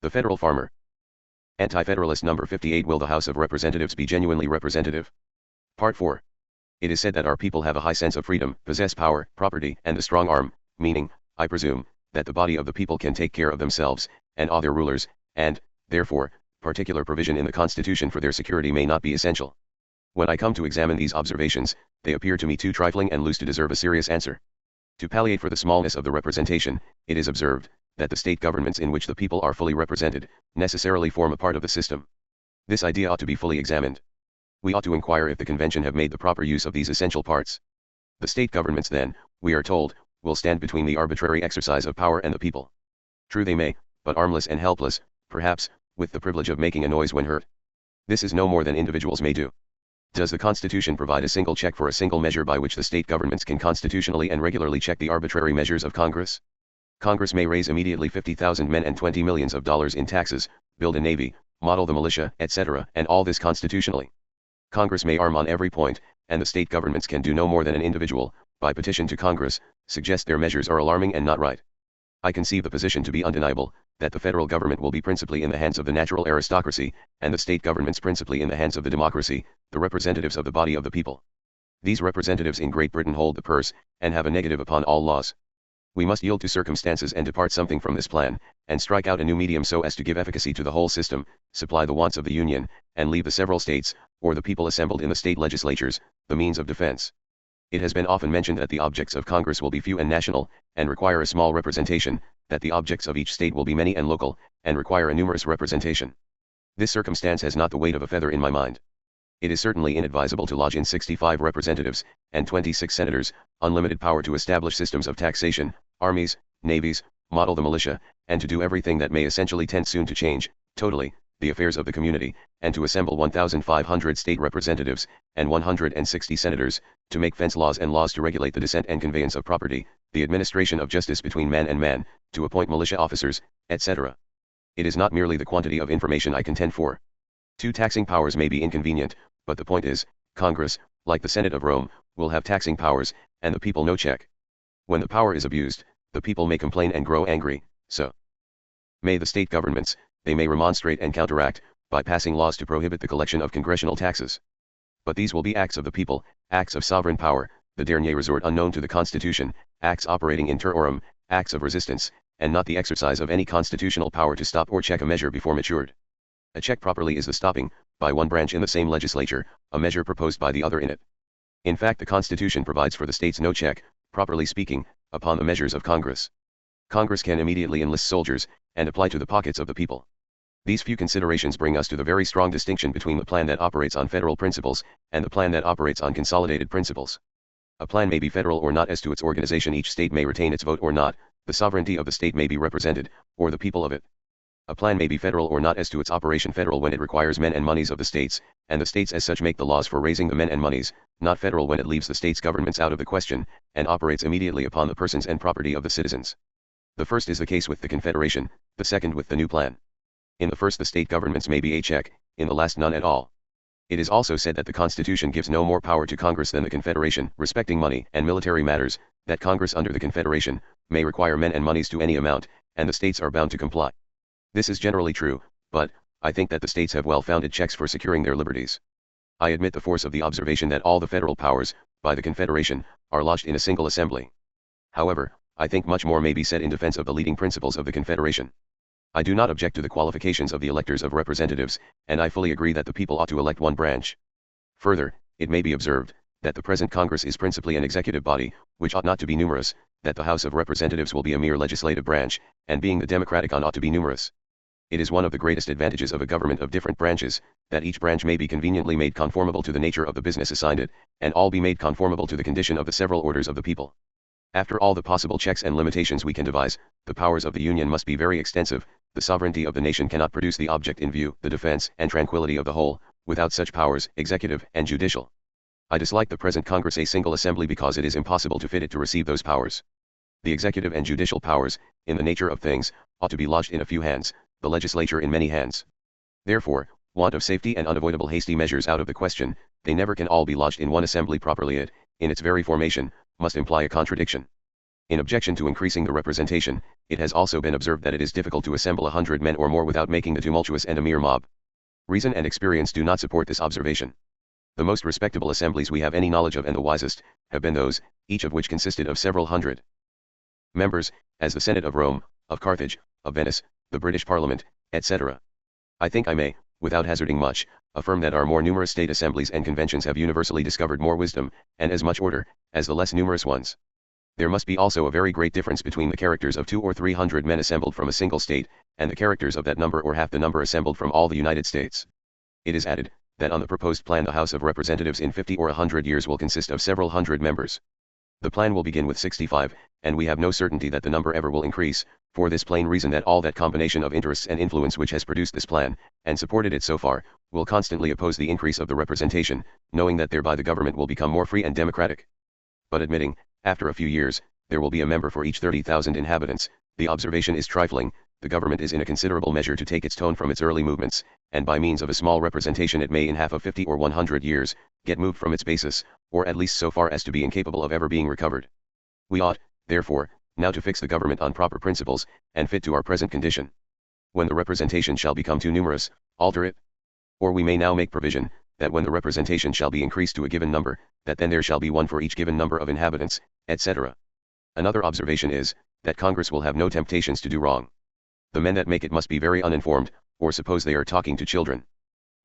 Speaker 1: The Federal Farmer. Anti-Federalist number 58. Will the House of Representatives be genuinely representative? Part 4. It is said that our people have a high sense of freedom, possess power, property, and a strong arm, meaning, I presume, that the body of the people can take care of themselves, and all their rulers, and, therefore, particular provision in the Constitution for their security may not be essential. When I come to examine these observations, they appear to me too trifling and loose to deserve a serious answer. To palliate for the smallness of the representation, it is observed, that the state governments in which the people are fully represented, necessarily form a part of the system. This idea ought to be fully examined. We ought to inquire if the convention have made the proper use of these essential parts. The state governments then, we are told, will stand between the arbitrary exercise of power and the people. True they may, but armless and helpless, perhaps, with the privilege of making a noise when hurt. This is no more than individuals may do. Does the Constitution provide a single check for a single measure by which the state governments can constitutionally and regularly check the arbitrary measures of Congress? Congress may raise immediately 50,000 men and $20 millions in taxes, build a navy, model the militia, etc., and all this constitutionally. Congress may arm on every point, and the state governments can do no more than an individual, by petition to Congress, suggest their measures are alarming and not right. I conceive the position to be undeniable, that the federal government will be principally in the hands of the natural aristocracy, and the state governments principally in the hands of the democracy, the representatives of the body of the people. These representatives in Great Britain hold the purse, and have a negative upon all laws. We must yield to circumstances and depart something from this plan, and strike out a new medium so as to give efficacy to the whole system, supply the wants of the Union, and leave the several states, or the people assembled in the state legislatures, the means of defense. It has been often mentioned that the objects of Congress will be few and national, and require a small representation, that the objects of each state will be many and local, and require a numerous representation. This circumstance has not the weight of a feather in my mind. It is certainly inadvisable to lodge in 65 representatives, and 26 senators, unlimited power to establish systems of taxation, armies, navies, model the militia, and to do everything that may essentially tend soon to change, totally, the affairs of the community, and to assemble 1,500 state representatives, and 160 senators, to make fence laws and laws to regulate the descent and conveyance of property, the administration of justice between man and man, to appoint militia officers, etc. It is not merely the quantity of information I contend for. Two taxing powers may be inconvenient, but the point is, Congress, like the Senate of Rome, will have taxing powers, and the people no check. When the power is abused, the people may complain and grow angry, so may the state governments. They may remonstrate and counteract, by passing laws to prohibit the collection of congressional taxes. But these will be acts of the people, acts of sovereign power, the dernier resort unknown to the Constitution, acts operating in terrorem, acts of resistance, and not the exercise of any constitutional power to stop or check a measure before matured. A check properly is the stopping, by one branch in the same legislature, a measure proposed by the other in it. In fact, the Constitution provides for the states no check, properly speaking, upon the measures of Congress. Congress can immediately enlist soldiers, and apply to the pockets of the people. These few considerations bring us to the very strong distinction between the plan that operates on federal principles, and the plan that operates on consolidated principles. A plan may be federal or not as to its organization. Each state may retain its vote or not, the sovereignty of the state may be represented, or the people of it. A plan may be federal or not as to its operation. Federal when it requires men and monies of the states, and the states as such make the laws for raising the men and monies, not federal when it leaves the states' governments out of the question, and operates immediately upon the persons and property of the citizens. The first is the case with the Confederation, the second with the new plan. In the first the state governments may be a check, in the last none at all. It is also said that the Constitution gives no more power to Congress than the Confederation, respecting money and military matters, that Congress under the Confederation, may require men and monies to any amount, and the states are bound to comply. This is generally true, but, I think that the states have well-founded checks for securing their liberties. I admit the force of the observation that all the federal powers, by the Confederation, are lodged in a single assembly. However, I think much more may be said in defense of the leading principles of the Confederation. I do not object to the qualifications of the electors of representatives, and I fully agree that the people ought to elect one branch. Further, it may be observed, that the present Congress is principally an executive body, which ought not to be numerous, that the House of Representatives will be a mere legislative branch, and being the democratic one ought to be numerous. It is one of the greatest advantages of a government of different branches, that each branch may be conveniently made conformable to the nature of the business assigned it, and all be made conformable to the condition of the several orders of the people. After all the possible checks and limitations we can devise, the powers of the Union must be very extensive. The sovereignty of the nation cannot produce the object in view, the defense and tranquility of the whole, without such powers, executive and judicial. I dislike the present Congress a single assembly because it is impossible to fit it to receive those powers. The executive and judicial powers, in the nature of things, ought to be lodged in a few hands, the legislature in many hands. Therefore, want of safety and unavoidable hasty measures out of the question, they never can all be lodged in one assembly properly. It, in its very formation, must imply a contradiction. In objection to increasing the representation, it has also been observed that it is difficult to assemble 100 men or more without making the tumultuous and a mere mob. Reason and experience do not support this observation. The most respectable assemblies we have any knowledge of and the wisest, have been those, each of which consisted of several hundred members, as the Senate of Rome, of Carthage, of Venice, the British Parliament, etc. I think I may, without hazarding much, affirm that our more numerous state assemblies and conventions have universally discovered more wisdom, and as much order, as the less numerous ones. There must be also a very great difference between the characters of 200 or 300 men assembled from a single state, and the characters of that number or half the number assembled from all the United States. It is added, that on the proposed plan the House of Representatives in 50 or 100 years will consist of several hundred members. The plan will begin with 65, and we have no certainty that the number ever will increase, for this plain reason that all that combination of interests and influence which has produced this plan, and supported it so far, will constantly oppose the increase of the representation, knowing that thereby the government will become more free and democratic. But admitting, after a few years, there will be a member for each 30,000 inhabitants, the observation is trifling. The government is in a considerable measure to take its tone from its early movements, and by means of a small representation it may in half of 50 or 100 years, get moved from its basis, or at least so far as to be incapable of ever being recovered. We ought, therefore, now to fix the government on proper principles, and fit to our present condition. When the representation shall become too numerous, alter it. Or we may now make provision, that when the representation shall be increased to a given number, that then there shall be one for each given number of inhabitants, etc. Another observation is, that Congress will have no temptations to do wrong. The men that make it must be very uninformed, or suppose they are talking to children.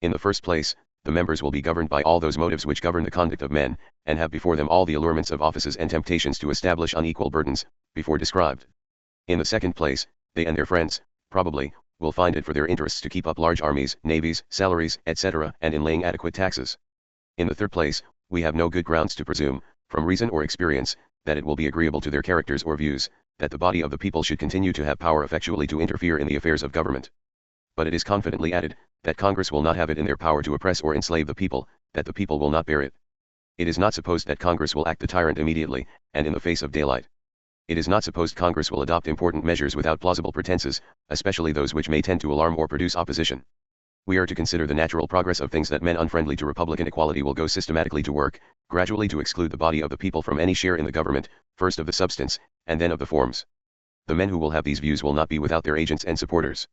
Speaker 1: In the first place, the members will be governed by all those motives which govern the conduct of men, and have before them all the allurements of offices and temptations to establish unequal burdens, before described. In the second place, they and their friends, probably, will find it for their interests to keep up large armies, navies, salaries, etc., and in laying adequate taxes. In the third place, we have no good grounds to presume, from reason or experience, that it will be agreeable to their characters or views, that the body of the people should continue to have power effectually to interfere in the affairs of government. But it is confidently added, that Congress will not have it in their power to oppress or enslave the people, that the people will not bear it. It is not supposed that Congress will act the tyrant immediately, and in the face of daylight. It is not supposed Congress will adopt important measures without plausible pretenses, especially those which may tend to alarm or produce opposition. We are to consider the natural progress of things that men unfriendly to republican equality will go systematically to work, gradually to exclude the body of the people from any share in the government, first of the substance, and then of the forms. The men who will have these views will not be without their agents and supporters.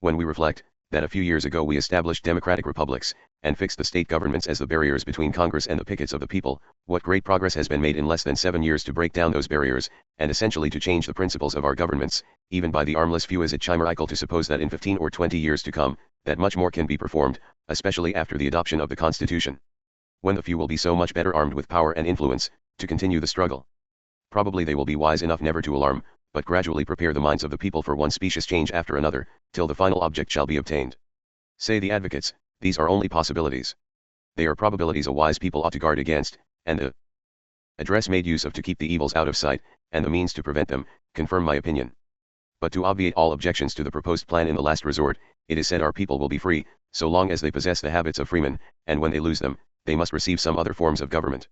Speaker 1: When we reflect, that a few years ago we established democratic republics, and fixed the state governments as the barriers between Congress and the pickets of the people, what great progress has been made in less than 7 years to break down those barriers, and essentially to change the principles of our governments, even by the armless few. Is it chimerical to suppose that in 15 or 20 years to come, that much more can be performed, especially after the adoption of the Constitution? When the few will be so much better armed with power and influence, to continue the struggle. Probably they will be wise enough never to alarm, but gradually prepare the minds of the people for one specious change after another, till the final object shall be obtained. Say the advocates, these are only possibilities. They are probabilities a wise people ought to guard against, and the address made use of to keep the evils out of sight, and the means to prevent them, confirm my opinion. But to obviate all objections to the proposed plan in the last resort, it is said our people will be free, so long as they possess the habits of freemen, and when they lose them, they must receive some other forms of government.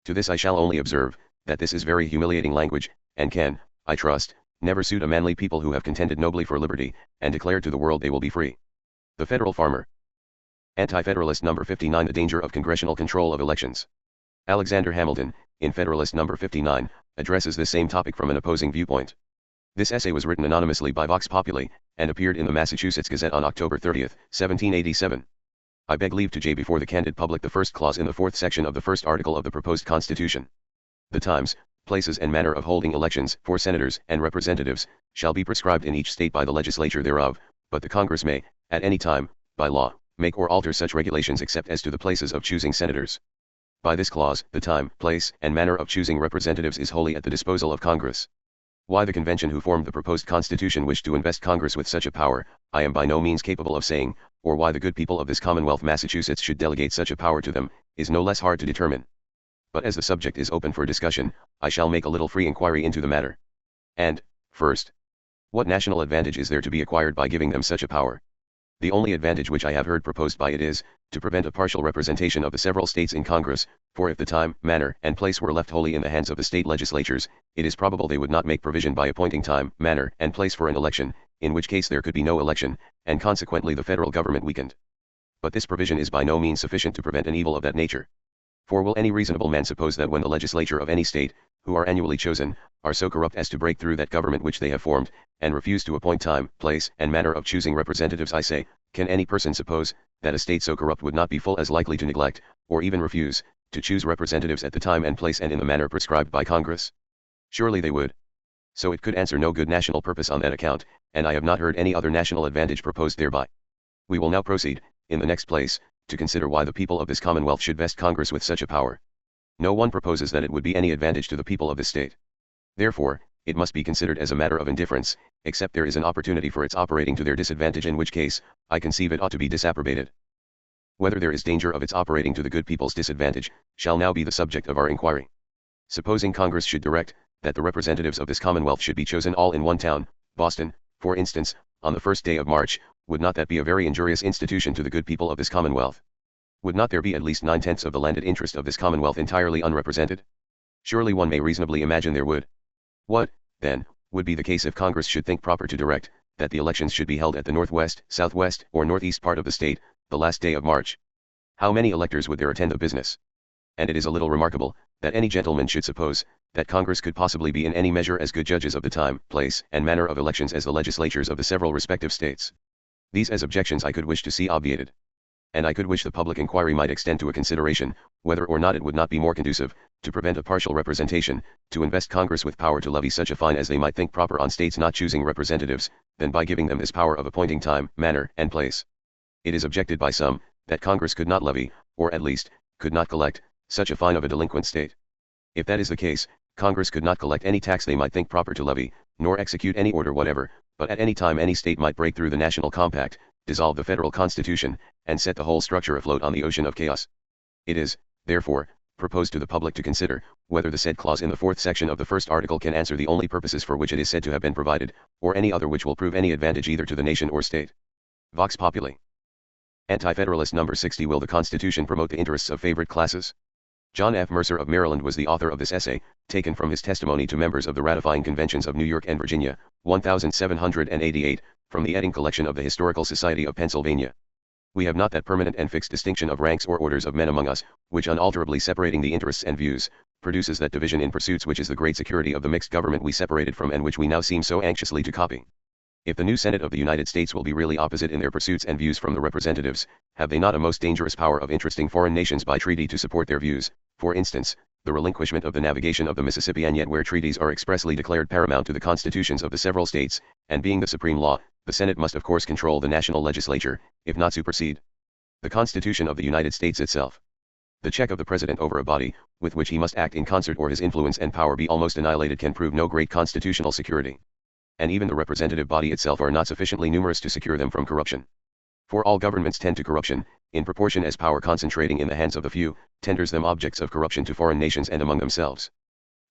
Speaker 1: To this I shall only observe, that this is very humiliating language, and can, I trust, never suit a manly people who have contended nobly for liberty, and declared to the world they will be free. The Federal Farmer. Anti-Federalist number 59. The danger of congressional control of elections. Alexander Hamilton, in Federalist number 59, addresses this same topic from an opposing viewpoint. This essay was written anonymously by Vox Populi, and appeared in the Massachusetts Gazette on October 30, 1787. I beg leave to J before the candid public the first clause in the fourth section of the first article of the proposed Constitution. The times, places and manner of holding elections for senators and representatives, shall be prescribed in each state by the legislature thereof, but the Congress may, at any time, by law, make or alter such regulations except as to the places of choosing senators. By this clause, the time, place, and manner of choosing representatives is wholly at the disposal of Congress. Why the convention who formed the proposed constitution wished to invest Congress with such a power, I am by no means capable of saying, or why the good people of this Commonwealth Massachusetts should delegate such a power to them, is no less hard to determine. But as the subject is open for discussion, I shall make a little free inquiry into the matter. And, first, what national advantage is there to be acquired by giving them such a power? The only advantage which I have heard proposed by it is, to prevent a partial representation of the several states in Congress, for if the time, manner, and place were left wholly in the hands of the state legislatures, it is probable they would not make provision by appointing time, manner, and place for an election, in which case there could be no election, and consequently the federal government weakened. But this provision is by no means sufficient to prevent an evil of that nature. For will any reasonable man suppose that when the legislature of any state, who are annually chosen, are so corrupt as to break through that government which they have formed, and refuse to appoint time, place, and manner of choosing representatives, I say, can any person suppose, that a state so corrupt would not be full as likely to neglect, or even refuse, to choose representatives at the time and place and in the manner prescribed by Congress? Surely they would. So it could answer no good national purpose on that account, and I have not heard any other national advantage proposed thereby. We will now proceed, in the next place, to consider why the people of this Commonwealth should vest Congress with such a power. No one proposes that it would be any advantage to the people of this state. Therefore, it must be considered as a matter of indifference, except there is an opportunity for its operating to their disadvantage, in which case, I conceive it ought to be disapprobated. Whether there is danger of its operating to the good people's disadvantage, shall now be the subject of our inquiry. Supposing Congress should direct, that the representatives of this Commonwealth should be chosen all in one town, Boston, for instance, on the first day of March, would not that be a very injurious institution to the good people of this Commonwealth? Would not there be at least 9/10 of the landed interest of this Commonwealth entirely unrepresented? Surely one may reasonably imagine there would. What, then, would be the case if Congress should think proper to direct, that the elections should be held at the northwest, southwest, or northeast part of the state, the last day of March? How many electors would there attend the business? And it is a little remarkable, that any gentleman should suppose, that Congress could possibly be in any measure as good judges of the time, place, and manner of elections as the legislatures of the several respective states. These as objections I could wish to see obviated. And I could wish the public inquiry might extend to a consideration, whether or not it would not be more conducive, to prevent a partial representation, to invest Congress with power to levy such a fine as they might think proper on states not choosing representatives, than by giving them this power of appointing time, manner, and place. It is objected by some, that Congress could not levy, or at least, could not collect, such a fine of a delinquent state. If that is the case, Congress could not collect any tax they might think proper to levy, nor execute any order whatever, but at any time any state might break through the national compact, dissolve the federal constitution, and set the whole structure afloat on the ocean of chaos. It is, therefore, proposed to the public to consider, whether the said clause in the 4th section of the first article can answer the only purposes for which it is said to have been provided, or any other which will prove any advantage either to the nation or state. Vox Populi. Anti-Federalist number 60. Will the Constitution promote the interests of favored classes? John F. Mercer of Maryland was the author of this essay, taken from his testimony to members of the ratifying conventions of New York and Virginia, 1788, from the Edding collection of the Historical Society of Pennsylvania. We have not that permanent and fixed distinction of ranks or orders of men among us, which unalterably separating the interests and views, produces that division in pursuits which is the great security of the mixed government we separated from and which we now seem so anxiously to copy. If the new Senate of the United States will be really opposite in their pursuits and views from the representatives, have they not a most dangerous power of interesting foreign nations by treaty to support their views, for instance, the relinquishment of the navigation of the Mississippi, and yet where treaties are expressly declared paramount to the constitutions of the several states, and being the supreme law, the Senate must of course control the national legislature, if not supersede the Constitution of the United States itself. The check of the President over a body, with which he must act in concert or his influence and power be almost annihilated, can prove no great constitutional security. And even the representative body itself are not sufficiently numerous to secure them from corruption. For all governments tend to corruption, in proportion as power concentrating in the hands of the few, tenders them objects of corruption to foreign nations and among themselves.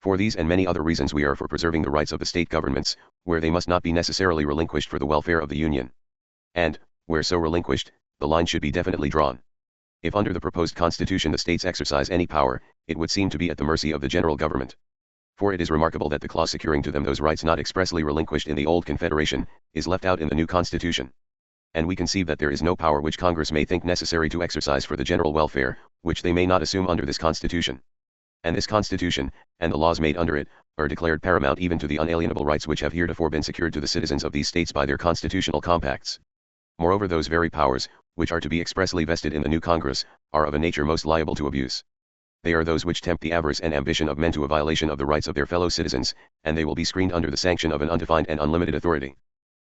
Speaker 1: For these and many other reasons we are for preserving the rights of the state governments, where they must not be necessarily relinquished for the welfare of the Union. And, where so relinquished, the line should be definitely drawn. If under the proposed Constitution the states exercise any power, it would seem to be at the mercy of the general government. For it is remarkable that the clause securing to them those rights not expressly relinquished in the old Confederation, is left out in the new Constitution. And we conceive that there is no power which Congress may think necessary to exercise for the general welfare, which they may not assume under this Constitution. And this Constitution, and the laws made under it, are declared paramount even to the unalienable rights which have heretofore been secured to the citizens of these states by their constitutional compacts. Moreover, those very powers, which are to be expressly vested in the new Congress, are of a nature most liable to abuse. They are those which tempt the avarice and ambition of men to a violation of the rights of their fellow citizens, and they will be screened under the sanction of an undefined and unlimited authority.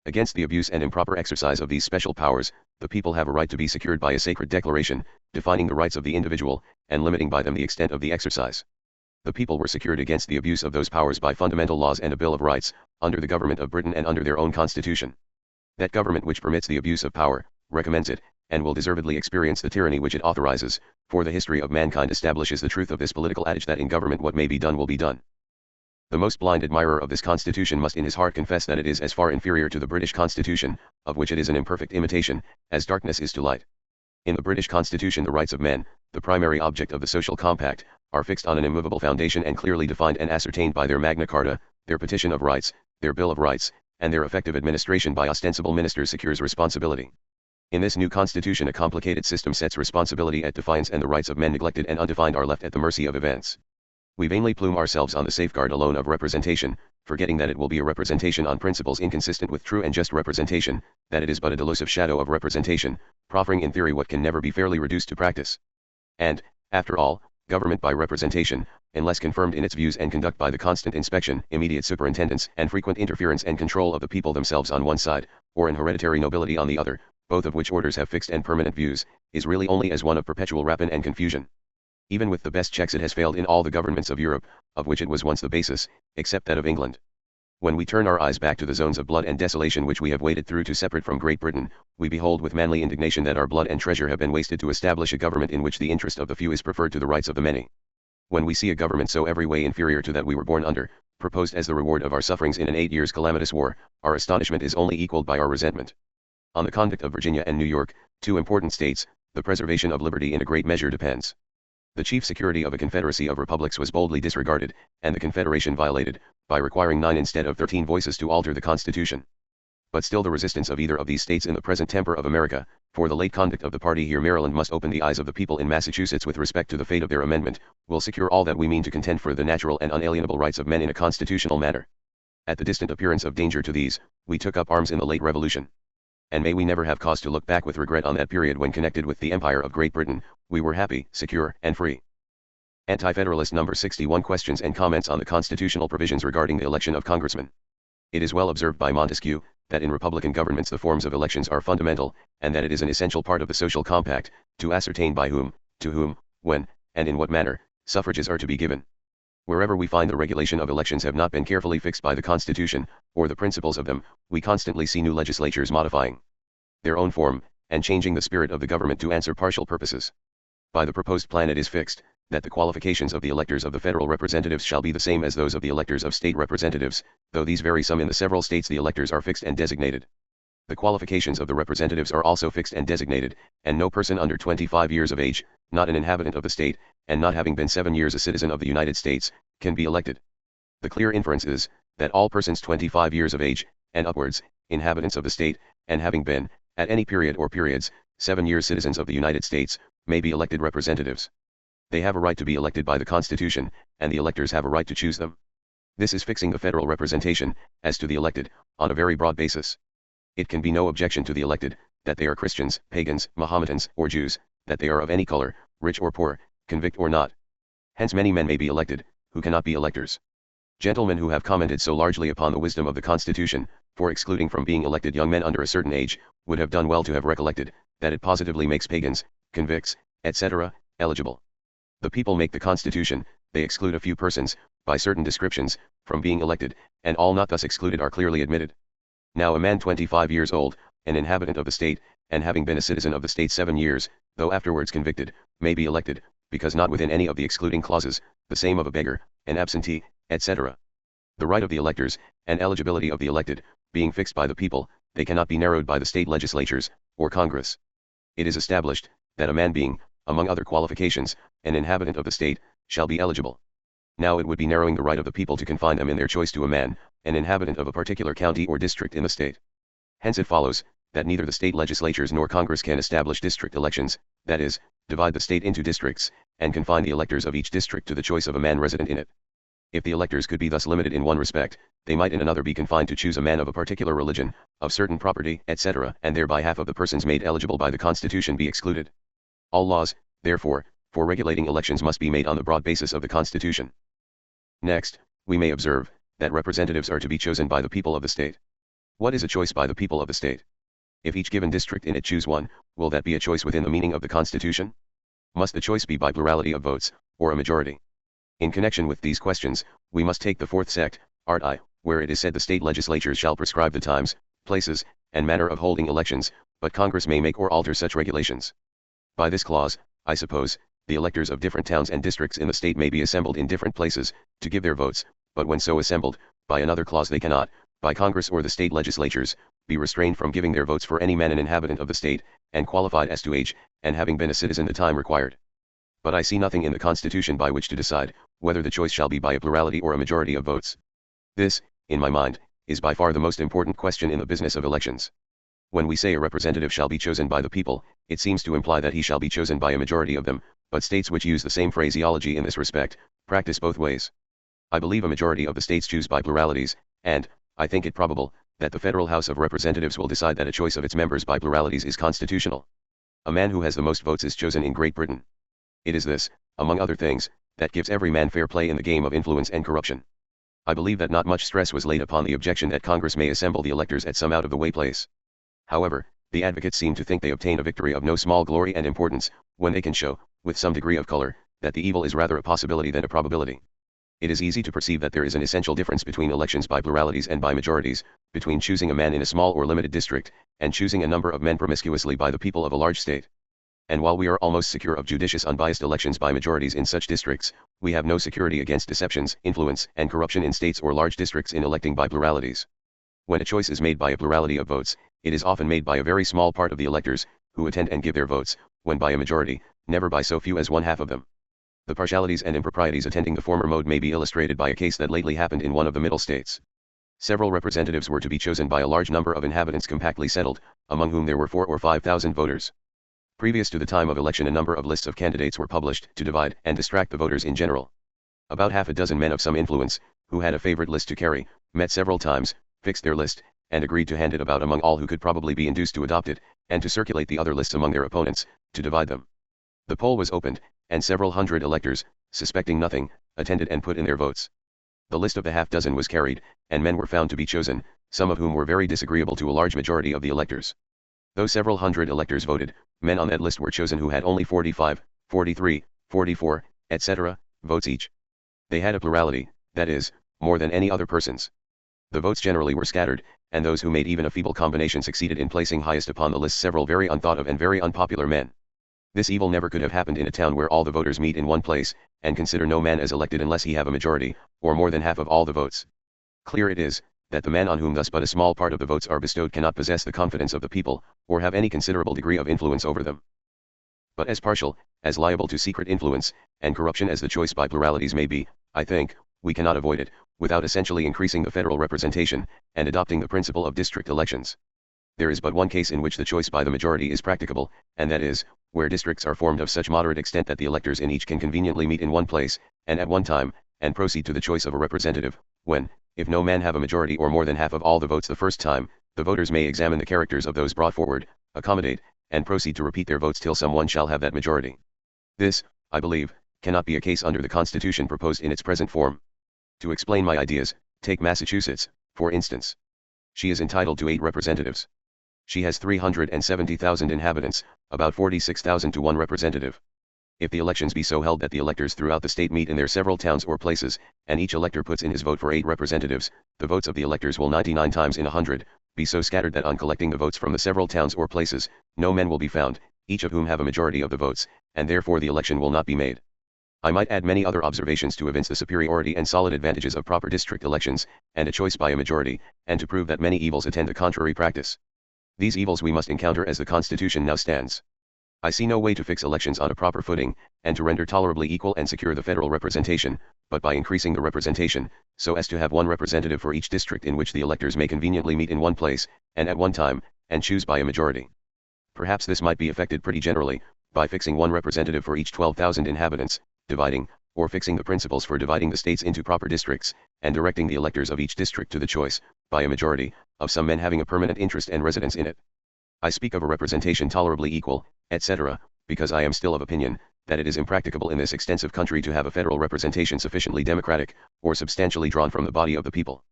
Speaker 1: Against the abuse and improper exercise of these special powers, The people have a right to be secured by a sacred declaration, defining the rights of the individual, and limiting by them the extent of the exercise. The people were secured against the abuse of those powers by fundamental laws and a Bill of Rights, under the government of Britain and under their own constitution. That government which permits the abuse of power, recommends it, and will deservedly experience the tyranny which it authorizes, for the history of mankind establishes the truth of this political adage that in government what may be done will be done. The most blind admirer of this constitution must in his heart confess that it is as far inferior to the British Constitution, of which it is an imperfect imitation, as darkness is to light. In the British Constitution the rights of men, the primary object of the social compact, are fixed on an immovable foundation and clearly defined and ascertained by their Magna Carta, their Petition of Rights, their Bill of Rights, and their effective administration by ostensible ministers secures responsibility. In this new constitution a complicated system sets responsibility at defiance and the rights of men neglected and undefined are left at the mercy of events. We vainly plume ourselves on the safeguard alone of representation, forgetting that it will be a representation on principles inconsistent with true and just representation, that it is but a delusive shadow of representation, proffering in theory what can never be fairly reduced to practice. And, after all, government by representation, unless confirmed in its views and conduct by the constant inspection, immediate superintendence, and frequent interference and control of the people themselves on one side, or an hereditary nobility on the other, both of which orders have fixed and permanent views, is really only as one of perpetual rapine and confusion. Even with the best checks it has failed in all the governments of Europe, of which it was once the basis, except that of England. When we turn our eyes back to the zones of blood and desolation which we have waded through to separate from Great Britain, we behold with manly indignation that our blood and treasure have been wasted to establish a government in which the interest of the few is preferred to the rights of the many. When we see a government so every way inferior to that we were born under, proposed as the reward of our sufferings in an 8 years' calamitous war, our astonishment is only equaled by our resentment. On the conduct of Virginia and New York, two important states, the preservation of liberty in a great measure depends. The chief security of a confederacy of republics was boldly disregarded, and the confederation violated, by requiring 9 instead of 13 voices to alter the constitution. But still the resistance of either of these states in the present temper of America, for the late conduct of the party here Maryland must open the eyes of the people in Massachusetts with respect to the fate of their amendment, will secure all that we mean to contend for the natural and unalienable rights of men in a constitutional manner. At the distant appearance of danger to these, we took up arms in the late Revolution. And may we never have cause to look back with regret on that period when connected with the Empire of Great Britain, we were happy, secure, and free. Anti-Federalist number 61 Questions and comments on the constitutional provisions regarding the election of congressmen. It is well observed by Montesquieu, that in republican governments the forms of elections are fundamental, and that it is an essential part of the social compact, to ascertain by whom, to whom, when, and in what manner, suffrages are to be given. Wherever we find the regulation of elections have not been carefully fixed by the Constitution, or the principles of them, we constantly see new legislatures modifying their own form, and changing the spirit of the government to answer partial purposes. By the proposed plan it is fixed, that the qualifications of the electors of the federal representatives shall be the same as those of the electors of state representatives, though these vary some in the several states the electors are fixed and designated. The qualifications of the representatives are also fixed and designated, and no person under 25 years of age, not an inhabitant of the state, and not having been 7 years a citizen of the United States, can be elected. The clear inference is, that all persons 25 years of age, and upwards, inhabitants of the state, and having been, at any period or periods, 7 years citizens of the United States, may be elected representatives. They have a right to be elected by the Constitution, and the electors have a right to choose them. This is fixing the federal representation, as to the elected, on a very broad basis. It can be no objection to the elected, that they are Christians, pagans, Mohammedans, or Jews, that they are of any color, rich or poor, convict or not. Hence many men may be elected, who cannot be electors. Gentlemen who have commented so largely upon the wisdom of the Constitution, for excluding from being elected young men under a certain age, would have done well to have recollected, that it positively makes pagans, convicts, etc., eligible. The people make the Constitution, they exclude a few persons, by certain descriptions, from being elected, and all not thus excluded are clearly admitted. Now a man 25 years old, an inhabitant of the state, and having been a citizen of the state 7 years, though afterwards convicted, may be elected, because not within any of the excluding clauses, the same of a beggar, an absentee, etc. The right of the electors, and eligibility of the elected, being fixed by the people, they cannot be narrowed by the state legislatures, or Congress. It is established, that a man being, among other qualifications, an inhabitant of the state, shall be eligible. Now it would be narrowing the right of the people to confine them in their choice to a man, an inhabitant of a particular county or district in the state. Hence it follows, that neither the state legislatures nor Congress can establish district elections, that is, divide the state into districts, and confine the electors of each district to the choice of a man resident in it. If the electors could be thus limited in one respect, they might in another be confined to choose a man of a particular religion, of certain property, etc., and thereby half of the persons made eligible by the Constitution be excluded. All laws, therefore, for regulating elections must be made on the broad basis of the Constitution. Next, we may observe, that representatives are to be chosen by the people of the state. What is a choice by the people of the state? If each given district in it choose one, will that be a choice within the meaning of the Constitution? Must the choice be by plurality of votes, or a majority? In connection with these questions, we must take the fourth sect, Art I, where it is said the state legislatures shall prescribe the times, places, and manner of holding elections, but Congress may make or alter such regulations. By this clause, I suppose, the electors of different towns and districts in the state may be assembled in different places, to give their votes, but when so assembled, by another clause they cannot, by Congress or the state legislatures, be restrained from giving their votes for any man an inhabitant of the state, and qualified as to age, and having been a citizen the time required. But I see nothing in the Constitution by which to decide, whether the choice shall be by a plurality or a majority of votes. This, in my mind, is by far the most important question in the business of elections. When we say a representative shall be chosen by the people, it seems to imply that he shall be chosen by a majority of them, but states which use the same phraseology in this respect, practice both ways. I believe a majority of the states choose by pluralities, and, I think it probable, that the Federal House of Representatives will decide that a choice of its members by pluralities is constitutional. A man who has the most votes is chosen in Great Britain. It is this, among other things, that gives every man fair play in the game of influence and corruption. I believe that not much stress was laid upon the objection that Congress may assemble the electors at some out-of-the-way place. However, the advocates seem to think they obtain a victory of no small glory and importance, when they can show, with some degree of color, that the evil is rather a possibility than a probability. It is easy to perceive that there is an essential difference between elections by pluralities and by majorities, between choosing a man in a small or limited district, and choosing a number of men promiscuously by the people of a large state. And while we are almost secure of judicious unbiased elections by majorities in such districts, we have no security against deceptions, influence, and corruption in states or large districts in electing by pluralities. When a choice is made by a plurality of votes, it is often made by a very small part of the electors, who attend and give their votes, when by a majority, never by so few as one half of them. The partialities and improprieties attending the former mode may be illustrated by a case that lately happened in one of the Middle states. Several representatives were to be chosen by a large number of inhabitants compactly settled, among whom there were 4,000 or 5,000 voters. Previous to the time of election a number of lists of candidates were published to divide and distract the voters in general. About half a dozen men of some influence, who had a favorite list to carry, met several times, fixed their list, and agreed to hand it about among all who could probably be induced to adopt it, and to circulate the other lists among their opponents, to divide them. The poll was opened, and several hundred electors, suspecting nothing, attended and put in their votes. The list of the half dozen was carried, and men were found to be chosen, some of whom were very disagreeable to a large majority of the electors. Though several hundred electors voted, men on that list were chosen who had only 45, 43, 44, etc. votes each. They had a plurality, that is, more than any other persons. The votes generally were scattered, and those who made even a feeble combination succeeded in placing highest upon the list several very unthought of and very unpopular men. This evil never could have happened in a town where all the voters meet in one place, and consider no man as elected unless he have a majority, or more than half of all the votes. Clear it is, that the man on whom thus but a small part of the votes are bestowed cannot possess the confidence of the people, or have any considerable degree of influence over them. But as partial, as liable to secret influence, and corruption as the choice by pluralities may be, I think, we cannot avoid it, without essentially increasing the federal representation, and adopting the principle of district elections. There is but one case in which the choice by the majority is practicable, and that is, where districts are formed of such moderate extent that the electors in each can conveniently meet in one place, and at one time, and proceed to the choice of a representative, when, if no man have a majority or more than half of all the votes the first time, the voters may examine the characters of those brought forward, accommodate, and proceed to repeat their votes till some one shall have that majority. This, I believe, cannot be a case under the Constitution proposed in its present form. To explain my ideas, take Massachusetts, for instance. She is entitled to 8 representatives. She has 370,000 inhabitants, about 46,000 to one representative. If the elections be so held that the electors throughout the state meet in their several towns or places, and each elector puts in his vote for 8 representatives, the votes of the electors will 99 times in 100, be so scattered that on collecting the votes from the several towns or places, no men will be found, each of whom have a majority of the votes, and therefore the election will not be made. I might add many other observations to evince the superiority and solid advantages of proper district elections, and a choice by a majority, and to prove that many evils attend the contrary practice. These evils we must encounter as the Constitution now stands. I see no way to fix elections on a proper footing, and to render tolerably equal and secure the federal representation, but by increasing the representation, so as to have one representative for each district in which the electors may conveniently meet in one place, and at one time, and choose by a majority. Perhaps this might be effected pretty generally, by fixing one representative for each 12,000 inhabitants, dividing, or fixing the principles for dividing the states into proper districts, and directing the electors of each district to the choice, by a majority, of some men having a permanent interest and residence in it. I speak of a representation tolerably equal, etc., because I am still of opinion, that it is impracticable in this extensive country to have a federal representation sufficiently democratic, or substantially drawn from the body of the people.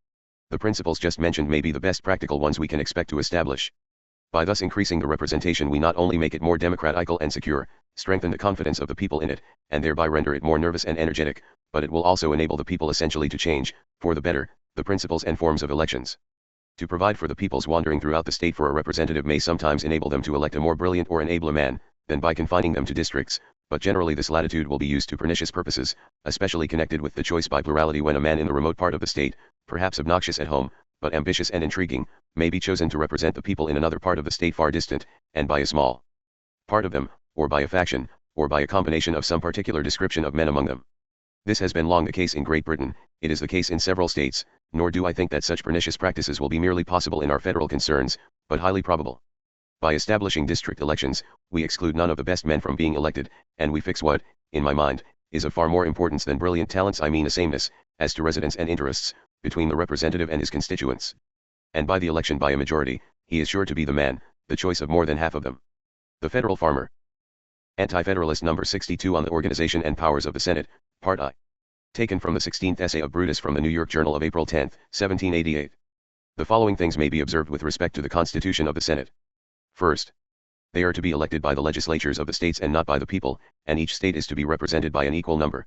Speaker 1: The principles just mentioned may be the best practical ones we can expect to establish. By thus increasing the representation, we not only make it more democratical and secure, strengthen the confidence of the people in it, and thereby render it more nervous and energetic, but it will also enable the people essentially to change, for the better, the principles and forms of elections. To provide for the people's wandering throughout the state for a representative may sometimes enable them to elect a more brilliant or an abler man, than by confining them to districts, but generally this latitude will be used to pernicious purposes, especially connected with the choice by plurality, when a man in the remote part of the state, perhaps obnoxious at home, but ambitious and intriguing, may be chosen to represent the people in another part of the state far distant, and by a small part of them, or by a faction, or by a combination of some particular description of men among them. This has been long the case in Great Britain, it is the case in several states, nor do I think that such pernicious practices will be merely possible in our federal concerns, but highly probable. By establishing district elections, we exclude none of the best men from being elected, and we fix what, in my mind, is of far more importance than brilliant talents, I mean a sameness, as to residence and interests, between the representative and his constituents. And by the election by a majority, he is sure to be the man, the choice of more than half of them. The Federal Farmer. Anti-Federalist number 62 on the Organization and Powers of the Senate, Part I. Taken from the 16th essay of Brutus from the New York Journal of April 10, 1788. The following things may be observed with respect to the Constitution of the Senate. First, they are to be elected by the legislatures of the states and not by the people, and each state is to be represented by an equal number.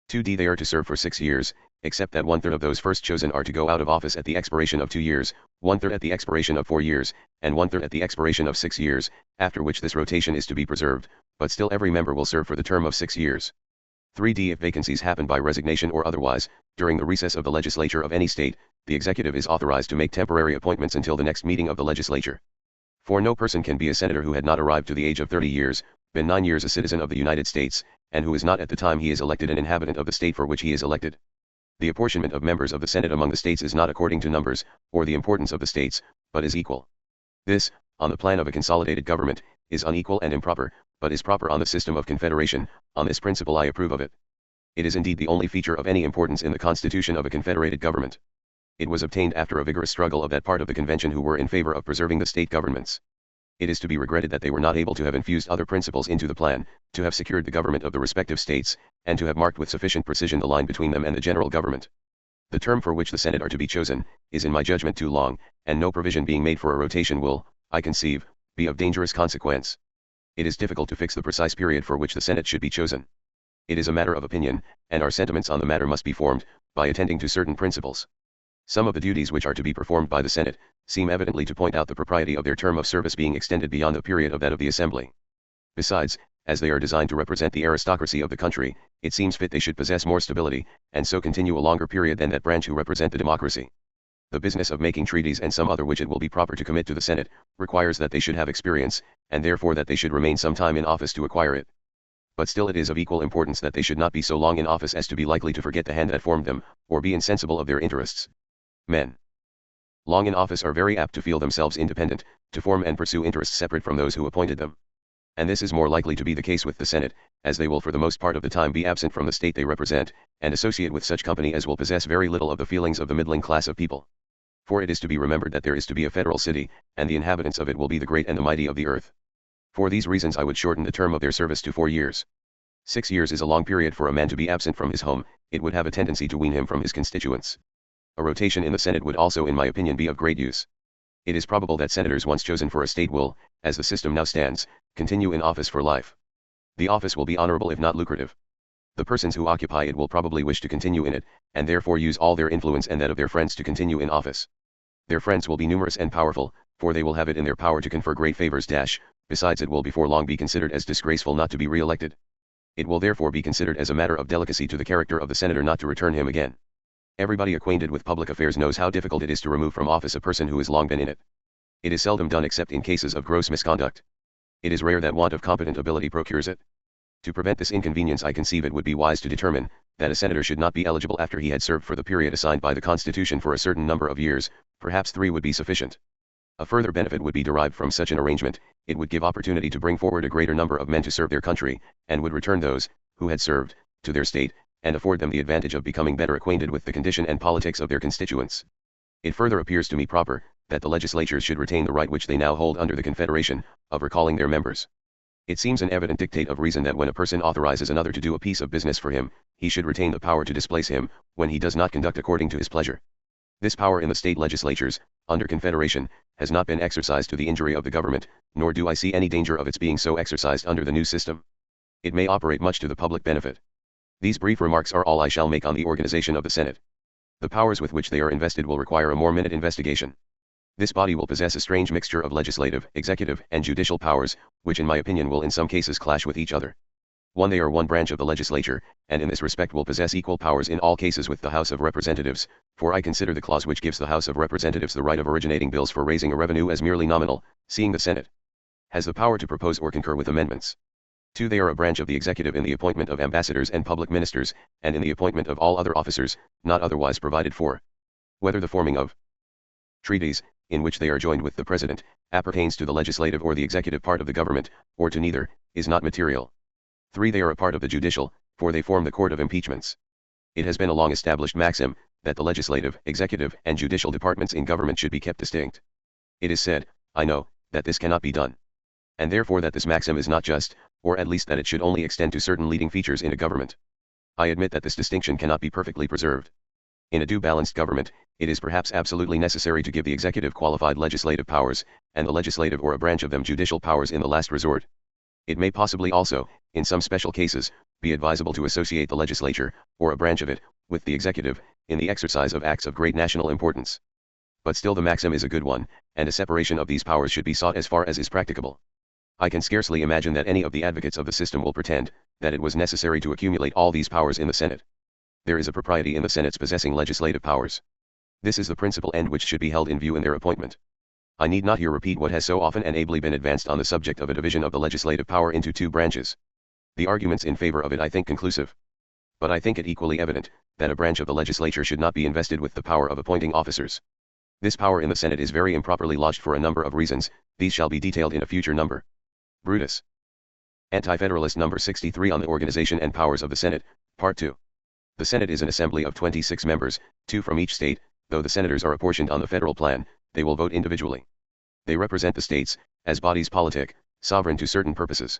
Speaker 1: 2d. They are to serve for 6 years, except that 1/3 of those first chosen are to go out of office at the expiration of 2 years, 1/3 at the expiration of 4 years, and 1/3 at the expiration of 6 years, after which this rotation is to be preserved, but still every member will serve for the term of 6 years. 3d. If vacancies happen by resignation or otherwise, during the recess of the legislature of any state, the executive is authorized to make temporary appointments until the next meeting of the legislature. For no person can be a senator who had not arrived to the age of 30 years, been 9 years a citizen of the United States, and who is not at the time he is elected an inhabitant of the state for which he is elected. The apportionment of members of the Senate among the states is not according to numbers, or the importance of the states, but is equal. This, on the plan of a consolidated government, is unequal and improper, but is proper on the system of confederation. On this principle I approve of it. It is indeed the only feature of any importance in the constitution of a confederated government. It was obtained after a vigorous struggle of that part of the convention who were in favor of preserving the state governments. It is to be regretted that they were not able to have infused other principles into the plan, to have secured the government of the respective states, and to have marked with sufficient precision the line between them and the general government. The term for which the Senate are to be chosen, is in my judgment too long, and no provision being made for a rotation will, I conceive, be of dangerous consequence. It is difficult to fix the precise period for which the Senate should be chosen. It is a matter of opinion, and our sentiments on the matter must be formed, by attending to certain principles. Some of the duties which are to be performed by the Senate, seem evidently to point out the propriety of their term of service being extended beyond the period of that of the Assembly. Besides, as they are designed to represent the aristocracy of the country, it seems fit they should possess more stability, and so continue a longer period than that branch who represent the democracy. The business of making treaties and some other which it will be proper to commit to the Senate, requires that they should have experience, and therefore that they should remain some time in office to acquire it. But still it is of equal importance that they should not be so long in office as to be likely to forget the hand that formed them, or be insensible of their interests. Men long in office are very apt to feel themselves independent, to form and pursue interests separate from those who appointed them. And this is more likely to be the case with the Senate, as they will for the most part of the time be absent from the state they represent, and associate with such company as will possess very little of the feelings of the middling class of people. For it is to be remembered that there is to be a federal city, and the inhabitants of it will be the great and the mighty of the earth. For these reasons I would shorten the term of their service to 4 years. 6 years is a long period for a man to be absent from his home, it would have a tendency to wean him from his constituents. A rotation in the Senate would also in my opinion be of great use. It is probable that senators once chosen for a state will, as the system now stands, continue in office for life. The office will be honorable if not lucrative. The persons who occupy it will probably wish to continue in it, and therefore use all their influence and that of their friends to continue in office. Their friends will be numerous and powerful, for they will have it in their power to confer great favors. Besides it will before long be considered as disgraceful not to be re-elected. It will therefore be considered as a matter of delicacy to the character of the senator not to return him again. Everybody acquainted with public affairs knows how difficult it is to remove from office a person who has long been in it. It is seldom done except in cases of gross misconduct. It is rare that want of competent ability procures it. To prevent this inconvenience I conceive it would be wise to determine, that a senator should not be eligible after he had served for the period assigned by the Constitution for a certain number of years, perhaps 3 would be sufficient. A further benefit would be derived from such an arrangement, it would give opportunity to bring forward a greater number of men to serve their country, and would return those, who had served, to their state, and afford them the advantage of becoming better acquainted with the condition and politics of their constituents. It further appears to me proper, that the legislatures should retain the right which they now hold under the Confederation, of recalling their members. It seems an evident dictate of reason that when a person authorizes another to do a piece of business for him, he should retain the power to displace him, when he does not conduct according to his pleasure. This power in the state legislatures, under Confederation, has not been exercised to the injury of the government, nor do I see any danger of its being so exercised under the new system. It may operate much to the public benefit. These brief remarks are all I shall make on the organization of the Senate. The powers with which they are invested will require a more minute investigation. This body will possess a strange mixture of legislative, executive, and judicial powers, which in my opinion will in some cases clash with each other. They are one branch of the legislature, and in this respect will possess equal powers in all cases with the House of Representatives, for I consider the clause which gives the House of Representatives the right of originating bills for raising a revenue as merely nominal, seeing the Senate has the power to propose or concur with amendments. 2. They are a branch of the executive in the appointment of ambassadors and public ministers, and in the appointment of all other officers, not otherwise provided for. Whether the forming of treaties, in which they are joined with the President, appertains to the legislative or the executive part of the government, or to neither, is not material. 3. They are a part of the judicial, for they form the court of impeachments. It has been a long established maxim, that the legislative, executive, and judicial departments in government should be kept distinct. It is said, I know, that this cannot be done. And therefore that this maxim is not just, or at least that it should only extend to certain leading features in a government. I admit that this distinction cannot be perfectly preserved. In a due balanced government, it is perhaps absolutely necessary to give the executive qualified legislative powers, and the legislative or a branch of them judicial powers in the last resort. It may possibly also, in some special cases, be advisable to associate the legislature, or a branch of it, with the executive, in the exercise of acts of great national importance. But still the maxim is a good one, and a separation of these powers should be sought as far as is practicable. I can scarcely imagine that any of the advocates of the system will pretend, that it was necessary to accumulate all these powers in the Senate. There is a propriety in the Senate's possessing legislative powers. This is the principal end which should be held in view in their appointment. I need not here repeat what has so often and ably been advanced on the subject of a division of the legislative power into two branches. The arguments in favor of it I think conclusive. But I think it equally evident, that a branch of the legislature should not be invested with the power of appointing officers. This power in the Senate is very improperly lodged for a number of reasons, these shall be detailed in a future number. Brutus. Anti-Federalist number 63 on the Organization and Powers of the Senate, Part 2. The Senate is an assembly of 26 members, 2 from each state, though the senators are apportioned on the federal plan, they will vote individually. They represent the states, as bodies politic, sovereign to certain purposes.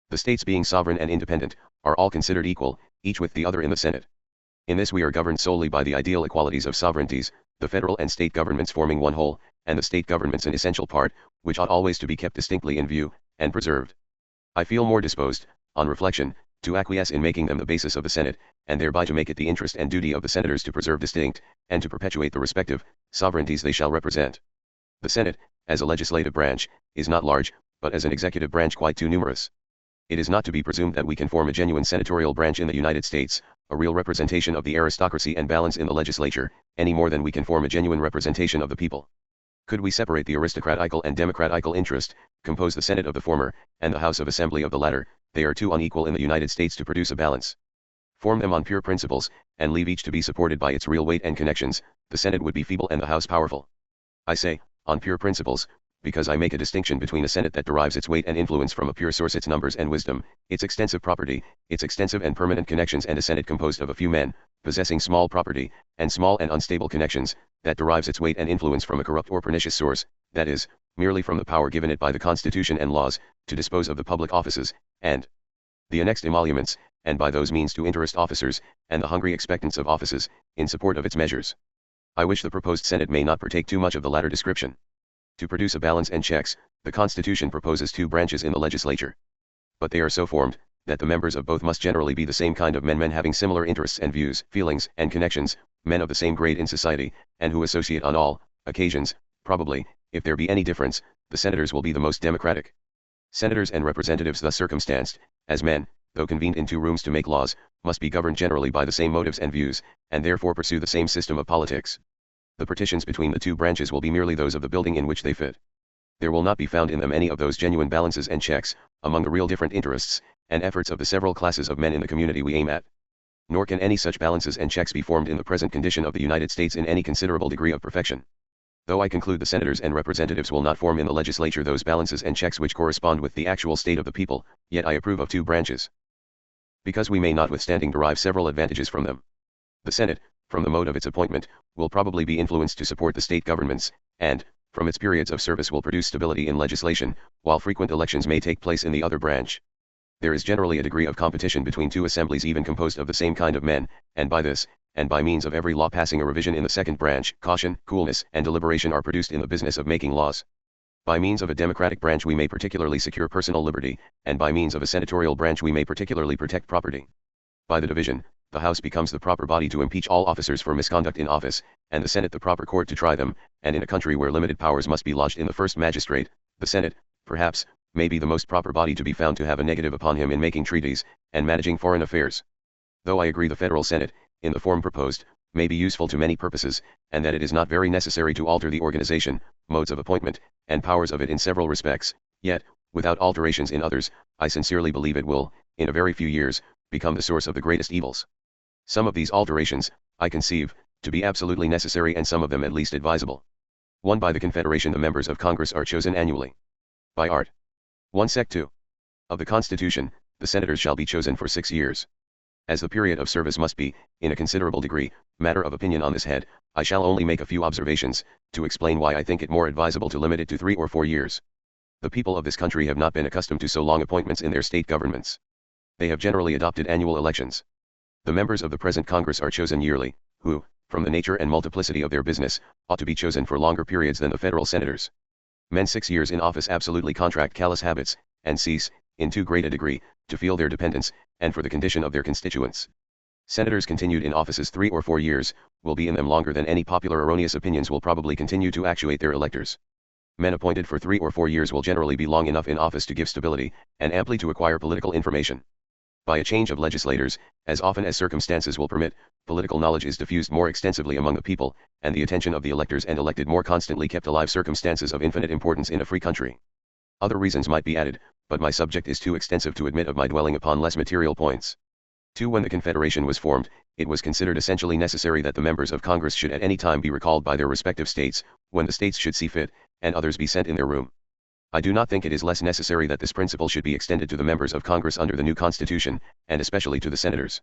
Speaker 1: The states being sovereign and independent, are all considered equal, each with the other in the Senate. In this we are governed solely by the ideal equalities of sovereignties, the federal and state governments forming one whole, and the state governments an essential part, which ought always to be kept distinctly in view, and preserved. I feel more disposed, on reflection, to acquiesce in making them the basis of the Senate, and thereby to make it the interest and duty of the senators to preserve distinct, and to perpetuate the respective, sovereignties they shall represent. The Senate, as a legislative branch, is not large, but as an executive branch quite too numerous. It is not to be presumed that we can form a genuine senatorial branch in the United States, a real representation of the aristocracy and balance in the legislature, any more than we can form a genuine representation of the people. Could we separate the aristocratical and democratical interest, compose the Senate of the former, and the House of Assembly of the latter, they are too unequal in the United States to produce a balance. Form them on pure principles, and leave each to be supported by its real weight and connections, the Senate would be feeble and the House powerful. I say, on pure principles, because I make a distinction between a Senate that derives its weight and influence from a pure source, its numbers and wisdom, its extensive property, its extensive and permanent connections, and a Senate composed of a few men, possessing small property, and small and unstable connections, that derives its weight and influence from a corrupt or pernicious source, that is, merely from the power given it by the Constitution and laws, to dispose of the public offices, and the annexed emoluments, and by those means to interest officers, and the hungry expectance of offices, in support of its measures. I wish the proposed Senate may not partake too much of the latter description. To produce a balance and checks, the Constitution proposes two branches in the legislature. But they are so formed, that the members of both must generally be the same kind of men having similar interests and views, feelings, and connections, men of the same grade in society, and who associate on all occasions. Probably, if there be any difference, the senators will be the most democratic. Senators and representatives thus circumstanced, as men, though convened in two rooms to make laws, must be governed generally by the same motives and views, and therefore pursue the same system of politics. The partitions between the two branches will be merely those of the building in which they fit. There will not be found in them any of those genuine balances and checks, among the real different interests, and efforts of the several classes of men in the community we aim at. Nor can any such balances and checks be formed in the present condition of the United States in any considerable degree of perfection. Though I conclude the senators and representatives will not form in the legislature those balances and checks which correspond with the actual state of the people, yet I approve of two branches, because we may notwithstanding derive several advantages from them. The Senate, from the mode of its appointment, will probably be influenced to support the state governments, and, from its periods of service will produce stability in legislation, while frequent elections may take place in the other branch. There is generally a degree of competition between two assemblies even composed of the same kind of men, and by this, and by means of every law passing a revision in the second branch, caution, coolness, and deliberation are produced in the business of making laws. By means of a democratic branch we may particularly secure personal liberty, and by means of a senatorial branch we may particularly protect property. By the division, the House becomes the proper body to impeach all officers for misconduct in office, and the Senate the proper court to try them, and in a country where limited powers must be lodged in the first magistrate, the Senate, perhaps, may be the most proper body to be found to have a negative upon him in making treaties, and managing foreign affairs. Though I agree the Federal Senate, in the form proposed, may be useful to many purposes, and that it is not very necessary to alter the organization, modes of appointment, and powers of it in several respects, yet, without alterations in others, I sincerely believe it will, in a very few years, become the source of the greatest evils. Some of these alterations, I conceive, to be absolutely necessary and some of them at least advisable. 1. By the Confederation the members of Congress are chosen annually. By Art. 1 Sec. 2. Of the Constitution, the senators shall be chosen for 6 years. As the period of service must be, in a considerable degree, matter of opinion on this head, I shall only make a few observations, to explain why I think it more advisable to limit it to 3 or 4 years. The people of this country have not been accustomed to so long appointments in their state governments. They have generally adopted annual elections. The members of the present Congress are chosen yearly, who, from the nature and multiplicity of their business, ought to be chosen for longer periods than the federal senators. Men 6 years in office absolutely contract callous habits, and cease, in too great a degree, to feel their dependence, and for the condition of their constituents. Senators continued in offices 3 or 4 years, will be in them longer than any popular erroneous opinions will probably continue to actuate their electors. Men appointed for 3 or 4 years will generally be long enough in office to give stability, and amply to acquire political information. By a change of legislators, as often as circumstances will permit, political knowledge is diffused more extensively among the people, and the attention of the electors and elected more constantly kept alive, circumstances of infinite importance in a free country. Other reasons might be added, but my subject is too extensive to admit of my dwelling upon less material points. 2. When the Confederation was formed, it was considered essentially necessary that the members of Congress should at any time be recalled by their respective states, when the states should see fit, and others be sent in their room. I do not think it is less necessary that this principle should be extended to the members of Congress under the new Constitution, and especially to the senators.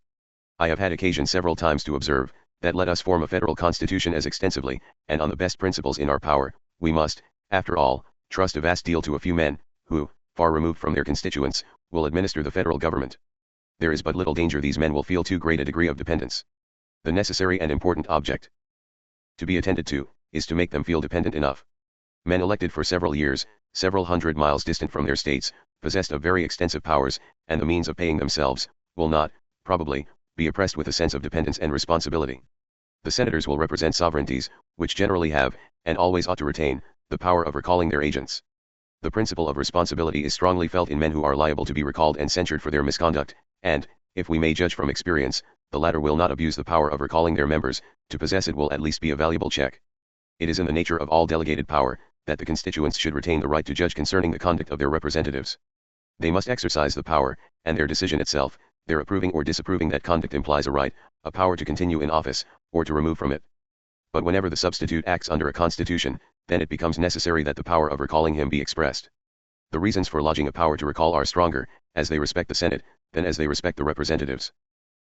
Speaker 1: I have had occasion several times to observe, that let us form a federal constitution as extensively, and on the best principles in our power, we must, after all, trust a vast deal to a few men, who, far removed from their constituents, will administer the federal government. There is but little danger these men will feel too great a degree of dependence. The necessary and important object to be attended to, is to make them feel dependent enough. Men elected for several years, several hundred miles distant from their states, possessed of very extensive powers, and the means of paying themselves, will not, probably, be oppressed with a sense of dependence and responsibility. The senators will represent sovereignties, which generally have, and always ought to retain, the power of recalling their agents. The principle of responsibility is strongly felt in men who are liable to be recalled and censured for their misconduct, and, if we may judge from experience, the latter will not abuse the power of recalling their members. To possess it will at least be a valuable check. It is in the nature of all delegated power, that the constituents should retain the right to judge concerning the conduct of their representatives. They must exercise the power, and their decision itself, their approving or disapproving that conduct implies a right, a power to continue in office, or to remove from it. But whenever the substitute acts under a constitution, then it becomes necessary that the power of recalling him be expressed. The reasons for lodging a power to recall are stronger, as they respect the Senate, than as they respect the representatives.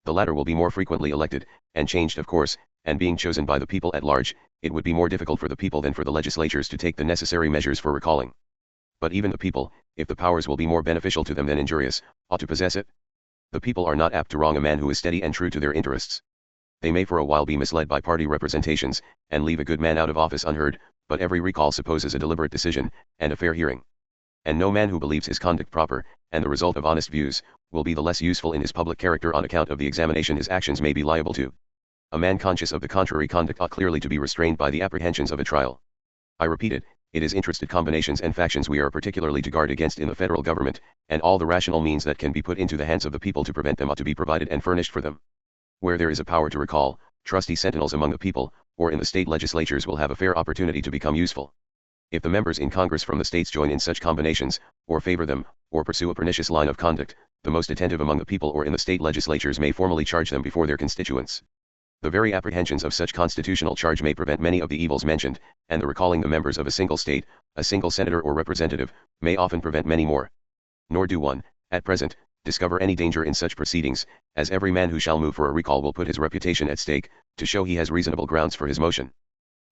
Speaker 1: The latter will be more frequently elected, and changed of course, and being chosen by the people at large, it would be more difficult for the people than for the legislatures to take the necessary measures for recalling. But even the people, if the powers will be more beneficial to them than injurious, ought to possess it. The people are not apt to wrong a man who is steady and true to their interests. They may for a while be misled by party representations, and leave a good man out of office unheard, but every recall supposes a deliberate decision, and a fair hearing. And no man who believes his conduct proper, and the result of honest views, will be the less useful in his public character on account of the examination his actions may be liable to. A man conscious of the contrary conduct ought clearly to be restrained by the apprehensions of a trial. I repeat it is interested combinations and factions we are particularly to guard against in the federal government, and all the rational means that can be put into the hands of the people to prevent them ought to be provided and furnished for them. Where there is a power to recall, trusty sentinels among the people, or in the state legislatures will have a fair opportunity to become useful. If the members in Congress from the states join in such combinations, or favor them, or pursue a pernicious line of conduct, the most attentive among the people or in the state legislatures may formally charge them before their constituents. The very apprehensions of such constitutional charge may prevent many of the evils mentioned, and the recalling the members of a single state, a single senator or representative, may often prevent many more. Nor do one, at present, discover any danger in such proceedings, as every man who shall move for a recall will put his reputation at stake, to show he has reasonable grounds for his motion.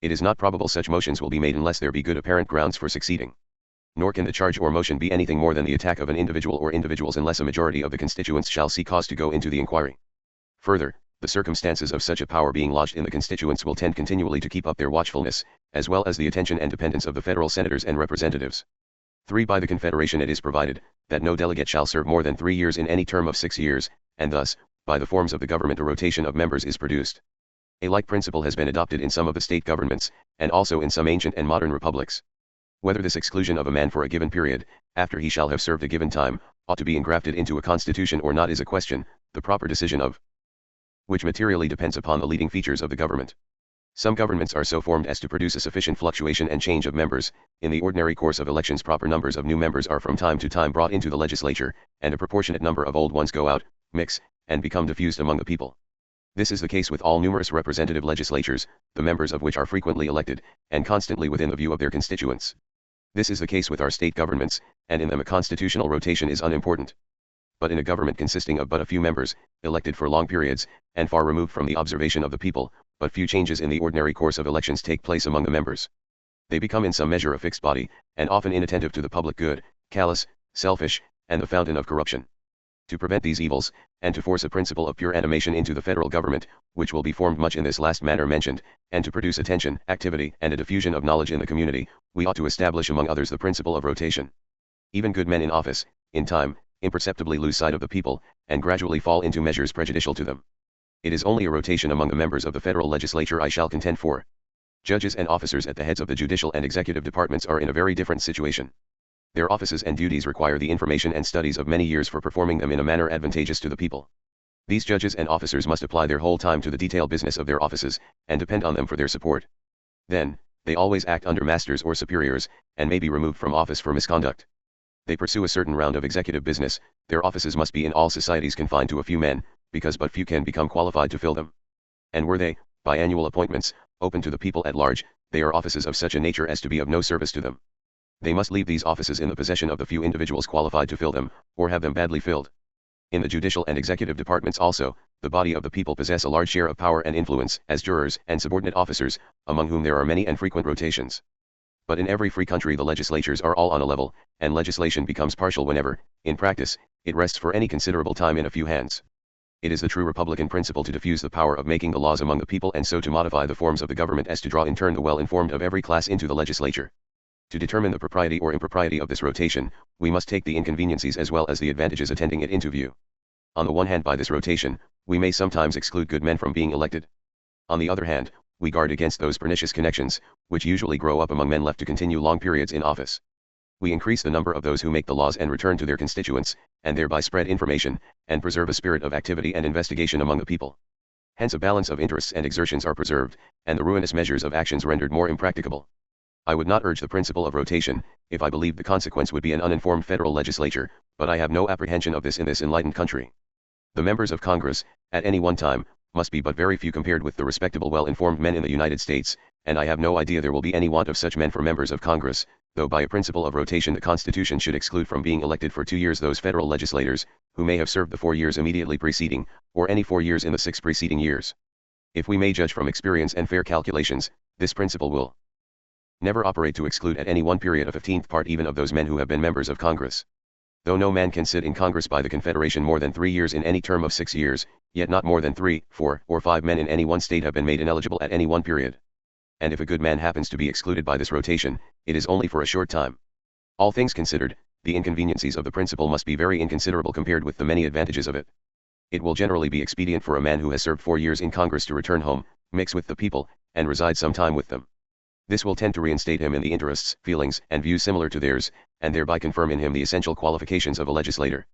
Speaker 1: It is not probable such motions will be made unless there be good apparent grounds for succeeding. Nor can the charge or motion be anything more than the attack of an individual or individuals unless a majority of the constituents shall see cause to go into the inquiry. Further, The circumstances of such a power being lodged in the constituents will tend continually to keep up their watchfulness, as well as the attention and dependence of the federal senators and representatives. 3. By the Confederation it is provided, that no delegate shall serve more than 3 years in any term of 6 years, and thus, by the forms of the government a rotation of members is produced. A like principle has been adopted in some of the state governments, and also in some ancient and modern republics. Whether this exclusion of a man for a given period, after he shall have served a given time, ought to be engrafted into a constitution or not is a question, the proper decision of which materially depends upon the leading features of the government. Some governments are so formed as to produce a sufficient fluctuation and change of members. In the ordinary course of elections proper numbers of new members are from time to time brought into the legislature, and a proportionate number of old ones go out, mix, and become diffused among the people. This is the case with all numerous representative legislatures, the members of which are frequently elected, and constantly within the view of their constituents. This is the case with our state governments, and in them a constitutional rotation is unimportant. But in a government consisting of but a few members, elected for long periods, and far removed from the observation of the people, but few changes in the ordinary course of elections take place among the members. They become in some measure a fixed body, and often inattentive to the public good, callous, selfish, and the fountain of corruption. To prevent these evils, and to force a principle of pure animation into the federal government, which will be formed much in this last manner mentioned, and to produce attention, activity, and a diffusion of knowledge in the community, we ought to establish among others the principle of rotation. Even good men in office, in time, imperceptibly lose sight of the people, and gradually fall into measures prejudicial to them. It is only a rotation among the members of the federal legislature I shall contend for. Judges and officers at the heads of the judicial and executive departments are in a very different situation. Their offices and duties require the information and studies of many years for performing them in a manner advantageous to the people. These judges and officers must apply their whole time to the detailed business of their offices, and depend on them for their support. Then, they always act under masters or superiors, and may be removed from office for misconduct. They pursue a certain round of executive business. Their offices must be in all societies confined to a few men, because but few can become qualified to fill them. And were they, by annual appointments, open to the people at large, they are offices of such a nature as to be of no service to them. They must leave these offices in the possession of the few individuals qualified to fill them, or have them badly filled. In the judicial and executive departments also, the body of the people possess a large share of power and influence, as jurors and subordinate officers, among whom there are many and frequent rotations. But in every free country the legislatures are all on a level, and legislation becomes partial whenever, in practice, it rests for any considerable time in a few hands. It is the true republican principle to diffuse the power of making the laws among the people and so to modify the forms of the government as to draw in turn the well-informed of every class into the legislature. To determine the propriety or impropriety of this rotation, we must take the inconveniencies as well as the advantages attending it into view. On the one hand, by this rotation, we may sometimes exclude good men from being elected. On the other hand, we guard against those pernicious connections, which usually grow up among men left to continue long periods in office. We increase the number of those who make the laws and return to their constituents, and thereby spread information, and preserve a spirit of activity and investigation among the people. Hence a balance of interests and exertions are preserved, and the ruinous measures of actions rendered more impracticable. I would not urge the principle of rotation, if I believed the consequence would be an uninformed federal legislature, but I have no apprehension of this in this enlightened country. The members of Congress, at any one time, must be but very few compared with the respectable well-informed men in the United States, and I have no idea there will be any want of such men for members of Congress, though by a principle of rotation the Constitution should exclude from being elected for 2 years those federal legislators, who may have served the 4 years immediately preceding, or any 4 years in the 6 preceding years. If we may judge from experience and fair calculations, this principle will never operate to exclude at any one period a 15th part even of those men who have been members of Congress. Though no man can sit in Congress by the Confederation more than 3 years in any term of 6 years, yet not more than 3, 4, or 5 men in any one state have been made ineligible at any one period. And if a good man happens to be excluded by this rotation, it is only for a short time. All things considered, the inconveniencies of the principle must be very inconsiderable compared with the many advantages of it. It will generally be expedient for a man who has served 4 years in Congress to return home, mix with the people, and reside some time with them. This will tend to reinstate him in the interests, feelings, and views similar to theirs, and thereby confirm in him the essential qualifications of a legislator.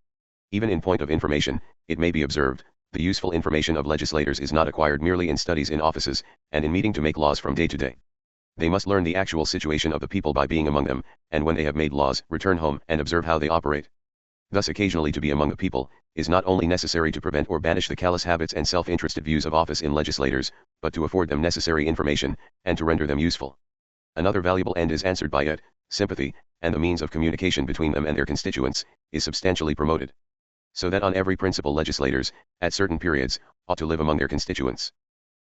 Speaker 1: Even in point of information, it may be observed, the useful information of legislators is not acquired merely in studies in offices, and in meeting to make laws from day to day. They must learn the actual situation of the people by being among them, and when they have made laws, return home and observe how they operate. Thus occasionally to be among the people, is not only necessary to prevent or banish the callous habits and self-interested views of office in legislators, but to afford them necessary information, and to render them useful. Another valuable end is answered by it, sympathy, and the means of communication between them and their constituents, is substantially promoted. So that on every principle legislators, at certain periods, ought to live among their constituents.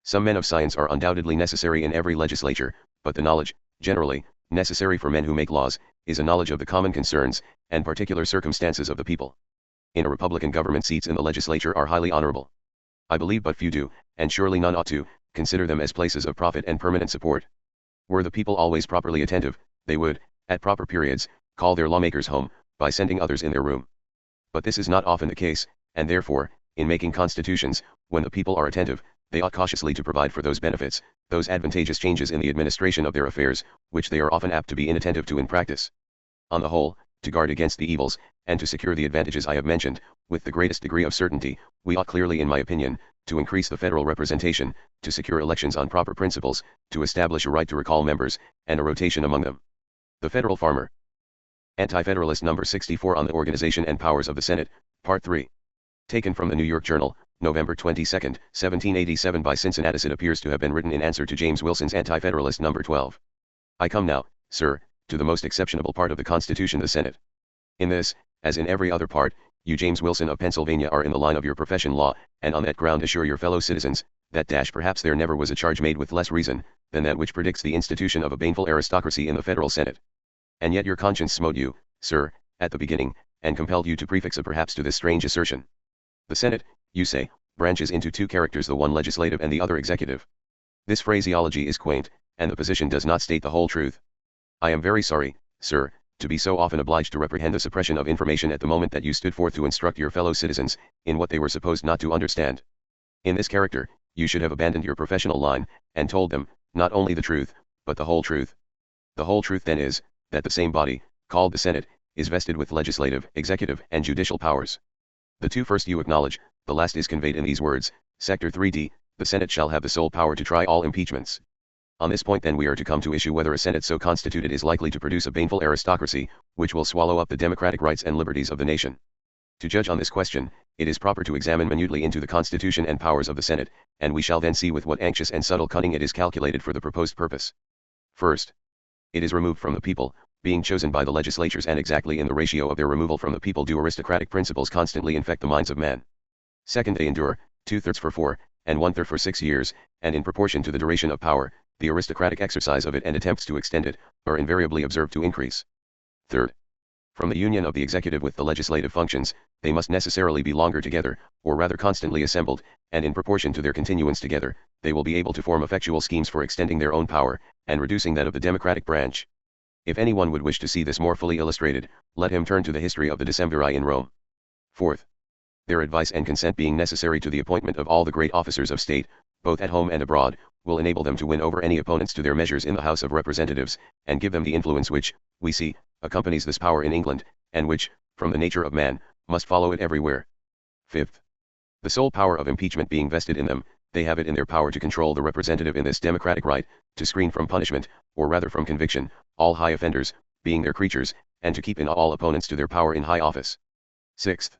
Speaker 1: Some men of science are undoubtedly necessary in every legislature, but the knowledge, generally, necessary for men who make laws, is a knowledge of the common concerns, and particular circumstances of the people. In a republican government seats in the legislature are highly honorable. I believe but few do, and surely none ought to, consider them as places of profit and permanent support. Were the people always properly attentive, they would, at proper periods, call their lawmakers home, by sending others in their room. But this is not often the case, and therefore, in making constitutions, when the people are attentive, they ought cautiously to provide for those benefits, those advantageous changes in the administration of their affairs, which they are often apt to be inattentive to in practice. On the whole, to guard against the evils, and to secure the advantages I have mentioned, with the greatest degree of certainty, we ought clearly in my opinion, to increase the federal representation, to secure elections on proper principles, to establish a right to recall members, and a rotation among them. The Federal Farmer. Anti-Federalist number 64 on the Organization and Powers of the Senate, Part 3. Taken from the New York Journal, November 22, 1787 by Cincinnatus. It appears to have been written in answer to James Wilson's Anti-Federalist number 12. I come now, sir, to the most exceptionable part of the Constitution, the Senate. In this, as in every other part, you James Wilson of Pennsylvania are in the line of your profession law, and on that ground assure your fellow citizens, that perhaps there never was a charge made with less reason, than that which predicts the institution of a baneful aristocracy in the federal Senate. And yet your conscience smote you, sir, at the beginning, and compelled you to prefix a perhaps to this strange assertion. The Senate, you say, branches into two characters, the one legislative and the other executive. This phraseology is quaint, and the position does not state the whole truth. I am very sorry, sir, to be so often obliged to reprehend the suppression of information at the moment that you stood forth to instruct your fellow citizens, in what they were supposed not to understand. In this character, you should have abandoned your professional line, and told them, not only the truth, but the whole truth. The whole truth then is, that the same body, called the Senate, is vested with legislative, executive, and judicial powers. The two first you acknowledge, the last is conveyed in these words, Sector 3d, the Senate shall have the sole power to try all impeachments. On this point then we are to come to issue whether a Senate so constituted is likely to produce a baneful aristocracy, which will swallow up the democratic rights and liberties of the nation. To judge on this question, it is proper to examine minutely into the constitution and powers of the Senate, and we shall then see with what anxious and subtle cunning it is calculated for the proposed purpose. First, it is removed from the people, being chosen by the legislatures, and exactly in the ratio of their removal from the people do aristocratic principles constantly infect the minds of men. Second, they endure, 2/3 for 4, and 1/3 for 6 years, and in proportion to the duration of power, the aristocratic exercise of it and attempts to extend it, are invariably observed to increase. Third, from the union of the executive with the legislative functions, they must necessarily be longer together, or rather constantly assembled, and in proportion to their continuance together, they will be able to form effectual schemes for extending their own power, and reducing that of the democratic branch. If anyone would wish to see this more fully illustrated, let him turn to the history of the Decemviri in Rome. Fourth, their advice and consent being necessary to the appointment of all the great officers of state, both at home and abroad, will enable them to win over any opponents to their measures in the House of Representatives, and give them the influence which, we see, accompanies this power in England, and which, from the nature of man, must follow it everywhere. Fifth, the sole power of impeachment being vested in them, they have it in their power to control the representative in this democratic right, to screen from punishment, or rather from conviction, all high offenders, being their creatures, and to keep in awe all opponents to their power in high office. Sixth,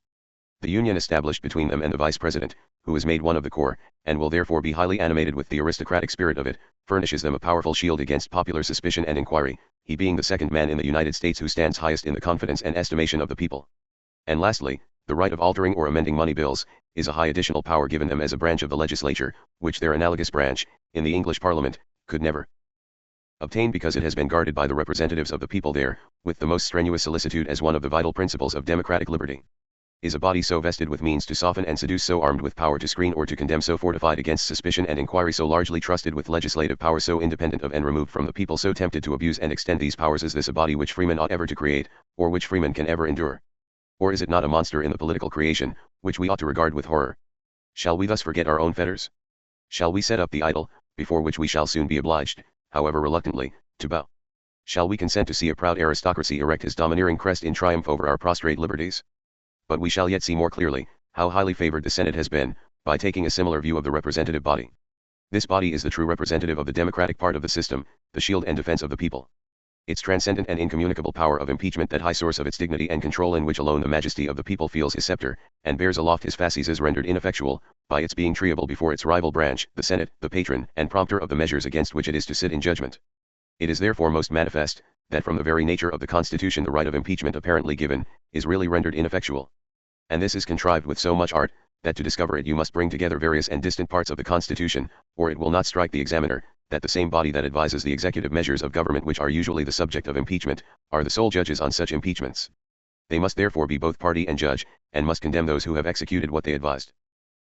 Speaker 1: the union established between them and the vice president, who is made one of the corps, and will therefore be highly animated with the aristocratic spirit of it, furnishes them a powerful shield against popular suspicion and inquiry, he being the second man in the United States who stands highest in the confidence and estimation of the people. And lastly, the right of altering or amending money bills, is a high additional power given them as a branch of the legislature, which their analogous branch, in the English Parliament, could never obtain, because it has been guarded by the representatives of the people there, with the most strenuous solicitude as one of the vital principles of democratic liberty. Is a body so vested with means to soften and seduce, so armed with power to screen or to condemn, so fortified against suspicion and inquiry, so largely trusted with legislative power, so independent of and removed from the people, so tempted to abuse and extend these powers, is this a body which freemen ought ever to create, or which freemen can ever endure? Or is it not a monster in the political creation, which we ought to regard with horror? Shall we thus forget our own fetters? Shall we set up the idol, before which we shall soon be obliged, however reluctantly, to bow? Shall we consent to see a proud aristocracy erect his domineering crest in triumph over our prostrate liberties? But we shall yet see more clearly, how highly favored the Senate has been, by taking a similar view of the representative body. This body is the true representative of the democratic part of the system, the shield and defense of the people. Its transcendent and incommunicable power of impeachment, that high source of its dignity and control, in which alone the majesty of the people feels his scepter, and bears aloft his fasces, is rendered ineffectual, by its being treable before its rival branch, the Senate, the patron and prompter of the measures against which it is to sit in judgment. It is therefore most manifest, that from the very nature of the Constitution the right of impeachment apparently given, is really rendered ineffectual. And this is contrived with so much art, that to discover it you must bring together various and distant parts of the Constitution, or it will not strike the examiner, that the same body that advises the executive measures of government, which are usually the subject of impeachment, are the sole judges on such impeachments. They must therefore be both party and judge, and must condemn those who have executed what they advised.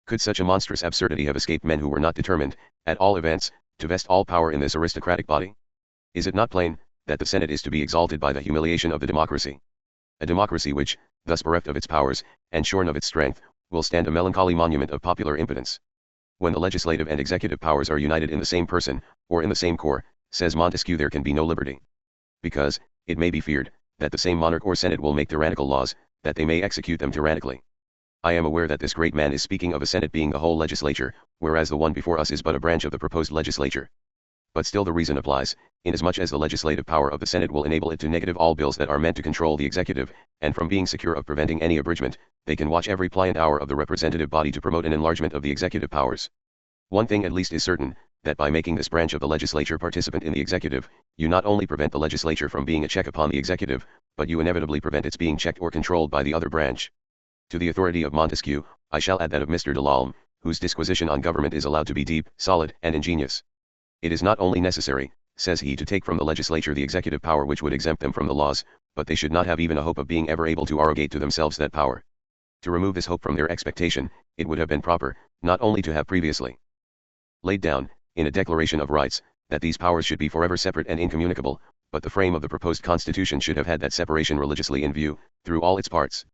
Speaker 1: Could such a monstrous absurdity have escaped men who were not determined, at all events, to vest all power in this aristocratic body? Is it not plain, that the Senate is to be exalted by the humiliation of the democracy? A democracy which, thus bereft of its powers, and shorn of its strength, will stand a melancholy monument of popular impotence. When the legislative and executive powers are united in the same person, or in the same corps, says Montesquieu, there can be no liberty. Because, it may be feared, that the same monarch or senate will make tyrannical laws, that they may execute them tyrannically. I am aware that this great man is speaking of a senate being the whole legislature, whereas the one before us is but a branch of the proposed legislature. But still the reason applies, inasmuch as the legislative power of the Senate will enable it to negative all bills that are meant to control the executive, and from being secure of preventing any abridgment, they can watch every pliant hour of the representative body to promote an enlargement of the executive powers. One thing at least is certain, that by making this branch of the legislature participant in the executive, you not only prevent the legislature from being a check upon the executive, but you inevitably prevent its being checked or controlled by the other branch. To the authority of Montesquieu, I shall add that of Mr. de Lolme, whose disquisition on government is allowed to be deep, solid, and ingenious. It is not only necessary, says he, to take from the legislature the executive power which would exempt them from the laws, but they should not have even a hope of being ever able to arrogate to themselves that power. To remove this hope from their expectation, it would have been proper, not only to have previously laid down, in a Declaration of Rights, that these powers should be forever separate and incommunicable, but the frame of the proposed Constitution should have had that separation religiously in view, through all its parts.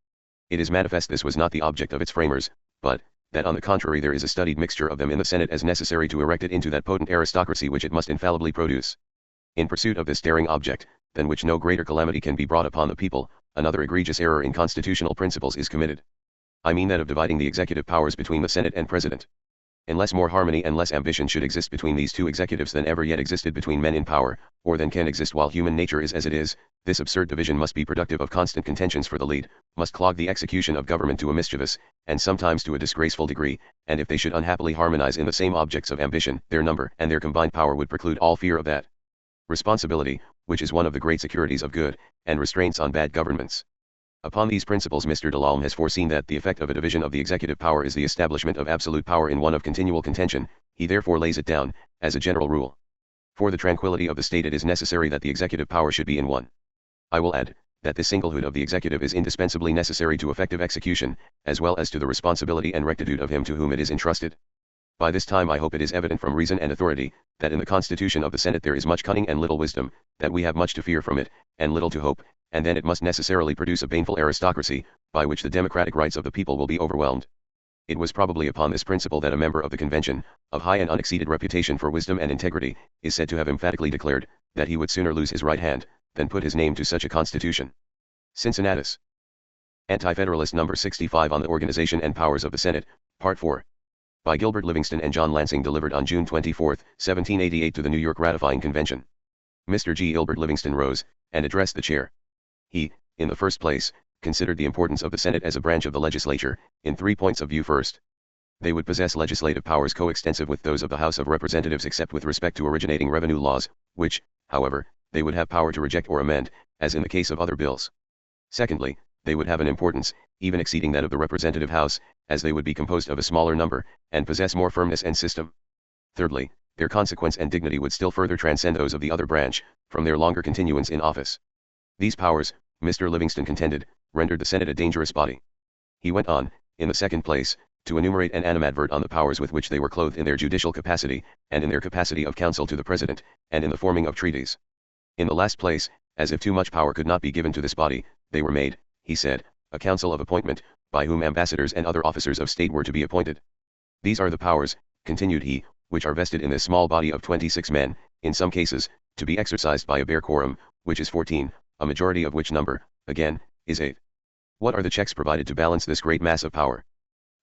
Speaker 1: It is manifest this was not the object of its framers, but, that on the contrary there is a studied mixture of them in the Senate as necessary to erect it into that potent aristocracy which it must infallibly produce. In pursuit of this daring object, than which no greater calamity can be brought upon the people, another egregious error in constitutional principles is committed. I mean that of dividing the executive powers between the Senate and President. Unless more harmony and less ambition should exist between these two executives than ever yet existed between men in power, or than can exist while human nature is as it is, this absurd division must be productive of constant contentions for the lead, must clog the execution of government to a mischievous, and sometimes to a disgraceful degree, and if they should unhappily harmonize in the same objects of ambition, their number and their combined power would preclude all fear of that responsibility, which is one of the great securities of good, and restraints on bad governments. Upon these principles Mr. de Lolme has foreseen that the effect of a division of the executive power is the establishment of absolute power in one of continual contention. He therefore lays it down, as a general rule. For the tranquility of the state it is necessary that the executive power should be in one. I will add, that this singlehood of the executive is indispensably necessary to effective execution, as well as to the responsibility and rectitude of him to whom it is entrusted. By this time I hope it is evident from reason and authority, that in the constitution of the Senate there is much cunning and little wisdom, that we have much to fear from it, and little to hope, and then it must necessarily produce a baneful aristocracy, by which the democratic rights of the people will be overwhelmed. It was probably upon this principle that a member of the convention, of high and unexceeded reputation for wisdom and integrity, is said to have emphatically declared, that he would sooner lose his right hand, than put his name to such a constitution. Cincinnatus. Anti-Federalist No. 65 on the Organization and Powers of the Senate, Part 4. By Gilbert Livingston and John Lansing, delivered on June 24, 1788 to the New York Ratifying Convention. Mr. G. Gilbert Livingston rose, and addressed the chair. He, in the first place, considered the importance of the Senate as a branch of the legislature, in 3 points of view. First, they would possess legislative powers coextensive with those of the House of Representatives except with respect to originating revenue laws, which, however, they would have power to reject or amend, as in the case of other bills. Secondly, they would have an importance, even exceeding that of the representative House, as they would be composed of a smaller number, and possess more firmness and system. Thirdly, their consequence and dignity would still further transcend those of the other branch, from their longer continuance in office. These powers, Mr. Livingston contended, rendered the Senate a dangerous body. He went on, in the second place, to enumerate and animadvert on the powers with which they were clothed in their judicial capacity, and in their capacity of counsel to the President, and in the forming of treaties. In the last place, as if too much power could not be given to this body, they were made, he said, a council of appointment, by whom ambassadors and other officers of state were to be appointed. These are the powers, continued he, which are vested in this small body of 26 men, in some cases, to be exercised by a bare quorum, which is 14, a majority of which number, again, is 8. What are the checks provided to balance this great mass of power?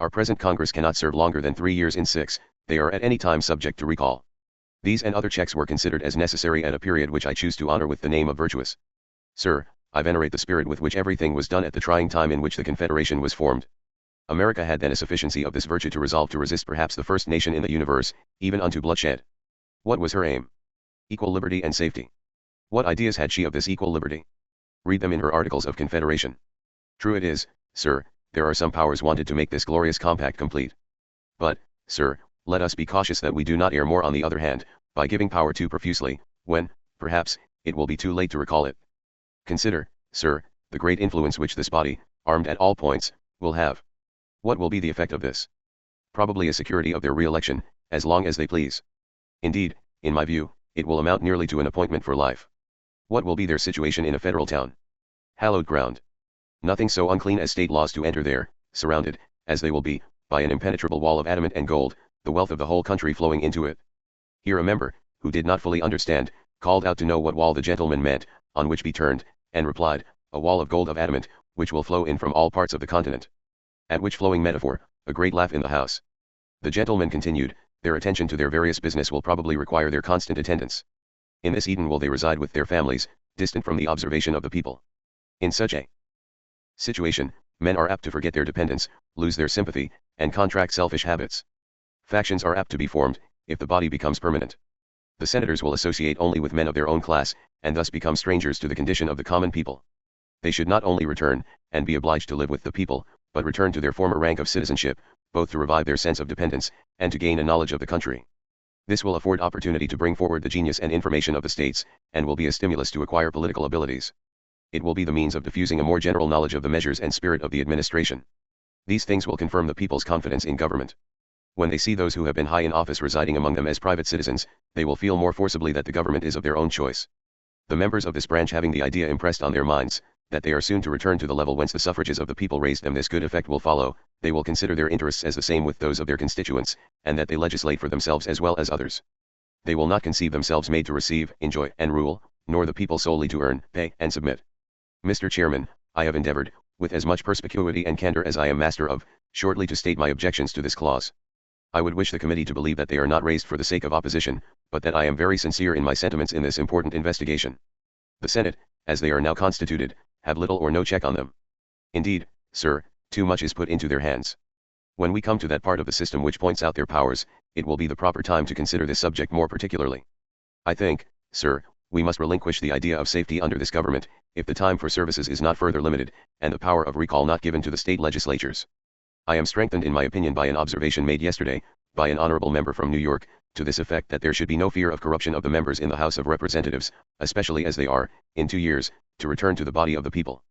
Speaker 1: Our present Congress cannot serve longer than 3 years in 6, they are at any time subject to recall. These and other checks were considered as necessary at a period which I choose to honor with the name of virtuous. Sir, I venerate the spirit with which everything was done at the trying time in which the Confederation was formed. America had then a sufficiency of this virtue to resolve to resist perhaps the first nation in the universe, even unto bloodshed. What was her aim? Equal liberty and safety. What ideas had she of this equal liberty? Read them in her Articles of Confederation. True it is, sir, there are some powers wanted to make this glorious compact complete. But, sir, let us be cautious that we do not err more on the other hand, by giving power too profusely, when, perhaps, it will be too late to recall it. Consider, sir, the great influence which this body, armed at all points, will have. What will be the effect of this? probably a security of their re-election, as long as they please. Indeed, in my view, it will amount nearly to an appointment for life. What will be their situation in a federal town? Hallowed ground. Nothing so unclean as state laws to enter there, surrounded, as they will be, by an impenetrable wall of adamant and gold, the wealth of the whole country flowing into it. Here a member, who did not fully understand, called out to know what wall the gentleman meant, on which he turned, and replied, a wall of gold of adamant, which will flow in from all parts of the continent. At which flowing metaphor, a great laugh in the house. The gentleman continued, their attention to their various business will probably require their constant attendance. In this Eden will they reside with their families, distant from the observation of the people. In such a situation, men are apt to forget their dependence, lose their sympathy, and contract selfish habits. Factions are apt to be formed, if the body becomes permanent. The senators will associate only with men of their own class, and thus become strangers to the condition of the common people. They should not only return, and be obliged to live with the people, but return to their former rank of citizenship, both to revive their sense of dependence, and to gain a knowledge of the country. This will afford opportunity to bring forward the genius and information of the states, and will be a stimulus to acquire political abilities. It will be the means of diffusing a more general knowledge of the measures and spirit of the administration. These things will confirm the people's confidence in government. When they see those who have been high in office residing among them as private citizens, they will feel more forcibly that the government is of their own choice. The members of this branch having the idea impressed on their minds, that they are soon to return to the level whence the suffrages of the people raised them, this good effect will follow, they will consider their interests as the same with those of their constituents, and that they legislate for themselves as well as others. They will not conceive themselves made to receive, enjoy, and rule, nor the people solely to earn, pay, and submit. Mr. Chairman, I have endeavored, with as much perspicuity and candor as I am master of, shortly to state my objections to this clause. I would wish the committee to believe that they are not raised for the sake of opposition, but that I am very sincere in my sentiments in this important investigation. The Senate, as they are now constituted, have little or no check on them. Indeed, sir, too much is put into their hands. When we come to that part of the system which points out their powers, it will be the proper time to consider this subject more particularly. I think, sir, we must relinquish the idea of safety under this government, if the time for services is not further limited, and the power of recall not given to the state legislatures. I am strengthened in my opinion by an observation made yesterday, by an honorable member from New York, to this effect that there should be no fear of corruption of the members in the House of Representatives, especially as they are, in 2 years, to return to the body of the people.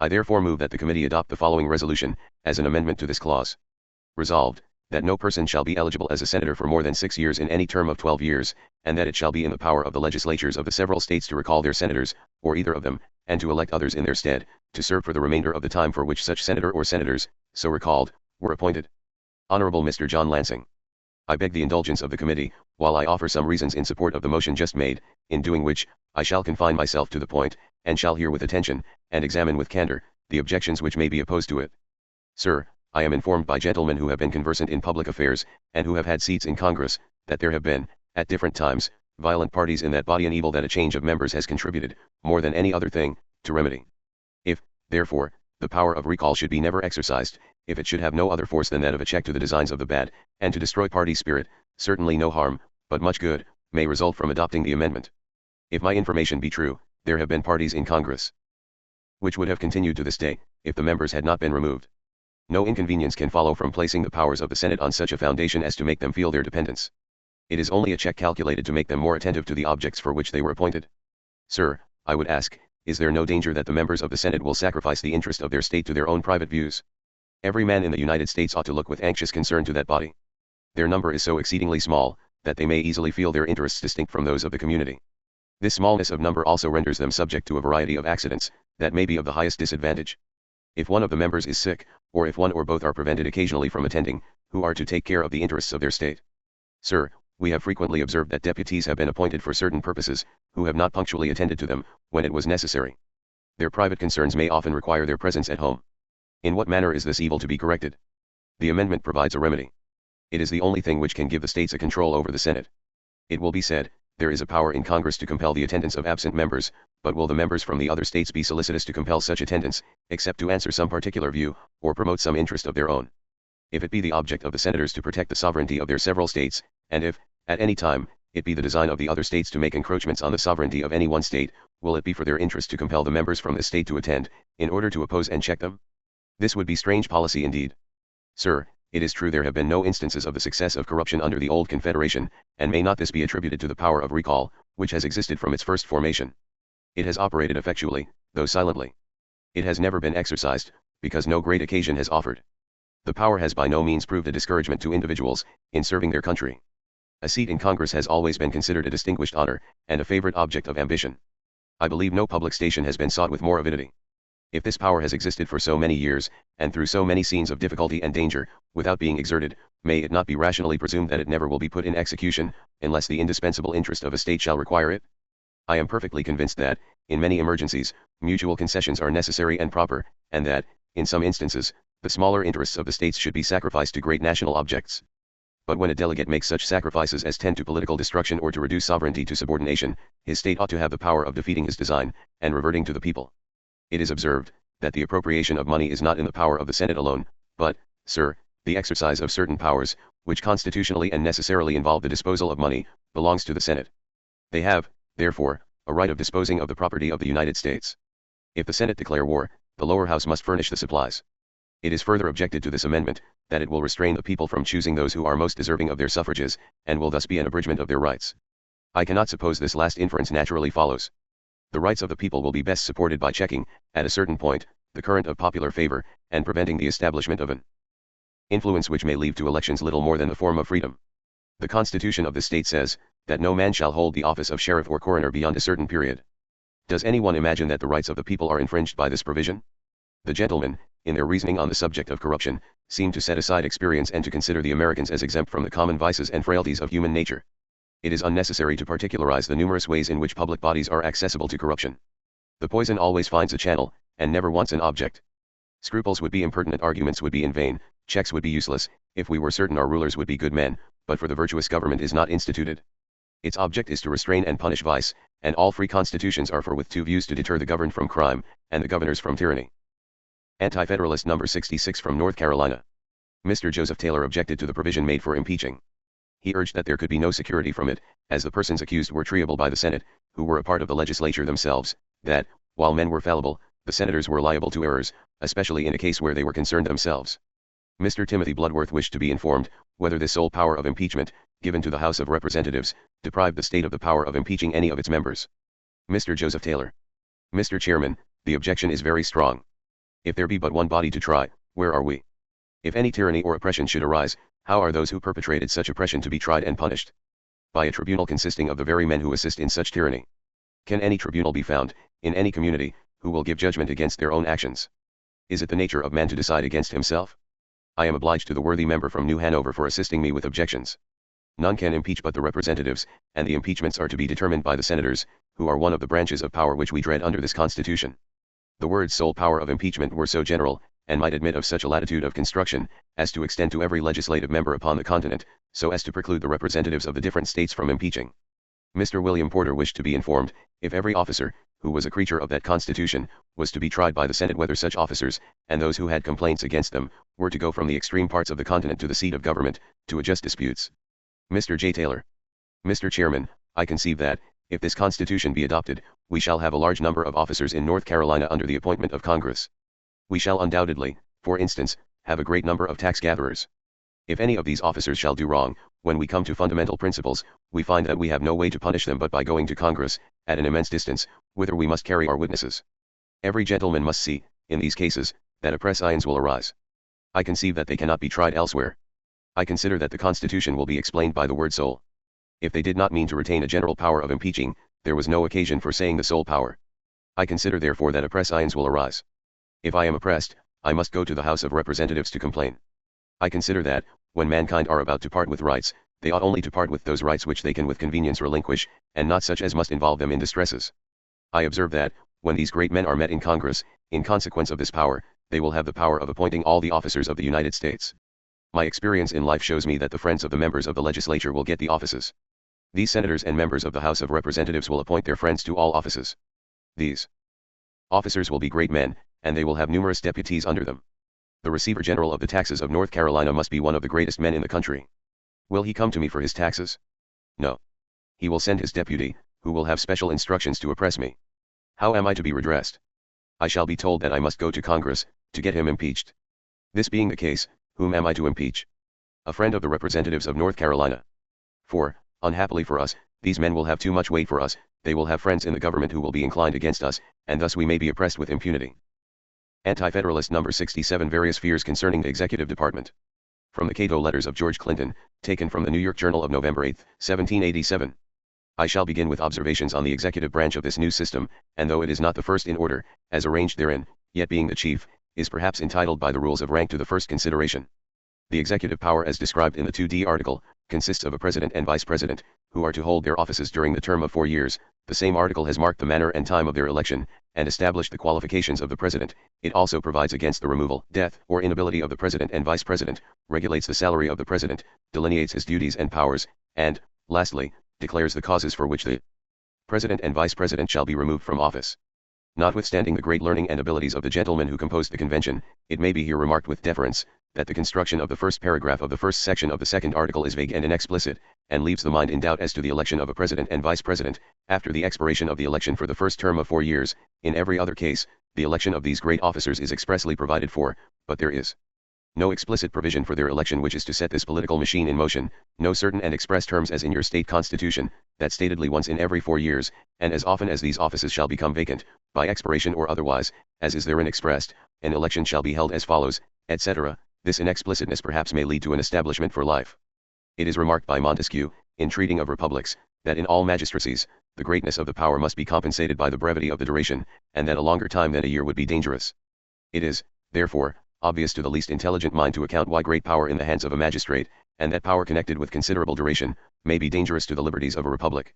Speaker 1: I therefore move that the committee adopt the following resolution, as an amendment to this clause. Resolved, that no person shall be eligible as a senator for more than 6 years in any term of 12 years, and that it shall be in the power of the legislatures of the several states to recall their senators, or either of them, and to elect others in their stead, to serve for the remainder of the time for which such senator or senators, so recalled, were appointed. Honorable Mr. John Lansing. I beg the indulgence of the committee, while I offer some reasons in support of the motion just made, in doing which, I shall confine myself to the point, and shall hear with attention, and examine with candor, the objections which may be opposed to it. Sir, I am informed by gentlemen who have been conversant in public affairs, and who have had seats in Congress, that there have been, at different times, violent parties in that body, and evil that a change of members has contributed, more than any other thing, to remedy. If, therefore, the power of recall should be never exercised, if it should have no other force than that of a check to the designs of the bad, and to destroy party spirit, certainly no harm, but much good, may result from adopting the amendment. If my information be true, there have been parties in Congress which would have continued to this day, if the members had not been removed. No inconvenience can follow from placing the powers of the Senate on such a foundation as to make them feel their dependence. It is only a check calculated to make them more attentive to the objects for which they were appointed. Sir, I would ask, is there no danger that the members of the Senate will sacrifice the interest of their state to their own private views? Every man in the United States ought to look with anxious concern to that body. Their number is so exceedingly small, that they may easily feel their interests distinct from those of the community. This smallness of number also renders them subject to a variety of accidents, that may be of the highest disadvantage. If one of the members is sick, or if one or both are prevented occasionally from attending, who are to take care of the interests of their state? Sir, we have frequently observed that deputies have been appointed for certain purposes, who have not punctually attended to them, when it was necessary. Their private concerns may often require their presence at home. In what manner is this evil to be corrected? The amendment provides a remedy. It is the only thing which can give the states a control over the Senate. It will be said, there is a power in Congress to compel the attendance of absent members, but will the members from the other states be solicitous to compel such attendance, except to answer some particular view, or promote some interest of their own? If it be the object of the senators to protect the sovereignty of their several states, and if, at any time, it be the design of the other states to make encroachments on the sovereignty of any one state, will it be for their interest to compel the members from this state to attend, in order to oppose and check them? This would be strange policy indeed. Sir, it is true there have been no instances of the success of corruption under the old Confederation, and may not this be attributed to the power of recall, which has existed from its first formation? It has operated effectually, though silently. It has never been exercised, because no great occasion has offered. The power has by no means proved a discouragement to individuals in serving their country. A seat in Congress has always been considered a distinguished honor, and a favorite object of ambition. I believe no public station has been sought with more avidity. If this power has existed for so many years, and through so many scenes of difficulty and danger, without being exerted, may it not be rationally presumed that it never will be put in execution, unless the indispensable interest of a state shall require it? I am perfectly convinced that, in many emergencies, mutual concessions are necessary and proper, and that, in some instances, the smaller interests of the states should be sacrificed to great national objects. But when a delegate makes such sacrifices as tend to political destruction or to reduce sovereignty to subordination, his state ought to have the power of defeating his design, and reverting to the people. It is observed, that the appropriation of money is not in the power of the Senate alone, but, sir, the exercise of certain powers, which constitutionally and necessarily involve the disposal of money, belongs to the Senate. They have, therefore, a right of disposing of the property of the United States. If the Senate declare war, the lower house must furnish the supplies. It is further objected to this amendment, that it will restrain the people from choosing those who are most deserving of their suffrages, and will thus be an abridgment of their rights. I cannot suppose this last inference naturally follows. The rights of the people will be best supported by checking, at a certain point, the current of popular favor, and preventing the establishment of an influence which may leave to elections little more than the form of freedom. The Constitution of the state says, that no man shall hold the office of sheriff or coroner beyond a certain period. Does anyone imagine that the rights of the people are infringed by this provision? The gentlemen, in their reasoning on the subject of corruption, seem to set aside experience and to consider the Americans as exempt from the common vices and frailties of human nature. It is unnecessary to particularize the numerous ways in which public bodies are accessible to corruption. The poison always finds a channel, and never wants an object. Scruples would be impertinent, arguments would be in vain, checks would be useless, if we were certain our rulers would be good men, but for the virtuous government is not instituted. Its object is to restrain and punish vice, and all free constitutions are for with two views: to deter the governed from crime, and the governors from tyranny. Anti-Federalist number 66 from North Carolina. Mr. Joseph Taylor objected to the provision made for impeaching. He urged that there could be no security from it, as the persons accused were treatable by the Senate, who were a part of the legislature themselves, that, while men were fallible, the senators were liable to errors, especially in a case where they were concerned themselves. Mr. Timothy Bloodworth wished to be informed, whether this sole power of impeachment, given to the House of Representatives, deprived the state of the power of impeaching any of its members. Mr. Joseph Taylor. Mr. Chairman, the objection is very strong. If there be but one body to try, where are we? If any tyranny or oppression should arise, how are those who perpetrated such oppression to be tried and punished? By a tribunal consisting of the very men who assist in such tyranny. Can any tribunal be found, in any community, who will give judgment against their own actions? Is it the nature of man to decide against himself? I am obliged to the worthy member from New Hanover for assisting me with objections. None can impeach but the representatives, and the impeachments are to be determined by the senators, who are one of the branches of power which we dread under this Constitution. The words sole power of impeachment were so general, and might admit of such a latitude of construction, as to extend to every legislative member upon the continent, so as to preclude the representatives of the different states from impeaching. Mr. William Porter wished to be informed, if every officer, who was a creature of that Constitution, was to be tried by the Senate, whether such officers, and those who had complaints against them, were to go from the extreme parts of the continent to the seat of government, to adjust disputes. Mr. J. Taylor. Mr. Chairman, I conceive that, if this Constitution be adopted, we shall have a large number of officers in North Carolina under the appointment of Congress. We shall undoubtedly, for instance, have a great number of tax gatherers. If any of these officers shall do wrong, when we come to fundamental principles, we find that we have no way to punish them but by going to Congress, at an immense distance, whither we must carry our witnesses. Every gentleman must see, in these cases, that a prescience will arise. I conceive that they cannot be tried elsewhere. I consider that the Constitution will be explained by the word sole. If they did not mean to retain a general power of impeaching, there was no occasion for saying the sole power. I consider therefore that a prescience will arise. If I am oppressed, I must go to the House of Representatives to complain. I consider that, when mankind are about to part with rights, they ought only to part with those rights which they can with convenience relinquish, and not such as must involve them in distresses. I observe that, when these great men are met in Congress, in consequence of this power, they will have the power of appointing all the officers of the United States. My experience in life shows me that the friends of the members of the legislature will get the offices. These senators and members of the House of Representatives will appoint their friends to all offices. These officers will be great men, and they will have numerous deputies under them. The Receiver General of the taxes of North Carolina must be one of the greatest men in the country. Will he come to me for his taxes? No. He will send his deputy, who will have special instructions to oppress me. How am I to be redressed? I shall be told that I must go to Congress, to get him impeached. This being the case, whom am I to impeach? A friend of the representatives of North Carolina. For, unhappily for us, these men will have too much weight for us, they will have friends in the government who will be inclined against us, and thus we may be oppressed with impunity. Anti-Federalist number 67. Various fears concerning the executive department. From the Cato letters of George Clinton, taken from the New York Journal of November 8, 1787. I shall begin with observations on the executive branch of this new system, and though it is not the first in order, as arranged therein, yet being the chief, is perhaps entitled by the rules of rank to the first consideration. The executive power as described in the 2d article, consists of a president and vice president, who are to hold their offices during the term of 4 years. The same article has marked the manner and time of their election, and established the qualifications of the president. It also provides against the removal, death, or inability of the president and vice president, regulates the salary of the president, delineates his duties and powers, and, lastly, declares the causes for which the president and vice president shall be removed from office. Notwithstanding the great learning and abilities of the gentlemen who composed the convention, it may be here remarked with deference, that the construction of the first paragraph of the first section of the second article is vague and inexplicit, and leaves the mind in doubt as to the election of a president and vice president, after the expiration of the election for the first term of 4 years. In every other case, the election of these great officers is expressly provided for, but there is no explicit provision for their election which is to set this political machine in motion, no certain and express terms as in your state constitution, that statedly once in every 4 years, and as often as these offices shall become vacant, by expiration or otherwise, as is therein expressed, an election shall be held as follows, etc. This inexplicitness perhaps may lead to an establishment for life. It is remarked by Montesquieu, in treating of republics, that in all magistracies, the greatness of the power must be compensated by the brevity of the duration, and that a longer time than a year would be dangerous. It is, therefore, obvious to the least intelligent mind to account why great power in the hands of a magistrate, and that power connected with considerable duration, may be dangerous to the liberties of a republic.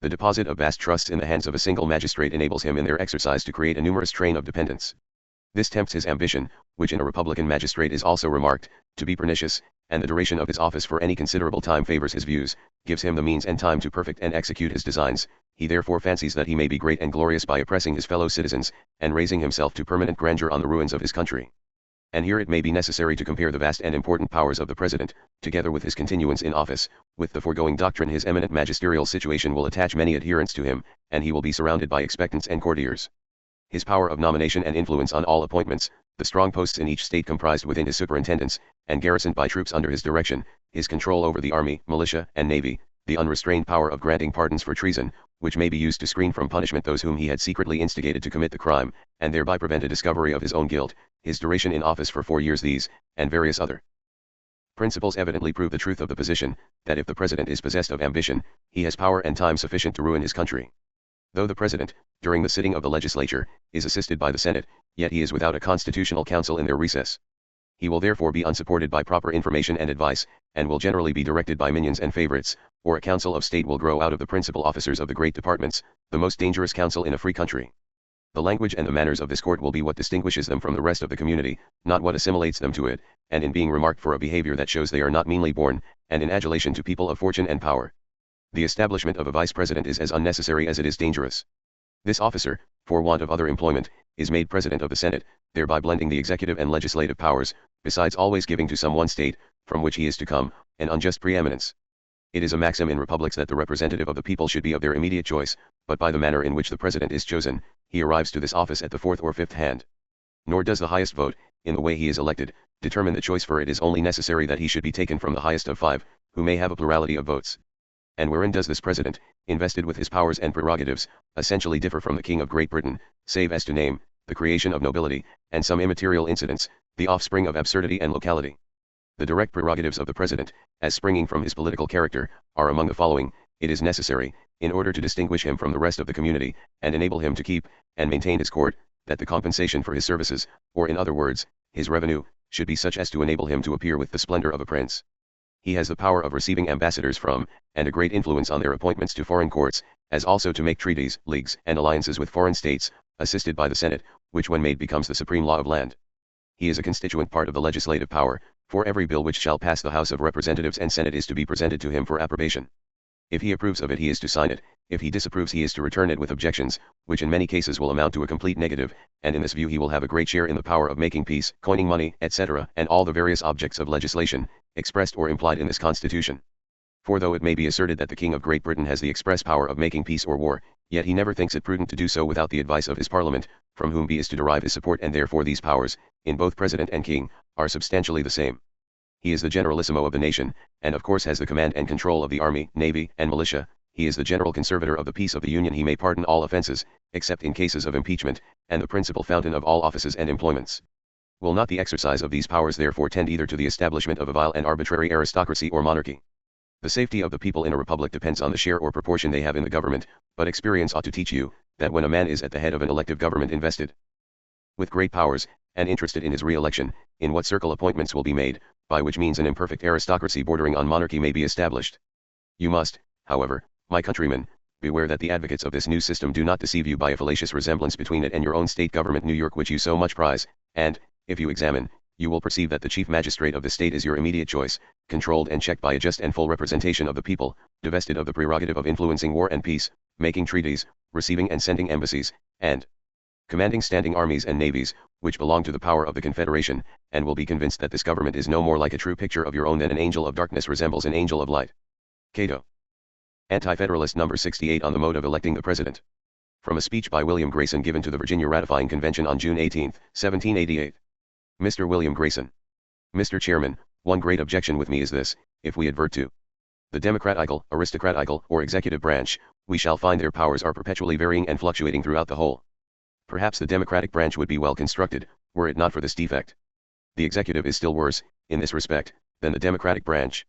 Speaker 1: The deposit of vast trusts in the hands of a single magistrate enables him in their exercise to create a numerous train of dependents. This tempts his ambition, which in a republican magistrate is also remarked, to be pernicious, and the duration of his office for any considerable time favors his views, gives him the means and time to perfect and execute his designs. He therefore fancies that he may be great and glorious by oppressing his fellow citizens, and raising himself to permanent grandeur on the ruins of his country. And here it may be necessary to compare the vast and important powers of the president, together with his continuance in office. With the foregoing doctrine his eminent magisterial situation will attach many adherents to him, and he will be surrounded by expectants and courtiers. His power of nomination and influence on all appointments, the strong posts in each state comprised within his superintendence, and garrisoned by troops under his direction, his control over the army, militia, and navy, the unrestrained power of granting pardons for treason, which may be used to screen from punishment those whom he had secretly instigated to commit the crime, and thereby prevent a discovery of his own guilt, his duration in office for 4 years. These, and various other principles evidently prove the truth of the position, that if the president is possessed of ambition, he has power and time sufficient to ruin his country. Though the president, during the sitting of the legislature, is assisted by the Senate, yet he is without a constitutional council in their recess. He will therefore be unsupported by proper information and advice, and will generally be directed by minions and favorites, or a council of state will grow out of the principal officers of the great departments, the most dangerous council in a free country. The language and the manners of this court will be what distinguishes them from the rest of the community, not what assimilates them to it, and in being remarked for a behavior that shows they are not meanly born, and in adulation to people of fortune and power. The establishment of a vice president is as unnecessary as it is dangerous. This officer, for want of other employment, is made president of the Senate, thereby blending the executive and legislative powers, besides always giving to some one state, from which he is to come, an unjust preeminence. It is a maxim in republics that the representative of the people should be of their immediate choice, but by the manner in which the president is chosen, he arrives to this office at the 4th or 5th hand. Nor does the highest vote, in the way he is elected, determine the choice, for it is only necessary that he should be taken from the highest of 5, who may have a plurality of votes. And wherein does this president, invested with his powers and prerogatives, essentially differ from the King of Great Britain, save as to name, the creation of nobility, and some immaterial incidents, the offspring of absurdity and locality? The direct prerogatives of the president, as springing from his political character, are among the following. It is necessary, in order to distinguish him from the rest of the community, and enable him to keep, and maintain his court, that the compensation for his services, or in other words, his revenue, should be such as to enable him to appear with the splendor of a prince. He has the power of receiving ambassadors from, and a great influence on their appointments to foreign courts, as also to make treaties, leagues, and alliances with foreign states, assisted by the Senate, which when made becomes the supreme law of land. He is a constituent part of the legislative power, for every bill which shall pass the House of Representatives and Senate is to be presented to him for approbation. If he approves of it he is to sign it, if he disapproves he is to return it with objections, which in many cases will amount to a complete negative, and in this view he will have a great share in the power of making peace, coining money, etc., and all the various objects of legislation, expressed or implied in this Constitution. For though it may be asserted that the King of Great Britain has the express power of making peace or war, yet he never thinks it prudent to do so without the advice of his Parliament, from whom he is to derive his support, and therefore these powers, in both President and King, are substantially the same. He is the generalissimo of the nation, and of course has the command and control of the army, navy, and militia. He is the general conservator of the peace of the Union. He may pardon all offenses, except in cases of impeachment, and the principal fountain of all offices and employments. Will not the exercise of these powers therefore tend either to the establishment of a vile and arbitrary aristocracy or monarchy? The safety of the people in a republic depends on the share or proportion they have in the government, but experience ought to teach you, that when a man is at the head of an elective government invested with great powers, and interested in his re-election, in what circle appointments will be made, by which means an imperfect aristocracy bordering on monarchy may be established. You must, however, my countrymen, beware that the advocates of this new system do not deceive you by a fallacious resemblance between it and your own state government New York which you so much prize, and, if you examine, you will perceive that the chief magistrate of the state is your immediate choice, controlled and checked by a just and full representation of the people, divested of the prerogative of influencing war and peace, making treaties, receiving and sending embassies, and commanding standing armies and navies, which belong to the power of the Confederation, and will be convinced that this government is no more like a true picture of your own than an angel of darkness resembles an angel of light. Cato. Anti-Federalist No. 68 on the mode of electing the President. From a speech by William Grayson given to the Virginia Ratifying Convention on June 18, 1788. Mr. William Grayson. Mr. Chairman, one great objection with me is this: if we advert to the democratical, aristocratical, or executive branch, we shall find their powers are perpetually varying and fluctuating throughout the whole. Perhaps the democratic branch would be well constructed, were it not for this defect. The executive is still worse, in this respect, than the democratic branch.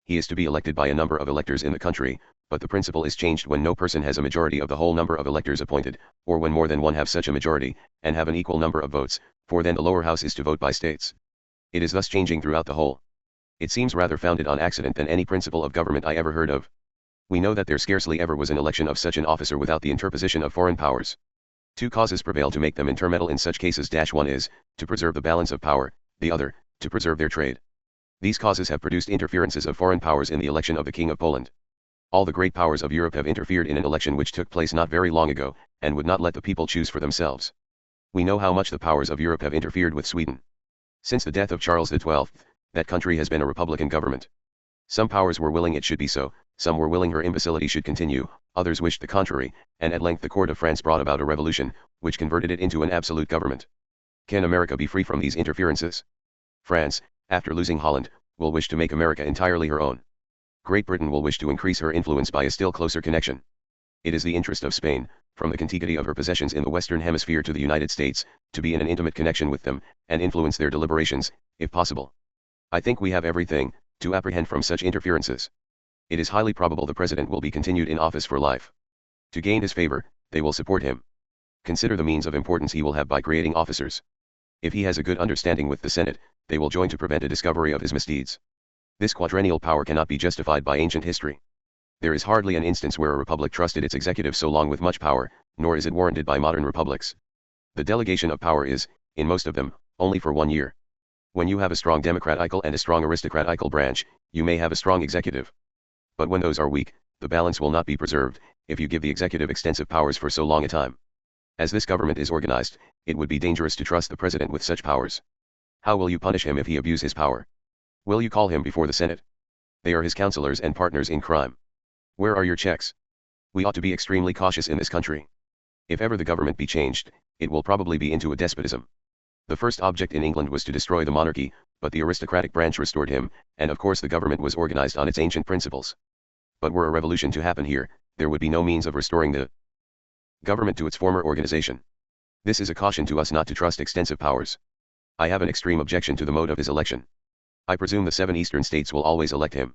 Speaker 1: He is to be elected by a number of electors in the country, but the principle is changed when no person has a majority of the whole number of electors appointed, or when more than one have such a majority, and have an equal number of votes, for then the lower house is to vote by states. It is thus changing throughout the whole. It seems rather founded on accident than any principle of government I ever heard of. We know that there scarcely ever was an election of such an officer without the interposition of foreign powers. Two causes prevail to make them intermeddle in such cases. One is, to preserve the balance of power, the other, to preserve their trade. These causes have produced interferences of foreign powers in the election of the King of Poland. All the great powers of Europe have interfered in an election which took place not very long ago, and would not let the people choose for themselves. We know how much the powers of Europe have interfered with Sweden. Since the death of Charles XII, that country has been a republican government. Some powers were willing it should be so, some were willing her imbecility should continue, others wished the contrary, and at length the court of France brought about a revolution, which converted it into an absolute government. Can America be free from these interferences? France, after losing Holland, will wish to make America entirely her own. Great Britain will wish to increase her influence by a still closer connection. It is the interest of Spain, from the contiguity of her possessions in the Western Hemisphere to the United States, to be in an intimate connection with them, and influence their deliberations, if possible. I think we have everything to apprehend from such interferences. It is highly probable the President will be continued in office for life. To gain his favor, they will support him. Consider the means of importance he will have by creating officers. If he has a good understanding with the Senate, they will join to prevent a discovery of his misdeeds. This quadrennial power cannot be justified by ancient history. There is hardly an instance where a republic trusted its executive so long with much power, nor is it warranted by modern republics. The delegation of power is, in most of them, only for 1 year. When you have a strong democratical and a strong aristocratical branch, you may have a strong executive. But when those are weak, the balance will not be preserved, if you give the executive extensive powers for so long a time. As this government is organized, it would be dangerous to trust the President with such powers. How will you punish him if he abuse his power? Will you call him before the Senate? They are his counselors and partners in crime. Where are your checks? We ought to be extremely cautious in this country. If ever the government be changed, it will probably be into a despotism. The first object in England was to destroy the monarchy, but the aristocratic branch restored him, and of course the government was organized on its ancient principles. But were a revolution to happen here, there would be no means of restoring the government to its former organization. This is a caution to us not to trust extensive powers. I have an extreme objection to the mode of his election. I presume the 7 eastern states will always elect him.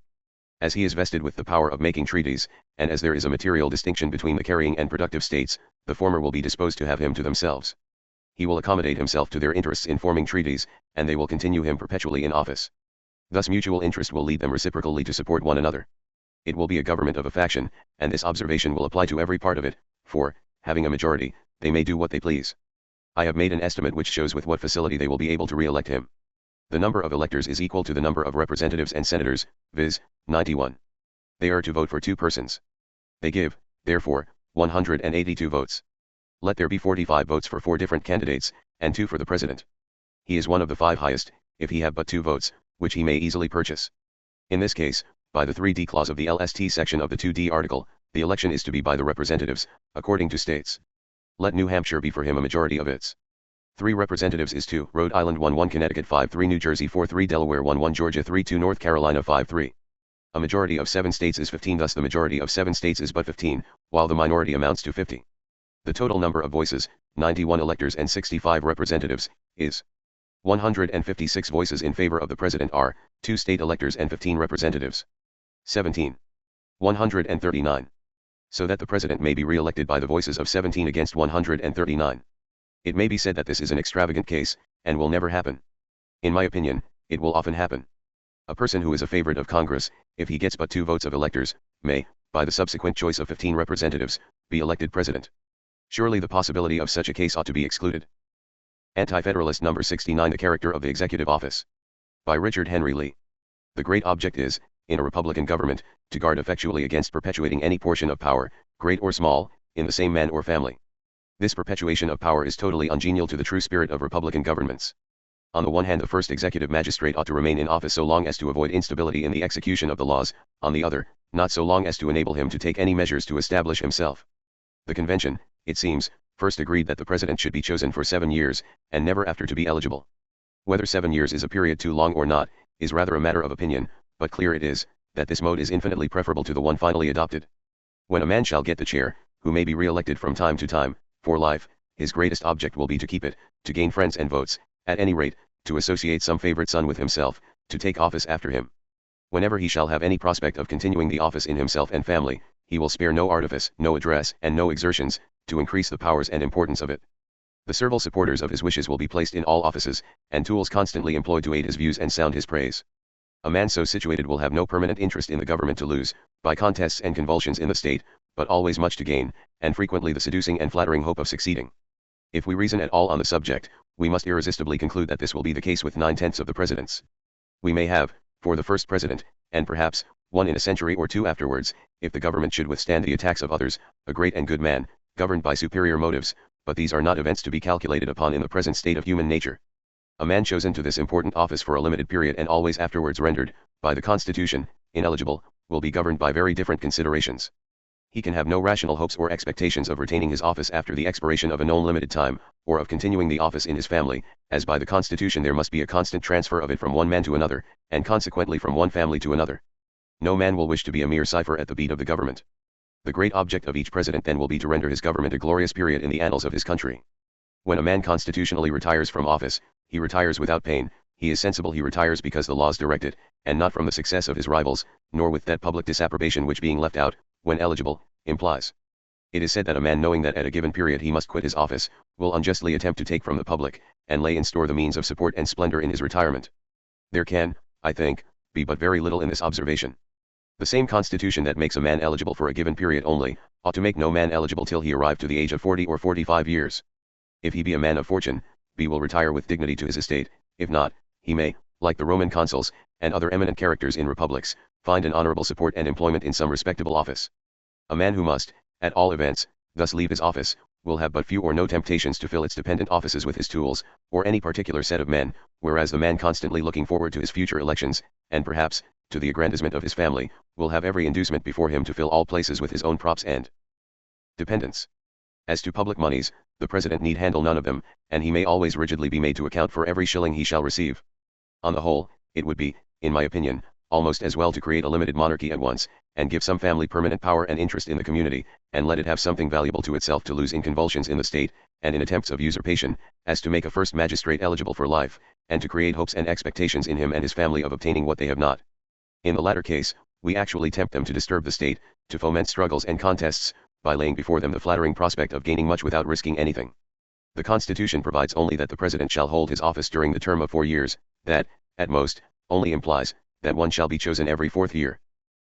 Speaker 1: As he is vested with the power of making treaties, and as there is a material distinction between the carrying and productive states, the former will be disposed to have him to themselves. He will accommodate himself to their interests in forming treaties, and they will continue him perpetually in office. Thus mutual interest will lead them reciprocally to support one another. It will be a government of a faction, and this observation will apply to every part of it, for, having a majority, they may do what they please. I have made an estimate which shows with what facility they will be able to re-elect him. The number of electors is equal to the number of representatives and senators, viz., 91. They are to vote for 2 persons. They give, therefore, 182 votes. Let there be 45 votes for 4 different candidates, and 2 for the President. He is one of the 5 highest, if he have but 2 votes, which he may easily purchase. In this case, by the 3D clause of the LST section of the 2D article, the election is to be by the representatives, according to states. Let New Hampshire be for him a majority of its 3 representatives is 2, Rhode Island 1-1, Connecticut 5-3, New Jersey 4-3, Delaware 1-1, Georgia 3-2, North Carolina 5-3. A majority of 7 states is 15, thus the majority of 7 states is but 15, while the minority amounts to 50. The total number of voices, 91 electors and 65 representatives, is 156 voices in favor of the president are 2 state electors and 15 representatives. 17. 139. So that the president may be re-elected by the voices of 17 against 139. It may be said that this is an extravagant case, and will never happen. In my opinion, it will often happen. A person who is a favorite of Congress, if he gets but 2 votes of electors, may, by the subsequent choice of 15 representatives, be elected president. Surely the possibility of such a case ought to be excluded. Anti-Federalist number 69. The Character of the Executive Office. By Richard Henry Lee. The great object is, in a republican government, to guard effectually against perpetuating any portion of power, great or small, in the same man or family. This perpetuation of power is totally ungenial to the true spirit of republican governments. On the one hand, the first executive magistrate ought to remain in office so long as to avoid instability in the execution of the laws, on the other, not so long as to enable him to take any measures to establish himself. The convention, it seems, first agreed that the president should be chosen for 7 years, and never after to be eligible. Whether 7 years is a period too long or not, is rather a matter of opinion, but clear it is, that this mode is infinitely preferable to the one finally adopted. When a man shall get the chair, who may be re-elected from time to time, for life, his greatest object will be to keep it, to gain friends and votes, at any rate, to associate some favorite son with himself, to take office after him. Whenever he shall have any prospect of continuing the office in himself and family, he will spare no artifice, no address, and no exertions, to increase the powers and importance of it. The servile supporters of his wishes will be placed in all offices, and tools constantly employed to aid his views and sound his praise. A man so situated will have no permanent interest in the government to lose, by contests and convulsions in the state, but always much to gain, and frequently the seducing and flattering hope of succeeding. If we reason at all on the subject, we must irresistibly conclude that this will be the case with 9/10 of the presidents. We may have, for the first president, and perhaps, one in a century or two afterwards, if the government should withstand the attacks of others, a great and good man, governed by superior motives, but these are not events to be calculated upon in the present state of human nature. A man chosen to this important office for a limited period and always afterwards rendered, by the Constitution, ineligible, will be governed by very different considerations. He can have no rational hopes or expectations of retaining his office after the expiration of a known limited time, or of continuing the office in his family, as by the Constitution there must be a constant transfer of it from one man to another, and consequently from one family to another. No man will wish to be a mere cipher at the beat of the government. The great object of each president then will be to render his government a glorious period in the annals of his country. When a man constitutionally retires from office, he retires without pain, he is sensible he retires because the laws direct it, and not from the success of his rivals, nor with that public disapprobation which being left out, when eligible, implies. It is said that a man knowing that at a given period he must quit his office, will unjustly attempt to take from the public, and lay in store the means of support and splendor in his retirement. There can, I think, be but very little in this observation. The same constitution that makes a man eligible for a given period only, ought to make no man eligible till he arrive to the age of 40 or 45 years. If he be a man of fortune, B will retire with dignity to his estate; if not, he may, like the Roman consuls, and other eminent characters in republics, find an honorable support and employment in some respectable office. A man who must, at all events, thus leave his office, will have but few or no temptations to fill its dependent offices with his tools, or any particular set of men, whereas the man constantly looking forward to his future elections, and perhaps, to the aggrandizement of his family, will have every inducement before him to fill all places with his own props and dependents. As to public moneys, the president need handle none of them, and he may always rigidly be made to account for every shilling he shall receive. On the whole, it would be, in my opinion, almost as well to create a limited monarchy at once, and give some family permanent power and interest in the community, and let it have something valuable to itself to lose in convulsions in the state, and in attempts of usurpation, as to make a first magistrate eligible for life, and to create hopes and expectations in him and his family of obtaining what they have not. In the latter case, we actually tempt them to disturb the state, to foment struggles and contests, by laying before them the flattering prospect of gaining much without risking anything. The Constitution provides only that the president shall hold his office during the term of 4 years, that, at most, only implies, that one shall be chosen every 4th year.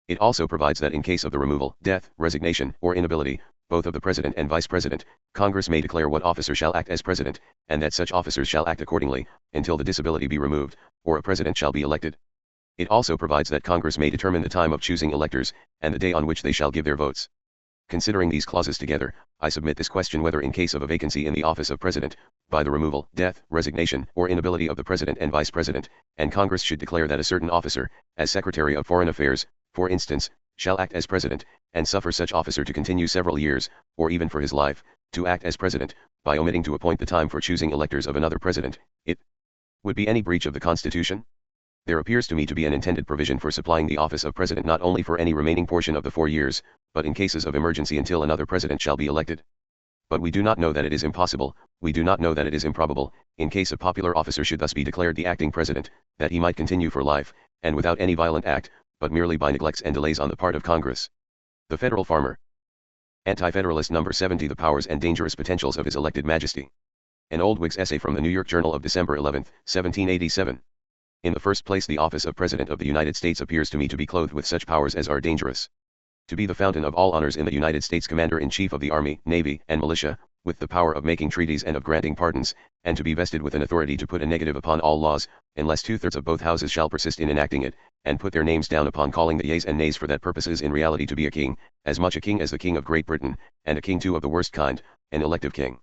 Speaker 1: It also provides that in case of the removal, death, resignation, or inability, both of the president and vice president, Congress may declare what officer shall act as president, and that such officers shall act accordingly, until the disability be removed, or a president shall be elected. It also provides that Congress may determine the time of choosing electors, and the day on which they shall give their votes. Considering these clauses together, I submit this question whether in case of a vacancy in the office of president, by the removal, death, resignation, or inability of the president and vice president, and Congress should declare that a certain officer, as Secretary of Foreign Affairs, for instance, shall act as president, and suffer such officer to continue several years, or even for his life, to act as president, by omitting to appoint the time for choosing electors of another president, it would be any breach of the Constitution? There appears to me to be an intended provision for supplying the office of president not only for any remaining portion of the 4 years, but in cases of emergency until another president shall be elected. But we do not know that it is impossible, we do not know that it is improbable, in case a popular officer should thus be declared the acting president, that he might continue for life, and without any violent act, but merely by neglects and delays on the part of Congress. The Federal Farmer. Anti-Federalist number 70. The powers and dangerous potentials of His elected Majesty. An old Whig's essay from the New York Journal of December 11, 1787. In the first place, the office of President of the United States appears to me to be clothed with such powers as are dangerous. To be the fountain of all honors in the United States, Commander-in-Chief of the Army, Navy, and Militia, with the power of making treaties and of granting pardons, and to be vested with an authority to put a negative upon all laws, unless 2/3 of both houses shall persist in enacting it, and put their names down upon calling the yeas and nays. For that purpose is in reality to be a king, as much a king as the King of Great Britain, and a king too of the worst kind, an elective king.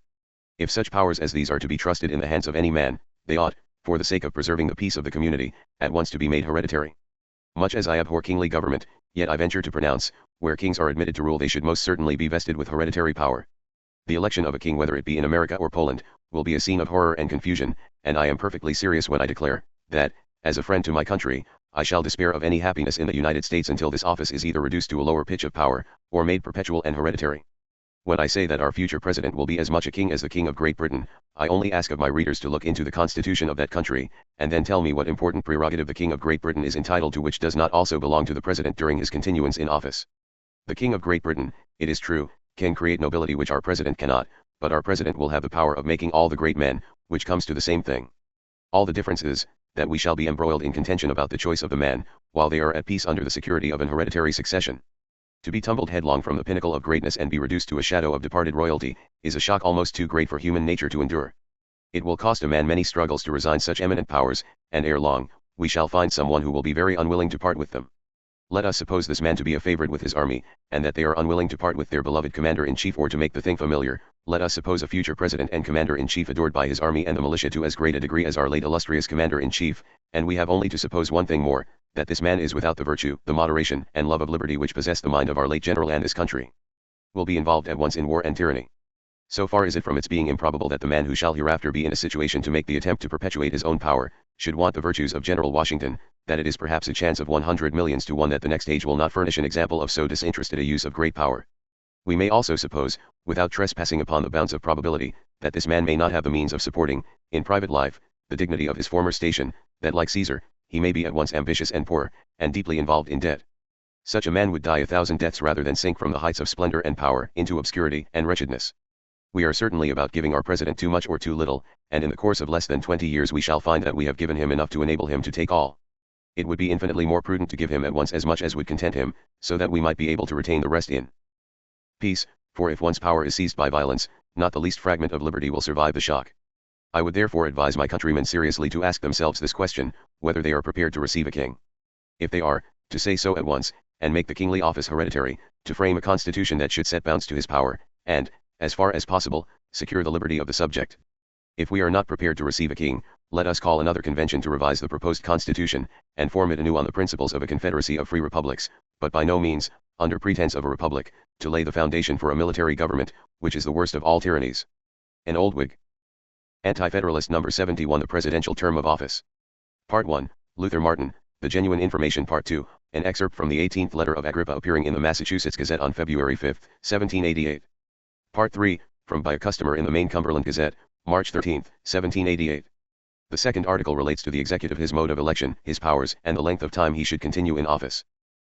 Speaker 1: If such powers as these are to be trusted in the hands of any man, they ought, for the sake of preserving the peace of the community, at once to be made hereditary. Much as I abhor kingly government, yet I venture to pronounce, where kings are admitted to rule, they should most certainly be vested with hereditary power. The election of a king, whether it be in America or Poland, will be a scene of horror and confusion, and I am perfectly serious when I declare, that, as a friend to my country, I shall despair of any happiness in the United States until this office is either reduced to a lower pitch of power, or made perpetual and hereditary. When I say that our future president will be as much a king as the King of Great Britain, I only ask of my readers to look into the constitution of that country, and then tell me what important prerogative the King of Great Britain is entitled to which does not also belong to the president during his continuance in office. The King of Great Britain, it is true, can create nobility which our president cannot, but our president will have the power of making all the great men, which comes to the same thing. All the difference is, that we shall be embroiled in contention about the choice of the man, while they are at peace under the security of an hereditary succession. To be tumbled headlong from the pinnacle of greatness and be reduced to a shadow of departed royalty, is a shock almost too great for human nature to endure. It will cost a man many struggles to resign such eminent powers, and ere long, we shall find someone who will be very unwilling to part with them. Let us suppose this man to be a favorite with his army, and that they are unwilling to part with their beloved commander-in-chief. Or to make the thing familiar, let us suppose a future president and commander-in-chief adored by his army and the militia to as great a degree as our late illustrious commander-in-chief, and we have only to suppose one thing more, that this man is without the virtue, the moderation, and love of liberty which possess the mind of our late general and this country. Will be involved at once in war and tyranny. So far is it from its being improbable that the man who shall hereafter be in a situation to make the attempt to perpetuate his own power, should want the virtues of General Washington, that it is perhaps a chance of 100 millions to 1 that the next age will not furnish an example of so disinterested a use of great power. We may also suppose, without trespassing upon the bounds of probability, that this man may not have the means of supporting, in private life, the dignity of his former station, that like Caesar, he may be at once ambitious and poor, and deeply involved in debt. Such a man would die 1,000 deaths rather than sink from the heights of splendor and power into obscurity and wretchedness. We are certainly about giving our president too much or too little, and in the course of less than 20 years we shall find that we have given him enough to enable him to take all. It would be infinitely more prudent to give him at once as much as would content him, so that we might be able to retain the rest in peace, for if once power is seized by violence, not the least fragment of liberty will survive the shock. I would therefore advise my countrymen seriously to ask themselves this question, whether they are prepared to receive a king. If they are, to say so at once, and make the kingly office hereditary, to frame a constitution that should set bounds to his power, and, as far as possible, secure the liberty of the subject. If we are not prepared to receive a king, let us call another convention to revise the proposed constitution, and form it anew on the principles of a confederacy of free republics, but by no means, under pretense of a republic, to lay the foundation for a military government, which is the worst of all tyrannies. An old Whig. Anti-Federalist number 71. The Presidential Term of Office. Part 1, Luther Martin, The Genuine Information. Part 2, an excerpt from the 18th letter of Agrippa appearing in the Massachusetts Gazette on February 5, 1788. Part 3, from by a customer in the Maine Cumberland Gazette, March 13, 1788. The second article relates to the executive, his mode of election, his powers, and the length of time he should continue in office.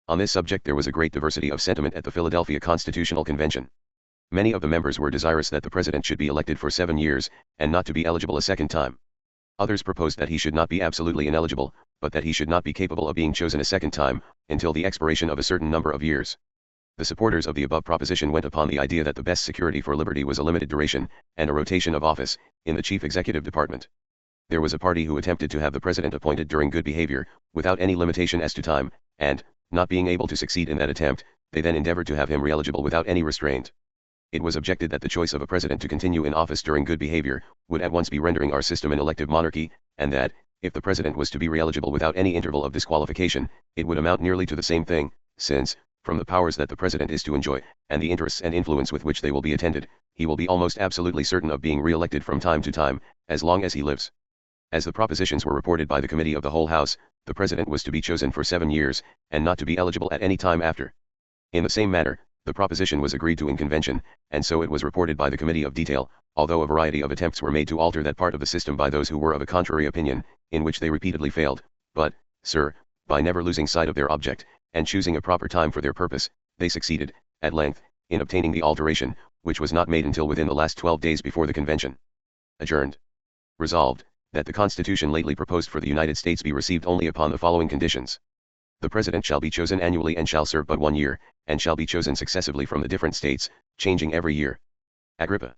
Speaker 1: On this subject there was a great diversity of sentiment at the Philadelphia Constitutional Convention. Many of the members were desirous that the president should be elected for 7 years, and not to be eligible a second time. Others proposed that he should not be absolutely ineligible, but that he should not be capable of being chosen a second time, until the expiration of a certain number of years. The supporters of the above proposition went upon the idea that the best security for liberty was a limited duration, and a rotation of office, in the chief executive department. There was a party who attempted to have the president appointed during good behavior, without any limitation as to time, and, not being able to succeed in that attempt, they then endeavored to have him re-eligible without any restraint. It was objected that the choice of a president to continue in office during good behavior, would at once be rendering our system an elective monarchy, and that, if the president was to be re-eligible without any interval of disqualification, it would amount nearly to the same thing, since, from the powers that the president is to enjoy, and the interests and influence with which they will be attended, he will be almost absolutely certain of being re-elected from time to time, as long as he lives. As the propositions were reported by the Committee of the Whole House, the president was to be chosen for 7 years, and not to be eligible at any time after. In the same manner, the The proposition was agreed to in convention, and so it was reported by the Committee of Detail, although a variety of attempts were made to alter that part of the system by those who were of a contrary opinion, in which they repeatedly failed. But, sir, by never losing sight of their object, and choosing a proper time for their purpose, they succeeded, at length, in obtaining the alteration, which was not made until within the last 12 days before the convention. Adjourned. Resolved, that the Constitution lately proposed for the United States be received only upon the following conditions. The President shall be chosen annually and shall serve but 1 year, and shall be chosen successively from the different states, changing every year. Agrippa.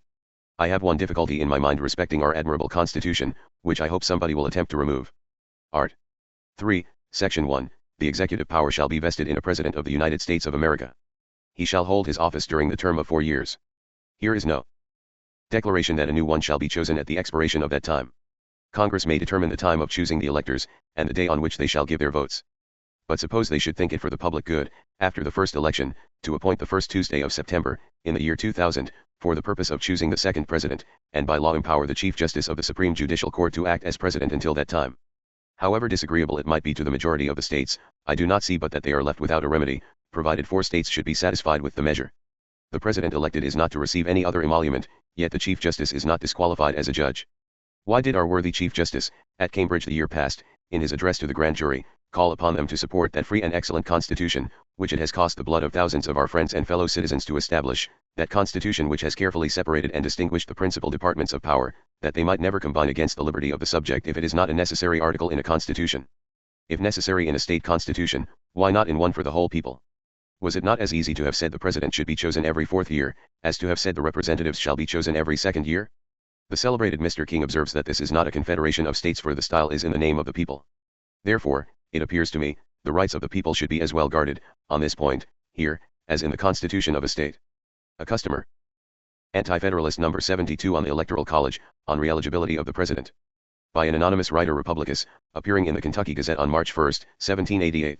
Speaker 1: I have one difficulty in my mind respecting our admirable Constitution, which I hope somebody will attempt to remove. Art. 3, Section 1, the executive power shall be vested in a President of the United States of America. He shall hold his office during the term of 4 years. Here is no declaration that a new one shall be chosen at the expiration of that time. Congress may determine the time of choosing the electors, and the day on which they shall give their votes. But suppose they should think it for the public good, after the first election, to appoint the first Tuesday of September, in the year 2000, for the purpose of choosing the second President, and by law empower the Chief Justice of the Supreme Judicial Court to act as President until that time. However disagreeable it might be to the majority of the states, I do not see but that they are left without a remedy, provided 4 states should be satisfied with the measure. The President elected is not to receive any other emolument, yet the Chief Justice is not disqualified as a judge. Why did our worthy Chief Justice, at Cambridge the year past, in his address to the grand jury, call upon them to support that free and excellent Constitution, which it has cost the blood of thousands of our friends and fellow citizens to establish, that Constitution which has carefully separated and distinguished the principal departments of power, that they might never combine against the liberty of the subject if it is not a necessary article in a Constitution? If necessary in a state Constitution, why not in one for the whole people? Was it not as easy to have said the President should be chosen every 4th year, as to have said the representatives shall be chosen every 2nd year? The celebrated Mr. King observes that this is not a confederation of states, for the style is in the name of the people. Therefore, it appears to me, the rights of the people should be as well guarded, on this point, here, as in the constitution of a state. A customer. Anti-Federalist number 72 on the Electoral College, on re-eligibility of the President. By an anonymous writer Republicus, appearing in the Kentucky Gazette on March 1, 1788.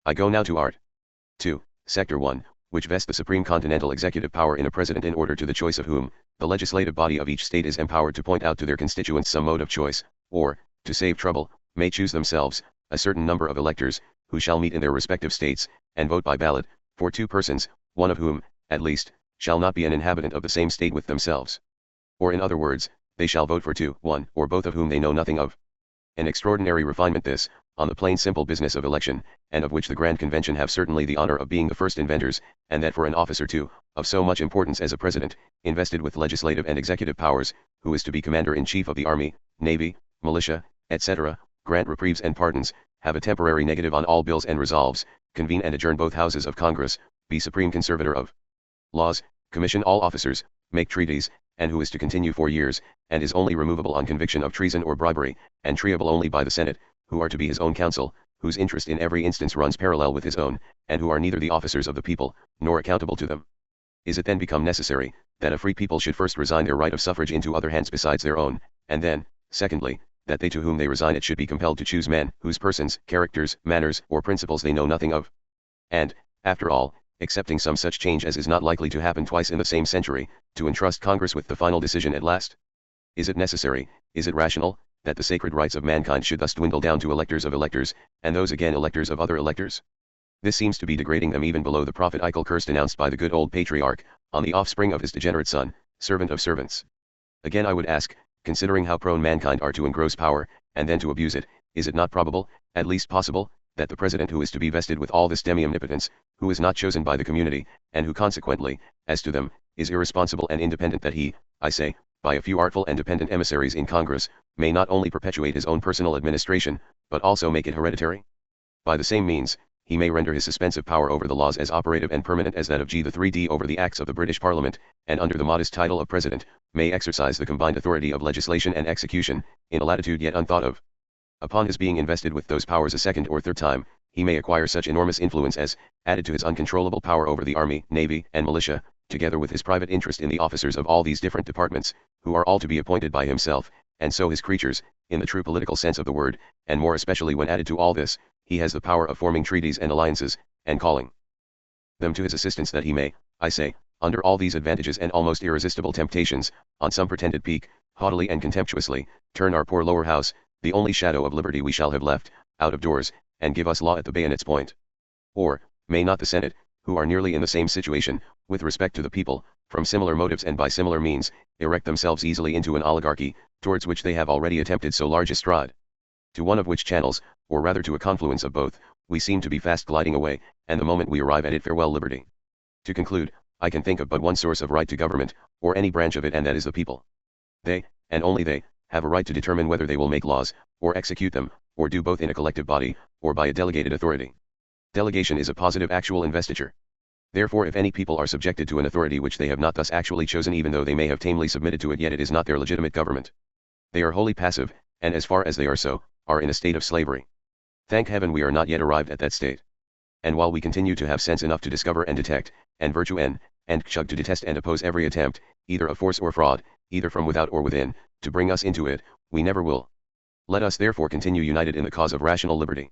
Speaker 1: I go now to Art. 2, Sector 1, which vests the supreme continental executive power in a President, in order to the choice of whom, the legislative body of each state is empowered to point out to their constituents some mode of choice, or, to save trouble, may choose themselves, a certain number of electors, who shall meet in their respective states, and vote by ballot, for 2 persons, one of whom, at least, shall not be an inhabitant of the same state with themselves. Or in other words, they shall vote for 2, one, or both of whom they know nothing of. An extraordinary refinement this, on the plain simple business of election, and of which the Grand Convention have certainly the honor of being the first inventors, and that for an officer too, of so much importance as a President, invested with legislative and executive powers, who is to be Commander-in-Chief of the Army, Navy, Militia, etc., grant reprieves and pardons, have a temporary negative on all bills and resolves, convene and adjourn both houses of Congress, be supreme conservator of laws, commission all officers, make treaties, and who is to continue 4 years, and is only removable on conviction of treason or bribery, and treeable only by the Senate, who are to be his own counsel, whose interest in every instance runs parallel with his own, and who are neither the officers of the people, nor accountable to them. Is it then become necessary, that a free people should first resign their right of suffrage into other hands besides their own, and then, secondly, that they to whom they resign it should be compelled to choose men, whose persons, characters, manners, or principles they know nothing of? And, after all, excepting some such change as is not likely to happen twice in the same century, to entrust Congress with the final decision at last? Is it necessary, is it rational, that the sacred rights of mankind should thus dwindle down to electors of electors, and those again electors of other electors? This seems to be degrading them even below the prophetical curse denounced by the good old patriarch, on the offspring of his degenerate son, servant of servants. Again I would ask, considering how prone mankind are to engross power, and then to abuse it, is it not probable, at least possible, that the President who is to be vested with all this demi-omnipotence, who is not chosen by the community, and who consequently, as to them, is irresponsible and independent, that he, I say, by a few artful and dependent emissaries in Congress, may not only perpetuate his own personal administration, but also make it hereditary? By the same means, he may render his suspensive power over the laws as operative and permanent as that of G. the 3d over the acts of the British Parliament, and under the modest title of President, may exercise the combined authority of legislation and execution, in a latitude yet unthought of. Upon his being invested with those powers a second or third time, he may acquire such enormous influence as, added to his uncontrollable power over the army, navy, and militia, together with his private interest in the officers of all these different departments, who are all to be appointed by himself, and so his creatures, in the true political sense of the word, and more especially when added to all this, he has the power of forming treaties and alliances, and calling them to his assistance, that he may, I say, under all these advantages and almost irresistible temptations, on some pretended peak, haughtily and contemptuously, turn our poor lower house, the only shadow of liberty we shall have left, out of doors, and give us law at the bayonet's point. Or, may not the Senate, who are nearly in the same situation, with respect to the people, from similar motives and by similar means, erect themselves easily into an oligarchy, towards which they have already attempted so large a stride. To one of which channels, or rather to a confluence of both, we seem to be fast gliding away, and the moment we arrive at it, farewell liberty. To conclude, I can think of but one source of right to government, or any branch of it, and that is the people. They, and only they, have a right to determine whether they will make laws, or execute them, or do both in a collective body, or by a delegated authority. Delegation is a positive actual investiture. Therefore, if any people are subjected to an authority which they have not thus actually chosen, even though they may have tamely submitted to it, yet it is not their legitimate government. They are wholly passive, and as far as they are so, are in a state of slavery. Thank heaven we are not yet arrived at that state. And while we continue to have sense enough to discover and detect, and virtue and chug to detest and oppose every attempt, either of force or fraud, either from without or within, to bring us into it, we never will. Let us therefore continue united in the cause of rational liberty.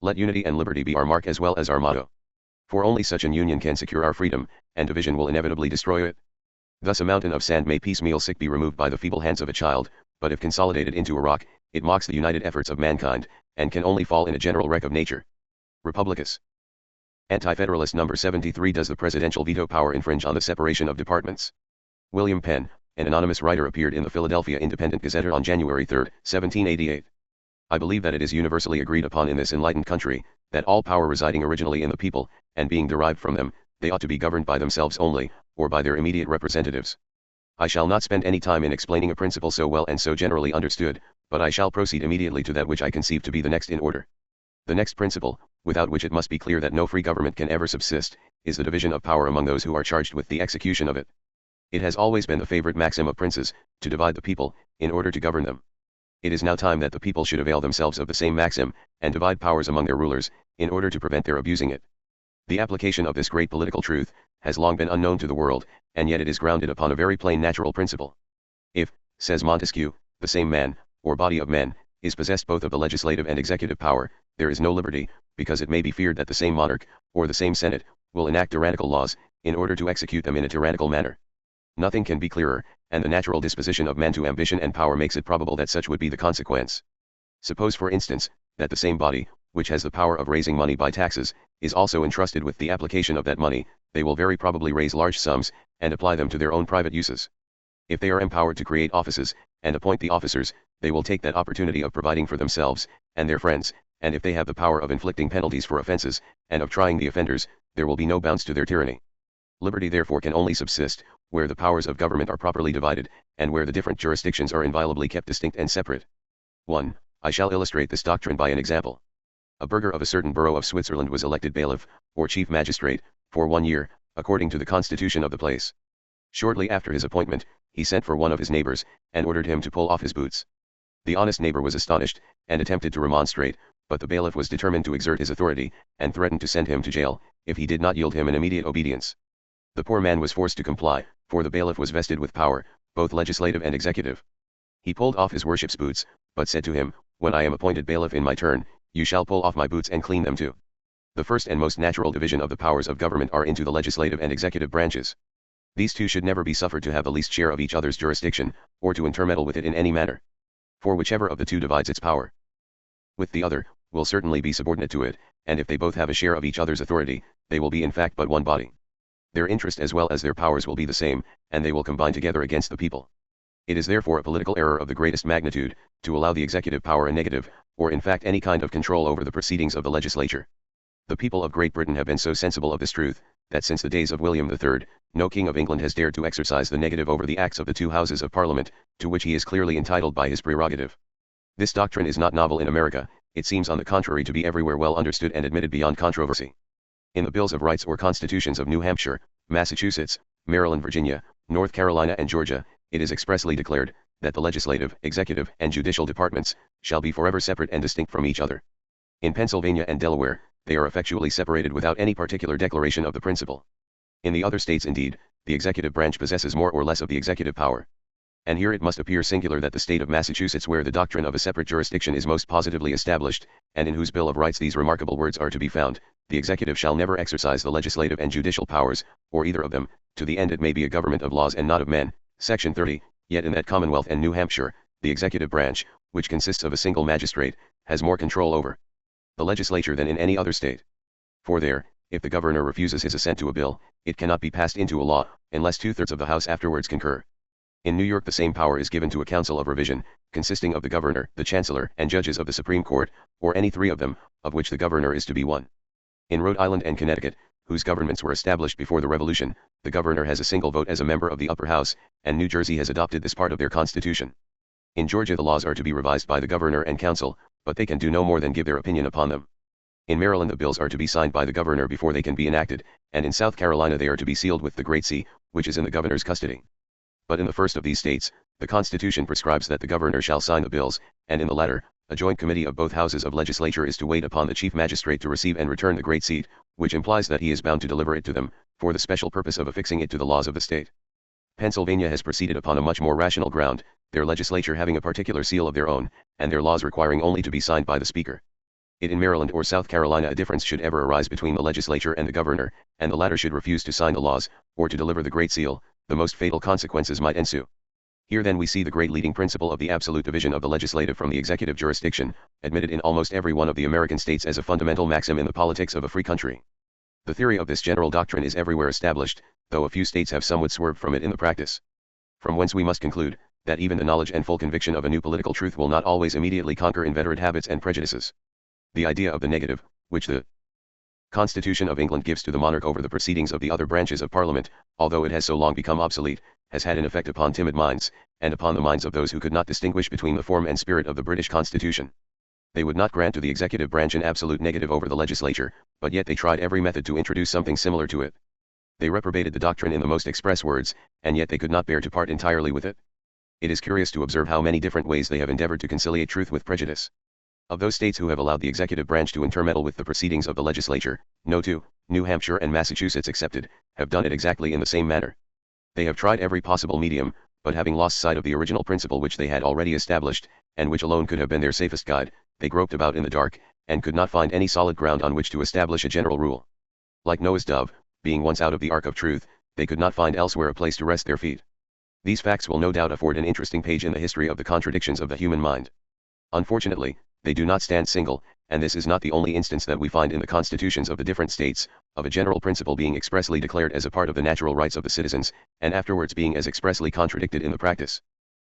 Speaker 1: Let unity and liberty be our mark as well as our motto. For only such an union can secure our freedom, and division will inevitably destroy it. Thus a mountain of sand may piecemeal be removed by the feeble hands of a child, but if consolidated into a rock, it mocks the united efforts of mankind, and can only fall in a general wreck of nature. Republicus. Anti-Federalist number 73. Does the presidential veto power infringe on the separation of departments? William Penn, an anonymous writer, appeared in the Philadelphia Independent Gazette on January 3, 1788. I believe that it is universally agreed upon in this enlightened country, that all power residing originally in the people, and being derived from them, they ought to be governed by themselves only, or by their immediate representatives. I shall not spend any time in explaining a principle so well and so generally understood, but I shall proceed immediately to that which I conceive to be the next in order. The next principle, without which it must be clear that no free government can ever subsist, is the division of power among those who are charged with the execution of it. It has always been the favorite maxim of princes, to divide the people, in order to govern them. It is now time that the people should avail themselves of the same maxim, and divide powers among their rulers, in order to prevent their abusing it. The application of this great political truth has long been unknown to the world, and yet it is grounded upon a very plain natural principle. If, says Montesquieu, the same man, or body of men, is possessed both of the legislative and executive power, there is no liberty, because it may be feared that the same monarch, or the same senate, will enact tyrannical laws, in order to execute them in a tyrannical manner. Nothing can be clearer, and the natural disposition of men to ambition and power makes it probable that such would be the consequence. Suppose, for instance, that the same body, which has the power of raising money by taxes, is also entrusted with the application of that money, they will very probably raise large sums, and apply them to their own private uses. If they are empowered to create offices, and appoint the officers, they will take that opportunity of providing for themselves, and their friends, and if they have the power of inflicting penalties for offenses, and of trying the offenders, there will be no bounds to their tyranny. Liberty therefore can only subsist, where the powers of government are properly divided, and where the different jurisdictions are inviolably kept distinct and separate. 1. I shall illustrate this doctrine by an example. A burgher of a certain borough of Switzerland was elected bailiff, or chief magistrate, for 1 year, according to the constitution of the place. Shortly after his appointment, he sent for one of his neighbors, and ordered him to pull off his boots. The honest neighbor was astonished, and attempted to remonstrate, but the bailiff was determined to exert his authority, and threatened to send him to jail, if he did not yield him an immediate obedience. The poor man was forced to comply, for the bailiff was vested with power, both legislative and executive. He pulled off his worship's boots, but said to him, "When I am appointed bailiff in my turn, you shall pull off my boots and clean them too." The first and most natural division of the powers of government are into the legislative and executive branches. These two should never be suffered to have the least share of each other's jurisdiction, or to intermeddle with it in any manner. For whichever of the two divides its power with the other, will certainly be subordinate to it, and if they both have a share of each other's authority, they will be in fact but one body. Their interest as well as their powers will be the same, and they will combine together against the people. It is therefore a political error of the greatest magnitude, to allow the executive power a negative, or in fact any kind of control over the proceedings of the legislature. The people of Great Britain have been so sensible of this truth, that since the days of William III, no king of England has dared to exercise the negative over the acts of the two houses of Parliament, to which he is clearly entitled by his prerogative. This doctrine is not novel in America, it seems on the contrary to be everywhere well understood and admitted beyond controversy. In the Bills of Rights or Constitutions of New Hampshire, Massachusetts, Maryland, Virginia, North Carolina and Georgia, it is expressly declared, that the legislative, executive, and judicial departments, shall be forever separate and distinct from each other. In Pennsylvania and Delaware, they are effectually separated without any particular declaration of the principle. In the other states indeed, the executive branch possesses more or less of the executive power. And here it must appear singular that the state of Massachusetts, where the doctrine of a separate jurisdiction is most positively established, and in whose Bill of Rights these remarkable words are to be found, the executive shall never exercise the legislative and judicial powers, or either of them, to the end it may be a government of laws and not of men, section 30, yet in that Commonwealth and New Hampshire, the executive branch, which consists of a single magistrate, has more control over the legislature than in any other state. For there, If the governor refuses his assent to a bill, it cannot be passed into a law, unless 2/3 of the House afterwards concur. In New York the same power is given to a council of revision, consisting of the governor, the chancellor, and judges of the Supreme Court, or any three of them, of which the governor is to be one. In Rhode Island and Connecticut, whose governments were established before the Revolution, the governor has a single vote as a member of the upper house, and New Jersey has adopted this part of their constitution. In Georgia the laws are to be revised by the governor and council, but they can do no more than give their opinion upon them. In Maryland the bills are to be signed by the governor before they can be enacted, and in South Carolina they are to be sealed with the Great C, which is in the governor's custody. But in the first of these states, the Constitution prescribes that the governor shall sign the bills, and in the latter, a joint committee of both houses of legislature is to wait upon the chief magistrate to receive and return the Great Seat, which implies that he is bound to deliver it to them, for the special purpose of affixing it to the laws of the state. Pennsylvania has proceeded upon a much more rational ground, their legislature having a particular seal of their own, and their laws requiring only to be signed by the Speaker. If in Maryland or South Carolina a difference should ever arise between the legislature and the governor, and the latter should refuse to sign the laws, or to deliver the Great Seal, the most fatal consequences might ensue. Here then we see the great leading principle of the absolute division of the legislative from the executive jurisdiction, admitted in almost every one of the American states as a fundamental maxim in the politics of a free country. The theory of this general doctrine is everywhere established, though a few states have somewhat swerved from it in the practice. From whence we must conclude, that even the knowledge and full conviction of a new political truth will not always immediately conquer inveterate habits and prejudices. The idea of the negative, which the Constitution of England gives to the monarch over the proceedings of the other branches of Parliament, although it has so long become obsolete, has had an effect upon timid minds, and upon the minds of those who could not distinguish between the form and spirit of the British Constitution. They would not grant to the executive branch an absolute negative over the legislature, but yet they tried every method to introduce something similar to it. They reprobated the doctrine in the most express words, and yet they could not bear to part entirely with it. It is curious to observe how many different ways they have endeavored to conciliate truth with prejudice. Of those states who have allowed the executive branch to intermeddle with the proceedings of the legislature, no two, New Hampshire and Massachusetts excepted, have done it exactly in the same manner. They have tried every possible medium, but having lost sight of the original principle which they had already established, and which alone could have been their safest guide, they groped about in the dark, and could not find any solid ground on which to establish a general rule. Like Noah's dove, being once out of the ark of truth, they could not find elsewhere a place to rest their feet. These facts will no doubt afford an interesting page in the history of the contradictions of the human mind. Unfortunately, they do not stand single, and this is not the only instance that we find in the constitutions of the different states, of a general principle being expressly declared as a part of the natural rights of the citizens, and afterwards being as expressly contradicted in the practice.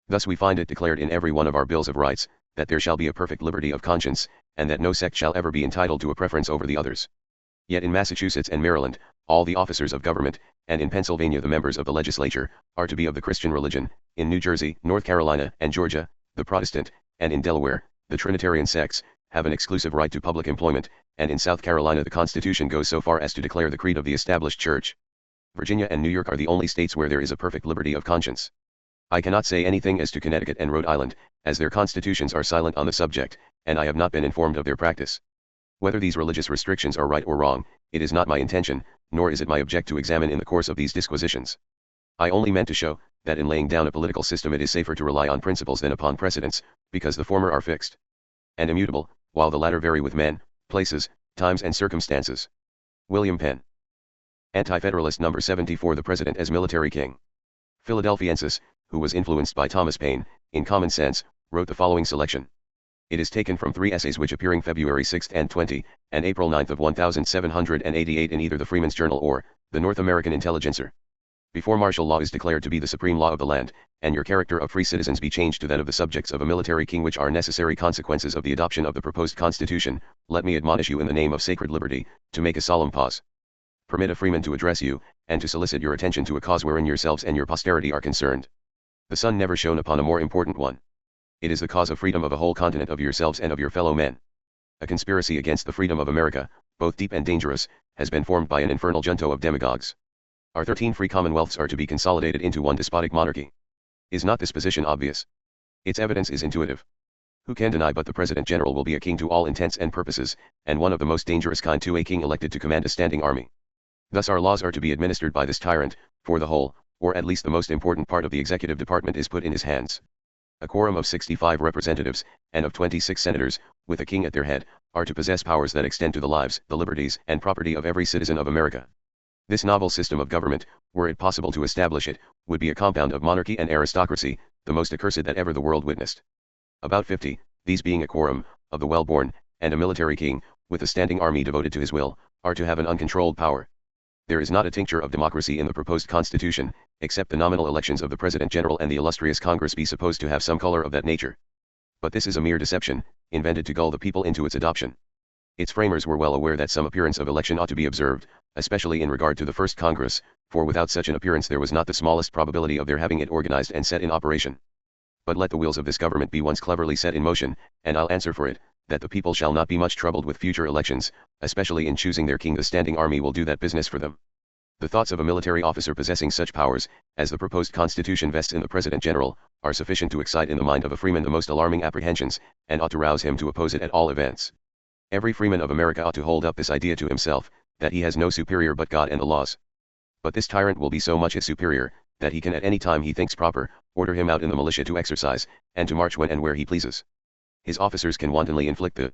Speaker 1: Thus we find it declared in every one of our bills of rights, that there shall be a perfect liberty of conscience, and that no sect shall ever be entitled to a preference over the others. Yet in Massachusetts and Maryland, all the officers of government, and in Pennsylvania the members of the legislature, are to be of the Christian religion, in New Jersey, North Carolina, and Georgia, the Protestant, and in Delaware, the Trinitarian sects, have an exclusive right to public employment, and in South Carolina the Constitution goes so far as to declare the creed of the established church. Virginia and New York are the only states where there is a perfect liberty of conscience. I cannot say anything as to Connecticut and Rhode Island, as their constitutions are silent on the subject, and I have not been informed of their practice. Whether these religious restrictions are right or wrong, it is not my intention, nor is it my object to examine in the course of these disquisitions. I only meant to show, that in laying down a political system it is safer to rely on principles than upon precedents, because the former are fixed and immutable, while the latter vary with men, places, times and circumstances. William Penn. Anti-Federalist No. 74. The President as Military King. Philadelphiensis, who was influenced by Thomas Paine, in Common Sense, wrote the following selection. It is taken from 3 essays which appearing February 6 and 20, and April 9 of 1788 in either the Freeman's Journal or the North American Intelligencer. Before martial law is declared to be the supreme law of the land, and your character of free citizens be changed to that of the subjects of a military king, which are necessary consequences of the adoption of the proposed constitution, let me admonish you in the name of sacred liberty, to make a solemn pause. Permit a freeman to address you, and to solicit your attention to a cause wherein yourselves and your posterity are concerned. The sun never shone upon a more important one. It is the cause of freedom of a whole continent, of yourselves and of your fellow men. A conspiracy against the freedom of America, both deep and dangerous, has been formed by an infernal junto of demagogues. Our 13 free commonwealths are to be consolidated into one despotic monarchy. Is not this position obvious? Its evidence is intuitive. Who can deny but the President General will be a king to all intents and purposes, and one of the most dangerous kind, to a king elected to command a standing army? Thus our laws are to be administered by this tyrant, for the whole, or at least the most important part of the executive department is put in his hands. A quorum of 65 representatives, and of 26 senators, with a king at their head, are to possess powers that extend to the lives, the liberties, and property of every citizen of America. This novel system of government, were it possible to establish it, would be a compound of monarchy and aristocracy, the most accursed that ever the world witnessed. About 50, these being a quorum, of the well-born, and a military king, with a standing army devoted to his will, are to have an uncontrolled power. There is not a tincture of democracy in the proposed constitution, except the nominal elections of the President General and the illustrious Congress be supposed to have some color of that nature. But this is a mere deception, invented to gull the people into its adoption. Its framers were well aware that some appearance of election ought to be observed, especially in regard to the first Congress, for without such an appearance there was not the smallest probability of their having it organized and set in operation. But let the wheels of this government be once cleverly set in motion, and I'll answer for it, that the people shall not be much troubled with future elections, especially in choosing their king. The standing army will do that business for them. The thoughts of a military officer possessing such powers, as the proposed constitution vests in the President General, are sufficient to excite in the mind of a freeman the most alarming apprehensions, and ought to rouse him to oppose it at all events. Every freeman of America ought to hold up this idea to himself, that he has no superior but God and the laws. But this tyrant will be so much his superior, that he can at any time he thinks proper, order him out in the militia to exercise, and to march when and where he pleases. His officers can wantonly inflict the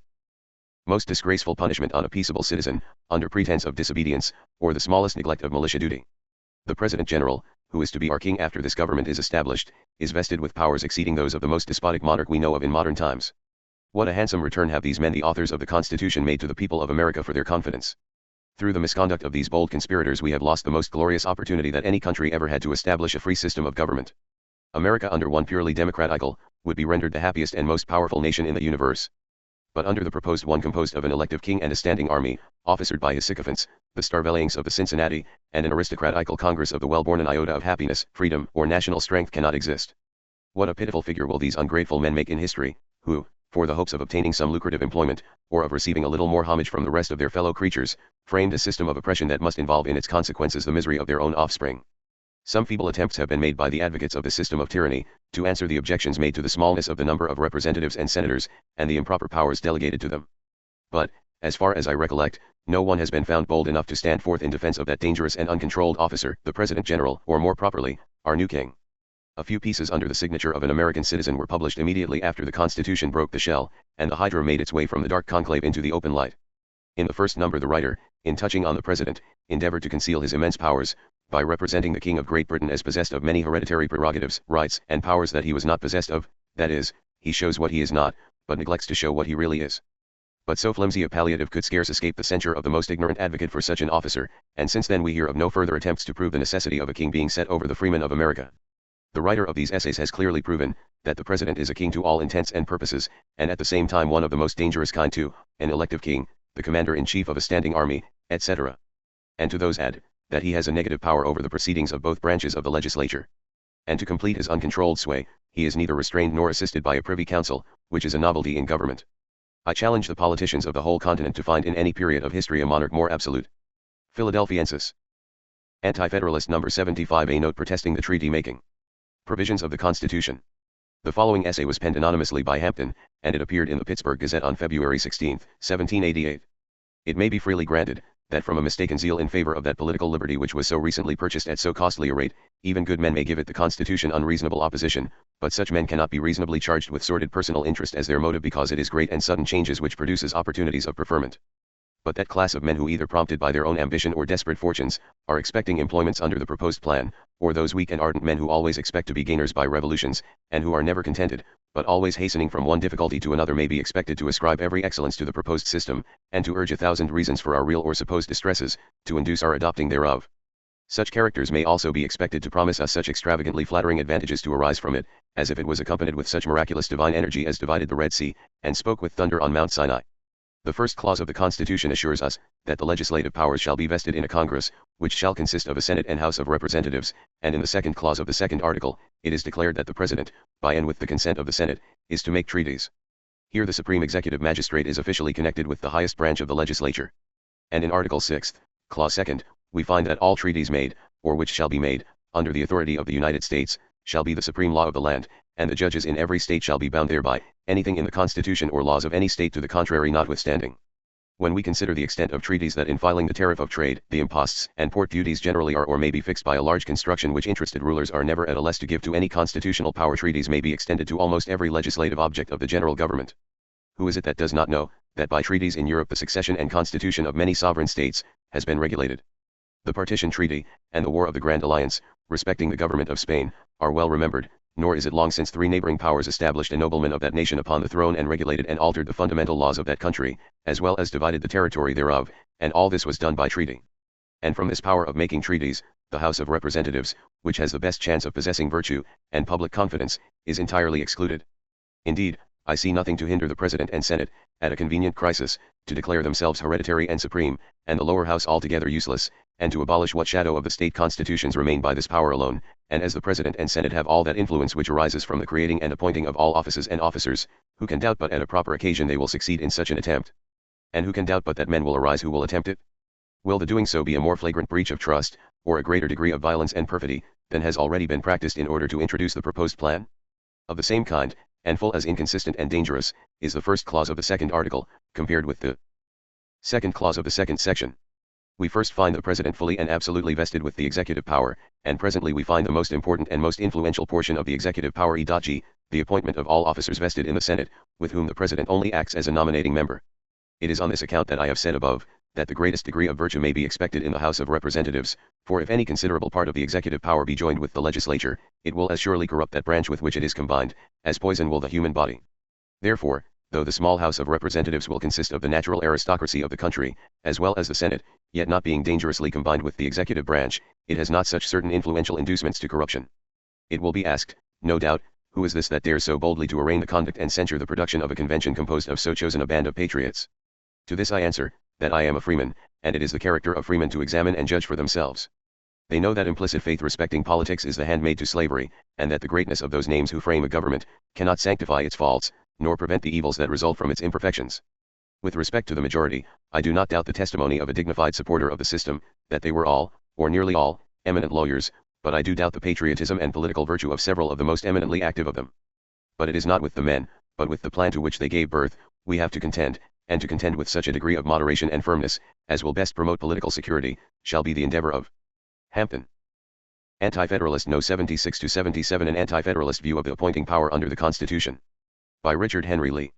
Speaker 1: most disgraceful punishment on a peaceable citizen, under pretense of disobedience, or the smallest neglect of militia duty. The President General, who is to be our king after this government is established, is vested with powers exceeding those of the most despotic monarch we know of in modern times. What a handsome return have these men, the authors of the Constitution, made to the people of America for their confidence. Through the misconduct of these bold conspirators we have lost the most glorious opportunity that any country ever had to establish a free system of government. America under one purely democratical, would be rendered the happiest and most powerful nation in the universe. But under the proposed one composed of an elective king and a standing army, officered by his sycophants, the starvelings of the Cincinnati, and an aristocratical Congress of the well-born, an iota of happiness, freedom, or national strength cannot exist. What a pitiful figure will these ungrateful men make in history, who, for the hopes of obtaining some lucrative employment, or of receiving a little more homage from the rest of their fellow creatures, framed a system of oppression that must involve in its consequences the misery of their own offspring. Some feeble attempts have been made by the advocates of the system of tyranny, to answer the objections made to the smallness of the number of representatives and senators, and the improper powers delegated to them. But, as far as I recollect, no one has been found bold enough to stand forth in defense of that dangerous and uncontrolled officer, the President General, or more properly, our new king. A few pieces under the signature of an American citizen were published immediately after the Constitution broke the shell, and the Hydra made its way from the dark conclave into the open light. In the first number the writer, in touching on the President, endeavored to conceal his immense powers, by representing the King of Great Britain as possessed of many hereditary prerogatives, rights, and powers that he was not possessed of, that is, he shows what he is not, but neglects to show what he really is. But so flimsy a palliative could scarce escape the censure of the most ignorant advocate for such an officer, and since then we hear of no further attempts to prove the necessity of a king being set over the freemen of America. The writer of these essays has clearly proven, that the President is a king to all intents and purposes, and at the same time one of the most dangerous kind too, an elective king, the commander-in-chief of a standing army, etc. And to those add, that he has a negative power over the proceedings of both branches of the legislature. And to complete his uncontrolled sway, he is neither restrained nor assisted by a privy council, which is a novelty in government. I challenge the politicians of the whole continent to find in any period of history a monarch more absolute. Philadelphiensis. Anti-Federalist No. 75, a note protesting the treaty-making provisions of the Constitution. The following essay was penned anonymously by Hampton, and it appeared in the Pittsburgh Gazette on February 16, 1788. It may be freely granted, that from a mistaken zeal in favor of that political liberty which was so recently purchased at so costly a rate, even good men may give it the Constitution unreasonable opposition, but such men cannot be reasonably charged with sordid personal interest as their motive, because it is great and sudden changes which produces opportunities of preferment. But that class of men who, either prompted by their own ambition or desperate fortunes, are expecting employments under the proposed plan, or those weak and ardent men who always expect to be gainers by revolutions, and who are never contented, but always hastening from one difficulty to another, may be expected to ascribe every excellence to the proposed system, and to urge 1,000 reasons for our real or supposed distresses, to induce our adopting thereof. Such characters may also be expected to promise us such extravagantly flattering advantages to arise from it, as if it was accompanied with such miraculous divine energy as divided the Red Sea, and spoke with thunder on Mount Sinai. The first clause of the Constitution assures us, that the legislative powers shall be vested in a Congress, which shall consist of a Senate and House of Representatives, and in the second clause of the second article, it is declared that the President, by and with the consent of the Senate, is to make treaties. Here the supreme executive magistrate is officially connected with the highest branch of the legislature. And in Article 6, Clause 2, we find that all treaties made, or which shall be made, under the authority of the United States, shall be the supreme law of the land, and the judges in every state shall be bound thereby, anything in the Constitution or laws of any state to the contrary notwithstanding. When we consider the extent of treaties that in filing the tariff of trade, the imposts and port duties generally are or may be fixed by a large construction which interested rulers are never at a less to give to any constitutional power, treaties may be extended to almost every legislative object of the general government. Who is it that does not know, that by treaties in Europe the succession and constitution of many sovereign states, has been regulated? The Partition Treaty, and the War of the Grand Alliance, respecting the government of Spain, are well remembered, nor is it long since 3 neighboring powers established a nobleman of that nation upon the throne and regulated and altered the fundamental laws of that country, as well as divided the territory thereof, and all this was done by treaty. And from this power of making treaties, the House of Representatives, which has the best chance of possessing virtue, and public confidence, is entirely excluded. Indeed, I see nothing to hinder the President and Senate, at a convenient crisis, to declare themselves hereditary and supreme, and the lower house altogether useless, and to abolish what shadow of the state constitutions remain by this power alone, and as the President and Senate have all that influence which arises from the creating and appointing of all offices and officers, who can doubt but at a proper occasion they will succeed in such an attempt? And who can doubt but that men will arise who will attempt it? Will the doing so be a more flagrant breach of trust, or a greater degree of violence and perfidy, than has already been practiced in order to introduce the proposed plan? Of the same kind, and full as inconsistent and dangerous, is the first clause of the second article, compared with the second clause of the second section. We first find the President fully and absolutely vested with the executive power, and presently we find the most important and most influential portion of the executive power e.g., the appointment of all officers vested in the Senate, with whom the President only acts as a nominating member. It is on this account that I have said above, that the greatest degree of virtue may be expected in the House of Representatives, for if any considerable part of the executive power be joined with the legislature, it will as surely corrupt that branch with which it is combined, as poison will the human body. Therefore, though the small House of Representatives will consist of the natural aristocracy of the country, as well as the Senate, yet not being dangerously combined with the executive branch, it has not such certain influential inducements to corruption. It will be asked, no doubt, who is this that dares so boldly to arraign the conduct and censure the production of a convention composed of so chosen a band of patriots? To this I answer, that I am a freeman, and it is the character of freemen to examine and judge for themselves. They know that implicit faith respecting politics is the handmaid to slavery, and that the greatness of those names who frame a government, cannot sanctify its faults, nor prevent the evils that result from its imperfections. With respect to the majority, I do not doubt the testimony of a dignified supporter of the system, that they were all, or nearly all, eminent lawyers, but I do doubt the patriotism and political virtue of several of the most eminently active of them. But it is not with the men, but with the plan to which they gave birth, we have to contend, and to contend with such a degree of moderation and firmness, as will best promote political security, shall be the endeavor of Hampton. Anti-Federalist No. 76-77 An Anti-Federalist View of the Appointing Power Under the Constitution. By Richard Henry Lee.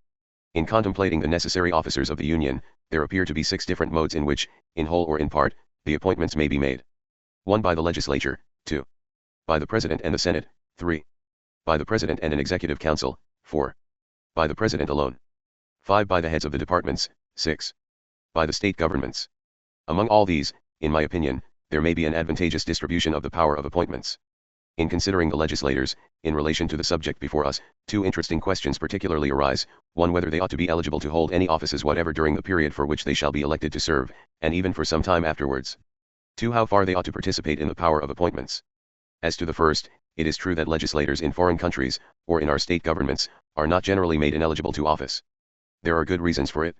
Speaker 1: In contemplating the necessary officers of the Union, there appear to be 6 different modes in which, in whole or in part, the appointments may be made. 1. By the legislature, 2. By the President and the Senate, 3. By the President and an Executive Council, 4. By the President alone. 5. By the heads of the departments, 6. By the state governments. Among all these, in my opinion, there may be an advantageous distribution of the power of appointments. In considering the legislators, in relation to the subject before us, 2 interesting questions particularly arise: 1. Whether they ought to be eligible to hold any offices whatever during the period for which they shall be elected to serve, and even for some time afterwards. 2. How far they ought to participate in the power of appointments. As to the first, it is true that legislators in foreign countries, or in our state governments, are not generally made ineligible to office. There are good reasons for it.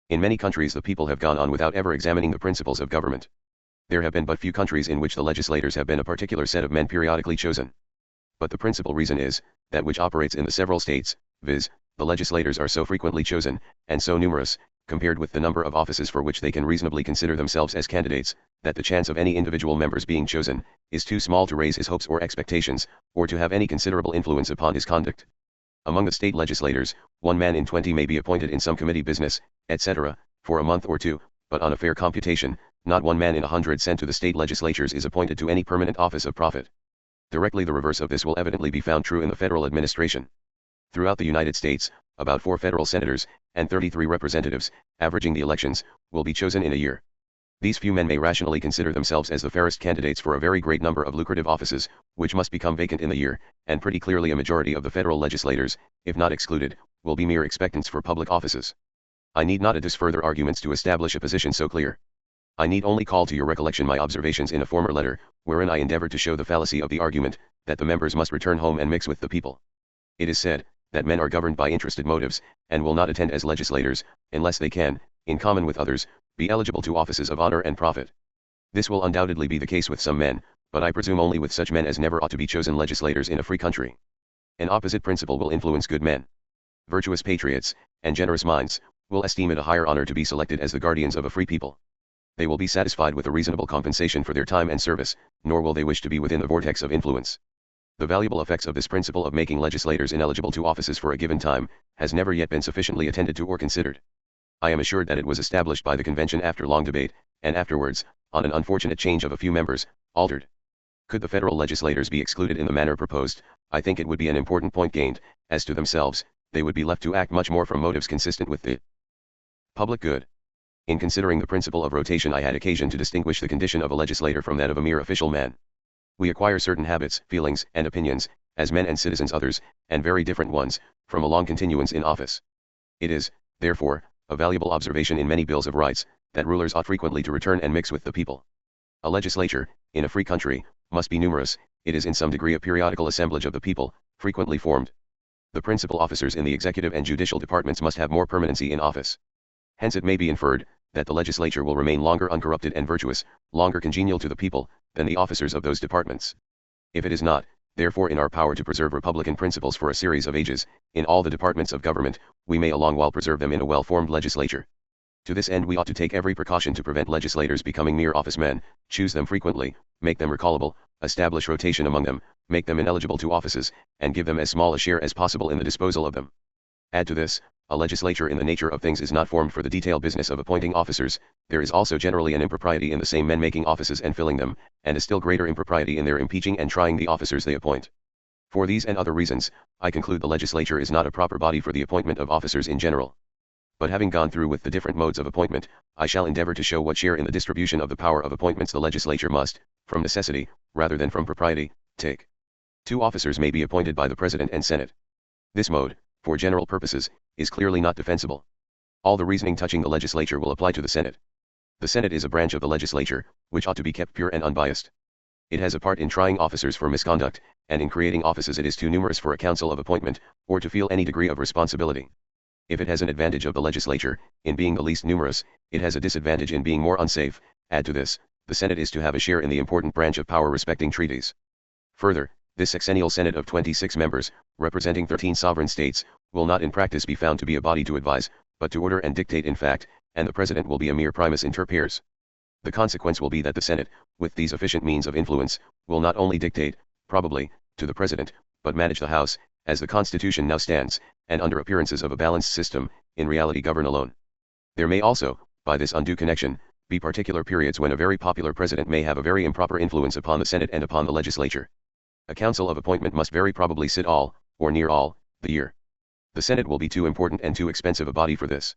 Speaker 1: In many countries the people have gone on without ever examining the principles of government. There have been but few countries in which the legislators have been a particular set of men periodically chosen. But the principal reason is, that which operates in the several states, viz., the legislators are so frequently chosen, and so numerous, compared with the number of offices for which they can reasonably consider themselves as candidates, that the chance of any individual member's being chosen, is too small to raise his hopes or expectations, or to have any considerable influence upon his conduct. Among the state legislators, 1 man in 20 may be appointed in some committee business, etc., for a month or 2, but on a fair computation, not 1 man in 100 sent to the state legislatures is appointed to any permanent office of profit. Directly the reverse of this will evidently be found true in the federal administration. Throughout the United States, about 4 federal senators, and 33 representatives, averaging the elections, will be chosen in a year. These few men may rationally consider themselves as the fairest candidates for a very great number of lucrative offices, which must become vacant in the year, and pretty clearly a majority of the federal legislators, if not excluded, will be mere expectants for public offices. I need not adduce further arguments to establish a position so clear. I need only call to your recollection my observations in a former letter, wherein I endeavored to show the fallacy of the argument, that the members must return home and mix with the people. It is said, that men are governed by interested motives, and will not attend as legislators, unless they can, in common with others, be eligible to offices of honor and profit. This will undoubtedly be the case with some men, but I presume only with such men as never ought to be chosen legislators in a free country. An opposite principle will influence good men. Virtuous patriots, and generous minds, will esteem it a higher honor to be selected as the guardians of a free people. They will be satisfied with a reasonable compensation for their time and service, nor will they wish to be within the vortex of influence. The valuable effects of this principle of making legislators ineligible to offices for a given time, has never yet been sufficiently attended to or considered. I am assured that it was established by the convention after long debate, and afterwards, on an unfortunate change of a few members, altered. Could the federal legislators be excluded in the manner proposed, I think it would be an important point gained. As to themselves, they would be left to act much more from motives consistent with the public good. In considering the principle of rotation, I had occasion to distinguish the condition of a legislator from that of a mere official man. We acquire certain habits, feelings, and opinions, as men and citizens, others, and very different ones, from a long continuance in office. It is, therefore, a valuable observation in many bills of rights, that rulers ought frequently to return and mix with the people. A legislature, in a free country, must be numerous. It is in some degree a periodical assemblage of the people, frequently formed. The principal officers in the executive and judicial departments must have more permanency in office. Hence it may be inferred, that the legislature will remain longer uncorrupted and virtuous, longer congenial to the people, than the officers of those departments. If it is not, therefore, in our power to preserve republican principles for a series of ages, in all the departments of government, we may a long while preserve them in a well-formed legislature. To this end we ought to take every precaution to prevent legislators becoming mere office men, choose them frequently, make them recallable, establish rotation among them, make them ineligible to offices, and give them as small a share as possible in the disposal of them. Add to this, a legislature in the nature of things is not formed for the detailed business of appointing officers. There is also generally an impropriety in the same men making offices and filling them, and a still greater impropriety in their impeaching and trying the officers they appoint. For these and other reasons, I conclude the legislature is not a proper body for the appointment of officers in general. But having gone through with the different modes of appointment, I shall endeavor to show what share in the distribution of the power of appointments the legislature must, from necessity, rather than from propriety, take. 2 officers may be appointed by the President and Senate. This mode, for general purposes, is clearly not defensible. All the reasoning touching the legislature will apply to the Senate. The Senate is a branch of the legislature, which ought to be kept pure and unbiased. It has a part in trying officers for misconduct, and in creating offices it is too numerous for a council of appointment, or to feel any degree of responsibility. If it has an advantage of the legislature, in being the least numerous, it has a disadvantage in being more unsafe. Add to this, the Senate is to have a share in the important branch of power respecting treaties. Further, this sexennial Senate of 26 members, representing 13 sovereign states, will not in practice be found to be a body to advise, but to order and dictate in fact, and the President will be a mere primus inter pares. The consequence will be that the Senate, with these efficient means of influence, will not only dictate, probably, to the President, but manage the House, as the Constitution now stands, and under appearances of a balanced system, in reality govern alone. There may also, by this undue connection, be particular periods when a very popular President may have a very improper influence upon the Senate and upon the legislature. A council of appointment must very probably sit all, or near all, the year. The Senate will be too important and too expensive a body for this.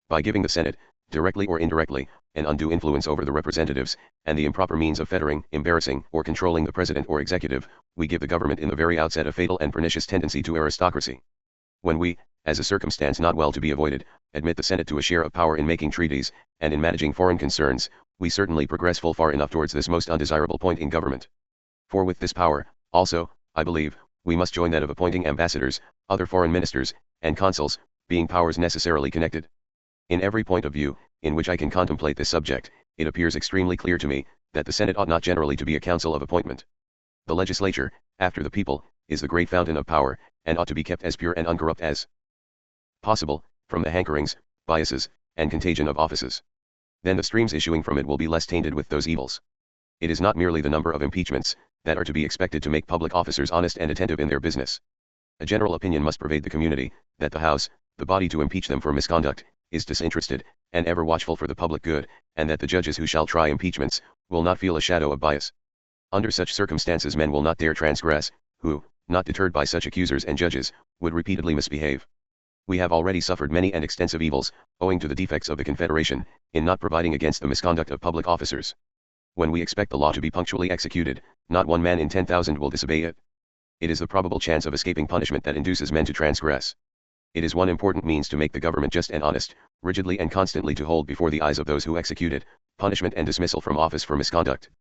Speaker 1: By giving the Senate, directly or indirectly, an undue influence over the representatives, and the improper means of fettering, embarrassing, or controlling the President or executive, we give the government in the very outset a fatal and pernicious tendency to aristocracy. When we, as a circumstance not well to be avoided, admit the Senate to a share of power in making treaties, and in managing foreign concerns, we certainly progress full far enough towards this most undesirable point in government. For with this power, also, I believe, we must join that of appointing ambassadors, other foreign ministers, and consuls, being powers necessarily connected. In every point of view, in which I can contemplate this subject, it appears extremely clear to me, that the Senate ought not generally to be a council of appointment. The legislature, after the people, is the great fountain of power, and ought to be kept as pure and uncorrupt as possible, from the hankerings, biases, and contagion of offices. Then the streams issuing from it will be less tainted with those evils. It is not merely the number of impeachments, that are to be expected to make public officers honest and attentive in their business. A general opinion must pervade the community, that the House, the body to impeach them for misconduct, is disinterested, and ever watchful for the public good, and that the judges who shall try impeachments, will not feel a shadow of bias. Under such circumstances men will not dare transgress, who, not deterred by such accusers and judges, would repeatedly misbehave. We have already suffered many and extensive evils, owing to the defects of the Confederation, in not providing against the misconduct of public officers. When we expect the law to be punctually executed, not one man in 10,000 will disobey it. It is the probable chance of escaping punishment that induces men to transgress. It is one important means to make the government just and honest, rigidly and constantly to hold before the eyes of those who execute it, punishment and dismissal from office for misconduct.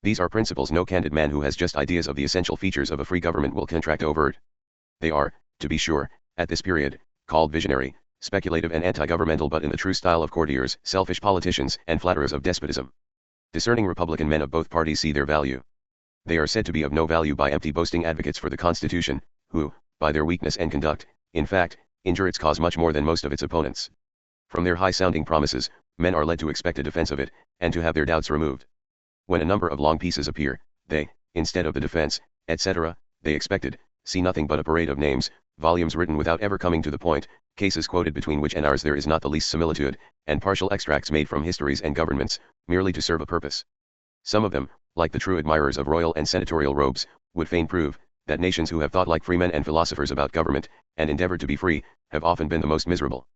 Speaker 1: These are principles no candid man who has just ideas of the essential features of a free government will contract overt. They are, to be sure, at this period, called visionary, speculative and anti-governmental, but in the true style of courtiers, selfish politicians, and flatterers of despotism. Discerning Republican men of both parties see their value. They are said to be of no value by empty boasting advocates for the Constitution, who, by their weakness and conduct, in fact, injure its cause much more than most of its opponents. From their high-sounding promises, men are led to expect a defense of it, and to have their doubts removed. When a number of long pieces appear, they, instead of the defense, etc., they expected, see nothing but a parade of names, volumes written without ever coming to the point, cases quoted between which and ours there is not the least similitude, and partial extracts made from histories and governments, merely to serve a purpose. Some of them, like the true admirers of royal and senatorial robes, would fain prove, that nations who have thought like freemen and philosophers about government, and endeavored to be free, have often been the most miserable.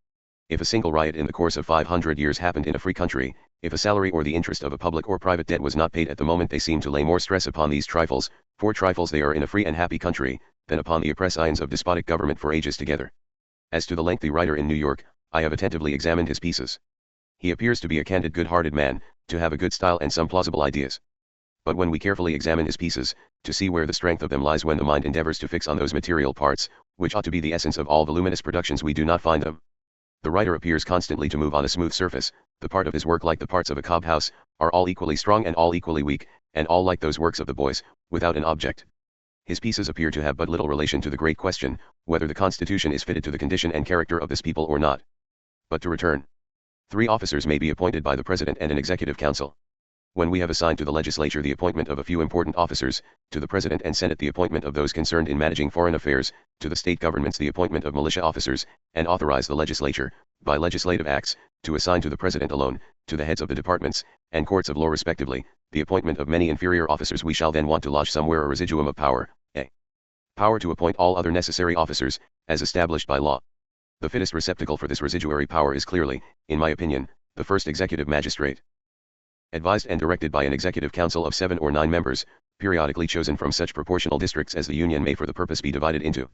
Speaker 1: If a single riot in the course of 500 years happened in a free country, if a salary or the interest of a public or private debt was not paid at the moment, they seem to lay more stress upon these trifles, for trifles they are in a free and happy country, than upon the oppressions of despotic government for ages together. As to the lengthy writer in New York, I have attentively examined his pieces. He appears to be a candid, good-hearted man, to have a good style and some plausible ideas. But when we carefully examine his pieces, to see where the strength of them lies when the mind endeavors to fix on those material parts, which ought to be the essence of all voluminous productions, we do not find them. The writer appears constantly to move on a smooth surface. The part of his work, like the parts of a cob house, are all equally strong and all equally weak, and all like those works of the boys, without an object. His pieces appear to have but little relation to the great question, whether the Constitution is fitted to the condition and character of this people or not. But to return. 3 officers may be appointed by the President and an Executive Council. When we have assigned to the legislature the appointment of a few important officers, to the President and Senate the appointment of those concerned in managing foreign affairs, to the state governments the appointment of militia officers, and authorize the legislature, by legislative acts, to assign to the President alone, to the heads of the departments, and courts of law respectively, the appointment of many inferior officers, we shall then want to lodge somewhere a residuum of power, a power to appoint all other necessary officers, as established by law. The fittest receptacle for this residuary power is clearly, in my opinion, the first executive magistrate. Advised and directed by an executive council of 7 or 9 members, periodically chosen from such proportional districts as the Union may for the purpose be divided into.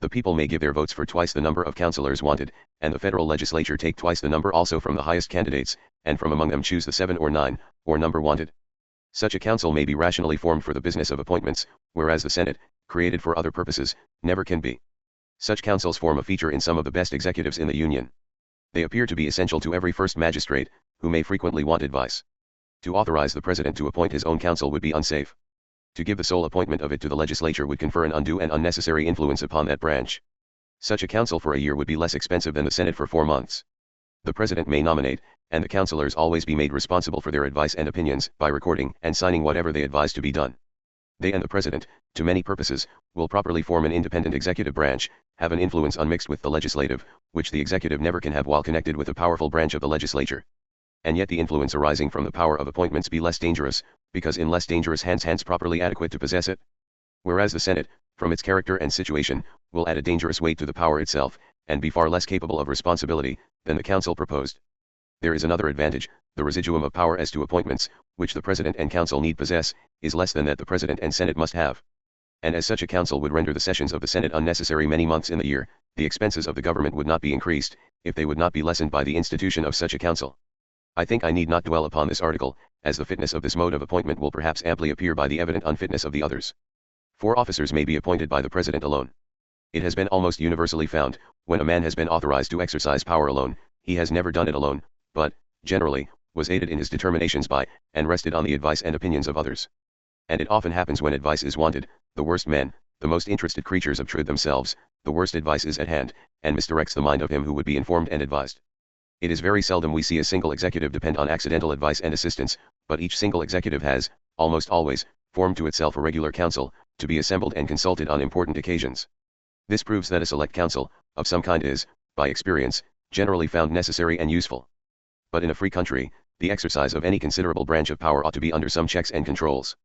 Speaker 1: The people may give their votes for twice the number of councillors wanted, and the federal legislature take twice the number also from the highest candidates, and from among them choose the 7 or 9, or number wanted. Such a council may be rationally formed for the business of appointments, whereas the Senate, created for other purposes, never can be. Such councils form a feature in some of the best executives in the Union. They appear to be essential to every first magistrate, who may frequently want advice. To authorize the President to appoint his own council would be unsafe. To give the sole appointment of it to the legislature would confer an undue and unnecessary influence upon that branch. Such a council for a year would be less expensive than the Senate for 4 months. The President may nominate, and the councillors always be made responsible for their advice and opinions, by recording and signing whatever they advise to be done. They and the President, to many purposes, will properly form an independent executive branch, have an influence unmixed with the legislative, which the executive never can have while connected with a powerful branch of the legislature. And yet the influence arising from the power of appointments be less dangerous, because in less dangerous hands properly adequate to possess it. Whereas the Senate, from its character and situation, will add a dangerous weight to the power itself, and be far less capable of responsibility, than the council proposed. There is another advantage: the residuum of power as to appointments, which the President and Council need possess, is less than that the President and Senate must have. And as such a council would render the sessions of the Senate unnecessary many months in the year, the expenses of the government would not be increased, if they would not be lessened by the institution of such a council. I think I need not dwell upon this article, as the fitness of this mode of appointment will perhaps amply appear by the evident unfitness of the others. 4 officers may be appointed by the President alone. It has been almost universally found, when a man has been authorized to exercise power alone, he has never done it alone, but, generally, was aided in his determinations by, and rested on the advice and opinions of others. And it often happens when advice is wanted, the worst men, the most interested creatures obtrude themselves, the worst advice is at hand, and misdirects the mind of him who would be informed and advised. It is very seldom we see a single executive depend on accidental advice and assistance, but each single executive has, almost always, formed to itself a regular council, to be assembled and consulted on important occasions. This proves that a select council, of some kind is, by experience, generally found necessary and useful. But in a free country, the exercise of any considerable branch of power ought to be under some checks and controls.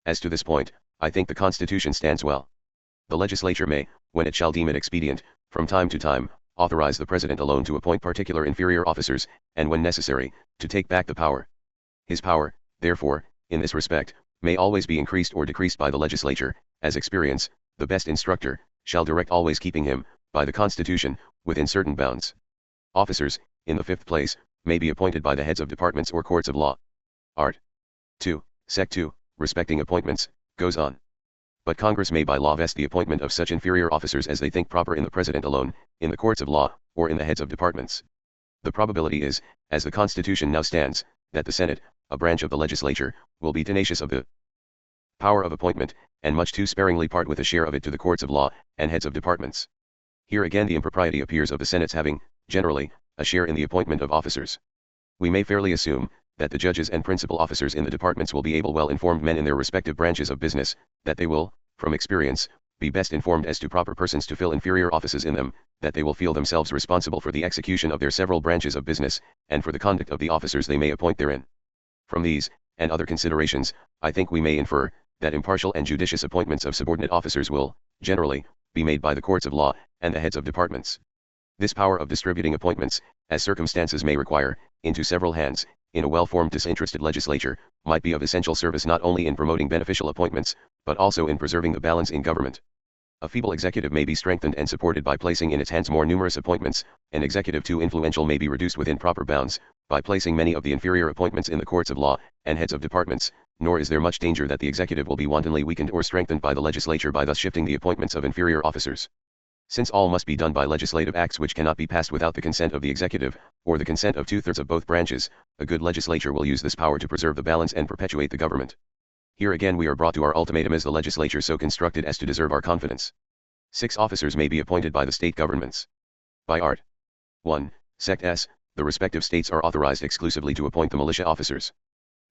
Speaker 1: As to this point, I think the Constitution stands well. The legislature may, when it shall deem it expedient, from time to time, authorize the President alone to appoint particular inferior officers, and when necessary, to take back the power. His power, therefore, in this respect, may always be increased or decreased by the legislature, as experience, the best instructor, shall direct, always keeping him, by the Constitution, within certain bounds. Officers, in the 5th place, may be appointed by the heads of departments or courts of law. Art. 2, Sec. 2, respecting appointments, goes on. But Congress may by law vest the appointment of such inferior officers as they think proper in the President alone, in the courts of law, or in the heads of departments. The probability is, as the Constitution now stands, that the Senate, a branch of the legislature, will be tenacious of the power of appointment, and much too sparingly part with a share of it to the courts of law, and heads of departments. Here again the impropriety appears of the Senate's having, generally, a share in the appointment of officers. We may fairly assume, that the judges and principal officers in the departments will be able well-informed men in their respective branches of business, that they will, from experience, be best informed as to proper persons to fill inferior offices in them, that they will feel themselves responsible for the execution of their several branches of business, and for the conduct of the officers they may appoint therein. From these, and other considerations, I think we may infer, that impartial and judicious appointments of subordinate officers will, generally, be made by the courts of law, and the heads of departments. This power of distributing appointments, as circumstances may require, into several hands, in a well-formed disinterested legislature, might be of essential service not only in promoting beneficial appointments, but also in preserving the balance in government. A feeble executive may be strengthened and supported by placing in its hands more numerous appointments. An executive too influential may be reduced within proper bounds, by placing many of the inferior appointments in the courts of law, and heads of departments, nor is there much danger that the executive will be wantonly weakened or strengthened by the legislature by thus shifting the appointments of inferior officers. Since all must be done by legislative acts which cannot be passed without the consent of the executive, or the consent of 2/3 of both branches, a good legislature will use this power to preserve the balance and perpetuate the government. Here again we are brought to our ultimatum: is the legislature so constructed as to deserve our confidence? 6 officers may be appointed by the state governments. By Art. 1. Sect S. The respective states are authorized exclusively to appoint the militia officers.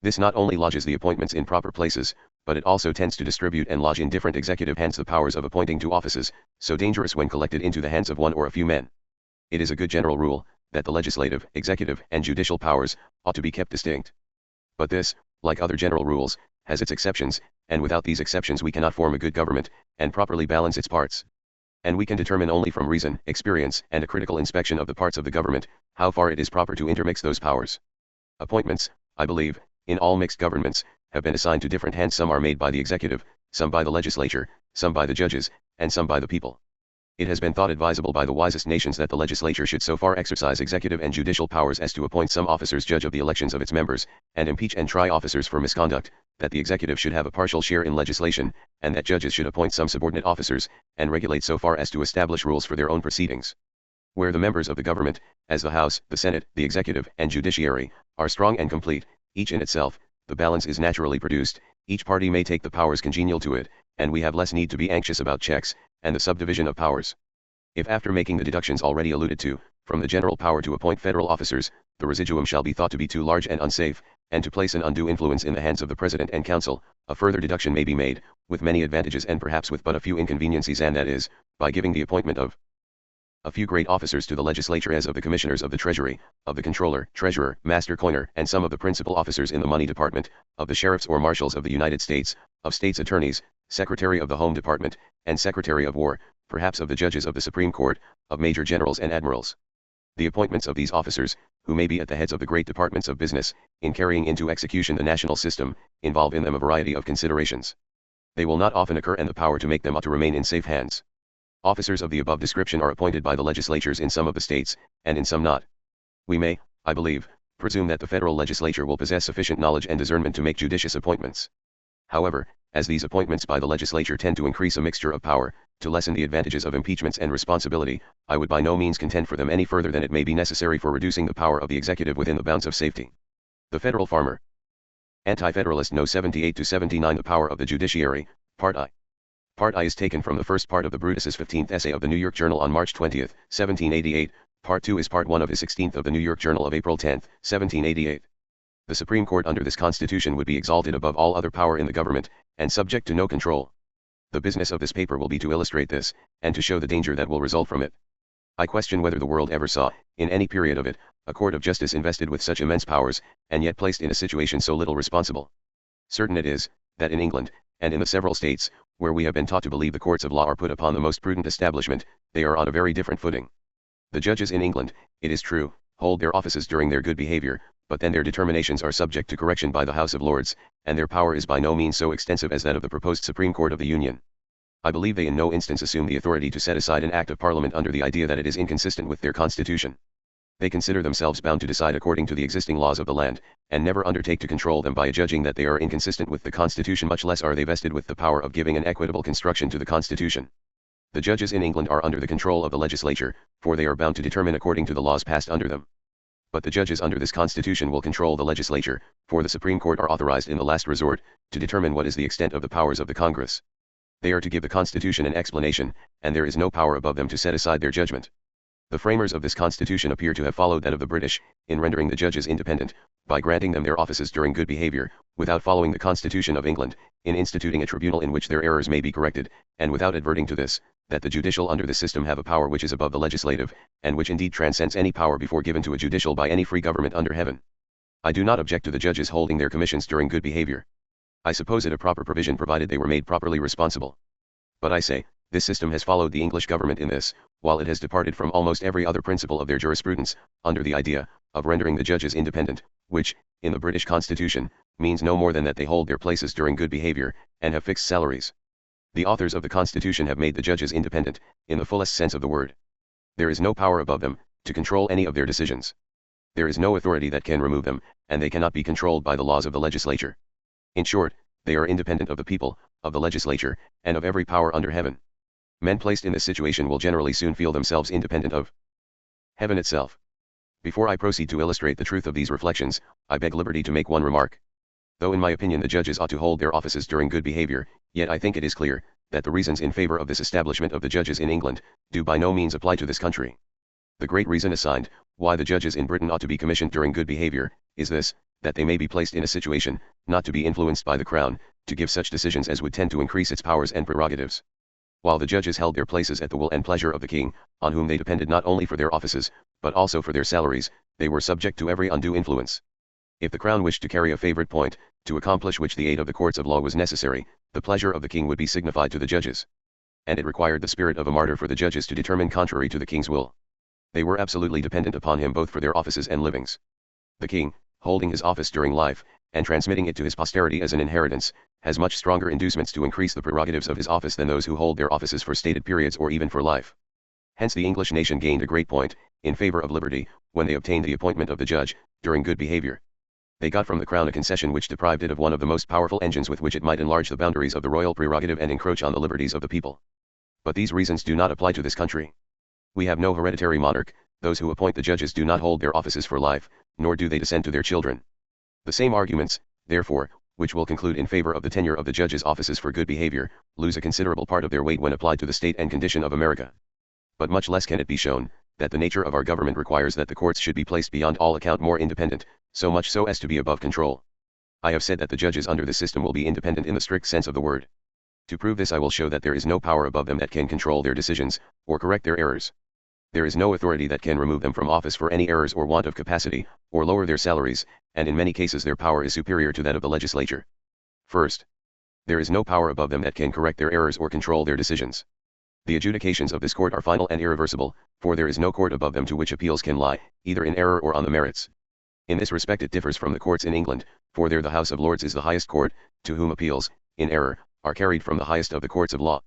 Speaker 1: This not only lodges the appointments in proper places, but it also tends to distribute and lodge in different executive hands the powers of appointing to offices, so dangerous when collected into the hands of one or a few men. It is a good general rule, that the legislative, executive, and judicial powers ought to be kept distinct. But this, like other general rules, has its exceptions, and without these exceptions we cannot form a good government, and properly balance its parts. And we can determine only from reason, experience, and a critical inspection of the parts of the government, how far it is proper to intermix those powers. Appointments, I believe, in all mixed governments, have been assigned to different hands. Some are made by the executive, some by the legislature, some by the judges, and some by the people. It has been thought advisable by the wisest nations that the legislature should so far exercise executive and judicial powers as to appoint some officers judge of the elections of its members, and impeach and try officers for misconduct, that the executive should have a partial share in legislation, and that judges should appoint some subordinate officers, and regulate so far as to establish rules for their own proceedings. Where the members of the government, as the House, the Senate, the executive, and judiciary, are strong and complete, each in itself, the balance is naturally produced, each party may take the powers congenial to it, and we have less need to be anxious about checks, and the subdivision of powers. If after making the deductions already alluded to, from the general power to appoint federal officers, the residuum shall be thought to be too large and unsafe, and to place an undue influence in the hands of the President and Council, a further deduction may be made, with many advantages and perhaps with but a few inconveniencies, and that is, by giving the appointment of a few great officers to the legislature, as of the commissioners of the Treasury, of the Comptroller, Treasurer, Master Coiner, and some of the principal officers in the Money Department, of the Sheriffs or Marshals of the United States, of States Attorneys, Secretary of the Home Department, and Secretary of War, perhaps of the judges of the Supreme Court, of Major Generals and Admirals. The appointments of these officers, who may be at the heads of the great departments of business, in carrying into execution the national system, involve in them a variety of considerations. They will not often occur, and the power to make them ought to remain in safe hands. Officers of the above description are appointed by the legislatures in some of the states, and in some not. We may, I believe, presume that the federal legislature will possess sufficient knowledge and discernment to make judicious appointments. However, as these appointments by the legislature tend to increase a mixture of power, to lessen the advantages of impeachments and responsibility, I would by no means contend for them any further than it may be necessary for reducing the power of the executive within the bounds of safety. The Federal Farmer. Anti-Federalist No. 78-79. The power of the judiciary, Part I. Part I is taken from the first part of the Brutus's 15th essay of the New York Journal on March 20, 1788, Part 2 is Part 1 of his 16th of the New York Journal of April 10, 1788. The Supreme Court under this Constitution would be exalted above all other power in the government, and subject to no control. The business of this paper will be to illustrate this, and to show the danger that will result from it. I question whether the world ever saw, in any period of it, a court of justice invested with such immense powers, and yet placed in a situation so little responsible. Certain it is, that in England, and in the several states, where we have been taught to believe the courts of law are put upon the most prudent establishment, they are on a very different footing. The judges in England, it is true, hold their offices during their good behavior, but then their determinations are subject to correction by the House of Lords, and their power is by no means so extensive as that of the proposed Supreme Court of the Union. I believe they in no instance assume the authority to set aside an act of Parliament under the idea that it is inconsistent with their constitution. They consider themselves bound to decide according to the existing laws of the land, and never undertake to control them by adjudging that they are inconsistent with the Constitution, much less are they vested with the power of giving an equitable construction to the Constitution. The judges in England are under the control of the legislature, for they are bound to determine according to the laws passed under them. But the judges under this Constitution will control the legislature, for the Supreme Court are authorized in the last resort, to determine what is the extent of the powers of the Congress. They are to give the Constitution an explanation, and there is no power above them to set aside their judgment. The framers of this Constitution appear to have followed that of the British, in rendering the judges independent, by granting them their offices during good behavior, without following the Constitution of England, in instituting a tribunal in which their errors may be corrected, and without adverting to this, that the judicial under this system have a power which is above the legislative, and which indeed transcends any power before given to a judicial by any free government under heaven. I do not object to the judges holding their commissions during good behavior. I suppose it a proper provision provided they were made properly responsible. But I say, this system has followed the English government in this, while it has departed from almost every other principle of their jurisprudence, under the idea of rendering the judges independent, which, in the British Constitution, means no more than that they hold their places during good behavior, and have fixed salaries. The authors of the Constitution have made the judges independent, in the fullest sense of the word. There is no power above them, to control any of their decisions. There is no authority that can remove them, and they cannot be controlled by the laws of the legislature. In short, they are independent of the people, of the legislature, and of every power under heaven. Men placed in this situation will generally soon feel themselves independent of heaven itself. Before I proceed to illustrate the truth of these reflections, I beg liberty to make one remark. Though in my opinion the judges ought to hold their offices during good behavior, yet I think it is clear, that the reasons in favor of this establishment of the judges in England, do by no means apply to this country. The great reason assigned, why the judges in Britain ought to be commissioned during good behavior, is this, that they may be placed in a situation, not to be influenced by the crown, to give such decisions as would tend to increase its powers and prerogatives. While the judges held their places at the will and pleasure of the king, on whom they depended not only for their offices, but also for their salaries, they were subject to every undue influence. If the crown wished to carry a favorite point, to accomplish which the aid of the courts of law was necessary, the pleasure of the king would be signified to the judges. And it required the spirit of a martyr for the judges to determine contrary to the king's will. They were absolutely dependent upon him both for their offices and livings. The king, holding his office during life, and transmitting it to his posterity as an inheritance, has much stronger inducements to increase the prerogatives of his office than those who hold their offices for stated periods or even for life. Hence the English nation gained a great point, in favor of liberty, when they obtained the appointment of the judge, during good behavior. They got from the crown a concession which deprived it of one of the most powerful engines with which it might enlarge the boundaries of the royal prerogative and encroach on the liberties of the people. But these reasons do not apply to this country. We have no hereditary monarch, those who appoint the judges do not hold their offices for life, nor do they descend to their children. The same arguments, therefore, which will conclude in favor of the tenure of the judges' offices for good behavior, lose a considerable part of their weight when applied to the state and condition of America. But much less can it be shown, that the nature of our government requires that the courts should be placed beyond all account more independent, so much so as to be above control. I have said that the judges under this system will be independent in the strict sense of the word. To prove this I will show that there is no power above them that can control their decisions, or correct their errors. There is no authority that can remove them from office for any errors or want of capacity, or lower their salaries, and in many cases their power is superior to that of the legislature. First, there is no power above them that can correct their errors or control their decisions. The adjudications of this court are final and irreversible, for there is no court above them to which appeals can lie, either in error or on the merits. In this respect it differs from the courts in England, for there the House of Lords is the highest court, to whom appeals, in error, are carried from the highest of the courts of law.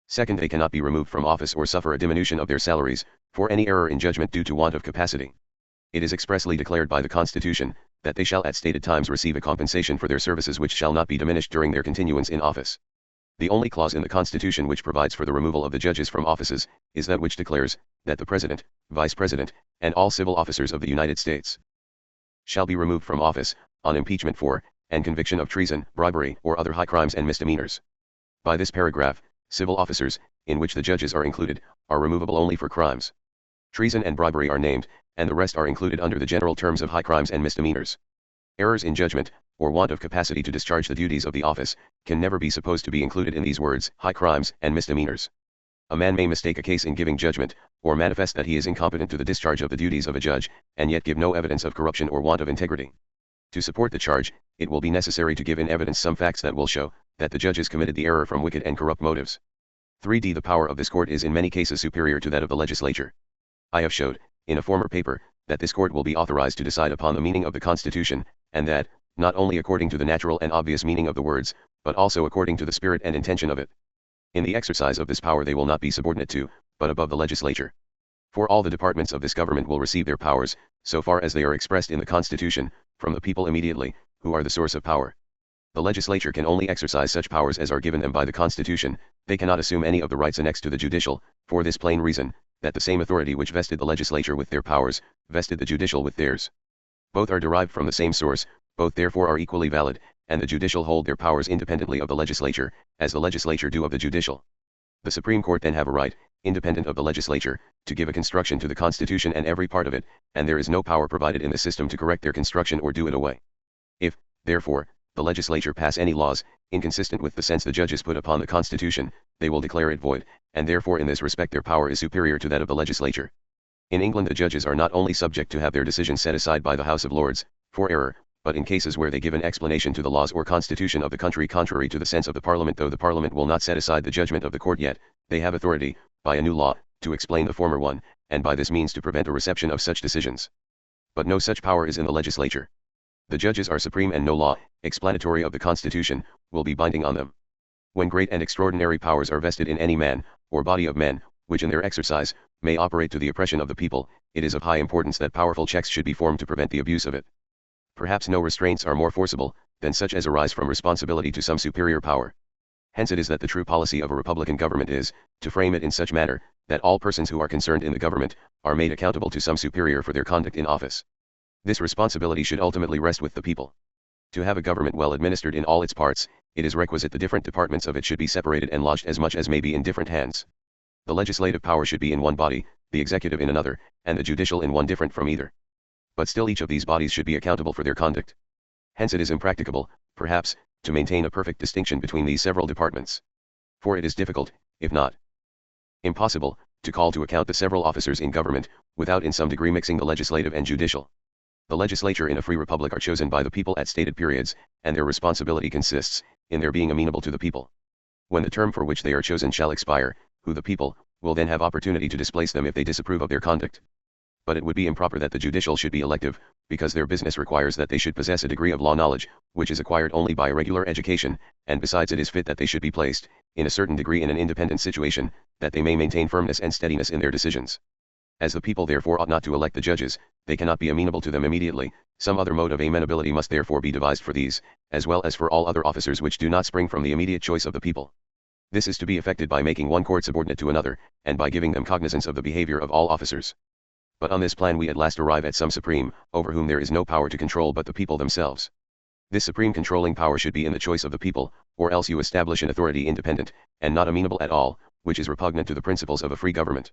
Speaker 1: Second, they cannot be removed from office or suffer a diminution of their salaries, for any error in judgment due to want of capacity. It is expressly declared by the Constitution, that they shall at stated times receive a compensation for their services which shall not be diminished during their continuance in office. The only clause in the Constitution which provides for the removal of the judges from offices, is that which declares, that the President, Vice President, and all civil officers of the United States shall be removed from office, on impeachment for, and conviction of treason, bribery, or other high crimes and misdemeanors. By this paragraph, civil officers, in which the judges are included, are removable only for crimes. Treason and bribery are named, and the rest are included under the general terms of high crimes and misdemeanors. Errors in judgment, or want of capacity to discharge the duties of the office, can never be supposed to be included in these words, high crimes and misdemeanors. A man may mistake a case in giving judgment, or manifest that he is incompetent to the discharge of the duties of a judge, and yet give no evidence of corruption or want of integrity. To support the charge, it will be necessary to give in evidence some facts that will show, that the judges committed the error from wicked and corrupt motives. 3d. The power of this court is in many cases superior to that of the legislature. I have showed, in a former paper, that this court will be authorized to decide upon the meaning of the Constitution, and that, not only according to the natural and obvious meaning of the words, but also according to the spirit and intention of it. In the exercise of this power they will not be subordinate to, but above the legislature. For all the departments of this government will receive their powers, so far as they are expressed in the Constitution, from the people immediately, who are the source of power. The legislature can only exercise such powers as are given them by the Constitution. They cannot assume any of the rights annexed to the judicial, for this plain reason, that the same authority which vested the legislature with their powers, vested the judicial with theirs. Both are derived from the same source, both therefore are equally valid, and the judicial hold their powers independently of the legislature, as the legislature do of the judicial. The Supreme Court then have a right, independent of the legislature, to give a construction to the Constitution and every part of it, and there is no power provided in the system to correct their construction or do it away. If, therefore, the legislature pass any laws, inconsistent with the sense the judges put upon the Constitution, they will declare it void, and therefore in this respect their power is superior to that of the legislature. In England the judges are not only subject to have their decisions set aside by the House of Lords, for error, but in cases where they give an explanation to the laws or constitution of the country contrary to the sense of the Parliament, though the Parliament will not set aside the judgment of the court, yet they have authority, by a new law, to explain the former one, and by this means to prevent a reception of such decisions. But no such power is in the legislature. The judges are supreme, and no law, explanatory of the constitution, will be binding on them. When great and extraordinary powers are vested in any man, or body of men, which in their exercise, may operate to the oppression of the people, it is of high importance that powerful checks should be formed to prevent the abuse of it. Perhaps no restraints are more forcible, than such as arise from responsibility to some superior power. Hence it is that the true policy of a republican government is, to frame it in such manner, that all persons who are concerned in the government, are made accountable to some superior for their conduct in office. This responsibility should ultimately rest with the people. To have a government well administered in all its parts, it is requisite the different departments of it should be separated and lodged as much as may be in different hands. The legislative power should be in one body, the executive in another, and the judicial in one different from either. But still each of these bodies should be accountable for their conduct. Hence it is impracticable, perhaps, to maintain a perfect distinction between these several departments. For it is difficult, if not impossible, to call to account the several officers in government, without in some degree mixing the legislative and judicial. The legislature in a free republic are chosen by the people at stated periods, and their responsibility consists in their being amenable to the people. When the term for which they are chosen shall expire, who the people will then have opportunity to displace them if they disapprove of their conduct. But it would be improper that the judicial should be elective, because their business requires that they should possess a degree of law knowledge, which is acquired only by a regular education, and besides it is fit that they should be placed, in a certain degree, in an independent situation, that they may maintain firmness and steadiness in their decisions. As the people therefore ought not to elect the judges, they cannot be amenable to them immediately. Some other mode of amenability must therefore be devised for these, as well as for all other officers which do not spring from the immediate choice of the people. This is to be effected by making one court subordinate to another, and by giving them cognizance of the behavior of all officers. But on this plan we at last arrive at some supreme, over whom there is no power to control but the people themselves. This supreme controlling power should be in the choice of the people, or else you establish an authority independent, and not amenable at all, which is repugnant to the principles of a free government.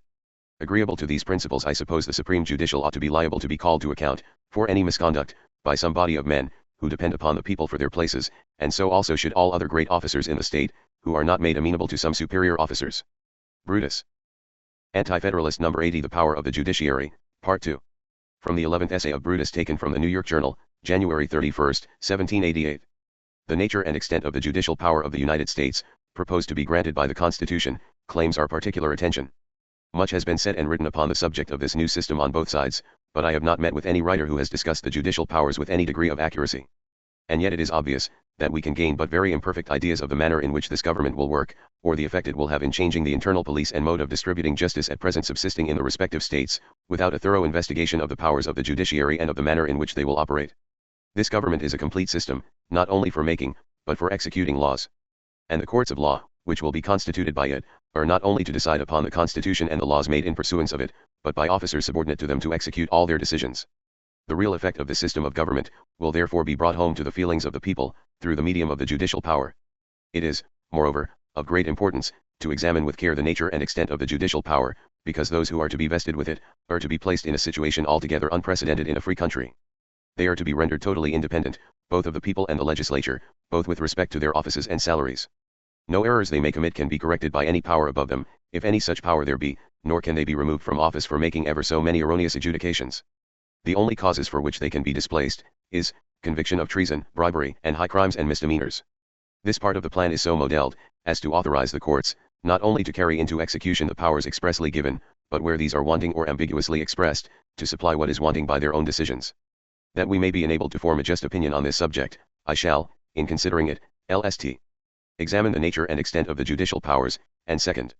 Speaker 1: Agreeable to these principles, I suppose the supreme judicial ought to be liable to be called to account, for any misconduct, by some body of men, who depend upon the people for their places, and so also should all other great officers in the state, who are not made amenable to some superior officers. Brutus. Anti-Federalist No. 80. The Power of the Judiciary, Part 2. From the 11th essay of Brutus, taken from the New York Journal, January 31, 1788. The nature and extent of the judicial power of the United States, proposed to be granted by the Constitution, claims our particular attention. Much has been said and written upon the subject of this new system on both sides, but I have not met with any writer who has discussed the judicial powers with any degree of accuracy. And yet it is obvious, that we can gain but very imperfect ideas of the manner in which this government will work, or the effect it will have in changing the internal police and mode of distributing justice at present subsisting in the respective states, without a thorough investigation of the powers of the judiciary and of the manner in which they will operate. This government is a complete system, not only for making, but for executing laws. And the courts of law, which will be constituted by it, are not only to decide upon the Constitution and the laws made in pursuance of it, but by officers subordinate to them to execute all their decisions. The real effect of this system of government, will therefore be brought home to the feelings of the people, through the medium of the judicial power. It is, moreover, of great importance, to examine with care the nature and extent of the judicial power, because those who are to be vested with it, are to be placed in a situation altogether unprecedented in a free country. They are to be rendered totally independent, both of the people and the legislature, both with respect to their offices and salaries. No errors they may commit can be corrected by any power above them, if any such power there be, nor can they be removed from office for making ever so many erroneous adjudications. The only causes for which they can be displaced, is, conviction of treason, bribery, and high crimes and misdemeanors. This part of the plan is so modeled, as to authorize the courts, not only to carry into execution the powers expressly given, but where these are wanting or ambiguously expressed, to supply what is wanting by their own decisions. That we may be enabled to form a just opinion on this subject, I shall, in considering it, lst. examine the nature and extent of the judicial powers, and second,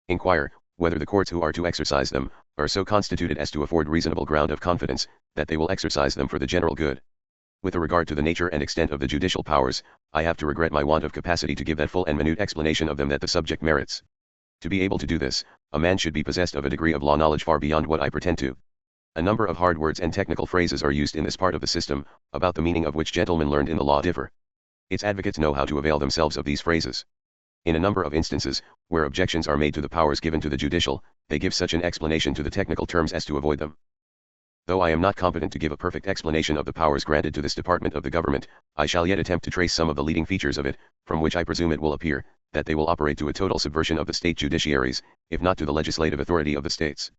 Speaker 1: inquire, whether the courts who are to exercise them, are so constituted as to afford reasonable ground of confidence, that they will exercise them for the general good. With regard to the nature and extent of the judicial powers, I have to regret my want of capacity to give that full and minute explanation of them that the subject merits. To be able to do this, a man should be possessed of a degree of law knowledge far beyond what I pretend to. A number of hard words and technical phrases are used in this part of the system, about the meaning of which gentlemen learned in the law differ. Its advocates know how to avail themselves of these phrases. In a number of instances, where objections are made to the powers given to the judicial, they give such an explanation to the technical terms as to avoid them. Though I am not competent to give a perfect explanation of the powers granted to this department of the government, I shall yet attempt to trace some of the leading features of it, from which I presume it will appear, that they will operate to a total subversion of the state judiciaries, if not to the legislative authority of the states.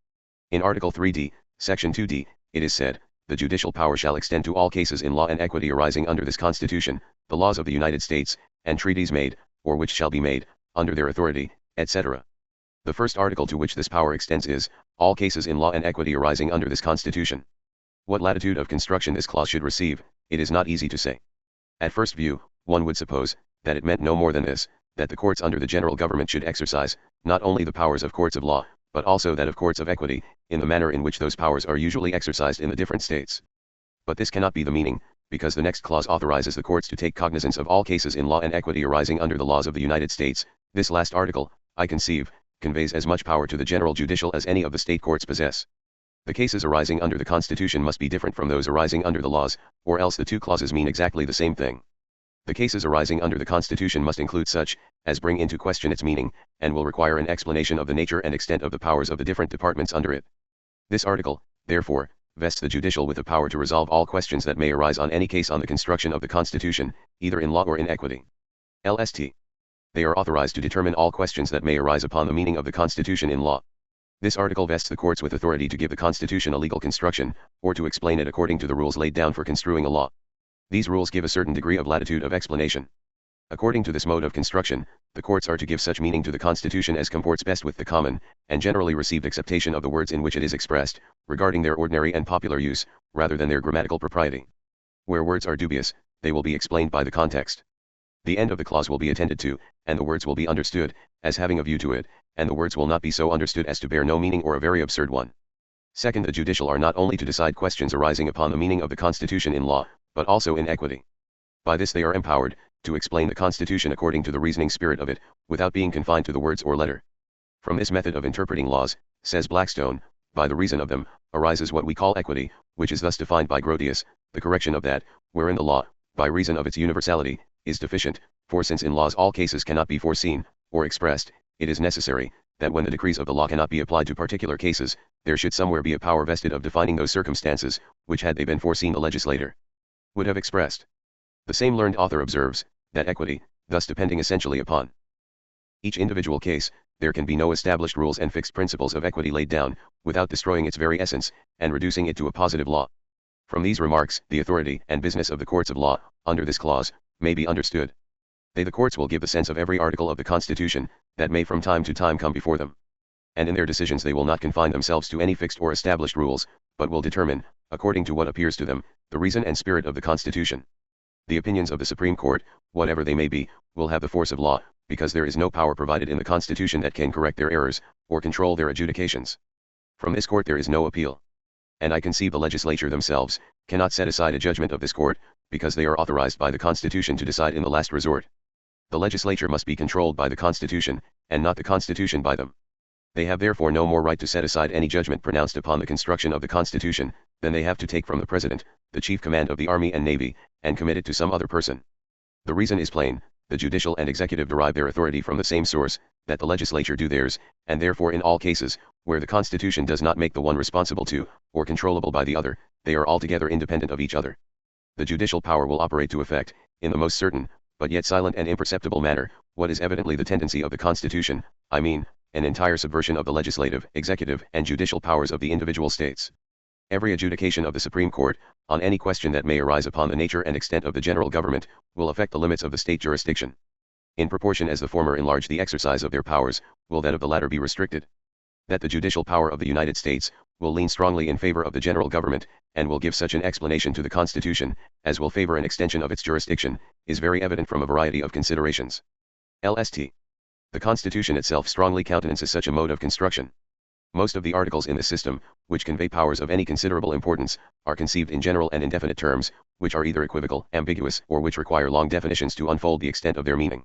Speaker 1: In Article 3d, Section 2d, it is said, the judicial power shall extend to all cases in law and equity arising under this Constitution, the laws of the United States, and treaties made, or which shall be made, under their authority, etc. The first article to which this power extends is, all cases in law and equity arising under this Constitution. What latitude of construction this clause should receive, it is not easy to say. At first view, one would suppose, that it meant no more than this, that the courts under the general government should exercise, not only the powers of courts of law, but also that of courts of equity, in the manner in which those powers are usually exercised in the different states. But this cannot be the meaning, because the next clause authorizes the courts to take cognizance of all cases in law and equity arising under the laws of the United States. This last article, I conceive, conveys as much power to the general judicial as any of the state courts possess. The cases arising under the Constitution must be different from those arising under the laws, or else the two clauses mean exactly the same thing. The cases arising under the Constitution must include such, as bring into question its meaning, and will require an explanation of the nature and extent of the powers of the different departments under it. This article, therefore, vests the judicial with the power to resolve all questions that may arise on any case on the construction of the Constitution, either in law or in equity. Lst. They are authorized to determine all questions that may arise upon the meaning of the Constitution in law. This article vests the courts with authority to give the Constitution a legal construction, or to explain it according to the rules laid down for construing a law. These rules give a certain degree of latitude of explanation. According to this mode of construction, the courts are to give such meaning to the Constitution as comports best with the common, and generally received acceptation of the words in which it is expressed, regarding their ordinary and popular use, rather than their grammatical propriety. Where words are dubious, they will be explained by the context. The end of the clause will be attended to, and the words will be understood, as having a view to it, and the words will not be so understood as to bear no meaning or a very absurd one. Second, the judicial are not only to decide questions arising upon the meaning of the Constitution in law, but also in equity. By this they are empowered, to explain the Constitution according to the reasoning spirit of it, without being confined to the words or letter. From this method of interpreting laws, says Blackstone, by the reason of them, arises what we call equity, which is thus defined by Grotius, the correction of that, wherein the law, by reason of its universality, is deficient, for since in laws all cases cannot be foreseen, or expressed, it is necessary, that when the decrees of the law cannot be applied to particular cases, there should somewhere be a power vested of defining those circumstances, which had they been foreseen the legislator would have expressed. The same learned author observes, that equity, thus depending essentially upon each individual case, there can be no established rules and fixed principles of equity laid down, without destroying its very essence, and reducing it to a positive law. From these remarks, the authority and business of the courts of law, under this clause, may be understood. They the courts will give the sense of every article of the Constitution, that may from time to time come before them. And in their decisions they will not confine themselves to any fixed or established rules, but will determine, according to what appears to them, the reason and spirit of the Constitution. The opinions of the Supreme Court, whatever they may be, will have the force of law, because there is no power provided in the Constitution that can correct their errors, or control their adjudications. From this court there is no appeal. And I conceive the legislature themselves, cannot set aside a judgment of this court, because they are authorized by the Constitution to decide in the last resort. The legislature must be controlled by the Constitution, and not the Constitution by them. They have therefore no more right to set aside any judgment pronounced upon the construction of the Constitution, than they have to take from the President, the chief command of the Army and Navy, and commit it to some other person. The reason is plain, the judicial and executive derive their authority from the same source, that the legislature do theirs, and therefore in all cases, where the Constitution does not make the one responsible to, or controllable by the other, they are altogether independent of each other. The judicial power will operate to effect, in the most certain, but yet silent and imperceptible manner, what is evidently the tendency of the Constitution, I mean, an entire subversion of the legislative, executive, and judicial powers of the individual states. Every adjudication of the Supreme Court, on any question that may arise upon the nature and extent of the general government, will affect the limits of the state jurisdiction. In proportion as the former enlarge the exercise of their powers, will that of the latter be restricted. That the judicial power of the United States will lean strongly in favor of the general government, and will give such an explanation to the Constitution, as will favor an extension of its jurisdiction, is very evident from a variety of considerations. Lst. The Constitution itself strongly countenances such a mode of construction. Most of the articles in this system, which convey powers of any considerable importance, are conceived in general and indefinite terms, which are either equivocal, ambiguous, or which require long definitions to unfold the extent of their meaning.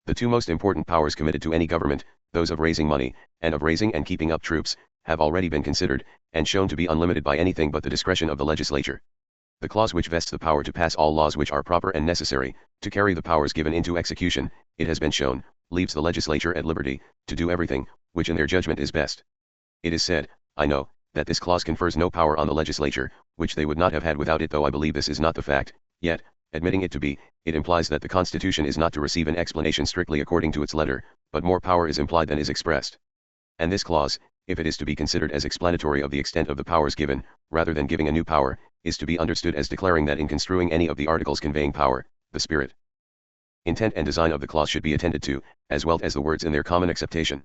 Speaker 1: The two most important powers committed to any government, those of raising money, and of raising and keeping up troops, have already been considered, and shown to be unlimited by anything but the discretion of the legislature. The clause which vests the power to pass all laws which are proper and necessary, to carry the powers given into execution, it has been shown, leaves the legislature at liberty, to do everything, which in their judgment is best. It is said, I know, that this clause confers no power on the legislature, which they would not have had without it, though I believe this is not the fact, yet, admitting it to be, it implies that the Constitution is not to receive an explanation strictly according to its letter, but more power is implied than is expressed. And this clause, if it is to be considered as explanatory of the extent of the powers given, rather than giving a new power, is to be understood as declaring that in construing any of the articles conveying power, the spirit, intent and design of the clause should be attended to, as well as the words in their common acceptation.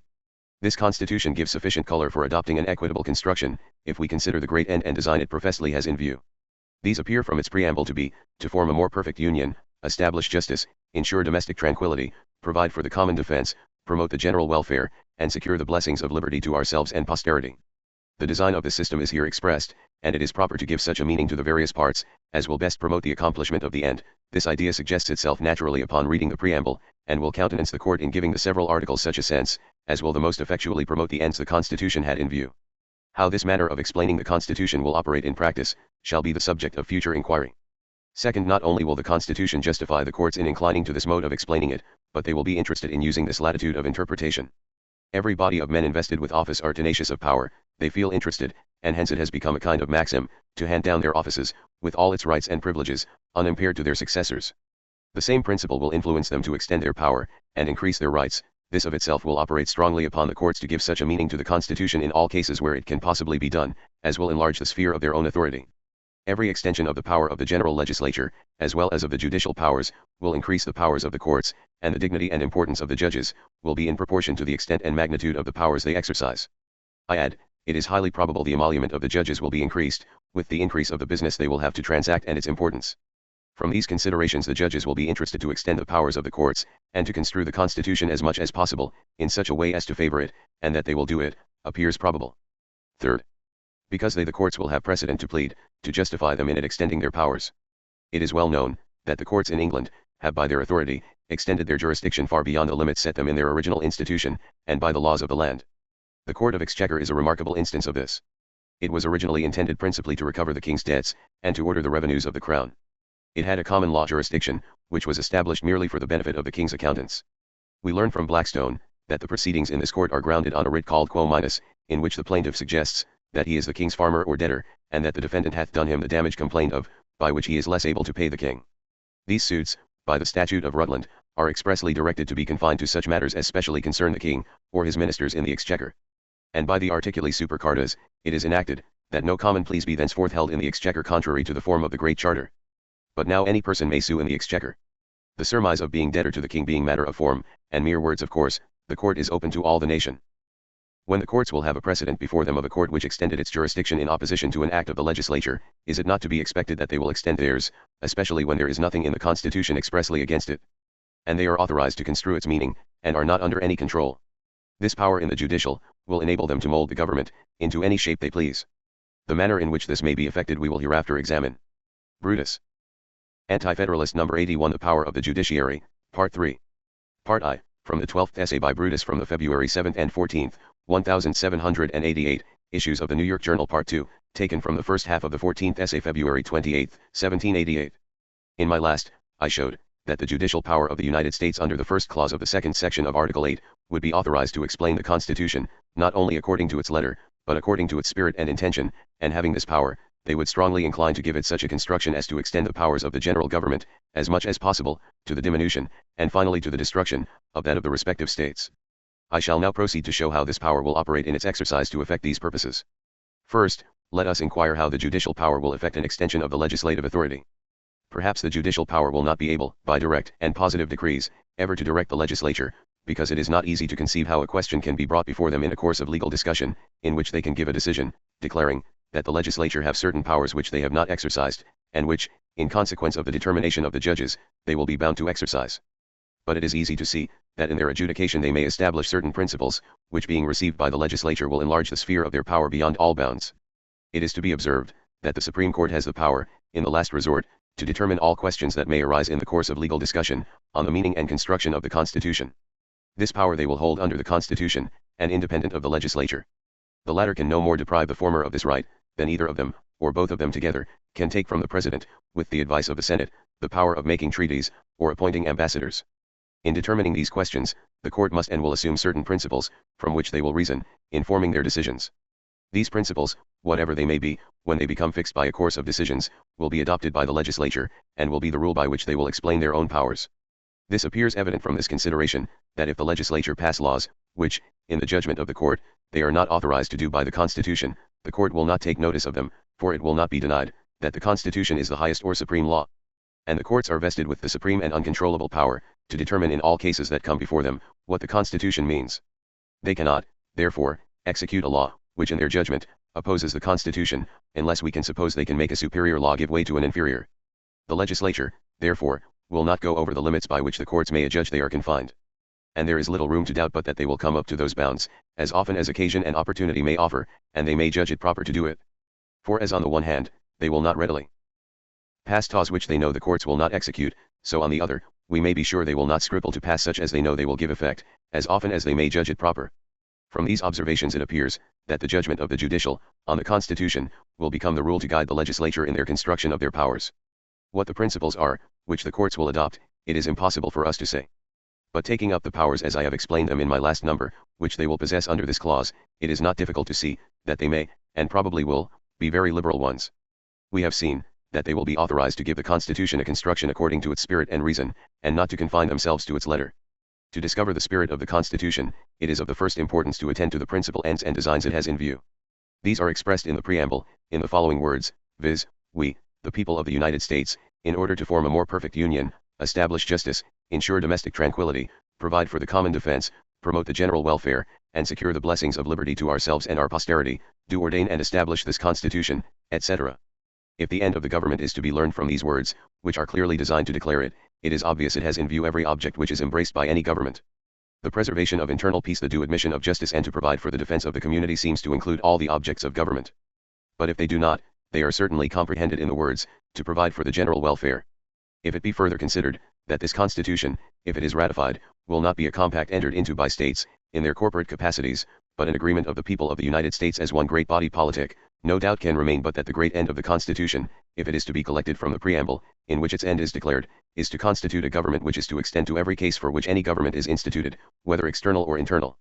Speaker 1: This Constitution gives sufficient color for adopting an equitable construction, if we consider the great end and design it professedly has in view. These appear from its preamble to be, to form a more perfect union, establish justice, ensure domestic tranquility, provide for the common defense, promote the general welfare, and secure the blessings of liberty to ourselves and posterity. The design of the system is here expressed, and it is proper to give such a meaning to the various parts, as will best promote the accomplishment of the end. This idea suggests itself naturally upon reading the preamble, and will countenance the court in giving the several articles such a sense, as will the most effectually promote the ends the Constitution had in view. How this manner of explaining the Constitution will operate in practice, shall be the subject of future inquiry. Second, not only will the Constitution justify the courts in inclining to this mode of explaining it, but they will be interested in using this latitude of interpretation. Every body of men invested with office are tenacious of power, they feel interested, and hence it has become a kind of maxim, to hand down their offices, with all its rights and privileges, unimpaired to their successors. The same principle will influence them to extend their power, and increase their rights. This of itself will operate strongly upon the courts to give such a meaning to the Constitution in all cases where it can possibly be done, as will enlarge the sphere of their own authority. Every extension of the power of the general legislature, as well as of the judicial powers, will increase the powers of the courts, and the dignity and importance of the judges, will be in proportion to the extent and magnitude of the powers they exercise. I add, it is highly probable the emolument of the judges will be increased, with the increase of the business they will have to transact and its importance. From these considerations the judges will be interested to extend the powers of the courts, and to construe the Constitution as much as possible, in such a way as to favor it, and that they will do it, appears probable. Third, because they the courts will have precedent to plead, to justify them in it extending their powers. It is well known, that the courts in England, have by their authority, extended their jurisdiction far beyond the limits set them in their original institution, and by the laws of the land. The Court of Exchequer is a remarkable instance of this. It was originally intended principally to recover the king's debts, and to order the revenues of the crown. It had a common law jurisdiction, which was established merely for the benefit of the king's accountants. We learn from Blackstone, that the proceedings in this court are grounded on a writ called quo minus, in which the plaintiff suggests, that he is the king's farmer or debtor, and that the defendant hath done him the damage complained of, by which he is less able to pay the king. These suits, by the statute of Rutland, are expressly directed to be confined to such matters as specially concern the king, or his ministers in the exchequer. And by the articuli super cartas, it is enacted, that no common pleas be thenceforth held in the exchequer contrary to the form of the Great Charter. But now any person may sue in the exchequer. The surmise of being debtor to the king being matter of form, and mere words of course, the court is open to all the nation. When the courts will have a precedent before them of a court which extended its jurisdiction in opposition to an act of the legislature, is it not to be expected that they will extend theirs, especially when there is nothing in the Constitution expressly against it? And they are authorized to construe its meaning, and are not under any control. This power in the judicial, will enable them to mold the government, into any shape they please. The manner in which this may be effected we will hereafter examine. Brutus. Anti-Federalist number 81. The Power of the Judiciary, Part 3. Part I, from the 12th essay by Brutus from the February 7th and 14th, 1788, issues of the New York Journal Part 2, taken from the first half of the 14th essay February 28, 1788. In my last, I showed, that the judicial power of the United States under the first clause of the second section of Article 8, would be authorized to explain the Constitution, not only according to its letter, but according to its spirit and intention, and having this power, they would strongly incline to give it such a construction as to extend the powers of the general government, as much as possible, to the diminution, and finally to the destruction, of that of the respective states. I shall now proceed to show how this power will operate in its exercise to effect these purposes. First, let us inquire how the judicial power will effect an extension of the legislative authority. Perhaps the judicial power will not be able, by direct and positive decrees, ever to direct the legislature, because it is not easy to conceive how a question can be brought before them in a course of legal discussion, in which they can give a decision, declaring, that the legislature have certain powers which they have not exercised, and which, in consequence of the determination of the judges, they will be bound to exercise. But it is easy to see, that in their adjudication they may establish certain principles, which being received by the legislature will enlarge the sphere of their power beyond all bounds. It is to be observed, that the Supreme Court has the power, in the last resort, to determine all questions that may arise in the course of legal discussion, on the meaning and construction of the Constitution. This power they will hold under the Constitution, and independent of the legislature. The latter can no more deprive the former of this right, than either of them, or both of them together, can take from the President, with the advice of the Senate, the power of making treaties, or appointing ambassadors. In determining these questions, the court must and will assume certain principles, from which they will reason, in forming their decisions. These principles, whatever they may be, when they become fixed by a course of decisions, will be adopted by the legislature, and will be the rule by which they will explain their own powers. This appears evident from this consideration, that if the legislature pass laws, which, in the judgment of the court, they are not authorized to do by the Constitution, the court will not take notice of them, for it will not be denied, that the Constitution is the highest or supreme law. And the courts are vested with the supreme and uncontrollable power, to determine in all cases that come before them, what the Constitution means. They cannot, therefore, execute a law, which in their judgment, opposes the Constitution, unless we can suppose they can make a superior law give way to an inferior. The legislature, therefore, will not go over the limits by which the courts may adjudge they are confined. And there is little room to doubt but that they will come up to those bounds, as often as occasion and opportunity may offer, and they may judge it proper to do it. For as on the one hand, they will not readily pass laws which they know the courts will not execute, so on the other, we may be sure they will not scruple to pass such as they know they will give effect, as often as they may judge it proper. From these observations it appears, that the judgment of the judicial, on the Constitution, will become the rule to guide the legislature in their construction of their powers. What the principles are, which the courts will adopt, it is impossible for us to say. But taking up the powers as I have explained them in my last number, which they will possess under this clause, it is not difficult to see, that they may, and probably will, be very liberal ones. We have seen, that they will be authorized to give the Constitution a construction according to its spirit and reason, and not to confine themselves to its letter. To discover the spirit of the Constitution, it is of the first importance to attend to the principal ends and designs it has in view. These are expressed in the preamble, in the following words, viz., we, the people of the United States, in order to form a more perfect union, establish justice, ensure domestic tranquility, provide for the common defense, promote the general welfare, and secure the blessings of liberty to ourselves and our posterity, do ordain and establish this Constitution, etc. If the end of the government is to be learned from these words, which are clearly designed to declare it, it is obvious it has in view every object which is embraced by any government. The preservation of internal peace, the due admission of justice, and to provide for the defense of the community seems to include all the objects of government. But if they do not, they are certainly comprehended in the words, to provide for the general welfare. If it be further considered, that this Constitution, if it is ratified, will not be a compact entered into by states, in their corporate capacities, but an agreement of the people of the United States as one great body politic, no doubt can remain but that the great end of the Constitution, if it is to be collected from the preamble, in which its end is declared, is to constitute a government which is to extend to every case for which any government is instituted, whether external or internal.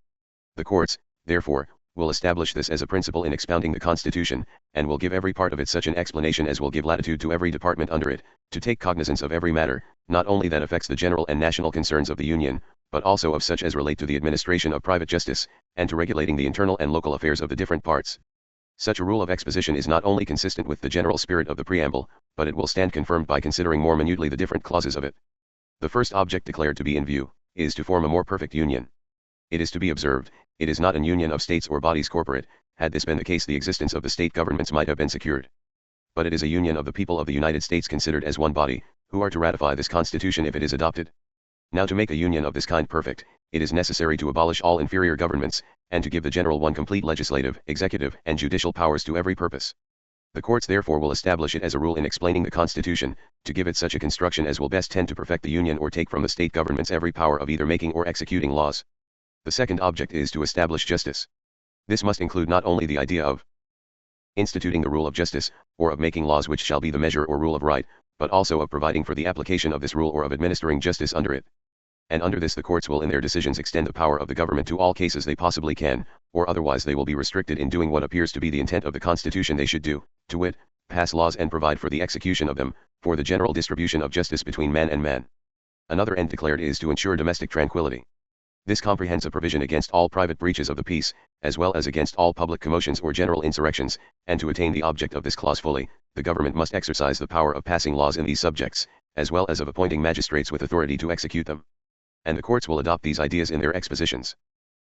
Speaker 1: The courts, therefore, will establish this as a principle in expounding the Constitution, and will give every part of it such an explanation as will give latitude to every department under it, to take cognizance of every matter, not only that affects the general and national concerns of the Union, but also of such as relate to the administration of private justice, and to regulating the internal and local affairs of the different parts. Such a rule of exposition is not only consistent with the general spirit of the preamble, but it will stand confirmed by considering more minutely the different clauses of it. The first object declared to be in view, is to form a more perfect union. It is to be observed, it is not an union of states or bodies corporate. Had this been the case, the existence of the state governments might have been secured. But it is a union of the people of the United States considered as one body, who are to ratify this Constitution if it is adopted. Now to make a union of this kind perfect, it is necessary to abolish all inferior governments, and to give the general one complete legislative, executive, and judicial powers to every purpose. The courts therefore will establish it as a rule in explaining the Constitution, to give it such a construction as will best tend to perfect the Union or take from the state governments every power of either making or executing laws. The second object is to establish justice. This must include not only the idea of instituting the rule of justice, or of making laws which shall be the measure or rule of right, but also of providing for the application of this rule or of administering justice under it. And under this the courts will in their decisions extend the power of the government to all cases they possibly can, or otherwise they will be restricted in doing what appears to be the intent of the Constitution they should do, to wit, pass laws and provide for the execution of them, for the general distribution of justice between man and man. Another end declared is to ensure domestic tranquility. This comprehends a provision against all private breaches of the peace, as well as against all public commotions or general insurrections, and to attain the object of this clause fully, the government must exercise the power of passing laws in these subjects, as well as of appointing magistrates with authority to execute them. And the courts will adopt these ideas in their expositions.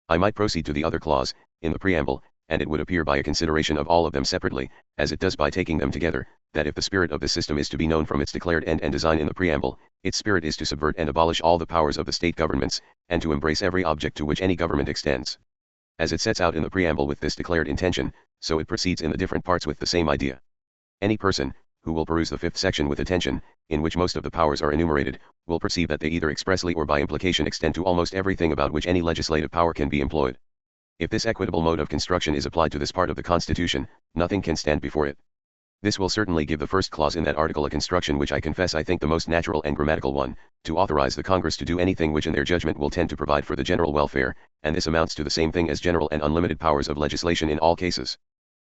Speaker 1: I might proceed to the other clause, in the preamble, and it would appear by a consideration of all of them separately, as it does by taking them together, that if the spirit of the system is to be known from its declared end and design in the preamble, its spirit is to subvert and abolish all the powers of the state governments, and to embrace every object to which any government extends. As it sets out in the preamble with this declared intention, so it proceeds in the different parts with the same idea. Any person, who will peruse the fifth section with attention, in which most of the powers are enumerated, will perceive that they either expressly or by implication extend to almost everything about which any legislative power can be employed. If this equitable mode of construction is applied to this part of the Constitution, nothing can stand before it. This will certainly give the first clause in that article a construction which I confess I think the most natural and grammatical one, to authorize the Congress to do anything which in their judgment will tend to provide for the general welfare, and this amounts to the same thing as general and unlimited powers of legislation in all cases.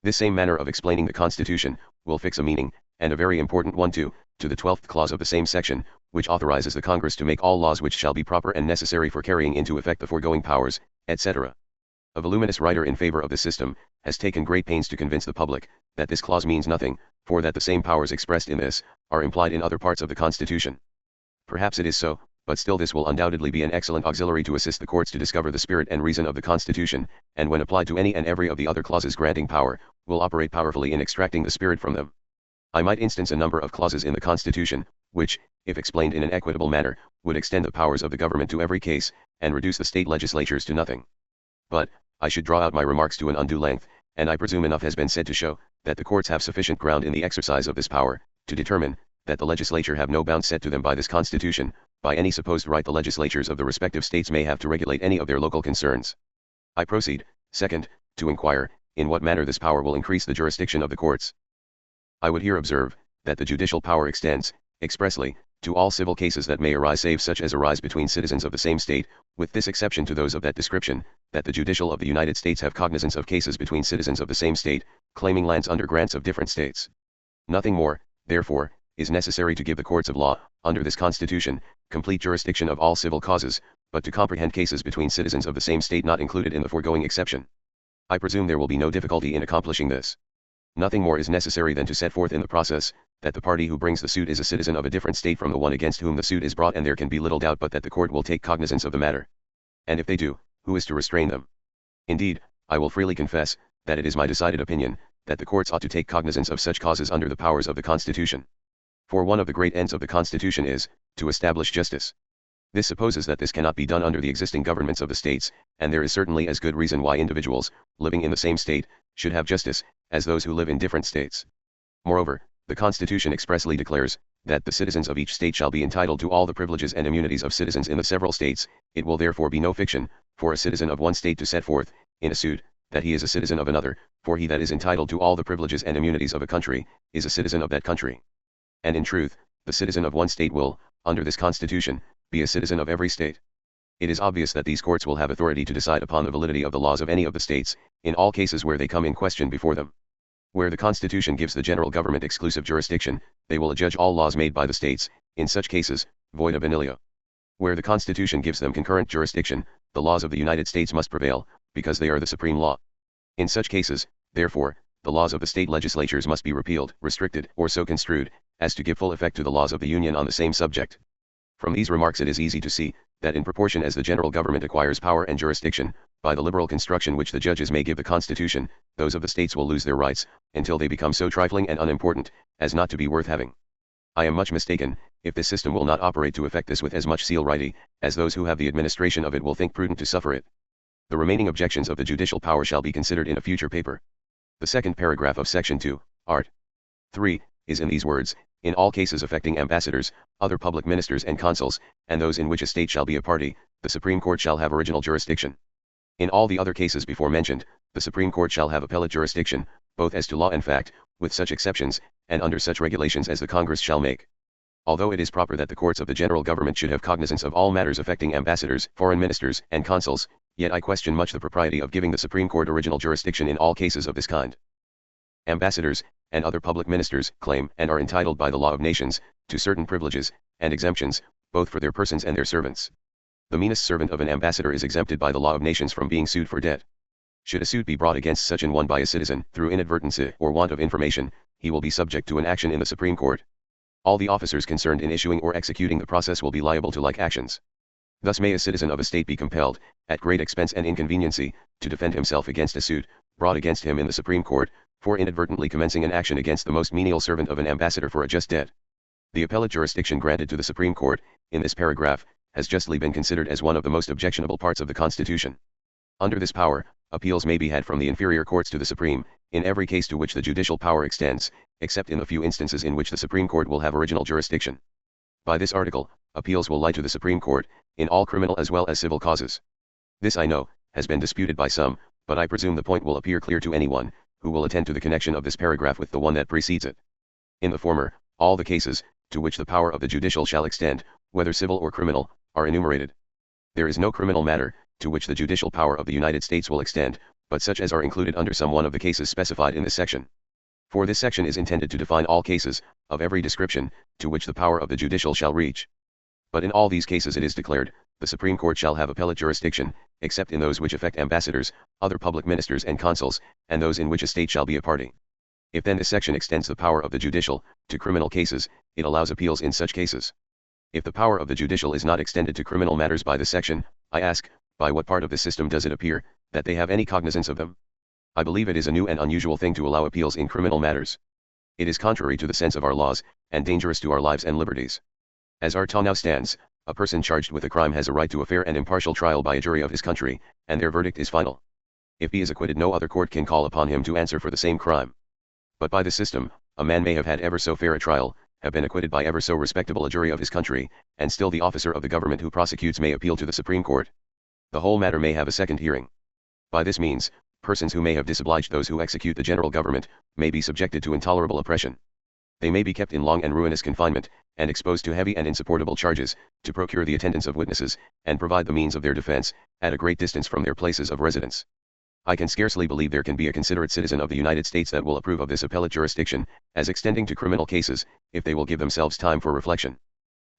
Speaker 1: This same manner of explaining the Constitution, will fix a meaning, and a very important one too, to the 12th clause of the same section, which authorizes the Congress to make all laws which shall be proper and necessary for carrying into effect the foregoing powers, etc. A voluminous writer in favor of this system, has taken great pains to convince the public, that this clause means nothing, for that the same powers expressed in this, are implied in other parts of the Constitution. Perhaps it is so, but still this will undoubtedly be an excellent auxiliary to assist the courts to discover the spirit and reason of the Constitution, and when applied to any and every of the other clauses granting power, will operate powerfully in extracting the spirit from them. I might instance a number of clauses in the Constitution, which, if explained in an equitable manner, would extend the powers of the government to every case, and reduce the state legislatures to nothing. But, I should draw out my remarks to an undue length, and I presume enough has been said to show, that the courts have sufficient ground in the exercise of this power, to determine, that the legislature have no bounds set to them by this Constitution, by any supposed right the legislatures of the respective states may have to regulate any of their local concerns. I proceed, second, to inquire, in what manner this power will increase the jurisdiction of the courts. I would here observe, that the judicial power extends, expressly, to all civil cases that may arise save such as arise between citizens of the same state, with this exception to those of that description, that the judicial of the United States have cognizance of cases between citizens of the same state, claiming lands under grants of different states. Nothing more, therefore, is necessary to give the courts of law, under this Constitution, complete jurisdiction of all civil causes, but to comprehend cases between citizens of the same state not included in the foregoing exception. I presume there will be no difficulty in accomplishing this. Nothing more is necessary than to set forth in the process, that the party who brings the suit is a citizen of a different state from the one against whom the suit is brought, and there can be little doubt but that the court will take cognizance of the matter. And if they do, who is to restrain them? Indeed, I will freely confess, that it is my decided opinion, that the courts ought to take cognizance of such causes under the powers of the Constitution. For one of the great ends of the Constitution is, to establish justice. This supposes that this cannot be done under the existing governments of the states, and there is certainly as good reason why individuals, living in the same state, should have justice, as those who live in different states. Moreover, the Constitution expressly declares, that the citizens of each state shall be entitled to all the privileges and immunities of citizens in the several states. It will therefore be no fiction, for a citizen of one state to set forth, in a suit, that he is a citizen of another, for he that is entitled to all the privileges and immunities of a country, is a citizen of that country. And in truth, the citizen of one state will, under this Constitution, be a citizen of every state. It is obvious that these courts will have authority to decide upon the validity of the laws of any of the states, in all cases where they come in question before them. Where the Constitution gives the general government exclusive jurisdiction, they will adjudge all laws made by the states, in such cases, void ab initio. Where the Constitution gives them concurrent jurisdiction, the laws of the United States must prevail, because they are the supreme law. In such cases, therefore, the laws of the state legislatures must be repealed, restricted, or so construed, as to give full effect to the laws of the Union on the same subject. From these remarks it is easy to see, that in proportion as the general government acquires power and jurisdiction, by the liberal construction which the judges may give the Constitution, those of the states will lose their rights, until they become so trifling and unimportant, as not to be worth having. I am much mistaken, if this system will not operate to effect this with as much celerity, as those who have the administration of it will think prudent to suffer it. The remaining objections of the judicial power shall be considered in a future paper. The second paragraph of Section 2, Art. 3, is in these words: in all cases affecting ambassadors, other public ministers and consuls, and those in which a state shall be a party, the Supreme Court shall have original jurisdiction. In all the other cases before mentioned, the Supreme Court shall have appellate jurisdiction, both as to law and fact, with such exceptions, and under such regulations as the Congress shall make. Although it is proper that the courts of the general government should have cognizance of all matters affecting ambassadors, foreign ministers, and consuls, yet I question much the propriety of giving the Supreme Court original jurisdiction in all cases of this kind. Ambassadors, and other public ministers, claim, and are entitled by the law of nations, to certain privileges, and exemptions, both for their persons and their servants. The meanest servant of an ambassador is exempted by the law of nations from being sued for debt. Should a suit be brought against such an one by a citizen, through inadvertence or want of information, he will be subject to an action in the Supreme Court. All the officers concerned in issuing or executing the process will be liable to like actions. Thus may a citizen of a state be compelled, at great expense and inconveniency, to defend himself against a suit, brought against him in the Supreme Court, for inadvertently commencing an action against the most menial servant of an ambassador for a just debt. The appellate jurisdiction granted to the Supreme Court, in this paragraph, has justly been considered as one of the most objectionable parts of the Constitution. Under this power, appeals may be had from the inferior courts to the Supreme, in every case to which the judicial power extends, except in the few instances in which the Supreme Court will have original jurisdiction. By this article, appeals will lie to the Supreme Court, in all criminal as well as civil causes. This, I know, has been disputed by some, but I presume the point will appear clear to anyone, who will attend to the connection of this paragraph with the one that precedes it. In the former, all the cases, to which the power of the judicial shall extend, whether civil or criminal, are enumerated. There is no criminal matter, to which the judicial power of the United States will extend, but such as are included under some one of the cases specified in this section. For this section is intended to define all cases, of every description, to which the power of the judicial shall reach. But in all these cases it is declared, the Supreme Court shall have appellate jurisdiction, except in those which affect ambassadors, other public ministers and consuls, and those in which a state shall be a party. If then this section extends the power of the judicial to criminal cases, it allows appeals in such cases. If the power of the judicial is not extended to criminal matters by this section, I ask, by what part of the system does it appear that they have any cognizance of them? I believe it is a new and unusual thing to allow appeals in criminal matters. It is contrary to the sense of our laws, and dangerous to our lives and liberties. As our law now stands, a person charged with a crime has a right to a fair and impartial trial by a jury of his country, and their verdict is final. If he is acquitted, no other court can call upon him to answer for the same crime. But by this system, a man may have had ever so fair a trial, have been acquitted by ever so respectable a jury of his country, and still the officer of the government who prosecutes may appeal to the Supreme Court. The whole matter may have a second hearing. By this means, persons who may have disobliged those who execute the general government, may be subjected to intolerable oppression. They may be kept in long and ruinous confinement, and exposed to heavy and insupportable charges, to procure the attendance of witnesses, and provide the means of their defense, at a great distance from their places of residence. I can scarcely believe there can be a considerate citizen of the United States that will approve of this appellate jurisdiction, as extending to criminal cases, if they will give themselves time for reflection.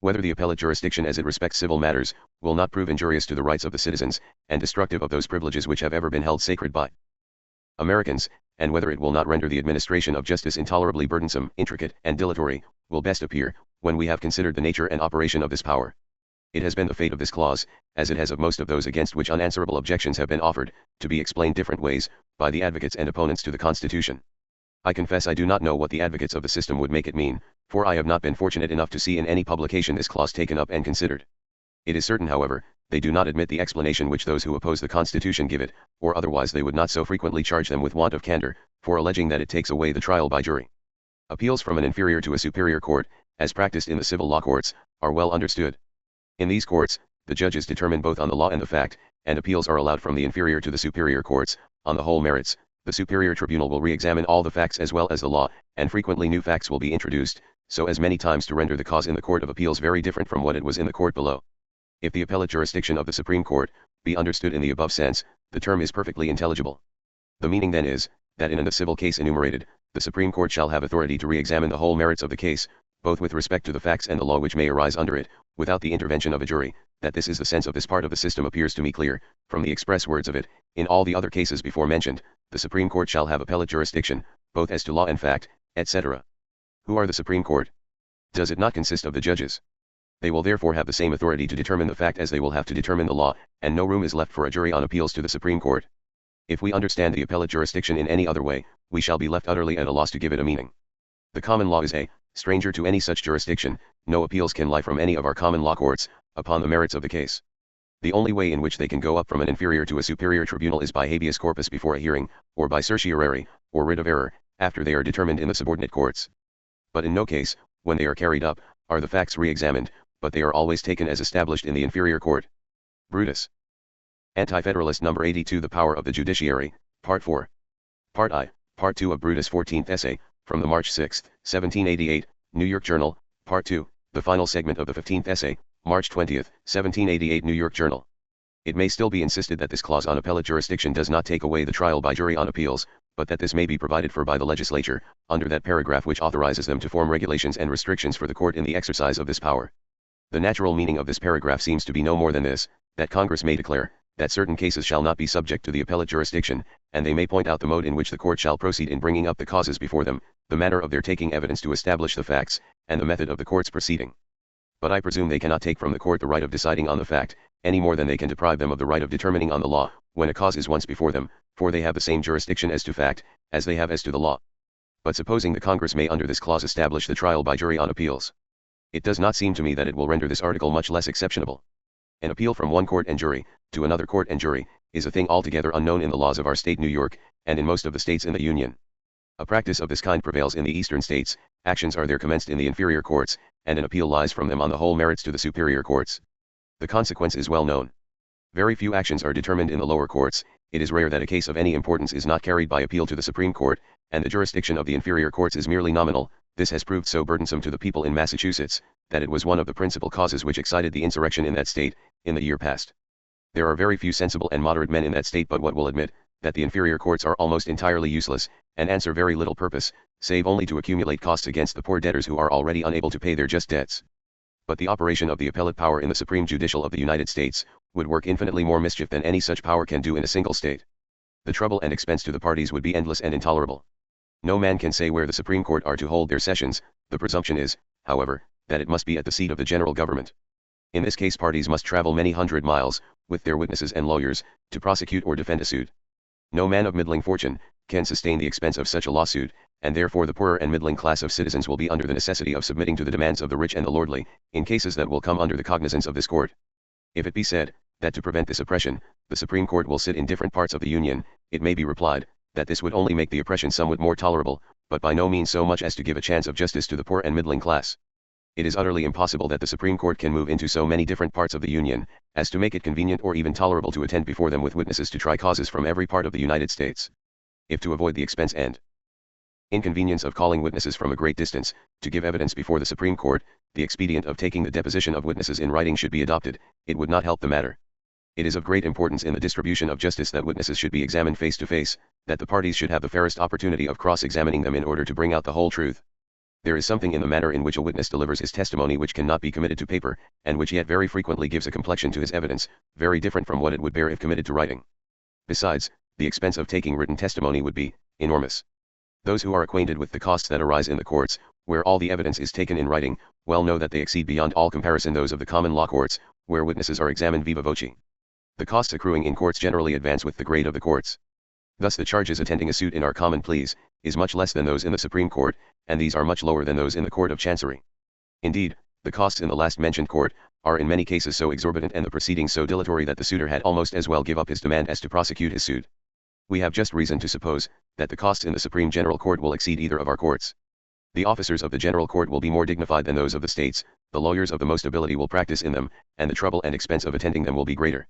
Speaker 1: Whether the appellate jurisdiction as it respects civil matters, will not prove injurious to the rights of the citizens, and destructive of those privileges which have ever been held sacred by Americans, and whether it will not render the administration of justice intolerably burdensome, intricate, and dilatory, will best appear, when we have considered the nature and operation of this power. It has been the fate of this clause, as it has of most of those against which unanswerable objections have been offered, to be explained different ways, by the advocates and opponents to the Constitution. I confess I do not know what the advocates of the system would make it mean, for I have not been fortunate enough to see in any publication this clause taken up and considered. It is certain, however, they do not admit the explanation which those who oppose the Constitution give it, or otherwise they would not so frequently charge them with want of candor, for alleging that it takes away the trial by jury. Appeals from an inferior to a superior court, as practiced in the civil law courts, are well understood. In these courts, the judges determine both on the law and the fact, and appeals are allowed from the inferior to the superior courts, on the whole merits. The superior tribunal will re-examine all the facts as well as the law, and frequently new facts will be introduced, so as many times to render the cause in the Court of Appeals very different from what it was in the court below. If the appellate jurisdiction of the Supreme Court be understood in the above sense, the term is perfectly intelligible. The meaning then is, that in a civil case enumerated, the Supreme Court shall have authority to re-examine the whole merits of the case, both with respect to the facts and the law which may arise under it, without the intervention of a jury. That this is the sense of this part of the system appears to me clear, from the express words of it. In all the other cases before mentioned, the Supreme Court shall have appellate jurisdiction, both as to law and fact, etc. Who are the Supreme Court? Does it not consist of the judges? They will therefore have the same authority to determine the fact as they will have to determine the law, and no room is left for a jury on appeals to the Supreme Court. If we understand the appellate jurisdiction in any other way, we shall be left utterly at a loss to give it a meaning. The common law is a stranger to any such jurisdiction. No appeals can lie from any of our common law courts, upon the merits of the case. The only way in which they can go up from an inferior to a superior tribunal is by habeas corpus before a hearing, or by certiorari, or writ of error, after they are determined in the subordinate courts. But in no case, when they are carried up, are the facts re-examined, but they are always taken as established in the inferior court. Brutus. Anti-Federalist No. 82. The Power of the Judiciary, Part 4. Part I, Part 2 of Brutus' 14th Essay, from the March 6, 1788, New York Journal, Part 2, the final segment of the 15th Essay, March 20, 1788 New York Journal. It may still be insisted that this clause on appellate jurisdiction does not take away the trial by jury on appeals, but that this may be provided for by the legislature, under that paragraph which authorizes them to form regulations and restrictions for the court in the exercise of this power. The natural meaning of this paragraph seems to be no more than this, that Congress may declare, that certain cases shall not be subject to the appellate jurisdiction, and they may point out the mode in which the court shall proceed in bringing up the causes before them, the manner of their taking evidence to establish the facts, and the method of the court's proceeding. But I presume they cannot take from the court the right of deciding on the fact, any more than they can deprive them of the right of determining on the law, when a cause is once before them, for they have the same jurisdiction as to fact, as they have as to the law. But supposing the Congress may under this clause establish the trial by jury on appeals, it does not seem to me that it will render this article much less exceptionable. An appeal from one court and jury, to another court and jury, is a thing altogether unknown in the laws of our state New York, and in most of the states in the Union. A practice of this kind prevails in the eastern states. Actions are there commenced in the inferior courts, and an appeal lies from them on the whole merits to the superior courts. The consequence is well known. Very few actions are determined in the lower courts. It is rare that a case of any importance is not carried by appeal to the Supreme Court, and the jurisdiction of the inferior courts is merely nominal. This has proved so burdensome to the people in Massachusetts, that it was one of the principal causes which excited the insurrection in that state, in the year past. There are very few sensible and moderate men in that state but what will admit, that the inferior courts are almost entirely useless, and answer very little purpose, save only to accumulate costs against the poor debtors who are already unable to pay their just debts. But the operation of the appellate power in the Supreme Judicial of the United States, would work infinitely more mischief than any such power can do in a single state. The trouble and expense to the parties would be endless and intolerable. No man can say where the Supreme Court are to hold their sessions. The presumption is, however, that it must be at the seat of the general government. In this case parties must travel many hundred miles, with their witnesses and lawyers, to prosecute or defend a suit. No man of middling fortune can sustain the expense of such a lawsuit, and therefore the poorer and middling class of citizens will be under the necessity of submitting to the demands of the rich and the lordly, in cases that will come under the cognizance of this court. If it be said, that to prevent this oppression, the Supreme Court will sit in different parts of the Union, it may be replied, that this would only make the oppression somewhat more tolerable, but by no means so much as to give a chance of justice to the poor and middling class. It is utterly impossible that the Supreme Court can move into so many different parts of the Union, as to make it convenient or even tolerable to attend before them with witnesses to try causes from every part of the United States. If to avoid the expense and inconvenience of calling witnesses from a great distance, to give evidence before the Supreme Court, the expedient of taking the deposition of witnesses in writing should be adopted, it would not help the matter. It is of great importance in the distribution of justice that witnesses should be examined face to face, that the parties should have the fairest opportunity of cross-examining them in order to bring out the whole truth. There is something in the manner in which a witness delivers his testimony which cannot be committed to paper, and which yet very frequently gives a complexion to his evidence, very different from what it would bear if committed to writing. Besides, the expense of taking written testimony would be enormous. Those who are acquainted with the costs that arise in the courts, where all the evidence is taken in writing, well know that they exceed beyond all comparison those of the common law courts, where witnesses are examined viva voce. The costs accruing in courts generally advance with the grade of the courts. Thus the charges attending a suit in our common pleas is much less than those in the Supreme Court, and these are much lower than those in the Court of Chancery. Indeed, the costs in the last mentioned court are in many cases so exorbitant and the proceedings so dilatory that the suitor had almost as well give up his demand as to prosecute his suit. We have just reason to suppose that the costs in the Supreme General Court will exceed either of our courts. The officers of the General Court will be more dignified than those of the states, the lawyers of the most ability will practice in them, and the trouble and expense of attending them will be greater.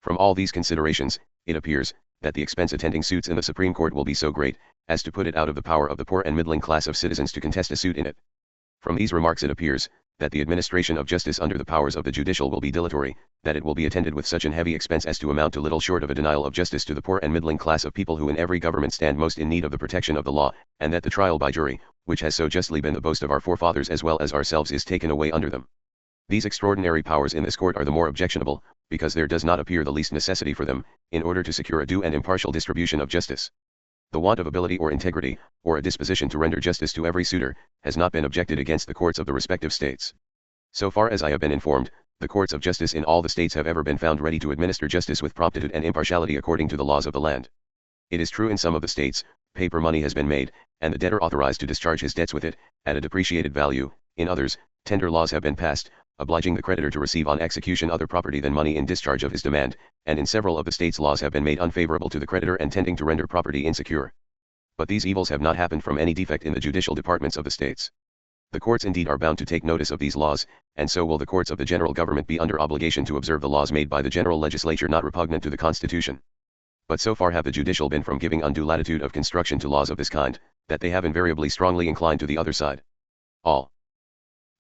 Speaker 1: From all these considerations, it appears that the expense attending suits in the Supreme Court will be so great as to put it out of the power of the poor and middling class of citizens to contest a suit in it. From these remarks it appears that the administration of justice under the powers of the judicial will be dilatory, that it will be attended with such an heavy expense as to amount to little short of a denial of justice to the poor and middling class of people who in every government stand most in need of the protection of the law, and that the trial by jury, which has so justly been the boast of our forefathers as well as ourselves, is taken away under them. These extraordinary powers in this court are the more objectionable, because there does not appear the least necessity for them, in order to secure a due and impartial distribution of justice. The want of ability or integrity, or a disposition to render justice to every suitor, has not been objected against the courts of the respective states. So far as I have been informed, the courts of justice in all the states have ever been found ready to administer justice with promptitude and impartiality according to the laws of the land. It is true in some of the states, paper money has been made, and the debtor authorized to discharge his debts with it, at a depreciated value. In others, tender laws have been passed, obliging the creditor to receive on execution other property than money in discharge of his demand, and in several of the states laws have been made unfavorable to the creditor and tending to render property insecure. But these evils have not happened from any defect in the judicial departments of the states. The courts indeed are bound to take notice of these laws, and so will the courts of the general government be under obligation to observe the laws made by the general legislature not repugnant to the Constitution. But so far have the judicial been from giving undue latitude of construction to laws of this kind, that they have invariably strongly inclined to the other side. All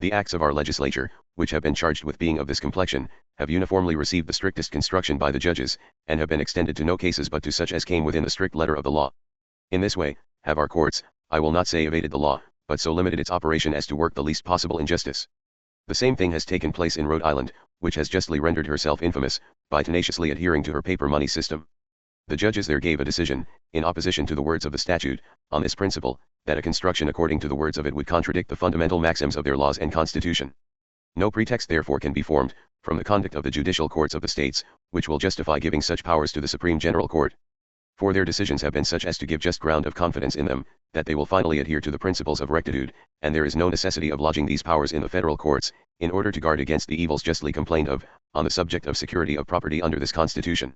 Speaker 1: the acts of our legislature, which have been charged with being of this complexion, have uniformly received the strictest construction by the judges, and have been extended to no cases but to such as came within the strict letter of the law. In this way, have our courts, I will not say evaded the law, but so limited its operation as to work the least possible injustice. The same thing has taken place in Rhode Island, which has justly rendered herself infamous, by tenaciously adhering to her paper money system. The judges there gave a decision, in opposition to the words of the statute, on this principle, that a construction according to the words of it would contradict the fundamental maxims of their laws and constitution. No pretext therefore can be formed, from the conduct of the judicial courts of the states, which will justify giving such powers to the Supreme General Court. For their decisions have been such as to give just ground of confidence in them, that they will finally adhere to the principles of rectitude, and there is no necessity of lodging these powers in the federal courts, in order to guard against the evils justly complained of, on the subject of security of property under this Constitution.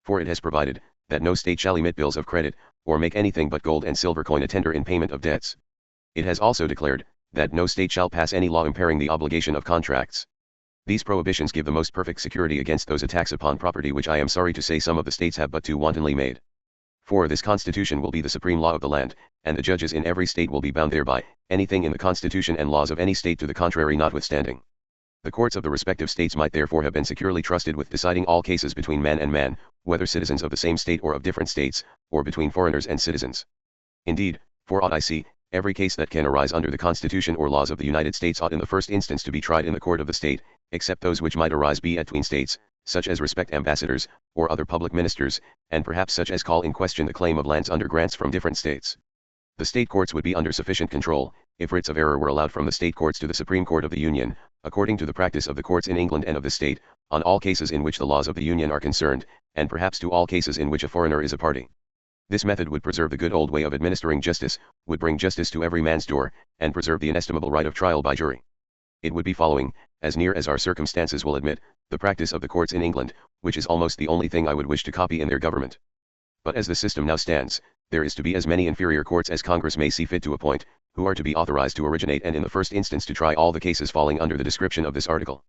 Speaker 1: For it has provided, that no state shall emit bills of credit, or make anything but gold and silver coin a tender in payment of debts. It has also declared, that no state shall pass any law impairing the obligation of contracts. These prohibitions give the most perfect security against those attacks upon property which I am sorry to say some of the states have but too wantonly made. For this Constitution will be the supreme law of the land, and the judges in every state will be bound thereby, anything in the Constitution and laws of any state to the contrary notwithstanding. The courts of the respective states might therefore have been securely trusted with deciding all cases between man and man, whether citizens of the same state or of different states, or between foreigners and citizens. Indeed, for aught I see, every case that can arise under the Constitution or laws of the United States ought in the first instance to be tried in the court of the state, except those which might arise between states, such as respect ambassadors, or other public ministers, and perhaps such as call in question the claim of lands under grants from different states. The state courts would be under sufficient control, if writs of error were allowed from the state courts to the Supreme Court of the Union, according to the practice of the courts in England and of the state, on all cases in which the laws of the Union are concerned, and perhaps to all cases in which a foreigner is a party. This method would preserve the good old way of administering justice, would bring justice to every man's door, and preserve the inestimable right of trial by jury. It would be following, as near as our circumstances will admit, the practice of the courts in England, which is almost the only thing I would wish to copy in their government. But as the system now stands, there is to be as many inferior courts as Congress may see fit to appoint, who are to be authorized to originate and in the first instance to try all the cases falling under the description of this article.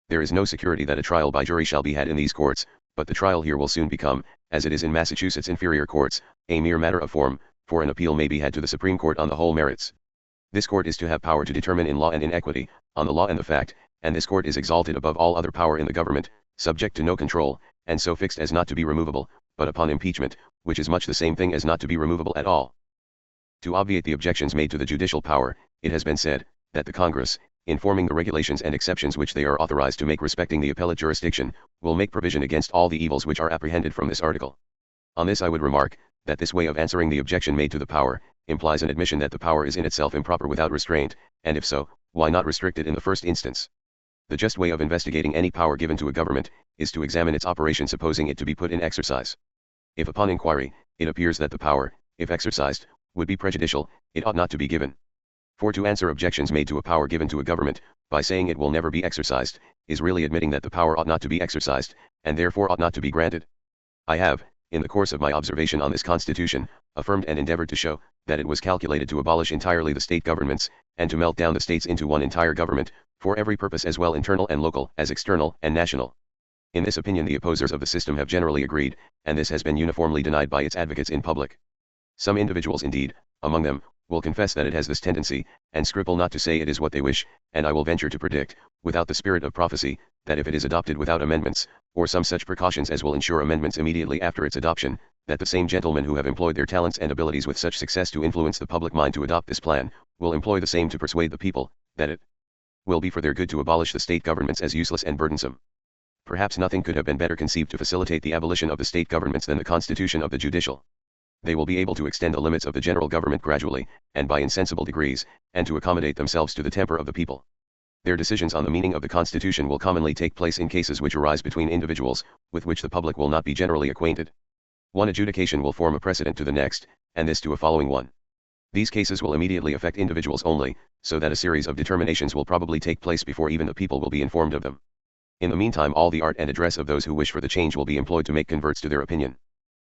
Speaker 1: There is no security that a trial by jury shall be had in these courts, but the trial here will soon become, as it is in Massachusetts inferior courts, a mere matter of form, for an appeal may be had to the Supreme Court on the whole merits. This court is to have power to determine in law and in equity, on the law and the fact, and this court is exalted above all other power in the government, subject to no control, and so fixed as not to be removable, but upon impeachment, which is much the same thing as not to be removable at all. To obviate the objections made to the judicial power, it has been said, that the Congress, in forming the regulations and exceptions which they are authorized to make respecting the appellate jurisdiction, will make provision against all the evils which are apprehended from this article. On this I would remark, that this way of answering the objection made to the power, implies an admission that the power is in itself improper without restraint, and if so, why not restrict it in the first instance? The just way of investigating any power given to a government, is to examine its operation supposing it to be put in exercise. If upon inquiry, it appears that the power, if exercised, would be prejudicial, it ought not to be given. For to answer objections made to a power given to a government, by saying it will never be exercised, is really admitting that the power ought not to be exercised, and therefore ought not to be granted. I have, in the course of my observation on this Constitution, affirmed and endeavored to show, that it was calculated to abolish entirely the state governments, and to melt down the states into one entire government, for every purpose as well internal and local as external and national. In this opinion the opposers of the system have generally agreed, and this has been uniformly denied by its advocates in public. Some individuals indeed, among them, will confess that it has this tendency, and scruple not to say it is what they wish, and I will venture to predict, without the spirit of prophecy, that if it is adopted without amendments, or some such precautions as will ensure amendments immediately after its adoption, that the same gentlemen who have employed their talents and abilities with such success to influence the public mind to adopt this plan, will employ the same to persuade the people, that it will be for their good to abolish the state governments as useless and burdensome. Perhaps nothing could have been better conceived to facilitate the abolition of the state governments than the constitution of the judicial. They will be able to extend the limits of the general government gradually, and by insensible degrees, and to accommodate themselves to the temper of the people. Their decisions on the meaning of the Constitution will commonly take place in cases which arise between individuals, with which the public will not be generally acquainted. One adjudication will form a precedent to the next, and this to a following one. These cases will immediately affect individuals only, so that a series of determinations will probably take place before even the people will be informed of them. In the meantime all the art and address of those who wish for the change will be employed to make converts to their opinion.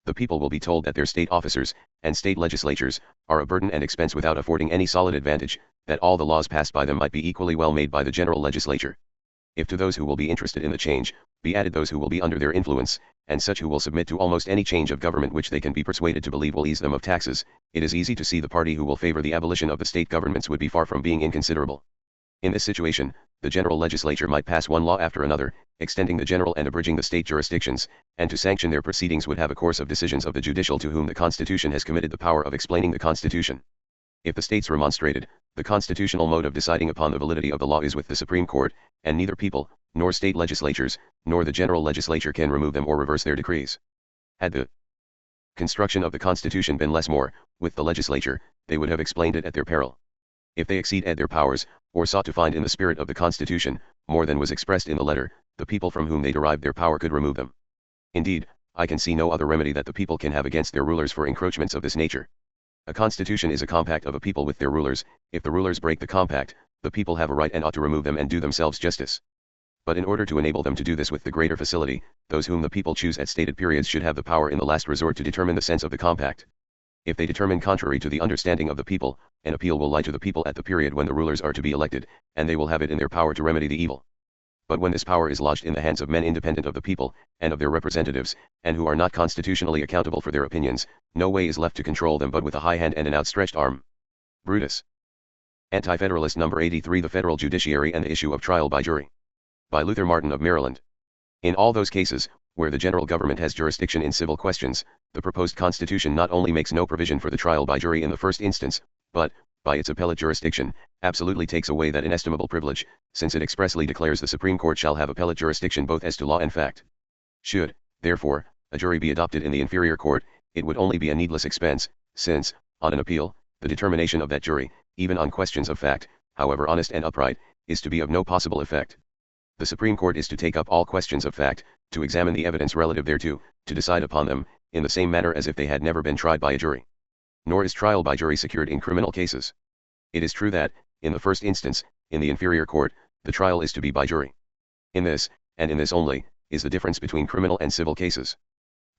Speaker 1: The people will be told that their state officers, and state legislatures, are a burden and expense without affording any solid advantage, that all the laws passed by them might be equally well made by the general legislature. If to those who will be interested in the change, be added those who will be under their influence, and such who will submit to almost any change of government which they can be persuaded to believe will ease them of taxes, it is easy to see the party who will favor the abolition of the state governments would be far from being inconsiderable. In this situation, the general legislature might pass one law after another, extending the general and abridging the state jurisdictions, and to sanction their proceedings would have a course of decisions of the judicial to whom the Constitution has committed the power of explaining the Constitution. If the states remonstrated, the constitutional mode of deciding upon the validity of the law is with the Supreme Court, and neither people, nor state legislatures, nor the general legislature can remove them or reverse their decrees. Had the construction of the Constitution been less more, with the legislature, they would have explained it at their peril. If they exceeded their powers, or sought to find in the spirit of the Constitution, more than was expressed in the letter, the people from whom they derived their power could remove them. Indeed, I can see no other remedy that the people can have against their rulers for encroachments of this nature. A constitution is a compact of a people with their rulers. If the rulers break the compact, the people have a right and ought to remove them and do themselves justice. But in order to enable them to do this with the greater facility, those whom the people choose at stated periods should have the power in the last resort to determine the sense of the compact. If they determine contrary to the understanding of the people, an appeal will lie to the people at the period when the rulers are to be elected, and they will have it in their power to remedy the evil. But when this power is lodged in the hands of men independent of the people, and of their representatives, and who are not constitutionally accountable for their opinions, no way is left to control them but with a high hand and an outstretched arm. Brutus. Anti-Federalist number 83. The Federal Judiciary and the Issue of Trial by Jury. By Luther Martin of Maryland. In all those cases, where the general government has jurisdiction in civil questions, the proposed Constitution not only makes no provision for the trial by jury in the first instance, but, by its appellate jurisdiction, absolutely takes away that inestimable privilege, since it expressly declares the Supreme Court shall have appellate jurisdiction both as to law and fact. Should, therefore, a jury be adopted in the inferior court, it would only be a needless expense, since, on an appeal, the determination of that jury, even on questions of fact, however honest and upright, is to be of no possible effect. The Supreme Court is to take up all questions of fact, to examine the evidence relative thereto, to decide upon them, in the same manner as if they had never been tried by a jury. Nor is trial by jury secured in criminal cases. It is true that, in the first instance, in the inferior court, the trial is to be by jury. In this, and in this only, is the difference between criminal and civil cases.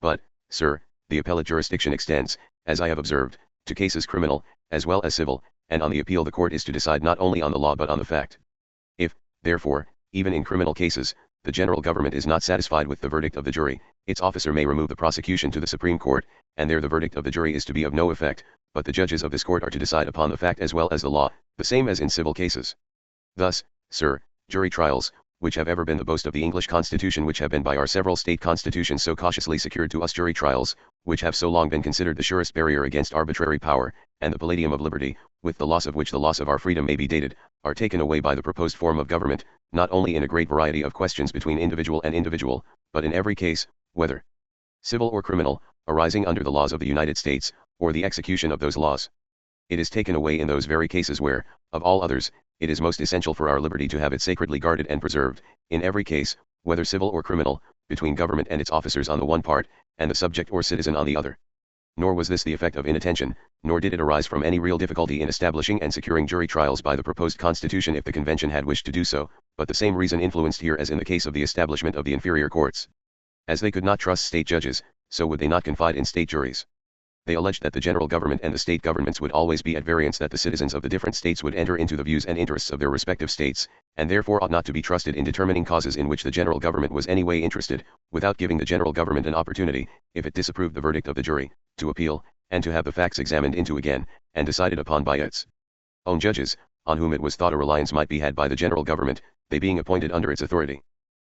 Speaker 1: But, sir, the appellate jurisdiction extends, as I have observed, to cases criminal, as well as civil, and on the appeal the court is to decide not only on the law but on the fact. If, therefore, even in criminal cases, the general government is not satisfied with the verdict of the jury, its officer may remove the prosecution to the Supreme Court, and there the verdict of the jury is to be of no effect, but the judges of this court are to decide upon the fact as well as the law, the same as in civil cases. Thus, sir, jury trials, which have ever been the boast of the English Constitution, which have been by our several state constitutions so cautiously secured to us, jury trials, which have so long been considered the surest barrier against arbitrary power, and the palladium of liberty, with the loss of which the loss of our freedom may be dated, are taken away by the proposed form of government, not only in a great variety of questions between individual and individual, but in every case, whether civil or criminal, arising under the laws of the United States, or the execution of those laws. It is taken away in those very cases where, of all others, it is most essential for our liberty to have it sacredly guarded and preserved, in every case, whether civil or criminal, between government and its officers on the one part, and the subject or citizen on the other. Nor was this the effect of inattention, nor did it arise from any real difficulty in establishing and securing jury trials by the proposed Constitution if the Convention had wished to do so, but the same reason influenced here as in the case of the establishment of the inferior courts. As they could not trust state judges, so would they not confide in state juries. They alleged that the general government and the state governments would always be at variance, that the citizens of the different states would enter into the views and interests of their respective states, and therefore ought not to be trusted in determining causes in which the general government was any way interested, without giving the general government an opportunity, if it disapproved the verdict of the jury, to appeal, and to have the facts examined into again, and decided upon by its own judges, on whom it was thought a reliance might be had by the general government, they being appointed under its authority.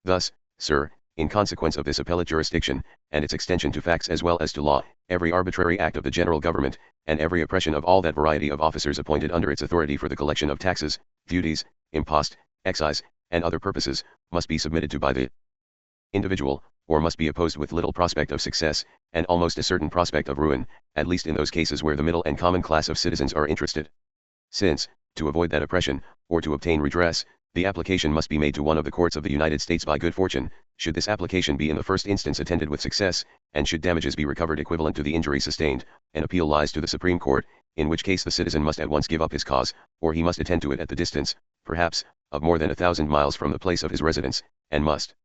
Speaker 1: Thus, sir, in consequence of this appellate jurisdiction, and its extension to facts as well as to law, every arbitrary act of the general government, and every oppression of all that variety of officers appointed under its authority for the collection of taxes, duties, impost, excise, and other purposes, must be submitted to by the individual, or must be opposed with little prospect of success, and almost a certain prospect of ruin, at least in those cases where the middle and common class of citizens are interested. Since, to avoid that oppression, or to obtain redress, the application must be made to one of the courts of the United States by good fortune, should this application be in the first instance attended with success, and should damages be recovered equivalent to the injury sustained, an appeal lies to the Supreme Court, in which case the citizen must at once give up his cause, or he must attend to it at the distance, perhaps, of more than 1,000 miles from the place of his residence, and must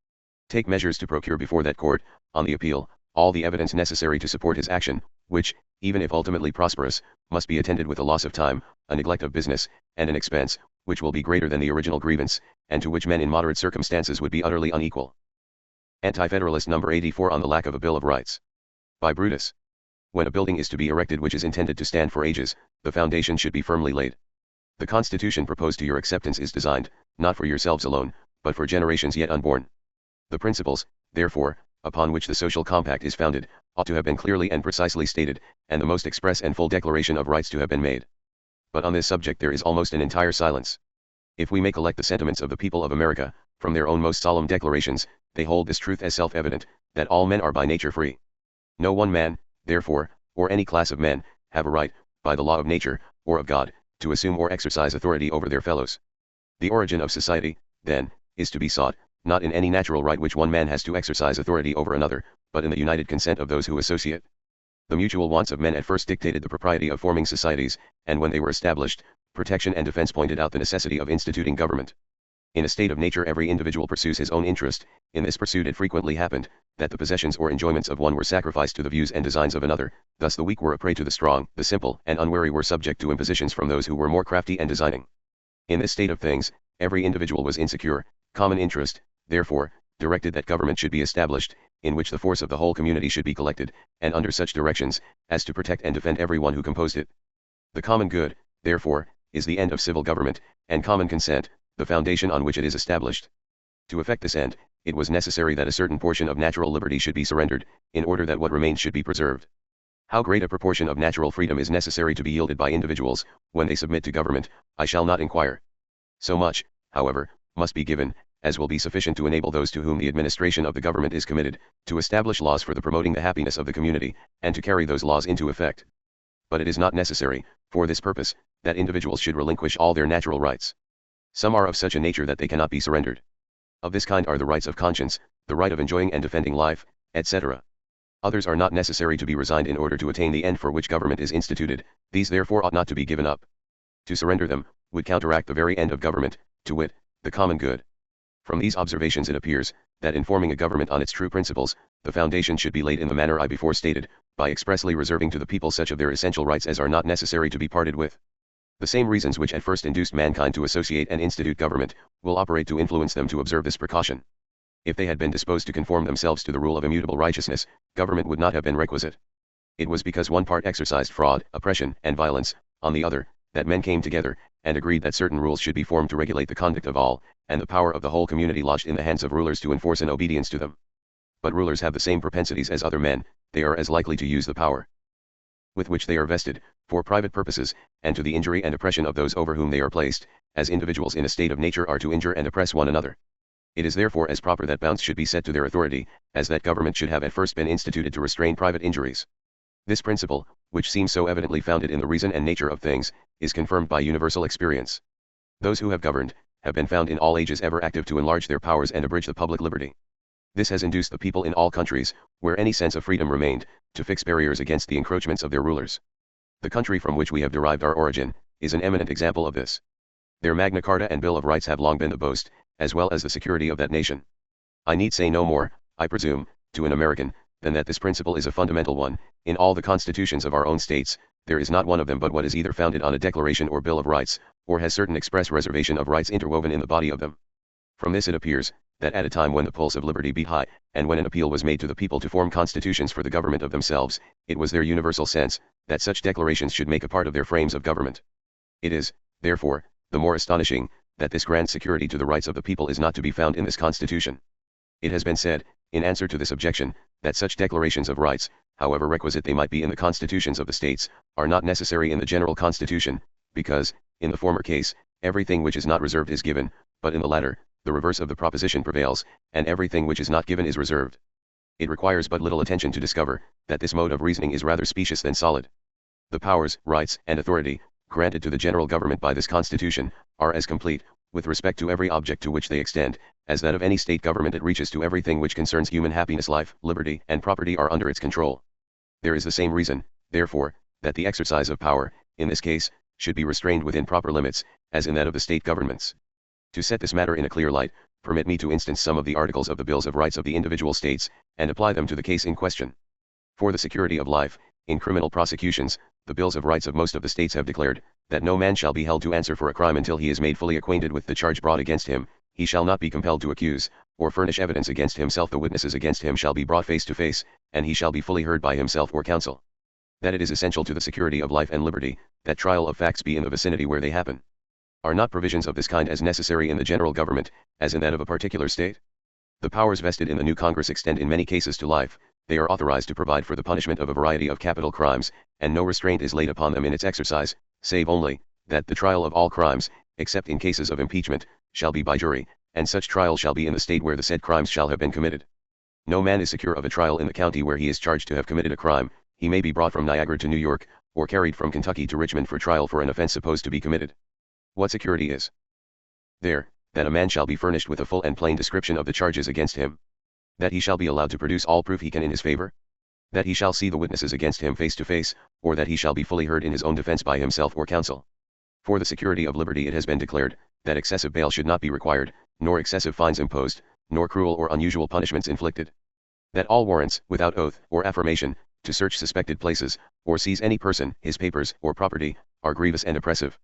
Speaker 1: take measures to procure before that court, on the appeal, all the evidence necessary to support his action, which, even if ultimately prosperous, must be attended with a loss of time, a neglect of business, and an expense, which will be greater than the original grievance, and to which men in moderate circumstances would be utterly unequal. Anti-Federalist number 84 on the lack of a Bill of Rights. By Brutus. When a building is to be erected which is intended to stand for ages, the foundation should be firmly laid. The Constitution proposed to your acceptance is designed, not for yourselves alone, but for generations yet unborn. The principles, therefore, upon which the social compact is founded, ought to have been clearly and precisely stated, and the most express and full declaration of rights to have been made. But on this subject there is almost an entire silence. If we may collect the sentiments of the people of America, from their own most solemn declarations, they hold this truth as self-evident, that all men are by nature free. No one man, therefore, or any class of men, have a right, by the law of nature, or of God, to assume or exercise authority over their fellows. The origin of society, then, is to be sought, not in any natural right which one man has to exercise authority over another, but in the united consent of those who associate. The mutual wants of men at first dictated the propriety of forming societies, and when they were established, protection and defense pointed out the necessity of instituting government. In a state of nature every individual pursues his own interest. In this pursuit it frequently happened, that the possessions or enjoyments of one were sacrificed to the views and designs of another, thus the weak were a prey to the strong, the simple and unwary were subject to impositions from those who were more crafty and designing. In this state of things, every individual was insecure, common interest, therefore, directed that government should be established, in which the force of the whole community should be collected, and under such directions, as to protect and defend every one who composed it. The common good, therefore, is the end of civil government, and common consent, the foundation on which it is established. To effect this end, it was necessary that a certain portion of natural liberty should be surrendered, in order that what remained should be preserved. How great a proportion of natural freedom is necessary to be yielded by individuals, when they submit to government, I shall not inquire. So much, however, must be given, as will be sufficient to enable those to whom the administration of the government is committed, to establish laws for the promoting the happiness of the community, and to carry those laws into effect. But it is not necessary, for this purpose, that individuals should relinquish all their natural rights. Some are of such a nature that they cannot be surrendered. Of this kind are the rights of conscience, the right of enjoying and defending life, etc. Others are not necessary to be resigned in order to attain the end for which government is instituted, these therefore ought not to be given up. To surrender them, would counteract the very end of government, to wit, the common good. From these observations it appears, that in forming a government on its true principles, the foundation should be laid in the manner I before stated, by expressly reserving to the people such of their essential rights as are not necessary to be parted with. The same reasons which at first induced mankind to associate and institute government, will operate to influence them to observe this precaution. If they had been disposed to conform themselves to the rule of immutable righteousness, government would not have been requisite. It was because one part exercised fraud, oppression, and violence, on the other, that men came together, and agreed that certain rules should be formed to regulate the conduct of all, and the power of the whole community lodged in the hands of rulers to enforce an obedience to them. But rulers have the same propensities as other men, they are as likely to use the power with which they are vested, for private purposes, and to the injury and oppression of those over whom they are placed, as individuals in a state of nature are to injure and oppress one another. It is therefore as proper that bounds should be set to their authority, as that government should have at first been instituted to restrain private injuries. This principle, which seems so evidently founded in the reason and nature of things, is confirmed by universal experience. Those who have governed, have been found in all ages ever active to enlarge their powers and abridge the public liberty. This has induced the people in all countries, where any sense of freedom remained, to fix barriers against the encroachments of their rulers. The country from which we have derived our origin, is an eminent example of this. Their Magna Carta and Bill of Rights have long been the boast, as well as the security of that nation. I need say no more, I presume, to an American, than that this principle is a fundamental one. In all the constitutions of our own states, there is not one of them but what is either founded on a declaration or Bill of Rights, or has certain express reservation of rights interwoven in the body of them. From this it appears, that at a time when the pulse of liberty beat high, and when an appeal was made to the people to form constitutions for the government of themselves, it was their universal sense, that such declarations should make a part of their frames of government. It is, therefore, the more astonishing, that this grand security to the rights of the people is not to be found in this constitution. It has been said, in answer to this objection, that such declarations of rights, however requisite they might be in the constitutions of the states, are not necessary in the general constitution, because, in the former case, everything which is not reserved is given, but in the latter, the reverse of the proposition prevails, and everything which is not given is reserved. It requires but little attention to discover, that this mode of reasoning is rather specious than solid. The powers, rights, and authority, granted to the general government by this constitution, are as complete, with respect to every object to which they extend, as that of any state government. It reaches to everything which concerns human happiness. Life, liberty, and property are under its control. There is the same reason, therefore, that the exercise of power, in this case, should be restrained within proper limits, as in that of the state governments. To set this matter in a clear light, permit me to instance some of the articles of the Bills of Rights of the individual states, and apply them to the case in question. For the security of life, in criminal prosecutions, the Bills of Rights of most of the states have declared, that no man shall be held to answer for a crime until he is made fully acquainted with the charge brought against him. He shall not be compelled to accuse, or furnish evidence against himself. The witnesses against him shall be brought face to face, and he shall be fully heard by himself or counsel. That it is essential to the security of life and liberty, that trial of facts be in the vicinity where they happen. Are not provisions of this kind as necessary in the general government, as in that of a particular state? The powers vested in the new Congress extend in many cases to life. They are authorized to provide for the punishment of a variety of capital crimes, and no restraint is laid upon them in its exercise, save only, that the trial of all crimes, except in cases of impeachment, shall be by jury, and such trial shall be in the state where the said crimes shall have been committed. No man is secure of a trial in the county where he is charged to have committed a crime. He may be brought from Niagara to New York, or carried from Kentucky to Richmond for trial for an offense supposed to be committed. What security is there, that a man shall be furnished with a full and plain description of the charges against him? That he shall be allowed to produce all proof he can in his favor? That he shall see the witnesses against him face to face, or that he shall be fully heard in his own defense by himself or counsel? For the security of liberty it has been declared, that excessive bail should not be required, nor excessive fines imposed, nor cruel or unusual punishments inflicted. That all warrants, without oath or affirmation, to search suspected places, or seize any person, his papers, or property, are grievous and oppressive.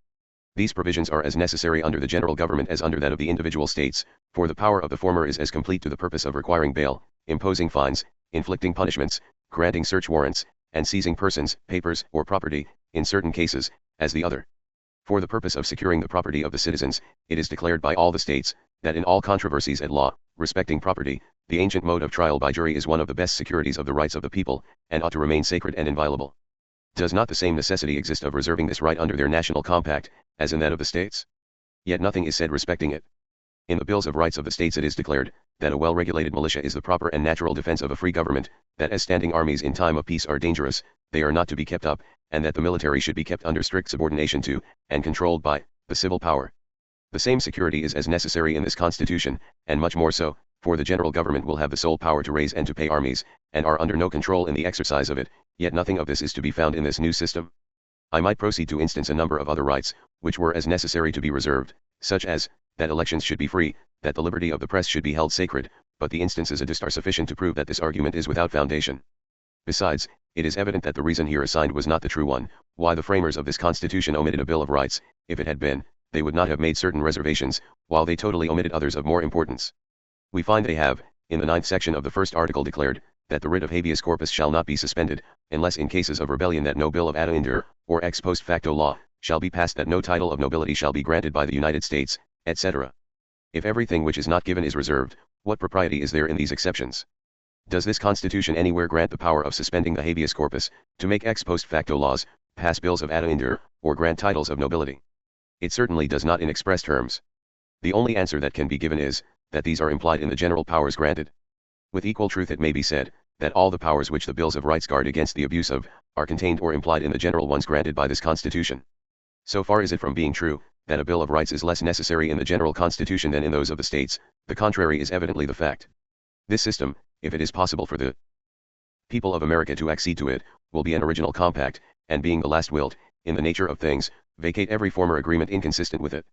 Speaker 1: These provisions are as necessary under the general government as under that of the individual states, for the power of the former is as complete to the purpose of requiring bail, imposing fines, inflicting punishments, granting search warrants, and seizing persons, papers, or property, in certain cases, as the other. For the purpose of securing the property of the citizens, it is declared by all the states, that in all controversies at law, respecting property, the ancient mode of trial by jury is one of the best securities of the rights of the people, and ought to remain sacred and inviolable. Does not the same necessity exist of reserving this right under their national compact, as in that of the states? Yet nothing is said respecting it. In the Bills of Rights of the states it is declared, that a well-regulated militia is the proper and natural defense of a free government, that as standing armies in time of peace are dangerous, they are not to be kept up, and that the military should be kept under strict subordination to, and controlled by, the civil power. The same security is as necessary in this constitution, and much more so, for the general government will have the sole power to raise and to pay armies, and are under no control in the exercise of it, yet nothing of this is to be found in this new system. I might proceed to instance a number of other rights, which were as necessary to be reserved, such as, that elections should be free, that the liberty of the press should be held sacred, but the instances adduced are sufficient to prove that this argument is without foundation. Besides, it is evident that the reason here assigned was not the true one, why the framers of this Constitution omitted a Bill of Rights. If it had been, they would not have made certain reservations, while they totally omitted others of more importance. We find they have, in the 9th section of the first article declared, that the writ of habeas corpus shall not be suspended, unless in cases of rebellion that no bill of attainder, or ex post facto law, shall be passed that no title of nobility shall be granted by the United States, etc. If everything which is not given is reserved, what propriety is there in these exceptions? Does this Constitution anywhere grant the power of suspending the habeas corpus, to make ex post facto laws, pass bills of attainder, or grant titles of nobility? It certainly does not in express terms. The only answer that can be given is, that these are implied in the general powers granted. With equal truth it may be said, that all the powers which the bills of rights guard against the abuse of, are contained or implied in the general ones granted by this Constitution. So far is it from being true, that a Bill of Rights is less necessary in the general Constitution than in those of the states, the contrary is evidently the fact. This system, if it is possible for the people of America to accede to it, will be an original compact, and being the last willed, in the nature of things, vacate every former agreement inconsistent with it.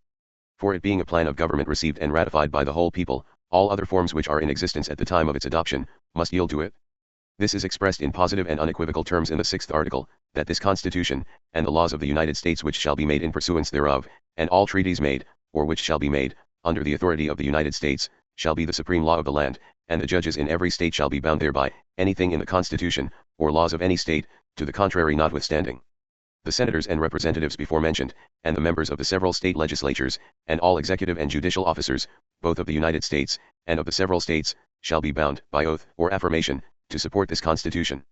Speaker 1: For it being a plan of government received and ratified by the whole people, all other forms which are in existence at the time of its adoption, must yield to it. This is expressed in positive and unequivocal terms in the 6th article, that this Constitution, and the laws of the United States which shall be made in pursuance thereof, and all treaties made, or which shall be made, under the authority of the United States, shall be the supreme law of the land, and the judges in every state shall be bound thereby, anything in the Constitution, or laws of any state, to the contrary notwithstanding. The senators and representatives before mentioned, and the members of the several state legislatures, and all executive and judicial officers, both of the United States, and of the several states, shall be bound, by oath, or affirmation, to support this Constitution.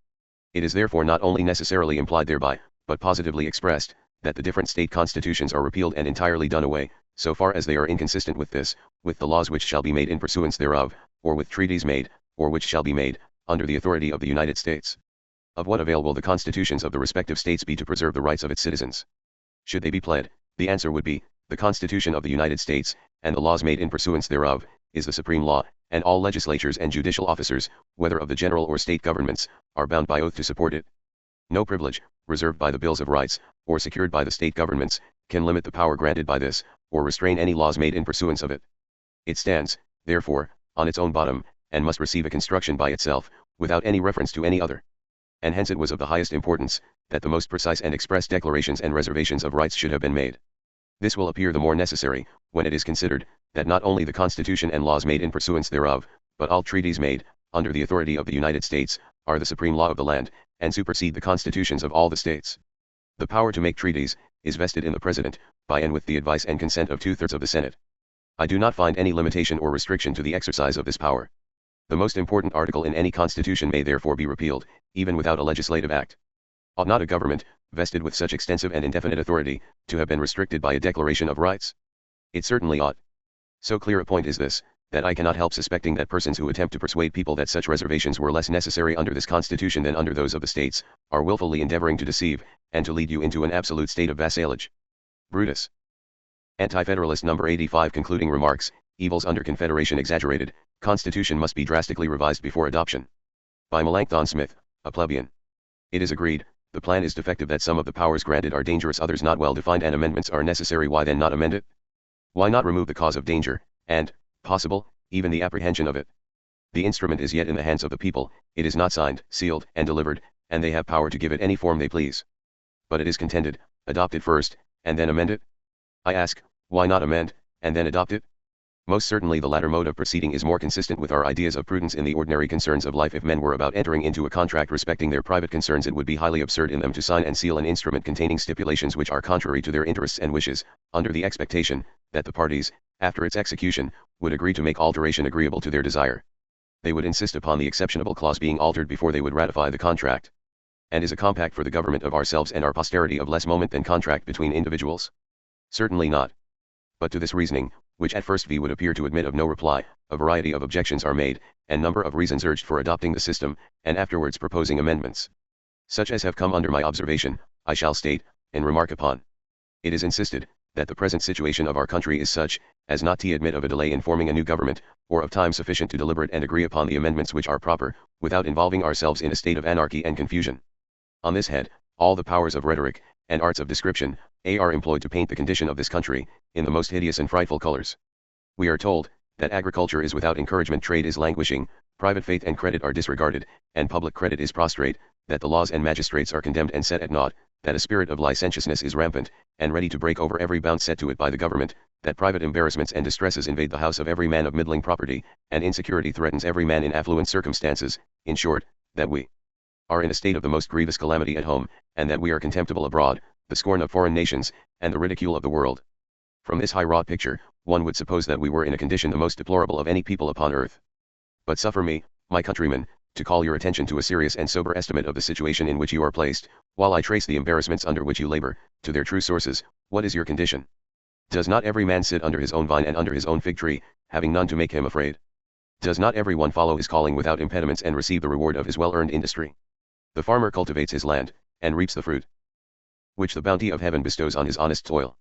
Speaker 1: It is therefore not only necessarily implied thereby, but positively expressed, that the different state constitutions are repealed and entirely done away, so far as they are inconsistent with this, with the laws which shall be made in pursuance thereof, or with treaties made, or which shall be made, under the authority of the United States. Of what avail will the constitutions of the respective states be to preserve the rights of its citizens? Should they be pled, the answer would be, the Constitution of the United States, and the laws made in pursuance thereof, is the supreme law, and all legislatures and judicial officers, whether of the general or state governments, are bound by oath to support it. No privilege, reserved by the bills of rights, or secured by the state governments, can limit the power granted by this, or restrain any laws made in pursuance of it. It stands, therefore, on its own bottom, and must receive a construction by itself, without any reference to any other. And hence it was of the highest importance, that the most precise and express declarations and reservations of rights should have been made. This will appear the more necessary, when it is considered, that not only the Constitution and laws made in pursuance thereof, but all treaties made, under the authority of the United States, are the supreme law of the land, and supersede the constitutions of all the states. The power to make treaties, is vested in the President, by and with the advice and consent of 2/3 of the Senate. I do not find any limitation or restriction to the exercise of this power. The most important article in any constitution may therefore be repealed, even without a legislative act. Ought not a government, vested with such extensive and indefinite authority, to have been restricted by a declaration of rights? It certainly ought. So clear a point is this, that I cannot help suspecting that persons who attempt to persuade people that such reservations were less necessary under this Constitution than under those of the states, are willfully endeavoring to deceive, and to lead you into an absolute state of vassalage. Brutus. Anti-Federalist number 85 concluding remarks, evils under Confederation exaggerated, Constitution must be drastically revised before adoption. By Melanchthon Smith, a plebeian. It is agreed, the plan is defective, that some of the powers granted are dangerous, others not well defined, and amendments are necessary. Why then not amend it? Why not remove the cause of danger, and, possible, even the apprehension of it? The instrument is yet in the hands of the people, it is not signed, sealed, and delivered, and they have power to give it any form they please. But it is contended, adopt it first, and then amend it? I ask, why not amend, and then adopt it? Most certainly the latter mode of proceeding is more consistent with our ideas of prudence in the ordinary concerns of life. If men were about entering into a contract respecting their private concerns, it would be highly absurd in them to sign and seal an instrument containing stipulations which are contrary to their interests and wishes, under the expectation, that the parties, after its execution, would agree to make alteration agreeable to their desire. They would insist upon the exceptionable clause being altered before they would ratify the contract. And is a compact for the government of ourselves and our posterity of less moment than contract between individuals? Certainly not. But to this reasoning, which at first would appear to admit of no reply, a variety of objections are made, and number of reasons urged for adopting the system, and afterwards proposing amendments. such as have come under my observation, I shall state, and remark upon. It is insisted, that the present situation of our country is such, as not to admit of a delay in forming a new government, or of time sufficient to deliberate and agree upon the amendments which are proper, without involving ourselves in a state of anarchy and confusion. On this head, all the powers of rhetoric, and arts of description, are employed to paint the condition of this country, in the most hideous and frightful colors. We are told, that agriculture is without encouragement, trade is languishing, private faith and credit are disregarded, and public credit is prostrate, that the laws and magistrates are condemned and set at naught, that a spirit of licentiousness is rampant, and ready to break over every bound set to it by the government, that private embarrassments and distresses invade the house of every man of middling property, and insecurity threatens every man in affluent circumstances, in short, that we are in a state of the most grievous calamity at home, and that we are contemptible abroad, the scorn of foreign nations, and the ridicule of the world. From this high-wrought picture, one would suppose that we were in a condition the most deplorable of any people upon earth. But suffer me, my countrymen, to call your attention to a serious and sober estimate of the situation in which you are placed, while I trace the embarrassments under which you labor, to their true sources. What is your condition? Does not every man sit under his own vine and under his own fig tree, having none to make him afraid? Does not every one follow his calling without impediments and receive the reward of his well-earned industry? The farmer cultivates his land, and reaps the fruit which the bounty of heaven bestows on his honest toil.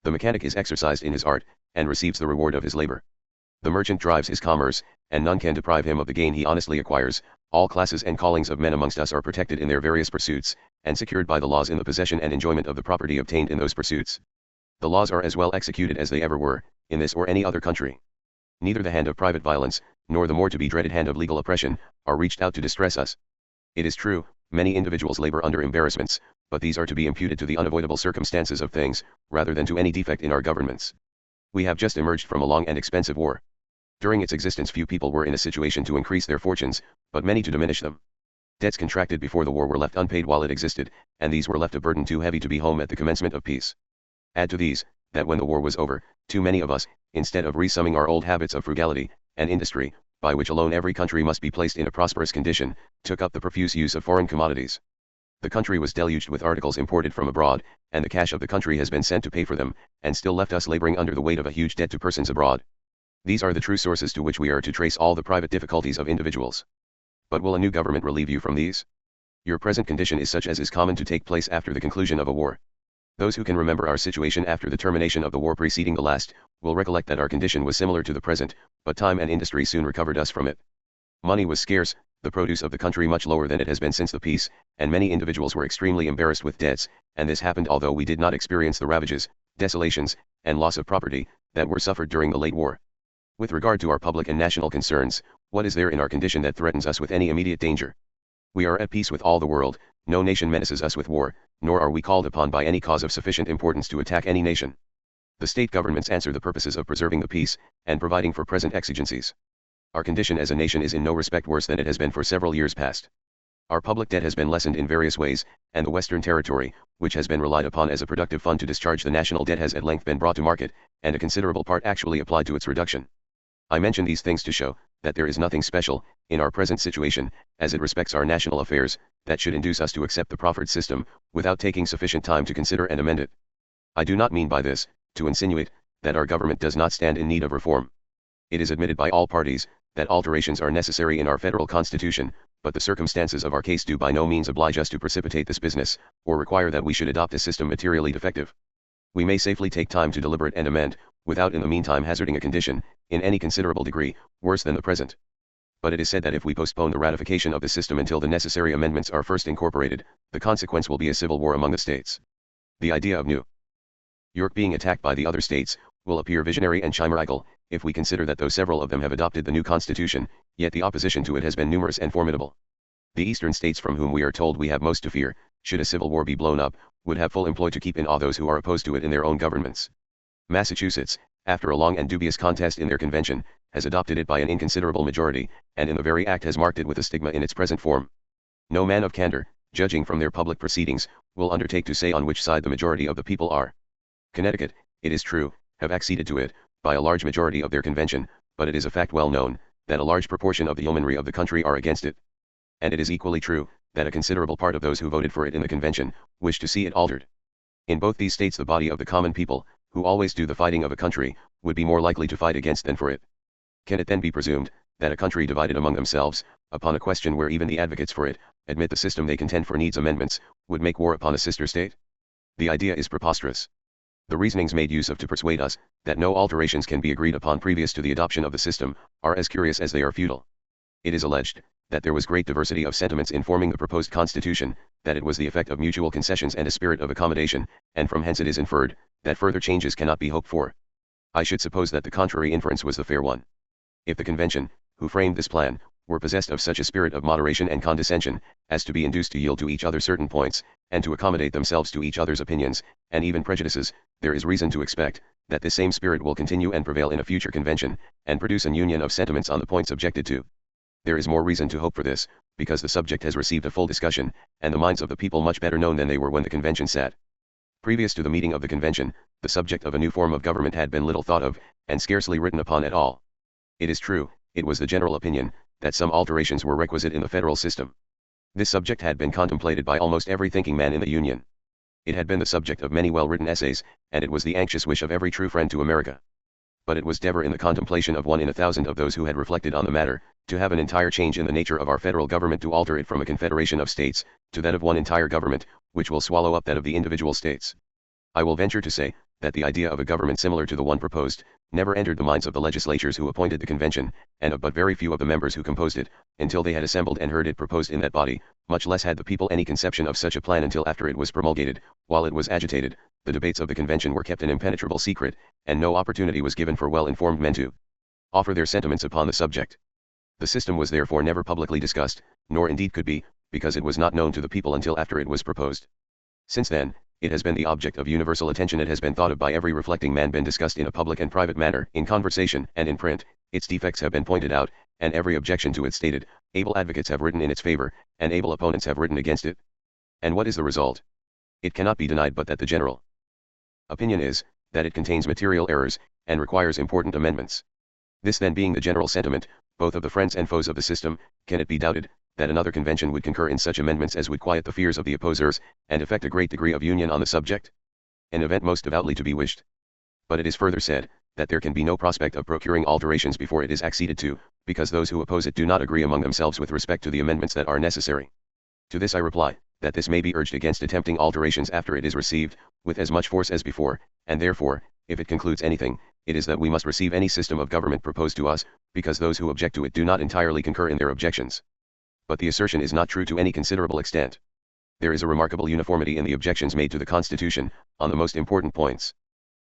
Speaker 1: The mechanic is exercised in his art, and receives the reward of his labor. The merchant drives his commerce, and none can deprive him of the gain he honestly acquires. All classes and callings of men amongst us are protected in their various pursuits, and secured by the laws in the possession and enjoyment of the property obtained in those pursuits. The laws are as well executed as they ever were, in this or any other country. Neither the hand of private violence, nor the more to be dreaded hand of legal oppression, are reached out to distress us. It is true, many individuals labor under embarrassments, but these are to be imputed to the unavoidable circumstances of things, rather than to any defect in our governments. We have just emerged from a long and expensive war. During its existence few people were in a situation to increase their fortunes, but many to diminish them. Debts contracted before the war were left unpaid while it existed, and these were left a burden too heavy to be home at the commencement of peace. Add to these, that when the war was over, too many of us, instead of resumming our old habits of frugality and industry, by which alone every country must be placed in a prosperous condition, took up the profuse use of foreign commodities. The country was deluged with articles imported from abroad, and the cash of the country has been sent to pay for them, and still left us laboring under the weight of a huge debt to persons abroad. These are the true sources to which we are to trace all the private difficulties of individuals. But will a new government relieve you from these? Your present condition is such as is common to take place after the conclusion of a war. Those who can remember our situation after the termination of the war preceding the last, will recollect that our condition was similar to the present, but time and industry soon recovered us from it. Money was scarce, the produce of the country much lower than it has been since the peace, and many individuals were extremely embarrassed with debts, and this happened although we did not experience the ravages, desolations, and loss of property, that were suffered during the late war. With regard to our public and national concerns, what is there in our condition that threatens us with any immediate danger? We are at peace with all the world, no nation menaces us with war, nor are we called upon by any cause of sufficient importance to attack any nation. The state governments answer the purposes of preserving the peace, and providing for present exigencies. Our condition as a nation is in no respect worse than it has been for several years past. Our public debt has been lessened in various ways, and the Western Territory, which has been relied upon as a productive fund to discharge the national debt, has at length been brought to market, and a considerable part actually applied to its reduction. I mention these things to show, that there is nothing special, in our present situation, as it respects our national affairs, that should induce us to accept the proffered system, without taking sufficient time to consider and amend it. I do not mean by this, to insinuate, that our government does not stand in need of reform. It is admitted by all parties, that alterations are necessary in our federal constitution, but the circumstances of our case do by no means oblige us to precipitate this business, or require that we should adopt a system materially defective. We may safely take time to deliberate and amend, without in the meantime hazarding a condition, in any considerable degree, worse than the present. But it is said that if we postpone the ratification of the system until the necessary amendments are first incorporated, the consequence will be a civil war among the states. The idea of New York being attacked by the other states, will appear visionary and chimerical, if we consider that though several of them have adopted the new constitution, yet the opposition to it has been numerous and formidable. The eastern states, from whom we are told we have most to fear, should a civil war be blown up, would have full employ to keep in awe those who are opposed to it in their own governments. Massachusetts, after a long and dubious contest in their convention, has adopted it by an inconsiderable majority, and in the very act has marked it with a stigma in its present form. No man of candor, judging from their public proceedings, will undertake to say on which side the majority of the people are. Connecticut, it is true, have acceded to it, by a large majority of their convention, but it is a fact well known, that a large proportion of the yeomanry of the country are against it. And it is equally true, that a considerable part of those who voted for it in the convention, wish to see it altered. In both these states the body of the common people, who always do the fighting of a country, would be more likely to fight against than for it. Can it then be presumed, that a country divided among themselves, upon a question where even the advocates for it admit the system they contend for needs amendments, would make war upon a sister state? The idea is preposterous. The reasonings made use of to persuade us that no alterations can be agreed upon previous to the adoption of the system are as curious as they are futile. It is alleged that there was great diversity of sentiments in forming the proposed constitution, that it was the effect of mutual concessions and a spirit of accommodation, and from hence it is inferred that further changes cannot be hoped for. I should suppose that the contrary inference was the fair one. If the convention, who framed this plan, were possessed of such a spirit of moderation and condescension, as to be induced to yield to each other certain points, and to accommodate themselves to each other's opinions, and even prejudices, there is reason to expect that this same spirit will continue and prevail in a future convention, and produce an union of sentiments on the points objected to. There is more reason to hope for this, because the subject has received a full discussion, and the minds of the people much better known than they were when the convention sat. Previous to the meeting of the convention, the subject of a new form of government had been little thought of, and scarcely written upon at all. It is true, it was the general opinion that some alterations were requisite in the federal system. This subject had been contemplated by almost every thinking man in the Union. It had been the subject of many well-written essays, and it was the anxious wish of every true friend to America. But it was never in the contemplation of 1 in 1,000 of those who had reflected on the matter, to have an entire change in the nature of our federal government, to alter it from a confederation of states, to that of one entire government, which will swallow up that of the individual states. I will venture to say that the idea of a government similar to the one proposed never entered the minds of the legislatures who appointed the convention, and of but very few of the members who composed it, until they had assembled and heard it proposed in that body. Much less had the people any conception of such a plan until after it was promulgated. While it was agitated, the debates of the convention were kept an impenetrable secret, and no opportunity was given for well-informed men to offer their sentiments upon the subject. The system was therefore never publicly discussed, nor indeed could be, because it was not known to the people until after it was proposed. Since then, it has been the object of universal attention. It has been thought of by every reflecting man, been discussed in a public and private manner, in conversation and in print. Its defects have been pointed out, and every objection to it stated. Able advocates have written in its favor, and able opponents have written against it. And what is the result? It cannot be denied but that the general opinion is that it contains material errors, and requires important amendments. This then being the general sentiment, both of the friends and foes of the system, can it be doubted that another convention would concur in such amendments as would quiet the fears of the opposers, and effect a great degree of union on the subject? An event most devoutly to be wished. But it is further said that there can be no prospect of procuring alterations before it is acceded to, because those who oppose it do not agree among themselves with respect to the amendments that are necessary. To this I reply, that this may be urged against attempting alterations after it is received, with as much force as before, and therefore, if it concludes anything, it is that we must receive any system of government proposed to us, because those who object to it do not entirely concur in their objections. But the assertion is not true to any considerable extent. There is a remarkable uniformity in the objections made to the Constitution, on the most important points.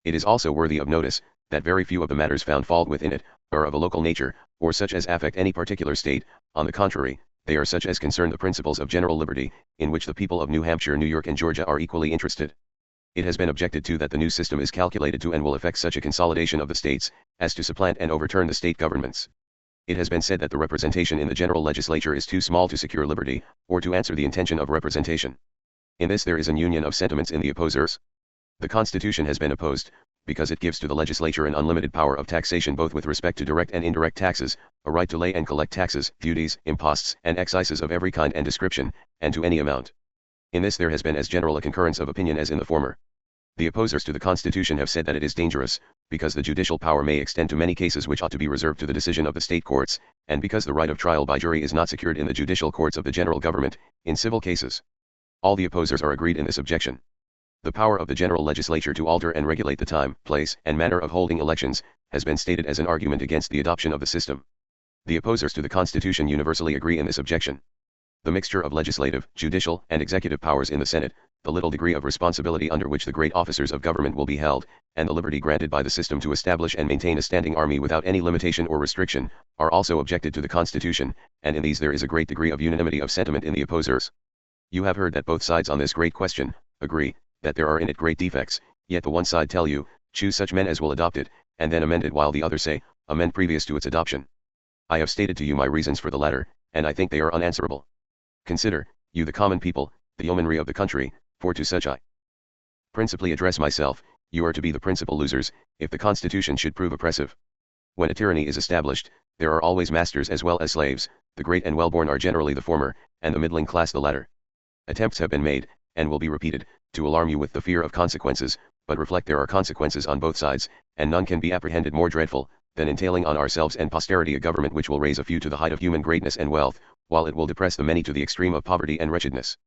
Speaker 1: It is also worthy of notice, that very few of the matters found fault within it, are of a local nature, or such as affect any particular state. On the contrary, they are such as concern the principles of general liberty, in which the people of New Hampshire, New York and Georgia are equally interested. It has been objected to that the new system is calculated to and will effect such a consolidation of the states, as to supplant and overturn the state governments. It has been said that the representation in the general legislature is too small to secure liberty, or to answer the intention of representation. In this there is an union of sentiments in the opposers. The Constitution has been opposed, because it gives to the legislature an unlimited power of taxation both with respect to direct and indirect taxes, a right to lay and collect taxes, duties, imposts, and excises of every kind and description, and to any amount. In this there has been as general a concurrence of opinion as in the former. The opposers to the Constitution have said that it is dangerous, because the judicial power may extend to many cases which ought to be reserved to the decision of the state courts, and because the right of trial by jury is not secured in the judicial courts of the general government, in civil cases. All the opposers are agreed in this objection. The power of the general legislature to alter and regulate the time, place, and manner of holding elections, has been stated as an argument against the adoption of the system. The opposers to the Constitution universally agree in this objection. The mixture of legislative, judicial, and executive powers in the Senate, the little degree of responsibility under which the great officers of government will be held, and the liberty granted by the system to establish and maintain a standing army without any limitation or restriction, are also objected to the Constitution, and in these there is a great degree of unanimity of sentiment in the opposers. You have heard that both sides on this great question agree that there are in it great defects, yet the one side tell you, choose such men as will adopt it, and then amend it, while the other say, amend previous to its adoption. I have stated to you my reasons for the latter, and I think they are unanswerable. Consider, you the common people, the yeomanry of the country, for to such I principally address myself. You are to be the principal losers, if the Constitution should prove oppressive. When a tyranny is established, there are always masters as well as slaves. The great and well-born are generally the former, and the middling class the latter. Attempts have been made, and will be repeated, to alarm you with the fear of consequences, but reflect there are consequences on both sides, and none can be apprehended more dreadful than entailing on ourselves and posterity a government which will raise a few to the height of human greatness and wealth, while it will depress the many to the extreme of poverty and wretchedness.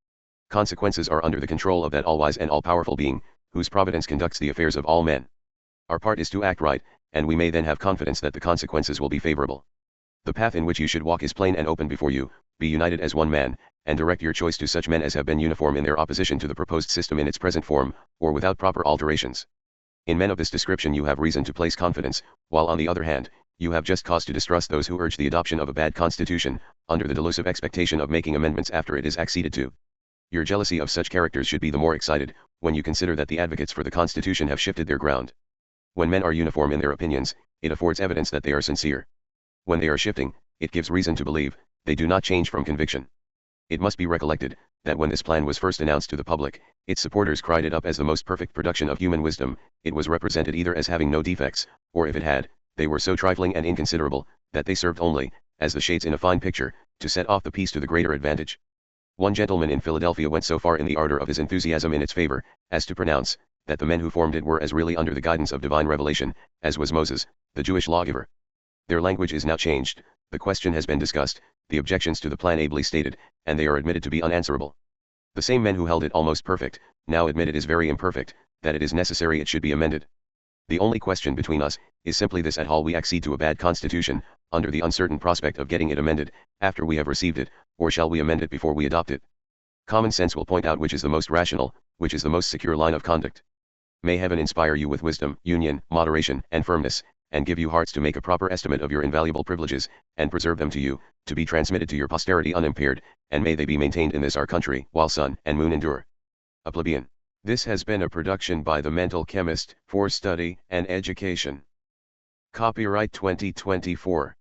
Speaker 1: Consequences are under the control of that all-wise and all-powerful being, whose providence conducts the affairs of all men. Our part is to act right, and we may then have confidence that the consequences will be favorable. The path in which you should walk is plain and open before you. Be united as one man, and direct your choice to such men as have been uniform in their opposition to the proposed system in its present form, or without proper alterations. In men of this description you have reason to place confidence, while on the other hand, you have just cause to distrust those who urge the adoption of a bad constitution, under the delusive expectation of making amendments after it is acceded to. Your jealousy of such characters should be the more excited, when you consider that the advocates for the constitution have shifted their ground. When men are uniform in their opinions, it affords evidence that they are sincere. When they are shifting, it gives reason to believe, they do not change from conviction. It must be recollected, that when this plan was first announced to the public, its supporters cried it up as the most perfect production of human wisdom. It was represented either as having no defects, or if it had, they were so trifling and inconsiderable, that they served only, as the shades in a fine picture, to set off the piece to the greater advantage. One gentleman in Philadelphia went so far in the ardor of his enthusiasm in its favor, as to pronounce, that the men who formed it were as really under the guidance of divine revelation, as was Moses, the Jewish lawgiver. Their language is now changed, the question has been discussed, the objections to the plan ably stated, and they are admitted to be unanswerable. The same men who held it almost perfect, now admit it is very imperfect, that it is necessary it should be amended. The only question between us, is simply this: at all we accede to a bad constitution, under the uncertain prospect of getting it amended, after we have received it, or shall we amend it before we adopt it? Common sense will point out which is the most rational, which is the most secure line of conduct. May Heaven inspire you with wisdom, union, moderation, and firmness, and give you hearts to make a proper estimate of your invaluable privileges, and preserve them to you, to be transmitted to your posterity unimpaired, and may they be maintained in this our country, while sun and moon endure. A plebeian. This has been a production by the Mental Chemist, for study and education. Copyright 2024.